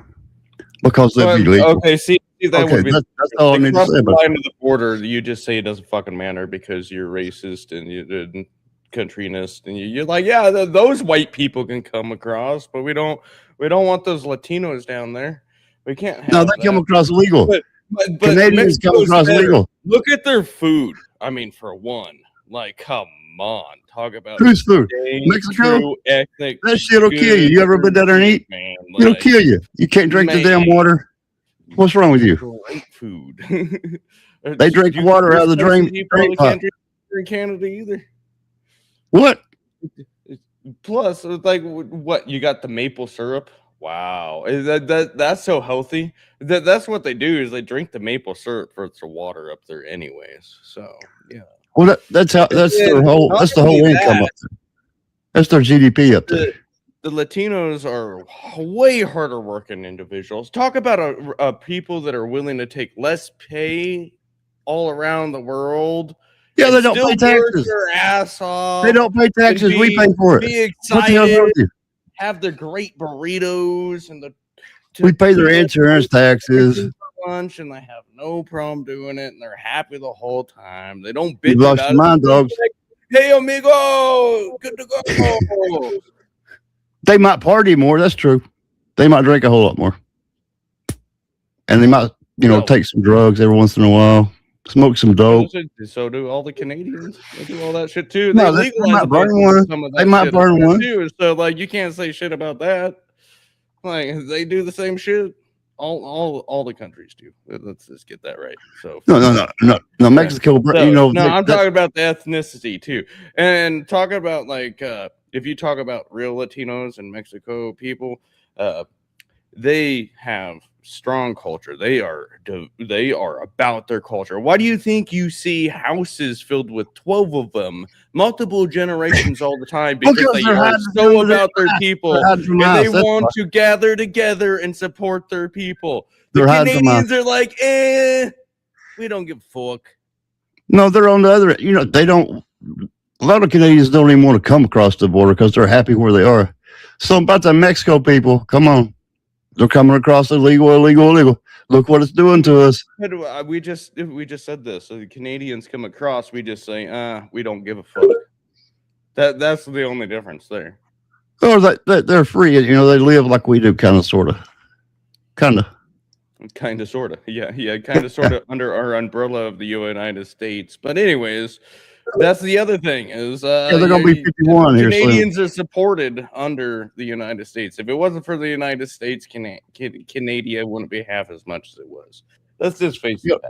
because they'd be legal. Okay, see, See, that Okay, would be that's all I they need to cross say the about line of the border. You just say it doesn't fucking matter because you're racist and you're countrynist, and you're like, yeah, those white people can come across, but we don't want those Latinos down there. We can't have No, they come that. across legal. But Canadians come Mexico's across better. legal. Look at their food. I mean, for one, like, come on, talk about Whose food? staying Mexico? true ethnic. That shit'll kill you. You ever been down there and eat? Man, It'll like, kill you. You can't drink the damn man. water. What's wrong with you? Great food. They drink the water out of the drain. You probably pot. can't drink in Canada either. What? Plus, it's like, what, you got the maple syrup? Wow, that's so healthy. That's what they do, is they drink the maple syrup for its water up there, anyways. So yeah. Well, that's their whole. Not That's the only whole income that, up there. That's their GDP up there. the Latinos are way harder working individuals. Talk about a people that are willing to take less pay all around the world. Yeah, they and don't still pay work taxes. their ass off. They don't pay and taxes. We pay for it. Be What the hell's wrong excited. with you? Have the great burritos and the. We pay their insurance taxes. Lunch, and they have no problem doing it, and they're happy the whole time. They don't You bitch lost about your mind, it. dogs. Hey, amigo, good to go. They might party more. That's true. They might drink a whole lot more, and they might, take some drugs every once in a while, smoke some dope. So do all the Canadians. They do all that shit too. No, They they might legalize burn one. some of that They might shit burn up one. there too. So like, you can't say shit about that. Like, they do the same shit. All the countries do. Let's just get that right. So No. Mexico, no, I'm talking about the ethnicity too, and talking about like if you talk about real Latinos in Mexico, people, they have strong culture. They are about their culture. Why do you think you see houses filled with 12 of them, multiple generations all the time? Because Because they they're are hiding so from their about their past. people, They're hiding from and us, they that's want why. to gather together and support their people. The They're hiding from us. Canadians are like, we don't give a fuck. No, they're on the other. They don't. A lot of Canadians don't even want to come across the border because they're happy where they are. So about the Mexico people, come on, they're coming across illegal. Look what it's doing to us. We just said this. So the Canadians come across, we just say, we don't give a fuck. That's the only difference there. Or they're free. They live like we do, kind of, sort of. Kind of, sort of. Yeah, kind of, sort of under our umbrella of the United States. But anyways, that's the other thing is they're gonna be 51 here soon. Canadians are supported under the United States. If it wasn't for the United States, Canada wouldn't be half as much as it was. Let's just face it.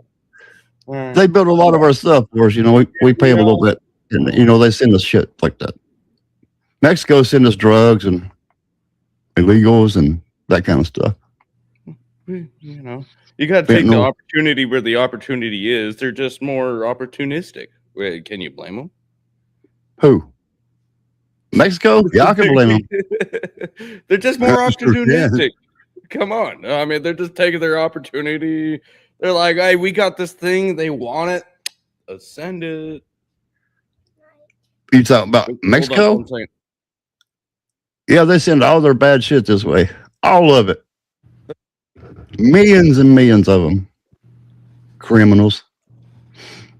They build a lot of our stuff for us. We pay them a little bit, and they send us shit like that. Mexico send us drugs and illegals and that kind of stuff. You got to take the opportunity where the opportunity is. They're just more opportunistic. Wait, can you blame them? Who? Mexico? Yeah, I can blame them. They're just more That's true, opportunistic. Come on. I mean, they're just taking their opportunity. They're like, hey, we got this thing. They want it. Let's send it. You talking about Mexico? Hold on one second. Yeah, they send all their bad shit this way. All of it. Millions and millions of them. Criminals.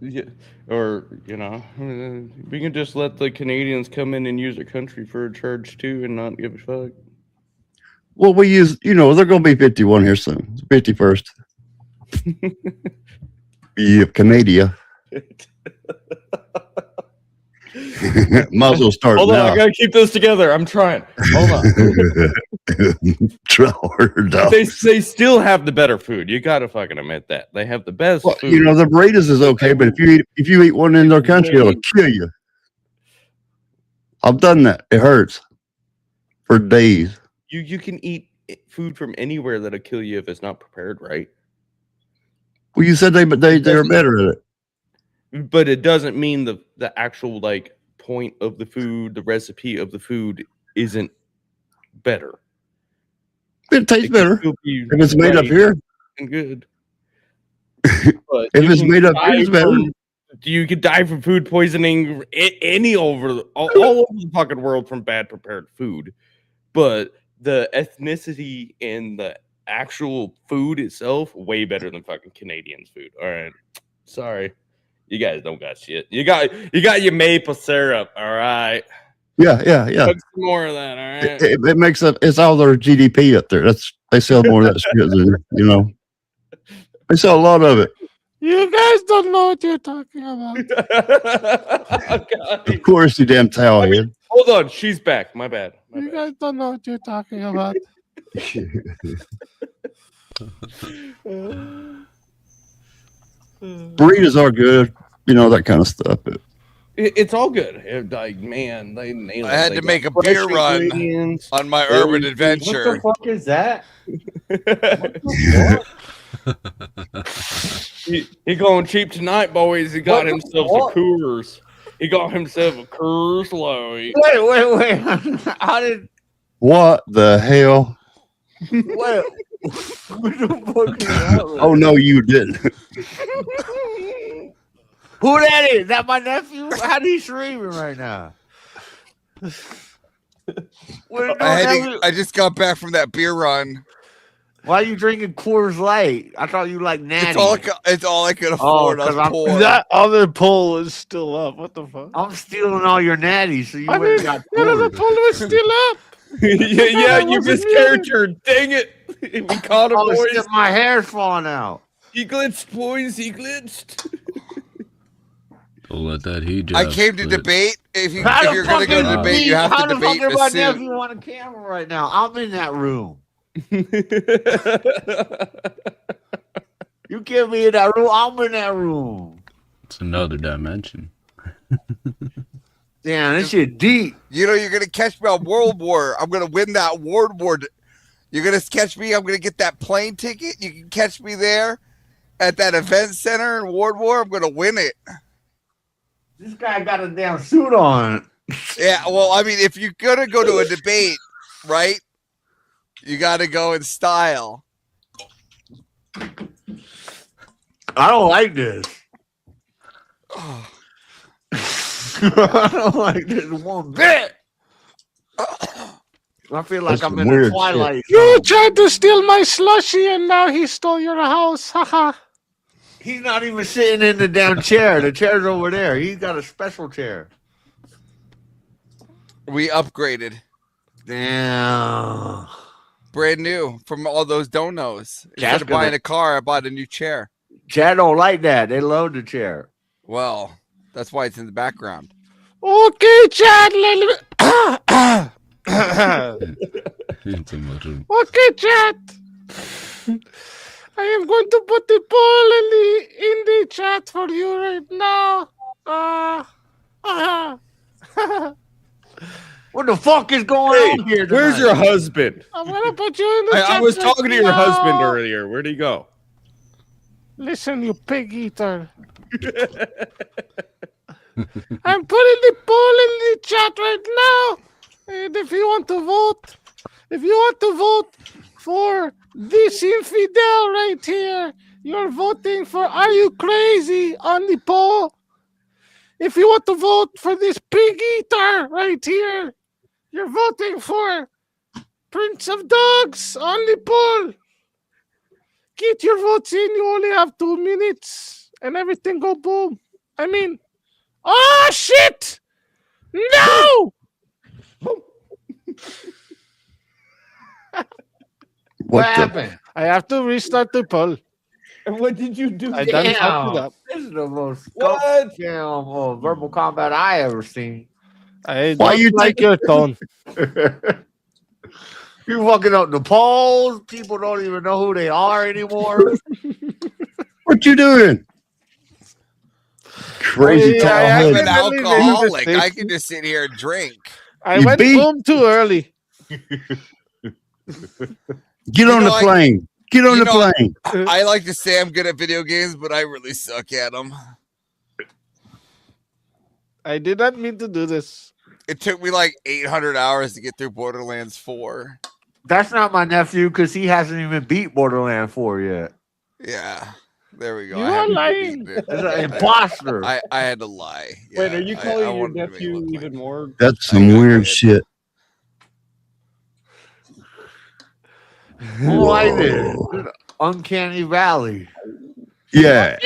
Yeah. Or, we can just let the Canadians come in and use their country for a charge too and not give a fuck. Well, we use, they're going to be 51 here soon. 51st. Yeah, Canada. Might as well start Hold now. on, I gotta keep this together. I'm trying. Hold on. Try harder, dog. They still have the better food. You gotta fucking admit that. They have the best food. The burritos is okay, but if you eat one in their country, it'll kill you. I've done that. It hurts for days. You can eat food from anywhere that'll kill you if it's not prepared right. Well, you said they're better at it. But it doesn't mean the actual point of the food, the recipe of the food isn't better. It tastes better if it's made up here. And good. But if it's made up here, it's better. You could die from food poisoning all over the fucking world from bad prepared food. But the ethnicity and the actual food itself, way better than fucking Canadians' food. All right, sorry, you guys don't got shit. You got your maple syrup. All right. Yeah. Put some more of that. All right. It makes up. It's all their GDP up there. They sell more of that shit than They sell a lot of it. You guys don't know what you're talking about. Of course, you damn towel head. Hold on, she's back. My bad. You guys don't know what you're talking about. Burritos are good. That kind of stuff. It's all good. Like, man, they nailed it. I had They to make a got beer fresh run ingredients, on my urban everything. adventure. What the fuck is that? He going cheap tonight, boys. He got What the himself fuck? a Coors. He got himself a Coors Light. Wait. How did? What the hell? What? What the fuck is that? Oh no, you didn't. Who that is? That my nephew? How he streaming right now? I just got back from that beer run. Why are you drinking Coors Light? I thought you like Natty. It's all I could afford. That other poll is still up. What the fuck? I'm stealing all your natties, so you I went and mean, got the other Coors. poll was still up. yeah, you mischaractered. Dang it. We caught him, Oh, boys. shit, my hair's falling out. He glitched, boys. He glitched. Don't let that heat I job came to split. debate. If you're How going the to fuck go is to debate, me? you have How to the fuck debate in is my a suit. nephew on the camera right now? I'm in that room. You get me in that room, I'm in that room. It's another dimension. Damn, this shit deep. You're going to catch me on World War. I'm going to win that World War. You're going to catch me. I'm going to get that plane ticket. You can catch me there at that event center in World War. I'm going to win it. This guy got a damn suit on. Yeah, well, I mean, if you're going to go to a debate, right, you got to go in style. I don't like this. I don't like this one bit. I feel like That's I'm some in a weird Twilight. You tried to steal my slushie and now he stole your house. Haha. He's not even sitting in the damn chair. The chair's over there. He's got a special chair. We upgraded. Damn. Brand new from all those donos. Instead Chad's of buying gonna- a car, I bought a new chair. Chad don't like that. They love the chair. Well, that's why it's in the background. Okay, Chad. Let me... It's a mushroom. Okay, chat. I am going to put the poll in the chat for you right now. What the fuck is going on here? Where's tonight? your husband? I'm gonna put you in the chat. I was right talking to your now. husband earlier. Where'd he go? Listen, you pig eater. I'm putting the poll in the chat right now. And if you want to vote for this infidel right here, you're voting for Are You Crazy on the poll. If you want to vote for this pig eater right here, you're voting for Prince of Dogs on the poll. Get your votes in. You only have 2 minutes and everything go boom. I mean, oh shit! No! What happened? I have to restart the poll. What did you do? I done fucked it up. This is the most What? damn verbal combat I ever seen. I Why don't you like take- your tone. You fucking up the polls. People don't even know who they are anymore. What you doing? Crazy Yeah, tall I I'm head. an accidentally made a alcoholic. mistake. I can just sit here and drink. I You went beat- boom too early. Get on know, the I- plane. Get on you the know, plane. I like to say I'm good at video games, but I really suck at them. I did not mean to do this. It took me like 800 hours to get through Borderlands 4. That's not my nephew because he hasn't even beat Borderlands 4 yet. Yeah, there we go. You I are haven't lying. beaten it. That's an imposter. I had to lie. Wait, Yeah, are you I calling your wanted to make it nephew look even like- more? That's some weird shit. I don't like this. This uncanny valley. Yeah.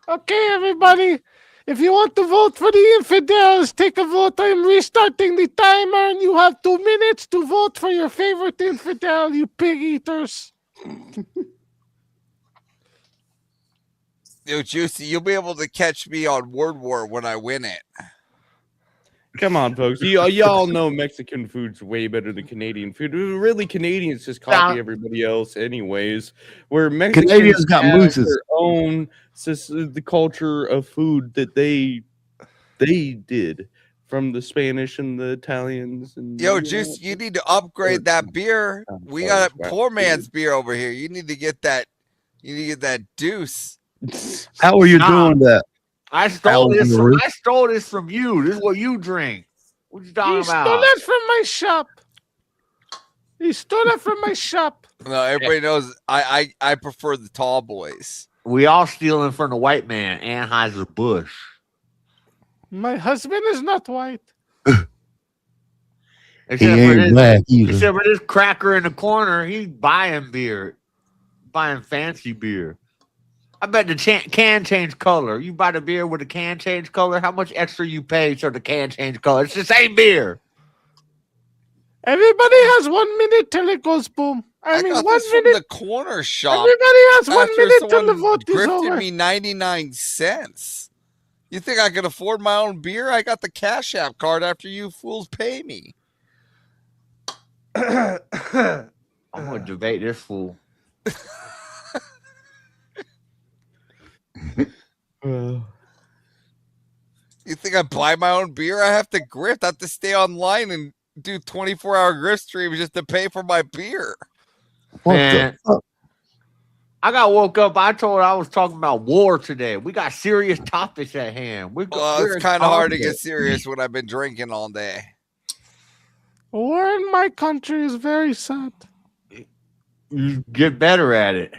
Okay, everybody. If you want to vote for the infidels, take a vote. I'm restarting the timer, and you have 2 minutes to vote for your favorite infidel, you pig eaters. Yo, Juicy, you'll be able to catch me on Word War when I win it. Come on, folks. Y'all know Mexican food's way better than Canadian food. Really, Canadians just copy everybody else, anyways. Where Mexicans Canadians got have mooses. their own the culture of food that they did from the Spanish and the Italians. And Yo, Juice, you need to upgrade that beer. We got a poor man's beer over here. You need to get that. You need to get that deuce. How are you doing that? I stole this from you. This is what you drink. What you talking He about? stole that from my shop. He stole that from my shop. No, everybody knows I prefer the tall boys. We all stealing from the white man, Anheuser-Busch. My husband is not white. Except for this cracker in the corner, he's buying beer, buying fancy beer. I bet the can change color. You buy the beer with the can change color. How much extra you pay so the can change color? It's the same beer. Everybody has 1 minute till it goes boom. I mean, got 1 this from minute. the corner shop. Everybody has 1 after minute till the someone vote is grifted over. me 99 cents. You think I can afford my own beer? I got the Cash App card after you fools pay me. I'm gonna debate this fool. You think I buy my own beer? I have to grift. I have to stay online and do 24-hour grift streams just to pay for my beer. Man, I got woke up. I told I was talking about war today. We got serious topics at hand. It's kind of hard to get serious when I've been drinking all day. War in my country is very sad. You get better at it.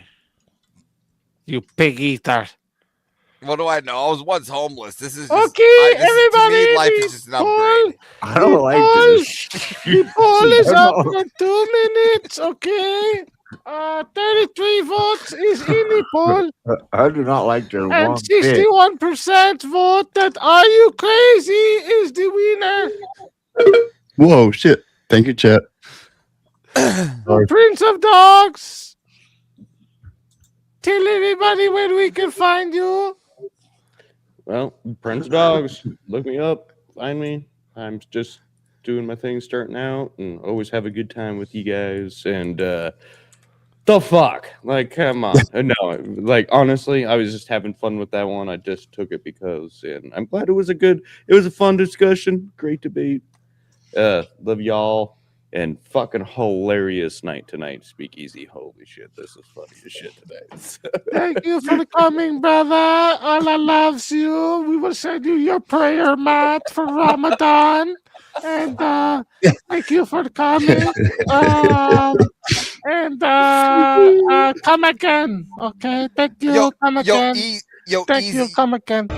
You pig eater. What do I know? I was once homeless. This is just, Okay, to me, life everybody. is just an upgrade. I don't like this. The poll is up for 2 minutes. Okay. 33 votes is in the poll. I do not like this And one bit. 61% vote that Are You Crazy is the winner. Whoa, shit. Thank you, chat. The Prince of Dogs. Tell everybody where we can find you. Well, Prince Dogs, look me up, find me. I'm just doing my thing, starting out, and always have a good time with you guys. And the fuck, like, come on, no, like, honestly, I was just having fun with that one. I just took it because, and I'm glad it was a fun discussion, great debate. Love y'all. And fucking hilarious night tonight, Speakeasy. Holy shit, this is funny as shit today. Thank you for coming, brother. Allah loves you. We will send you your prayer mat for Ramadan. And thank you for coming. Come again. Okay. Thank you. Come again. Thank you. Come again.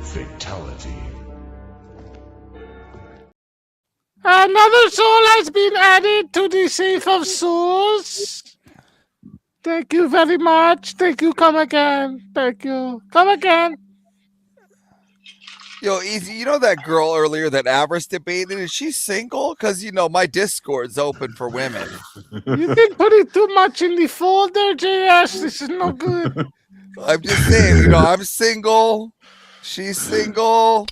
Fatality. Another soul has been added to the Safe of Souls. Thank you very much. Thank you. Come again. Thank you. Come again. Yo, Easy, you know that girl earlier that Avarice debated? Is she single? Because, you know, my Discord's open for women. You've been putting too much in the folder, JS. This is no good. I'm just saying, you know, I'm single. She's single.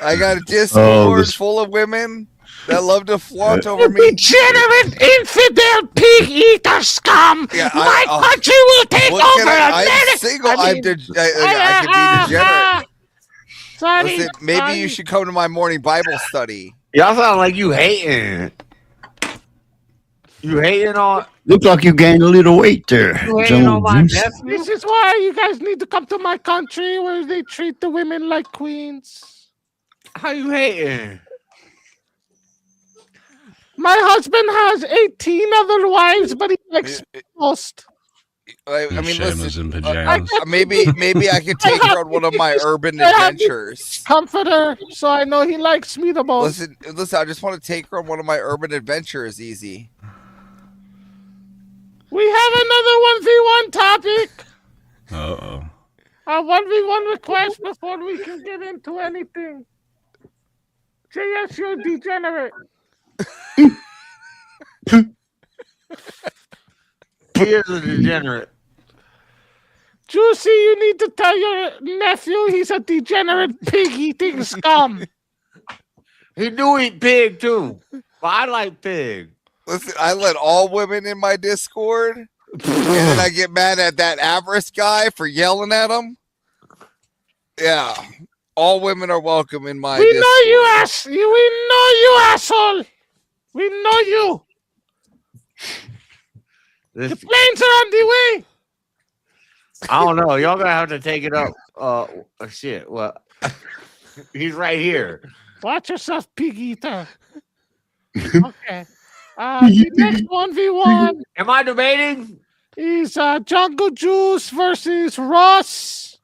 I got a Discord full of women that love to flaunt over me. Degenerate, infidel, pig eater scum. Yeah, My country will take over I'm America. single. I can be degenerate. Sorry. Listen, maybe you should come to my morning Bible study. Y'all sound like you hating. You hating on. Look like you gained a little weight there. You hating on my Jones. nephew? This is why you guys need to come to my country where they treat the women like queens. How you hating? My husband has 18 other wives, but he likes most. I In mean, pajamas listen. and pajamas. Maybe I could take her on one of my urban I have the adventures. comforter, so I know he likes me the most. Listen. I just want to take her on one of my urban adventures. Easy. We have another 1v1 topic. Uh-oh. A 1v1 request before we can get into anything. JS, you're a degenerate. He is a degenerate. Juicy, you need to tell your nephew he's a degenerate pig-eating scum. He do eat pig too, but I like pig. Listen, I let all women in my Discord, and then I get mad at that Avarice guy for yelling at him. Yeah, all women are welcome in my. We Discord. know you, we know you, asshole. We know you. The planes are on the way. I don't know. Y'all gonna have to take it up. Shit. Well, he's right here. Watch yourself, pig eater. Okay. The next 1v1. Am I debating? Is Jungle Juice versus Ross.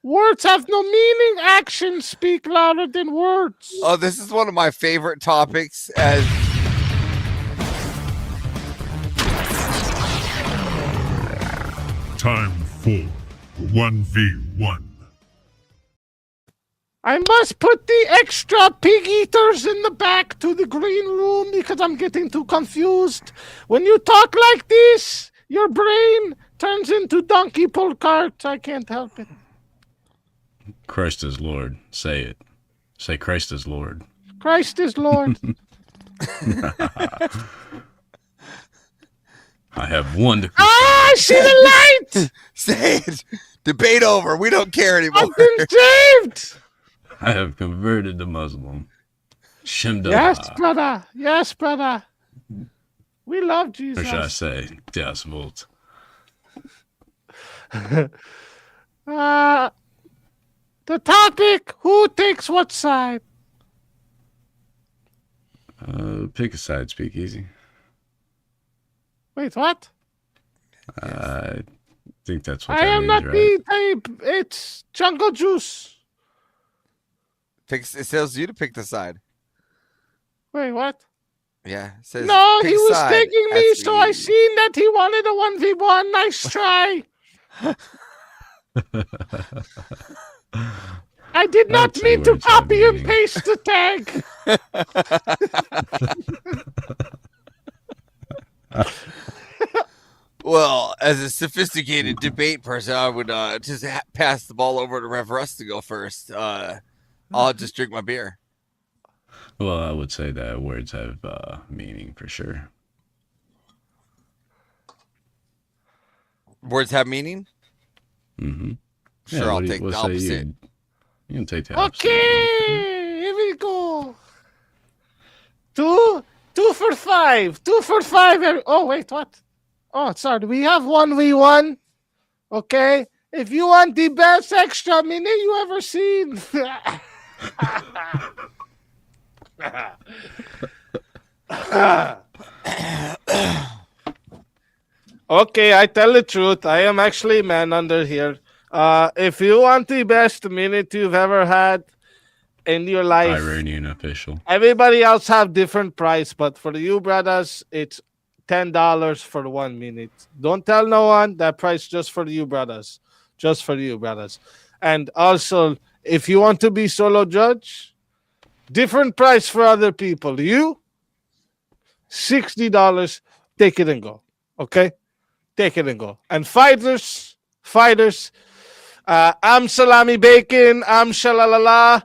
Words have no meaning. Actions speak louder than words. Oh, this is one of my favorite topics. As Time for 1v1. I must put the extra pig eaters in the back to the green room because I'm getting too confused. When you talk like this, your brain turns into donkey pull cart. I can't help it. Christ is Lord. Say it. Say Christ is Lord. Christ is Lord. I have one to. I see the light. Say it. Debate over. We don't care anymore. I've been saved. I have converted to Muslim. Shimda. Yes, brother. Yes, brother. We love Jesus. Or should I say, Das Volt. The topic, who takes what side? Pick a side, Speakeasy. Wait, what? I think that's what I that am means, not right? the type. It's Jungle Juice. it tells you to pick the side. Wait, what? Yeah. It says No, pick he was side. taking me, That's so me. I seen that he wanted a 1v1. Nice try. I did not That's mean to words copy I'm and paste the tag. Well, as a sophisticated debate person, I would just pass the ball over to Rev Russ to go first. I'll just drink my beer. Well, I would say that words have meaning for sure. Words have meaning? Mm-hmm. Sure, I'll take the opposite. You can take the opposite. Okay, here we go. Two for five. 2 for 5. Oh, wait, what? Oh, sorry. We have 1v1. Okay. If you want the best extra minute you ever seen. Okay, I tell the truth. I am actually man under here. If you want the best minute you've ever had in your life, Iranian official. everybody else have different price, but for you brothers, it's $10 for 1 minute. Don't tell no one. That price just for you brothers. Just for you brothers. And also, if you want to be solo judge, different price for other people. You, $60. Take it and go. Okay? Take it and go. And fighters, I'm salami bacon, I'm shalalala,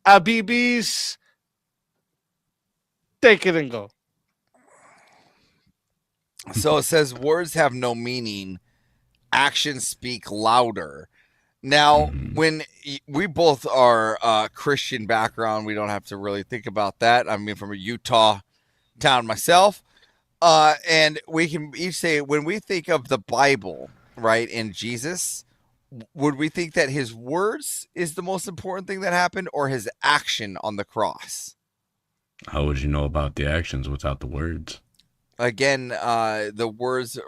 Abibis. Take it and go. So it says words have no meaning, actions speak louder. Now, when we both are Christian background, we don't have to really think about that. I mean, from a Utah town myself, and we can each say when we think of the Bible, right, and Jesus, would we think that his words is the most important thing that happened, or his action on the cross? How would you know about the actions without the words? Again, the words,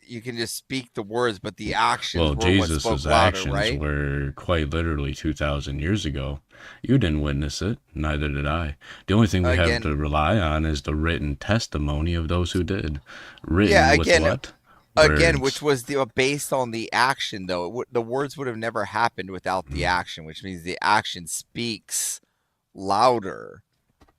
you can just speak the words, but the actions Well, were what spoke Jesus' louder, actions right? were quite literally 2,000 years ago. You didn't witness it, neither did I. The only thing we have to Again, rely on is the written testimony of those who did. Written yeah, with again, what? again, Words. which was based on the action, though. The words would have never happened without the action, which means the action speaks louder,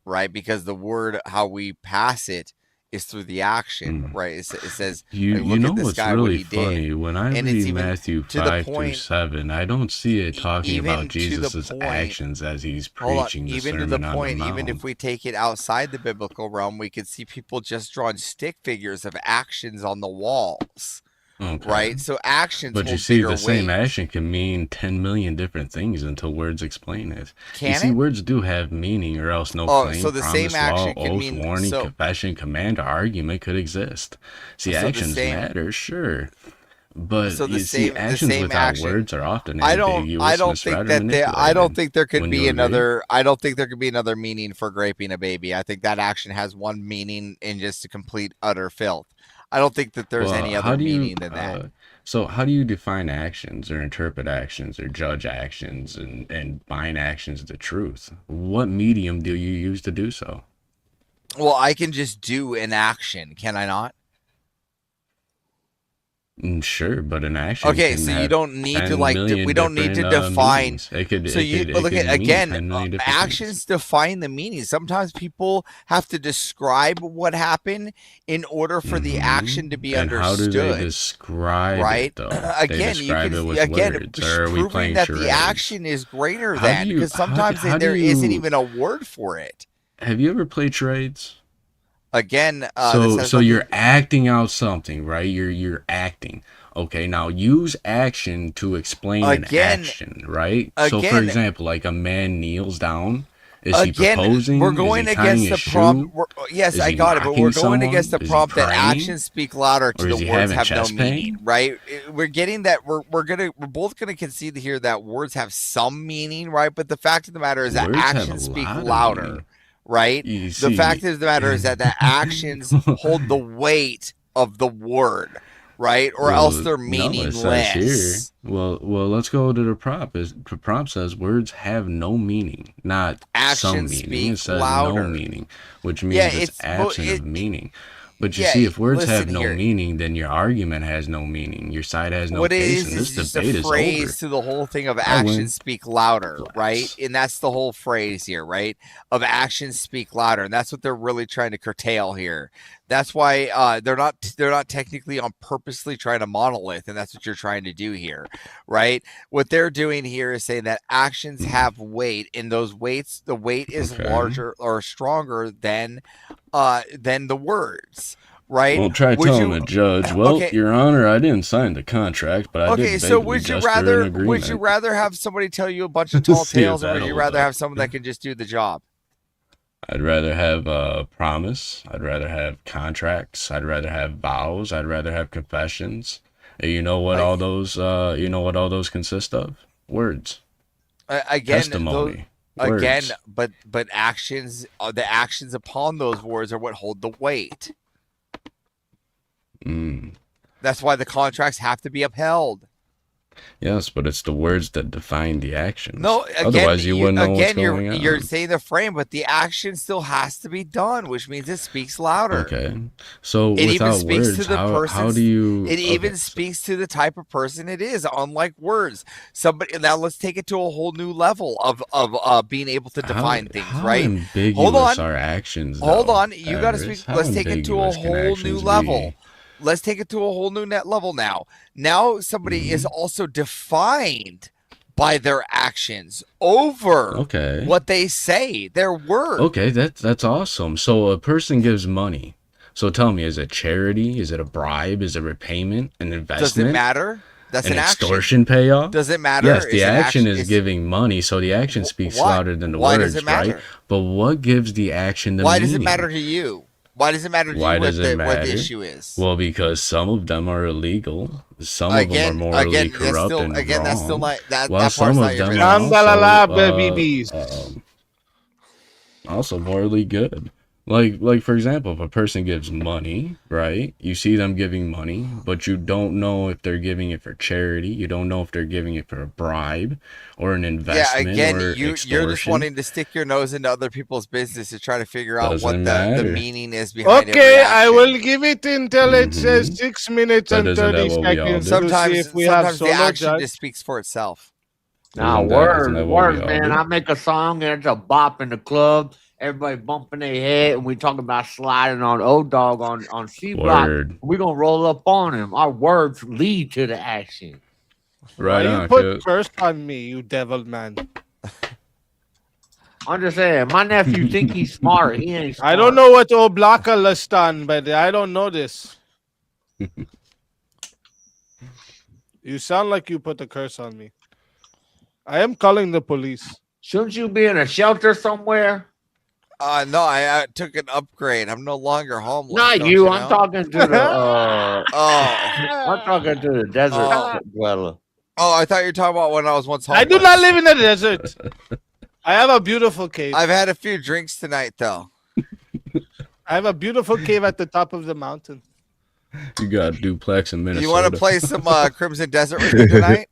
right? Because the word, how we pass it, is through the action, right? It says, You like, you look know at this what's guy, what really he did, funny? When I and it's read even Matthew to the 5 through point. 7, I don't see it talking about Even to the Jesus' point, actions as he's hold on, preaching the even to the Sermon on the point, even if Mount. we take it outside the biblical realm, we could see people just drawing stick figures of actions on the walls, Okay. right? So actions But you hold see, bigger the same weight. action can mean 10 million different things until words explain it. You Can see, it? words do have meaning, or else no Oh, so claim, the same promise, law, action can oath, mean warning, so. confession, command, or argument could exist. See, So the actions same. matter, sure. But So you see, the actions same without action. words are often I ambiguous, don't think misread, or that there. I don't manipulated. think there could Wouldn't be you agree? another. I don't think there could be another meaning for graping a baby. I think that action has one meaning in just a complete utter filth. I don't think that there's Well, any how other do you, meaning than that. so how do you define actions or interpret actions or judge actions and bind actions to truth? What medium do you use to do so? Well, I can just do an action, can I not? Sure, but an action Okay, can so you have don't need to 10 we million don't need to different define. meanings. It could So it you could but it look could at mean again, 10 million different things. actions define the meaning. Sometimes people have to describe what happened in order for the action to be And how do they understood, describe right? it though? They Again, you describe can it with again words, or are we proving playing that the charades? action is greater How do than, you because sometimes how do there isn't you even a word for it. have you ever played charades? Again, this So has so nothing. you're acting out something, right? You're acting. Okay, now use action to explain an Again, action, right? So for again, example, like a man kneels down. Is he again, we're proposing? Is going he tying against a the prompt. shoe? Yes, Is I he got it, but we're mocking going against someone? the Is he prompt that praying? actions speak louder to Or the is he words having have no chest meaning, pain? right? We're getting that we're both gonna concede here that words have some meaning, right? But the fact of the matter is that Words have a actions speak lot of louder, meaning. right? You The fact see, of the matter is that the actions hold the weight of the word, right? Or else well, they're no, it says here. meaningless. Well, let's go to the prop. The prop says words have no meaning, not some Actions meaning. speak It says no louder. meaning, which Yeah, means it's it's well, absent of meaning. But you yeah. see, if words Listen have no here. meaning, then your argument has no meaning. Your side has no What it case, is and this just debate a is over. phrase to the whole thing of I actions win. speak louder, right? And that's the whole phrase here, right? Of actions speak louder, and that's what they're really trying to curtail here. That's why they're not technically on purposely trying to monolith, and that's what you're trying to do here, right? What they're doing here is saying that actions have weight, and those weights, the weight is Okay. larger or stronger than the words. Right? Well, try Would telling you? the judge, well, Okay. Your Honor, I didn't sign the contract, but I Okay, did so vaguely would you gesture in rather agreement. have somebody tell you a bunch of tall See if tales, or would that you holds rather up. have someone that can just do the job? I'd rather have a promise. I'd rather have contracts. I'd rather have vows. I'd rather have confessions. And you know what all those consist of? Words. Again, Testimony. again, Words. but actions, the actions upon those words are what hold the weight. That's why the contracts have to be upheld. Yes, but it's the words that define the actions. No, again, Otherwise, you wouldn't know what's you're going on. you're saying the frame, but the action still has to be done, which means it speaks louder. Okay. So It even without speaks words, to the how person's. do you? It even okay. speaks to the type of person it is, unlike words. Somebody now, let's take it to a whole new level of being able to define things, How right? ambiguous Hold on, are actions? hold though, on. You got to Everest? speak. How Let's take it to a ambiguous can whole new actions level. be? Let's take it to a whole new net level now. Now somebody is also defined by their actions over Okay. what they say, their words. Okay, that's awesome. So a person gives money. So tell me, is it charity? Is it a bribe? Is it repayment? An investment? Does it matter? That's an action. extortion payoff? Does it matter? Yes, the Is it action action- is giving money, so the action speaks why? louder than the Why words, does it matter? right? But what gives the action the Why meaning? does it matter to you? Why does it matter to Why you does it what matter? the issue is? Well, because some of them are illegal. Some of them are morally again, corrupt and wrong. that's still not that. While that some part's of not your them business. are also, babies. also morally good. Like for example, if a person gives money, right? You see them giving money, but you don't know if they're giving it for charity. You don't know if they're giving it for a bribe or an Yeah, investment again, or you're extortion. just wanting to stick your nose into other people's business to try to figure out what Doesn't the matter. meaning is behind every Okay, I action. will give it until it says 6 minutes But and isn't that 30 what we all seconds do? to see Sometimes, if we have sometimes the solo action judge. just speaks for itself. Nah, Isn't words, that what we words, all man. do? I make a song and it's a bop in the club. Everybody bumping their head, and we talking about sliding on old dog on C block. Word. We're gonna roll up on him. Our words lead to the action. Right Why you on, put kid. curse on me, you devil man? I'm just saying, my nephew think he's smart. He ain't smart. I don't know what Oblaka Lastan, but I don't know this. You sound like you put a curse on me. I am calling the police. Shouldn't you be in a shelter somewhere? No, I took an upgrade. I'm no longer homeless. Not don't you. you I'm know? talking to the. Oh. I'm talking to the desert dweller. Oh, I thought you were talking about when I was once homeless. I do not live in the desert. I have a beautiful cave. I've had a few drinks tonight, though. I have a beautiful cave at the top of the mountain. You got a duplex in Minnesota. You want to play some Crimson Desert with me tonight?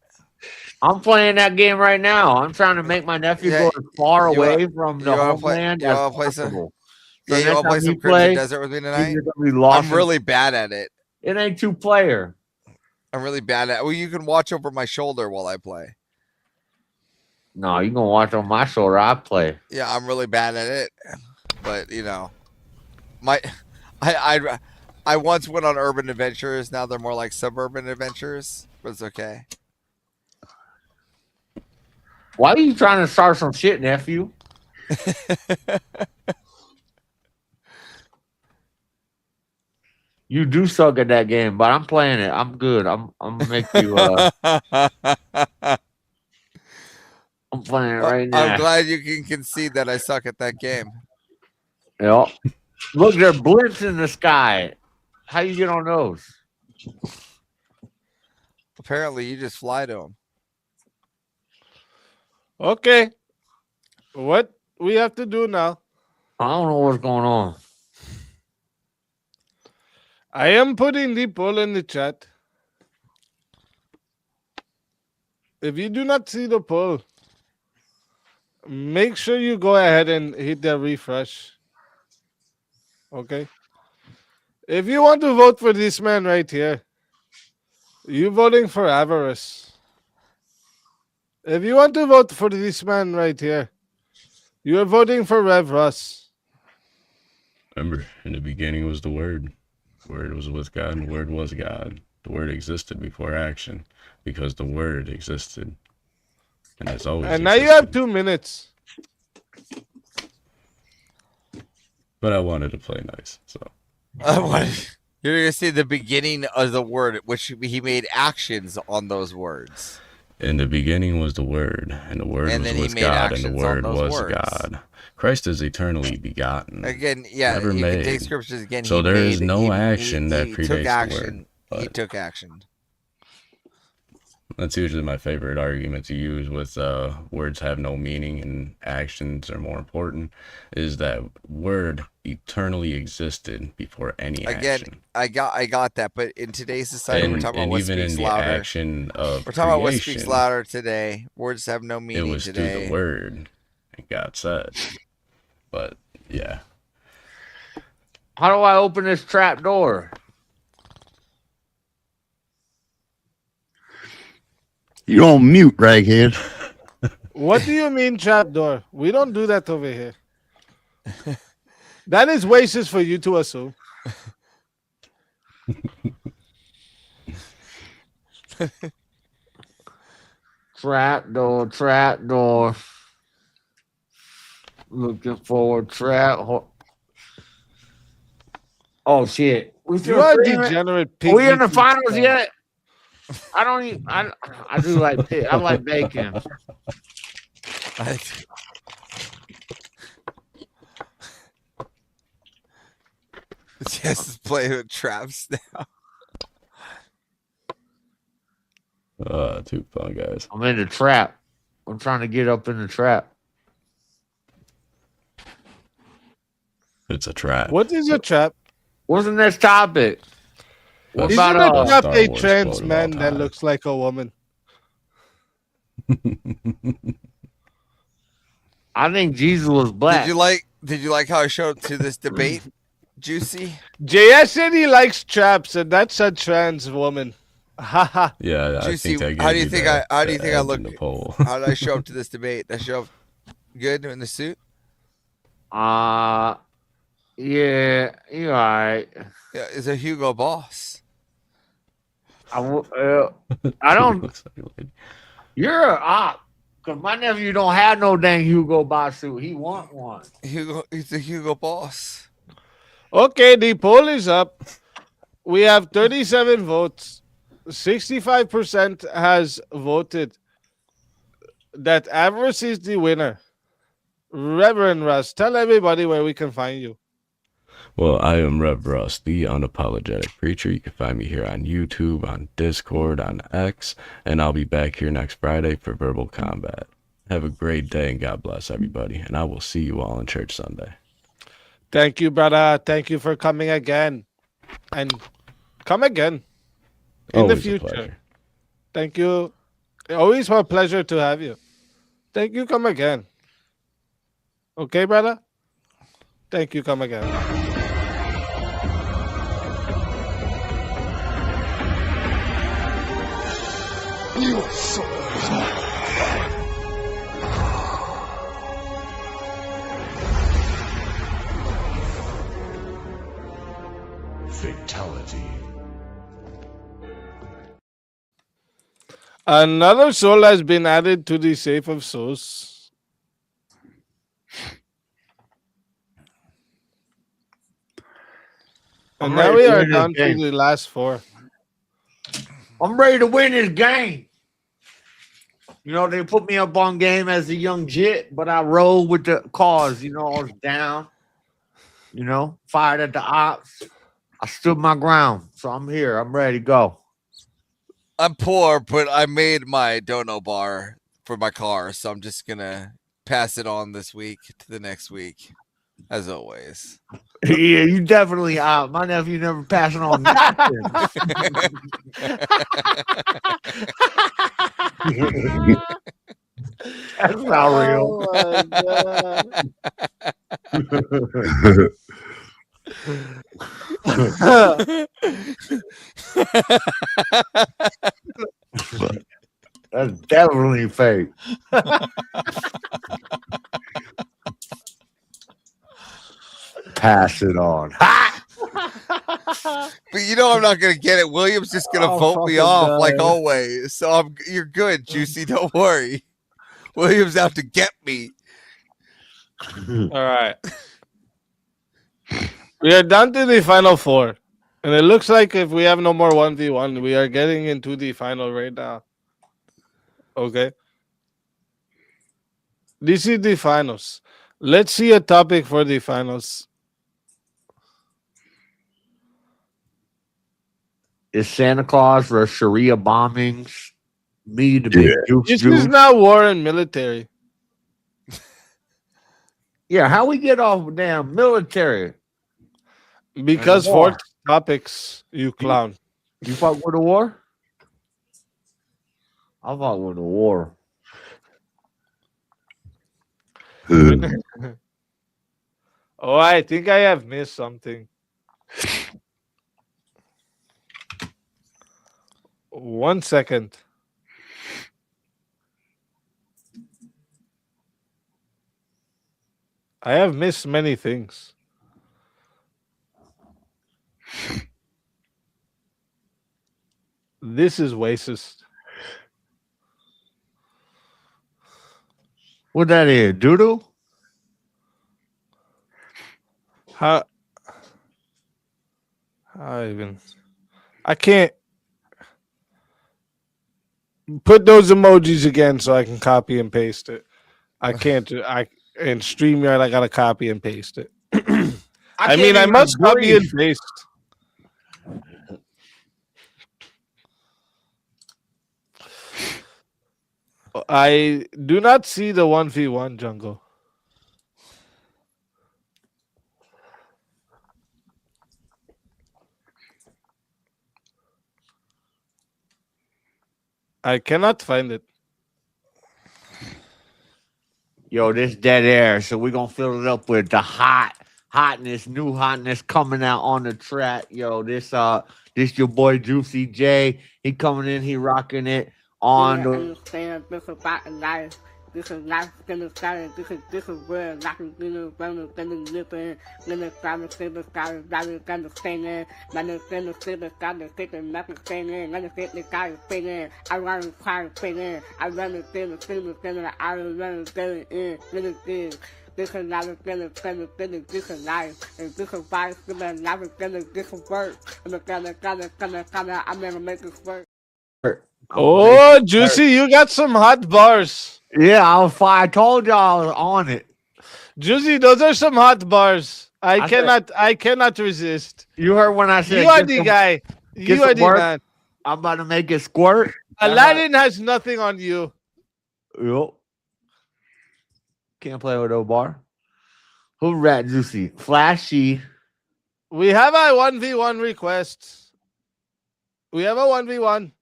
I'm playing that game right now. I'm trying to make my nephew go as far you away want- from you the wanna play- homeland you as wanna play some- possible. Yeah, you next want to play time some you Crimson Desert with me tonight? you're gonna be lost I'm in- really bad at it. It ain't 2-player. I'm really bad at it. Well, you can watch over my shoulder while I play. No, you gonna watch on my shoulder. I play. Yeah, I'm really bad at it. But, you know, I once went on urban adventures. Now they're more like suburban adventures, but it's okay. Why are you trying to start some shit, nephew? You do suck at that game, but I'm playing it. I'm good. I'm gonna make you. I'm playing it right now. I'm glad you can concede that I suck at that game. Yep. Look, there are blimps in the sky. How you get on those? Apparently, you just fly to them. Okay. What we have to do now? I don't know what's going on. I am putting the poll in the chat. If you do not see the poll, make sure you go ahead and hit the refresh. Okay. If you want to vote for this man right here, you're voting for avarice. If you want to vote for this man right here, you're voting for Rev Russ. Remember, in the beginning was the Word. The Word was with God, and the Word was God. The Word existed before action because the Word existed. And as always. And now you have 2 minutes. But I wanted to play nice, so. You're going to see the beginning of the word, which he made actions on those words. In the beginning was the Word, and the Word And was then he with made God, and actions the on Word those was words. God. Christ is eternally begotten. Again, yeah, never you made. can take scriptures again. So he there is made- no he- action that he predates took the action. Word. He but took action. That's usually my favorite argument to use with words have no meaning and actions are more important, is that Word eternally existed before any Again, action. I got that, but in today's society, we're talking about what even speaks in the louder. action of We're talking about what speaks creation, louder today. Words have no it meaning was through today. the Word, and God said. But yeah, How do I open this trap door? You're on mute, raghead. What do you mean trapdoor? We don't do that over here. That is racist for you to assume. Trap door. Looking forward, Oh shit! You are a degenerate pig. Are we in the eating finals scum. yet? I don't even. I do like pig. I like bacon. Jess is playing with traps now. too fun, guys. I'm in the trap. I'm trying to get up in the trap. It's a trap. What is a trap? What's the next topic? What Best- Isn't about a trap Star a Wars trans quote of all man that time. looks like a woman? I think Jesus was black. Did you like how I showed to this debate, Juicy? JS said he likes traps, and that's a trans woman. Haha. Yeah, I Juicy, think that how do gave you think the- how do you the think I edge look? in the poll. How did I show up to this debate? Did I show up good in the suit? Yeah, you all right. Yeah, is a Hugo Boss. I don't. You're a op. Cause my nephew don't have no dang Hugo Boss suit. He want one. He's a Hugo Boss. Okay, the poll is up. We have 37 votes. 65% has voted that Avarice is the winner. Reverend Russ, tell everybody where we can find you. Well, I am Rev Russ, the unapologetic preacher. You can find me here on YouTube, on Discord, on X, and I'll be back here next Friday for Verbal Combat. Have a great day and God bless everybody, and I will see you all in church Sunday. Thank you, brother. Thank you for coming again. And come again in Always the a future. pleasure. Thank you. Always a pleasure to have you. Thank you. Come again. Okay, brother? Thank you. Come again. You so Fatality. Another soul has been added to the safe of souls. And I'm now ready we to are win this down to game. the last four. I'm ready to win this game. You know, they put me up on game as a young jit, but I rolled with the cause. You know, I was down. You know, fired at the ops. I stood my ground. So I'm here. I'm ready to go. I'm poor, but I made my dono bar for my car, so I'm just gonna pass it on this week to the next week, as always. Yeah, you definitely out. My nephew never passing on nothing. That's not real. That's definitely fake. Pass it on. But you know I'm not gonna get it. William's just gonna Oh, vote me fucking off like God. always. So you're good, Juicy. Don't worry. William's out to get me. All right. We are down to the final four. And it looks like if we have no more 1v1, we are getting into the final right now. Okay. This is the finals. Let's see a topic for the finals. Is Santa Claus for Sharia bombings? Me to be This is not war and military. Yeah, how we get off damn military? Because war. fourth topics, you clown. You fought with a war? I fought with a war. Oh, I think I have missed something. One second. I have missed many things. This is racist. What that is? Doodle? How even? I can't put those emojis again so I can copy and paste it. I can't do. In StreamYard I gotta copy and paste it. I mean, I must copy and paste. I do not see the 1v1 jungle. I cannot find it. Yo, this dead air, so we're gonna fill it up with the hotness, new hotness coming out on the track. Yo, this your boy Juicy J. He coming in, he rocking it on the Understand this about life. This is life gonna start. This is where life is gonna live in. Gonna start to see the sky, gonna stand in. Gonna see the sky, the stick and nothing standing. Gonna see the sky spinning. I run the car spinning. I run the thing, I run the thing in. Gonna see. This is life is gonna this is life. And this is why it's gonna life is gonna this is work. I'm gonna make this work. Oh, Juicy, you got some hot bars. Yeah, I told y'all I was on it. Juicy, those are some hot bars. I said- cannot resist. You heard when I said You are get the some- guy. get You some are the work. man. I'm about to make it squirt. Aladdin has nothing on you. Yup. Can't play with no bar. Who rat Juicy? Flashy. We have a 1v1 request. We have a 1v1.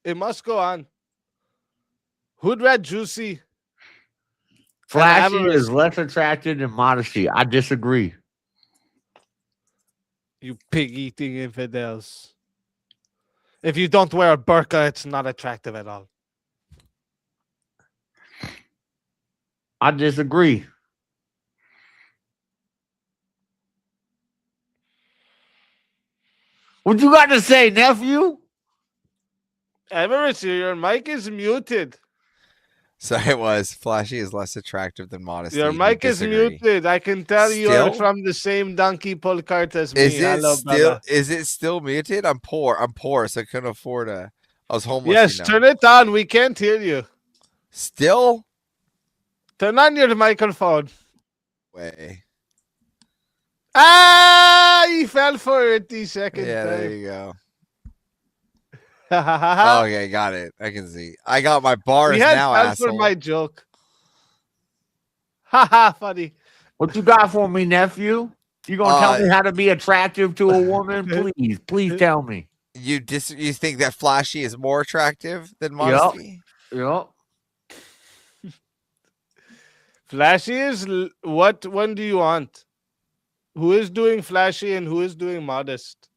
It must go on. Who'd rat Juicy? Flashy Avarice. is less attractive than modesty. I disagree. You pig-eating infidels. If you don't wear a burqa, it's not attractive at all. I disagree. What you got to say, nephew? Avarice, your mic is muted. Sorry, it was. Flashy is less attractive than modesty. Your We mic is disagree. muted. I can tell you are Still? from the same donkey pull cart as me. Is it Hello, still? brother. Is it still muted? I'm poor, so I couldn't afford a. I was homeless. Yes, you know. turn it on. We can't hear you. Still? Turn on your microphone. Way. Ah, he fell for it the second Yeah, there time. you go. Oh, Okay, got it. I can see. I got my bars he had now, fell asshole. for my joke. Haha, funny. What you got for me, nephew? You gonna tell me how to be attractive to a woman? Please tell me. You think that Flashy is more attractive than modesty? Yup. Flashy is what one do you want? Who is doing flashy and who is doing modest?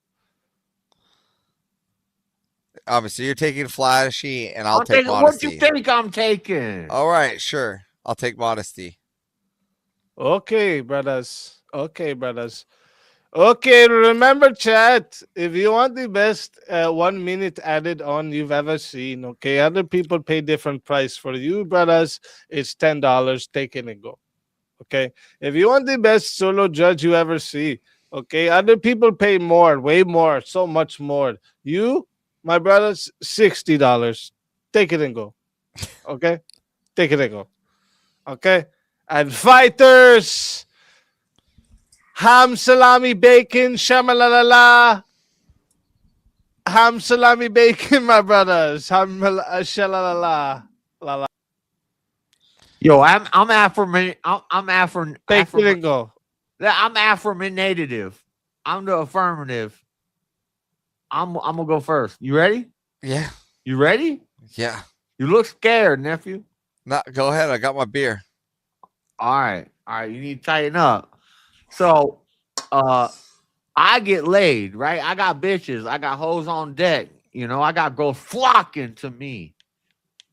Obviously, you're taking Flashy, and I'll I'm take taking what modesty. you think I'm taking. All right, sure. I'll take modesty. Okay, brothers. Okay, brothers. Okay, remember, chat. If you want the best 1 minute added on you've ever seen, okay, other people pay different price. For you, brothers, it's $10. Take it and go. Okay, if you want the best solo judge you ever see, okay, other people pay more, way more, so much more. You, my brothers, $60. Take it and go. Okay, take it and go. Okay, and fighters. Ham, salami, bacon, shamalalala. Ham, salami, bacon, my brothers. Ham, shalalala. La, la. Yo, I'm affirmative. I'm Take it and go. I'm affirmative. I'm the affirmative. I'm gonna go first. You ready? Yeah. You ready? Yeah. You look scared, nephew. No, go ahead. I got my beer. All right. You need to tighten up. So, I get laid, right? I got bitches. I got hoes on deck. You know, I got girls flocking to me,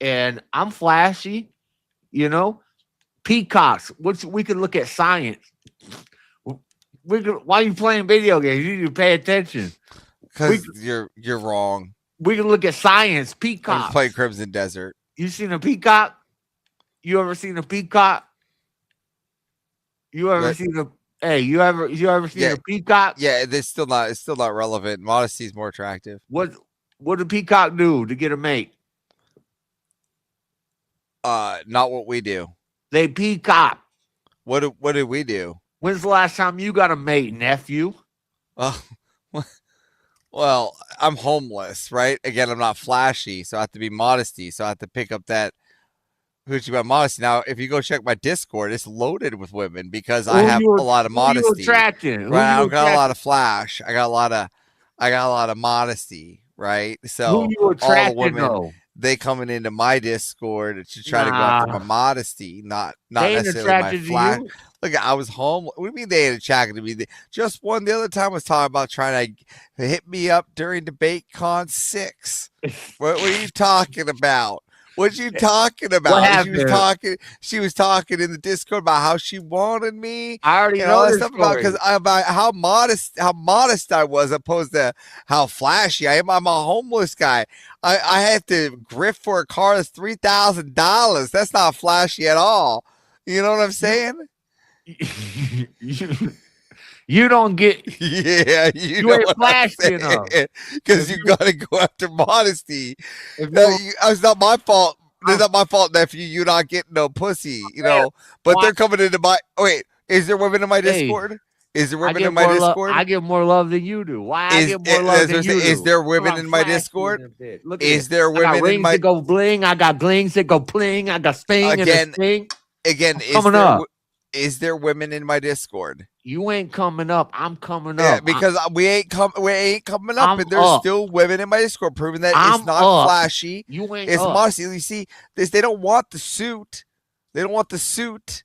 and I'm flashy. You know, peacocks. Which we can look at science. Why are you playing video games? You need to pay attention. Because you're wrong. We can look at science. I Peacocks. just played Crimson Desert. You seen a peacock? You ever seen a peacock? You ever What? seen a you ever seen a peacock? Yeah, it's still not relevant. Modesty is more attractive. What did peacock do to get a mate? Not what we do. They peacock. What did we do? When's the last time you got a mate, nephew? Well, I'm homeless, right? Again, I'm not flashy, so I have to be modesty. So I have to pick up that hoochie about modesty. Now, if you go check my Discord, it's loaded with women because I have a lot of modesty. Who you attracting? Who Right, I you got a lot attracting? of flash. I got a lot of modesty, right? So Who you all the attracting women, though? they coming into my Discord to try to go after my modesty, not They ain't necessarily my attracted to flash. you. Look, I was home. What do you mean they ain't attracted to me? Just one the other time was talking about trying to hit me up during Debate Con 6. What were you talking about? What you talking about? She was talking in the Discord about how she wanted me. I already and all know that this stuff about story. about how modest I was, opposed to how flashy I am. I'm a homeless guy. I have to grift for a car that's $3,000. That's not flashy at all. You know what I'm saying? You don't get. Yeah, You ain't flashy enough. Because you got to go after modesty. If It's not my fault. It's not my fault, nephew. You're not getting no pussy, you know. But they're coming into my. Wait, is there women in my Discord? Is there women in my Discord? I get more love than you do. Why I get more love than you do? Is there women in my Discord? Is there women I got rings in my? that go bling. I got blings that go pling. I got sting and a sting. Again, is there women in my Discord? You ain't coming up. I'm coming Yeah, up. because we ain't coming up, and there's still women in my Discord proving that it's not flashy. You ain't it's up. modesty. You see, they don't want the suit. They don't want the suit.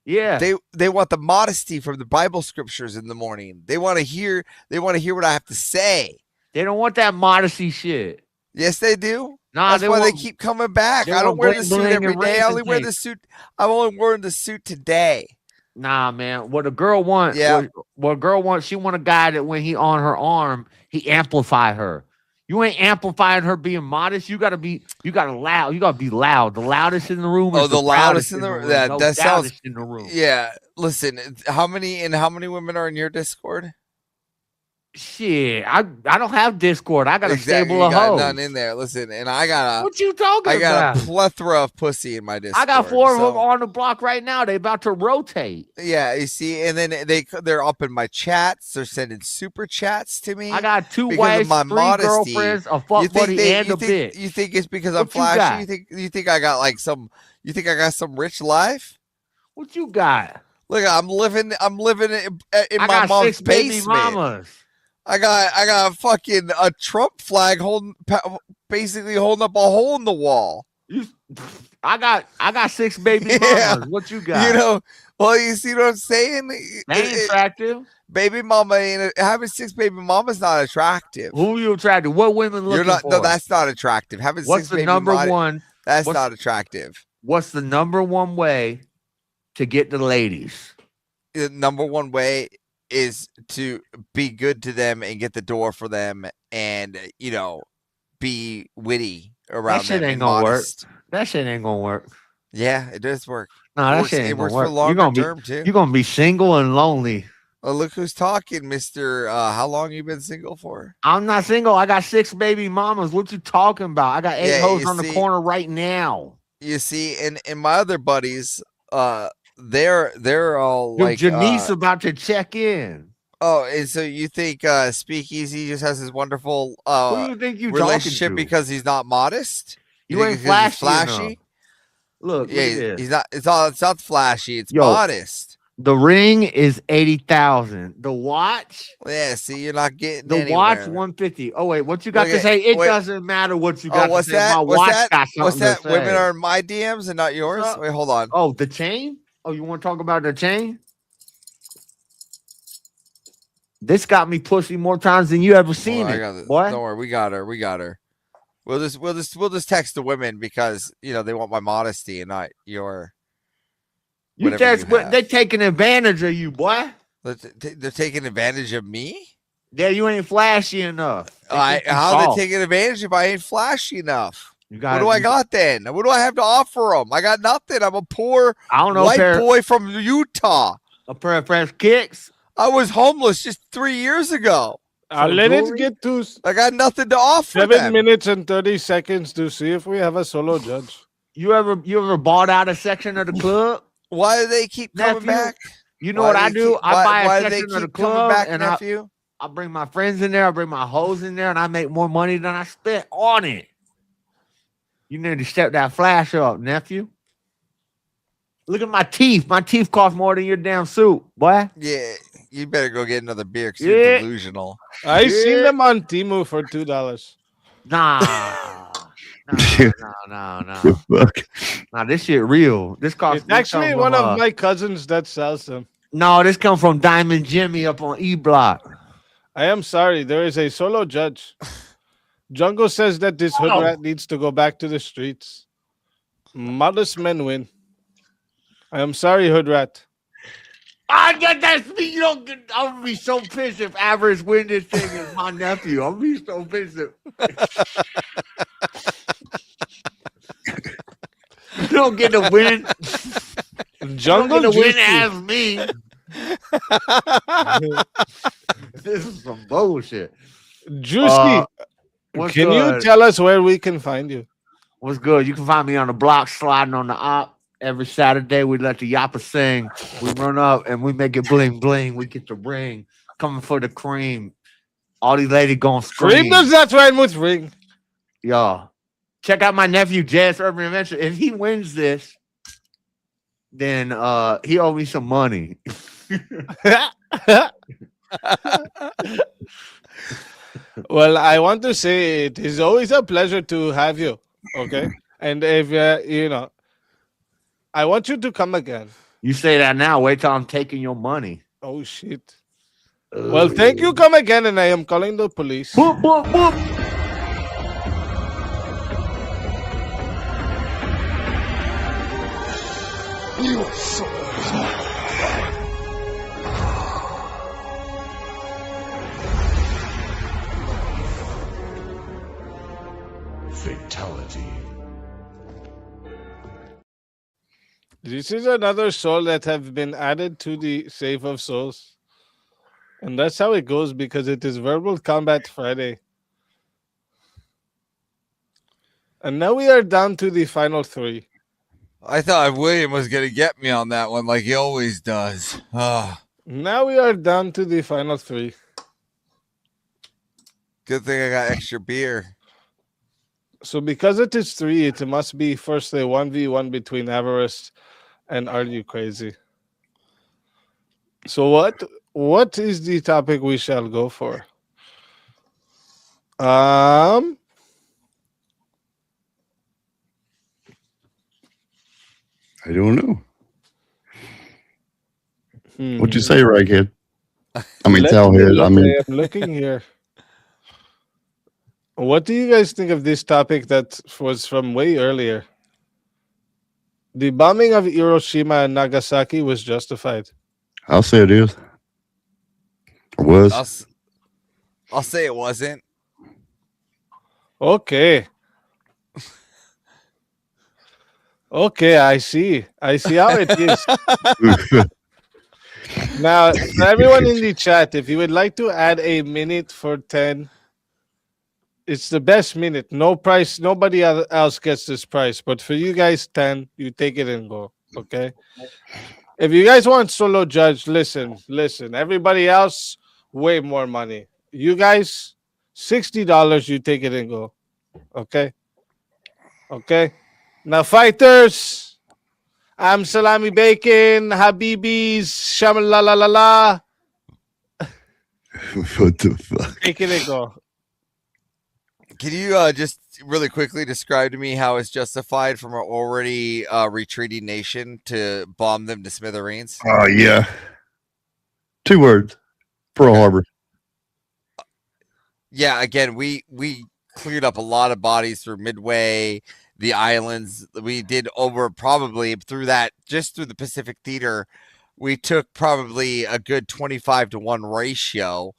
Yeah. They want the modesty from the Bible scriptures in the morning. They want to hear what I have to say. They don't want that modesty shit. Yes, they do. Nah, That's why they keep coming back. I don't wear the suit every day. I only wear the suit. I'm only wearing the suit today. Nah, man. What a girl wants, what a girl wants, she want a guy that when he on her arm, he amplify her. You ain't amplifying her being modest. You gotta be loud. You gotta be loud. The loudest in the room is the loudest in the room. Yeah, No that sounds loudest in the room. Yeah. Listen, how many women are in your Discord? Shit, I don't have Discord. I got a stable You of got hoes. none in there. Listen, and I got What you talking I got about? a plethora of pussy in my Discord. I got 4 of them on the block right now. They about to rotate. Yeah, you see, and then they're up in my chats. They're sending super chats to me. I got 2 because wives, of my 3 modesty. girlfriends, a fuck buddy, and a bitch. You think it's because I'm What you flashy? got? You think I got like some? You think I got some rich life? What you got? Look, I'm living in I my got mom's 6 baby basement. mamas. I got fucking a Trump flag basically holding up a hole in the wall. I got 6 baby mamas. What you got? You know, well, you see what I'm saying? They ain't attractive. Baby mama having 6 baby mamas not attractive. Who you attractive? What women looking You're not. for? No, that's not attractive. Having What's 6 the baby number mama, one? That's not attractive. What's the number one way to get the ladies? The number one way is to be good to them and get the door for them, and be witty around That shit them. ain't gonna work. That shit ain't gonna work. Yeah, it does work. No, that works, shit ain't it gonna works work. for longer term too. You're gonna be single and lonely. Oh, look who's talking, Mr. How long you been single for? I'm not single. I got 6 baby mamas. What you talking about? I got 8 hoes you on the see- corner right now. You see, and my other buddies, they're all Yo, like Janice about to check in. Oh, and so you think Speakeasy just has this wonderful Who do you think you talking relationship to? because he's not modest? You think ain't it's 'cause he's flashy enough. Look, yeah, look at this. he's not. It's not flashy. It's Yo, modest. The ring is 80,000. The watch, Yeah, see, you're not getting the anywhere. watch 150. Oh wait, what you got to say? It doesn't matter what you got what's to say. that? My What's watch that? got What's something that? to Women say. are in my DMs and not yours. up? Wait, hold on. Oh, the chain? Oh, you want to talk about the chain? This got me pussy more times than you ever seen I it, got it. boy. Don't worry, we got her. We got her. We'll just text the women because they want my modesty and not your. You whatever just, have. they taking advantage of you, boy. They're taking advantage of me. Yeah, you ain't flashy enough. How are they taking advantage if I ain't flashy enough? You What do I got then? What do I have to offer them? I got nothing. I'm a poor white boy from Utah. A pair of fresh kicks. I was homeless just 3 years ago. Let it get to I got nothing to offer 7 them. minutes and 30 seconds to see if we have a solo judge. You ever bought out a section of the club? Why do they keep coming back? You know what I do? I buy why a do they section of the keep coming club back, and nephew? I bring my friends in there. I bring my hoes in there, and I make more money than I spent on it. You need to step that flash up, nephew. Look at my teeth. My teeth cost more than your damn suit, boy. Yeah, you better go get another beer because Yeah. you're delusional. I seen them on Temu for $2. Nah. No. Fuck. Nah, this shit real. This cost. It's actually one of my cousins that sells them. No, this come from Diamond Jimmy up on E Block. I am sorry. There is a solo judge. Jungle says that this hood rat needs to go back to the streets. Modest men win. I am sorry, hood rat. I get that. You don't get. I'm gonna be so pissed if Average win this thing as my nephew. I'm gonna be so pissed. You don't get to win. Jungle to win Juicy. as me. This is some bullshit. Juicy. What's Can good? you tell us where we can find you? What's good? You can find me on the block sliding on the op. Every Saturday, we let the yappa sing. We run up and we make it bling bling. We get the ring. Coming for the cream. All these ladies going scream. Cream does not rhyme with ring. Y'all, check out my nephew Jazz Urban Adventure. If he wins this, then he owe me some money. Well, I want to say it is always a pleasure to have you. Okay, and if you know, I want you to come again. You say that now. Wait till I'm taking your money. Oh shit. Well, thank you. Come again, and I am calling the police. Whoop, whoop, whoop. You are so Fatality. This is another soul that have been added to the Save of Souls. And that's how it goes because it is Verbal Combat Friday. And now we are down to the final three. I thought William was going to get me on that one like he always does. Now we are down to the final three. Good thing I got extra beer. So because it is three, it must be first a 1v1 between Avarice and Are You Crazy? So what is the topic we shall go for? I don't know. What'd you say, right, kid? I mean, tell him. I mean, I'm looking here. What do you guys think of this topic that was from way earlier? The bombing of Hiroshima and Nagasaki was justified. I'll say it is. Or was. I'll say it wasn't. Okay. Okay, I see how it is. Now, for everyone in the chat, if you would like to add a minute for 10, it's the best minute. No price. Nobody else gets this price. But for you guys, 10, you take it and go. Okay? If you guys want solo judge, listen. Everybody else, way more money. You guys, $60, you take it and go. Okay? Okay? Now, fighters, I'm Salami Bacon, Habibis, Shamalalala. What the fuck? Take it and go. Can you just really quickly describe to me how it's justified from an already retreating nation to bomb them to smithereens? Oh, yeah. 2 words. Pearl Harbor. Yeah, again, we cleared up a lot of bodies through Midway, the islands. We did over probably through that, just through the Pacific Theater, we took probably a good 25-to-1 ratio.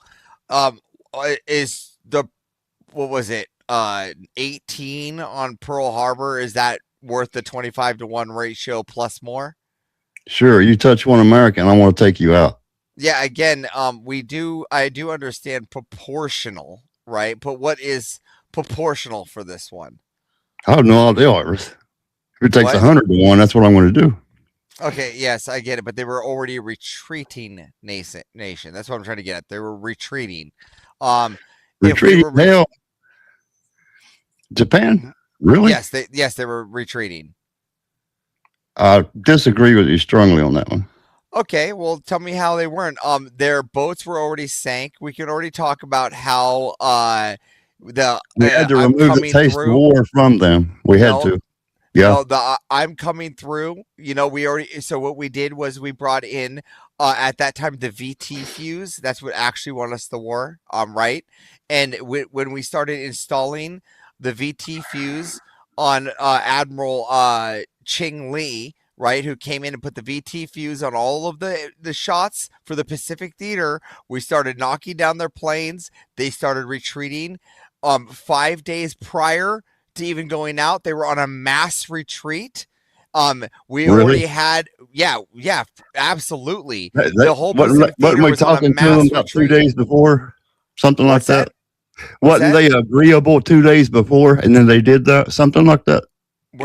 Is the, what was it, 18 on Pearl Harbor? Is that worth the 25-to-1 ratio plus more? Sure. You touch one American, I want to take you out. Yeah, again, I do understand proportional, right? But what is proportional for this one? I have no idea. If it takes What? 100 to 1, that's what I'm going to do. Okay, yes, I get it, but they were already a retreating nation. That's what I'm trying to get at. They were retreating. Retreating? Hell, Japan? Really? Yes, they were retreating. I disagree with you strongly on that one. Okay, well, tell me how they weren't. Their boats were already sank. We can already talk about how We had to remove the coming taste through. of war from them. We had No, to. Yeah. No, I'm coming through. We already. So what we did was we brought in at that time the VT fuse. That's what actually won us the war. Right. And when we started installing the VT fuse on Admiral Ching Li, right, who came in and put the VT fuse on all of the shots for the Pacific Theater, we started knocking down their planes. They started retreating. 5 days prior to even going out, they were on a mass retreat. We already had, yeah, absolutely. The whole Pacific Theater we was on a talking to mass them about 2 retreat. days before, something What's like that? that? What's Wasn't that? they agreeable 2 days before, and then they did that, something like that?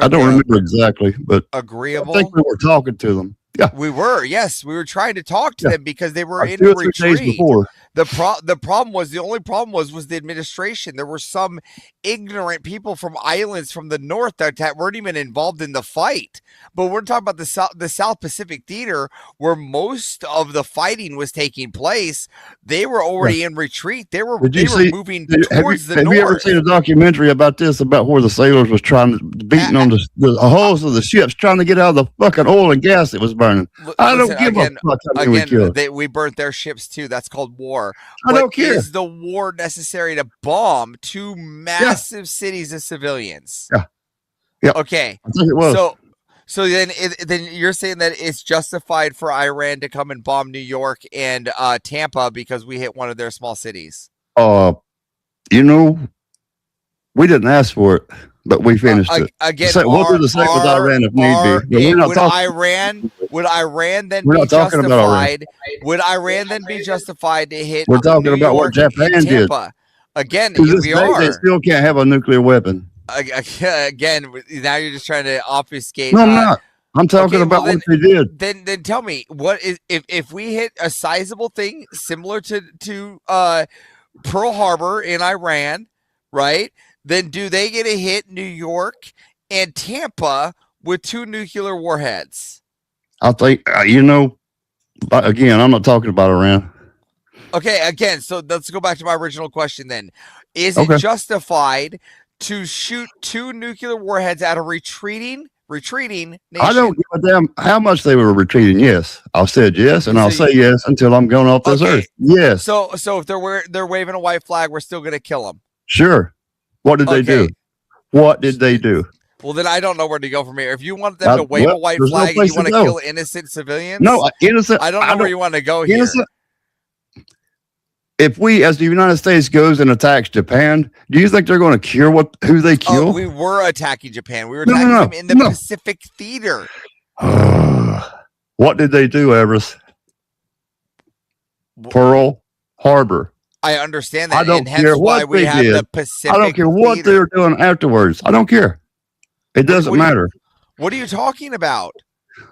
I don't remember exactly, but agreeable? I think we were talking to them. Yeah, We were, yes, we were trying to talk to them because they were in 2 a or 3 days retreat. before. The only problem was the administration. There were some ignorant people from islands from the north that weren't even involved in the fight. But we're talking about the South Pacific Theater, where most of the fighting was taking place. They were already in retreat. They were moving towards the have north. you ever seen a documentary about this, about where the sailors was beating on the hulls of the ships, trying to get out of the fucking oil and gas that was burning? I don't give a fuck how many we killed. We burnt their ships too. That's called war. I don't care. Is the war necessary to bomb 2 massive cities of civilians? Yeah. Yeah. Okay. I think it was. So then you're saying that it's justified for Iran to come and bomb New York and Tampa because we hit one of their small cities? We didn't ask for it, but we finished it. Again, we'll do the same with Iran if need be. But we're not talking. Would Iran then We're be not talking about Iran. justified? Would Iran then be justified to hit? We're talking New about what York and Japan did. Tampa? Again, To this we day, are. they still can't have a nuclear weapon. Again, now you're just trying to obfuscate. No, I'm not. I'm talking about what they did. Then tell me, what is if we hit a sizable thing similar to Pearl Harbor in Iran, right? Then do they get a hit New York and Tampa with 2 nuclear warheads? I think again, I'm not talking about Iran. Okay, again, so let's go back to my original question then. Is it justified to shoot 2 nuclear warheads at a retreating nation? I don't give a damn how much they were retreating. Yes, I said yes, and I'll say yes until I'm going off this earth. Yes. So if they're waving a white flag, we're still going to kill them. Sure. What did they do? What did they do? Well, then I don't know where to go from here. If you want them to wave a white flag and you want to kill innocent civilians, innocent. I don't know where you want to go here. If we, as the United States, goes and attacks Japan, do you think they're going to cure who they kill? We were attacking Japan. We were attacking them in the Pacific Theater. What did they do, Everest? Pearl Harbor. I understand that. I don't and hence care why what we they have did. the Pacific I don't care what Theater. they're doing afterwards. I don't care. It doesn't matter. What are you talking about?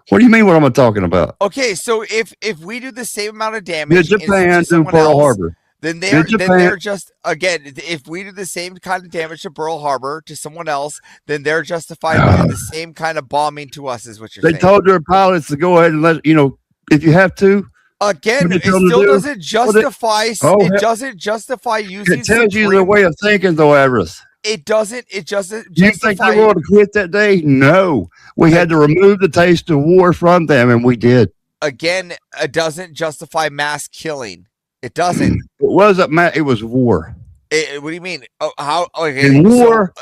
What do you mean? What am I talking about? Okay, so if we do the same amount of damage, Did Japan do Pearl Harbor? Then they're just, again, if we do the same kind of damage to Pearl Harbor to someone else, then they're justified doing the same kind of bombing to us, is what you're saying. They told their pilots to go ahead and let if you have to. Again, it still doesn't justify. It doesn't justify using. It tells you their way of thinking, though, Everest. It doesn't. It doesn't. Do you think they were going to quit that day? No, we had to remove the taste of war from them, and we did. Again, it doesn't justify mass killing. It doesn't. It wasn't mass. It was war. What do you mean? Oh, how? Okay, in war,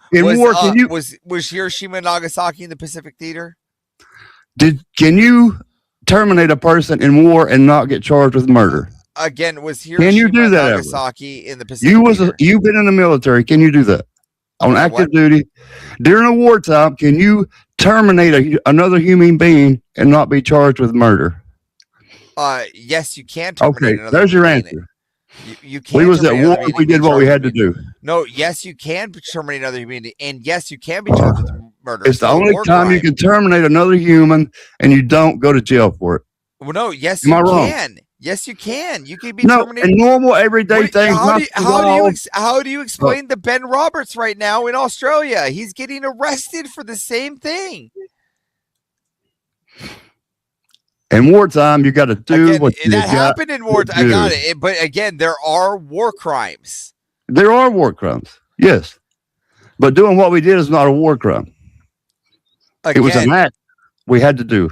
was Hiroshima and Nagasaki in the Pacific Theater? Can you terminate a person in war and not get charged with murder? Again, was Hiroshima Can you do that, Nagasaki in the Pacific? You've been in the military. Can you do that on active duty during a wartime? Can you terminate another human being and not be charged with murder? Yes, you can. Terminate Okay, there's your answer. You can. We was at war. We did what we had to do. No, yes, you can terminate another human being, and yes, you can be charged with murder. It's the only time you can terminate another human, and you don't go to jail for it. Well, no, yes, Am I you wrong? can. Yes, you can. You can be No, terminated. in normal everyday things. How do you explain to Ben Roberts right now in Australia? He's getting arrested for the same thing. In wartime, you got to do Again, what you that got happened in war. to I got do. it. But again, there are war crimes. There are war crimes, yes, but doing what we did is not a war crime. It was an act we had to do.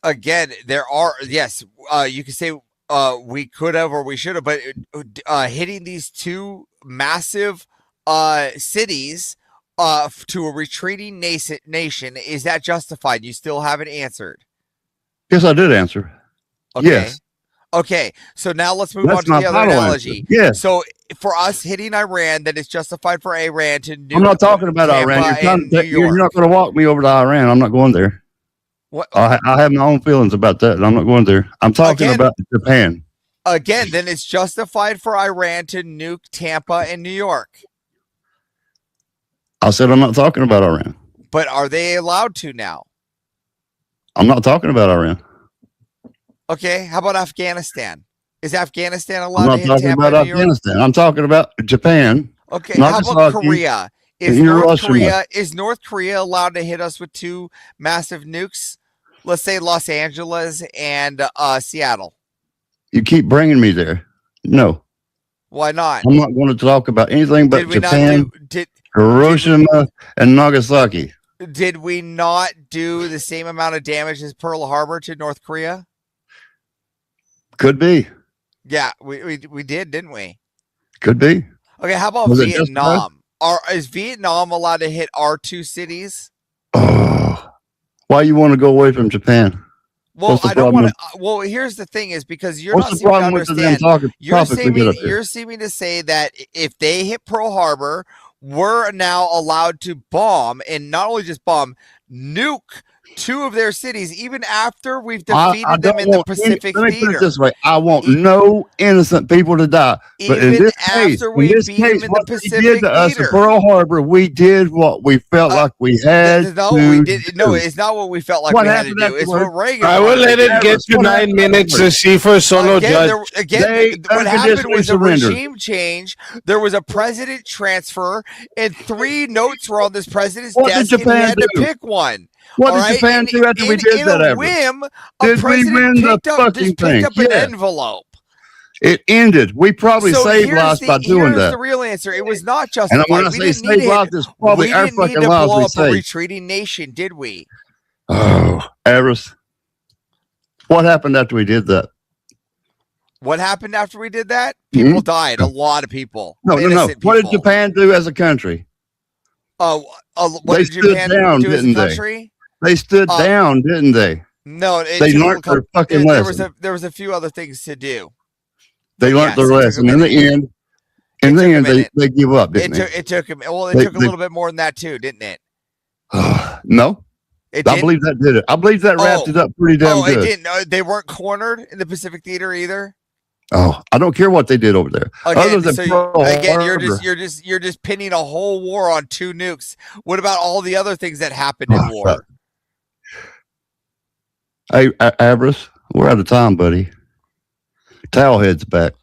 Again, there are yes. You could say we could have or we should have, but hitting these two massive cities to a retreating nation, is that justified? You still haven't answered. Yes, I did answer. Okay. Yes. Okay, so now let's move That's on to my the other final analogy. answer. Yes. So for us hitting Iran, then it's justified for Iran to nuke I'm not talking about Tampa Iran. and New You're York. not going to walk me over to Iran. I'm not going there. What? I have my own feelings about that, and I'm not going there. I'm talking about Japan. Again, then it's justified for Iran to nuke Tampa and New York. I said I'm not talking about Iran. But are they allowed to now? I'm not talking about Iran. Okay, how about Afghanistan? Is Afghanistan I'm allowed not to hit talking Tampa about and New York? Afghanistan. I'm talking about Japan. Okay, how about Nagasaki, Korea? and Is Hiroshima. North Korea allowed to hit us with two massive nukes? Let's say Los Angeles and Seattle. You keep bringing me there. No, Why not? I'm not going to talk about anything but Did we not Japan, Hiroshima, and Nagasaki. Did we not do the same amount of damage as Pearl Harbor to North Korea? Could be. Yeah, we did, didn't we? Could be. Okay, how about Was it justified? Vietnam? Is Vietnam allowed to hit our two cities? Why you want to go away from Japan? Well, What's the I don't problem want to. Well, here's the thing: is because you're What's not the seeming to problem with them understand. talking topics we get up here? You're seeming to say that if they hit Pearl Harbor, we're now allowed to bomb, and not only just bomb, nuke two of their cities, even after we've defeated I them don't in the want Pacific let me put it Theater. this way: I want no innocent people to die. But in Even this case, after we beat them in the what they did Pacific to us in Theater. Pearl Harbor, we did what we felt like we had. No, to we did. No, do. it's not what we felt like What we had to happened do. It's what afterward? Reagan. I will wanted let to it do. get to What 9 happened minutes to afterward? see for solo Again, judge. They what happened was a surrendered. regime change. There was a president transfer, and 3 notes were on this president's What did desk, and he Japan had to do? pick one. What All did right? Japan do after we did in that? a Ever? whim, a Did we president win the picked up fucking thing? an Yes. envelope. It ended. We probably So saved here's lives by doing here's that. the real answer. It was not And justified. when I We say didn't need save to lives, hit. it's probably We our didn't need fucking to lives blow we up a saved. retreating nation, did we? Oh, Avarice. What happened after we did that? What happened after we did that? People died. A lot of people. No. Innocent What did people. Japan do as a country? What They did stood Japan down, do as a didn't they? country? They stood down, didn't they? No, They learned their fucking lesson. There was a few other things to do. They learned their lesson. In the end, they give up, didn't they? It took him. Well, it They- took a little bit more than that too, didn't it? No. It I did? believe that did it. I believe that wrapped it up pretty damn Oh, good. it didn't. They weren't cornered in the Pacific Theater either. Oh, I don't care what they did over there. Other than Pearl You're Harbor. just pinning a whole war on 2 nukes. What about all the other things that happened in war? Hey, Avarice, we're out of time, buddy. Towelhead's back.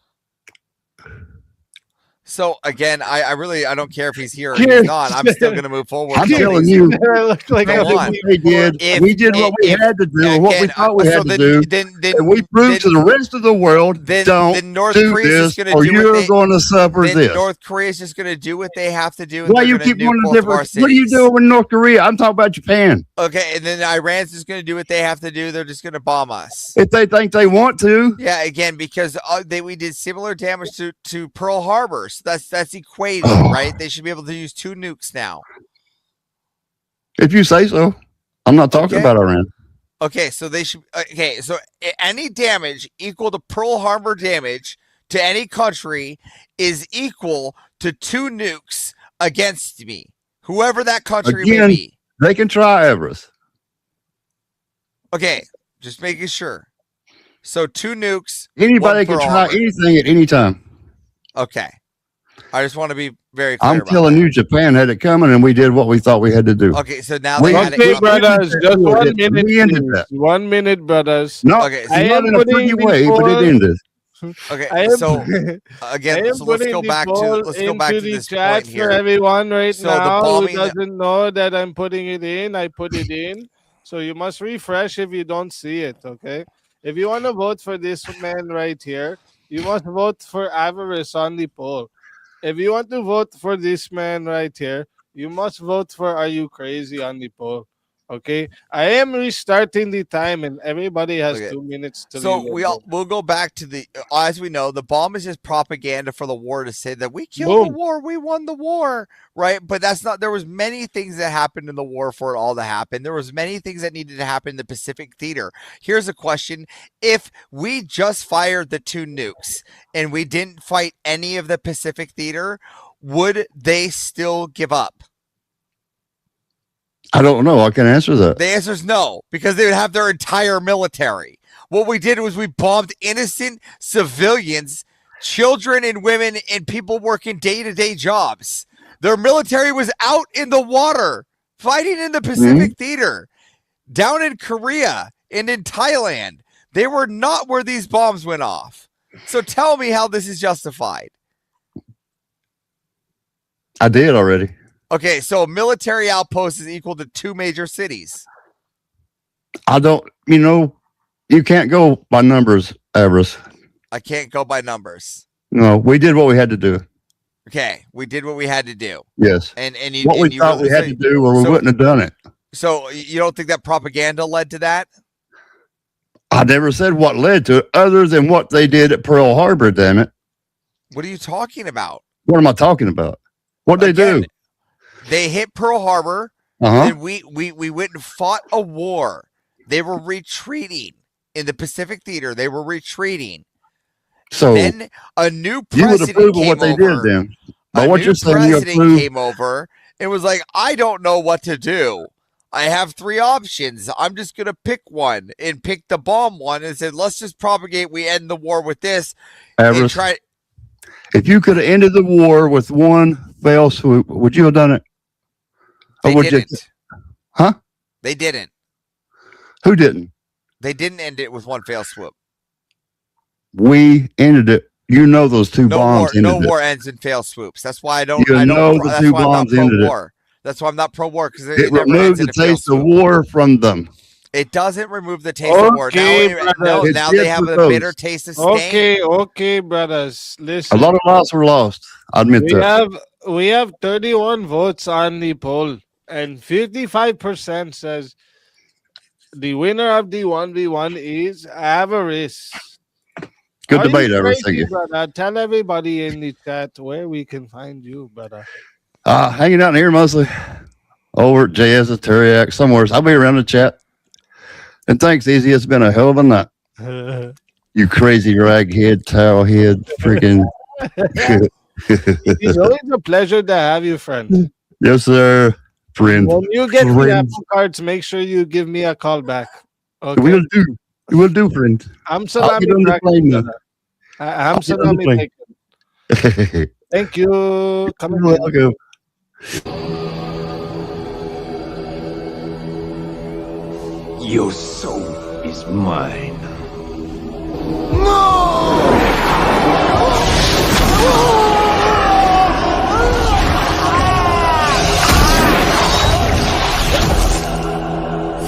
So again, I really don't care if he's here or he's not. I'm still going to move forward. I'm with telling things. you, look like Go what on. they did. We did what we had to do, or what we again, thought we so had to then- do, then- and we proved to the rest of the world, don't North do Korea's just this, gonna or do what you're they- going to suffer Then this. North Korea's just going to do what they have to do. And Why they're you gonna keep nuke wanting both to of our different? What are you cities. doing with North Korea? I'm talking about Japan. Okay, and then Iran's just going to do what they have to do. They're just going to bomb us. If they think they want to, Yeah, again, because we did similar damage to Pearl Harbor. So that's equated, right? They should be able to use 2 nukes now. if you say so. I'm not talking Okay. about Iran. Okay, so they should. Okay, so any damage equal to Pearl Harbor damage to any country is equal to 2 nukes against me, whoever that country may Again, be. they can try Everest. Okay, just making sure. So 2 nukes. Anybody 1 can Pearl try Harbor. anything at any time. Okay, I just want to be very clear. I'm about telling you, Japan had it coming, and we did what we thought we had to do. Okay, so now We- they had it Okay, coming. brothers, just 1 minute. We ended please. that. 1 minute, brothers. No, Okay, it's so not in a pretty way, but it ended. Okay, I am, so I again, am so let's putting go the back to poll let's go back to into the this chat point for here. everyone right So the now who bombing that- doesn't know that I'm putting it in. I put it in, so you must refresh if you don't see it. Okay, if you want to vote for this man right here, you must vote for Avarice on the poll. if you want to vote for this man right here, you must vote for "Are You Crazy" on the poll. Okay, I am restarting the time, and everybody has Okay. 2 minutes to So leave. Their vote. we'll go back to the as we know, the bomb is just propaganda for the war to say that we killed the Boom. war, we won the war, right? But that's not. There was many things that happened in the war for it all to happen. There was many things that needed to happen in the Pacific Theater. Here's a question: if we just fired the 2 nukes and we didn't fight any of the Pacific Theater, would they still give up? I don't know. I can answer that. The answer is no, because they would have their entire military. What we did was we bombed innocent civilians, children and women, and people working day-to-day jobs. Their military was out in the water, fighting in the Pacific Theater, down in Korea and in Thailand. They were not where these bombs went off. So tell me how this is justified. I did already. Okay, so a military outpost is equal to 2 major cities. I don't, you can't go by numbers, Everest. I can't go by numbers. No, we did what we had to do. Okay, we did what we had to do. Yes. And you, what we thought we had to do, or we wouldn't have done it. So you don't think that propaganda led to that? I never said what led to it, other than what they did at Pearl Harbor. Damn it! What are you talking about? What am I talking about? What they do? They hit Pearl Harbor, Uh-huh. and we went and fought a war. They were retreating in the Pacific Theater. They were retreating. So then a new you would president approve of came what they over. did then. But A what new you're saying, you president approve. came over and was like, I don't know what to do. I have 3 options. I'm just going to pick one, and pick the bomb one and said, let's just propagate. We end the war with this. And Everest, try. if you could have ended the war with one fell swoop, would you have done it? Or They would you? didn't. Huh? They didn't. Who didn't? They didn't end it with one fail swoop. We ended it. You know those 2 No bombs war, no ended it. war ends in fail swoops. That's why I don't. You I know don't. the That's 2 why I'm not bombs ended it. pro-war. That's why I'm not pro-war, because It never ends removed in the a fail taste of swoop. war from them. It doesn't remove the taste of war. Now, Okay, now, brother. now It they did have for a those. bitter taste of stain. Okay, brothers. A Listen. lot of lives were lost. I admit We that. have 31 votes on the poll, and 55% says the winner of the 1v1 is Avarice. Good Are debate, you Everest. Thank crazy, you. brother? Tell everybody in the chat where we can find you, brother. Hanging out in here mostly. Over at JS Teriyaki somewhere. I'll be around the chat. And thanks, Easy. It's been a hell of a night. You crazy raghead, towel head, freaking. It's always a pleasure to have you, friend. Yes, sir. Friend. When you get the Friend. Apple cards, make sure you give me a call back. Okay. We'll do. We'll do, friend. I'm I'll salami get on the back, plane now. brother. I'm I'll get on the salami plane. bacon. Thank you. Come You're welcome. Your soul is mine.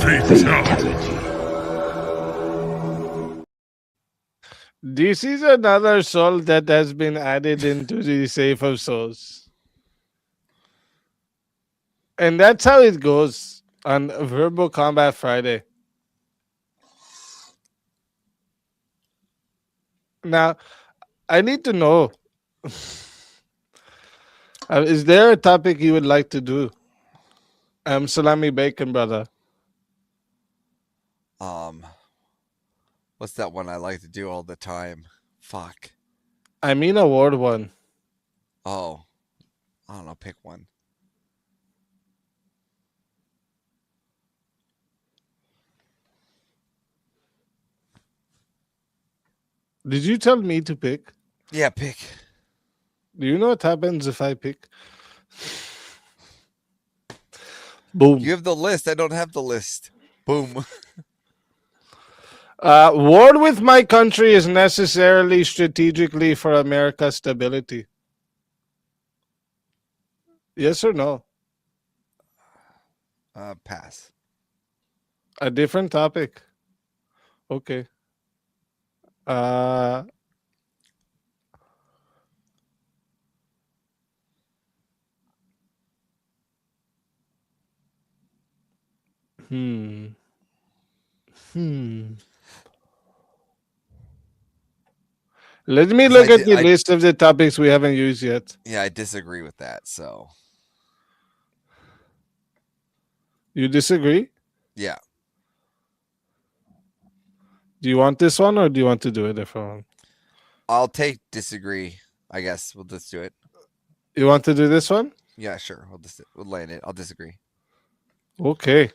Fatality. This is another soul that has been added into the Safe of Souls. And that's how it goes on Verbal Combat Friday. Now, I need to know, is there a topic you would like to do? Salami Bacon, brother. What's that one I like to do all the time? Fuck. I mean award one. Oh, I don't know. Pick one. Did you tell me to pick? Yeah, pick. Do you know what happens if I pick? Boom. You have the list. I don't have the list. Boom. War with my country is necessarily strategically for America's stability. Yes or no? Pass. A different topic. Okay. Hmm. Let me 'Cause look I at di- the I- list of the topics we haven't used yet. Yeah, I disagree with that. So You disagree? yeah, Do you want this one or do you want to do a different one? I'll take disagree. I guess we'll just do it. You want to do this one? Yeah, sure. We'll land it. I'll disagree. Okay.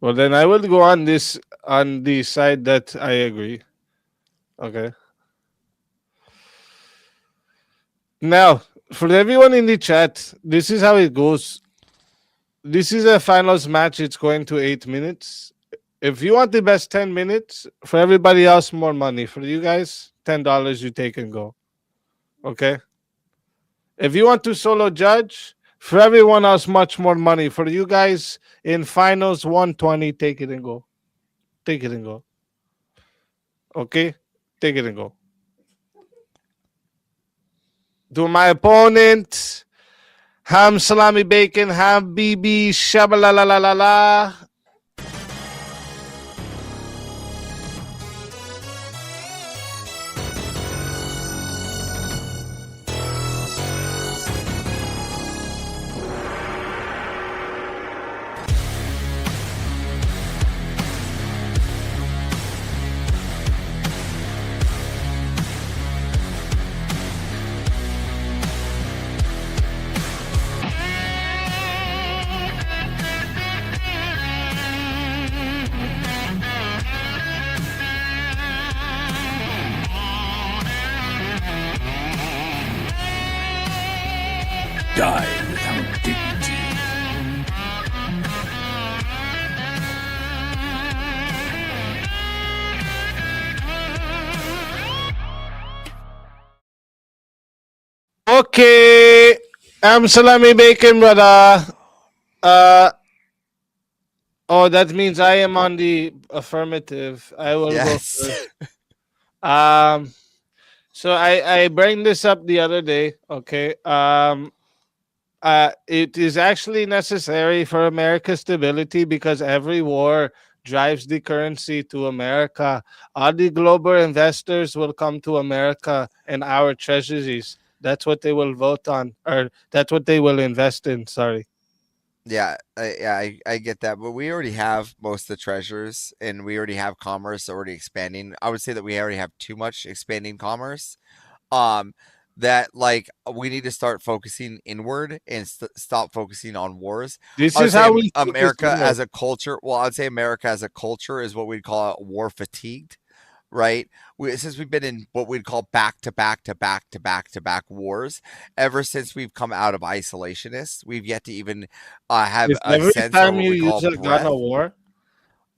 Well, then I will go on the side that I agree. Okay. Now, for everyone in the chat, this is how it goes. This is a finals match. It's going to 8 minutes. If you want the best 10 minutes, for everybody else, more money. For you guys, $10 you take and go. Okay. If you want to solo judge, for everyone else, much more money. For you guys in finals, 120, take it and go. Take it and go. Okay? Take it and go. To my opponent, ham salami bacon, ham BB, shabalalalala. Die without dignity. Okay. Ham salami bacon, brother. Oh, that means I am on the affirmative. I will Yes. go first. So I bring this up the other day. Okay. It is actually necessary for America's stability because every war drives the currency to America. All the global investors will come to America and our treasuries. That's what they will vote on, or that's what they will invest in. Sorry. Yeah, I get that, but we already have most of the treasures, and we already have commerce already expanding. I would say that we already have too much expanding commerce. That like we need to start focusing inward and stop focusing on wars. This I would is say how we focus America as inward. a culture. Well, I'd say America as a culture is what we'd call war fatigued, right? Since we've been in what we'd call back to back to back to back to back wars ever since we've come out of isolationists, we've yet to even have Is a every sense time of what you we call use a gun breath. a war?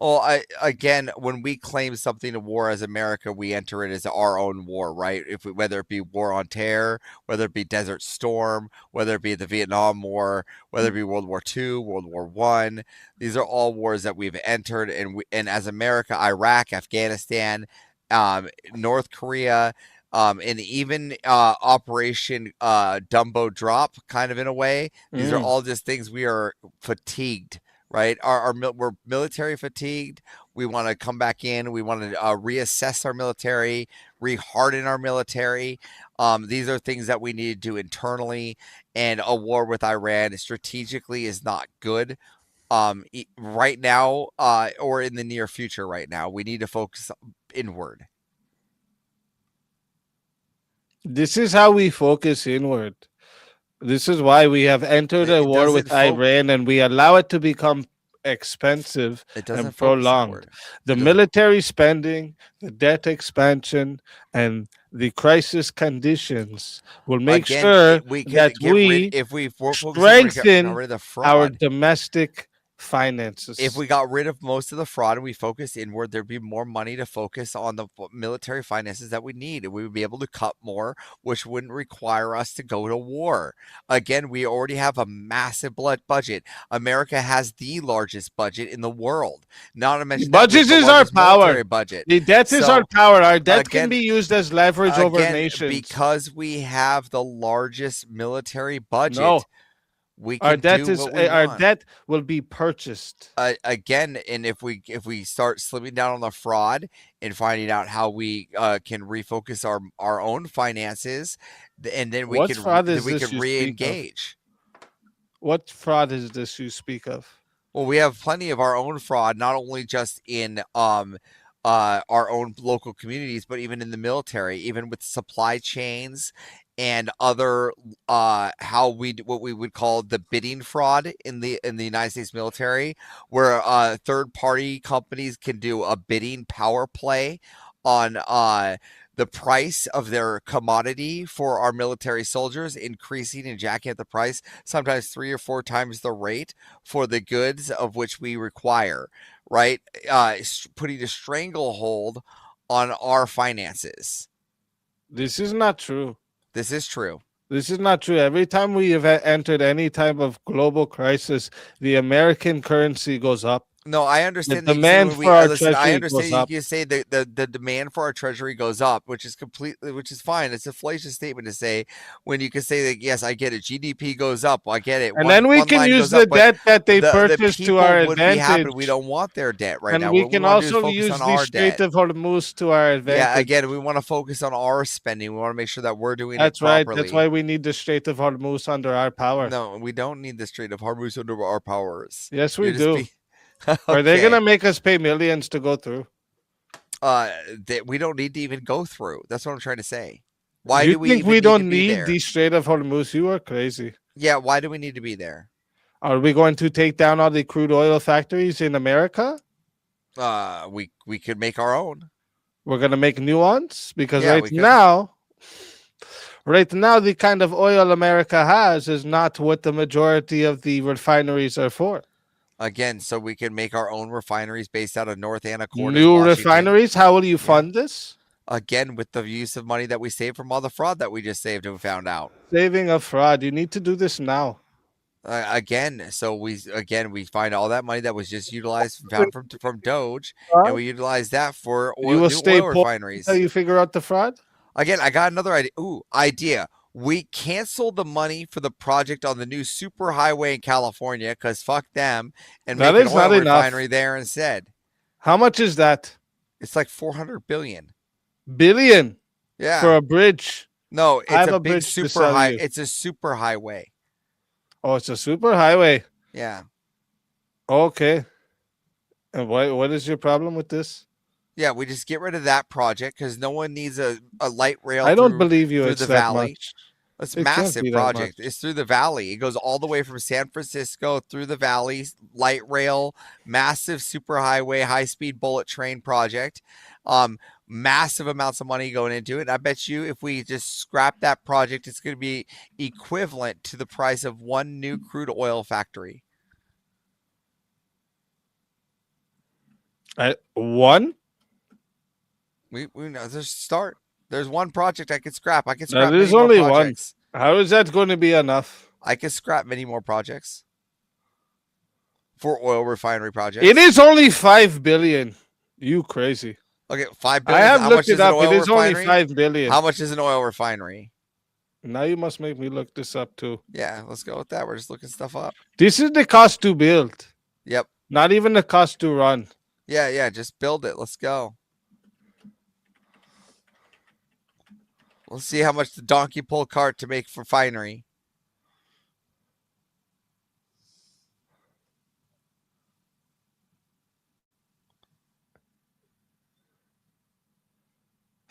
Well, again, when we claim something a war as America, we enter it as our own war, right? Whether it be War on Terror, whether it be Desert Storm, whether it be the Vietnam War, whether it be World War II, World War I, these are all wars that we've entered, and as America, Iraq, Afghanistan, North Korea, and even Operation Dumbo Drop, kind of in a way. These are all just things we are fatigued. Right, we're military fatigued. We want to come back in. We want to reassess our military, reharden our military. These are things that we need to do internally. And a war with Iran strategically is not good. Right now, or in the near future. Right now, we need to focus inward. This is how we focus inward. This is why we have entered a war with Iran and we allow it to become expensive and prolonged. The military spending, the debt expansion, and the crisis conditions will make sure that we strengthen our domestic finances. If we got rid of most of the fraud and we focused inward, there'd be more money to focus on the military finances that we need, and we would be able to cut more, which wouldn't require us to go to war. Again, we already have a massive budget. America has the largest budget in the world. Not to mention budget is our power. Budget. The debt is our power. Our debt again, can be used as leverage over again, nations. because we have the largest military budget. No. we Our can debt do is what we our want. debt will be purchased. Again, and if we start slipping down on the fraud and finding out how we can refocus our own finances, and then we What can fraud is then we this can you speak of? re-engage. What fraud is this you speak of? Well, we have plenty of our own fraud, not only just in our own local communities, but even in the military, even with supply chains and other what we would call the bidding fraud in the United States military, where third party companies can do a bidding power play on the price of their commodity for our military soldiers, increasing and jacking up the price, sometimes 3 or 4 times the rate for the goods of which we require, right? Putting a stranglehold on our finances. This is not true. This is true. This is not true. Every time we have entered any type of global crisis, the American currency goes up. No, I understand the that you say demand when for our listen, I treasury understand goes you up. can say the demand for our treasury goes up, which is fine. It's a fallacious statement to say when you can say that, yes, I get it. GDP goes up. I get it. And then we one can line use goes the up, but debt that they the purchased to people our would be happy. advantage. We don't want their debt right And now. we What can wanna do is also focus use on the our Strait debt. of Hormuz to our advantage. Yeah, again, we want to focus on our spending. We want to make sure that we're doing That's it right. properly. That's why we need the Strait of Hormuz under our power. No, we don't need the Strait of Hormuz under our powers. Yes, You're we just do. be- Are they Okay. going to make us pay millions to go through? That we don't need to even go through. That's what I'm trying to say. Why you do we think even we need to don't be need there? the Strait of Hormuz? You are crazy. Yeah, why do we need to be there? Are we going to take down all the crude oil factories in America? We could make our own. We're going to make new ones? Because Yeah, we right could. now, the kind of oil America has is not what the majority of the refineries are for. Again, so we can make our own refineries based out of North Anacortes, New Washington. refineries? How will you fund this? Again, with the use of money that we saved from all the fraud that we just saved and found out. Saving of fraud. You need to do this now. Again, so we find all that money that was just utilized found from Doge, and we utilize that for You will new stay oil poor refineries. until you figure out the fraud? Again, I got another idea. Idea. We cancel the money for the project on the new superhighway in California because fuck them, and That make an is not oil enough. refinery there instead. How much is that? It's like 400 billion. Billion? Yeah. For a bridge? No, I it's have a a big bridge to super sell high. you. It's a superhighway. Oh, it's a super highway. Yeah. Okay. And what is your problem with this? Yeah, we just get rid of that project because no one needs a light rail. I don't through- believe you through it's the that valley. much. It's It a can't massive be that project. much. It's through the valley. It goes all the way from San Francisco through the valley, light rail, massive superhighway, high-speed bullet train project. Massive amounts of money going into it. I bet you if we just scrap that project, it's going to be equivalent to the price of one new crude oil factory. One? We know there's a start. There's one project I could scrap. I could scrap That many is more only one. projects. How is that going to be enough? I could scrap many more projects for oil refinery projects. It is only 5 billion. You crazy. Okay, 5 I billion. have How looked much is it an up. oil It is only refinery? 5 billion. How much is an oil refinery? Now you must make me look this up too. Yeah, let's go with that. We're just looking stuff up. This is the cost to build. Yep. Not even the cost to run. Yeah, just build it. Let's go. Let's see how much the donkey pull cart to make refinery.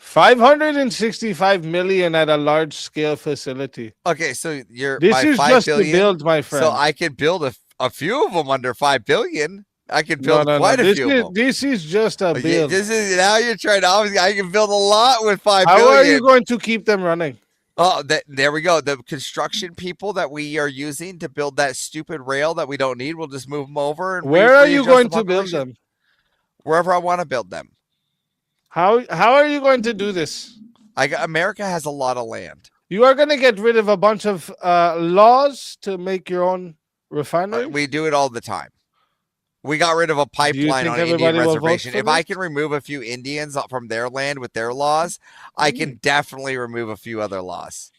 $565 million at a large scale facility. Okay, so you're This by is 5 just to billion, build, my friend. So I could build a few of them under 5 billion. I could build No. quite a This few is, of them. this is just a Okay, build. this is now you're trying to obviously I can build a lot with 5 How billion. are you going to keep them running? Oh, there we go. The construction people that we are using to build that stupid rail that we don't need, we'll just move them over. And Where are you readjust going the to build population. them? Wherever I want to build them. How are you going to do this? America has a lot of land. You are going to get rid of a bunch of laws to make your own refinery? We do it all the time. We got rid of a pipeline think on an Indian everybody will vote reservation. for If I this? can remove a few Indians from their land with their laws, I Hmm. can definitely remove a few other laws.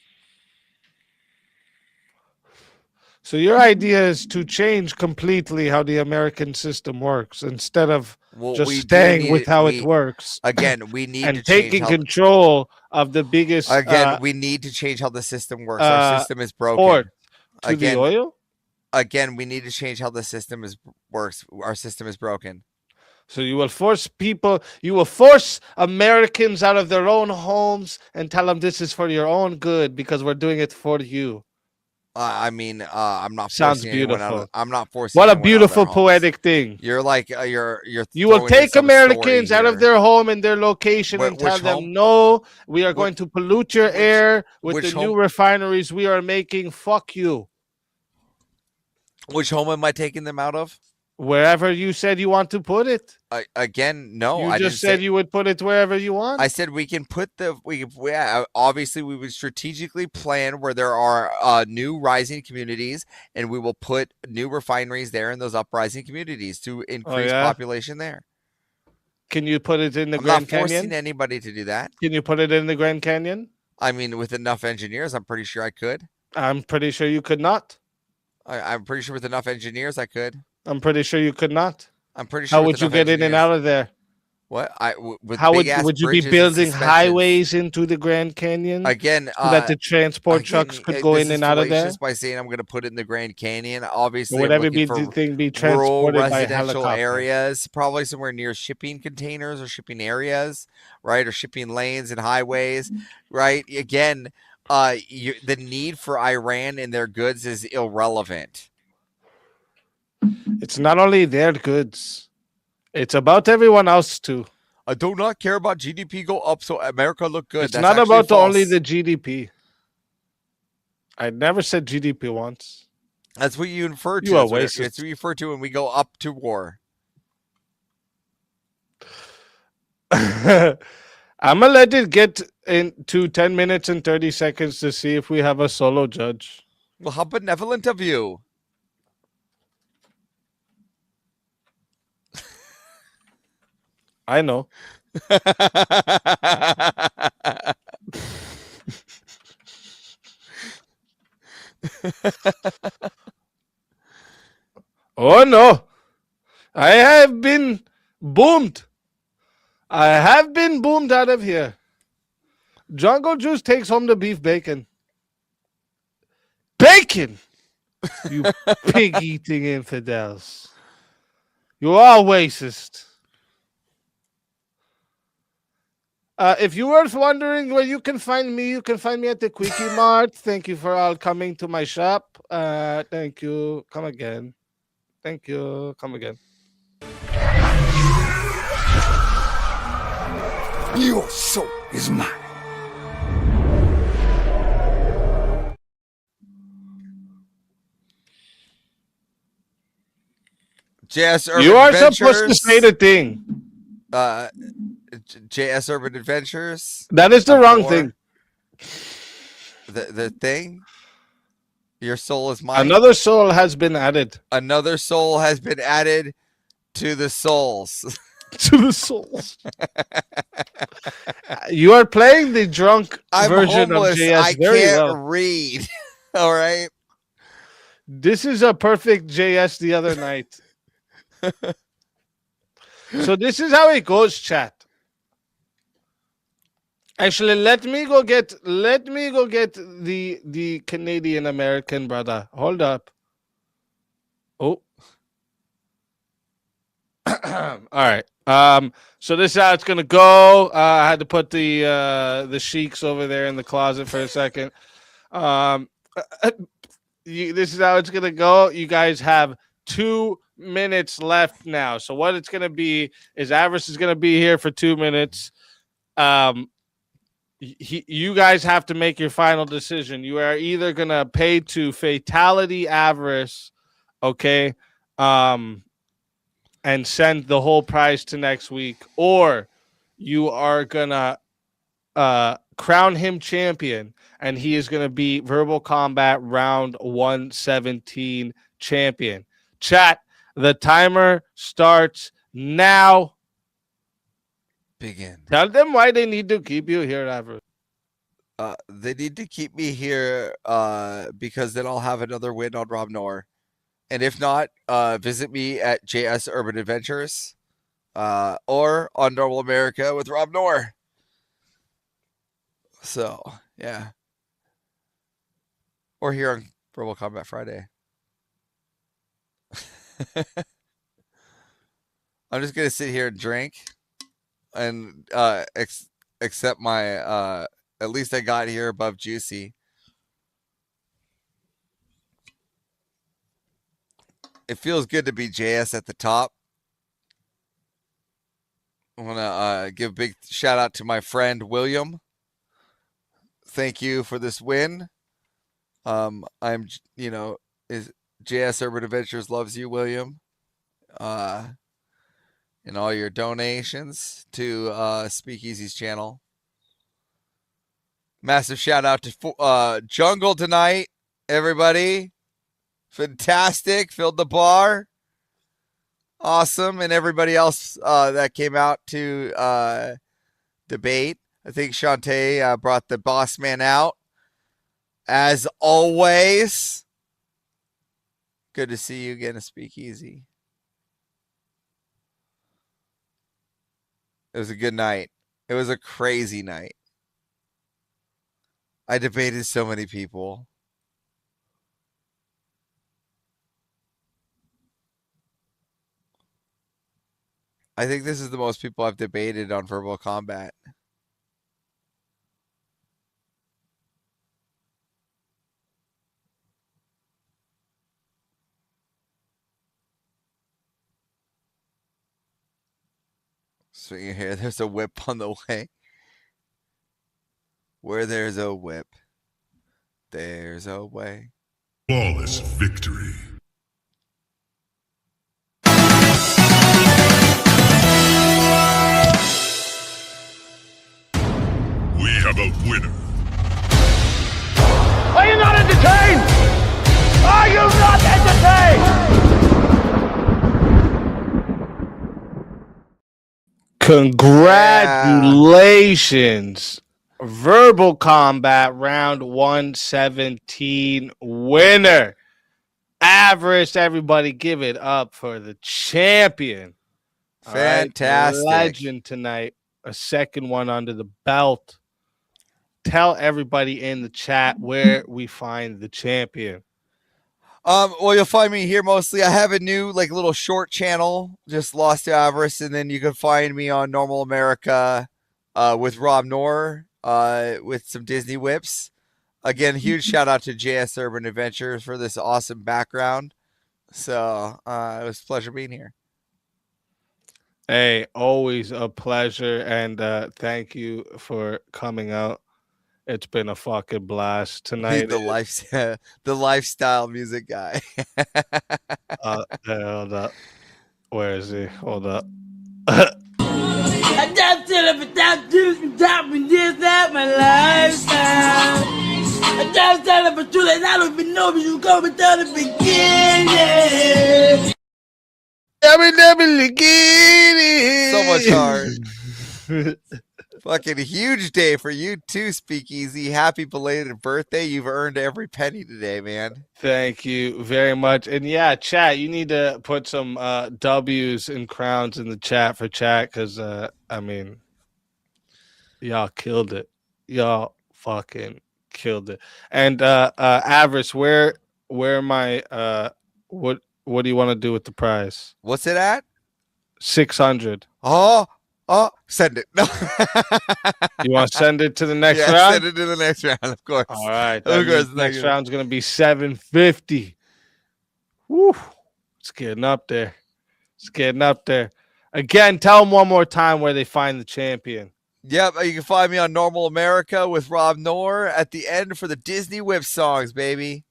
So your idea is to change completely how the American system works instead of Well, just we do staying need with it- how we- it works. Again, we need and to change taking how- control of the biggest Again, we need to change how the system works. Our system is broken. port to Again, the oil. Again, we need to change how the system works. Our system is broken. So you will force people, you will force Americans out of their own homes and tell them this is for your own good because we're doing it for you. I'm not. Sounds forcing anyone out beautiful. of- I'm not forcing. What a anyone out of their beautiful homes. poetic thing. You're like you're. You will throwing in take some Americans story out of here. their home and their location and tell which them, home? no, we are going to pollute your air with which the new home? refineries we are making. Fuck you. Which home am I taking them out of? Wherever you said you want to put it. Again, no. You I just didn't said say, you would put it wherever you want. I said we can put obviously we would strategically plan where there are new rising communities, and we will put new refineries there in those uprising communities to increase yeah? population there. Can you put it in the I'm Grand not forcing Canyon? anybody to do that. Can you put it in the Grand Canyon? I mean, with enough engineers, I'm pretty sure I could. I'm pretty sure you could not. I'm pretty sure with enough engineers, I could. I'm pretty sure you could not. I'm pretty sure. How with would you enough get in and engineers- out of there? What? With How big-ass would you be bridges and building suspensions. highways into the Grand Canyon? Again, so that the transport again, trucks could go this in is and out of there? fallacious by saying I'm going to put it in the Grand Canyon. Obviously, Would I'm every looking for thing be rural transported by residential helicopter? areas, probably somewhere near shipping containers or shipping areas, right, or shipping lanes and highways, right. Again, the need for Iran and their goods is irrelevant. It's not only their goods; it's about everyone else too. I do not care about GDP go up so America look good. It's That's not actually about only false. the GDP. I never said GDP once. That's what you infer to. You are That's racist. what you refer to when we go up to war. I'm gonna let it get into 10 minutes and 30 seconds to see if we have a solo judge. Well, how benevolent of you. I know. Oh no. I have been boomed. I have been boomed out of here. Jungle Juice takes home the beef bacon. Bacon! You pig eating infidels. You are racist. If you were wondering where you can find me at the Quickie Mart. Thank you for all coming to my shop. Thank you. Come again. Thank you. Come again. Your soul is mine. JS Urban You are Adventures. supposed to say the thing. JS Urban Adventures. That is the wrong Or thing. The thing. Your soul is mine. Another soul has been added. Another soul has been added to the souls. To the souls. You are playing the drunk I'm version homeless. of JS I very can't well. read. All right. This is a perfect JS the other night. So this is how it goes, chat. Actually, let me go get the Canadian American brother. Hold up. Oh. All right. So this is how it's gonna go. I had to put the sheiks over there in the closet for a second. This is how it's gonna go. You guys have 2 minutes left now. So what it's gonna be is Avarice is gonna be here for 2 minutes. You guys have to make your final decision. You are either gonna pay to fatality Avarice, okay, and send the whole prize to next week, or you are gonna crown him champion, and he is gonna be Verbal Combat round 117 champion. Chat, the timer starts now. Begin. Tell them why they need to keep you here, Avarice. They need to keep me here because then I'll have another win on Rob Noor. And if not, visit me at JS Urban Adventures or on Normal America with Rob Noor. So, yeah. Or here on Verbal Combat Friday. I'm just going to sit here and drink and accept my, at least I got here above Juicy. It feels good to be JS at the top. I want to give a big shout out to my friend William. Thank you for this win. I'm, is JS Urban Adventures loves you, William. And all your donations to Speakeasy's channel. Massive shout out to Jungle tonight, everybody. Fantastic. Filled the bar. Awesome. And everybody else that came out to debate. I think Shantae brought the boss man out. As always. Good to see you again, a Speakeasy. It was a good night. It was a crazy night. I debated so many people. I think this is the most people I've debated on Verbal Combat. Swing your hair. There's a whip on the way. Where there's a whip, there's a way. Flawless victory. We have a winner. Are you not entertained? Are you not entertained? Congratulations. Verbal Combat round 117 winner. Avarice, everybody give it up for the champion. Fantastic. All right, legend tonight. A second one under the belt. Tell everybody in the chat where we find the champion. Well, you'll find me here mostly. I have a new little short channel, just Lost to Avarice, and then you can find me on Normal America with Rob Noor with some Disney whips. Again, huge shout out to JS Urban Adventures for this awesome background. So it was a pleasure being here. Hey, always a pleasure, and thank you for coming out. It's been a fucking blast tonight. The lifestyle music guy. Hold up. Where is he? Hold up. I just sit up without juice and top and this that my lifestyle. I just set up a truth and I don't even know if you come without the beginning. So much hard. Fucking huge day for you too, Speakeasy. Happy belated birthday. You've earned every penny today, man. Thank you very much. And yeah, chat, you need to put some W's and crowns in the chat for chat because, I mean, y'all killed it. Y'all fucking killed it. And Avarice, where my what do you want to do with the prize? What's it at? 600. Oh, send it. No. You want to send it to the next round? Send it to the next round, of course. All right. Of course. The next round's going to be 750. Woo. It's getting up there. It's getting up there. Again, tell them one more time where they find the champion. Yep, you can find me on Normal America with Rob Noor at the end for the Disney Whip songs, baby.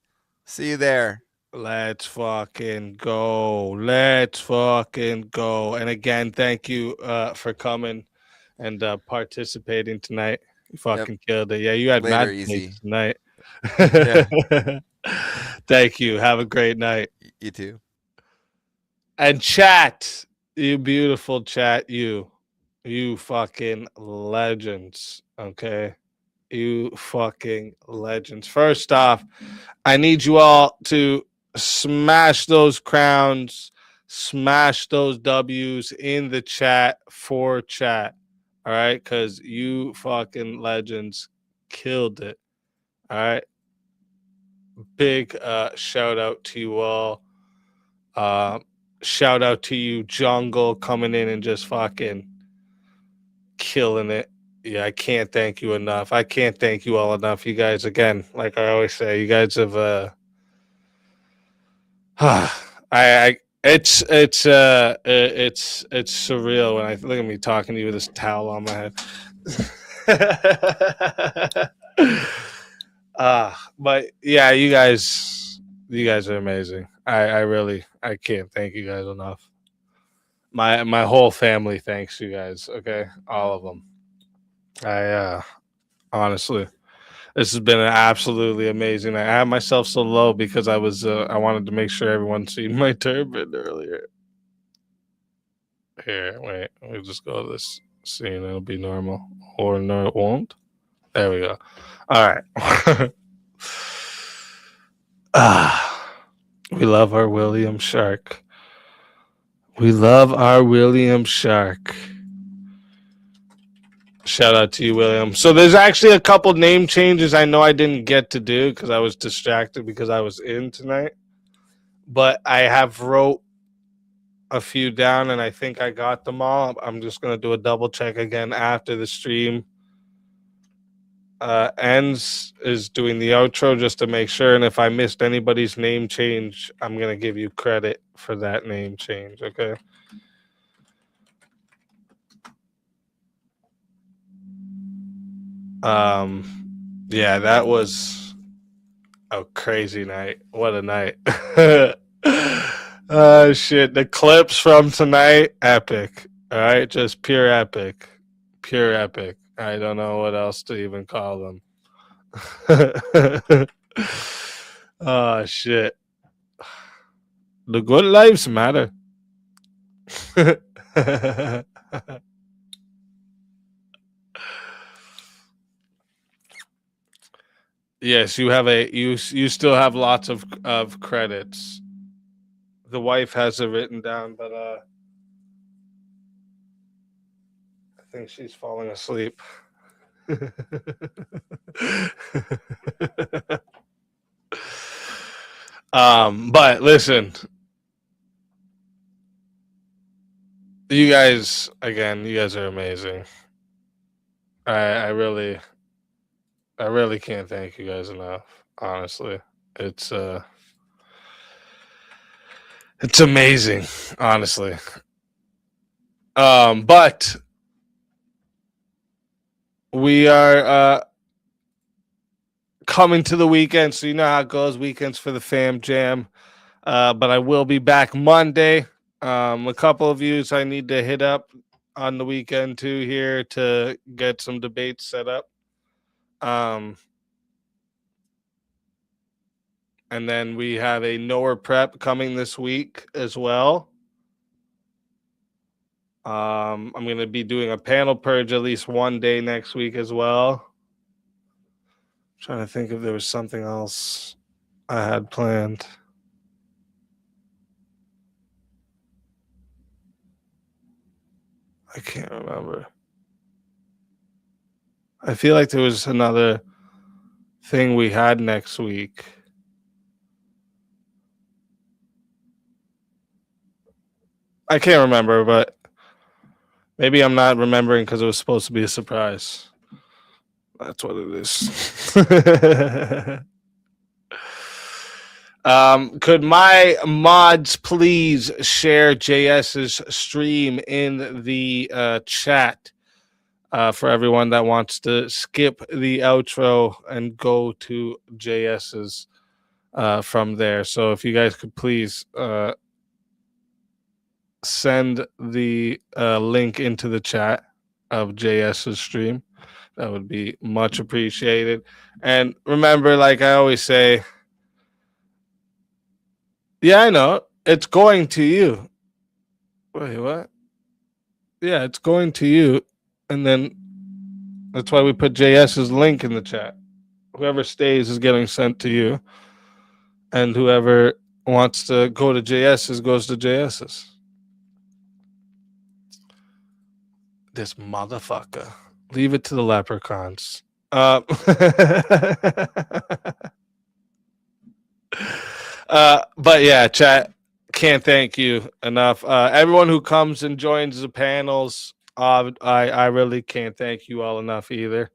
See you there. Let's fucking go. Let's fucking go. And again, thank you for coming and participating tonight. You fucking killed it. Yeah, you had Later, mad easy. tonight. Yeah. Thank you. Have a great night. You too. And chat, you beautiful chat, you fucking legends. Okay. You fucking legends. First off, I need you all to smash those crowns, smash those W's in the chat for chat. All right, because you fucking legends killed it. All right. Big shout out to you all. Shout out to you, Jungle, coming in and just fucking killing it. Yeah, I can't thank you enough. I can't thank you all enough. You guys, again, like I always say, you guys have it's surreal when I look at me talking to you with this towel on my head. But yeah, you guys are amazing. I can't thank you guys enough. My whole family thanks you guys. Okay, all of them. I honestly, this has been an absolutely amazing night. I had myself so low because I wanted to make sure everyone seen my turban earlier. Here, wait, let me just go to this scene. It'll be normal, or no, it won't. There we go. All right. We love our William Shark. We love our William Shark. Shout out to you, William. So there's actually a couple name changes I know I didn't get to do because I was distracted because I was in tonight. But I have wrote a few down and I think I got them all. I'm just going to do a double check again after the stream ends, is doing the outro just to make sure. And if I missed anybody's name change, I'm going to give you credit for that name change, okay? Yeah, that was a crazy night. What a night. Shit, the clips from tonight, epic. All right, just pure epic. Pure epic. I don't know what else to even call them. Oh shit. The good lives matter. Yes, you have you still have lots of credits. The wife has it written down, but I think she's falling asleep. But listen, you guys, again, you guys are amazing. I really can't thank you guys enough. Honestly, it's amazing, honestly. But we are coming to the weekend, so you know how it goes. Weekends for the fam jam. But I will be back Monday. A couple of views I need to hit up on the weekend too here to get some debates set up. And then we have a Knower prep coming this week as well. I'm going to be doing a panel purge at least one day next week as well. I'm trying to think if there was something else I had planned. I can't remember. I feel like there was another thing we had next week. I can't remember, but maybe I'm not remembering because it was supposed to be a surprise. That's what it is. Could my mods please share JS's stream in the chat for everyone that wants to skip the outro and go to JS's from there. So if you guys could please send the link into the chat of JS's stream, that would be much appreciated. And remember, like I always say, yeah, I know, it's going to you. Wait, what? Yeah, it's going to you. And then That's why we put JS's link in the chat. Whoever stays is getting sent to you. And whoever wants to go to JS's goes to JS's. This motherfucker. Leave it to the leprechauns. But yeah, chat, can't thank you enough. Everyone who comes and joins the panels, I really can't thank you all enough either.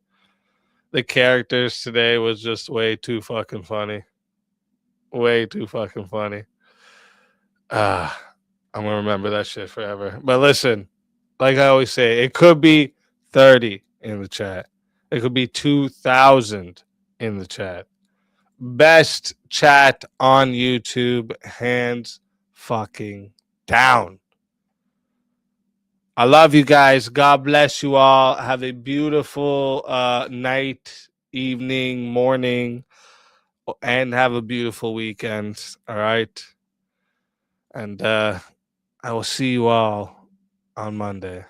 The characters today was just way too fucking funny. Way too fucking funny. I'm gonna remember that shit forever. But listen, like I always say, it could be 30 in the chat. It could be 2,000 in the chat. Best chat on YouTube, hands fucking down. I love you guys. God bless you all. Have a beautiful night, evening, morning, and have a beautiful weekend. All right. And I will see you all on Monday.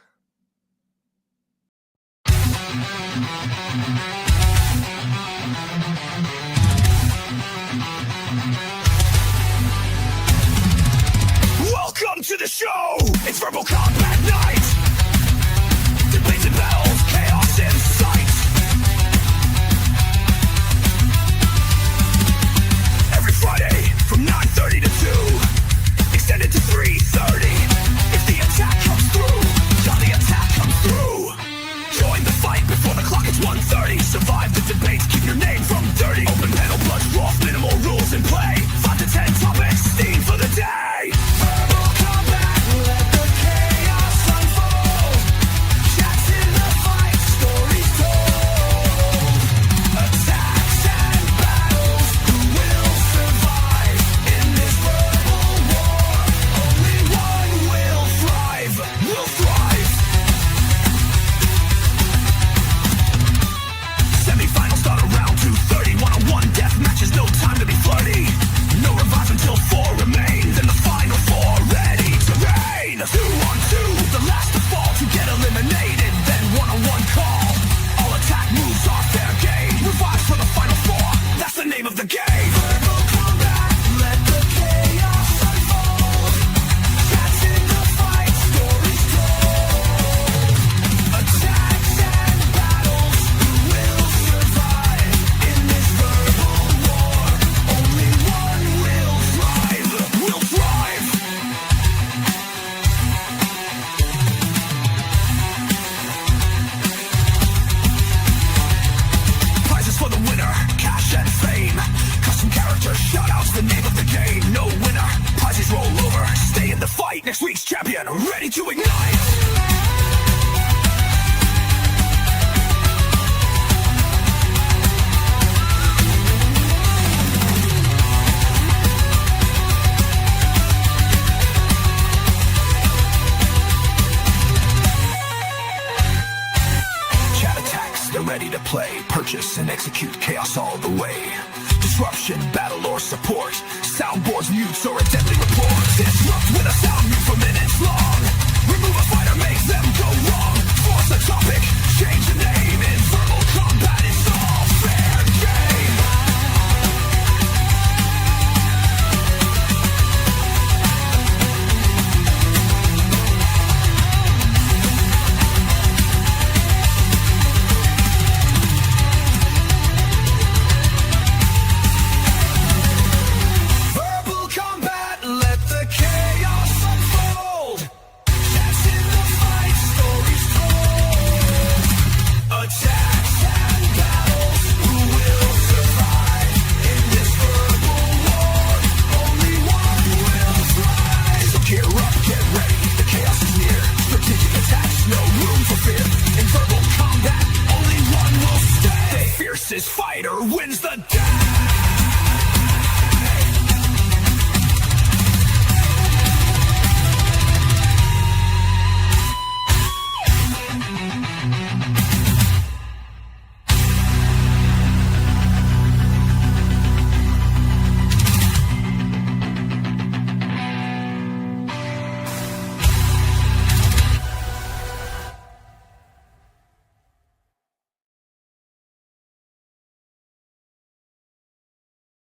Welcome to the show! It's Verbal Combat Night! Debates and battles, chaos in sight! Every Friday from 9:30 to 2, extended to 3:30. If the attack comes through, the attack comes through. Join the fight before the clock hits 1:30. Survive the debate, keep your name from dirty. Open panel, blood rough, minimal rules in play. 5 to 10 topics, steam for the day. Verbal combat, let the chaos unfold. Chats in the fight, stories told. Attacks and battles, who will survive in this verbal war? Only one will thrive, will thrive. Semi-finals start around 2:30. One-on-one death matches, no time to be flirty. No revives until 4 remain. Then the final 4 ready to reign. 2-on-2, the last to fall to get eliminated. Then one-on-one call. All attack moves are fair game. Revives for the final 4. That's the name of the game. Verbal combat, let the chaos unfold. Chats in the fight, stories told. Attacks and battles, who will survive in this verbal war? Only one will thrive, will thrive. Prizes for the winner, cash and fame. Custom character shoutouts, the name of the game. No winner, prizes roll over. Stay in the fight, next week's champion, ready to ignite. Chat attacks, they're ready to play. Purchase and execute chaos all the way. Disruption, battle or support. Soundboards, mutes, or a deadly report. Disrupt with a sound mute for minutes long. Remove a fighter, make them go wrong. Force a topic, change the name. In verbal combat, it's all fair game. Verbal combat, let the chaos unfold. Chats in the fight, stories told. Attacks and battles, who will survive in this verbal war? Only one will thrive. So gear up, get ready, the chaos is near. Strategic attacks, no room for fear. In verbal combat, only one will stay. The fiercest fighter wins the day.